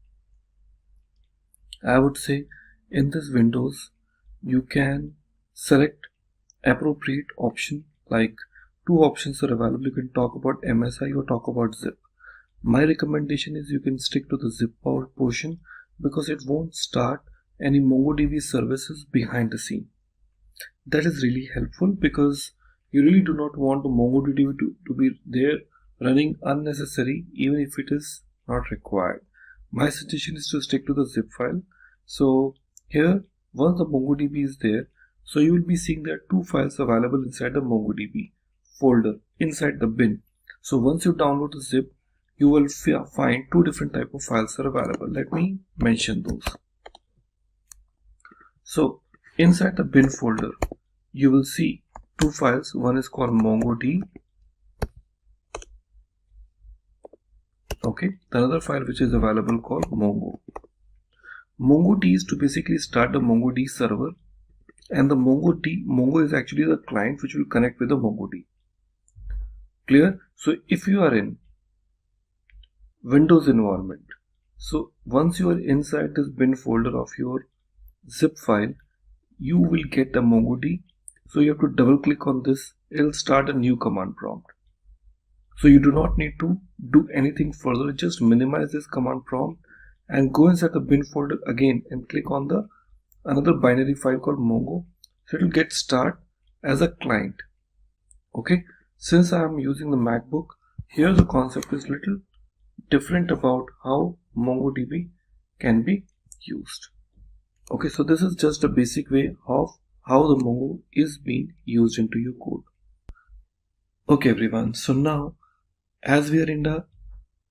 I would say in this Windows you can select appropriate option, like two options are available. You can talk about MSI or talk about zip. My recommendation is you can stick to the zip portion, because it won't start any MongoDB services behind the scene. That is really helpful, because you really do not want the MongoDB to be there running unnecessary, even if it is not required. My suggestion is to stick to the zip file. So here, once the MongoDB is there, so you will be seeing there are two files available inside the MongoDB folder inside the bin. So once you download the zip, you will find two different type of files are available. Let me mention those. So inside the bin folder, you will see two files. One is called MongoD. Okay, the other file which is available called Mongo. MongoD is to basically start the MongoD server, and the Mongo is actually the client which will connect with the MongoD. Clear? So if you are in Windows environment, so once you are inside this bin folder of your zip file, you will get the MongoD. So you have to double click on this. It will start a new command prompt. So you do not need to do anything further. Just minimize this command prompt and go inside the bin folder again and click on the another binary file called Mongo. So it will get start as a client. Okay, since I am using the MacBook, here the concept is little different about how MongoDB can be used. Okay, so this is just a basic way of how the Mongo is being used into your code. Okay everyone, so now as we are in the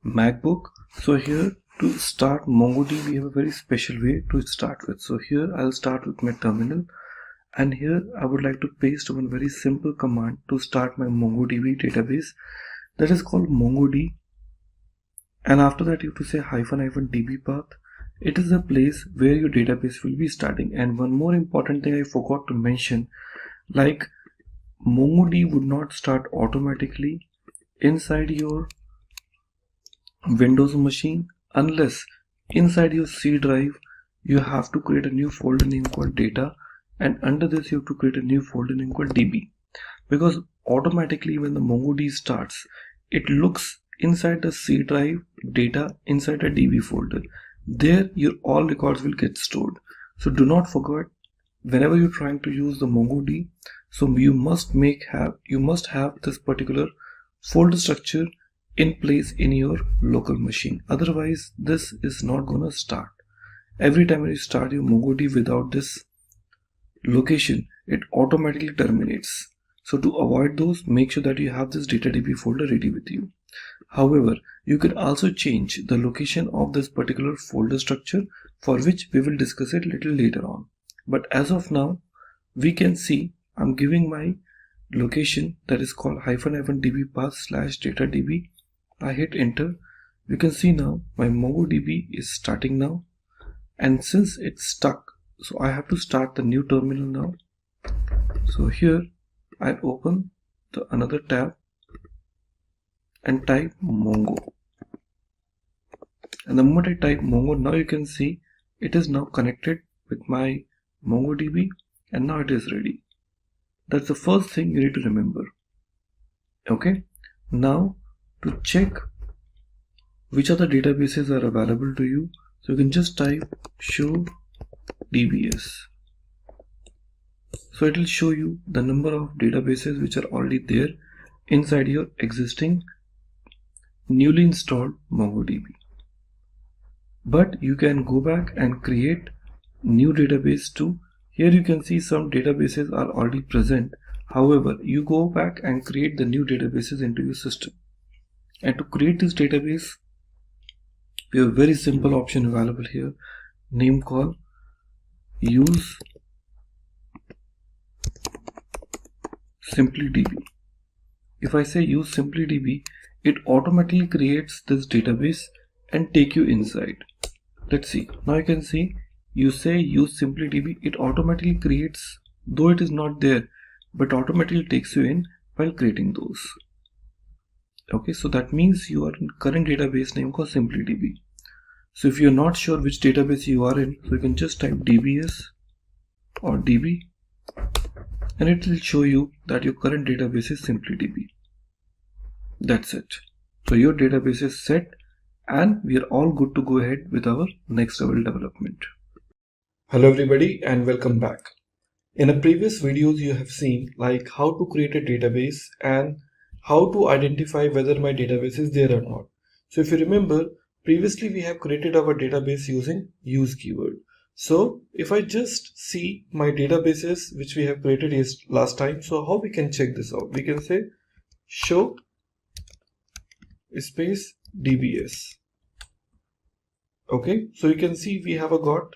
MacBook, so here to start MongoDB we have a very special way to start with. So here I'll start with my terminal, and here I would like to paste one very simple command to start my MongoDB database, that is called MongoD. And after that you have to say --db path. It is the place where your database will be starting. And one more important thing I forgot to mention, like MongoD would not start automatically inside your Windows machine unless inside your C drive you have to create a new folder name called data, and under this you have to create a new folder name called db, because automatically when the MongoD starts, it looks inside the C drive data inside a db folder. There your all records will get stored. So do not forget, whenever you're trying to use the MongoD, so you must have this particular folder structure in place in your local machine. Otherwise this is not gonna start. Every time you start your MongoD without this location, it automatically terminates. So to avoid those, make sure that you have this DataDB folder ready with you. However, you can also change the location of this particular folder structure, for which we will discuss it little later on. But as of now, we can see I'm giving my location that is called --db path /datadb I hit enter. You can see now my MongoDB is starting now, and since it's stuck, so I have to start the new terminal now. So here I open another tab and type Mongo, and the moment I type Mongo, now you can see it is now connected with my MongoDB, and now it is ready. That's the first thing you need to remember. Okay, now to check which other databases are available to you, so you can just type show DBS. So it will show you the number of databases which are already there inside your existing newly installed MongoDB. But you can go back and create new database too. Here you can see some databases are already present. However, you go back and create the new databases into your system. And to create this database, we have a very simple option available here. Name call use SimpliDB. If I say use SimpliDB, it automatically creates this database and take you inside. Let's see. Now you can see you say use SimpliDB, it automatically creates, though it is not there, but automatically takes you in while creating those. Okay, so that means you are in current database name called SimpliDB. So if you're not sure which database you are in, so you can just type DBS or DB, and it will show you that your current database is SimpliDB. That's it. So your database is set, and we are all good to go ahead with our next level development. Hello everybody and welcome back. In the previous videos you have seen like how to create a database and how to identify whether my database is there or not. So if you remember, previously we have created our database using use keyword. So if I just see my databases which we have created last time, so how we can check this out? We can say show space DBS. Okay, so you can see we have got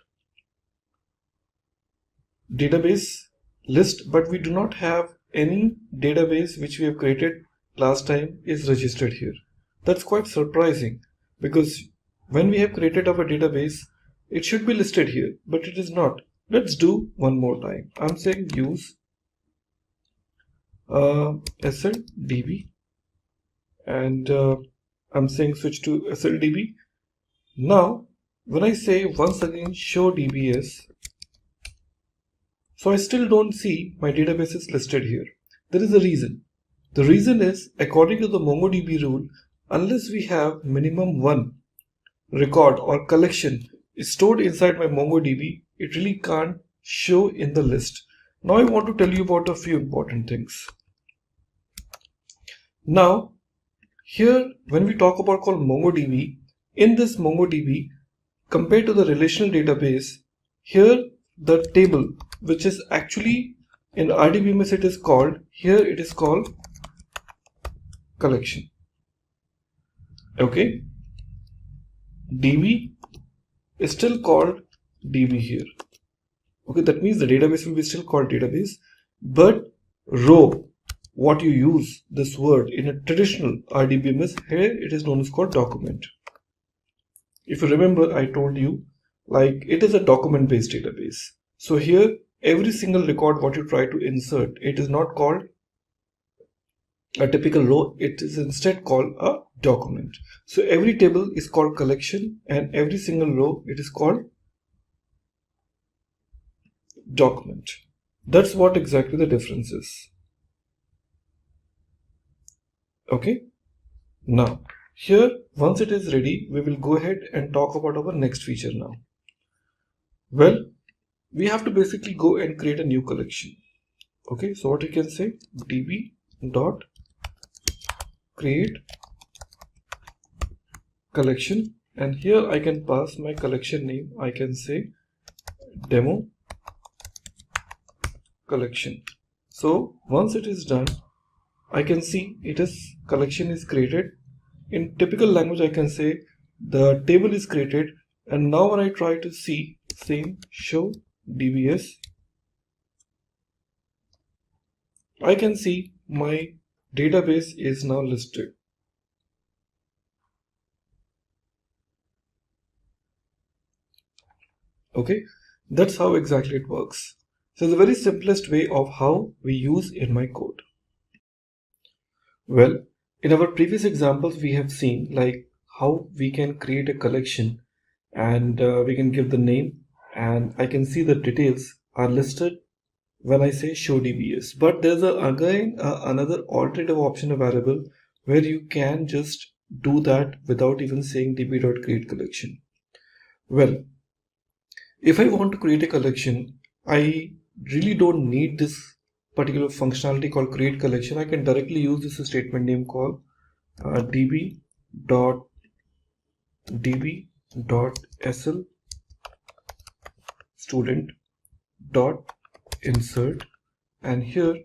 database list, but we do not have any database which we have created last time is registered here. That's quite surprising, because when we have created our database, it should be listed here, but it is not. Let's do one more time. I'm saying use SLDB, and I'm saying switch to SLDB. Now when I say once again show DBS, so I still don't see my database is listed here. There is a reason. The reason is, according to the MongoDB rule, unless we have minimum one record or collection stored inside my MongoDB, it really can't show in the list. Now I want to tell you about a few important things. Now here when we talk about called MongoDB, in this MongoDB compared to the relational database, here the table which is actually in RDBMS it is called, here it is called collection. Okay, DB is still called DB here. Okay, that means the database will be still called database, but row, what you use this word in a traditional RDBMS, here it is known as called document. If you remember, I told you like it is a document based database. So here every single record what you try to insert, it is not called a typical row, it is instead called a document. So every table is called collection and every single row it is called document. That's what exactly the difference is. Okay, now here once it is ready, we will go ahead and talk about our next feature now. Well, we have to basically go and create a new collection. Okay, so what you can say, db dot create collection, and here I can pass my collection name. I can say demo collection. So once it is done, I can see it is collection is created. In typical language I can say the table is created, and now when I try to see same show DBS, I can see my database is now listed. Okay, that's how exactly it works. So it's the very simplest way of how we use in my code. Well, in our previous examples, we have seen like how we can create a collection and we can give the name, and I can see the details are listed when I say show DBS. But there's another alternative option available where you can just do that without even saying db.createCollection. Well, if I want to create a collection, I really don't need this particular functionality called create collection. I can directly use this statement name called db.sl student.insert, and here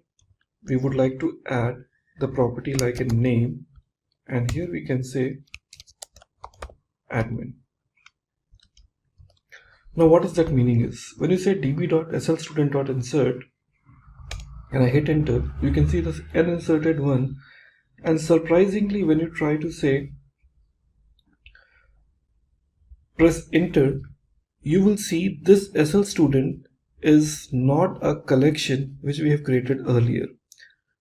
we would like to add the property like a name, and here we can say admin. Now what is that meaning is, when you say db.sl student.insert and I hit enter, you can see this an inserted one, and surprisingly when you try to say press enter, you will see this SL student is not a collection which we have created earlier.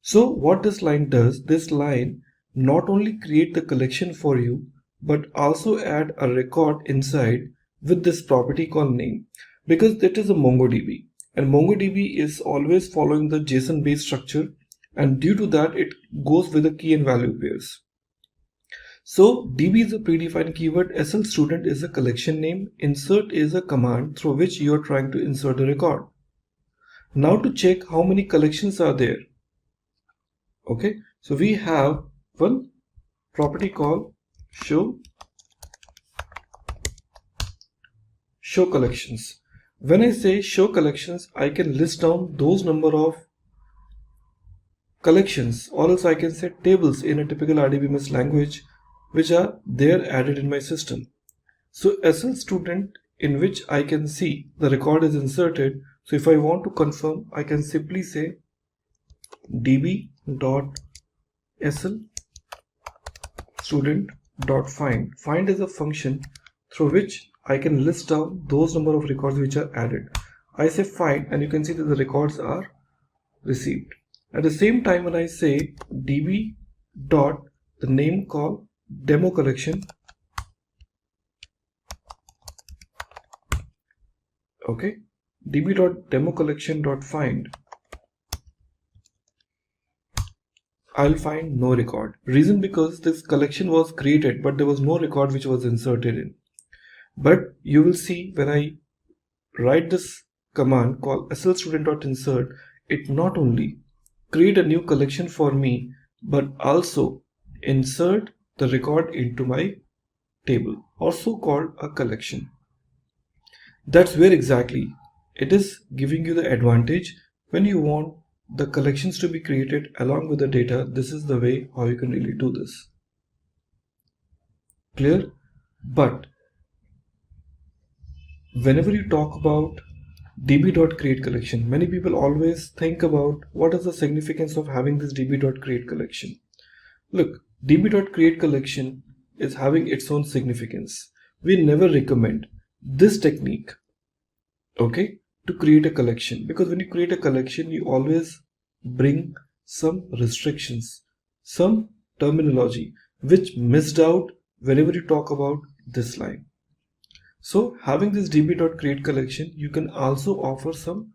So what this line does, this line not only create the collection for you, but also add a record inside with this property called name, because it is a MongoDB and MongoDB is always following the JSON based structure, and due to that it goes with the key and value pairs. So DB is a predefined keyword, SL student is a collection name, insert is a command through which you are trying to insert a record. Now to check how many collections are there. Okay, so we have one property called show collections. When I say show collections, I can list down those number of collections, or else I can say tables in a typical RDBMS language which are there added in my system. So SL student in which I can see the record is inserted. So if I want to confirm, I can simply say db.sl student.find. Find is a function through which I can list down those number of records which are added. I say find, and you can see that the records are received. At the same time, when I say db dot the name called demo collection, okay, db.democollection.find, I'll find no record. Reason because this collection was created but there was no record which was inserted in. But you will see when I write this command called slstudent.insert, it not only create a new collection for me but also insert the record into my table, also called a collection. That's where exactly it is giving you the advantage when you want the collections to be created along with the data. This is the way how you can really do this. Clear? But whenever you talk about db.createCollection, many people always think about what is the significance of having this db.createCollection. Look, db.createCollection is having its own significance. We never recommend this technique, okay, to create a collection, because when you create a collection, you always bring some restrictions, some terminology which missed out whenever you talk about this line. So having this db.createCollection, you can also offer some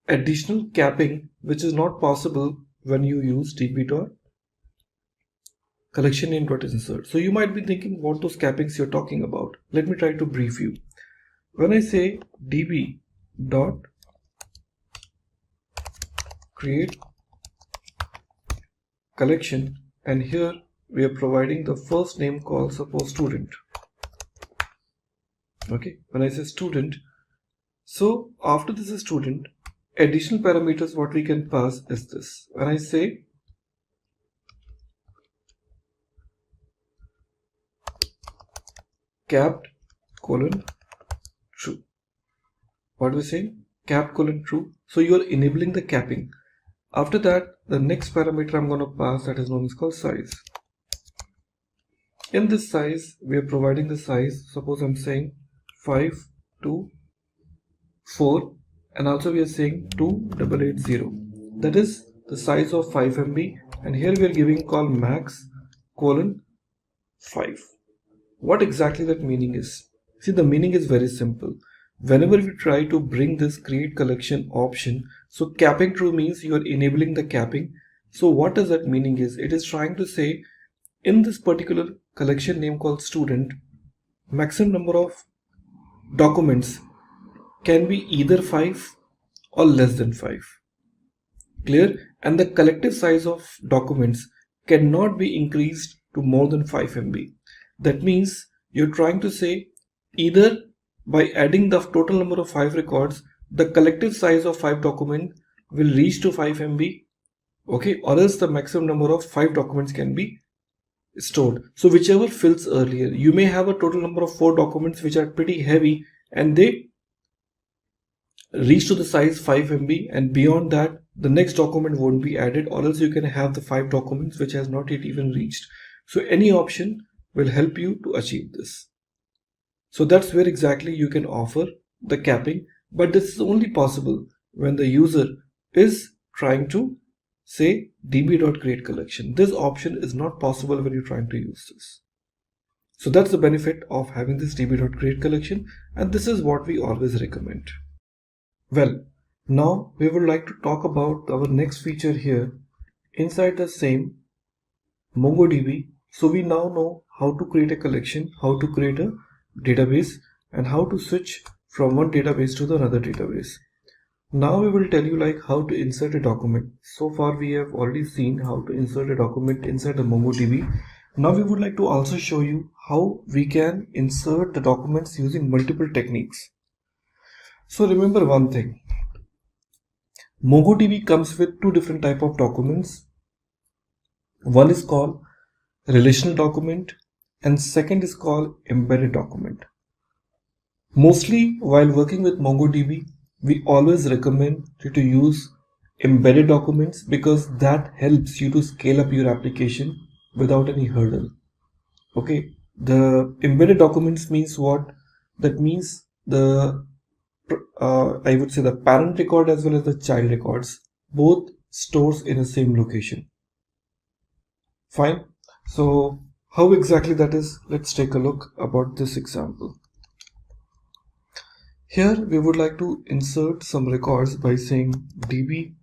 additional capping which is not possible when you use db.collectionName.insert. So you might be thinking what those cappings you're talking about. Let me try to brief you. When I say db.createCollection, and here we are providing the first name called suppose student. Okay, when I say student, so after this is student, additional parameters what we can pass is this. When I say capped colon true, what do we say? Capped colon true. So you are enabling the capping. After that, the next parameter I'm going to pass, that is known as called size. In this size, we are providing the size. Suppose I'm saying 5 to 4, and also we are saying 2880. That is the size of 5 MB, and here we are giving call max colon 5. What exactly that meaning is? See, the meaning is very simple. Whenever we try to bring this create collection option, so capping true means you are enabling the capping. So what does that meaning is? It is trying to say in this particular collection name called student, maximum number of documents can be either 5 or less than 5. Clear? And the collective size of documents cannot be increased to more than 5 MB. That means you're trying to say either by adding the total number of 5 records, the collective size of 5 documents will reach to 5 MB, okay, or else the maximum number of 5 documents can be stored. So whichever fills earlier. You may have a total number of 4 documents which are pretty heavy and they reach to the size 5 MB, and beyond that the next document won't be added, or else you can have the 5 documents which has not yet even reached. So any option will help you to achieve this. So that's where exactly you can offer the capping, but this is only possible when the user is trying to say db.createCollection. This option is not possible when you're trying to use this. So that's the benefit of having this db.createCollection, and this is what we always recommend. Well, now we would like to talk about our next feature here inside the same MongoDB. So we now know how to create a collection, how to create a database, and how to switch from one database to the another database. Now we will tell you like how to insert a document. So far we have already seen how to insert a document inside the MongoDB. Now we would like to also show you how we can insert the documents using multiple techniques. So remember one thing, MongoDB comes with two different types of documents. One is called relational document and second is called embedded document. Mostly while working with MongoDB, we always recommend you to use embedded documents because that helps you to scale up your application without any hurdle. Okay, the embedded documents means what? That means the I would say the parent record as well as the child records both stores in the same location. Fine. So how exactly that is? Let's take a look about this example. Here we would like to insert some records by saying db.student.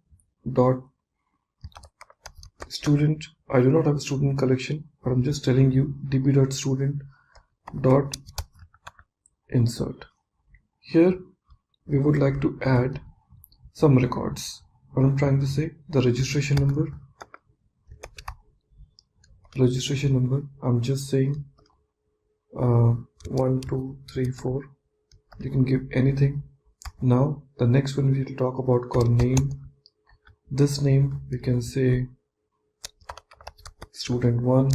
I do not have a student collection, but I'm just telling you db.student.insert. Here we would like to add some records. What I'm trying to say, the registration number. I'm just saying 1, 2, 3, 4. You can give anything. Now the next one we will talk about called name. This name we can say student1,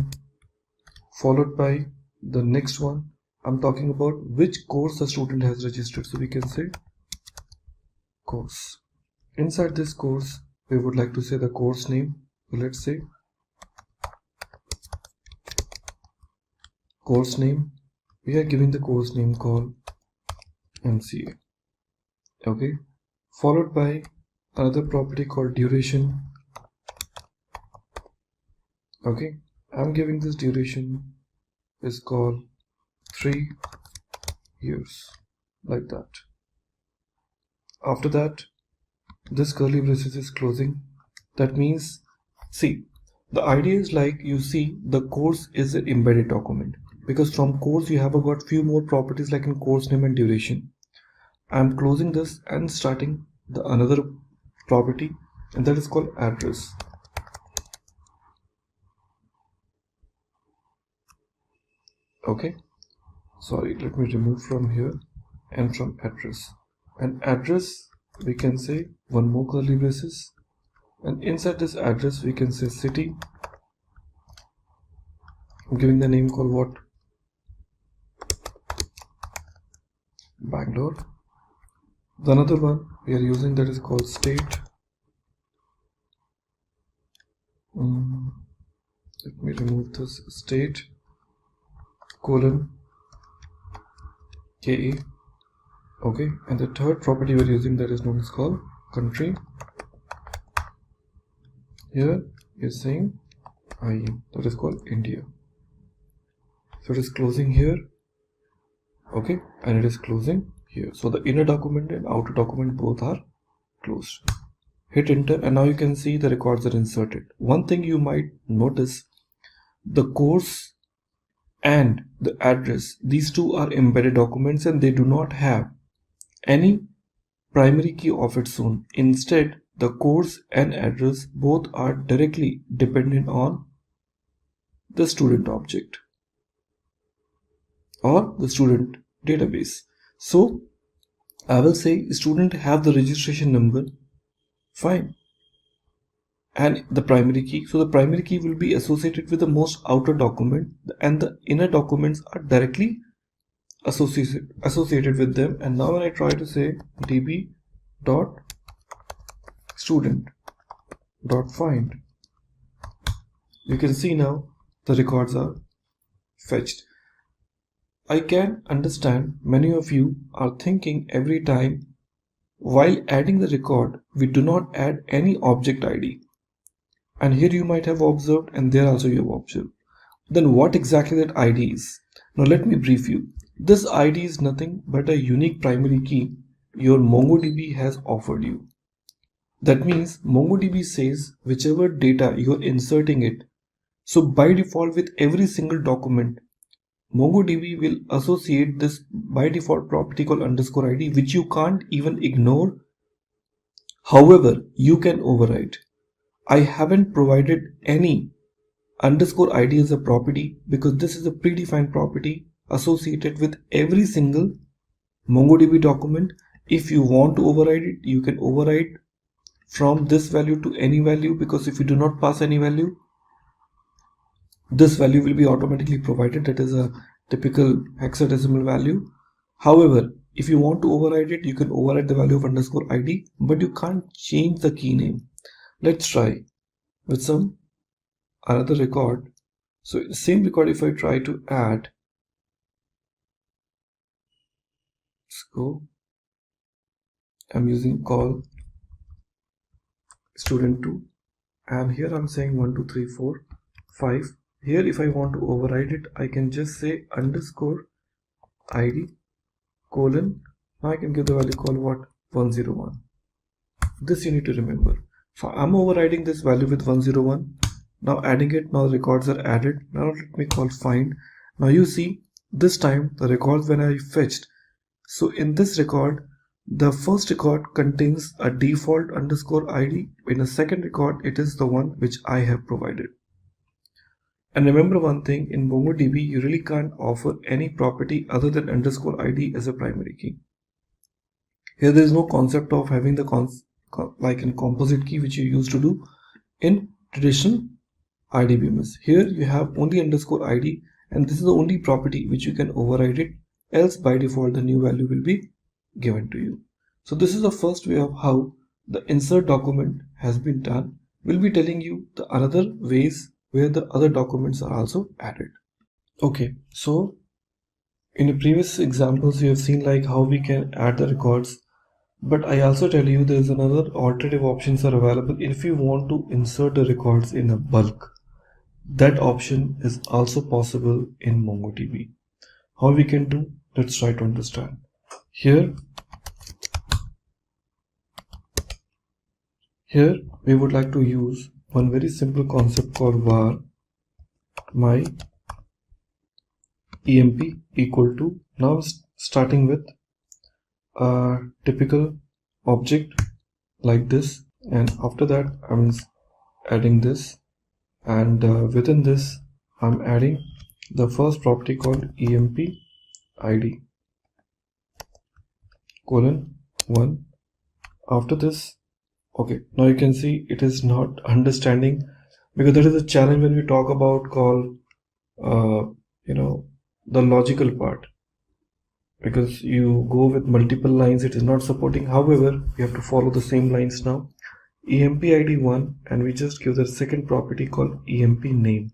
followed by the next one. I'm talking about which course the student has registered, so we can say course. Inside this course we would like to say the course name. So let's say course name. We are giving the course name called MCA. Okay, followed by another property called duration. Okay, I'm giving this duration is called 3 years, like that. After that, this curly braces is closing. That means, see, the idea is like you see the course is an embedded document because from course you have got few more properties like in course name and duration. I'm closing this and starting the another property, and that is called address. Okay, sorry, let me remove from here and from address. And address we can say one more curly braces, and inside this address we can say city. I'm giving the name called what? Bangalore. The another one we are using that is called state. Let me remove this state colon KA. Okay, and the third property we're using, that is known as called country. Here you're saying IM, that is called India. So it is closing here, okay, and it is closing here. So the inner document and outer document both are closed. Hit enter, and now you can see the records are inserted. One thing you might notice, the course and the address, these two are embedded documents and they do not have any primary key of its own. Instead, the course and address both are directly dependent on the student object or the student database. So I will say student have the registration number, fine, and the primary key. So the primary key will be associated with the most outer document, and the inner documents are directly associated with them. And now when I try to say db dot student dot find, you can see now the records are fetched. I can understand many of you are thinking every time while adding the record we do not add any object ID, and here you might have observed, and there also you have observed. Then what exactly that ID is? Now let me brief you. This ID is nothing but a unique primary key your MongoDB has offered you. That means MongoDB says whichever data you are inserting it. So by default with every single document, MongoDB will associate this by default property called underscore ID, which you can't even ignore. However, you can override. I haven't provided any underscore ID as a property because this is a predefined property associated with every single MongoDB document. If you want to override it, you can override from this value to any value, because if you do not pass any value, this value will be automatically provided. That is a typical hexadecimal value. However, if you want to override it, you can override the value of underscore ID, but you can't change the key name. Let's try with some another record. So same record, if I try to add, let's go, I'm using call student2, and here I'm saying 1 2 3 4 5. Here if I want to override it, I can just say underscore ID colon, now I can give the value called what, 101. This you need to remember. So I'm overriding this value with 101, now adding it, now the records are added. Now let me call find. Now you see this time the records when I fetched, so in this record the first record contains a default underscore ID, in the second record it is the one which I have provided. And remember one thing, in MongoDB you really can't offer any property other than underscore ID as a primary key. Here there is no concept of having the like a composite key which you used to do in traditional IDBMS. Here you have only underscore ID, and this is the only property which you can override it, else by default the new value will be given to you. So this is the first way of how the insert document has been done. We'll be telling you the other ways where the other documents are also added. Okay, so in the previous examples you have seen like how we can add the records, but I also tell you there is another alternative options are available if you want to insert the records in a bulk. That option is also possible in MongoDB. How we can do? Let's try to understand. Here we would like to use one very simple concept called var my emp equal to, now starting with a typical object like this, and after that I'm adding this, and within this I'm adding the first property called emp id colon 1. After this, okay, now you can see it is not understanding, because that is a challenge when we talk about call the logical part, because you go with multiple lines, it is not supporting. However, we have to follow the same lines now. emp id 1, and we just give the second property called emp name.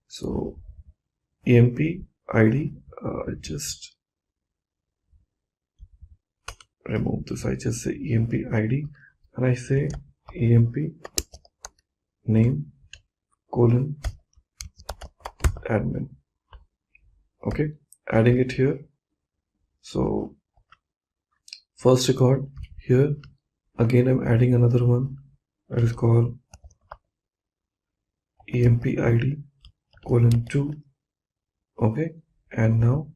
So emp id just remove this. I just say emp id and I say emp name colon admin. Okay, adding it here. So first record here, again I'm adding another one that is called emp id colon 2. Okay, and now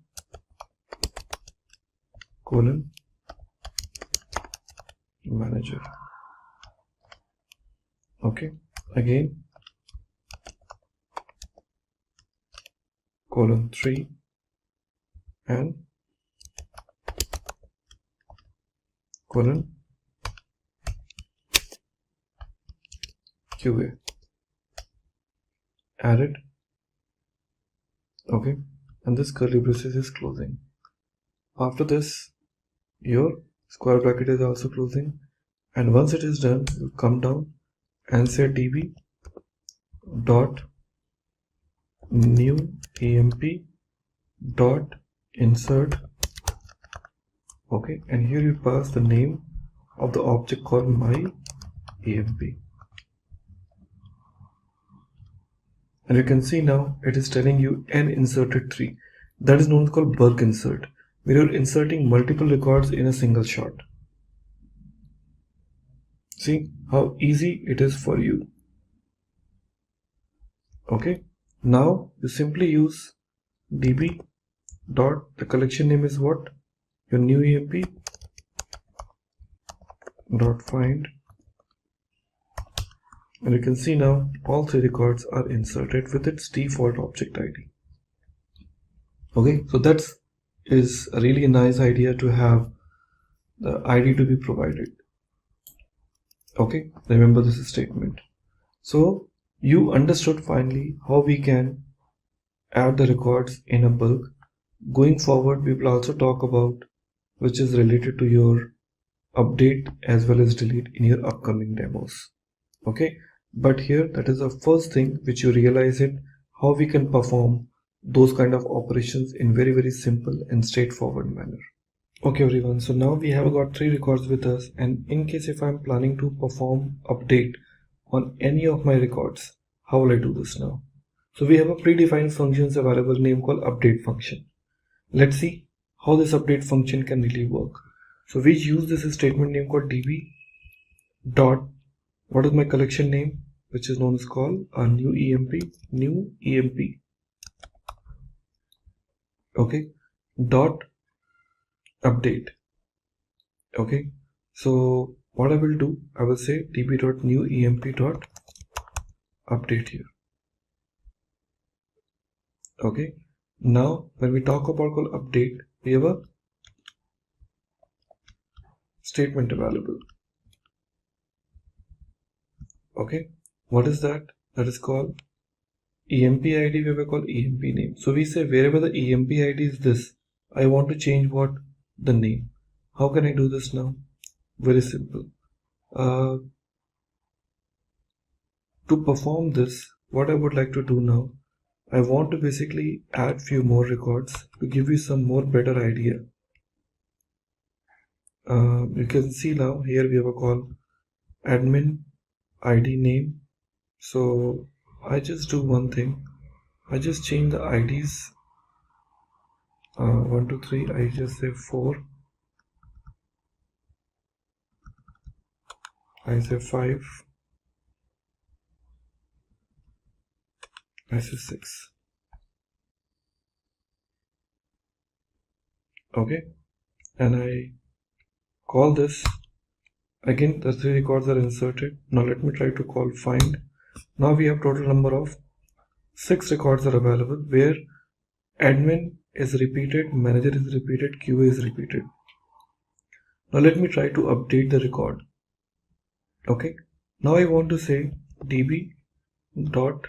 colon manager. Okay, again colon 3 and colon QA. Added. Okay, and this curly braces is closing. After this, your square bracket is also closing, and once it is done, you come down and say db dot new emp dot insert. Okay, and here you pass the name of the object called my emp. And you can see now it is telling you n inserted 3. That is known as called bulk insert, where you're inserting multiple records in a single shot. See how easy it is for you. Okay, now you simply use db dot, the collection name is what? Your new emp dot find, and you can see now all 3 records are inserted with its default object ID. Okay, so that is a really nice idea to have the ID to be provided. Okay, remember this statement. So you understood finally how we can add the records in a bulk. Going forward, we will also talk about which is related to your update as well as delete in your upcoming demos. Okay, but here that is the first thing which you realize it, how we can perform those kind of operations in very simple and straightforward manner. Okay everyone, so now we have got 3 records with us, and in case if I'm planning to perform update on any of my records, how will I do this now? So we have a predefined functions available name called update function. Let's see how this update function can really work. So we use this statement name called db dot, what is my collection name, which is known as called a new emp. Okay, dot update. Okay, so what I will do, I will say db dot new emp dot update here. Okay, now when we talk about called update, we have a statement available. Okay, what is that? That is called emp id. We will call emp name. So we say wherever the emp id is this, I want to change what? The name. How can I do this now? Very simple. To perform this, what I would like to do now, I want to basically add few more records to give you some more better idea. You can see now here we have a call admin id name. So I just do one thing, I just change the IDs 1 2 3, I just say 4, I say 5, I say 6. Okay, and I call this. Again the 3 records are inserted. Now let me try to call find. Now we have total number of 6 records are available, where admin is repeated, manager is repeated, QA is repeated. Now let me try to update the record. Okay, now I want to say db dot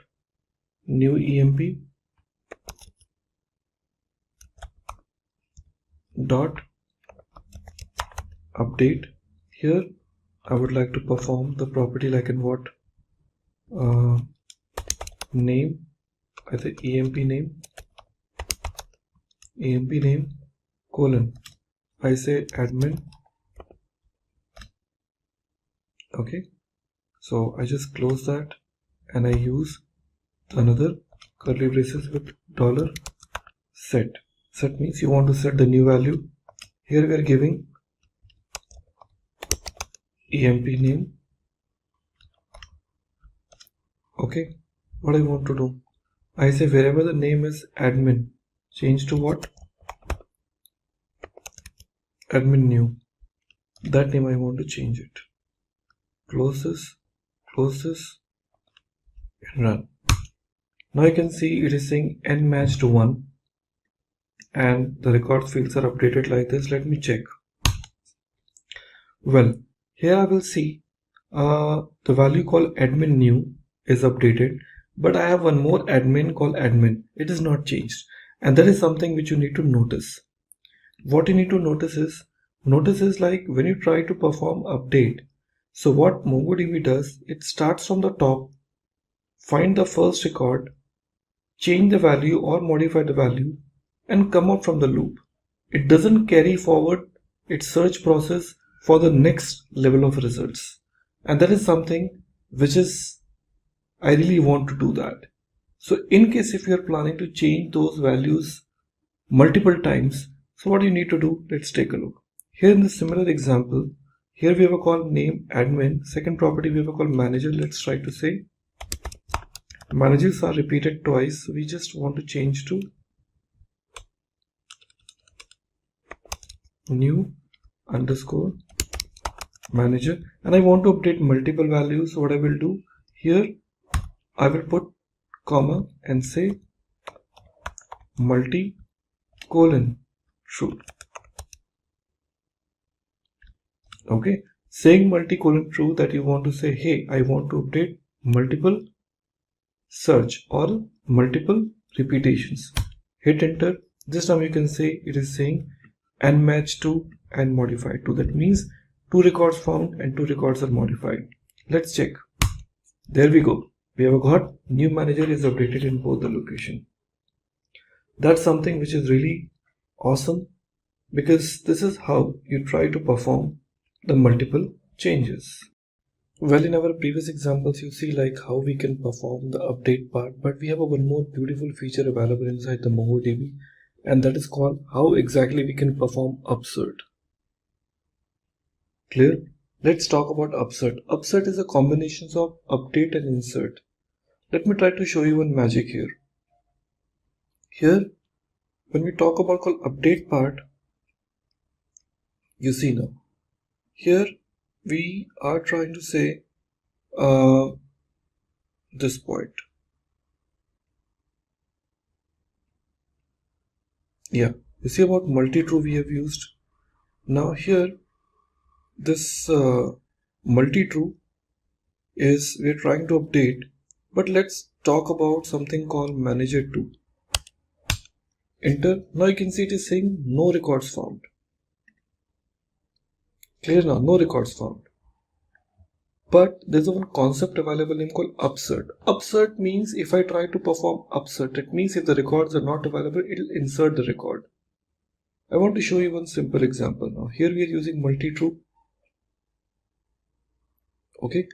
new emp dot update. Here I would like to perform the property like in what? Name, I say emp name colon, I say admin Okay, so I just close that and I use another curly braces with $set. Set means you want to set the new value. Here we are giving emp name. Okay, what I want to do, I say wherever the name is admin, change to what? Admin new. That name I want to change it. Close this, and run. Now you can see it is saying n matched to 1 and the record fields are updated like this. Let me check. Well, here I will see the value called admin new is updated, but I have one more admin called admin. It is not changed, and that is something which you need to notice. What you need to notice is like when you try to perform update. So what MongoDB does, it starts from the top, find the first record, change the value or modify the value, and come out from the loop. It doesn't carry forward its search process for the next level of results. And that is something which is, I really want to do that. So in case if you are planning to change those values multiple times, so what you need to do, let's take a look. Here in this similar example, here we have a call name admin, second property we have a call manager. Let's try to say managers are repeated twice, so we just want to change to new underscore manager, and I want to update multiple values. So what I will do here, I will put comma and say multi colon true. Okay, saying multi-colon true, that you want to say, hey, I want to update multiple search or multiple repetitions. Hit enter. This time you can say it is saying and match to and modify to. That means 2 records found and 2 records are modified. Let's check. There we go. We have got new manager is updated in both the location. That's something which is really awesome, because this is how you try to perform the multiple changes. Well, in our previous examples, you see like how we can perform the update part, but we have a one more beautiful feature available inside the MongoDB, and that is called how exactly we can perform upsert. Clear? Let's talk about upsert. Upsert is a combination of update and insert. Let me try to show you one magic here. Here, when we talk about called update part, you see now, here we are trying to say this point. Yeah, you see about multi-true we have used. Now here, this multi-true is we're trying to update, but let's talk about something called manager 2. Enter. Now you can see it is saying no records found. Clear now, no records found. But there's one concept available named called upsert. Upsert means if I try to perform upsert, it means if the records are not available, it will insert the record. I want to show you one simple example now. Here we are using multi-true. Okay,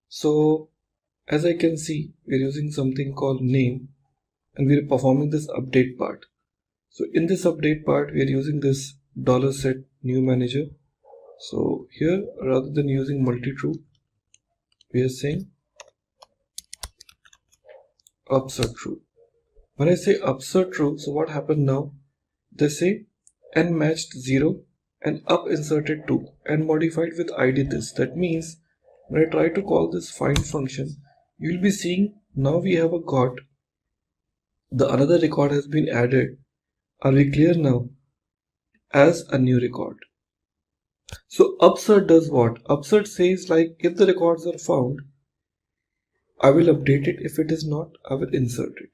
so as I can see, we are using something called name, and we are performing this update part. So in this update part, we are using this $set new manager. So here, rather than using multi-true, we are saying upsert true. When I say upsert true, so what happened now? They say n matched 0 and up inserted 2 and modified with id this. That means when I try to call this find function, you will be seeing now we have got the another record has been added. Are we clear now? As a new record. So upsert does what? Upsert says like if the records are found, I will update it. If it is not, I will insert it.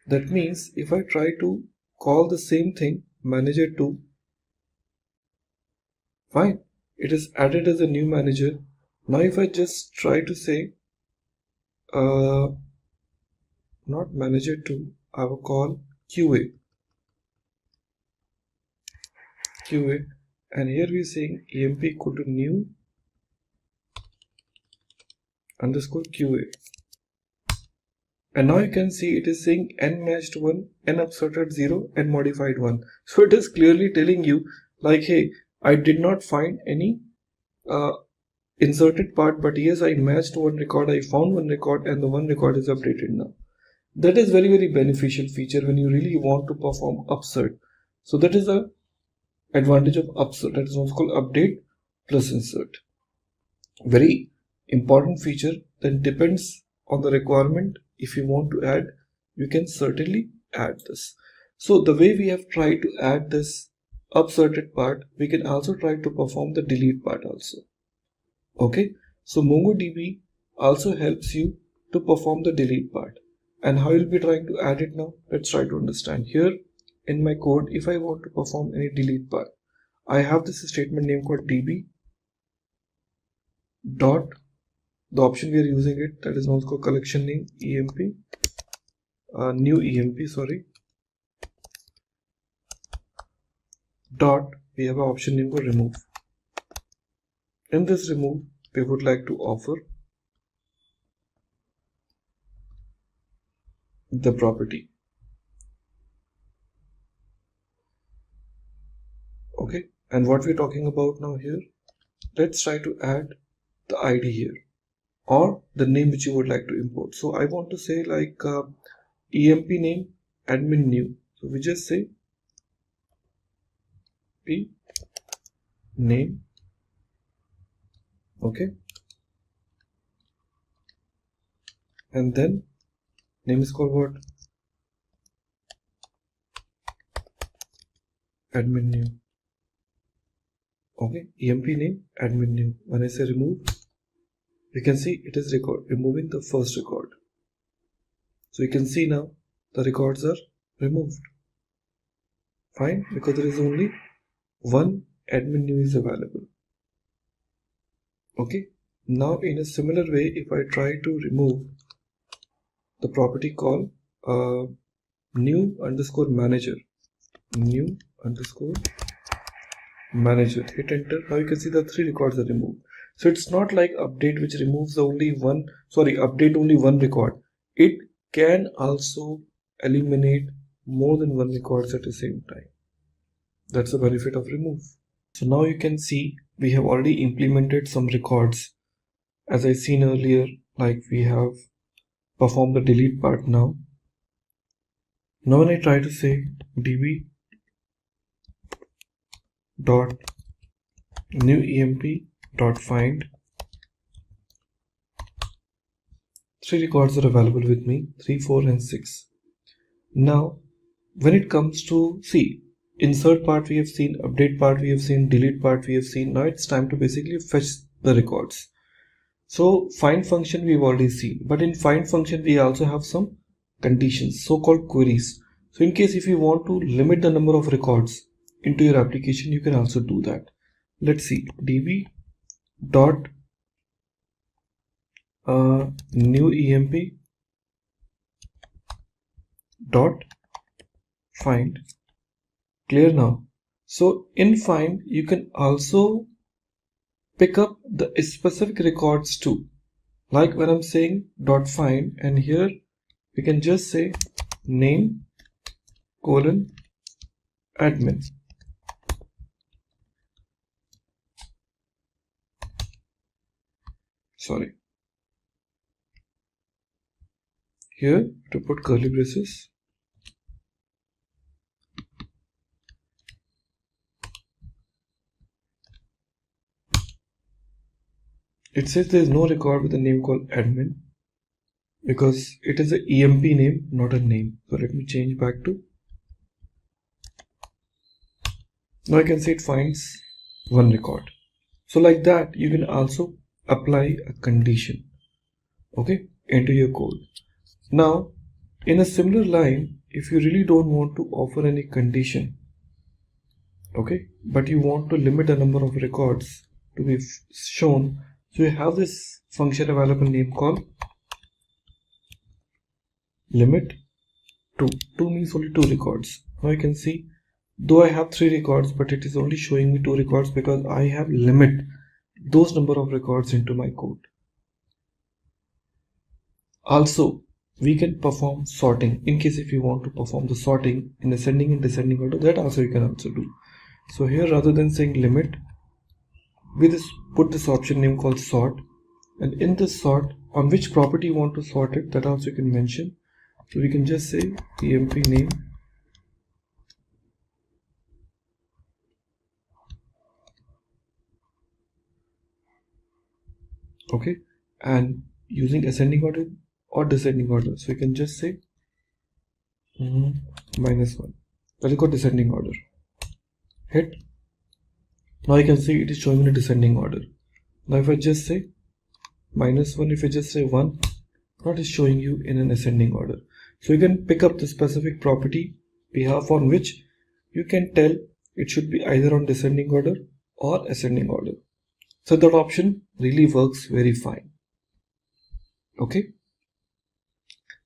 That means if I try to call the same thing, manager 2, fine, it is added as a new manager. Now if I just try to say not manager 2, I will call QA, and here we are saying emp equal to new underscore QA. And now you can see it is saying n matched 1, n upserted 0, and modified 1. So it is clearly telling you like, hey, I did not find any inserted part, but yes, I matched one record, I found one record, and the one record is updated now. That is very beneficial feature when you really want to perform upsert. So that is the advantage of upsert. That is what's called update plus insert. Very important feature that depends on the requirement. If you want to add, you can certainly add this. So the way we have tried to add this upserted part, we can also try to perform the delete part also. Okay, so MongoDB also helps you to perform the delete part. And how you'll be trying to add it now? Let's try to understand. Here in my code, if I want to perform any delete part, I have this statement name called db dot, the option we are using it, that is now called collection name emp, new emp, sorry, dot, we have an option name called remove. In this remove, we would like to offer the property. Okay, and what we're talking about now here, let's try to add the ID here or the name which you would like to import. So I want to say like emp name admin new. So we just say p name. Okay, and then name is called what? Admin new. Okay, emp name admin new. When I say remove, you can see it is removing the first record. So you can see now the records are removed. Fine, because there is only one admin new is available. Okay, now in a similar way, if I try to remove the property called new underscore manager, new underscore manager, hit enter. Now you can see the 3 records are removed. So it's not like update which removes update only one record. It can also eliminate more than one records at the same time. That's the benefit of remove. So now you can see we have already implemented some records. As I seen earlier, like we have performed the delete part now. Now when I try to say db dot new emp dot find, 3 records are available with me, 3, 4 and 6. Now when it comes to insert part we have seen, update part we have seen, delete part we have seen. Now it's time to basically fetch the records. So find function we've already seen, but in find function we also have some conditions, so-called queries. So in case if you want to limit the number of records into your application, you can also do that. Let's see, db dot new emp dot find. Clear now? So in find you can also pick up the specific records too, like when I'm saying dot find, and here we can just say name colon admin. Sorry, here to put curly braces. It says there is no record with a name called admin because it is an EMP name, not a name. So let me change back to. Now I can see it finds one record. So like that, you can also apply a condition, okay, into your code. Now, in a similar line, if you really don't want to offer any condition, okay, but you want to limit the number of records to be shown, so you have this function available name called limit 2. 2 means only 2 records. Now you can see, though I have 3 records, but it is only showing me 2 records because I have limit those number of records into my code. Also, we can perform sorting in case if you want to perform the sorting in ascending and descending order, that also you can also do. So here, rather than saying limit, we just put this option name called sort, and in this sort, on which property you want to sort it, that also you can mention. So we can just say emp name okay, and using ascending order or descending order, so you can just say -1, that is called descending order. Hit. Now you can see it is showing in a descending order. Now if I just say -1, if I just say 1, now it is showing you in an ascending order. So you can pick up the specific property behalf on which you can tell it should be either on descending order or ascending order. So that option really works very fine. Okay,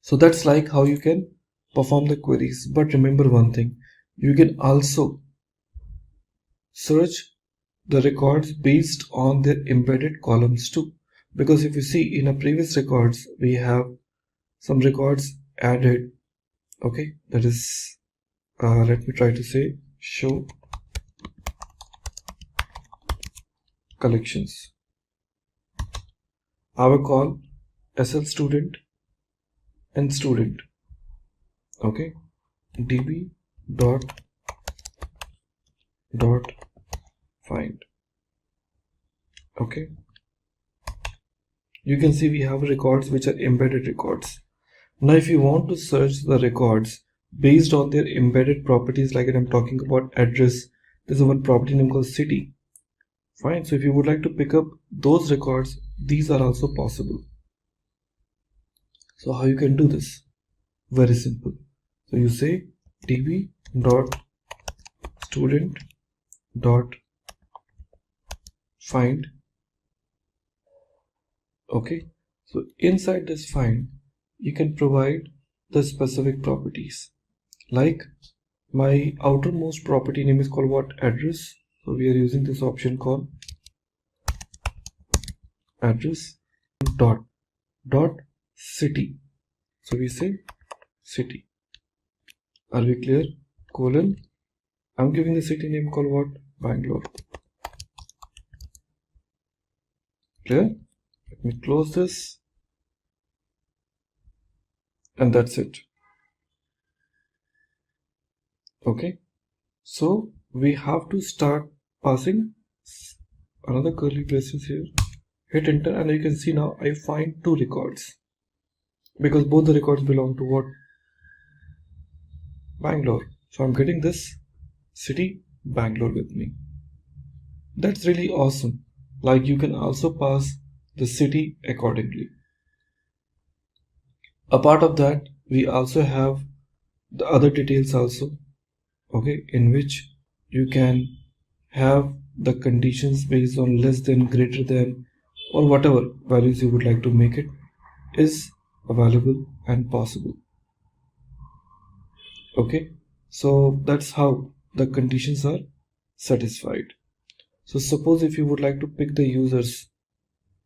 so that's like how you can perform the queries. But remember one thing, you can also search the records based on their embedded columns too, because if you see in our previous records we have some records added. Okay, that is let me try to say show collections. I will call SL student and student. Okay, db dot find. Okay, you can see we have records which are embedded records. Now if you want to search the records based on their embedded properties, like I'm talking about address, there's one property name called city. Fine, so if you would like to pick up those records, these are also possible. So how you can do this? Very simple. So you say db dot student dot find. Okay, so inside this find you can provide the specific properties, like my outermost property name is called what? Address. So we are using this option called address dot city. So we say city. Are we clear? Colon, I'm giving the city name called what? Bangalore. Clear? Let me close this, and that's it. Okay, so we have to start passing another curly braces here. Hit enter, and you can see now I find 2 records because both the records belong to what? Bangalore. So I'm getting this city Bangalore with me. That's really awesome. Like you can also pass the city accordingly. A part of that, we also have the other details also, okay, in which you can have the conditions based on less than, greater than, or whatever values you would like to make it is available and possible. Okay, so that's how the conditions are satisfied. So suppose if you would like to pick the users,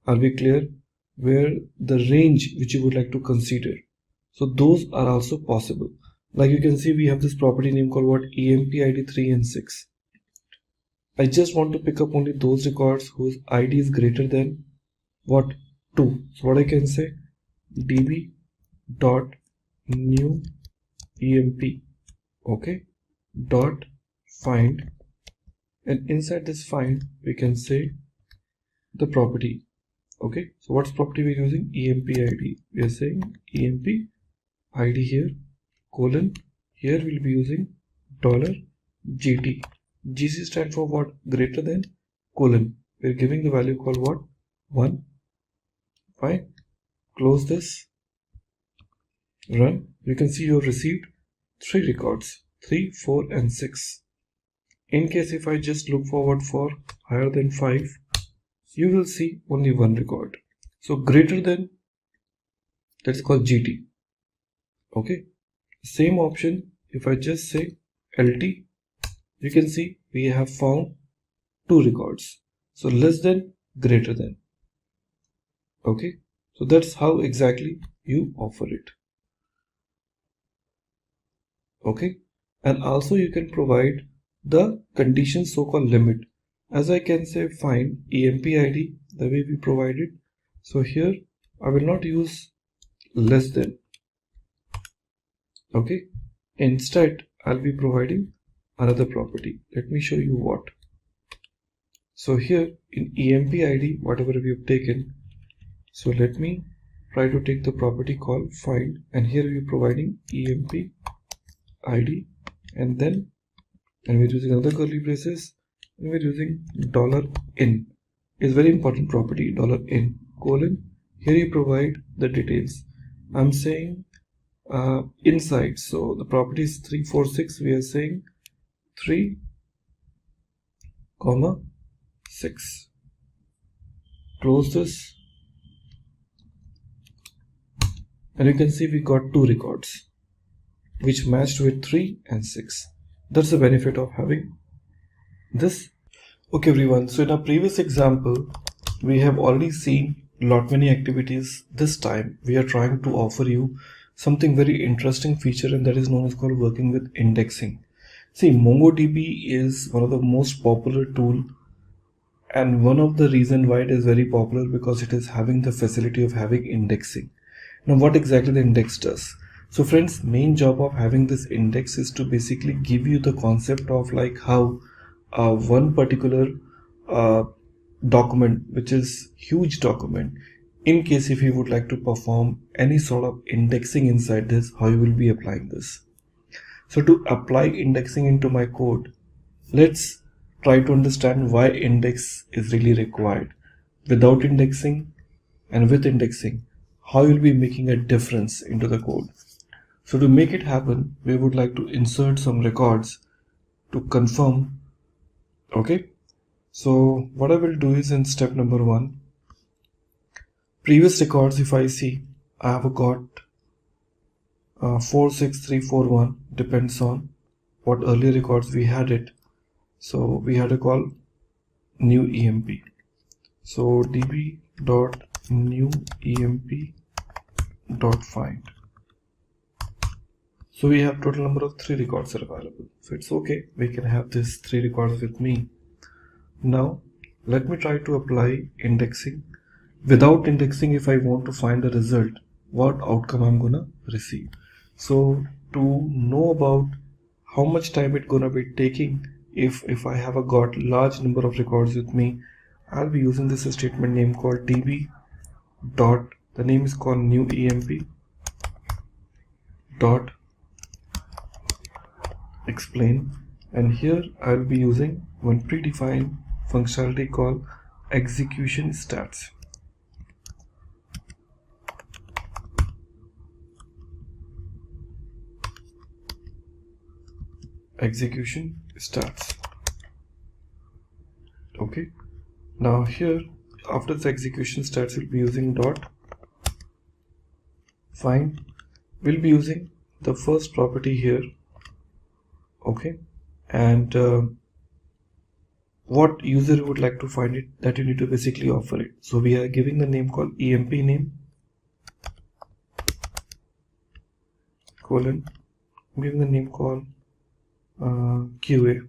are we clear, where the range which you would like to consider, so those are also possible. Like you can see we have this property name called what? emp id 3 and 6. I just want to pick up only those records whose id is greater than what? 2. So what I can say, db dot new emp, okay, dot find, and inside this find we can say the property. Okay, so what's property we're using? emp id. We are saying emp id here, colon, here we'll be using $gt. gc stands for what? Greater than, colon, we're giving the value called what? 1. Fine, close this, run. You can see you have received 3 records, 3, 4 and 6. In case if I just look forward for higher than 5, you will see only 1 record. So greater than, that's called GT. Okay, same option, if I just say LT, you can see we have found 2 records. So less than, greater than. Okay, so that's how exactly you offer it. Okay, and also you can provide the condition so-called limit, as I can say find emp id the way we provided. So here I will not use less than. Okay, instead I'll be providing another property. Let me show you what. So here in emp id, whatever we have taken, so let me try to take the property called find, and here we are providing emp id, and then we're using another curly braces, and we're using $in is very important property, $in colon. Here you provide the details. I'm saying inside, so the property is 346, we are saying 3, 6. Close this, and you can see we got 2 records which matched with 3 and 6. That's the benefit of having this. Okay everyone, so in our previous example we have already seen many activities. This time we are trying to offer you something very interesting feature, and that is known as called working with indexing. See, MongoDB is one of the most popular tool, and one of the reason why it is very popular because it is having the facility of having indexing. Now what exactly the index does? So friends, main job of having this index is to basically give you the concept of like how one particular document, which is huge document, in case if you would like to perform any sort of indexing inside this, how you will be applying this. So to apply indexing into my code, let's try to understand why index is really required. Without indexing and with indexing, how you'll be making a difference into the code. So to make it happen, we would like to insert some records to confirm. Okay, so what I will do is in step number 1, previous records, if I see, I have got 46341, depends on what earlier records we had it. So we had a call new emp. So db.new-emp.find. So we have total number of 3 records are available. So it's okay, we can have this 3 records with me. Now let me try to apply indexing. Without indexing, if I want to find the result, what outcome I'm gonna receive. So to know about how much time it's gonna be taking, if I have got large number of records with me, I'll be using this statement name called db dot, the name is called new emp dot explain, and here I'll be using one predefined functionality called execution stats. Execution stats. Okay, now here after the execution stats we'll be using dot find. We'll be using the first property here. Okay, and what user would like to find it, that you need to basically offer it. So we are giving the name called emp name colon, giving the name called QA.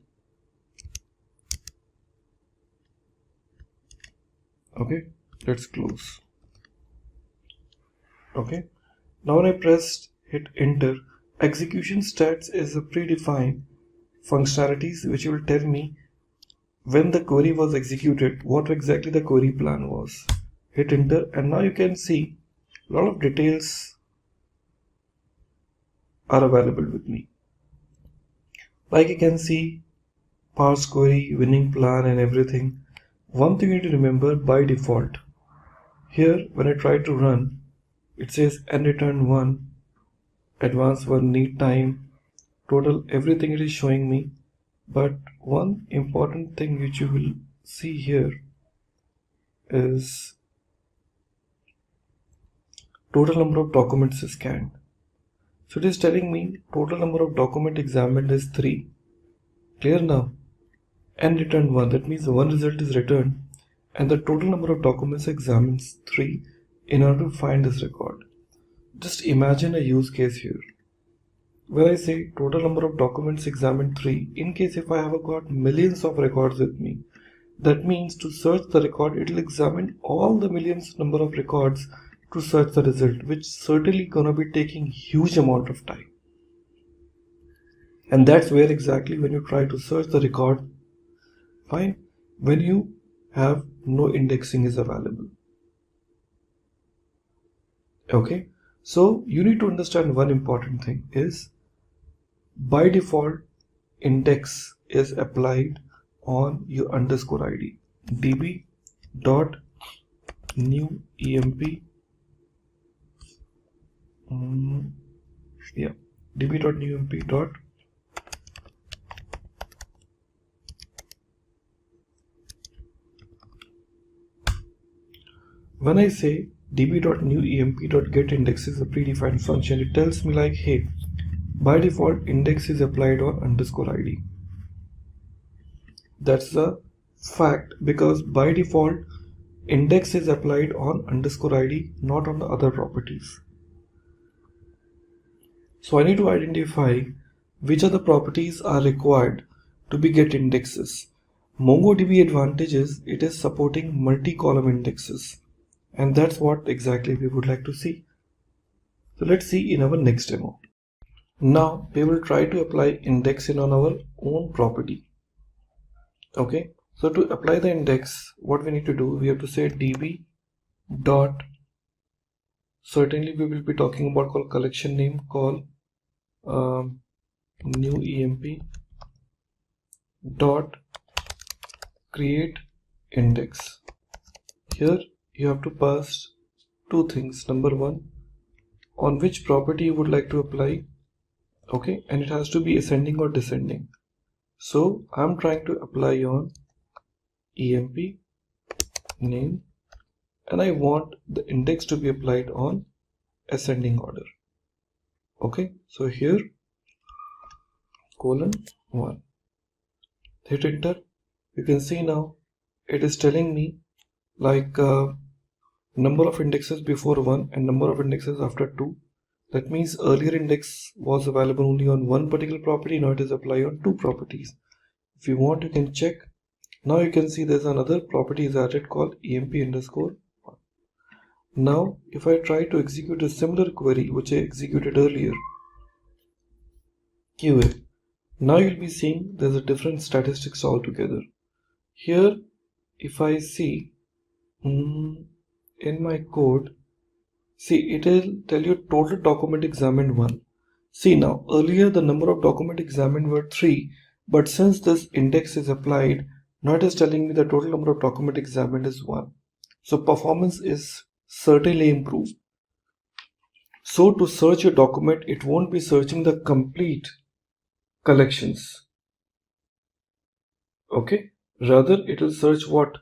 Okay, let's close. Okay, now when I hit enter, execution stats is a predefined functionalities which will tell me when the query was executed, what exactly the query plan was. Hit enter, and now you can see a lot of details are available with me. Like you can see parse query, winning plan and everything. One thing you need to remember, by default here when I try to run, it says and return 1, advanced 1, need time, total, everything it is showing me. But one important thing which you will see here is total number of documents scanned. So it is telling me total number of document examined is 3. Clear now? And return 1, that means one result is returned and the total number of documents examined is 3 in order to find this record. just imagine a use case here. When I say total number of documents examined 3, in case if I have got millions of records with me, that means to search the record, it will examine all the millions number of records to search the result, which certainly gonna be taking huge amount of time. And that's where exactly when you try to search the record, fine, when you have no indexing is available. Okay, so you need to understand one important thing is by default index is applied on your underscore id. db dot new emp db dot new emp dot when I say db.newemp.getIndex is a predefined function, it tells me like, hey, by default index is applied on underscore id. That's the fact, because by default index is applied on underscore id, not on the other properties. So I need to identify which of the properties are required to be get indexes. MongoDB advantage is it is supporting multi-column indexes. And that's what exactly we would like to see. So let's see in our next demo. Now we will try to apply indexing on our own property. Okay, so to apply the index, what we need to do, we have to say db dot, certainly we will be talking about called collection name, call new emp dot create index. Here you have to pass two things. Number one, on which property you would like to apply, okay, and it has to be ascending or descending. So I'm trying to apply on emp name, and I want the index to be applied on ascending order. Okay, so here :1, hit enter. You can see now it is telling me like number of indexes before 1 and number of indexes after 2. That means earlier index was available only on one particular property, now it is applied on two properties. If you want, you can check. Now you can see there's another property is added called emp underscore 1. Now if I try to execute a similar query which I executed earlier, QA, now you'll be seeing there's a different statistics altogether. Here if I see in my code, see it will tell you total document examined 1. See now earlier the number of document examined were 3, but since this index is applied, now it is telling me the total number of document examined is 1. So performance is certainly improved. So to search your document, it won't be searching the complete collections. Okay, rather it will search what?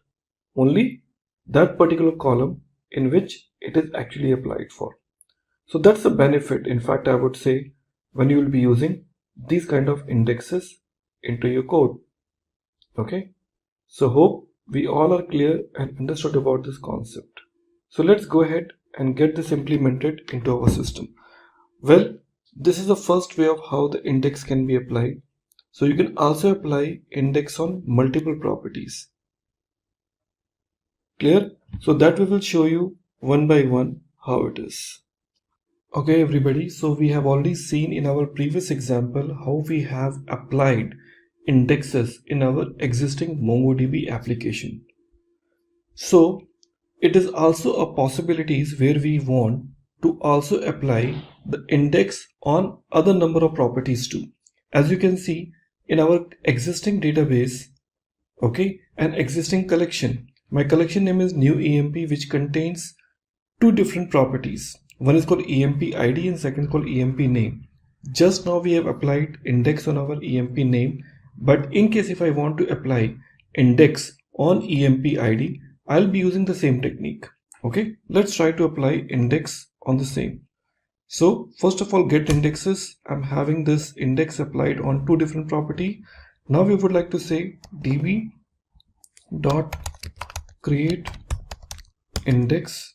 Only that particular column in which it is actually applied for. So that's the benefit, in fact I would say, when you will be using these kind of indexes into your code. Okay, so hope we all are clear and understood about this concept. So let's go ahead and get this implemented into our system. Well, this is the first way of how the index can be applied. So you can also apply index on multiple properties. Clear? So that we will show you one by one how it is. Okay everybody, so we have already seen in our previous example how we have applied indexes in our existing MongoDB application. So it is also a possibilities where we want to also apply the index on other number of properties too. As you can see in our existing database, okay, an existing collection. My collection name is new emp, which contains two different properties. One is called emp id and second is called emp name. Just now we have applied index on our emp name, but in case if I want to apply index on emp id, I'll be using the same technique. Okay, let's try to apply index on the same. So first of all, get indexes. I'm having this index applied on two different property. Now we would like to say db dot create index,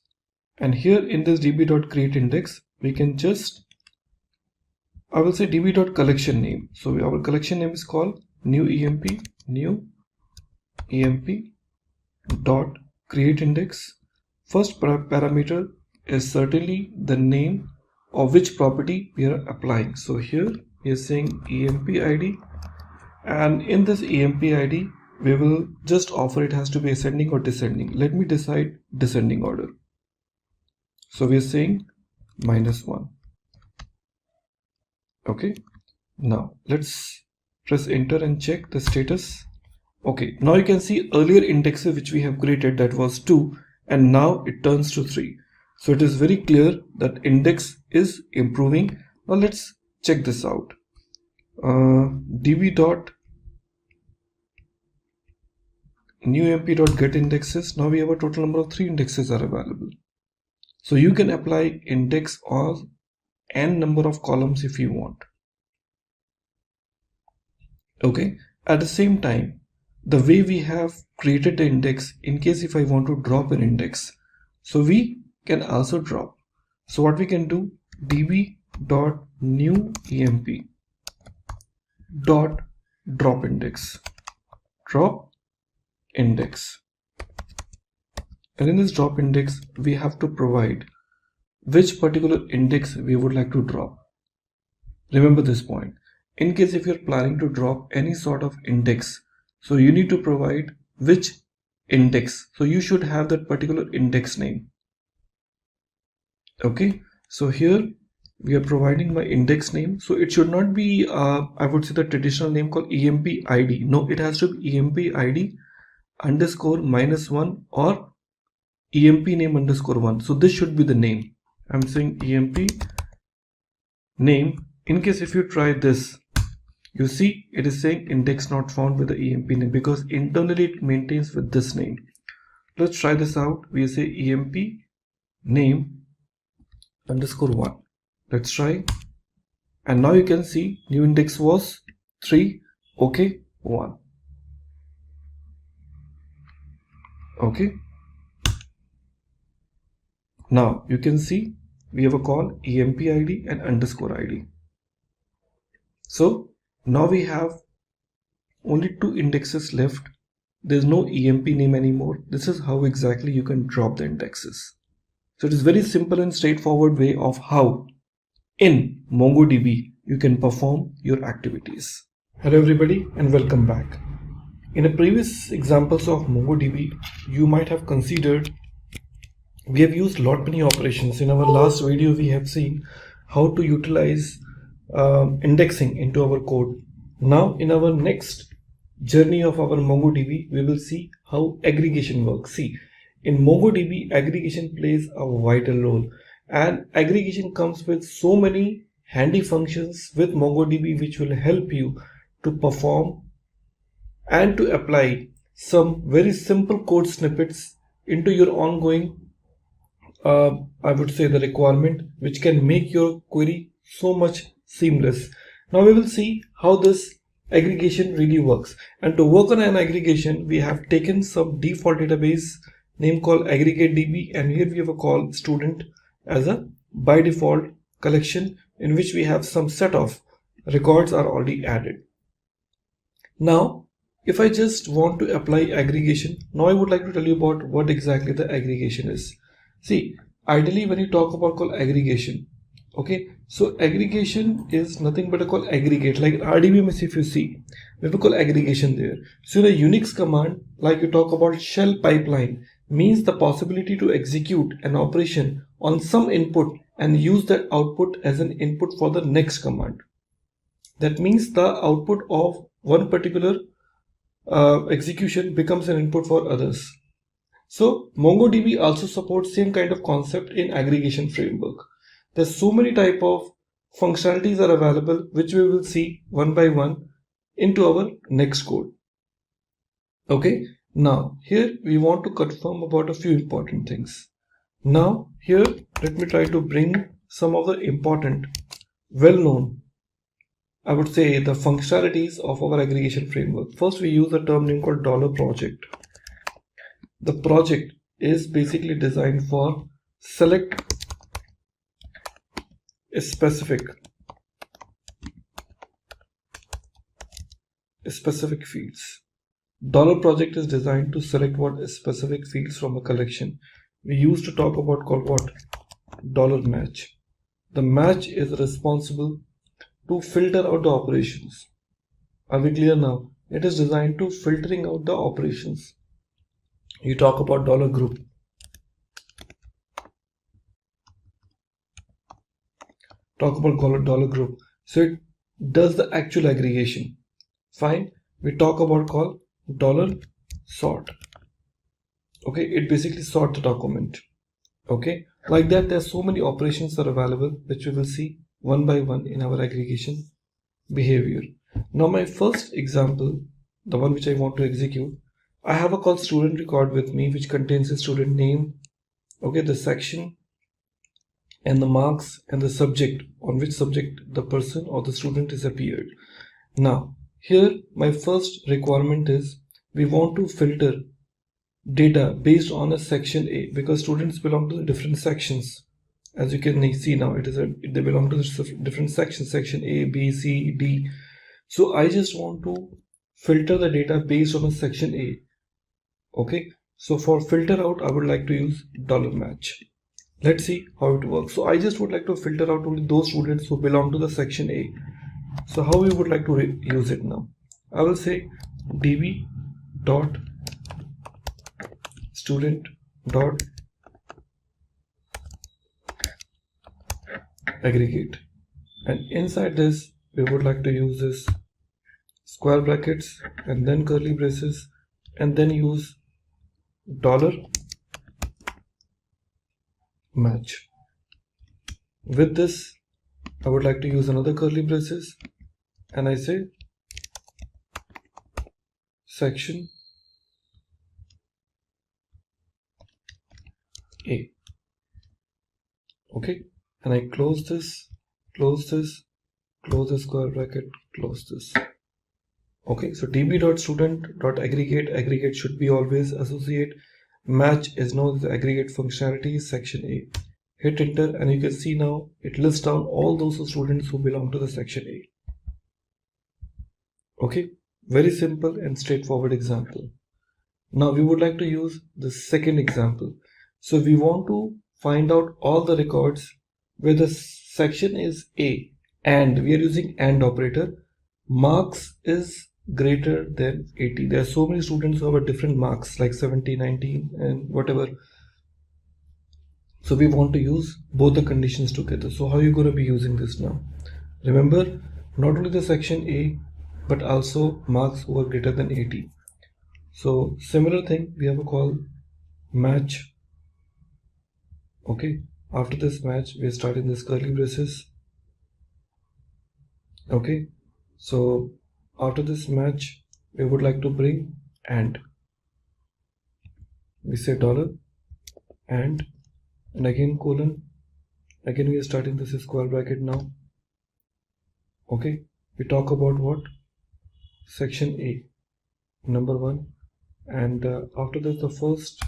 and here in this db dot create index we can just, I will say db.collection name. So our collection name is called new emp dot create index. First parameter is certainly the name of which property we are applying. So here we are saying emp id, and in this emp id we will just offer it has to be ascending or descending. Let me decide descending order. So we are saying -1. Okay, now let's press enter and check the status. Okay, now you can see earlier indexes which we have created, that was 2, and now it turns to 3. So it is very clear that index is improving. Now let's check this out. db.newemp.get indexes. Now we have a total number of 3 indexes are available. So you can apply index on n number of columns if you want. Okay, at the same time, the way we have created the index, in case if I want to drop an index, so we can also drop. So what we can do, db.newemp.drop index, drop index, and in this drop index we have to provide which particular index we would like to drop. Remember this point. In case if you're planning to drop any sort of index, so you need to provide which index. So you should have that particular index name. Okay, so here we are providing my index name. So it should not be I would say the traditional name called emp id. No, it has to be emp id underscore -1 or emp name _1. So this should be the name. I'm saying emp name. In case if you try this, you see it is saying index not found with the emp name, because internally it maintains with this name. Let's try this out. We say emp name _1. Let's try, and now you can see new index was 3. Okay, 1. Okay, now you can see we have a call emp id and underscore id. So now we have only 2 indexes left. There's no emp name anymore. This is how exactly you can drop the indexes. So it is very simple and straightforward way of how in MongoDB you can perform your activities. Hello everybody and welcome back. In the previous examples of MongoDB, you might have considered we have used lot many operations. In our last video we have seen how to utilize indexing into our code. Now in our next journey of our MongoDB, we will see how aggregation works. See, in MongoDB aggregation plays a vital role, and aggregation comes with so many handy functions with MongoDB which will help you to perform and to apply some very simple code snippets into your ongoing I would say the requirement, which can make your query so much seamless. Now we will see how this aggregation really works, and to work on an aggregation we have taken some default database name called aggregate.db, and here we have a call student as a by default collection in which we have some set of records are already added. Now if I just want to apply aggregation, now I would like to tell you about what exactly the aggregation is. See, ideally when you talk about call aggregation, okay, so aggregation is nothing but a call aggregate. Like RDBMS, if you see, we have a call aggregation there. So in a Unix command, like you talk about shell pipeline, means the possibility to execute an operation on some input and use that output as an input for the next command. That means the output of one particular execution becomes an input for others. So MongoDB also supports same kind of concept in aggregation framework. There's so many type of functionalities are available which we will see one by one into our next code. Okay, now here we want to confirm about a few important things. Now here let me try to bring some of the important well-known, I would say, the functionalities of our aggregation framework. First we use a term name called $project. The project is basically designed for select specific fields. $project is designed to select what specific fields from a collection. We used to talk about called what? $match. The match is responsible to filter out the operations. Are we clear now? It is designed to filtering out the operations. You talk about $group. Talk about $group. So it does the actual aggregation. Fine. We talk about call $sort. Okay, it basically sort the document. Okay, like that there's so many operations that are available, which we will see one by one in our aggregation behavior. Now my first example, the one which I want to execute, I have a called student record with me, which contains the student name, okay, the section and the marks and the subject, on which subject the person or the student is appeared. Now here my first requirement is we want to filter data based on a section A, because students belong to the different sections. As you can see now, they belong to the different sections, section A, B, C, D. So I just want to filter the data based on a section A. Okay, so for filter out, I would like to use $match. Let's see how it works. So I just would like to filter out only those students who belong to the section A. So how we would like to use it now? I will say db dot student dot aggregate, and inside this we would like to use this square brackets and then curly braces, and then use $match. With this I would like to use another curly braces, and I say section A. Okay, and I close this, close the square bracket, close this. Okay, so db.student.aggregate should be always associate. Match is now the aggregate functionality, section A. Hit enter and you can see now it lists down all those students who belong to the section A. Okay, very simple and straightforward example. Now we would like to use the second example. So we want to find out all the records where the section is A and we are using AND operator. Marks is greater than 80. There are so many students who have different marks like 70, 19 and whatever. So we want to use both the conditions together. So how are you going to be using this now? Remember, not only the section A but also marks who are greater than 80. So similar thing, we have a call match. Okay, after this match we are starting this curly braces. Okay, so after this match we would like to bring AND. We say $and again colon, again we are starting this square bracket now. Okay, we talk about what? Section A, number 1, and after this the first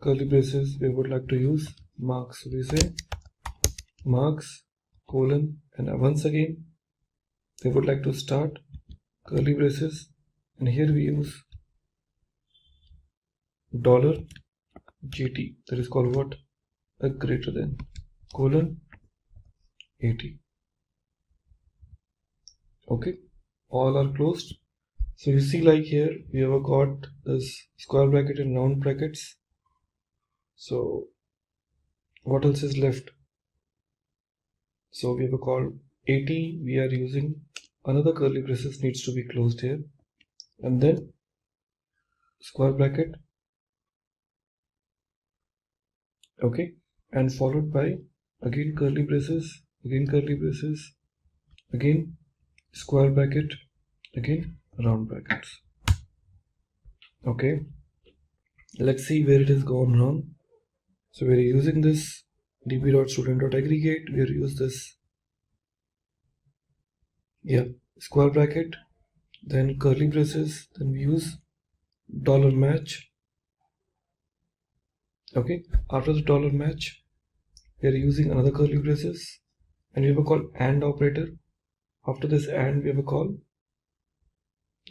curly braces we would like to use marks. So we say marks colon, and once again we would like to start curly braces, and here we use $GT, that is called what? A greater than colon 80. Okay, all are closed. So you see like here we have got this square bracket and round brackets. So what else is left? So we have a call 80, we are using another curly braces needs to be closed here, and then square bracket, okay, and followed by again curly braces, again curly braces, again square bracket, again round brackets. Okay, let's see where it has gone wrong. So we are using this db.student.aggregate, we are use this square bracket, then curly braces, then we use $match. Okay, after the $match we are using another curly braces, and we have a call AND operator. After this AND, we have a call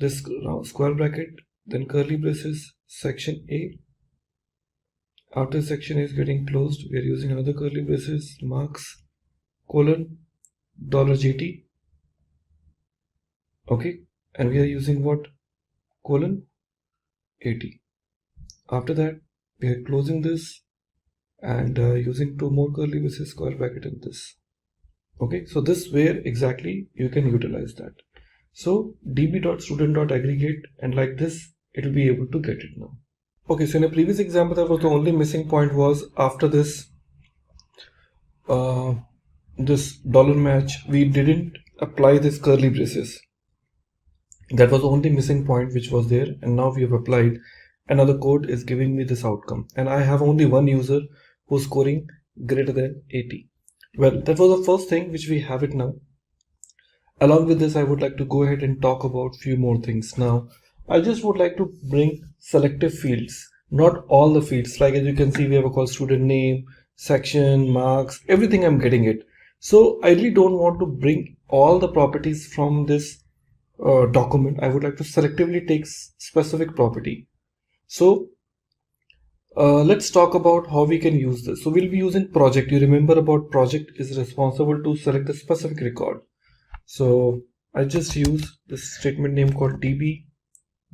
this square bracket, then curly braces, section A. After section A is getting closed, we are using another curly braces, marks, colon, $GT. Okay, and we are using what? Colon 80. After that, we are closing this and using two more curly braces, square bracket in this. Okay, so this where exactly you can utilize that. So db.student.aggregate, and like this it will be able to get it now. Okay, so in a previous example that was the only missing point was after this this $match, we didn't apply this curly braces. That was the only missing point which was there, and now we have applied. Another code is giving me this outcome, and I have only one user who's scoring greater than 80. Well, that was the first thing which we have it now. Along with this, I would like to go ahead and talk about few more things. Now, I just would like to bring selective fields, not all the fields. Like as you can see, we have a call student name, section, marks, everything I'm getting it. So I really don't want to bring all the properties from this document. I would like to selectively take specific property. So let's talk about how we can use this. So we'll be using project. You remember about project is responsible to select the specific record. So I just use this statement name called db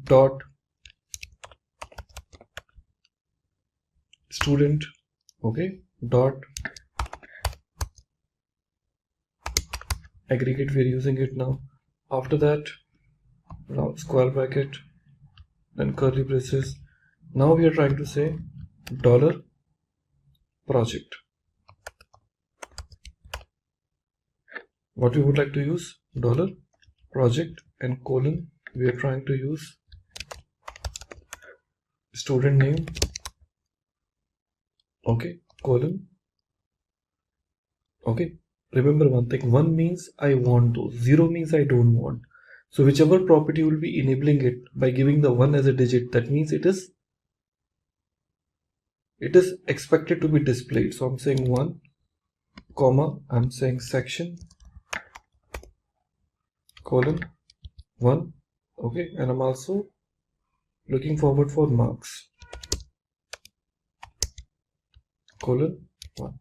dot student, okay, dot aggregate. We're using it now. After that, now square bracket, then curly braces. Now we are trying to say $project. What we would like to use? $project, and colon, we are trying to use student name, okay, colon. Okay, remember one thing, 1 means I want those, 0 means I don't want. So whichever property will be enabling it by giving the 1 as a digit, that means it is expected to be displayed. So I'm saying 1, comma, I'm saying section, colon, 1, okay, and I'm also looking forward for marks, colon, 1.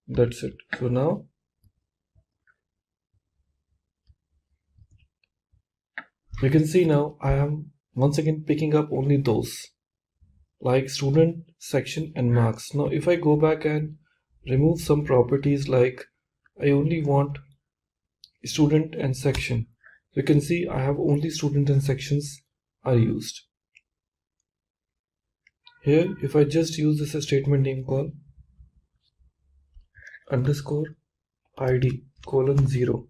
That's it. So now you can see now I am once again picking up only those like student, section, and marks. Now if I go back and remove some properties, like I only want student and section, you can see I have only student and sections are used. Here if I just use this statement name call underscore id colon 0,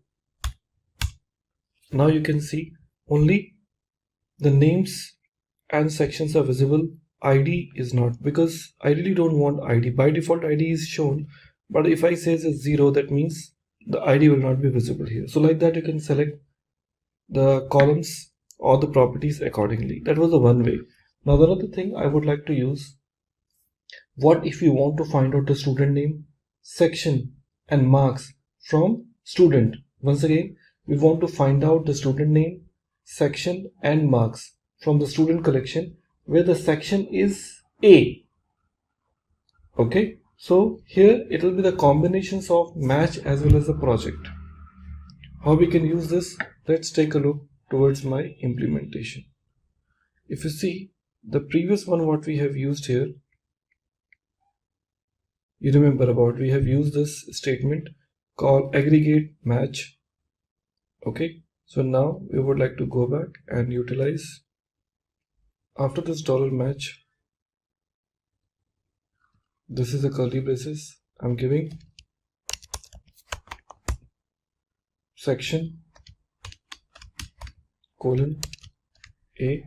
now you can see only the names and sections are visible, ID is not, because I really don't want ID. By default ID is shown, but if I say it's 0, that means the ID will not be visible here. So like that you can select the columns or the properties accordingly. That was the one way. Now the other thing I would like to use, what if you want to find out the student name, section, and marks from student? Once again, we want to find out the student name, section, and marks from the student collection where the section is A. Okay, so here it will be the combinations of match as well as the project. How we can use this? Let's take a look towards my implementation. If you see the previous one, what we have used here, you remember about, we have used this statement called aggregate match. Okay, so now we would like to go back and utilize, after this $match, this is a curly braces, I'm giving section colon A,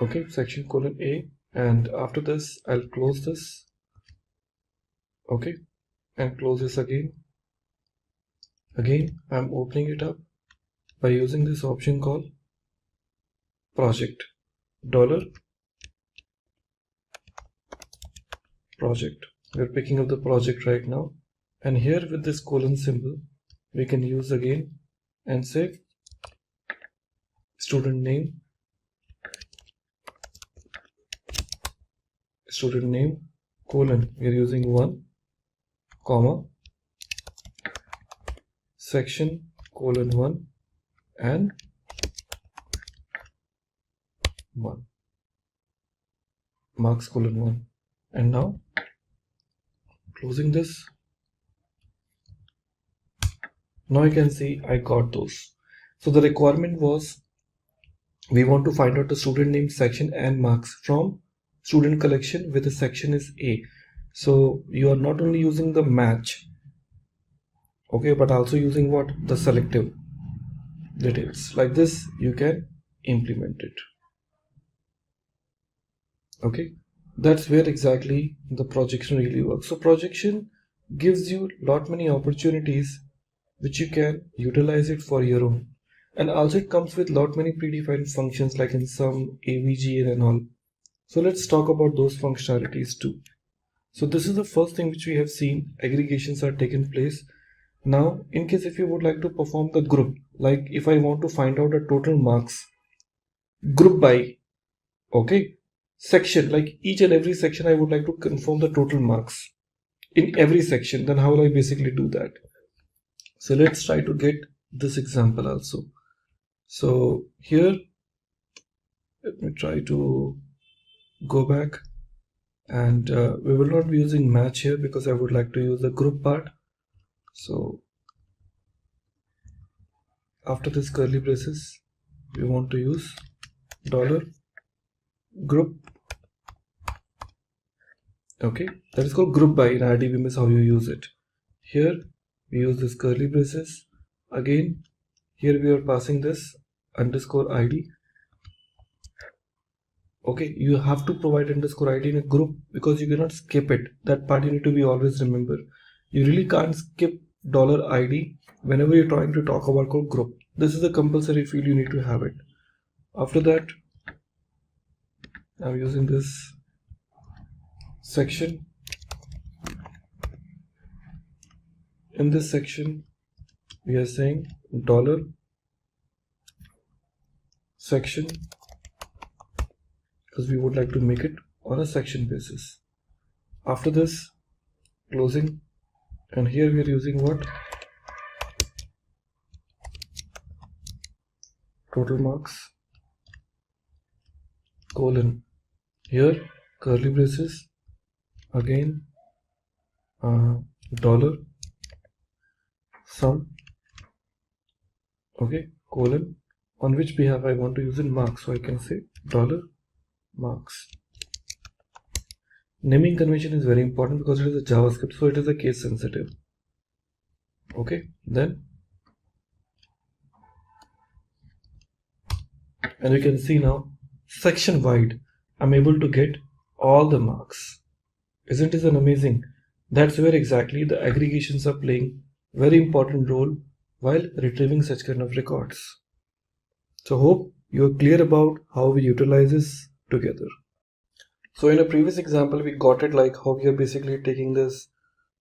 okay, section colon A, and after this I'll close this, okay, and close this again. I'm opening it up by using this option called project, $project, we're picking up the project right now, and here with this colon symbol we can use again and say student name colon, we are using 1 comma section colon 1 and 1 marks colon 1, and now closing this. Now you can see I got those. So the requirement was we want to find out the student name, section and marks from student collection where the section is A. So you are not only using the match, okay, but also using what? The selective details. Like this you can implement it. Okay, that's where exactly the projection really works. So projection gives you lot many opportunities which you can utilize it for your own, and also it comes with lot many predefined functions like in sum, avg and all. So let's talk about those functionalities too. So this is the first thing which we have seen, aggregations are taken place. Now in case if you would like to perform the group, like if I want to find out the total marks group by, okay, section, like each and every section I would like to confirm the total marks in every section, then how will I basically do that? So let's try to get this example also. So here let me try to go back, and we will not be using match here because I would like to use the group part. So after this curly braces we want to use $group. Okay, that is called group by. In RDBM is how you use it. Here we use this curly braces. Again here we are passing this underscore ID. Okay, you have to provide underscore ID in a group because you cannot skip it. That part you need to be always remember. You really can't skip $ID whenever you're trying to talk about called group. This is a compulsory field, you need to have it. After that I'm using this section. In this section we are saying $section because we would like to make it on a section basis. After this closing, and here we are using what? Total marks colon, here curly braces, again dollar sum, okay, colon, on which behalf I want to use in marks, so I can say $marks. Naming convention is very important because it is a JavaScript, so it is a case sensitive. Okay, then and you can see now section wide I'm able to get all the marks. Isn't it amazing? That's where exactly the aggregations are playing very important role while retrieving such kind of records. So hope you are clear about how we utilize this together. So in a previous example we got it like how we are basically taking this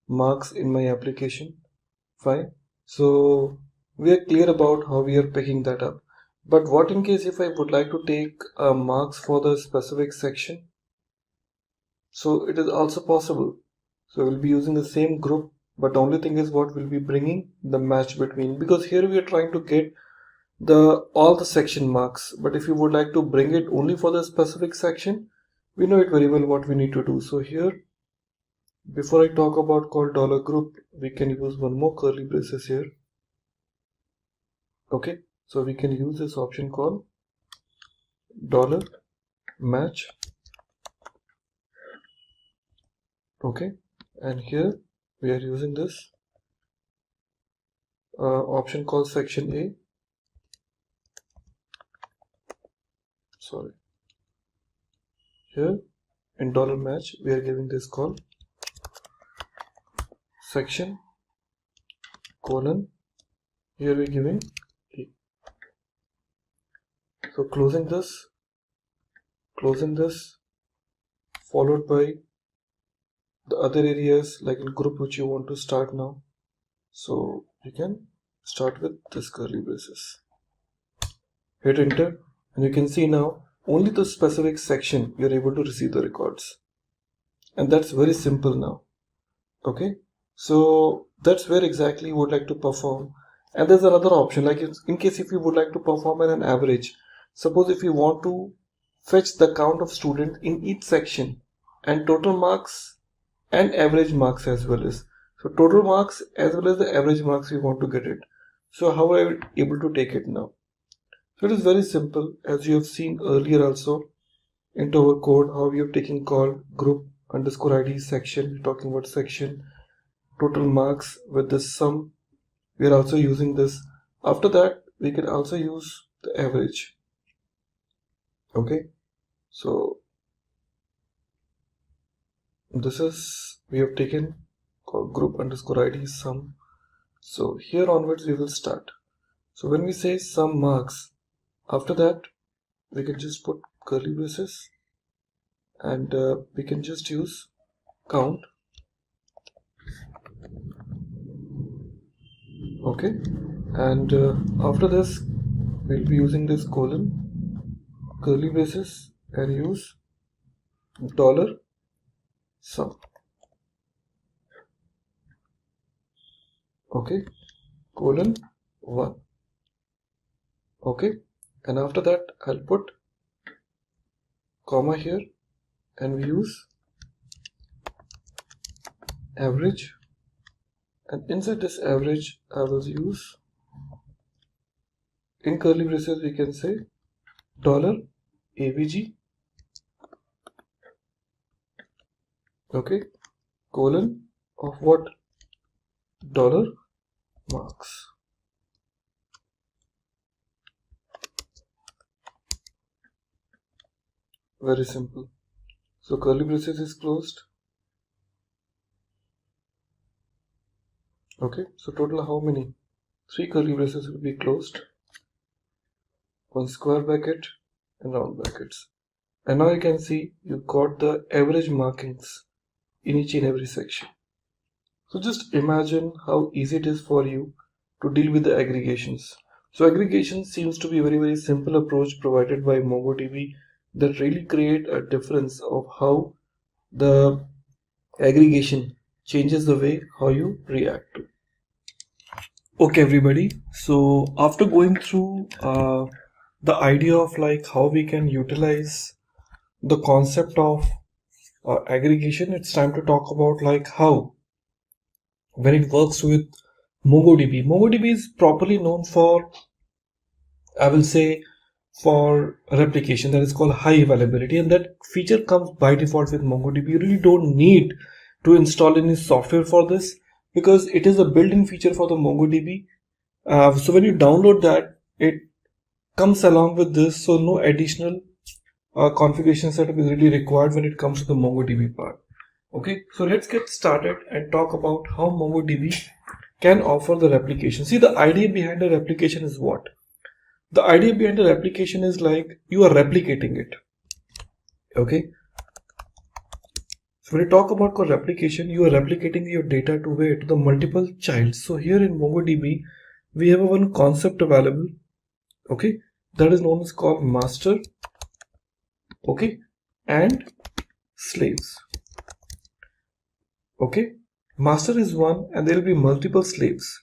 marks in my application. Fine. So we are clear about how we are picking that up. But what in case if I would like to take marks for the specific section? So it is also possible. So we'll be using the same group, but the only thing is what we'll be bringing the match between, because here we are trying to get all the section marks, but if you would like to bring it only for the specific section, we know it very well what we need to do. So here before I talk about called $group, we can use one more curly braces here. Okay, so we can use this option called $match. Okay, and here we are using this option called section A. Sorry, here in $match we are giving this call section colon, here we are giving A. So closing this followed by the other areas like in group which you want to start now. So you can start with this curly braces. Hit enter and you can see now only the specific section you're able to receive the records. And that's very simple now. Okay, so that's where exactly you would like to perform. And there's another option, like in case if you would like to perform an average. Suppose if you want to fetch the count of students in each section and total marks and average marks as well as. So total marks as well as the average marks we want to get it. So how are you able to take it now? So it is very simple, as you have seen earlier also into our code, how we have taken call group underscore ID section. We're talking about section, total marks with the sum. We are also using this. After that, we can also use the average. Okay, so this is, we have taken call group underscore ID sum. So here onwards we will start. So when we say sum marks, after that we can just put curly braces and we can just use count. Okay, and after this we'll be using this colon, curly braces, and use dollar sum. Okay, colon 1. Okay, and after that I'll put comma here and we use average, and inside this average I will use, in curly braces we can say dollar AVG. Okay, colon of what? Dollar marks. Very simple. So curly braces is closed. Okay, so total how many? 3 curly braces will be closed, 1 square bracket and round brackets. And now you can see you got the average markings in each and every section. So just imagine how easy it is for you to deal with the aggregations. So aggregation seems to be a very simple approach provided by MongoDB that really create a difference of how the aggregation changes the way how you react to. Okay everybody, so after going through the idea of like how we can utilize the concept of aggregation, it's time to talk about like how when it works with MongoDB. MongoDB is properly known for, I will say, for replication, that is called high availability, and that feature comes by default with MongoDB. You really don't need to install any software for this because it is a built-in feature for the MongoDB. So when you download that, it comes along with this, so no additional configuration setup is really required when it comes to the MongoDB part. Okay, so let's get started and talk about how MongoDB can offer the replication. See, the idea behind the replication is what? The idea behind the replication is like you are replicating it. Okay, so when you talk about replication, you are replicating your data to where? To the multiple childs. So here in MongoDB, we have one concept available. Okay, that is known as called master. Okay, and slaves. Okay, master is one and there will be multiple slaves.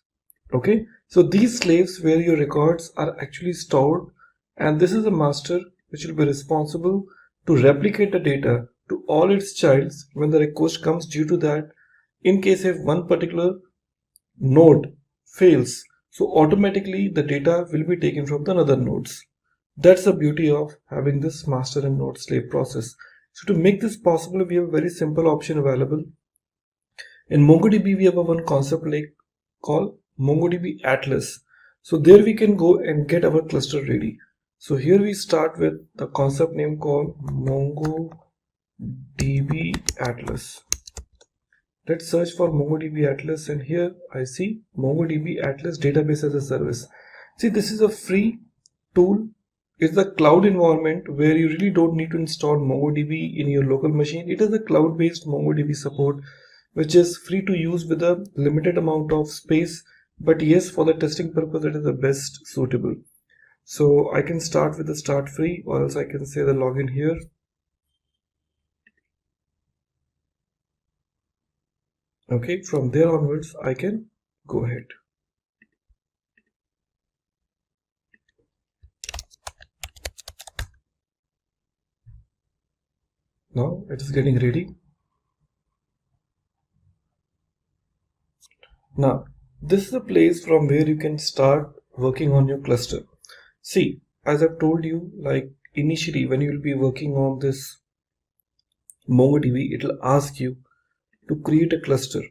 Okay, so these slaves where your records are actually stored, and this is a master which will be responsible to replicate the data to all its childs when the request comes. Due to that, in case if one particular node fails, so automatically the data will be taken from the other nodes. That's the beauty of having this master and node slave process. So to make this possible, we have a very simple option available. In MongoDB, we have one concept like called MongoDB Atlas. So there we can go and get our cluster ready. So here we start with the concept name called MongoDB Atlas. Let's search for MongoDB Atlas, and here I see MongoDB Atlas Database as a Service. See, this is a free tool is the cloud environment where you really don't need to install MongoDB in your local machine. It is a cloud-based MongoDB support which is free to use with a limited amount of space, but yes, for the testing purpose it is the best suitable. So I can start with the start free, or else I can say the login here. Okay, from there onwards I can go ahead. Now it is getting ready. Now this is a place from where you can start working on your cluster. See, as I've told you, like initially when you will be working on this MongoDB, it will ask you to create a cluster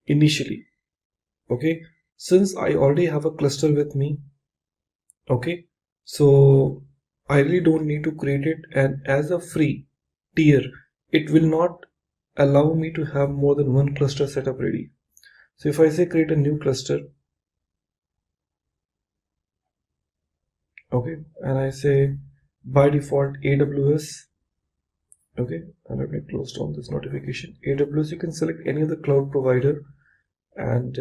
initially. Okay, since I already have a cluster with me, okay, so I really don't need to create it, and as a free tier it will not allow me to have more than one cluster setup ready. So if I say create a new cluster, okay, and I say by default AWS, okay, and let me close down this notification. AWS, you can select any of the cloud provider, and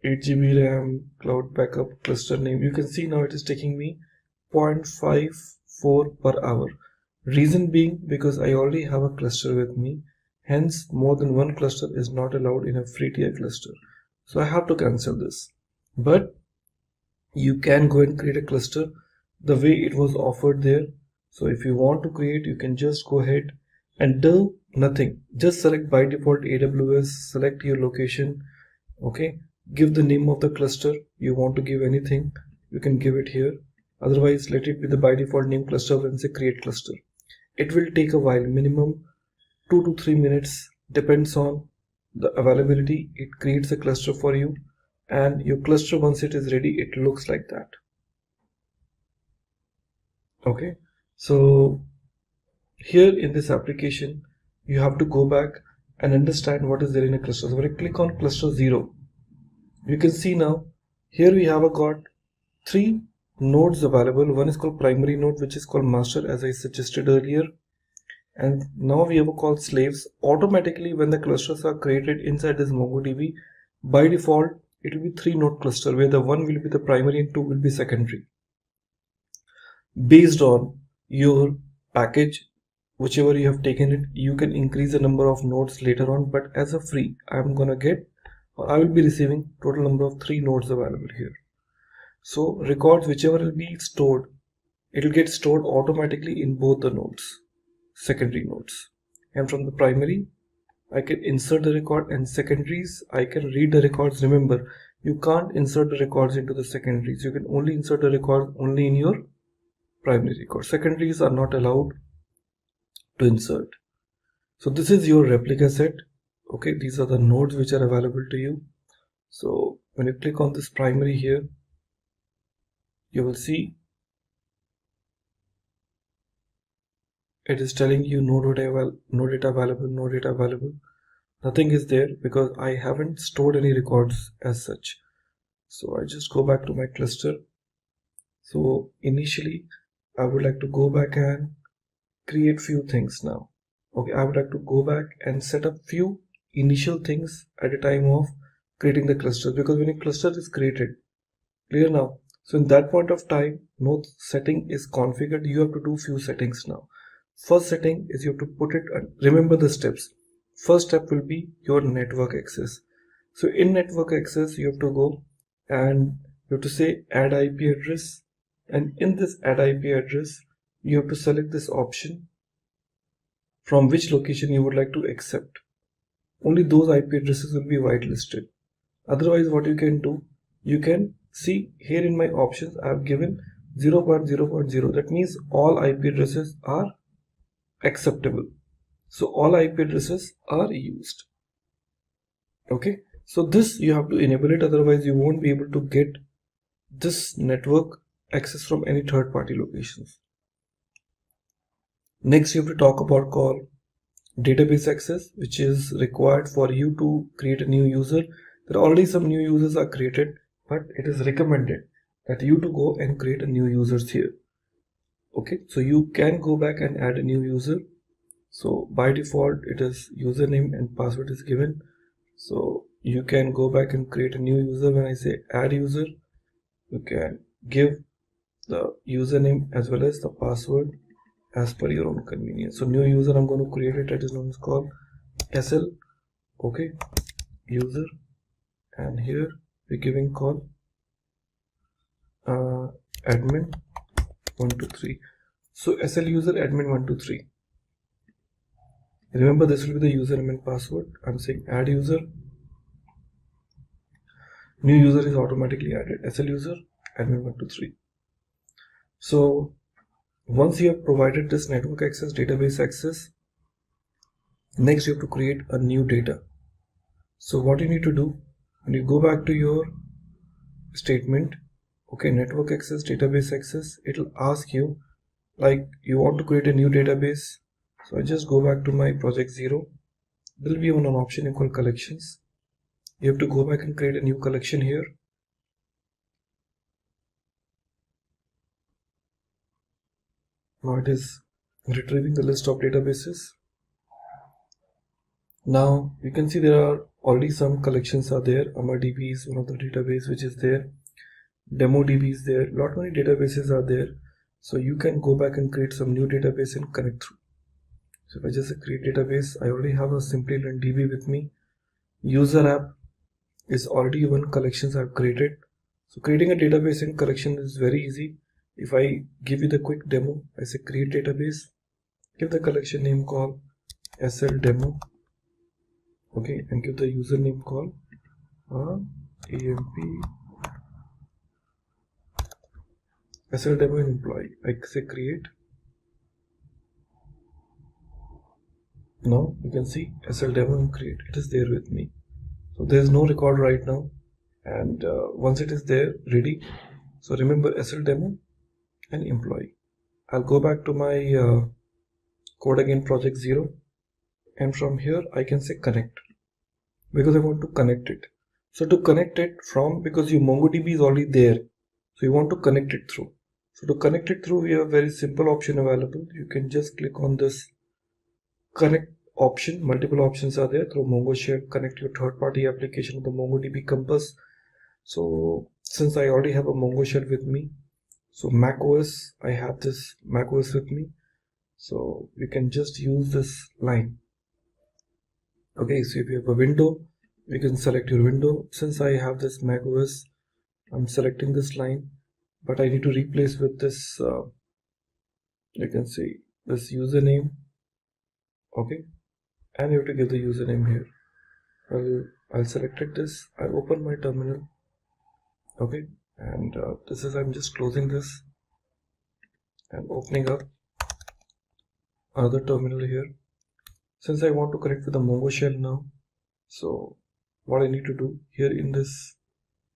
8 GB RAM, cloud backup, cluster name. You can see now it is taking me 0.54 per hour. Reason being because I already have a cluster with me, hence more than one cluster is not allowed in a free tier cluster. So I have to cancel this. But you can go and create a cluster the way it was offered there. So if you want to create, you can just go ahead and do nothing. Just select by default AWS, select your location, okay, give the name of the cluster. You want to give anything, you can give it here. Otherwise, let it be the by default name cluster and say create cluster. It will take a while, minimum 2 to 3 minutes, depends on the availability. It creates a cluster for you, and your cluster, once it is ready, it looks like that. Okay, so here in this application you have to go back and understand what is there in a cluster. So when I click on cluster 0, you can see now here we have got 3 nodes available. One is called primary node, which is called master, as I suggested earlier, and now we have called slaves. Automatically when the clusters are created inside this MongoDB, by default it will be 3 node cluster, where the 1 will be the primary and 2 will be secondary. Based on your package, whichever you have taken it, you can increase the number of nodes later on, but as a free, I'm gonna get, or I will be receiving total number of 3 nodes available here. So records, whichever will be stored, it will get stored automatically in both the nodes, secondary nodes. And from the primary, I can insert the record, and secondaries, I can read the records. Remember, you can't insert the records into the secondaries. You can only insert the record only in your primary record. Secondaries are not allowed to insert. So this is your replica set. Okay, these are the nodes which are available to you. So when you click on this primary here, you will see it is telling you no data available. Nothing is there because I haven't stored any records as such. So I just go back to my cluster. So initially I would like to go back and create few things now. Okay, I would like to go back and set up few initial things at a time of creating the cluster, because when a cluster is created, clear now, so in that point of time no setting is configured. You have to do few settings now. First setting is you have to put it, remember the steps. First step will be your network access. So in network access you have to go and you have to say add IP address, and in this add IP address you have to select this option from which location you would like to accept. Only those IP addresses will be whitelisted. Otherwise what you can do, you can see here in my options I have given 0.0.0. that means all IP addresses are acceptable. So all IP addresses are used. Okay, so this you have to enable it, otherwise you won't be able to get this network access from any third-party locations. Next you have to talk about called database access, which is required for you to create a new user. There are already some new users are created, but it is recommended that you to go and create a new users here. Okay, so you can go back and add a new user. So by default it is username and password is given, so you can go back and create a new user. When I say add user, you can give the username as well as the password as per your own convenience. So new user, I'm going to create it, that is known as called SL, okay, user, and here we're giving call admin 123. So SL user admin 123. Remember, this will be the username and password. I'm saying add user. New user is automatically added. SL user admin 123. So once you have provided this network access, database access, next you have to create a new data. So what you need to do, when you go back to your statement, okay, network access, database access, it will ask you like you want to create a new database. So I just go back to my project 0. There will be an option called collections. You have to go back and create a new collection here. Now it is retrieving the list of databases. Now you can see there are already some collections are there. AmarDB is one of the database which is there. DemoDB is there. Lot many databases are there. So you can go back and create some new database and connect through. So if I just create database, I already have a Simplilearn DB with me. User app is already one collections I've created. So creating a database in collection is very easy. If I give you the quick demo, I say create database, give the collection name called SL demo, okay, and give the username called AMP SL demo and employee. I say create. Now you can see SL demo and create. It is there with me. So there is no record right now, and once it is there ready, so remember SL demo and employee. I'll go back to my code again, project 0, and from here I can say connect because I want to connect it. So to connect it from, because your MongoDB is already there, so you want to connect it through. So to connect it through, we have a very simple option available. You can just click on this connect option. Multiple options are there. Through Mongo Share, connect your third-party application with the MongoDB Compass. So since I already have a Mongo Share with me, so Mac OS, I have this Mac OS with me, so you can just use this line. Okay, so if you have a window, you can select your window. Since I have this Mac OS, I'm selecting this line, but I need to replace with this, you can see this username, okay, and you have to give the username here. I'll select this. I open my terminal, okay, and this is, I'm just closing this and opening up another terminal here. Since I want to connect with the Mongo shell now, so what I need to do here in this,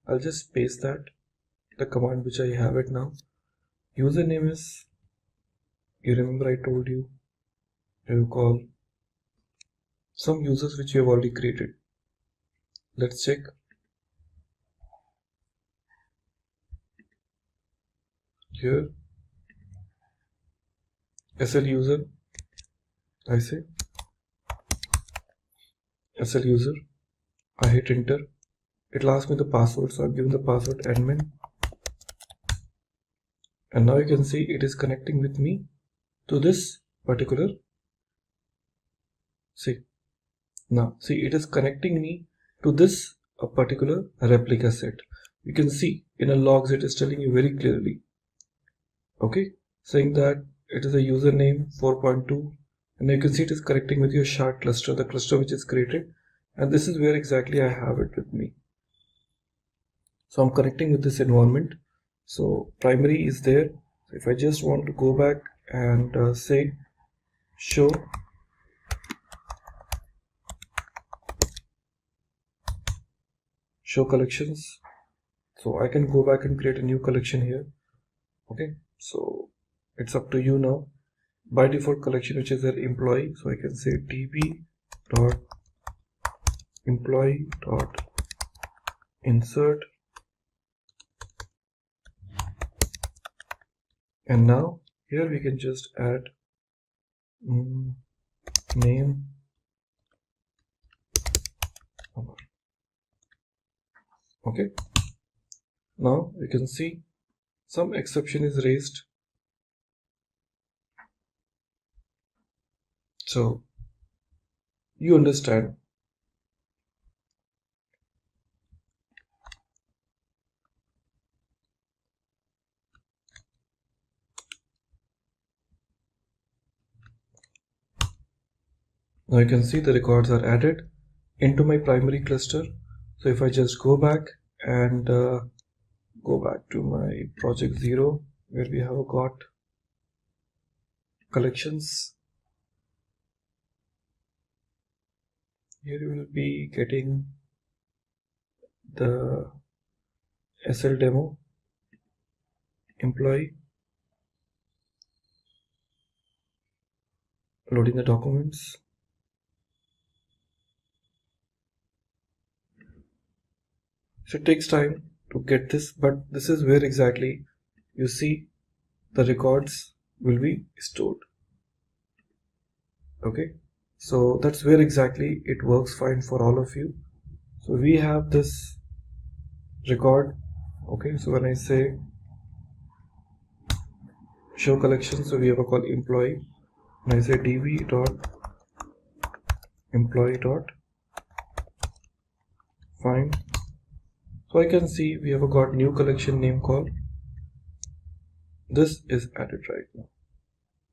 I'll just paste that, the command which I have it now. Username is, you remember I told you, you call some users which you have already created. Let's check. Here, SL user, I say SL user, I hit enter. It'll ask me the password, so I've given the password admin, and now you can see it is connecting with me to this particular, see, now see it is connecting me to this particular replica set. You can see in a logs it is telling you very clearly, okay, saying that it is a username 4.2, and you can see it is connecting with your shard cluster, the cluster which is created, and this is where exactly I have it with me. So I'm connecting with this environment. So primary is there. So if I just want to go back and say show collections, so I can go back and create a new collection here. Okay, so it's up to you now. By default collection which is their employee, so I can say db dot employee dot insert And now here we can just add name. Okay, now you can see some exception is raised. So you understand. Now you can see the records are added into my primary cluster. So if I just go back and go back to my project 0 where we have got collections, here you will be getting the SL demo employee, loading the documents. So it takes time to get this, but this is where exactly you see the records will be stored. Okay, so that's where exactly it works fine for all of you. So we have this record. Okay, so when I say show collection, so we have a call employee. When I say db dot employee dot find, so I can see we have got new collection name called. This is added right now.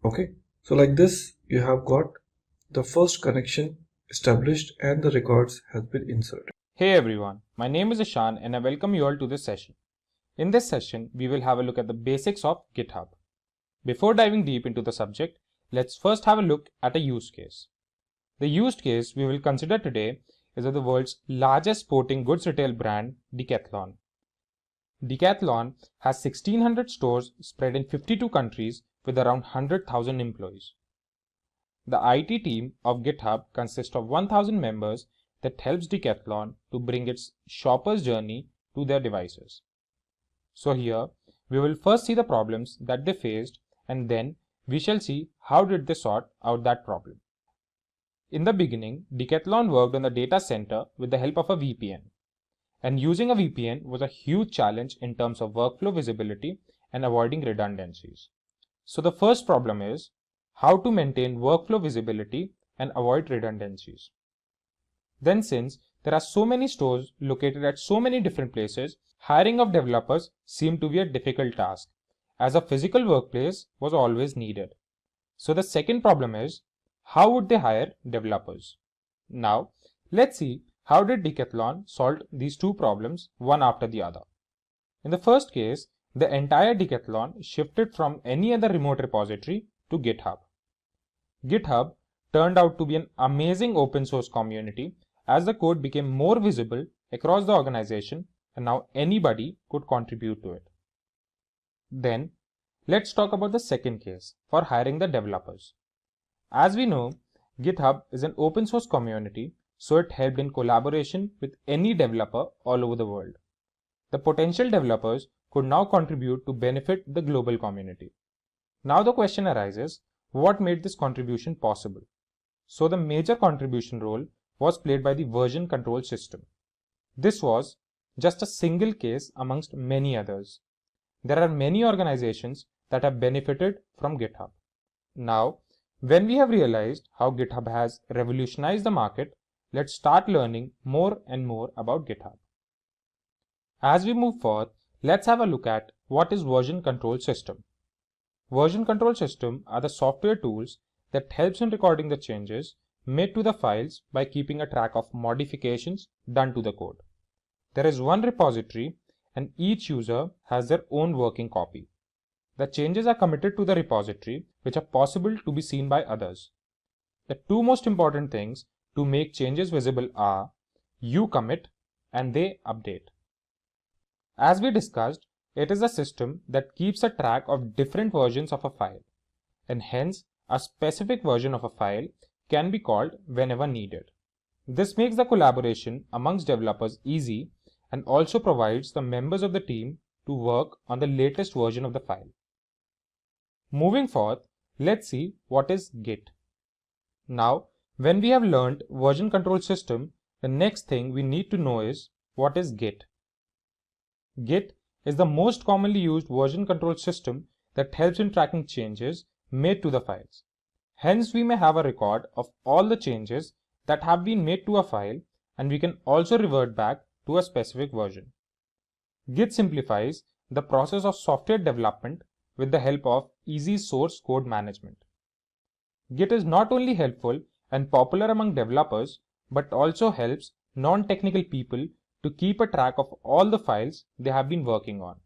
Okay, so like this you have got the first connection established and the records has been inserted. Hey everyone, my name is Ishan and I welcome you all to this session. In this session, we will have a look at the basics of GitHub. Before diving deep into the subject, let's first have a look at a use case. The use case we will consider today is of the world's largest sporting goods retail brand, Decathlon. Decathlon has 1600 stores spread in 52 countries with around 100,000 employees. The IT team of GitHub consists of 1000 members that helps Decathlon to bring its shopper's journey to their devices. So here, we will first see the problems that they faced and then we shall see how did they sort out that problem. In the beginning, Decathlon worked on the data center with the help of a VPN. And using a VPN was a huge challenge in terms of workflow visibility and avoiding redundancies. So the first problem is how to maintain workflow visibility and avoid redundancies. Then since there are so many stores located at so many different places, hiring of developers seemed to be a difficult task, as a physical workplace was always needed. So the second problem is how would they hire developers? Now let's see how did Decathlon solve these two problems one after the other. In the first case, the entire Decathlon shifted from any other remote repository to GitHub. GitHub turned out to be an amazing open source community as the code became more visible across the organization and now anybody could contribute to it. Then let's talk about the second case for hiring the developers. As we know, GitHub is an open source community, so it helped in collaboration with any developer all over the world. The potential developers could now contribute to benefit the global community. Now the question arises, what made this contribution possible? So the major contribution role was played by the version control system. This was just a single case amongst many others. There are many organizations that have benefited from GitHub. Now, when we have realized how GitHub has revolutionized the market, let's start learning more and more about GitHub. As we move forth, let's have a look at what is version control system. Version control system are the software tools that helps in recording the changes made to the files by keeping a track of modifications done to the code. There is one repository and each user has their own working copy. The changes are committed to the repository which are possible to be seen by others. The two most important things to make changes visible are you commit and they update. As we discussed, it is a system that keeps a track of different versions of a file, and hence a specific version of a file can be called whenever needed. This makes the collaboration amongst developers easy and also provides the members of the team to work on the latest version of the file. Moving forth, let's see what is Git. Now, when we have learned version control system, the next thing we need to know is what is Git. Git is the most commonly used version control system that helps in tracking changes made to the files. Hence, we may have a record of all the changes that have been made to a file, and we can also revert back to a specific version. Git simplifies the process of software development with the help of easy source code management. Git is not only helpful and popular among developers, but also helps non-technical people to keep a track of all the files they have been working on.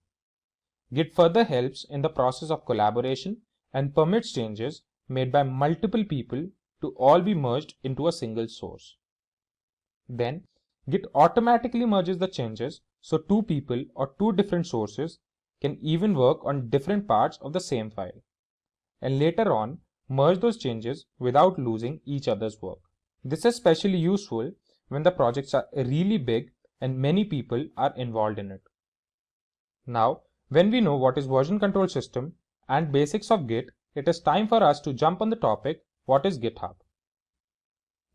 Git further helps in the process of collaboration and permits changes made by multiple people to all be merged into a single source. Then, Git automatically merges the changes so two people or two different sources can even work on different parts of the same file, and later on merge those changes without losing each other's work. This is especially useful when the projects are really big and many people are involved in it. Now, when we know what is version control system and basics of Git, it is time for us to jump on the topic, what is GitHub?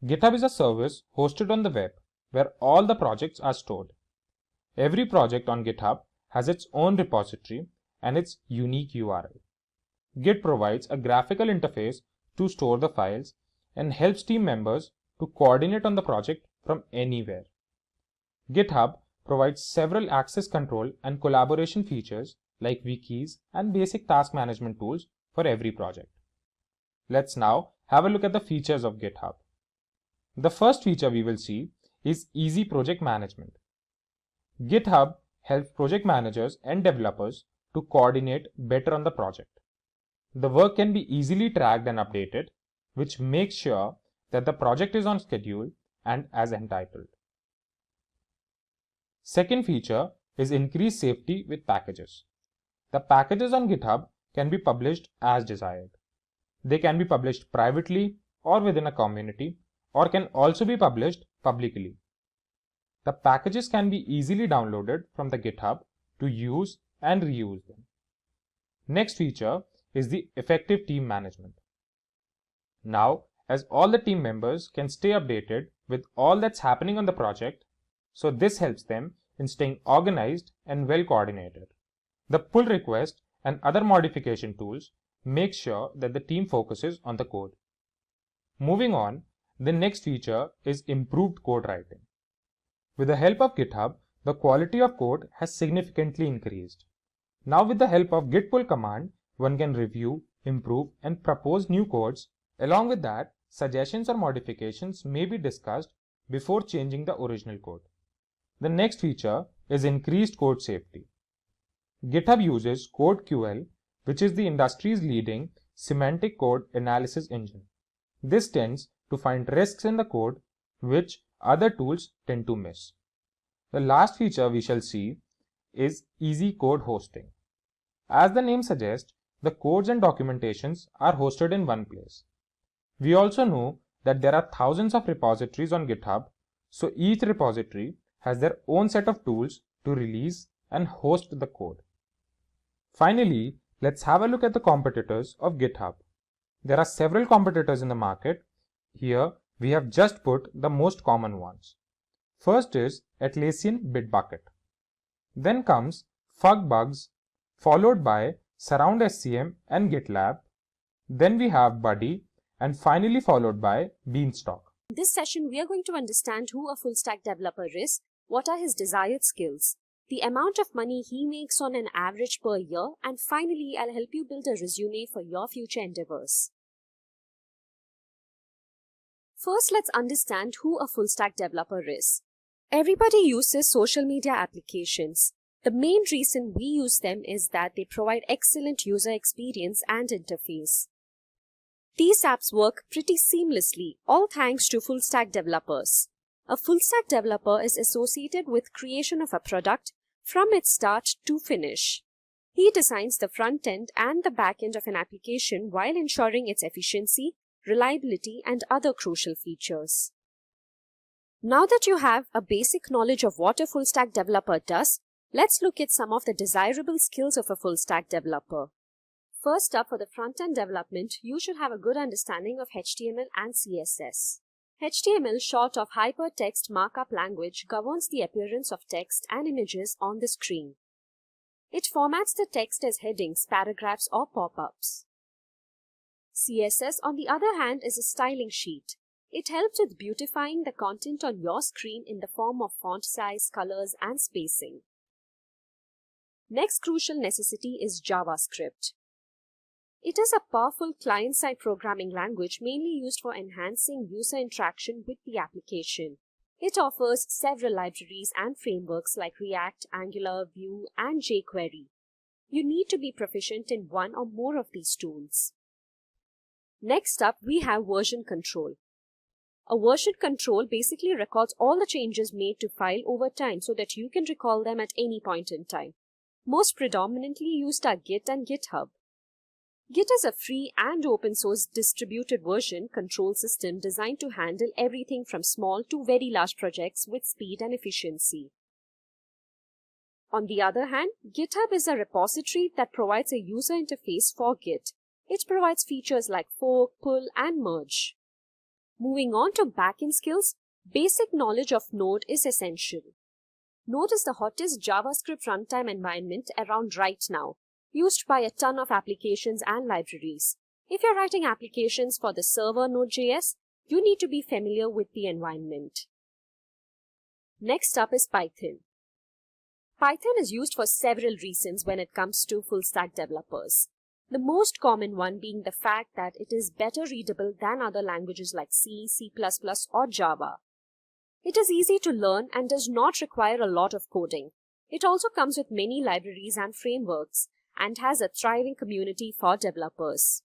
GitHub is a service hosted on the web where all the projects are stored. Every project on GitHub has its own repository and its unique URL. Git provides a graphical interface to store the files and helps team members to coordinate on the project from anywhere. GitHub provides several access control and collaboration features like wikis and basic task management tools for every project. Let's now have a look at the features of GitHub. The first feature we will see is easy project management. GitHub helps project managers and developers to coordinate better on the project. The work can be easily tracked and updated, which makes sure that the project is on schedule and as entitled. Second feature is increased safety with packages. The packages on GitHub can be published as desired. They can be published privately or within a community, or can also be published publicly. The packages can be easily downloaded from the GitHub to use and reuse them. Next feature is the effective team management. Now, as all the team members can stay updated with all that's happening on the project, so this helps them in staying organized and well coordinated. The pull request and other modification tools make sure that the team focuses on the code. Moving on, the next feature is improved code writing. With the help of GitHub, the quality of code has significantly increased. Now with the help of git pull command, one can review, improve and propose new codes. Along with that, suggestions or modifications may be discussed before changing the original code. The next feature is increased code safety. GitHub uses CodeQL, which is the industry's leading semantic code analysis engine. This tends to find risks in the code which other tools tend to miss. The last feature we shall see is easy code hosting. As the name suggests, the codes and documentations are hosted in one place. We also know that there are thousands of repositories on GitHub, so each repository has their own set of tools to release and host the code. Finally, let's have a look at the competitors of GitHub. There are several competitors in the market. Here, we have just put the most common ones. First is Atlassian Bitbucket. Then comes Fugbugs, followed by Surround SCM and GitLab. Then we have Buddy, and finally followed by Beanstalk. In this session, we are going to understand who a full stack developer is, what are his desired skills, the amount of money he makes on an average per year, and finally, I'll help you build a resume for your future endeavors. First, let's understand who a full stack developer is. Everybody uses social media applications. The main reason we use them is that they provide excellent user experience and interface. These apps work pretty seamlessly, all thanks to full stack developers. A full stack developer is associated with creation of a product from its start to finish. He designs the front end and the back end of an application while ensuring its efficiency, reliability, and other crucial features. Now that you have a basic knowledge of what a full stack developer does, let's look at some of the desirable skills of a full stack developer. First up, for the front-end development, you should have a good understanding of HTML and CSS. HTML, short of Hypertext Markup Language, governs the appearance of text and images on the screen. It formats the text as headings, paragraphs, or pop-ups. CSS, on the other hand, is a styling sheet. It helps with beautifying the content on your screen in the form of font size, colors, and spacing. Next crucial necessity is JavaScript. It is a powerful client-side programming language mainly used for enhancing user interaction with the application. It offers several libraries and frameworks like React, Angular, Vue, and jQuery. You need to be proficient in one or more of these tools. Next up, we have version control. A version control basically records all the changes made to file over time so that you can recall them at any point in time. Most predominantly used are Git and GitHub. Git is a free and open source distributed version control system designed to handle everything from small to very large projects with speed and efficiency. On the other hand, GitHub is a repository that provides a user interface for Git. It provides features like fork, pull, and merge. Moving on to backend skills, basic knowledge of Node is essential. Node is the hottest JavaScript runtime environment around right now, used by a ton of applications and libraries. If you're writing applications for the server Node.js, you need to be familiar with the environment. Next up is Python. Python is used for several reasons when it comes to full-stack developers. The most common one being the fact that it is better readable than other languages like C, C++, or Java. It is easy to learn and does not require a lot of coding. It also comes with many libraries and frameworks and has a thriving community for developers.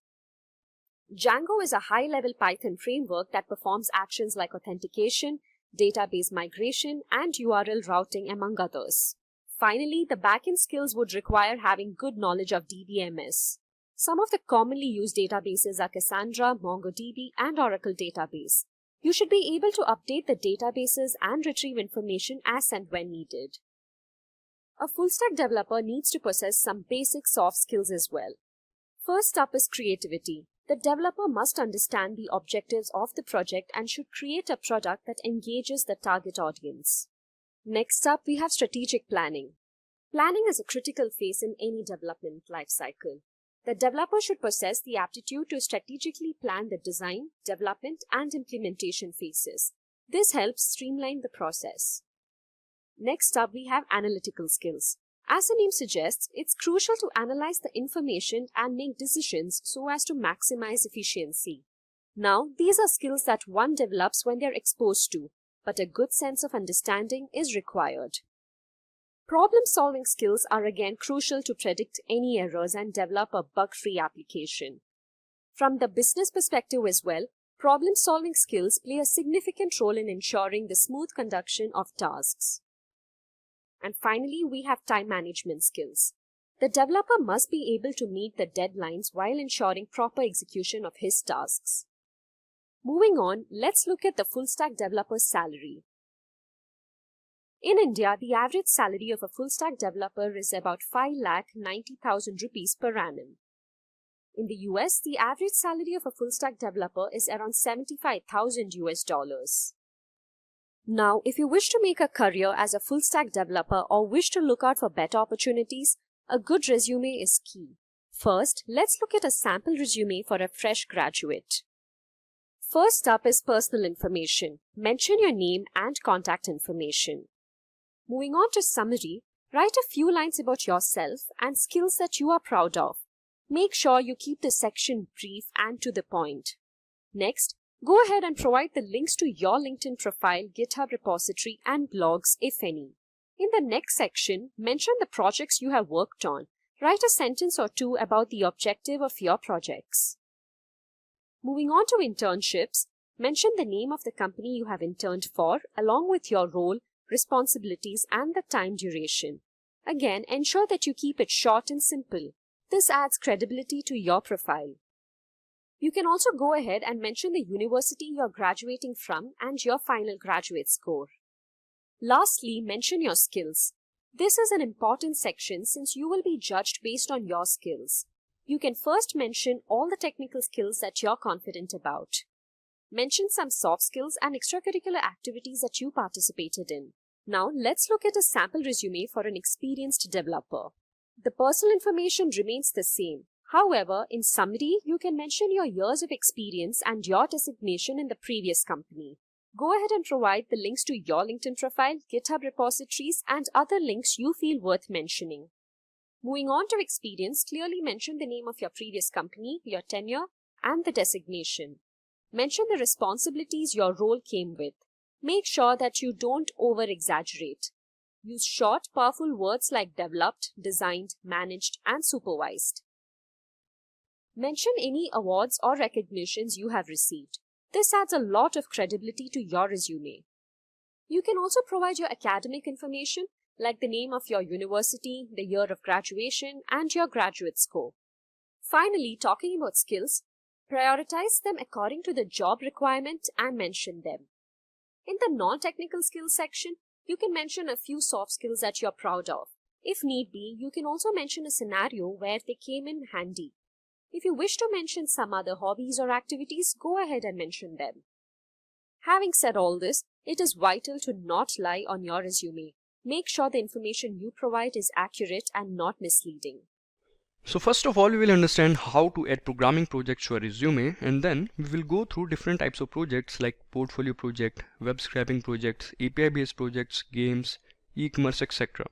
Django is a high-level Python framework that performs actions like authentication, database migration, and URL routing, among others. Finally, the backend skills would require having good knowledge of DBMS. Some of the commonly used databases are Cassandra, MongoDB, and Oracle Database. You should be able to update the databases and retrieve information as and when needed. A full-stack developer needs to possess some basic soft skills as well. First up is creativity. The developer must understand the objectives of the project and should create a product that engages the target audience. Next up, we have strategic planning. Planning is a critical phase in any development lifecycle. The developer should possess the aptitude to strategically plan the design, development, and implementation phases. This helps streamline the process. Next up, we have analytical skills. As the name suggests, it's crucial to analyze the information and make decisions so as to maximize efficiency. Now, these are skills that one develops when they're exposed to, but a good sense of understanding is required. Problem-solving skills are again crucial to predict any errors and develop a bug-free application. From the business perspective as well, problem-solving skills play a significant role in ensuring the smooth conduction of tasks. And finally, we have time management skills. The developer must be able to meet the deadlines while ensuring proper execution of his tasks. Moving on, let's look at the full-stack developer's salary. In India, the average salary of a full-stack developer is about 5,90,000 rupees per annum. In the US, the average salary of a full-stack developer is around $75,000. Now, if you wish to make a career as a full-stack developer or wish to look out for better opportunities, a good resume is key. First, let's look at a sample resume for a fresh graduate. First up is personal information. Mention your name and contact information. Moving on to summary, write a few lines about yourself and skills that you are proud of. Make sure you keep the section brief and to the point. Next, go ahead and provide the links to your LinkedIn profile, GitHub repository, and blogs, if any. In the next section, mention the projects you have worked on. Write a sentence or two about the objective of your projects. Moving on to internships, mention the name of the company you have interned for, along with your role, responsibilities, and the time duration. Again, ensure that you keep it short and simple. This adds credibility to your profile. You can also go ahead and mention the university you are graduating from and your final graduate score. Lastly, mention your skills. This is an important section since you will be judged based on your skills. You can first mention all the technical skills that you're confident about. Mention some soft skills and extracurricular activities that you participated in. Now let's look at a sample resume for an experienced developer. The personal information remains the same. However, in summary, you can mention your years of experience and your designation in the previous company. Go ahead and provide the links to your LinkedIn profile, GitHub repositories, and other links you feel worth mentioning. Moving on to experience, clearly mention the name of your previous company, your tenure, and the designation. Mention the responsibilities your role came with. Make sure that you don't over-exaggerate. Use short, powerful words like developed, designed, managed, and supervised. Mention any awards or recognitions you have received. This adds a lot of credibility to your resume. You can also provide your academic information like the name of your university, the year of graduation, and your graduate score. Finally, talking about skills, prioritize them according to the job requirement and mention them. In the non-technical skills section, you can mention a few soft skills that you're proud of. If need be, you can also mention a scenario where they came in handy. If you wish to mention some other hobbies or activities, go ahead and mention them. Having said all this, it is vital to not lie on your resume. Make sure the information you provide is accurate and not misleading. So first of all, we will understand how to add programming projects to a resume, and then we will go through different types of projects like portfolio project, web scraping projects, API based projects, games, e-commerce, etc.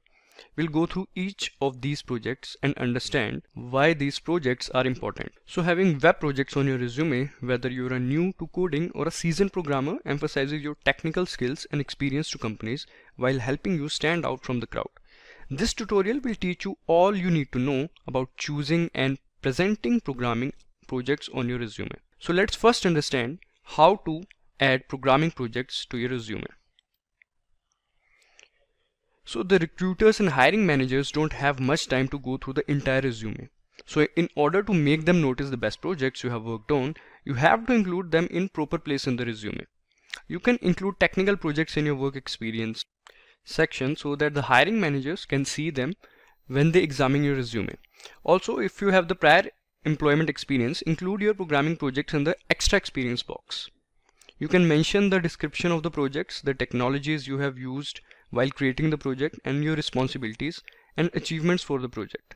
We'll go through each of these projects and understand why these projects are important. So having web projects on your resume, whether you're a new to coding or a seasoned programmer, emphasizes your technical skills and experience to companies while helping you stand out from the crowd. This tutorial will teach you all you need to know about choosing and presenting programming projects on your resume. So let's first understand how to add programming projects to your resume. So the recruiters and hiring managers don't have much time to go through the entire resume. So in order to make them notice the best projects you have worked on, you have to include them in proper place in the resume. You can include technical projects in your work experience section so that the hiring managers can see them when they examine your resume. Also, if you have the prior employment experience, include your programming projects in the extra experience box. You can mention the description of the projects, the technologies you have used while creating the project, and your responsibilities and achievements for the project.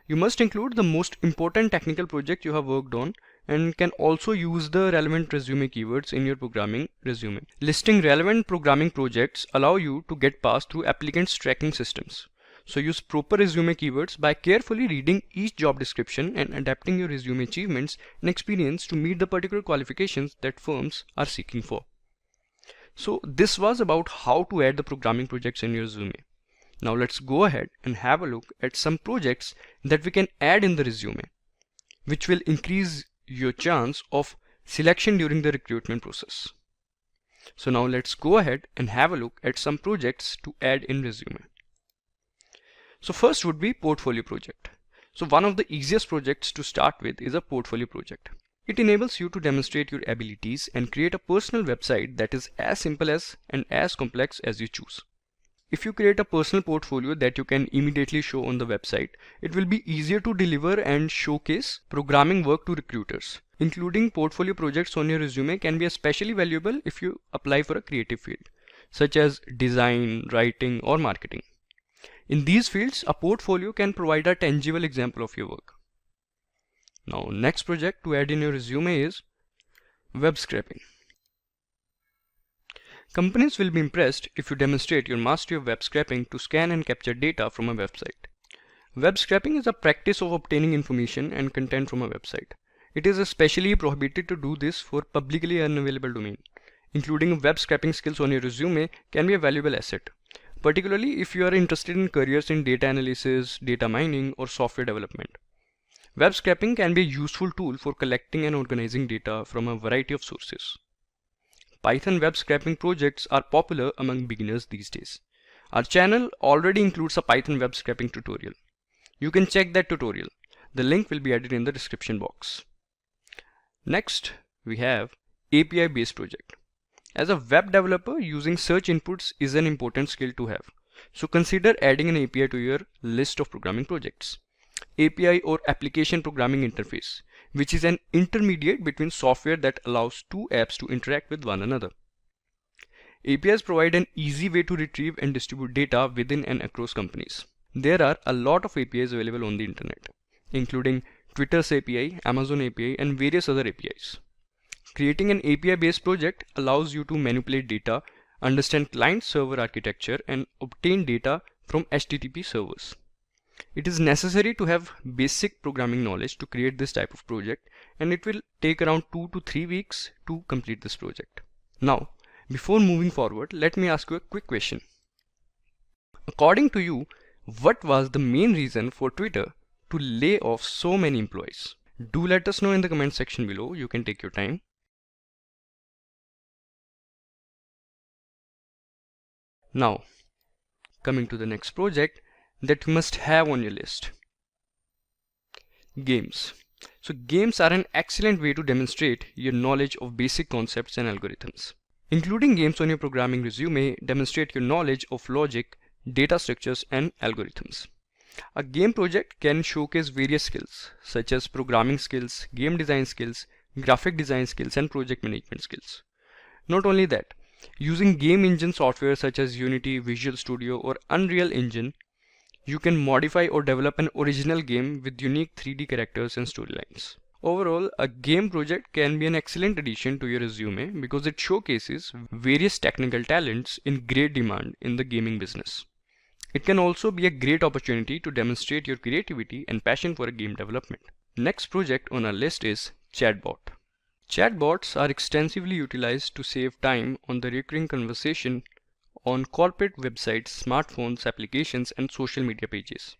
You must include the most important technical project you have worked on and can also use the relevant resume keywords in your programming resume. Listing relevant programming projects allow you to get passed through applicants' tracking systems. So use proper resume keywords by carefully reading each job description and adapting your resume achievements and experience to meet the particular qualifications that firms are seeking for. So this was about how to add the programming projects in your resume. Now let's go ahead and have a look at some projects that we can add in the resume, which will increase your chance of selection during the recruitment process. So now let's go ahead and have a look at some projects to add in resume. So first would be portfolio project. So one of the easiest projects to start with is a portfolio project. It enables you to demonstrate your abilities and create a personal website that is as simple as and as complex as you choose. If you create a personal portfolio that you can immediately show on the website, it will be easier to deliver and showcase programming work to recruiters. Including portfolio projects on your resume can be especially valuable if you apply for a creative field, such as design, writing, or marketing. In these fields, a portfolio can provide a tangible example of your work. Now, next project to add in your resume is web scraping. Companies will be impressed if you demonstrate your mastery of web scraping to scan and capture data from a website. Web scraping is a practice of obtaining information and content from a website. It is especially prohibited to do this for publicly unavailable domain. Including web scraping skills on your resume can be a valuable asset, particularly if you are interested in careers in data analysis, data mining, or software development. Web scraping can be a useful tool for collecting and organizing data from a variety of sources. Python web scraping projects are popular among beginners these days. Our channel already includes a Python web scraping tutorial. You can check that tutorial. The link will be added in the description box. Next, we have API based project. As a web developer, using search inputs is an important skill to have. So consider adding an API to your list of programming projects. API or application programming interface, which is an intermediate between software that allows two apps to interact with one another. APIs provide an easy way to retrieve and distribute data within and across companies. There are a lot of APIs available on the internet, including Twitter's API, Amazon API, and various other APIs. Creating an API-based project allows you to manipulate data, understand client-server architecture, and obtain data from HTTP servers. It is necessary to have basic programming knowledge to create this type of project, and it will take around 2 to 3 weeks to complete this project. Now, before moving forward, let me ask you a quick question. According to you, what was the main reason for Twitter to lay off so many employees? Do let us know in the comment section below. You can take your time. Now, coming to the next project that you must have on your list. Games. So games are an excellent way to demonstrate your knowledge of basic concepts and algorithms. Including games on your programming resume demonstrate your knowledge of logic, data structures, and algorithms. A game project can showcase various skills such as programming skills, game design skills, graphic design skills, and project management skills. Not only that, using game engine software such as Unity, Visual Studio, or Unreal Engine, you can modify or develop an original game with unique 3D characters and storylines. Overall, a game project can be an excellent addition to your resume because it showcases various technical talents in great demand in the gaming business. It can also be a great opportunity to demonstrate your creativity and passion for game development. Next project on our list is Chatbot. Chatbots are extensively utilized to save time on the recurring conversation on corporate websites, smartphones, applications, and social media pages.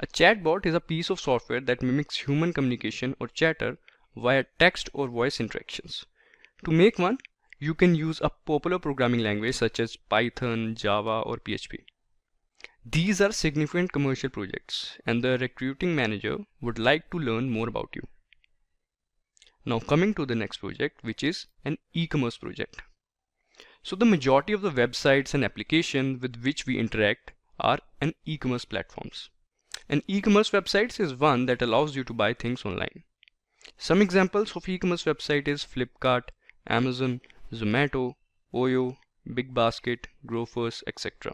A chatbot is a piece of software that mimics human communication or chatter via text or voice interactions. To make one, you can use a popular programming language such as Python, Java, or PHP. These are significant commercial projects, and the recruiting manager would like to learn more about you. Now coming to the next project, which is an e-commerce project. So the majority of the websites and applications with which we interact are an e-commerce platforms. An e-commerce website is one that allows you to buy things online. Some examples of e-commerce website is Flipkart, Amazon, Zomato, Oyo, Big Basket, Grofers, etc.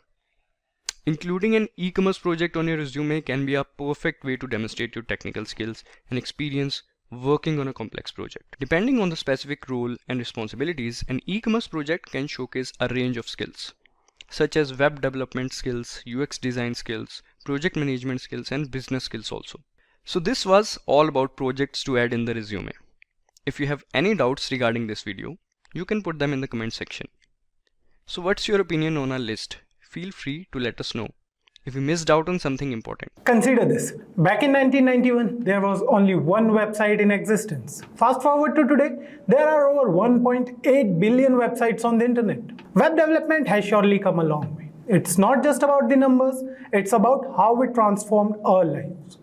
Including an e-commerce project on your resume can be a perfect way to demonstrate your technical skills and experience working on a complex project. Depending on the specific role and responsibilities, an e-commerce project can showcase a range of skills, such as web development skills, UX design skills, project management skills, and business skills also. So this was all about projects to add in the resume. If you have any doubts regarding this video, you can put them in the comment section. So what's your opinion on our list? Feel free to let us know if you missed out on something important. Consider this. Back in 1991, there was only one website in existence. Fast forward to today, there are over 1.8 billion websites on the internet. Web development has surely come a long way. It's not just about the numbers, it's about how it transformed our lives.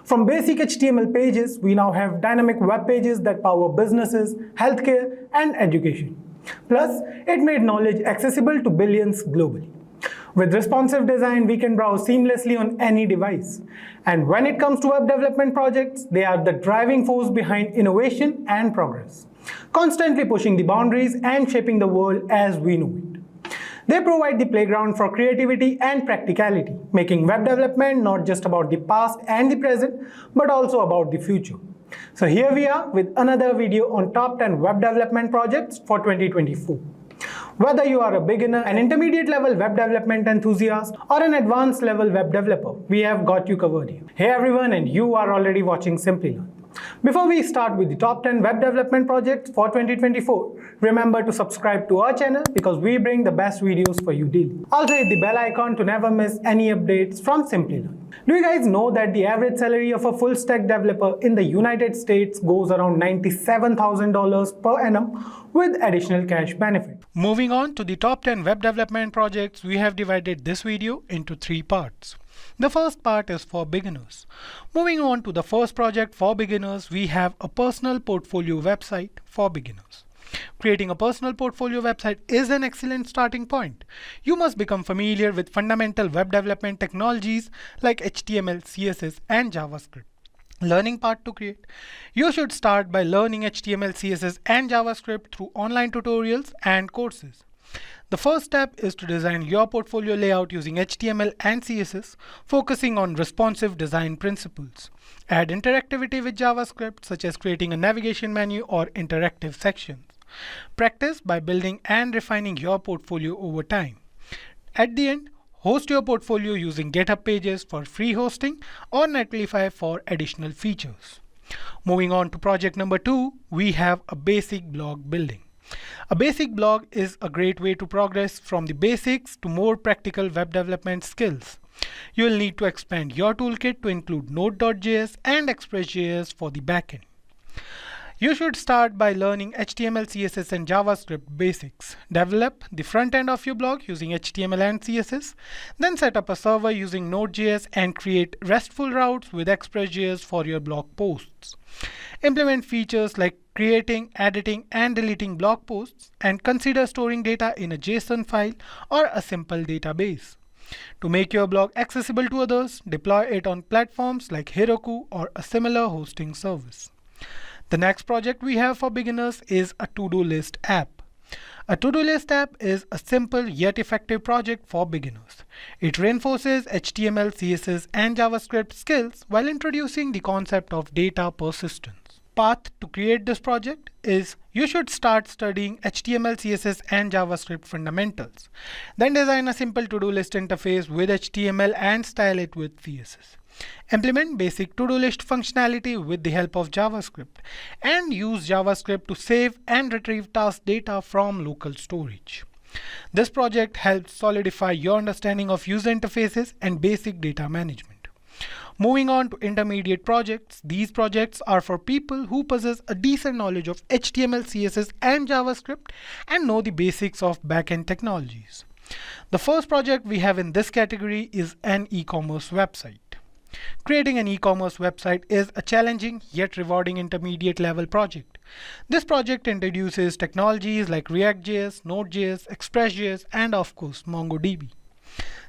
From basic HTML pages, we now have dynamic web pages that power businesses, healthcare, and education. Plus, it made knowledge accessible to billions globally. With responsive design, we can browse seamlessly on any device. And when it comes to web development projects, they are the driving force behind innovation and progress, constantly pushing the boundaries and shaping the world as we know it. They provide the playground for creativity and practicality, making web development not just about the past and the present, but also about the future. So here we are with another video on top 10 web development projects for 2024. Whether you are a beginner, an intermediate level web development enthusiast, or an advanced level web developer, we have got you covered here. Hey everyone, and you are already watching Simplilearn. Before we start with the top 10 web development projects for 2024, remember to subscribe to our channel because we bring the best videos for you daily. Also hit the bell icon to never miss any updates from Simplilearn. Do you guys know that the average salary of a full stack developer in the United States goes around $97,000 per annum with additional cash benefit? Moving on to the top 10 web development projects, we have divided this video into 3 parts. The first part is for beginners. Moving on to the first project for beginners, we have a personal portfolio website for beginners. Creating a personal portfolio website is an excellent starting point. You must become familiar with fundamental web development technologies like HTML, CSS, and JavaScript. Learning part to create. You should start by learning HTML, CSS, and JavaScript through online tutorials and courses. The first step is to design your portfolio layout using HTML and CSS, focusing on responsive design principles. Add interactivity with JavaScript, such as creating a navigation menu or interactive sections. Practice by building and refining your portfolio over time. At the end, host your portfolio using GitHub Pages for free hosting or Netlify for additional features. Moving on to project number 2, we have a basic blog building. A basic blog is a great way to progress from the basics to more practical web development skills. You will need to expand your toolkit to include Node.js and Express.js for the backend. You should start by learning HTML, CSS, and JavaScript basics. Develop the front end of your blog using HTML and CSS. Then set up a server using Node.js and create RESTful routes with Express.js for your blog posts. Implement features like creating, editing, and deleting blog posts, and consider storing data in a JSON file or a simple database. To make your blog accessible to others, deploy it on platforms like Heroku or a similar hosting service. The next project we have for beginners is a to-do list app. A to-do list app is a simple yet effective project for beginners. It reinforces HTML, CSS, and JavaScript skills while introducing the concept of data persistence. Path to create this project is you should start studying HTML, CSS, and JavaScript fundamentals. Then design a simple to-do list interface with HTML and style it with CSS. Implement basic to-do list functionality with the help of JavaScript, and use JavaScript to save and retrieve task data from local storage. This project helps solidify your understanding of user interfaces and basic data management. Moving on to intermediate projects, these projects are for people who possess a decent knowledge of HTML, CSS, and JavaScript and know the basics of backend technologies. The first project we have in this category is an e-commerce website. Creating an e-commerce website is a challenging yet rewarding intermediate level project. This project introduces technologies like React.js, Node.js, Express.js, and of course MongoDB.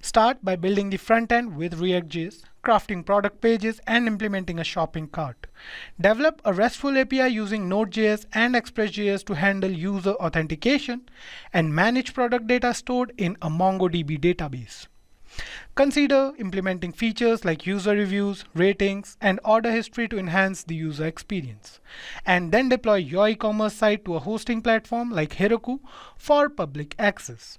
Start by building the front end with React.js, crafting product pages, and implementing a shopping cart. Develop a RESTful API using Node.js and Express.js to handle user authentication and manage product data stored in a MongoDB database. Consider implementing features like user reviews, ratings, and order history to enhance the user experience. And then deploy your e-commerce site to a hosting platform like Heroku for public access.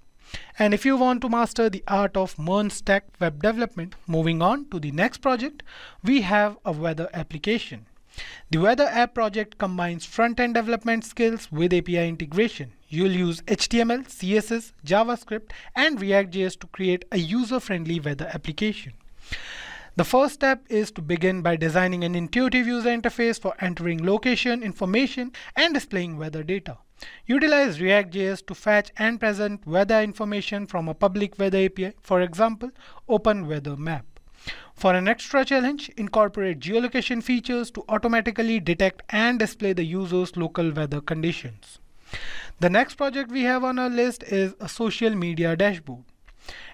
And if you want to master the art of MERN stack web development, moving on to the next project, we have a weather application. The weather app project combines front-end development skills with API integration. You'll use HTML, CSS, JavaScript, and React.js to create a user-friendly weather application. The first step is to begin by designing an intuitive user interface for entering location information and displaying weather data. Utilize React.js to fetch and present weather information from a public weather API, for example, Open Weather Map. For an extra challenge, incorporate geolocation features to automatically detect and display the user's local weather conditions. The next project we have on our list is a social media dashboard.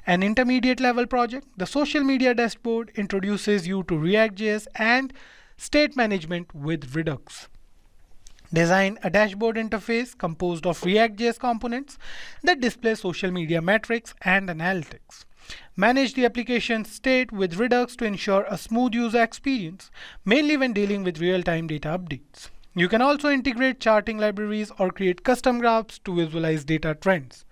An intermediate level project, the social media dashboard introduces you to React.js and state management with Redux. Design a dashboard interface composed of React.js components that display social media metrics and analytics. Manage the application state with Redux to ensure a smooth user experience, mainly when dealing with real-time data updates. You can also integrate charting libraries or create custom graphs to visualize data trends.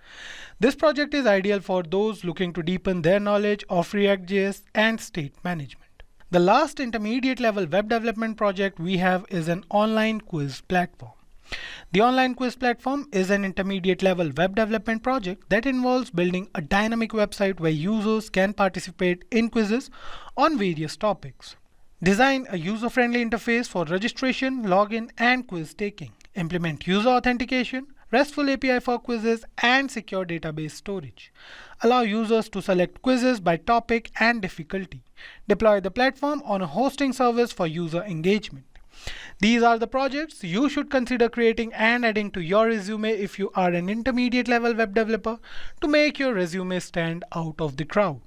This project is ideal for those looking to deepen their knowledge of React.js and state management. The last intermediate level web development project we have is an online quiz platform. The online quiz platform is an intermediate level web development project that involves building a dynamic website where users can participate in quizzes on various topics. Design a user-friendly interface for registration, login, and quiz taking. Implement user authentication, RESTful API for quizzes, and secure database storage. Allow users to select quizzes by topic and difficulty. Deploy the platform on a hosting service for user engagement. These are the projects you should consider creating and adding to your resume if you are an intermediate level web developer to make your resume stand out of the crowd.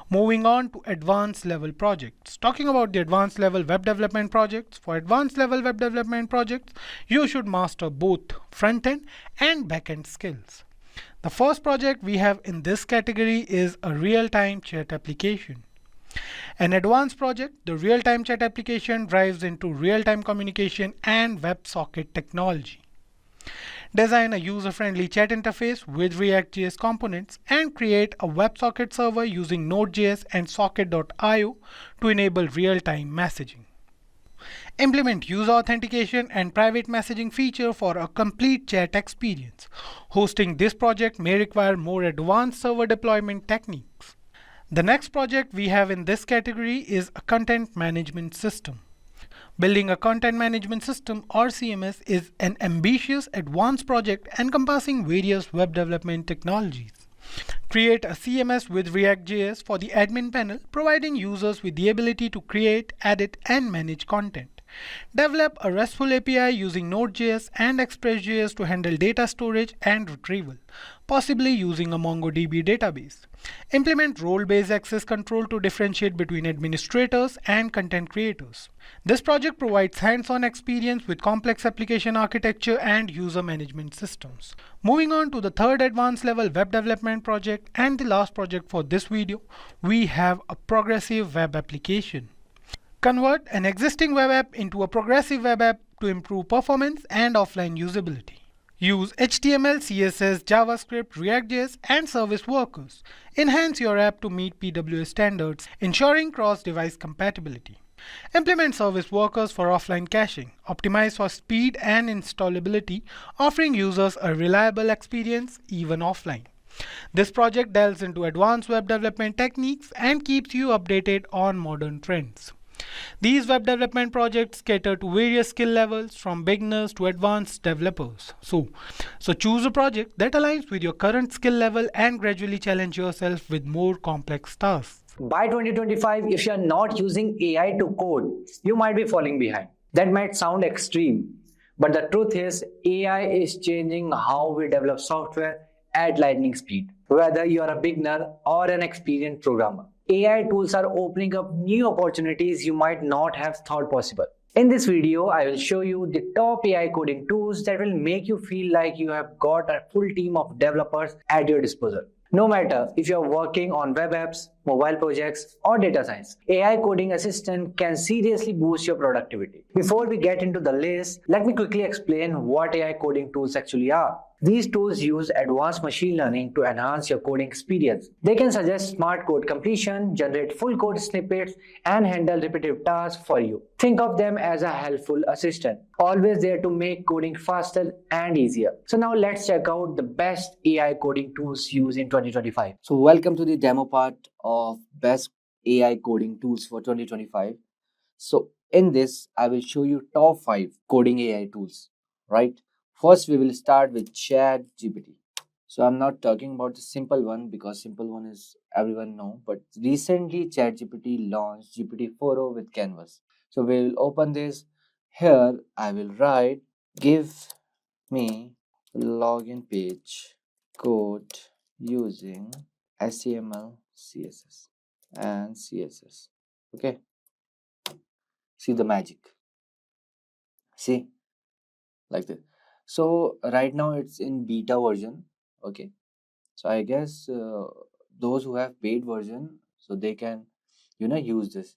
Moving on to advanced level projects. Talking about the advanced level web development projects. For advanced level web development projects, you should master both front-end and back-end skills. The first project we have in this category is a real-time chat application. An advanced project, the real-time chat application drives into real-time communication and WebSocket technology. Design a user-friendly chat interface with React.js components and create a WebSocket server using Node.js and Socket.io to enable real-time messaging. Implement user authentication and private messaging feature for a complete chat experience. Hosting this project may require more advanced server deployment techniques. The next project we have in this category is a content management system. Building a content management system or CMS is an ambitious advanced project encompassing various web development technologies. Create a CMS with React.js for the admin panel, providing users with the ability to create, edit, and manage content. Develop a RESTful API using Node.js and Express.js to handle data storage and retrieval, possibly using a MongoDB database. Implement role-based access control to differentiate between administrators and content creators. This project provides hands-on experience with complex application architecture and user management systems. Moving on to the third advanced level web development project and the last project for this video, we have a progressive web application. Convert an existing web app into a progressive web app to improve performance and offline usability. Use HTML, CSS, JavaScript, React.js, and service workers. Enhance your app to meet PWA standards, ensuring cross-device compatibility. Implement service workers for offline caching. Optimize for speed and installability, offering users a reliable experience even offline. This project delves into advanced web development techniques and keeps you updated on modern trends. These web development projects cater to various skill levels from beginners to advanced developers. So choose a project that aligns with your current skill level and gradually challenge yourself with more complex tasks. By 2025, if you are not using AI to code, you might be falling behind. That might sound extreme, but the truth is AI is changing how we develop software at lightning speed. Whether you are a beginner or an experienced programmer, AI tools are opening up new opportunities you might not have thought possible. In this video, I will show you the top AI coding tools that will make you feel like you have got a full team of developers at your disposal. No matter if you are working on web apps, mobile projects, or data science, AI coding assistant can seriously boost your productivity. Before we get into the list, let me quickly explain what AI coding tools actually are. These tools use advanced machine learning to enhance your coding experience. They can suggest smart code completion, generate full code snippets, and handle repetitive tasks for you. Think of them as a helpful assistant, always there to make coding faster and easier. So now let's check out the best AI coding tools used in 2025. So welcome to the demo part of best AI coding tools for 2025. So in this, I will show you top 5 coding AI tools, right? First, we will start with ChatGPT. So I'm not talking about the simple one because simple one is everyone know, but recently ChatGPT launched GPT-4o with Canvas. So we will open this. Here I will write, give me login page code using HTML, CSS and CSS. Okay. See the magic. See, like this. So right now it's in beta version. Okay. So I guess those who have paid version, so they can, use this.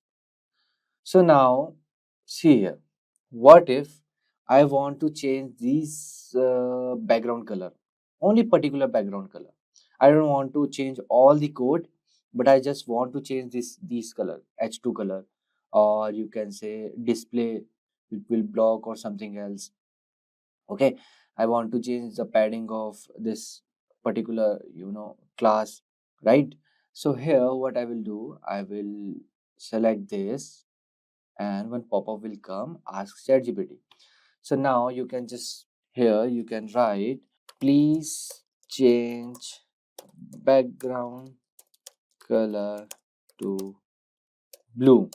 So now see here. What if I want to change this background color? Only particular background color. I don't want to change all the code, but I just want to change this color, H2 color, or you can say display it will block or something else. Okay, I want to change the padding of this particular class, right? So here what I will do, I will select this and one pop-up will come, ask ChatGPT. So now you can just here you can write, please change background color to blue.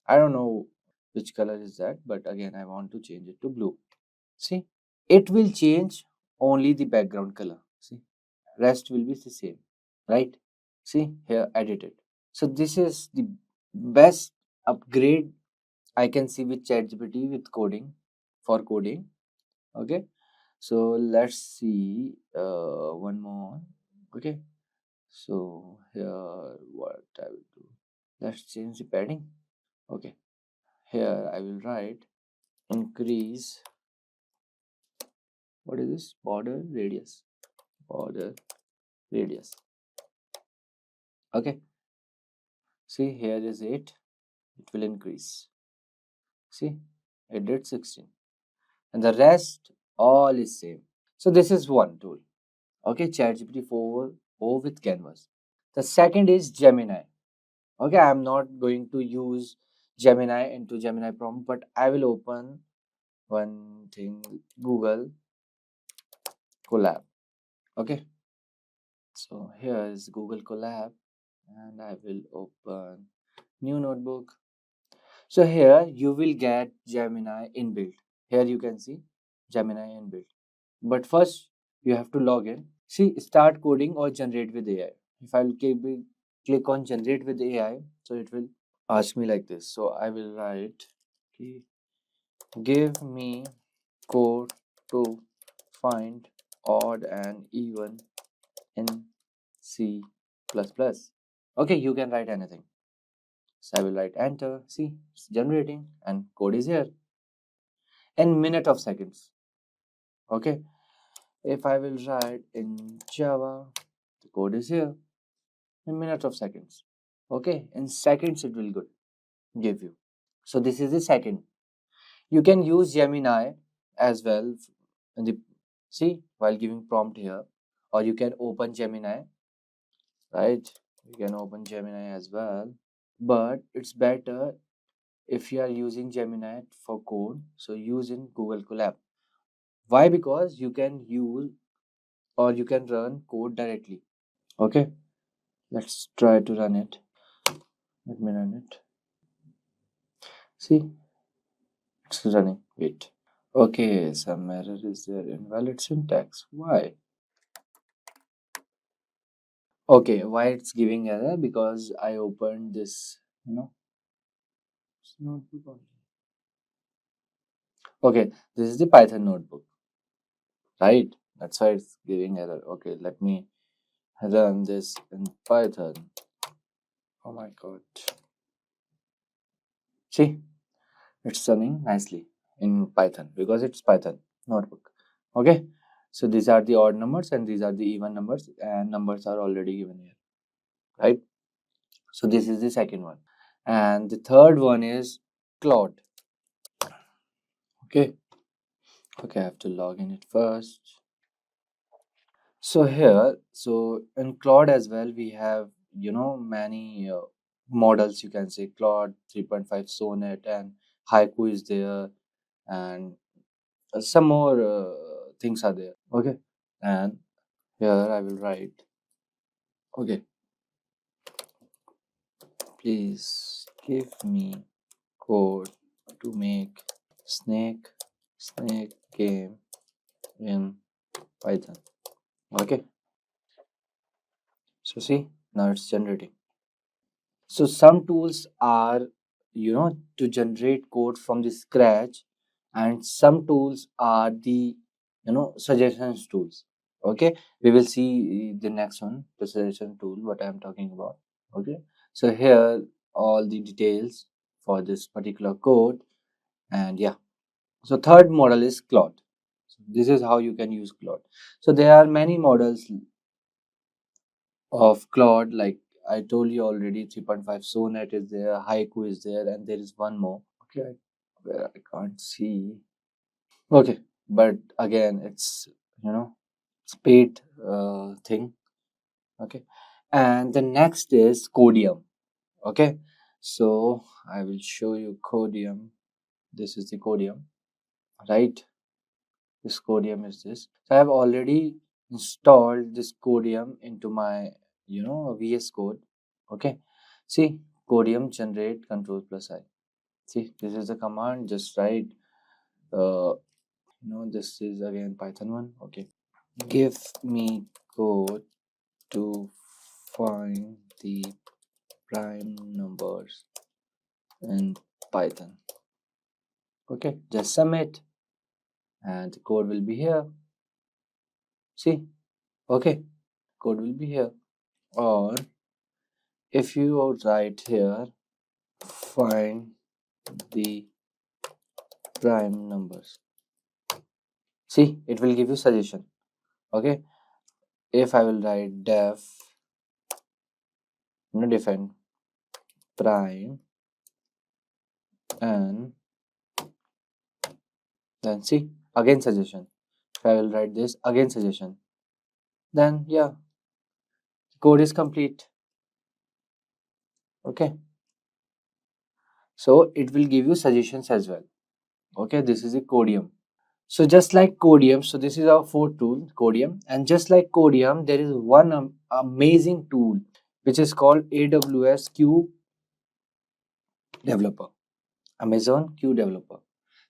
I don't know which color is that, but again I want to change it to blue. See, it will change only the background color. See, rest will be the same, right? See here, edited. So this is the best upgrade I can see with ChatGPT with coding, for coding. Okay, so let's see one more. Okay, so here what I will do, let's change the padding. Okay, here I will write increase, what is this, border radius, border radius. Okay, see here is 8, it will increase. See, it did 16, and the rest all is same. So this is one tool. Okay, ChatGPT 4o with canvas. The second is Gemini. Okay, I'm not going to use Gemini into Gemini prompt, but I will open one thing, Google Colab. Okay, so here is Google Colab, and I will open new notebook. So here you will get Gemini inbuilt. Here you can see Gemini inbuilt. But first you have to log in. See, start coding or generate with AI. If I'll click on generate with AI, so it will ask me like this. So I will write, okay, give me code to find odd and even in C++. Okay, you can write anything. So I will write enter. See, it's generating and code is here in minute of seconds. Okay, if I will write in Java, the code is here in minute of seconds. Okay, in seconds it will give you. So this is the second. You can use Gemini as well in the, see, while giving prompt here, or you can open Gemini, right? You can open Gemini as well, but it's better if you are using Gemini for code, so use in Google Colab. Why? Because you can use or you can run code directly. Okay, let's try to run it. Let me run it. See, it's running. Wait. Okay, some error is there. Invalid syntax. Why? Okay, why it's giving error? Because I opened this, it's notebook only. Okay, this is the Python notebook, right? That's why it's giving error. Okay, let me run this in Python. Oh my god. See, it's running nicely in Python because it's Python notebook. Okay, so these are the odd numbers and these are the even numbers, and numbers are already given here, right? So this is the second one, and the third one is Claude. Okay, I have to log in it first. So here, so in Claude as well, we have many models. You can say Claude 3.5 Sonnet and Haiku is there, and some more things are there. Okay, and here I will write, okay, please give me code to make snake game in Python. Okay, so see, now it's generating. So some tools are to generate code from the scratch, and some tools are the suggestions tools. Okay, we will see the next one, the suggestion tool, what I am talking about. Okay, so here all the details for this particular code, and yeah, so third model is Claude. So this is how you can use Claude. So there are many models of Claude, like I told you already, 3.5 Sonnet is there, Haiku is there, and there is one more. Okay, where I can't see. Okay, but again, it's it's paid thing. Okay, and the next is Codium. Okay, so I will show you Codium. This is the Codium, right? This Codium is this. So I have already installed this Codium into my VS Code. Okay, see, Codium generate control plus I. See, this is the command. Just write. This is again Python one. Okay. Give me code to find the prime numbers in Python. Okay, just submit and the code will be here. See, okay, code will be here. Or if you write here, find the prime numbers. See, it will give you suggestion. Okay, if I will write define prime and then see again suggestion. If I will write this again suggestion, then yeah, code is complete. Okay, so it will give you suggestions as well. Okay, this is a Codium. So just like Codium, so this is our fourth tool, Codium, and just like Codium, there is one amazing tool which is called AWS Q Developer, Amazon Q Developer.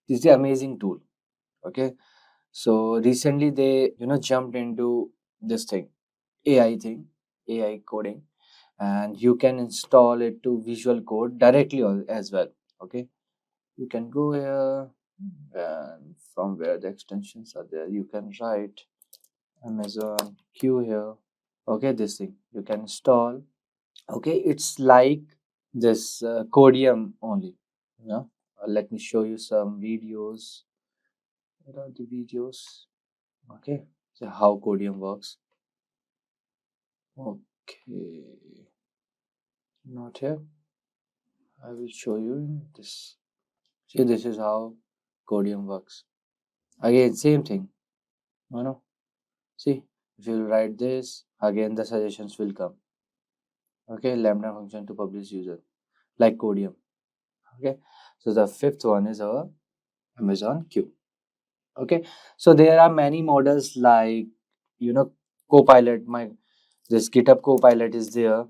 This is the amazing tool. Okay, so recently they jumped into this thing, AI coding, and you can install it to Visual Code directly as well. Okay, you can go here and from where the extensions are there, you can write Amazon Q here. Okay, this thing you can install. Okay, it's like this Codium only. Let me show you some videos. Where are the videos? Okay, so how Codium works. Okay, not here. I will show you in this. See, this is how Codium works. Again, same thing. See, if you write this, again the suggestions will come. Okay, lambda function to publish user, like Codium. Okay, so the fifth one is our Amazon Q. Okay, so there are many models like Copilot. This GitHub Copilot is there.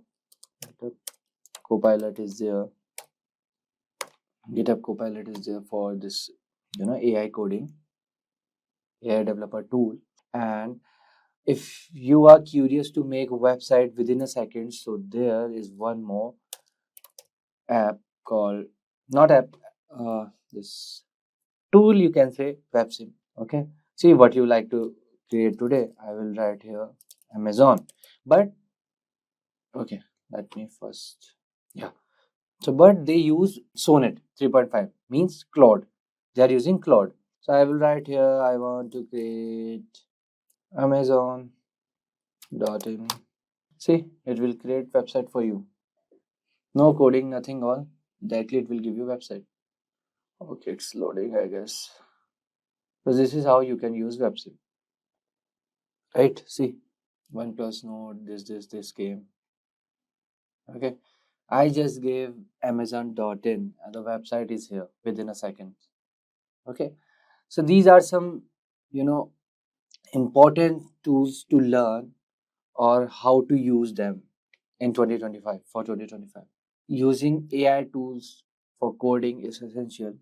GitHub Copilot is there for this AI coding, AI developer tool. And if you are curious to make a website within a second, so there is one more app called this tool, you can say WebSim. Okay, see what you like to create today. I will write here Amazon, but okay, let me first but they use Sonnet 3.5, means Claude. They are using Claude. So I will write here, I want to create Amazon.in. See, it will create website for you. No coding, nothing, all. Directly it will give you website. Okay, it's loading, I guess. So this is how you can use WebSim. Right? See, OnePlus Node, this came. Okay. I just gave Amazon.in and the website is here within a second. Okay. So these are some, important tools to learn or how to use them in 2025. Using AI tools for coding is essential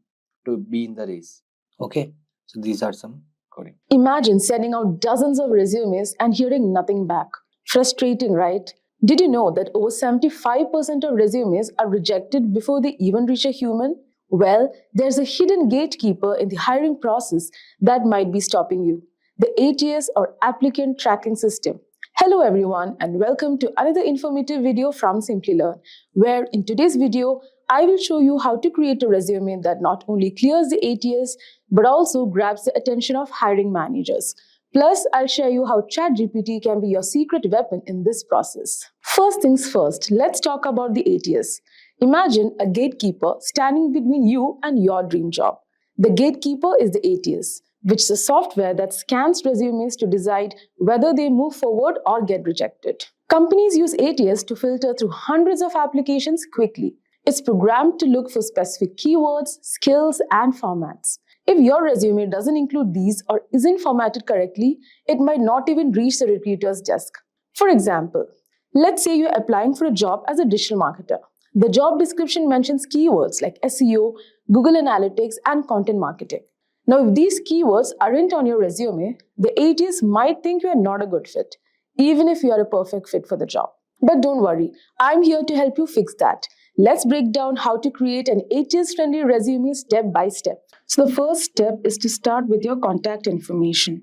to be in the race. Okay, so these are some coding. Imagine sending out dozens of resumes and hearing nothing back. Frustrating, right? Did you know that over 75% of resumes are rejected before they even reach a human? Well, there's a hidden gatekeeper in the hiring process that might be stopping you. The ATS or Applicant Tracking System. Hello everyone and welcome to another informative video from Simplilearn, where in today's video, I will show you how to create a resume that not only clears the ATS, but also grabs the attention of hiring managers. Plus, I'll share you how ChatGPT can be your secret weapon in this process. First things first, let's talk about the ATS. Imagine a gatekeeper standing between you and your dream job. The gatekeeper is the ATS, which is a software that scans resumes to decide whether they move forward or get rejected. Companies use ATS to filter through hundreds of applications quickly. It's programmed to look for specific keywords, skills, and formats. If your resume doesn't include these or isn't formatted correctly, it might not even reach the recruiter's desk. For example, let's say you're applying for a job as a digital marketer. The job description mentions keywords like SEO, Google Analytics, and content marketing. Now, if these keywords aren't on your resume, the ATS might think you are not a good fit, even if you are a perfect fit for the job. But don't worry, I'm here to help you fix that. Let's break down how to create an ATS-friendly resume step by step. So the first step is to start with your contact information.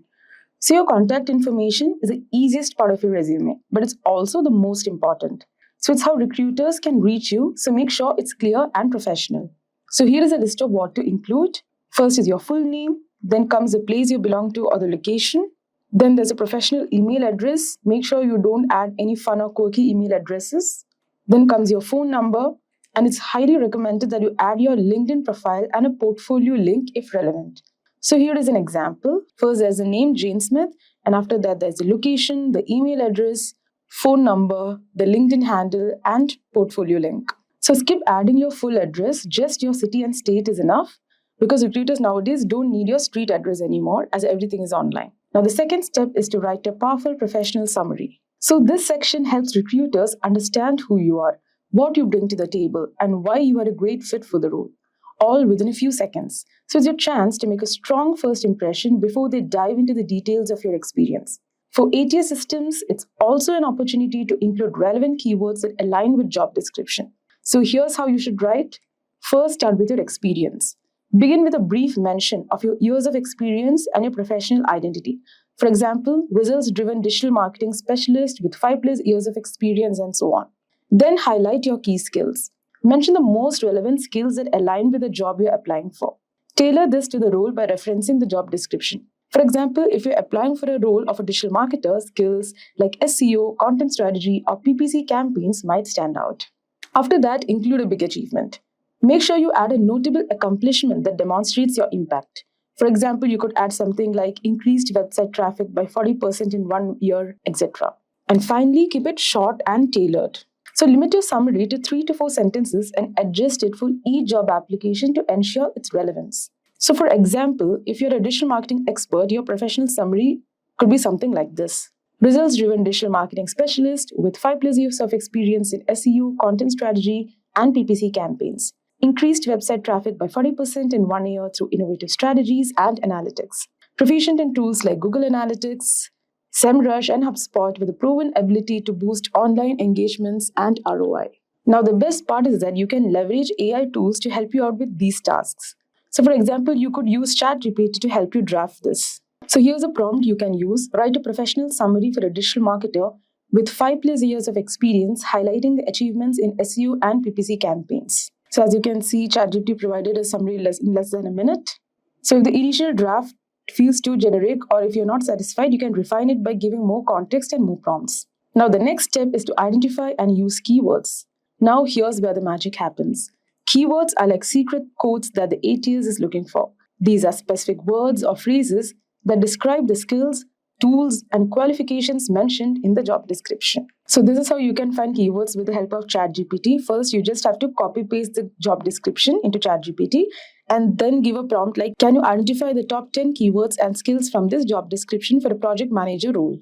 So your contact information is the easiest part of your resume, but it's also the most important. So it's how recruiters can reach you, so make sure it's clear and professional. So here is a list of what to include. First is your full name, then comes the place you belong to or the location. Then there's a professional email address. Make sure you don't add any fun or quirky email addresses. Then comes your phone number, and it's highly recommended that you add your LinkedIn profile and a portfolio link if relevant. So here is an example. First there's the name Jane Smith, and after that there's the location, the email address, phone number, the LinkedIn handle, and portfolio link. So skip adding your full address, just your city and state is enough, because recruiters nowadays don't need your street address anymore as everything is online. Now the second step is to write a powerful professional summary. So this section helps recruiters understand who you are, what you bring to the table, and why you are a great fit for the role, all within a few seconds. So it's your chance to make a strong first impression before they dive into the details of your experience. For ATS systems, it's also an opportunity to include relevant keywords that align with job description. So here's how you should write. First, start with your experience. Begin with a brief mention of your years of experience and your professional identity. For example, results-driven digital marketing specialist with 5+ years of experience and so on. Then highlight your key skills. Mention the most relevant skills that align with the job you're applying for. Tailor this to the role by referencing the job description. For example, if you're applying for a role of a digital marketer, skills like SEO, content strategy, or PPC campaigns might stand out. After that, include a big achievement. Make sure you add a notable accomplishment that demonstrates your impact. For example, you could add something like increased website traffic by 40% in 1 year, etc. And finally, keep it short and tailored. So limit your summary to 3 to 4 sentences and adjust it for each job application to ensure its relevance. So for example, if you're a digital marketing expert, your professional summary could be something like this. Results-driven digital marketing specialist with 5+ years of experience in SEO, content strategy, and PPC campaigns. Increased website traffic by 40% in 1 year through innovative strategies and analytics. Proficient in tools like Google Analytics, SEMrush, and HubSpot with a proven ability to boost online engagements and ROI. Now, the best part is that you can leverage AI tools to help you out with these tasks. So, for example, you could use ChatGPT to help you draft this. So, here's a prompt you can use. Write a professional summary for a digital marketer with 5+ years of experience, highlighting the achievements in SEO and PPC campaigns. So as you can see, ChatGPT provided a summary in less than a minute. So if the initial draft feels too generic, or if you're not satisfied, you can refine it by giving more context and more prompts. Now the next step is to identify and use keywords. Now here's where the magic happens. Keywords are like secret codes that the ATS is looking for. These are specific words or phrases that describe the skills, tools, and qualifications mentioned in the job description. So this is how you can find keywords with the help of ChatGPT. First, you just have to copy-paste the job description into ChatGPT and then give a prompt like, can you identify the top 10 keywords and skills from this job description for a project manager role?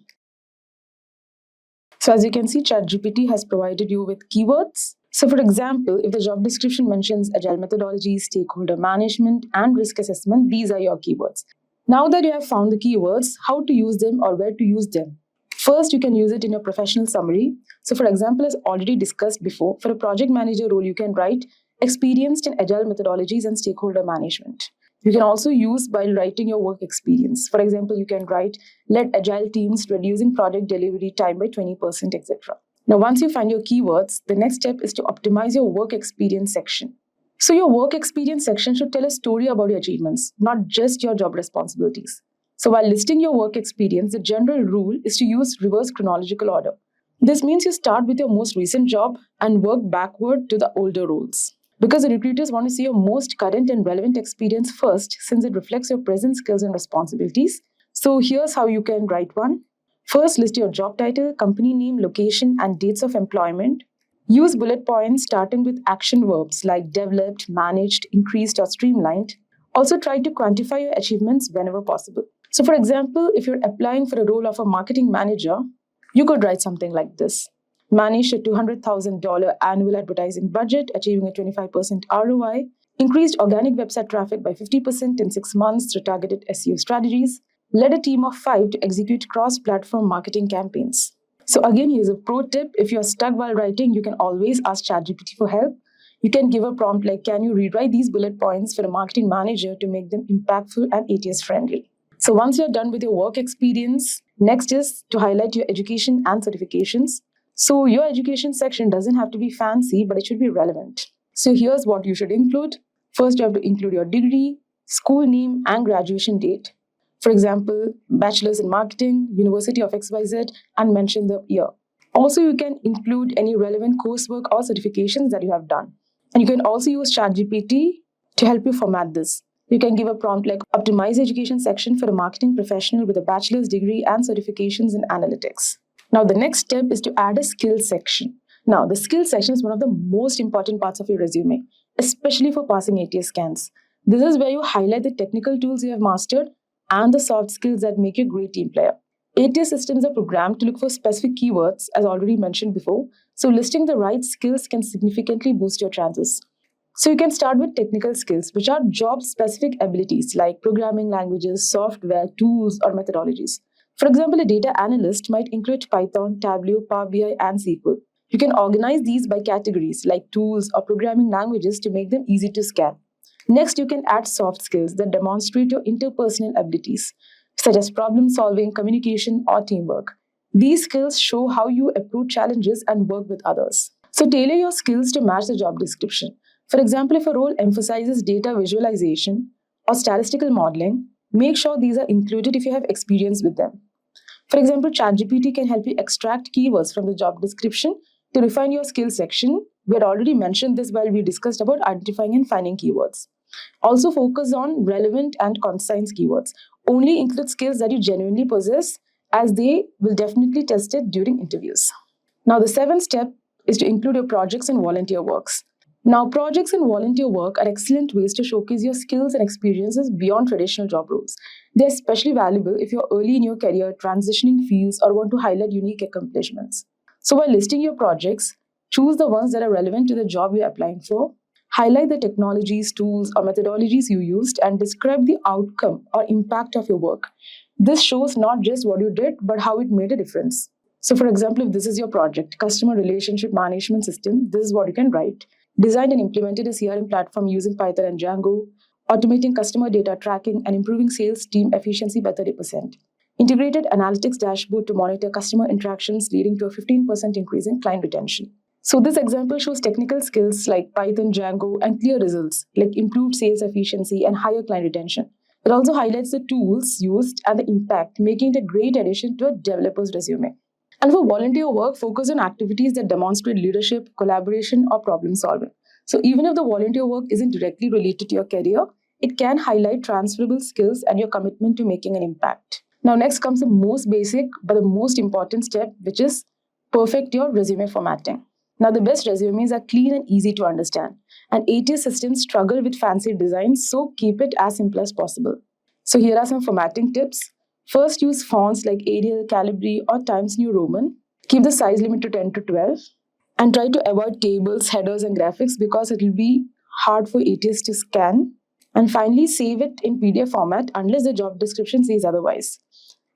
So as you can see, ChatGPT has provided you with keywords. So for example, if the job description mentions agile methodology, stakeholder management, and risk assessment, these are your keywords. Now that you have found the keywords, how to use them or where to use them? First, you can use it in your professional summary. So for example, as already discussed before, for a project manager role, you can write experienced in agile methodologies and stakeholder management. You can also use while writing your work experience. For example, you can write, led agile teams reducing project delivery time by 20%, etc. Now, once you find your keywords, the next step is to optimize your work experience section. So your work experience section should tell a story about your achievements, not just your job responsibilities. So while listing your work experience, the general rule is to use reverse chronological order. This means you start with your most recent job and work backward to the older roles. Because the recruiters want to see your most current and relevant experience first, since it reflects your present skills and responsibilities. So here's how you can write one. First, list your job title, company name, location, and dates of employment. Use bullet points starting with action verbs like developed, managed, increased, or streamlined. Also try to quantify your achievements whenever possible. So for example, if you're applying for a role of a marketing manager, you could write something like this. managed a $200,000 annual advertising budget, achieving a 25% ROI, increased organic website traffic by 50% in 6 months through targeted SEO strategies, led a team of 5 to execute cross-platform marketing campaigns. So again, here's a pro tip. If you're stuck while writing, you can always ask ChatGPT for help. You can give a prompt like, can you rewrite these bullet points for a marketing manager to make them impactful and ATS friendly? So once you're done with your work experience, next is to highlight your education and certifications. So your education section doesn't have to be fancy, but it should be relevant. So here's what you should include. First, you have to include your degree, school name, and graduation date. For example, bachelor's in marketing, University of XYZ, and mention the year. Also, you can include any relevant coursework or certifications that you have done. And you can also use ChatGPT to help you format this. You can give a prompt like optimize education section for a marketing professional with a bachelor's degree and certifications in analytics. Now, the next step is to add a skills section. Now, the skills section is one of the most important parts of your resume, especially for passing ATS scans. This is where you highlight the technical tools you have mastered and the soft skills that make you a great team player. ATS systems are programmed to look for specific keywords, as already mentioned before, so listing the right skills can significantly boost your chances. So you can start with technical skills, which are job-specific abilities like programming languages, software, tools, or methodologies. For example, a data analyst might include Python, Tableau, Power BI, and SQL. You can organize these by categories like tools or programming languages to make them easy to scan. Next, you can add soft skills that demonstrate your interpersonal abilities, such as problem solving, communication, or teamwork. These skills show how you approach challenges and work with others. So tailor your skills to match the job description. For example, if a role emphasizes data visualization or statistical modeling, make sure these are included if you have experience with them. For example, ChatGPT can help you extract keywords from the job description to refine your skill section. We had already mentioned this while we discussed about identifying and finding keywords. Also focus on relevant and concise keywords. Only include skills that you genuinely possess, as they will definitely test it during interviews. Now, the seventh step is to include your projects and volunteer works. Now, projects and volunteer work are excellent ways to showcase your skills and experiences beyond traditional job roles. They're especially valuable if you're early in your career, transitioning fields, or want to highlight unique accomplishments. So while listing your projects, choose the ones that are relevant to the job you're applying for. Highlight the technologies, tools, or methodologies you used and describe the outcome or impact of your work. This shows not just what you did, but how it made a difference. So for example, if this is your project, Customer Relationship Management System, this is what you can write. Designed and implemented a CRM platform using Python and Django, automating customer data tracking and improving sales team efficiency by 30%. Integrated analytics dashboard to monitor customer interactions, leading to a 15% increase in client retention. So this example shows technical skills like Python, Django, and clear results like improved sales efficiency and higher client retention. It also highlights the tools used and the impact, making it a great addition to a developer's resume. And for volunteer work, focus on activities that demonstrate leadership, collaboration, or problem solving. So even if the volunteer work isn't directly related to your career, it can highlight transferable skills and your commitment to making an impact. Now, next comes the most basic but the most important step, which is perfect your resume formatting. Now, the best resumes are clean and easy to understand, and ATS systems struggle with fancy designs, so keep it as simple as possible. So here are some formatting tips. First, use fonts like Arial, Calibri, or Times New Roman. Keep the size limit to 10 to 12. And try to avoid tables, headers, and graphics because it will be hard for ATS to scan. And finally, save it in PDF format unless the job description says otherwise.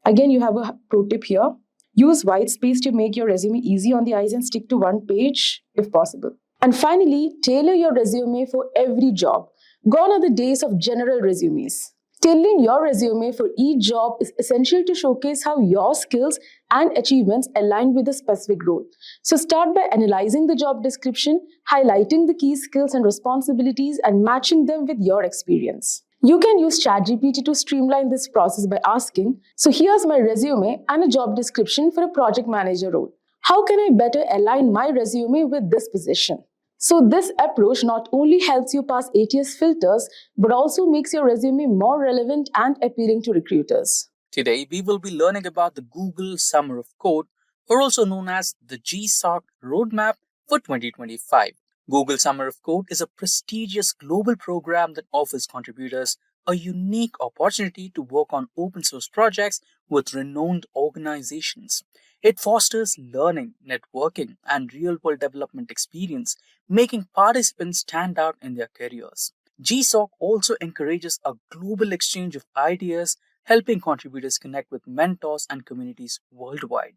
Again, you have a pro tip here. Use white space to make your resume easy on the eyes and stick to one page if possible. And finally, tailor your resume for every job. Gone are the days of general resumes. Tailoring your resume for each job is essential to showcase how your skills and achievements align with the specific role. So start by analyzing the job description, highlighting the key skills and responsibilities, and matching them with your experience. You can use ChatGPT to streamline this process by asking, so here's my resume and a job description for a project manager role. How can I better align my resume with this position? So this approach not only helps you pass ATS filters, but also makes your resume more relevant and appealing to recruiters. Today, we will be learning about the Google Summer of Code, or also known as the GSoc Roadmap for 2025. Google Summer of Code is a prestigious global program that offers contributors a unique opportunity to work on open source projects with renowned organizations. It fosters learning, networking, and real world development experience, making participants stand out in their careers. GSoc also encourages a global exchange of ideas, helping contributors connect with mentors and communities worldwide.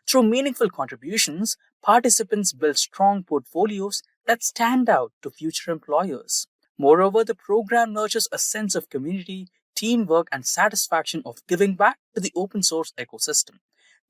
Through meaningful contributions, participants build strong portfolios that stand out to future employers. Moreover, the program nurtures a sense of community, teamwork, and satisfaction of giving back to the open source ecosystem.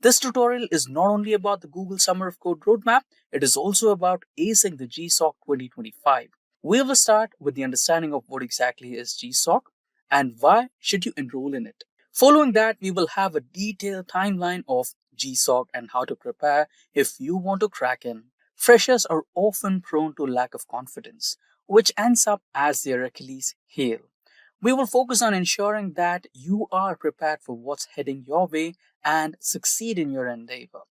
This tutorial is not only about the Google Summer of Code roadmap, it is also about acing the GSoc 2025. We will start with the understanding of what exactly is GSoc and why should you enroll in it. Following that, we will have a detailed timeline of GSoc and how to prepare if you want to crack in. Freshers are often prone to lack of confidence, which ends up as their Achilles heel. We will focus on ensuring that you are prepared for what's heading your way and succeed in your endeavor.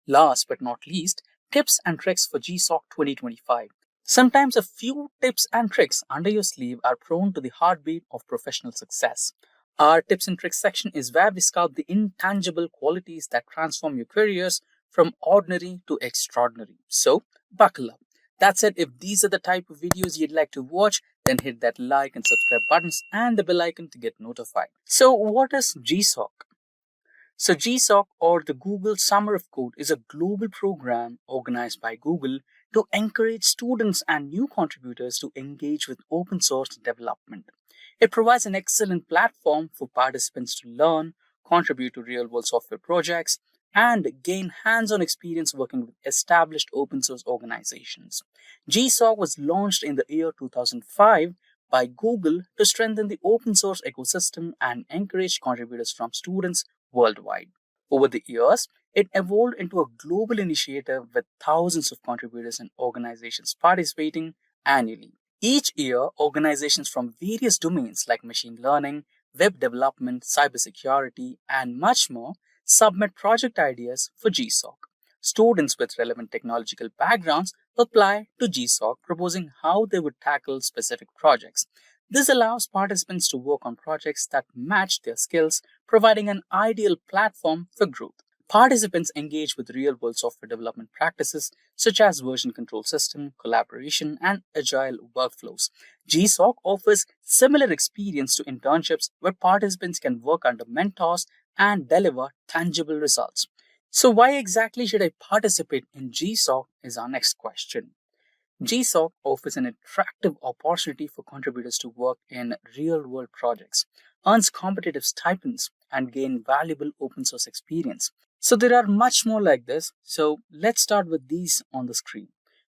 Last but not least, tips and tricks for GSoc 2025. Sometimes a few tips and tricks under your sleeve are prone to the heartbeat of professional success. Our tips and tricks section is where we scout the intangible qualities that transform your careers from ordinary to extraordinary. So, buckle up. That said, if these are the type of videos you'd like to watch, then hit that like and subscribe buttons and the bell icon to get notified. So, what is GSoc? So, GSoc, or the Google Summer of Code, is a global program organized by Google to encourage students and new contributors to engage with open source development. It provides an excellent platform for participants to learn, contribute to real-world software projects, and gain hands-on experience working with established open source organizations. GSoc was launched in the year 2005 by Google to strengthen the open source ecosystem and encourage contributors from students worldwide. Over the years, it evolved into a global initiative with thousands of contributors and organizations participating annually. Each year, organizations from various domains like machine learning, web development, cybersecurity, and much more submit project ideas for GSoc. Students with relevant technological backgrounds apply to GSoc, proposing how they would tackle specific projects. This allows participants to work on projects that match their skills, providing an ideal platform for growth. Participants engage with real-world software development practices such as version control system, collaboration, and agile workflows. GSoc offers similar experience to internships where participants can work under mentors and deliver tangible results. So why exactly should I participate in GSoc is our next question. GSoc offers an attractive opportunity for contributors to work in real-world projects, earns competitive stipends, and gain valuable open source experience. So there are much more like this. So let's start with these on the screen.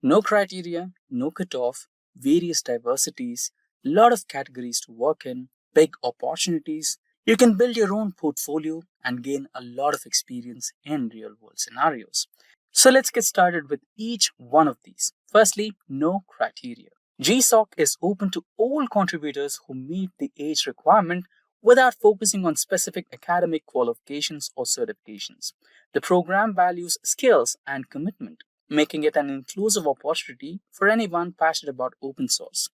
No criteria, no cutoff, various diversities, lot of categories to work in, big opportunities. You can build your own portfolio and gain a lot of experience in real world scenarios. So let's get started with each one of these. Firstly, no criteria. GSoc is open to all contributors who meet the age requirement without focusing on specific academic qualifications or certifications. The program values skills and commitment, making it an inclusive opportunity for anyone passionate about open source.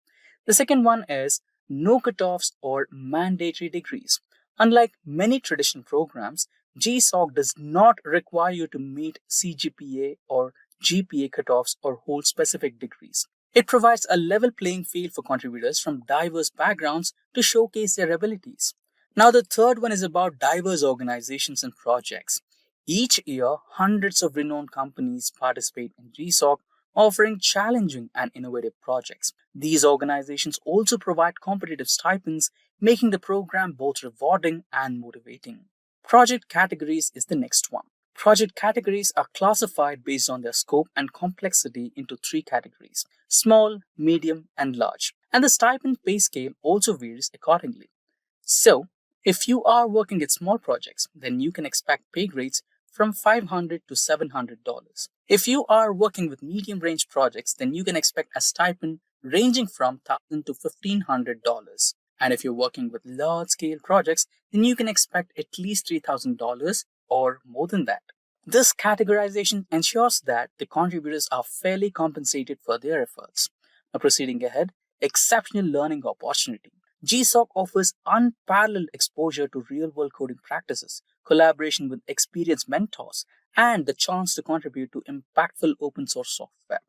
The second one is no cutoffs or mandatory degrees. Unlike many traditional programs, GSoc does not require you to meet CGPA or GPA cutoffs or hold specific degrees. It provides a level playing field for contributors from diverse backgrounds to showcase their abilities. Now, the third one is about diverse organizations and projects. Each year, hundreds of renowned companies participate in GSoc, offering challenging and innovative projects. These organizations also provide competitive stipends, making the program both rewarding and motivating. Project categories is the next one. Project categories are classified based on their scope and complexity into 3 categories: small, medium, and large. And the stipend pay scale also varies accordingly. So, if you are working at small projects, then you can expect pay grades from $500 to $700. If you are working with medium range projects, then you can expect a stipend ranging from $1,000 to $1,500. And if you're working with large scale projects, then you can expect at least $3,000 or more than that. This categorization ensures that the contributors are fairly compensated for their efforts. Now, proceeding ahead, exceptional learning opportunity. GSoc offers unparalleled exposure to real-world coding practices, collaboration with experienced mentors, and the chance to contribute to impactful open source software.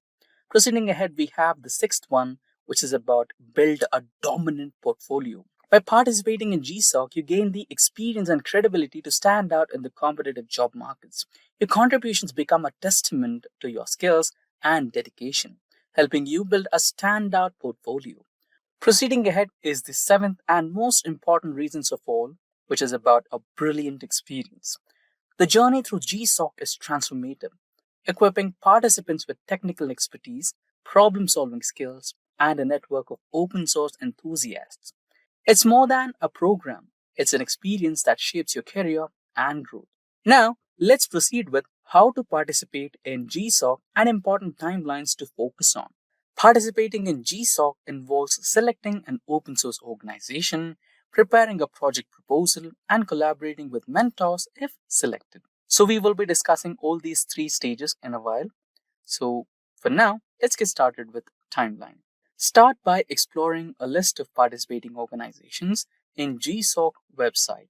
Proceeding ahead, we have the sixth one, which is about build a dominant portfolio. By participating in GSoc, you gain the experience and credibility to stand out in the competitive job markets. Your contributions become a testament to your skills and dedication, helping you build a standout portfolio. Proceeding ahead is the seventh and most important reasons of all, which is about a brilliant experience. The journey through GSoc is transformative, equipping participants with technical expertise, problem-solving skills, and a network of open source enthusiasts. It's more than a program, it's an experience that shapes your career and growth. Now, let's proceed with how to participate in GSoc and important timelines to focus on. Participating in GSoc involves selecting an open source organization, preparing a project proposal, and collaborating with mentors if selected. So we will be discussing all these three stages in a while. So for now, let's get started with timeline. Start by exploring a list of participating organizations in GSoc website.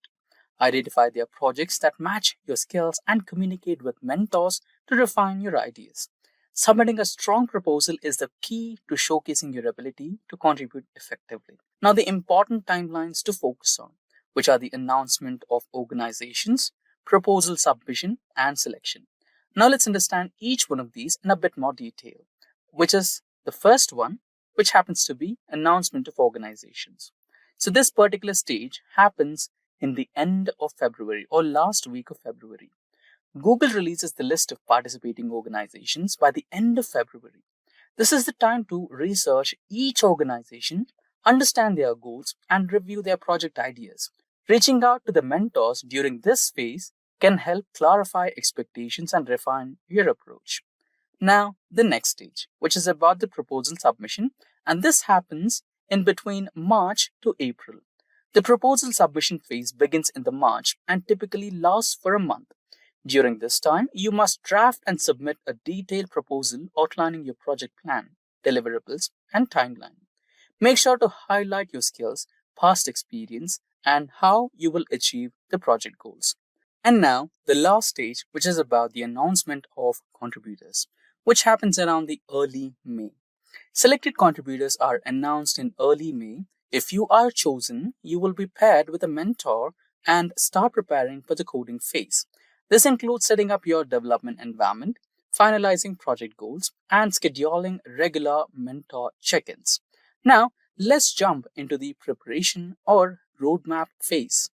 Identify their projects that match your skills and communicate with mentors to refine your ideas. Submitting a strong proposal is the key to showcasing your ability to contribute effectively. Now, the important timelines to focus on, which are the announcement of organizations, proposal submission, and selection. Now, let's understand each one of these in a bit more detail, which is the first one, which happens to be announcement of organizations. So, this particular stage happens in the end of February or last week of February. Google releases the list of participating organizations by the end of February. This is the time to research each organization, understand their goals, and review their project ideas. Reaching out to the mentors during this phase can help clarify expectations and refine your approach. Now, the next stage, which is about the proposal submission, and this happens in between March to April. The proposal submission phase begins in the March and typically lasts for a month. During this time, you must draft and submit a detailed proposal outlining your project plan, deliverables, and timeline. Make sure to highlight your skills, past experience, and how you will achieve the project goals. And now, the last stage, which is about the announcement of contributors, which happens around the early May. Selected contributors are announced in early May. If you are chosen, you will be paired with a mentor and start preparing for the coding phase. This includes setting up your development environment, finalizing project goals, and scheduling regular mentor check-ins. Now, let's jump into the preparation or roadmap phase.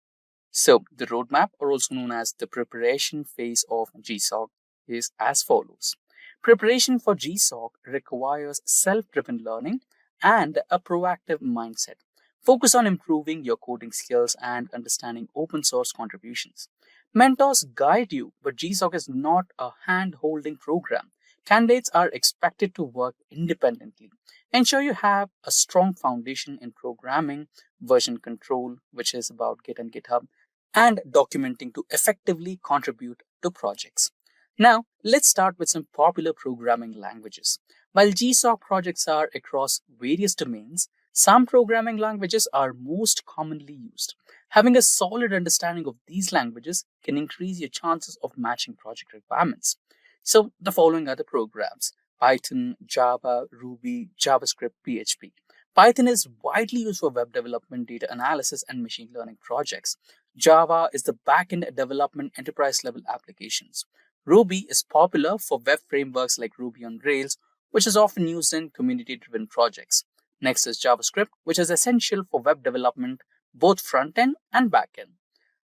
So, the roadmap, or also known as the preparation phase of GSoc, is as follows. Preparation for GSoc requires self-driven learning and a proactive mindset. Focus on improving your coding skills and understanding open source contributions. Mentors guide you, but GSoc is not a hand-holding program. Candidates are expected to work independently. Ensure you have a strong foundation in programming, version control, which is about Git and GitHub, and documenting to effectively contribute to projects. Now, let's start with some popular programming languages. While GSoc projects are across various domains, some programming languages are most commonly used. Having a solid understanding of these languages can increase your chances of matching project requirements. So, the following are the programs: Python, Java, Ruby, JavaScript, PHP. Python is widely used for web development, data analysis, and machine learning projects. Java is the backend development enterprise-level applications. Ruby is popular for web frameworks like Ruby on Rails, which is often used in community-driven projects. Next is JavaScript, which is essential for web development, both front-end and back-end.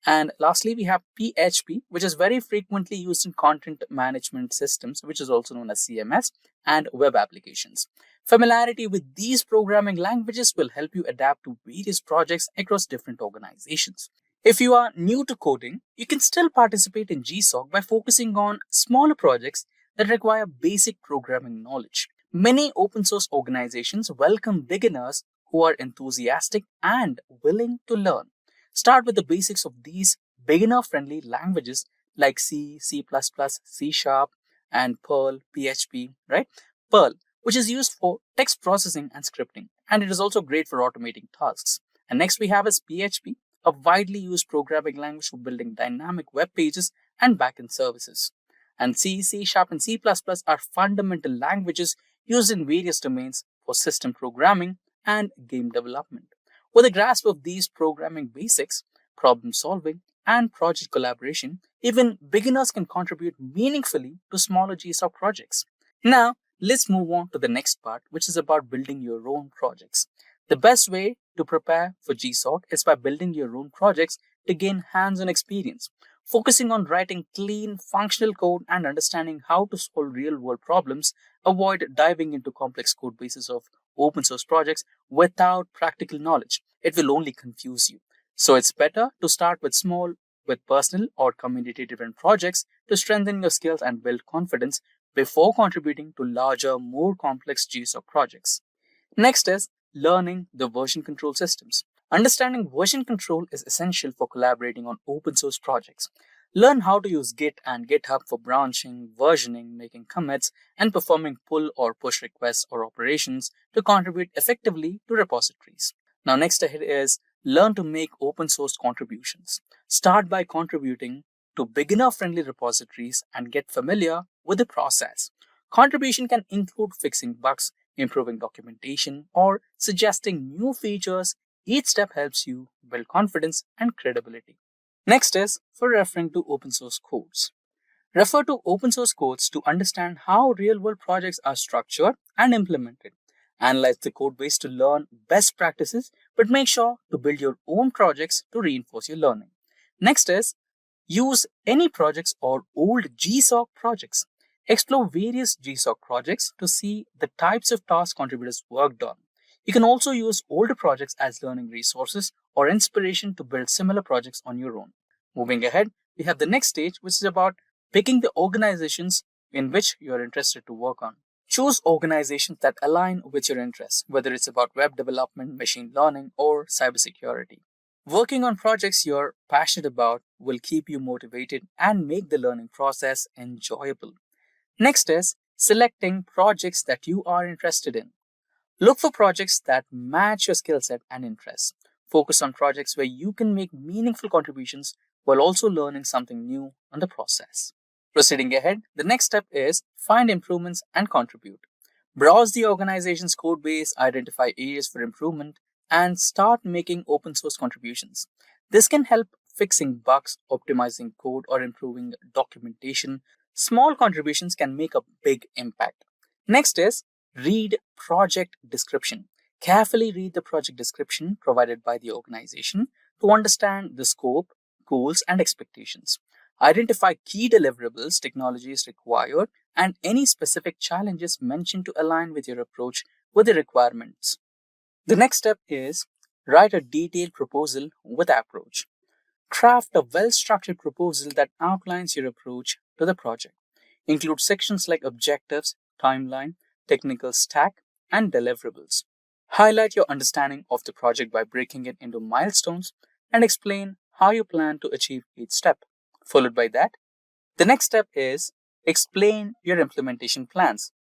And lastly, we have PHP, which is very frequently used in content management systems, which is also known as CMS, and web applications. Familiarity with these programming languages will help you adapt to various projects across different organizations. If you are new to coding, you can still participate in GSoc by focusing on smaller projects that require basic programming knowledge. Many open source organizations welcome beginners who are enthusiastic and willing to learn. Start with the basics of these beginner-friendly languages like C, C++, C#, and Perl, PHP, right? Perl, which is used for text processing and scripting, and it is also great for automating tasks. And next we have is PHP, a widely used programming language for building dynamic web pages and backend services. And C, C#, and C++ are fundamental languages used in various domains for system programming and game development. With a grasp of these programming basics, problem solving, and project collaboration, even beginners can contribute meaningfully to smaller GSoc projects. Now, let's move on to the next part, which is about building your own projects. The best way to prepare for GSoc is by building your own projects to gain hands-on experience, focusing on writing clean, functional code and understanding how to solve real-world problems. Avoid diving into complex code bases of open source projects without practical knowledge. It will only confuse you. So it's better to start with personal or community-driven projects to strengthen your skills and build confidence before contributing to larger, more complex GSoc projects. Next is learning the version control systems. Understanding version control is essential for collaborating on open source projects. Learn how to use Git and GitHub for branching, versioning, making commits, and performing pull or push requests or operations to contribute effectively to repositories. Now, next ahead is learn to make open source contributions. Start by contributing to beginner-friendly repositories and get familiar with the process. Contribution can include fixing bugs, improving documentation, or suggesting new features. Each step helps you build confidence and credibility. Next is for referring to open source codes. Refer to open source codes to understand how real-world projects are structured and implemented. Analyze the code base to learn best practices, but make sure to build your own projects to reinforce your learning. Next is use any projects or old GSoc projects. Explore various GSoc projects to see the types of tasks contributors worked on. You can also use older projects as learning resources or inspiration to build similar projects on your own. Moving ahead, we have the next stage, which is about picking the organizations in which you are interested to work on. Choose organizations that align with your interests, whether it's about web development, machine learning, or cybersecurity. Working on projects you're passionate about will keep you motivated and make the learning process enjoyable. Next is selecting projects that you are interested in. Look for projects that match your skill set and interests. Focus on projects where you can make meaningful contributions while also learning something new on the process. Proceeding ahead, the next step is find improvements and contribute. Browse the organization's code base, identify areas for improvement, and start making open source contributions. This can help fixing bugs, optimizing code, or improving documentation. Small contributions can make a big impact. Next is read project description. Carefully read the project description provided by the organization to understand the scope, goals, and expectations. Identify key deliverables, technologies required, and any specific challenges mentioned to align with your approach with the requirements. The next step is write a detailed proposal with approach. Craft a well-structured proposal that outlines your approach to the project. Include sections like objectives, timeline, technical stack, and deliverables. Highlight your understanding of the project by breaking it into milestones and explain how you plan to achieve each step. Followed by that, the next step is explain your implementation plans.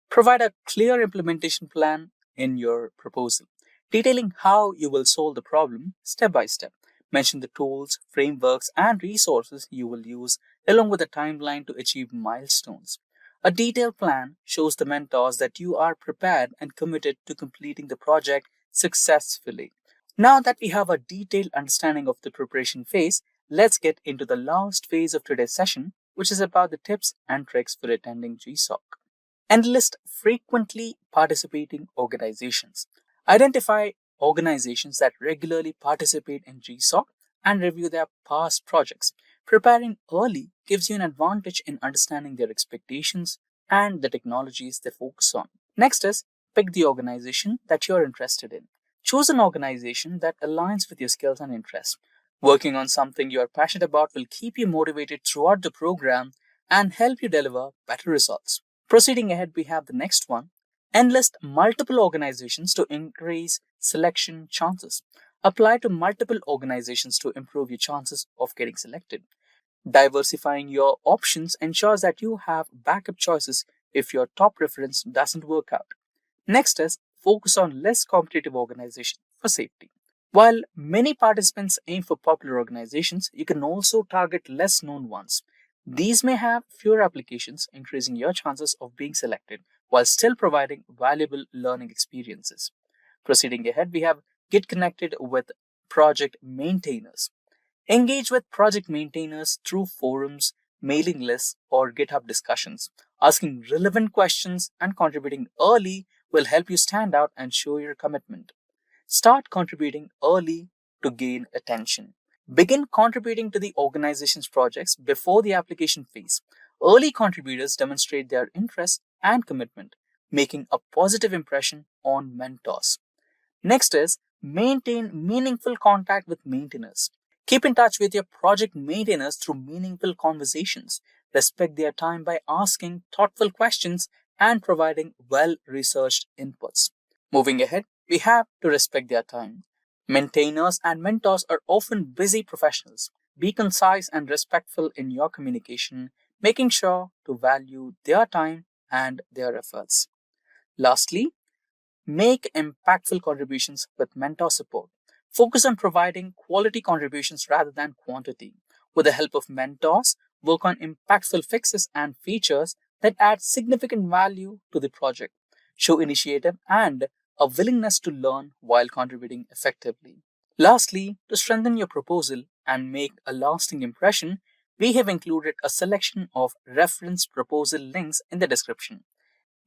Provide a clear implementation plan in your proposal, detailing how you will solve the problem step by step. Mention the tools, frameworks, and resources you will use, along with a timeline to achieve milestones. A detailed plan shows the mentors that you are prepared and committed to completing the project successfully. Now that we have a detailed understanding of the preparation phase, let's get into the last phase of today's session, which is about the tips and tricks for attending GSoc. Enlist frequently participating organizations. Identify organizations that regularly participate in GSoc and review their past projects. Preparing early gives you an advantage in understanding their expectations and the technologies they focus on. Next is pick the organization that you're interested in. Choose an organization that aligns with your skills and interests. Working on something you are passionate about will keep you motivated throughout the program and help you deliver better results. Proceeding ahead, we have the next one. Enlist multiple organizations to increase selection chances. Apply to multiple organizations to improve your chances of getting selected. Diversifying your options ensures that you have backup choices if your top preference doesn't work out. Next is focus on less competitive organizations for safety. While many participants aim for popular organizations, you can also target less known ones. These may have fewer applications, increasing your chances of being selected while still providing valuable learning experiences. Proceeding ahead, we have Get Connected with Project Maintainers. Engage with project maintainers through forums, mailing lists, or GitHub discussions. Asking relevant questions and contributing early will help you stand out and show your commitment. Start contributing early to gain attention. Begin contributing to the organization's projects before the application phase. Early contributors demonstrate their interest and commitment, making a positive impression on mentors. Next is maintain meaningful contact with maintainers. Keep in touch with your project maintainers through meaningful conversations. Respect their time by asking thoughtful questions and providing well-researched inputs. Moving ahead, we have to respect their time. Maintainers and mentors are often busy professionals. Be concise and respectful in your communication, making sure to value their time and their efforts. Lastly, make impactful contributions with mentor support. Focus on providing quality contributions rather than quantity. With the help of mentors, work on impactful fixes and features that add significant value to the project. Show initiative and a willingness to learn while contributing effectively. Lastly, to strengthen your proposal and make a lasting impression, we have included a selection of reference proposal links in the description.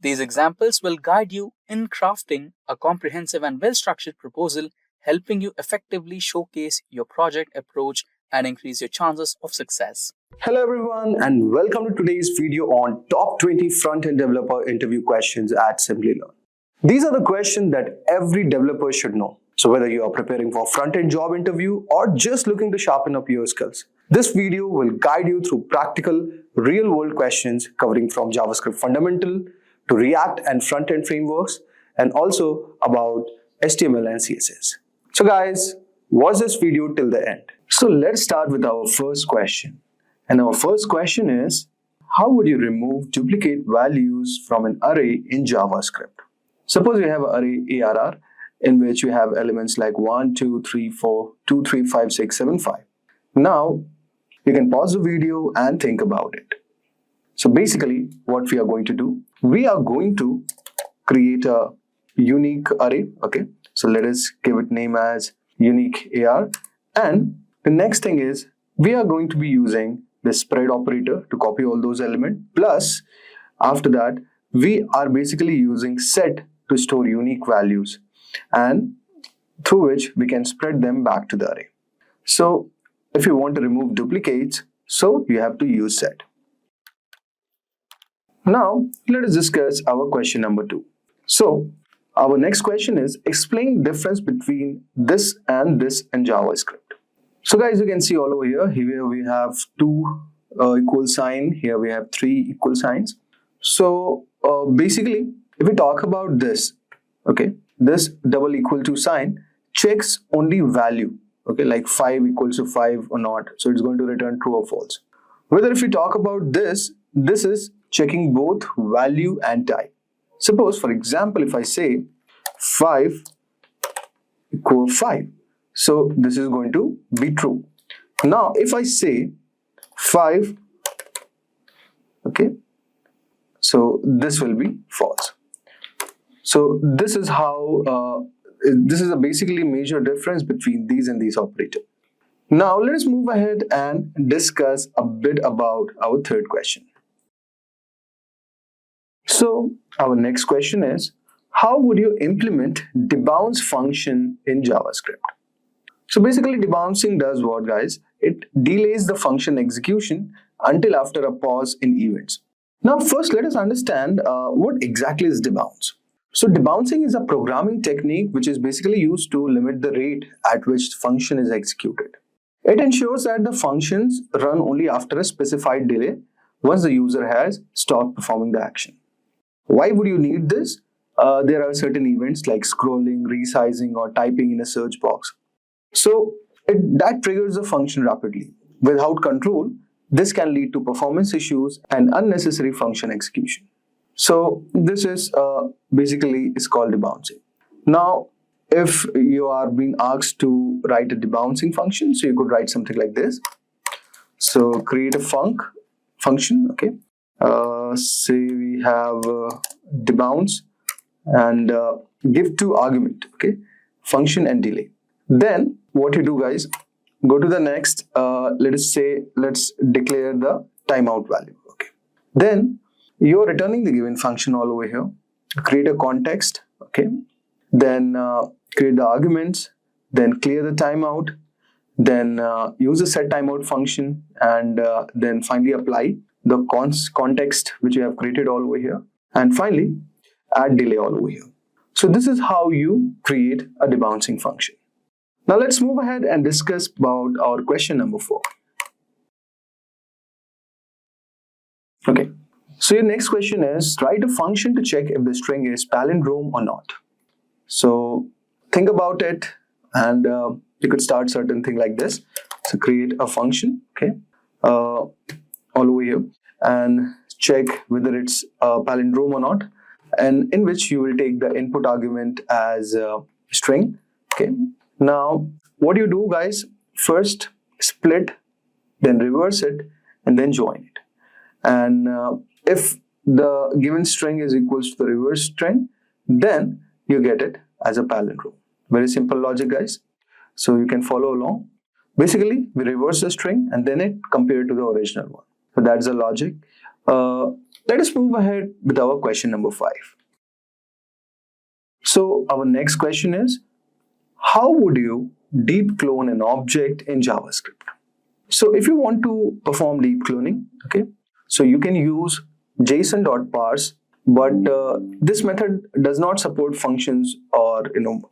These examples will guide you in crafting a comprehensive and well-structured proposal, helping you effectively showcase your project approach and increase your chances of success. Hello everyone and welcome to today's video on top 20 front-end developer interview questions at Simplilearn. These are the questions that every developer should know. So whether you are preparing for front-end job interview or just looking to sharpen up your skills, this video will guide you through practical, real-world questions covering from JavaScript fundamental to React and front-end frameworks, and also about HTML and CSS. So guys, watch this video till the end. So let's start with our first question. And our first question is, how would you remove duplicate values from an array in JavaScript? Suppose you have an array ARR in which you have elements like 1, 2, 3, 4, 2, 3, 5, 6, 7, 5. Now, you can pause the video and think about it. So basically, what we are going to do, we are going to create a unique array, okay? So let us give it name as unique AR. And the next thing is, we are going to be using the spread operator to copy all those elements. Plus, after that, we are basically using set to store unique values, and through which we can spread them back to the array. So if you want to remove duplicates, so you have to use set. Now, let us discuss our question number 2. So, our next question is, explain the difference between this and this in JavaScript. So guys, you can see all over here, here we have 2 equal sign, here we have 3 equal signs. So, basically, if we talk about this, okay, this double equal to sign checks only value, okay, like 5 equals to 5 or not. So, it's going to return true or false. Whether if we talk about this, this is checking both value and type. Suppose, for example, if I say 5 equal 5, so this is going to be true. Now, if I say 5, okay, so this will be false. So this is how, this is a basically major difference between these and these operators. Now, let us move ahead and discuss a bit about our third question. So our next question is, how would you implement debounce function in JavaScript? So basically debouncing does what, guys? It delays the function execution until after a pause in events. Now first let us understand what exactly is debounce. So debouncing is a programming technique which is basically used to limit the rate at which the function is executed. It ensures that the functions run only after a specified delay once the user has stopped performing the action. Why would you need this? There are certain events like scrolling, resizing, or typing in a search box. So that triggers the function rapidly. Without control, this can lead to performance issues and unnecessary function execution. So this is basically is called debouncing. Now, if you are being asked to write a debouncing function, so you could write something like this. So create a function, okay. Say we have debounce and give two argument, okay, function and delay. Then what you do, guys, go to the next. Let's declare the timeout value, okay. Then you're returning the given function all over here. Create a context, okay. Then create the arguments, then clear the timeout, then use the set timeout function, and then finally apply the context which you have created all over here, and finally add delay all over here. So this is how you create a debouncing function. Now let's move ahead and discuss about our question number 4. Okay, so your next question is, write a function to check if the string is palindrome or not. So think about it, and you could start certain thing like this. So create a function, okay, all over here, and check whether it's a palindrome or not, and in which you will take the input argument as a string, okay. Now what you do, guys, first split, then reverse it, and then join it. And if the given string is equals to the reverse string, then you get it as a palindrome. Very simple logic, guys. So you can follow along. Basically, we reverse the string and then it compared to the original one. So that's the logic. Let us move ahead with our question number 5. So our next question is, how would you deep clone an object in JavaScript? So if you want to perform deep cloning, okay, so you can use JSON.parse, but this method does not support functions or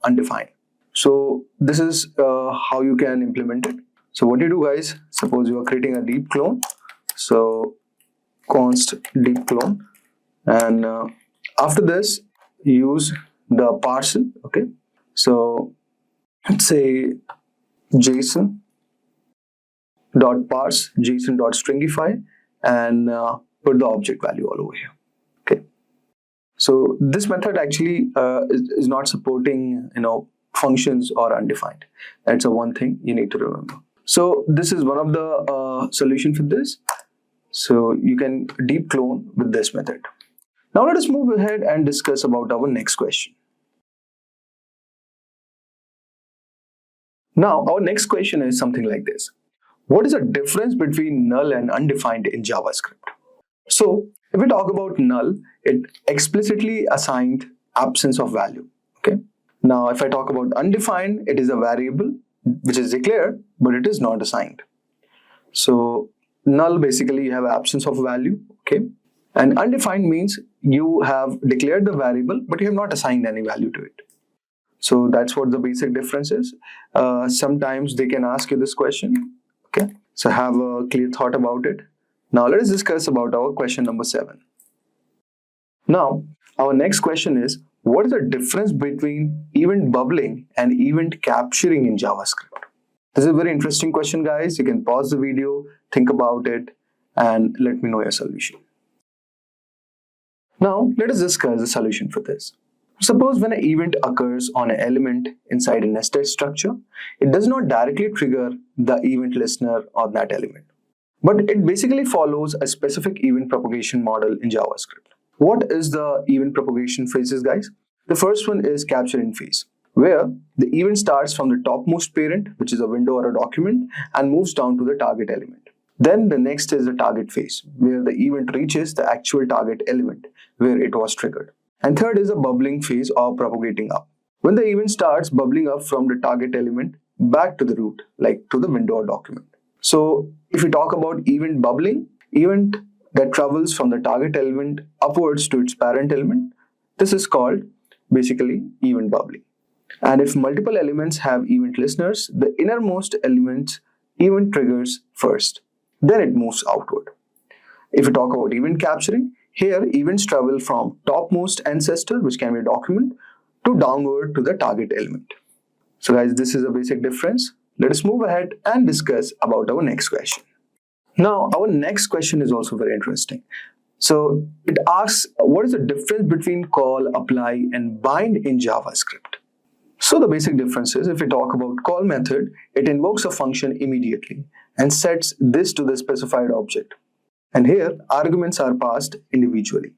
undefined. So this is how you can implement it. So what you do, guys, suppose you are creating a deep clone. So const deep clone, and after this use the parser, okay. So let's say JSON.parse, JSON.stringify, and put the object value all over here, okay. So this method actually is not supporting functions or undefined. That's a one thing you need to remember. So this is one of the solution for this. So you can deep clone with this method. Now let us move ahead and discuss about our next question. Now our next question is something like this. What is the difference between null and undefined in JavaScript? So if we talk about null, it explicitly assigned absence of value, okay. Now if I talk about undefined, it is a variable which is declared but it is not assigned. So null, basically you have absence of value, okay, and undefined means you have declared the variable but you have not assigned any value to it. So that's what the basic difference is. Sometimes they can ask you this question, okay, so have a clear thought about it. Now let us discuss about our question number 7. Now our next question is, what is the difference between event bubbling and event capturing in JavaScript? This is a very interesting question, guys. You can pause the video, think about it, and let me know your solution. Now let us discuss the solution for this. Suppose when an event occurs on an element inside a nested structure, it does not directly trigger the event listener on that element, but it basically follows a specific event propagation model in JavaScript. What is the event propagation phases, guys? The first one is capturing phase, where the event starts from the topmost parent, which is a window or a document, and moves down to the target element. Then the next is the target phase, where the event reaches the actual target element where it was triggered. And third is a bubbling phase or propagating up, when the event starts bubbling up from the target element back to the root, like to the window or document. So if we talk about event bubbling, event that travels from the target element upwards to its parent element, this is called basically event bubbling. And if multiple elements have event listeners, the innermost element event triggers first, then it moves outward. If we talk about event capturing, here events travel from topmost ancestor, which can be a document, to downward to the target element. So guys, this is a basic difference. Let us move ahead and discuss about our next question. Now our next question is also very interesting. So it asks, what is the difference between call, apply, and bind in JavaScript? So the basic difference is, if we talk about call method, it invokes a function immediately and sets this to the specified object. And here, arguments are passed individually.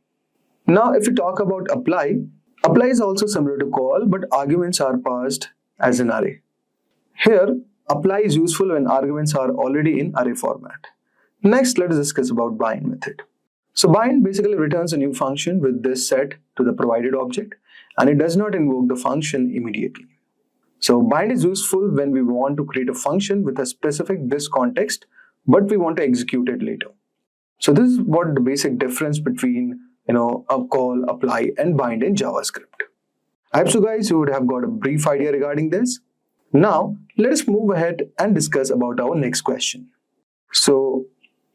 Now, if we talk about apply, apply is also similar to call, but arguments are passed as an array. Here, apply is useful when arguments are already in array format. Next, let us discuss about bind method. So bind basically returns a new function with this set to the provided object, and it does not invoke the function immediately. So bind is useful when we want to create a function with a specific this context, but we want to execute it later. So this is what the basic difference between a call, apply, and bind in JavaScript. I hope so guys you would have got a brief idea regarding this. Now let us move ahead and discuss about our next question. So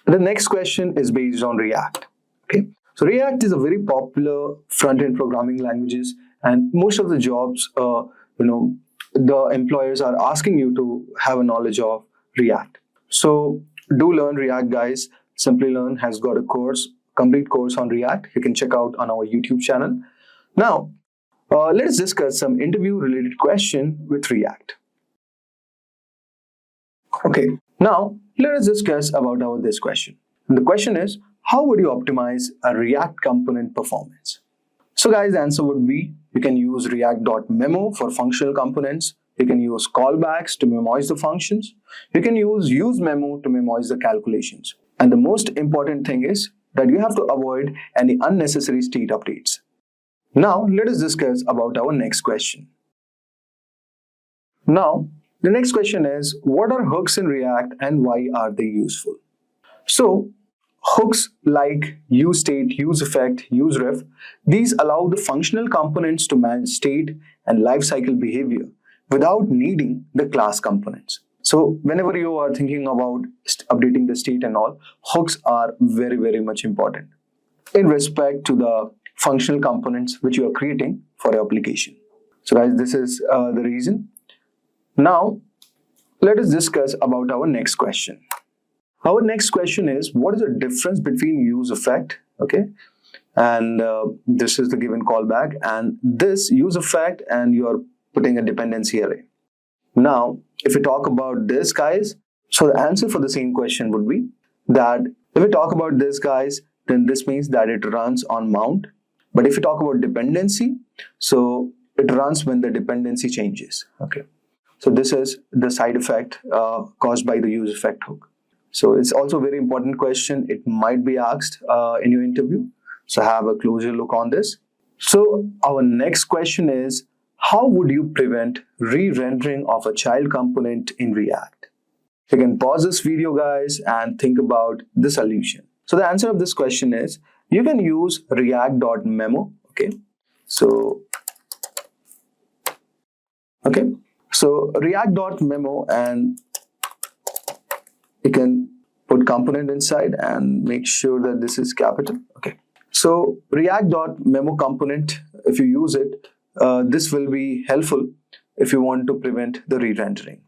the next question is based on React. Okay, so React is a very popular front-end programming languages, and most of the jobs, the employers are asking you to have a knowledge of React. So do learn React, guys. Simplilearn has got a complete course on React. You can check out on our YouTube channel. Now, let's discuss some interview-related question with React. Okay, now let us discuss about this question. And the question is, how would you optimize a React component performance? So guys, the answer would be, you can use React.memo for functional components. You can use callbacks to memorize the functions. You can use useMemo to memorize the calculations. And the most important thing is that you have to avoid any unnecessary state updates. Now, let us discuss about our next question. Now, the next question is, what are hooks in React and why are they useful? So, hooks like useState, useEffect, useRef, these allow the functional components to manage state and lifecycle behavior without needing the class components. So whenever you are thinking about updating the state and all, hooks are very, very much important in respect to the functional components which you are creating for your application. So guys, this is the reason. Now, let us discuss about our next question. Our next question is, what is the difference between useEffect, okay, and this is the given callback, and this useEffect, and you are putting a dependency array. Now, if we talk about this, guys, so the answer for the same question would be that if we talk about this, guys, then this means that it runs on mount. But if you talk about dependency, so it runs when the dependency changes, okay. So this is the side effect caused by the useEffect hook. So it's also a very important question. It might be asked in your interview. So have a closer look on this. So our next question is, how would you prevent re-rendering of a child component in React? You can pause this video, guys, and think about the solution. So the answer of this question is, you can use react.memo, okay? So react.memo, and you can put component inside and make sure that this is capital, okay? So react.memo component, if you use it, this will be helpful if you want to prevent the re-rendering.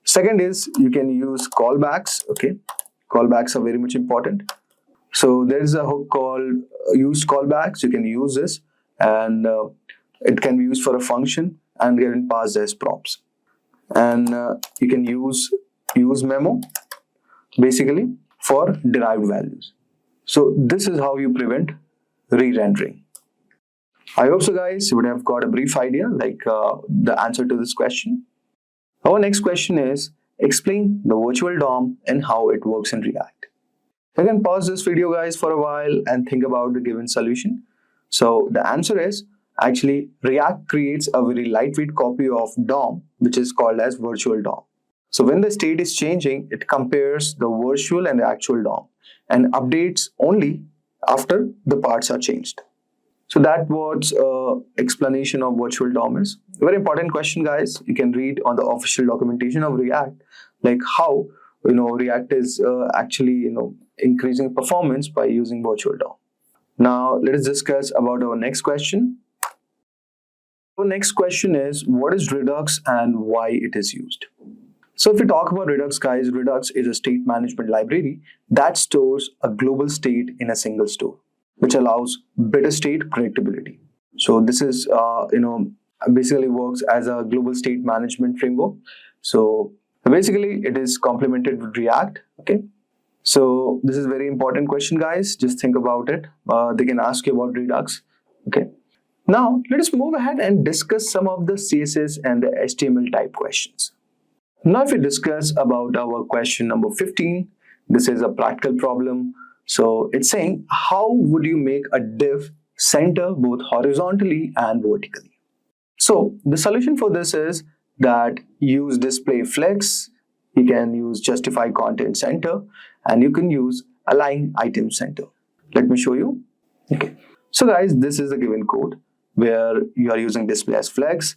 Second is, you can use callbacks, okay? Callbacks are very much important. So there is a hook called use callbacks. You can use this, and it can be used for a function and get passed as props. And you can use memo basically for derived values. So this is how you prevent re-rendering. I hope so, guys, you would have got a brief idea like the answer to this question. Our next question is, explain the virtual DOM and how it works in React. You can pause this video, guys, for a while and think about the given solution. So the answer is, actually, React creates a very lightweight copy of DOM, which is called as virtual DOM. So when the state is changing, it compares the virtual and the actual DOM and updates only after the parts are changed. So that was explanation of virtual DOM is. Very important question, guys. You can read on the official documentation of React, like how React is actually increasing performance by using virtual DOM. Now let us discuss about our next question. Our next question is, what is Redux and why it is used? So if we talk about Redux, guys, Redux is a state management library that stores a global state in a single store, which allows better state predictability. So this is, basically works as a global state management framework. So basically it is complemented with React. Okay, so this is a very important question, guys. Just think about it. They can ask you about Redux. Okay, now let us move ahead and discuss some of the CSS and the HTML type questions. Now if we discuss about our question number 15, this is a practical problem. So it's saying, how would you make a div center both horizontally and vertically? So the solution for this is that use display flex, you can use justify content center, and you can use align item center. Let me show you. Okay. So guys, this is the given code where you are using display as flex,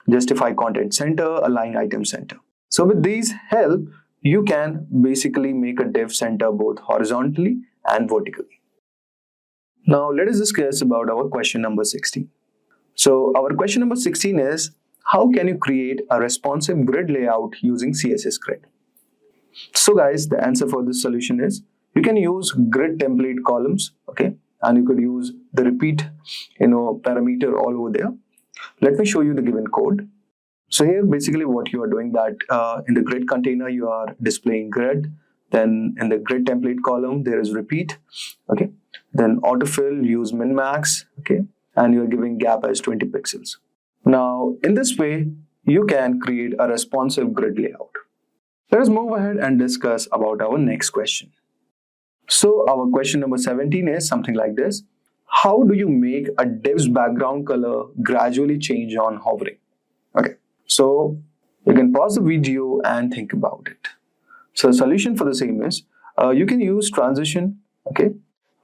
justify content center, align item center. So with these help, you can basically make a div center both horizontally and vertically. Now let us discuss about our question number 16. So our question number 16 is, how can you create a responsive grid layout using CSS grid? So guys, the answer for this solution is, you can use grid template columns, okay, and you could use the repeat, parameter all over there. Let me show you the given code. So here basically what you are doing that in the grid container you are displaying grid, then in the grid template column there is repeat, okay, then autofill, use min max, okay, and you are giving gap as 20 pixels. Now in this way you can create a responsive grid layout. Let us move ahead and discuss about our next question. So our question number 17 is something like this. How do you make a div's background color gradually change on hovering? Okay, so you can pause the video and think about it. So the solution for the same is, you can use transition, okay,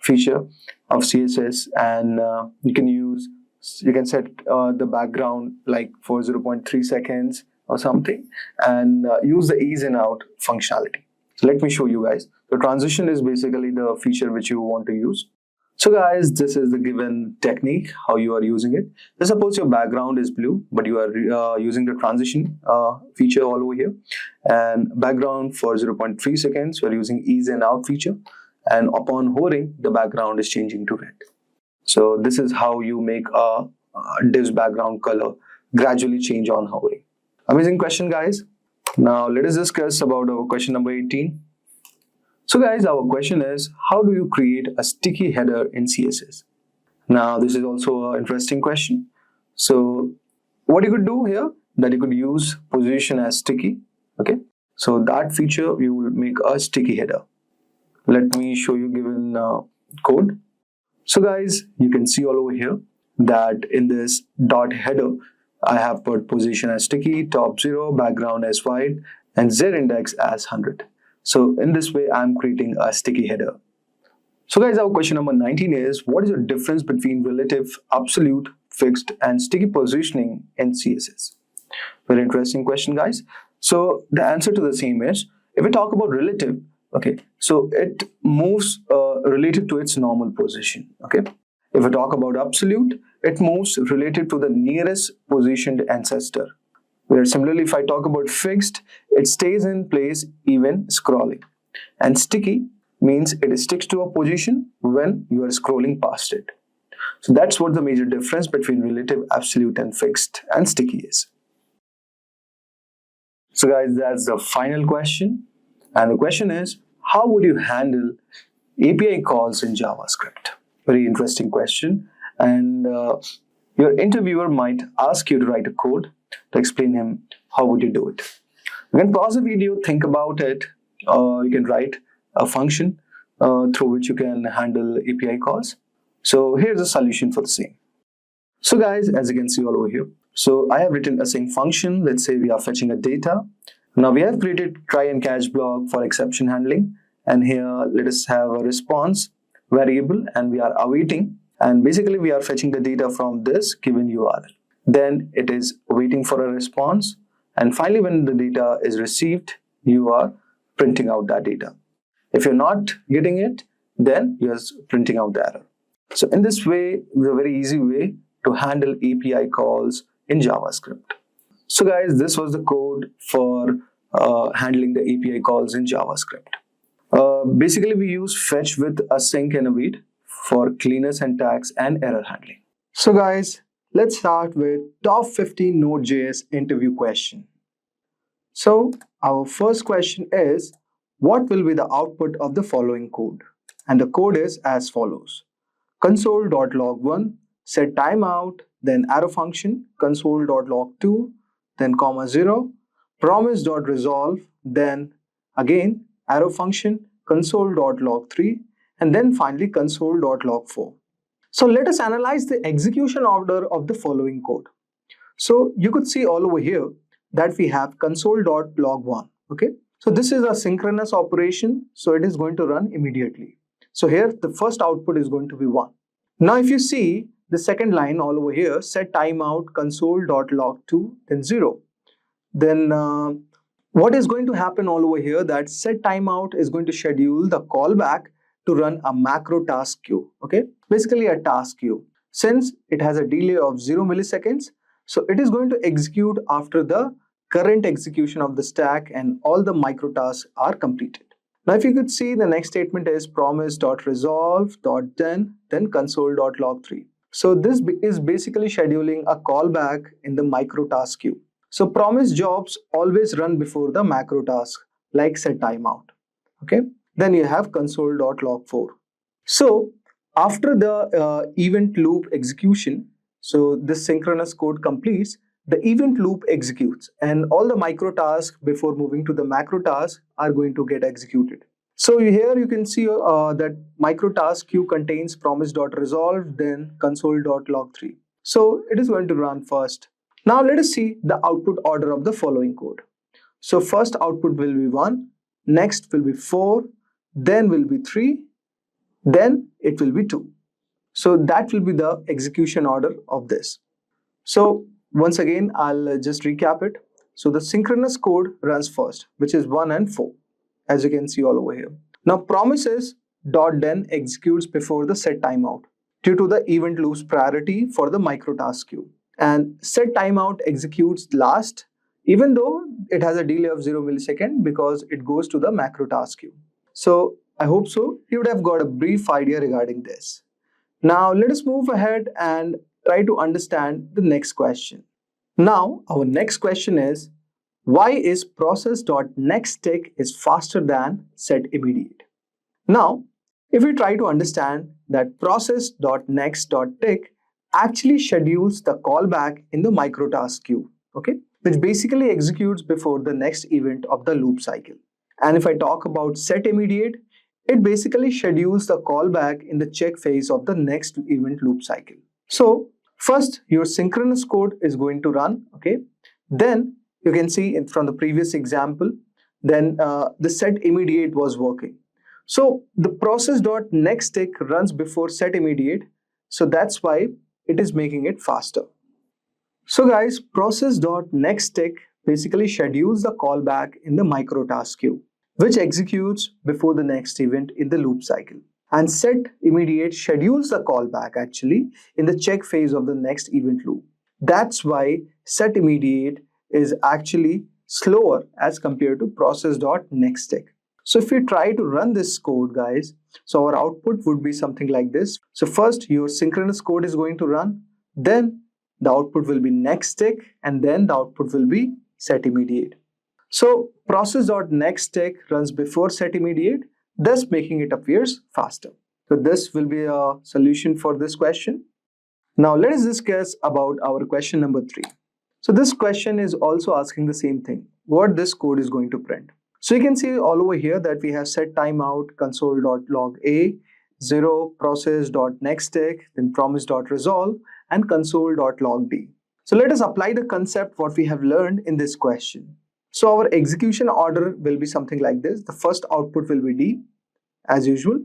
feature of CSS, and you can set the background like for 0.3 seconds or something, and use the ease in out functionality. So let me show you guys. The transition is basically the feature which you want to use. So guys, this is the given technique, how you are using it. Let's suppose your background is blue, but you are using the transition feature all over here. And background for 0.3 seconds, you are using ease in out feature. And upon hovering, the background is changing to red. So this is how you make a div's background color gradually change on hovering. Amazing question, guys. Now let us discuss about our question number 18. So guys, our question is, how do you create a sticky header in CSS? Now this is also an interesting question. So what you could do here, that you could use position as sticky, okay? So that feature, you will make a sticky header. Let me show you given code. So guys, you can see all over here that in this dot header, I have put position as sticky, top 0, background as white, and Z index as 100. So in this way, I'm creating a sticky header. So guys, our question number 19 is, what is the difference between relative, absolute, fixed, and sticky positioning in CSS? Very interesting question, guys. So the answer to the same is, if we talk about relative, okay, so it moves related to its normal position, okay. If we talk about absolute, it moves related to the nearest positioned ancestor. Where similarly, if I talk about fixed, it stays in place even scrolling. And sticky means it sticks to a position when you are scrolling past it. So that's what the major difference between relative, absolute, and fixed and sticky is. So guys, that's the final question. And the question is, how would you handle API calls in JavaScript? Very interesting question. And your interviewer might ask you to write a code to explain him how would you do it. You can pause the video, think about it. You can write a function through which you can handle API calls. So here's a solution for the same. So guys, as you can see all over here, so I have written a same function. Let's say we are fetching a data. Now we have created try and catch block for exception handling. And here let us have a response variable, and we are awaiting. And basically we are fetching the data from this given URL. Then it is waiting for a response. And finally, when the data is received, you are printing out that data. If you're not getting it, then you're printing out the error. So in this way, it's a very easy way to handle API calls in JavaScript. So guys, this was the code for handling the API calls in JavaScript. Basically, we use fetch with async and await for cleaner syntax and error handling. So guys, let's start with top 15 Node.js interview question. So our first question is, what will be the output of the following code? And the code is as follows. Console.log1, set timeout, then arrow function, console.log2, then comma 0, promise.resolve, then again arrow function, console.log3, and then finally console.log4. So let us analyze the execution order of the following code. So you could see all over here that we have console.log1. Okay, so this is a synchronous operation, so it is going to run immediately. So here the first output is going to be 1. Now if you see the second line all over here, set timeout console.log2, then 0. Then what is going to happen all over here, that set timeout is going to schedule the callback to run a macro task queue. Okay, basically a task queue. Since it has a delay of 0 milliseconds, so it is going to execute after the current execution of the stack and all the micro tasks are completed. Now if you could see, the next statement is promise.resolve.then console.log3. So this is basically scheduling a callback in the micro task queue. So promise jobs always run before the macro task, like set timeout. Okay, then you have console.log4. So after the event loop execution, so this synchronous code completes, the event loop executes and all the micro tasks before moving to the macro task are going to get executed. So here you can see that micro task queue contains promise.resolve, then console.log3. So it is going to run first. Now let us see the output order of the following code. So first output will be 1, next will be 4, then will be 3, then it will be 2. So that will be the execution order of this. So once again, I'll just recap it. So the synchronous code runs first, which is 1 and 4, as you can see all over here. Now promises.then executes before the set timeout due to the event loop's priority for the micro task queue. And set timeout executes last, even though it has a delay of 0 millisecond because it goes to the macro task queue. So I hope so you would have got a brief idea regarding this. Now let us move ahead and try to understand the next question. Now our next question is, why is process.nextTick is faster than setImmediate? Now if we try to understand that process.next.tick actually schedules the callback in the microtask queue, okay, which basically executes before the next event of the loop cycle. And if I talk about setImmediate, it basically schedules the callback in the check phase of the next event loop cycle. So first your synchronous code is going to run, okay, then you can see from the previous example, then the setImmediate was working. So the process.nextTick runs before setImmediate, so that's why it is making it faster. So guys, process.nextTick basically schedules the callback in the microtask queue, which executes before the next event in the loop cycle. And setImmediate schedules the callback actually in the check phase of the next event loop. That's why setImmediate is actually slower as compared to process.nextTick. So if we try to run this code, guys, so our output would be something like this. So first your synchronous code is going to run, then the output will be nextTick, and then the output will be setImmediate. So process.nextTick runs before setImmediate, thus making it appears faster. So this will be a solution for this question. Now let us discuss about our question number 3. So this question is also asking the same thing, what this code is going to print. So you can see all over here that we have set timeout console.log.a, 0 process.nextTick, then promise.resolve, and console.log.d. So let us apply the concept what we have learned in this question. So our execution order will be something like this. The first output will be D as usual.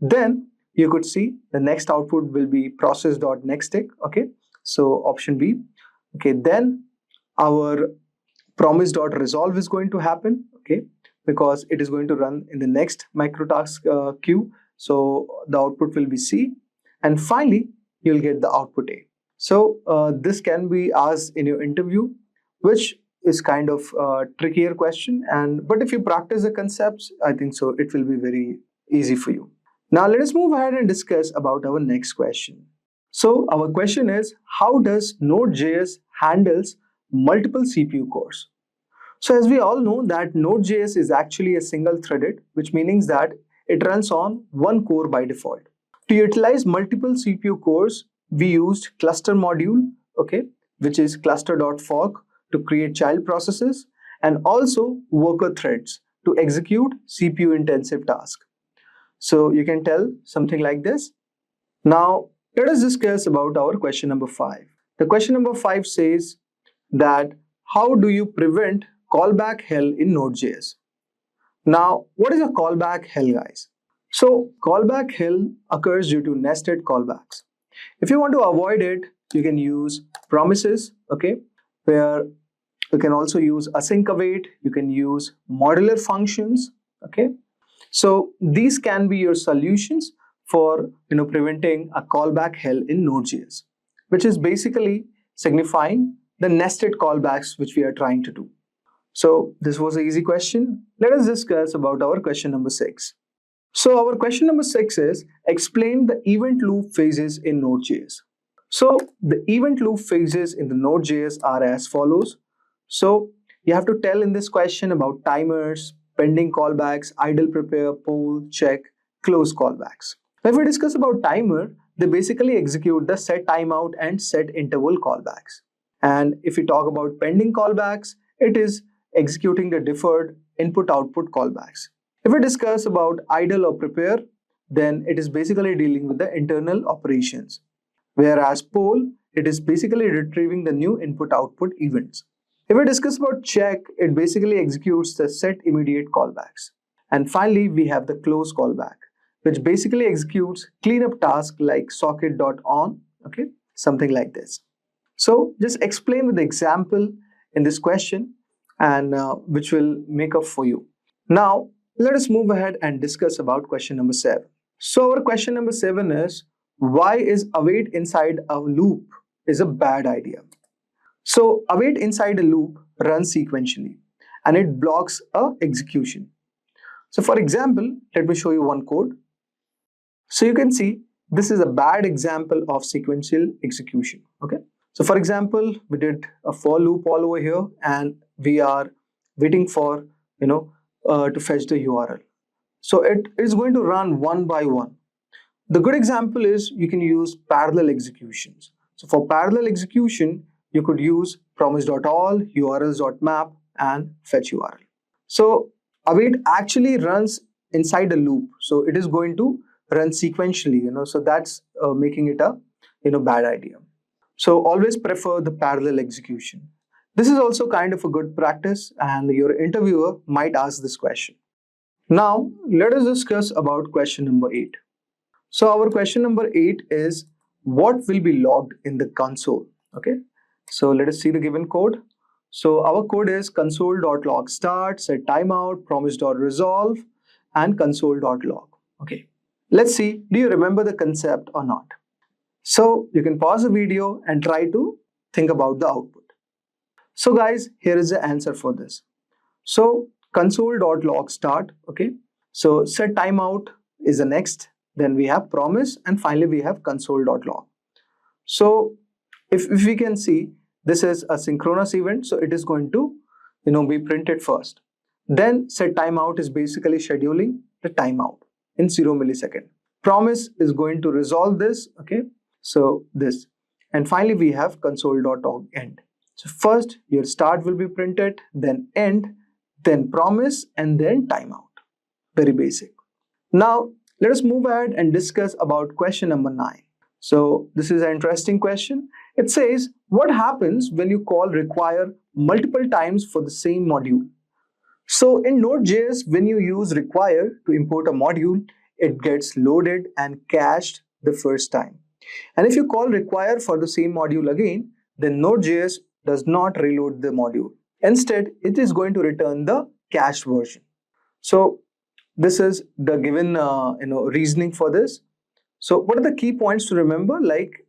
Then you could see the next output will be process.nextTick. Okay, so option B. Okay, then our promise.resolve is going to happen. Okay, because it is going to run in the next microtask queue. So the output will be C. And finally, you'll get the output A. So this can be asked in your interview, which is kind of a trickier question. But if you practice the concepts, I think so it will be very easy for you. Now let us move ahead and discuss about our next question. So our question is, how does Node.js handles multiple CPU cores? So as we all know that Node.js is actually a single threaded, which means that it runs on one core by default. To utilize multiple CPU cores, we used cluster module, okay, which is cluster.fork to create child processes, and also worker threads to execute CPU intensive tasks. So you can tell something like this. Now let us discuss about our question number 5. The question number 5 says that how do you prevent callback hell in Node.js? Now, what is a callback hell, guys? So callback hell occurs due to nested callbacks. If you want to avoid it, you can use promises, okay, where you can also use async await, you can use modular functions, okay. So these can be your solutions for preventing a callback hell in Node.js, which is basically signifying the nested callbacks which we are trying to do. So this was an easy question. Let us discuss about our question number 6. So our question number 6 is, explain the event loop phases in Node.js. So the event loop phases in the Node.js are as follows. So you have to tell in this question about timers, pending callbacks, idle prepare, poll, check, close callbacks. Now if we discuss about timer, they basically execute the set timeout and set interval callbacks. And if we talk about pending callbacks, it is executing the deferred input-output callbacks. If we discuss about idle or prepare, then it is basically dealing with the internal operations. Whereas poll, it is basically retrieving the new input-output events. If we discuss about check, it basically executes the set immediate callbacks. And finally, we have the close callback, which basically executes cleanup tasks like socket.on, okay, something like this. So just explain with the example in this question and which will make up for you. Now, let us move ahead and discuss about question number 7. So our question number 7 is, why is await inside a loop is a bad idea? So await inside a loop runs sequentially and it blocks a execution. So for example, let me show you one code. So you can see this is a bad example of sequential execution. Okay. So for example, we did a for loop all over here and we are waiting for, to fetch the URL. So it is going to run one by one. The good example is you can use parallel executions. So for parallel execution, you could use promise.all, urls.map and fetch URL. So await actually runs inside a loop. So it is going to run sequentially, so that's making it a bad idea. So always prefer the parallel execution. This is also kind of a good practice and your interviewer might ask this question. Now let us discuss about question number 8. So our question number 8 is, what will be logged in the console? Okay. So let us see the given code. So our code is console.log start, set timeout, promise.resolve and console.log. Okay. Let's see, do you remember the concept or not? So you can pause the video and try to think about the output. So guys, here is the answer for this. So console.log start, okay. So set timeout is the next, then we have promise and finally we have console.log. So if we can see, this is a synchronous event, so it is going to be printed first. Then set timeout is basically scheduling the timeout in 0 millisecond. Promise is going to resolve this, okay. So this, and finally we have console.log end. So first your start will be printed, then end, then promise and then timeout. Very basic. Now let us move ahead and discuss about question number 9. So this is an interesting question. It says, what happens when you call require multiple times for the same module? So in Node.js, when you use require to import a module, it gets loaded and cached the first time. And if you call require for the same module again, then Node.js does not reload the module. Instead, it is going to return the cached version. So this is the given reasoning for this. So what are the key points to remember? Like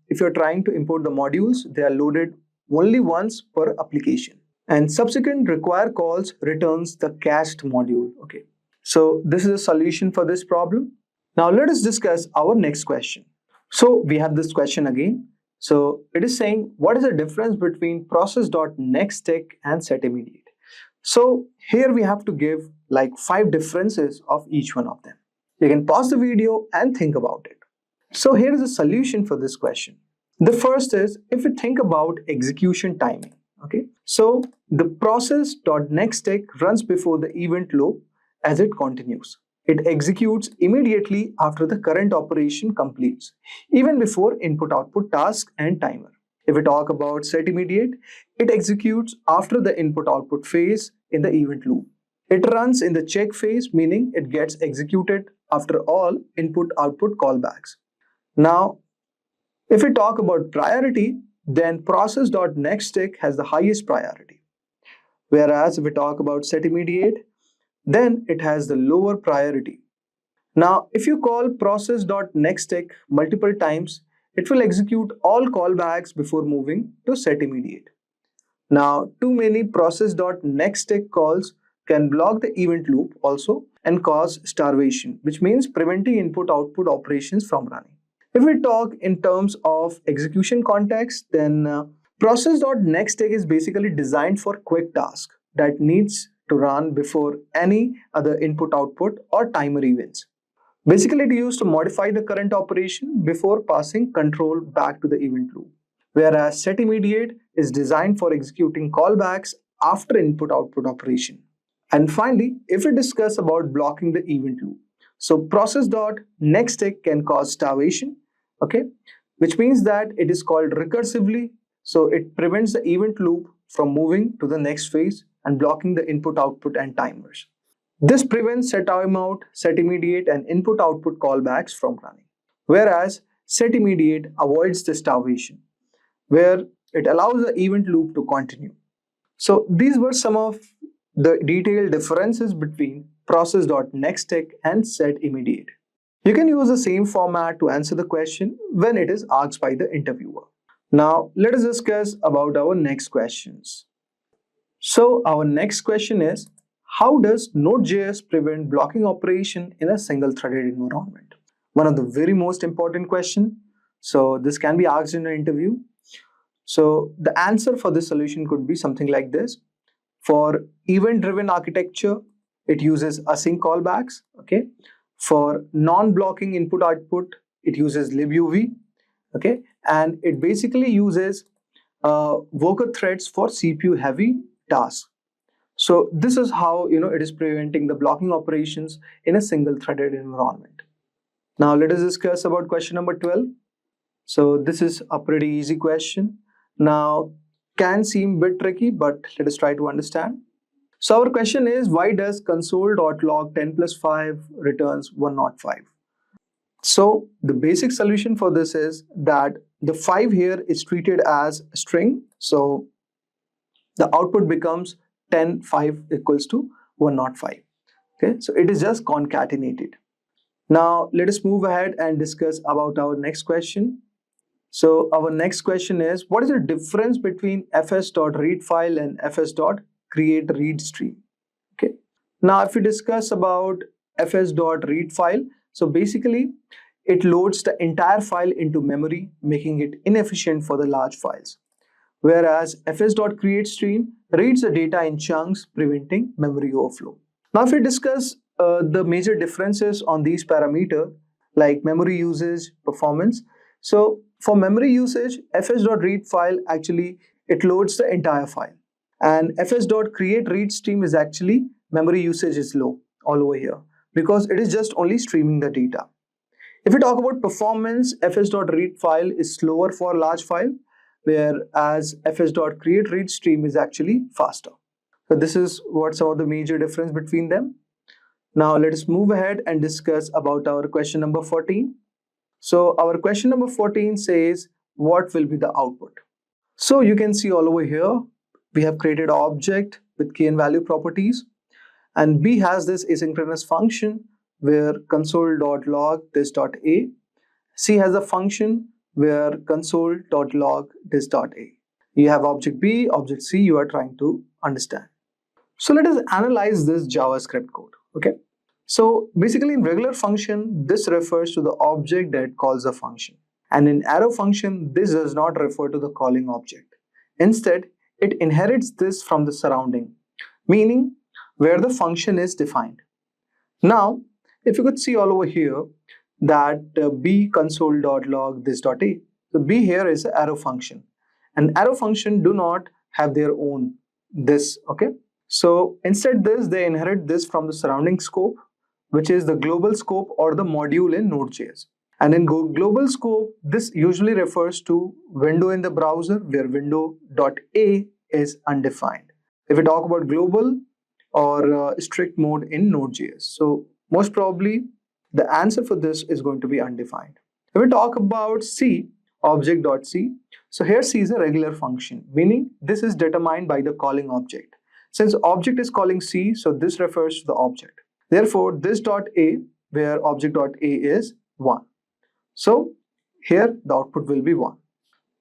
if you're trying to import the modules, they are loaded only once per application. And subsequent require calls returns the cached module. Okay. So this is a solution for this problem. Now let us discuss our next question. So we have this question again. So it is saying, what is the difference between process.nextTick and setImmediate? So here we have to give like 5 differences of each one of them. You can pause the video and think about it. So here is a solution for this question. The first is, if you think about execution timing. Okay, so the process.nextTick runs before the event loop as it continues. It executes immediately after the current operation completes, even before input-output task and timer. If we talk about setImmediate, it executes after the input-output phase in the event loop. It runs in the check phase, meaning it gets executed after all input-output callbacks. Now, if we talk about priority, then process.nextTick has the highest priority. Whereas if we talk about setImmediate, then it has the lower priority. Now, if you call process.nextTick multiple times, it will execute all callbacks before moving to setImmediate. Now, too many process.nextTick calls can block the event loop also and cause starvation, which means preventing input-output operations from running. If we talk in terms of execution context, then process.nextTick is basically designed for quick tasks that needs to run before any other input-output or timer events. Basically, it is used to modify the current operation before passing control back to the event loop. Whereas setImmediate is designed for executing callbacks after input-output operation. And finally, if we discuss about blocking the event loop, so process.nextTick can cause starvation, okay, which means that it is called recursively. So it prevents the event loop from moving to the next phase and blocking the input-output and timers. This prevents setImount, setImmediate, and input-output callbacks from running. Whereas setImmediate avoids the starvation, where it allows the event loop to continue. So these were some of the detailed differences between process.nextTick and setImmediate. You can use the same format to answer the question when it is asked by the interviewer. Now let us discuss about our next questions. So our next question is, how does Node.js prevent blocking operation in a single-threaded environment? One of the very most important question. So this can be asked in an interview. So the answer for this solution could be something like this. For event-driven architecture, it uses async callbacks. Okay. For non-blocking input-output, it uses libuv. Okay. And it basically uses worker threads for CPU-heavy tasks. So this is how it is preventing the blocking operations in a single-threaded environment. Now let us discuss about question number 12. So this is a pretty easy question. Now can seem a bit tricky, but let us try to understand. So our question is, why does console.log 10 plus 5 returns 105? So the basic solution for this is that the 5 here is treated as a string. So the output becomes 10, 5 equals to 105. Okay, so it is just concatenated. Now let us move ahead and discuss about our next question. So our next question is, what is the difference between fs.readFile and fs.createReadStream? Okay. Now if we discuss about fs.readFile, so basically it loads the entire file into memory, making it inefficient for the large files. Whereas fs.createStream reads the data in chunks, preventing memory overflow. Now if we discuss the major differences on these parameters like memory usage, performance. So for memory usage, fs.readFile actually it loads the entire file, and fs.createReadStream is actually memory usage is low all over here because it is just only streaming the data. If we talk about performance, fs.readFile is slower for large file, whereas fs.createReadStream is actually faster. So this is what some of the major difference between them. Now let us move ahead and discuss about our question number 14. So our question number 14 says, what will be the output? So you can see all over here, we have created an object with key and value properties, and B has this asynchronous function where console.log this.a. C has a function where console.log this.a. You have object B, object C you are trying to understand. So let us analyze this JavaScript code. Okay. So basically in regular function, this refers to the object that calls the function. And in arrow function, this does not refer to the calling object. Instead, it inherits this from the surrounding, meaning where the function is defined. Now, if you could see all over here that b console.log this.a. The b here is the arrow function. And arrow function do not have their own this, okay? So instead this, they inherit this from the surrounding scope, which is the global scope or the module in Node.js. And in global scope, this usually refers to window in the browser where window.a is undefined. If we talk about global or strict mode in Node.js, so most probably the answer for this is going to be undefined. If we talk about C, object.c, so here C is a regular function, meaning this is determined by the calling object. Since object is calling C, so this refers to the object. Therefore, this .a, where object.a is 1. So here the output will be 1.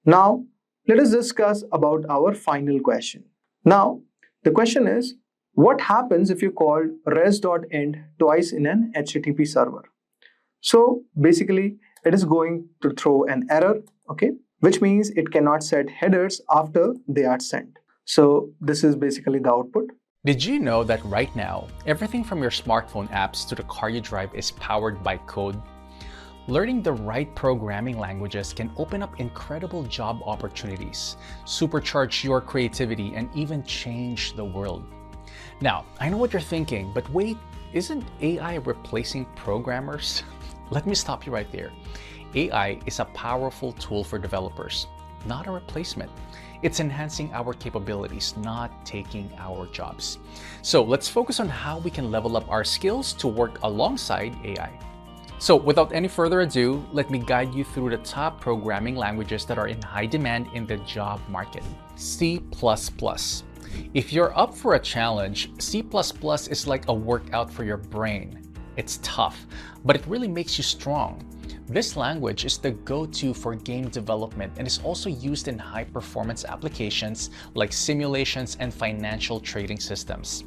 Now, let us discuss about our final question. Now, the question is, what happens if you call res.end twice in an HTTP server? So basically, it is going to throw an error, okay, which means it cannot set headers after they are sent. So this is basically the output. Did you know that right now, everything from your smartphone apps to the car you drive is powered by code? Learning the right programming languages can open up incredible job opportunities, supercharge your creativity, and even change the world. Now, I know what you're thinking, but wait, isn't AI replacing programmers? Let me stop you right there. AI is a powerful tool for developers, not a replacement. It's enhancing our capabilities, not taking our jobs. So let's focus on how we can level up our skills to work alongside AI. So without any further ado, let me guide you through the top programming languages that are in high demand in the job market. C++. If you're up for a challenge, C++ is like a workout for your brain. It's tough, but it really makes you strong. This language is the go-to for game development and is also used in high-performance applications like simulations and financial trading systems.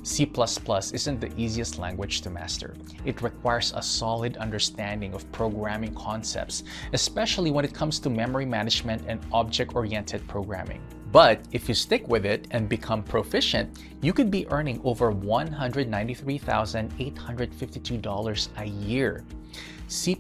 C++ isn't the easiest language to master. It requires a solid understanding of programming concepts, especially when it comes to memory management and object-oriented programming. But if you stick with it and become proficient, you could be earning over $193,852 a year. C++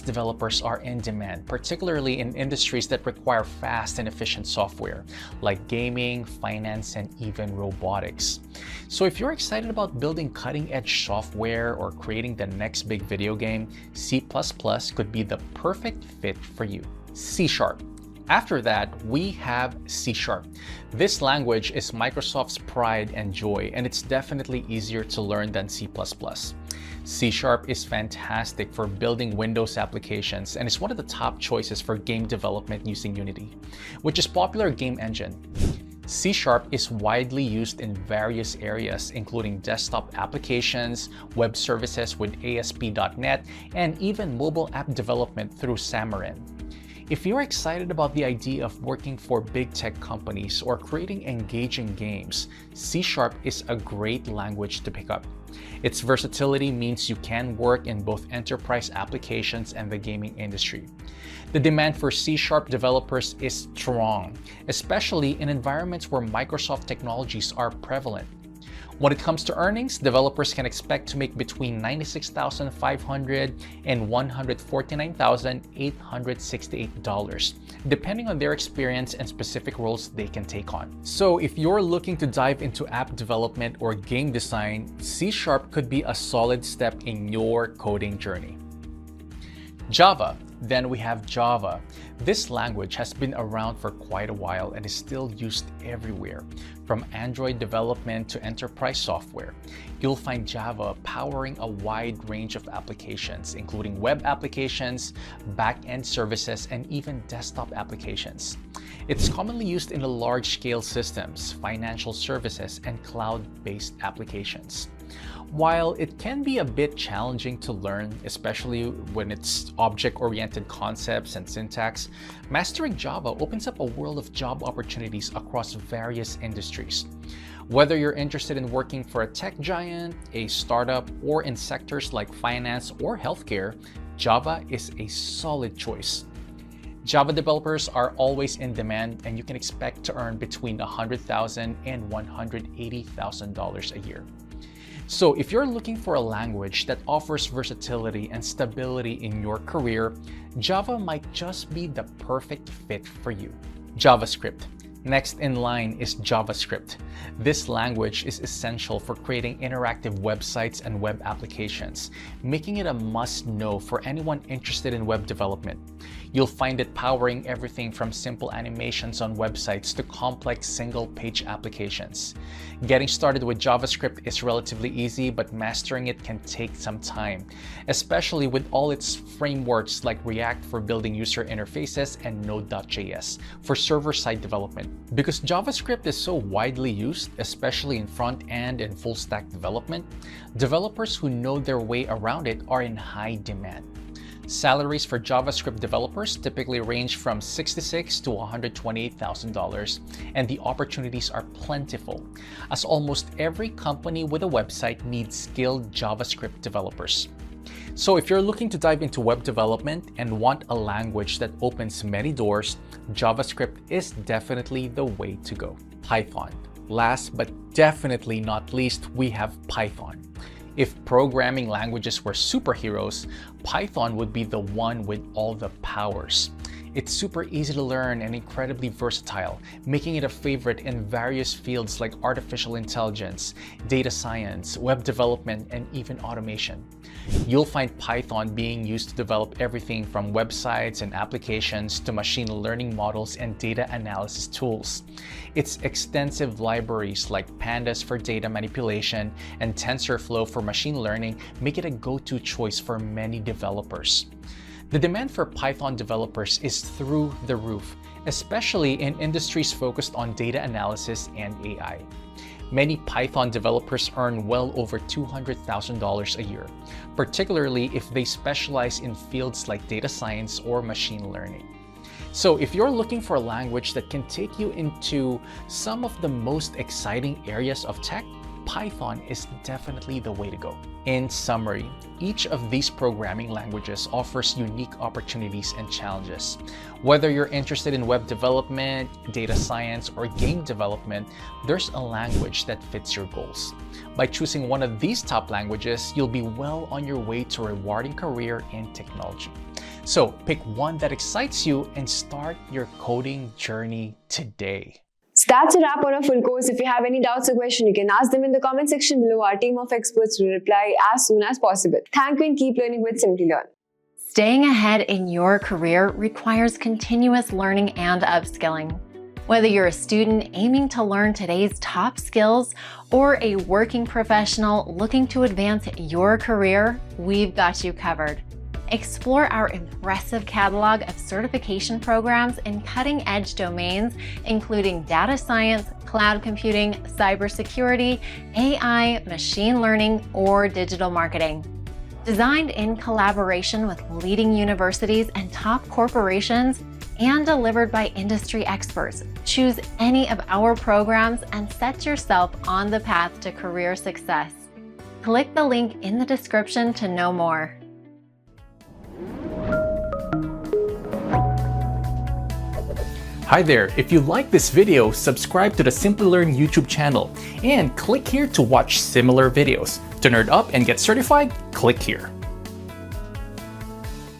developers are in demand, particularly in industries that require fast and efficient software, like gaming, finance, and even robotics. So if you're excited about building cutting-edge software or creating the next big video game, C++ could be the perfect fit for you. C#. After that, we have C#. This language is Microsoft's pride and joy, and it's definitely easier to learn than C++. C# is fantastic for building Windows applications and is one of the top choices for game development using Unity, which is a popular game engine. C# is widely used in various areas, including desktop applications, web services with ASP.NET, and even mobile app development through Xamarin. If you're excited about the idea of working for big tech companies or creating engaging games, C# is a great language to pick up. Its versatility means you can work in both enterprise applications and the gaming industry. The demand for C# developers is strong, especially in environments where Microsoft technologies are prevalent. When it comes to earnings, developers can expect to make between $96,500 and $149,868, depending on their experience and specific roles they can take on. So if you're looking to dive into app development or game design, C# could be a solid step in your coding journey. Java. Then we have Java. This language has been around for quite a while and is still used everywhere, from Android development to enterprise software. You'll find Java powering a wide range of applications, including web applications, back-end services, and even desktop applications. It's commonly used in the large-scale systems, financial services, and cloud-based applications. While it can be a bit challenging to learn, especially when it's object-oriented concepts and syntax, mastering Java opens up a world of job opportunities across various industries. Whether you're interested in working for a tech giant, a startup, or in sectors like finance or healthcare, Java is a solid choice. Java developers are always in demand, and you can expect to earn between $100,000 and $180,000 a year. So if you're looking for a language that offers versatility and stability in your career, Java might just be the perfect fit for you. JavaScript. Next in line is JavaScript. This language is essential for creating interactive websites and web applications, making it a must-know for anyone interested in web development. You'll find it powering everything from simple animations on websites to complex single-page applications. Getting started with JavaScript is relatively easy, but mastering it can take some time, especially with all its frameworks like React for building user interfaces and Node.js for server-side development. Because JavaScript is so widely used, especially in front-end and full-stack development, developers who know their way around it are in high demand. Salaries for JavaScript developers typically range from $66,000 to $128,000, and the opportunities are plentiful, as almost every company with a website needs skilled JavaScript developers. So if you're looking to dive into web development and want a language that opens many doors, JavaScript is definitely the way to go. Python. Last but definitely not least, we have Python. If programming languages were superheroes, Python would be the one with all the powers. It's super easy to learn and incredibly versatile, making it a favorite in various fields like artificial intelligence, data science, web development, and even automation. You'll find Python being used to develop everything from websites and applications to machine learning models and data analysis tools. Its extensive libraries like Pandas for data manipulation and TensorFlow for machine learning make it a go-to choice for many developers. The demand for Python developers is through the roof, especially in industries focused on data analysis and AI. Many Python developers earn well over $200,000 a year, particularly if they specialize in fields like data science or machine learning. So if you're looking for a language that can take you into some of the most exciting areas of tech, Python is definitely the way to go. In summary, each of these programming languages offers unique opportunities and challenges. Whether you're interested in web development, data science, or game development, there's a language that fits your goals. By choosing one of these top languages, you'll be well on your way to a rewarding career in technology. So pick one that excites you and start your coding journey today. So that's a wrap on our full course. If you have any doubts or questions, you can ask them in the comment section below. Our team of experts will reply as soon as possible. Thank you and keep learning with Simplilearn. Staying ahead in your career requires continuous learning and upskilling. Whether you're a student aiming to learn today's top skills or a working professional looking to advance your career, we've got you covered. Explore our impressive catalog of certification programs in cutting-edge domains, including data science, cloud computing, cybersecurity, AI, machine learning, or digital marketing. Designed in collaboration with leading universities and top corporations, and delivered by industry experts, choose any of our programs and set yourself on the path to career success. Click the link in the description to know more. Hi there, if you like this video, subscribe to the Simplilearn YouTube channel and click here to watch similar videos. To nerd up and get certified, click here.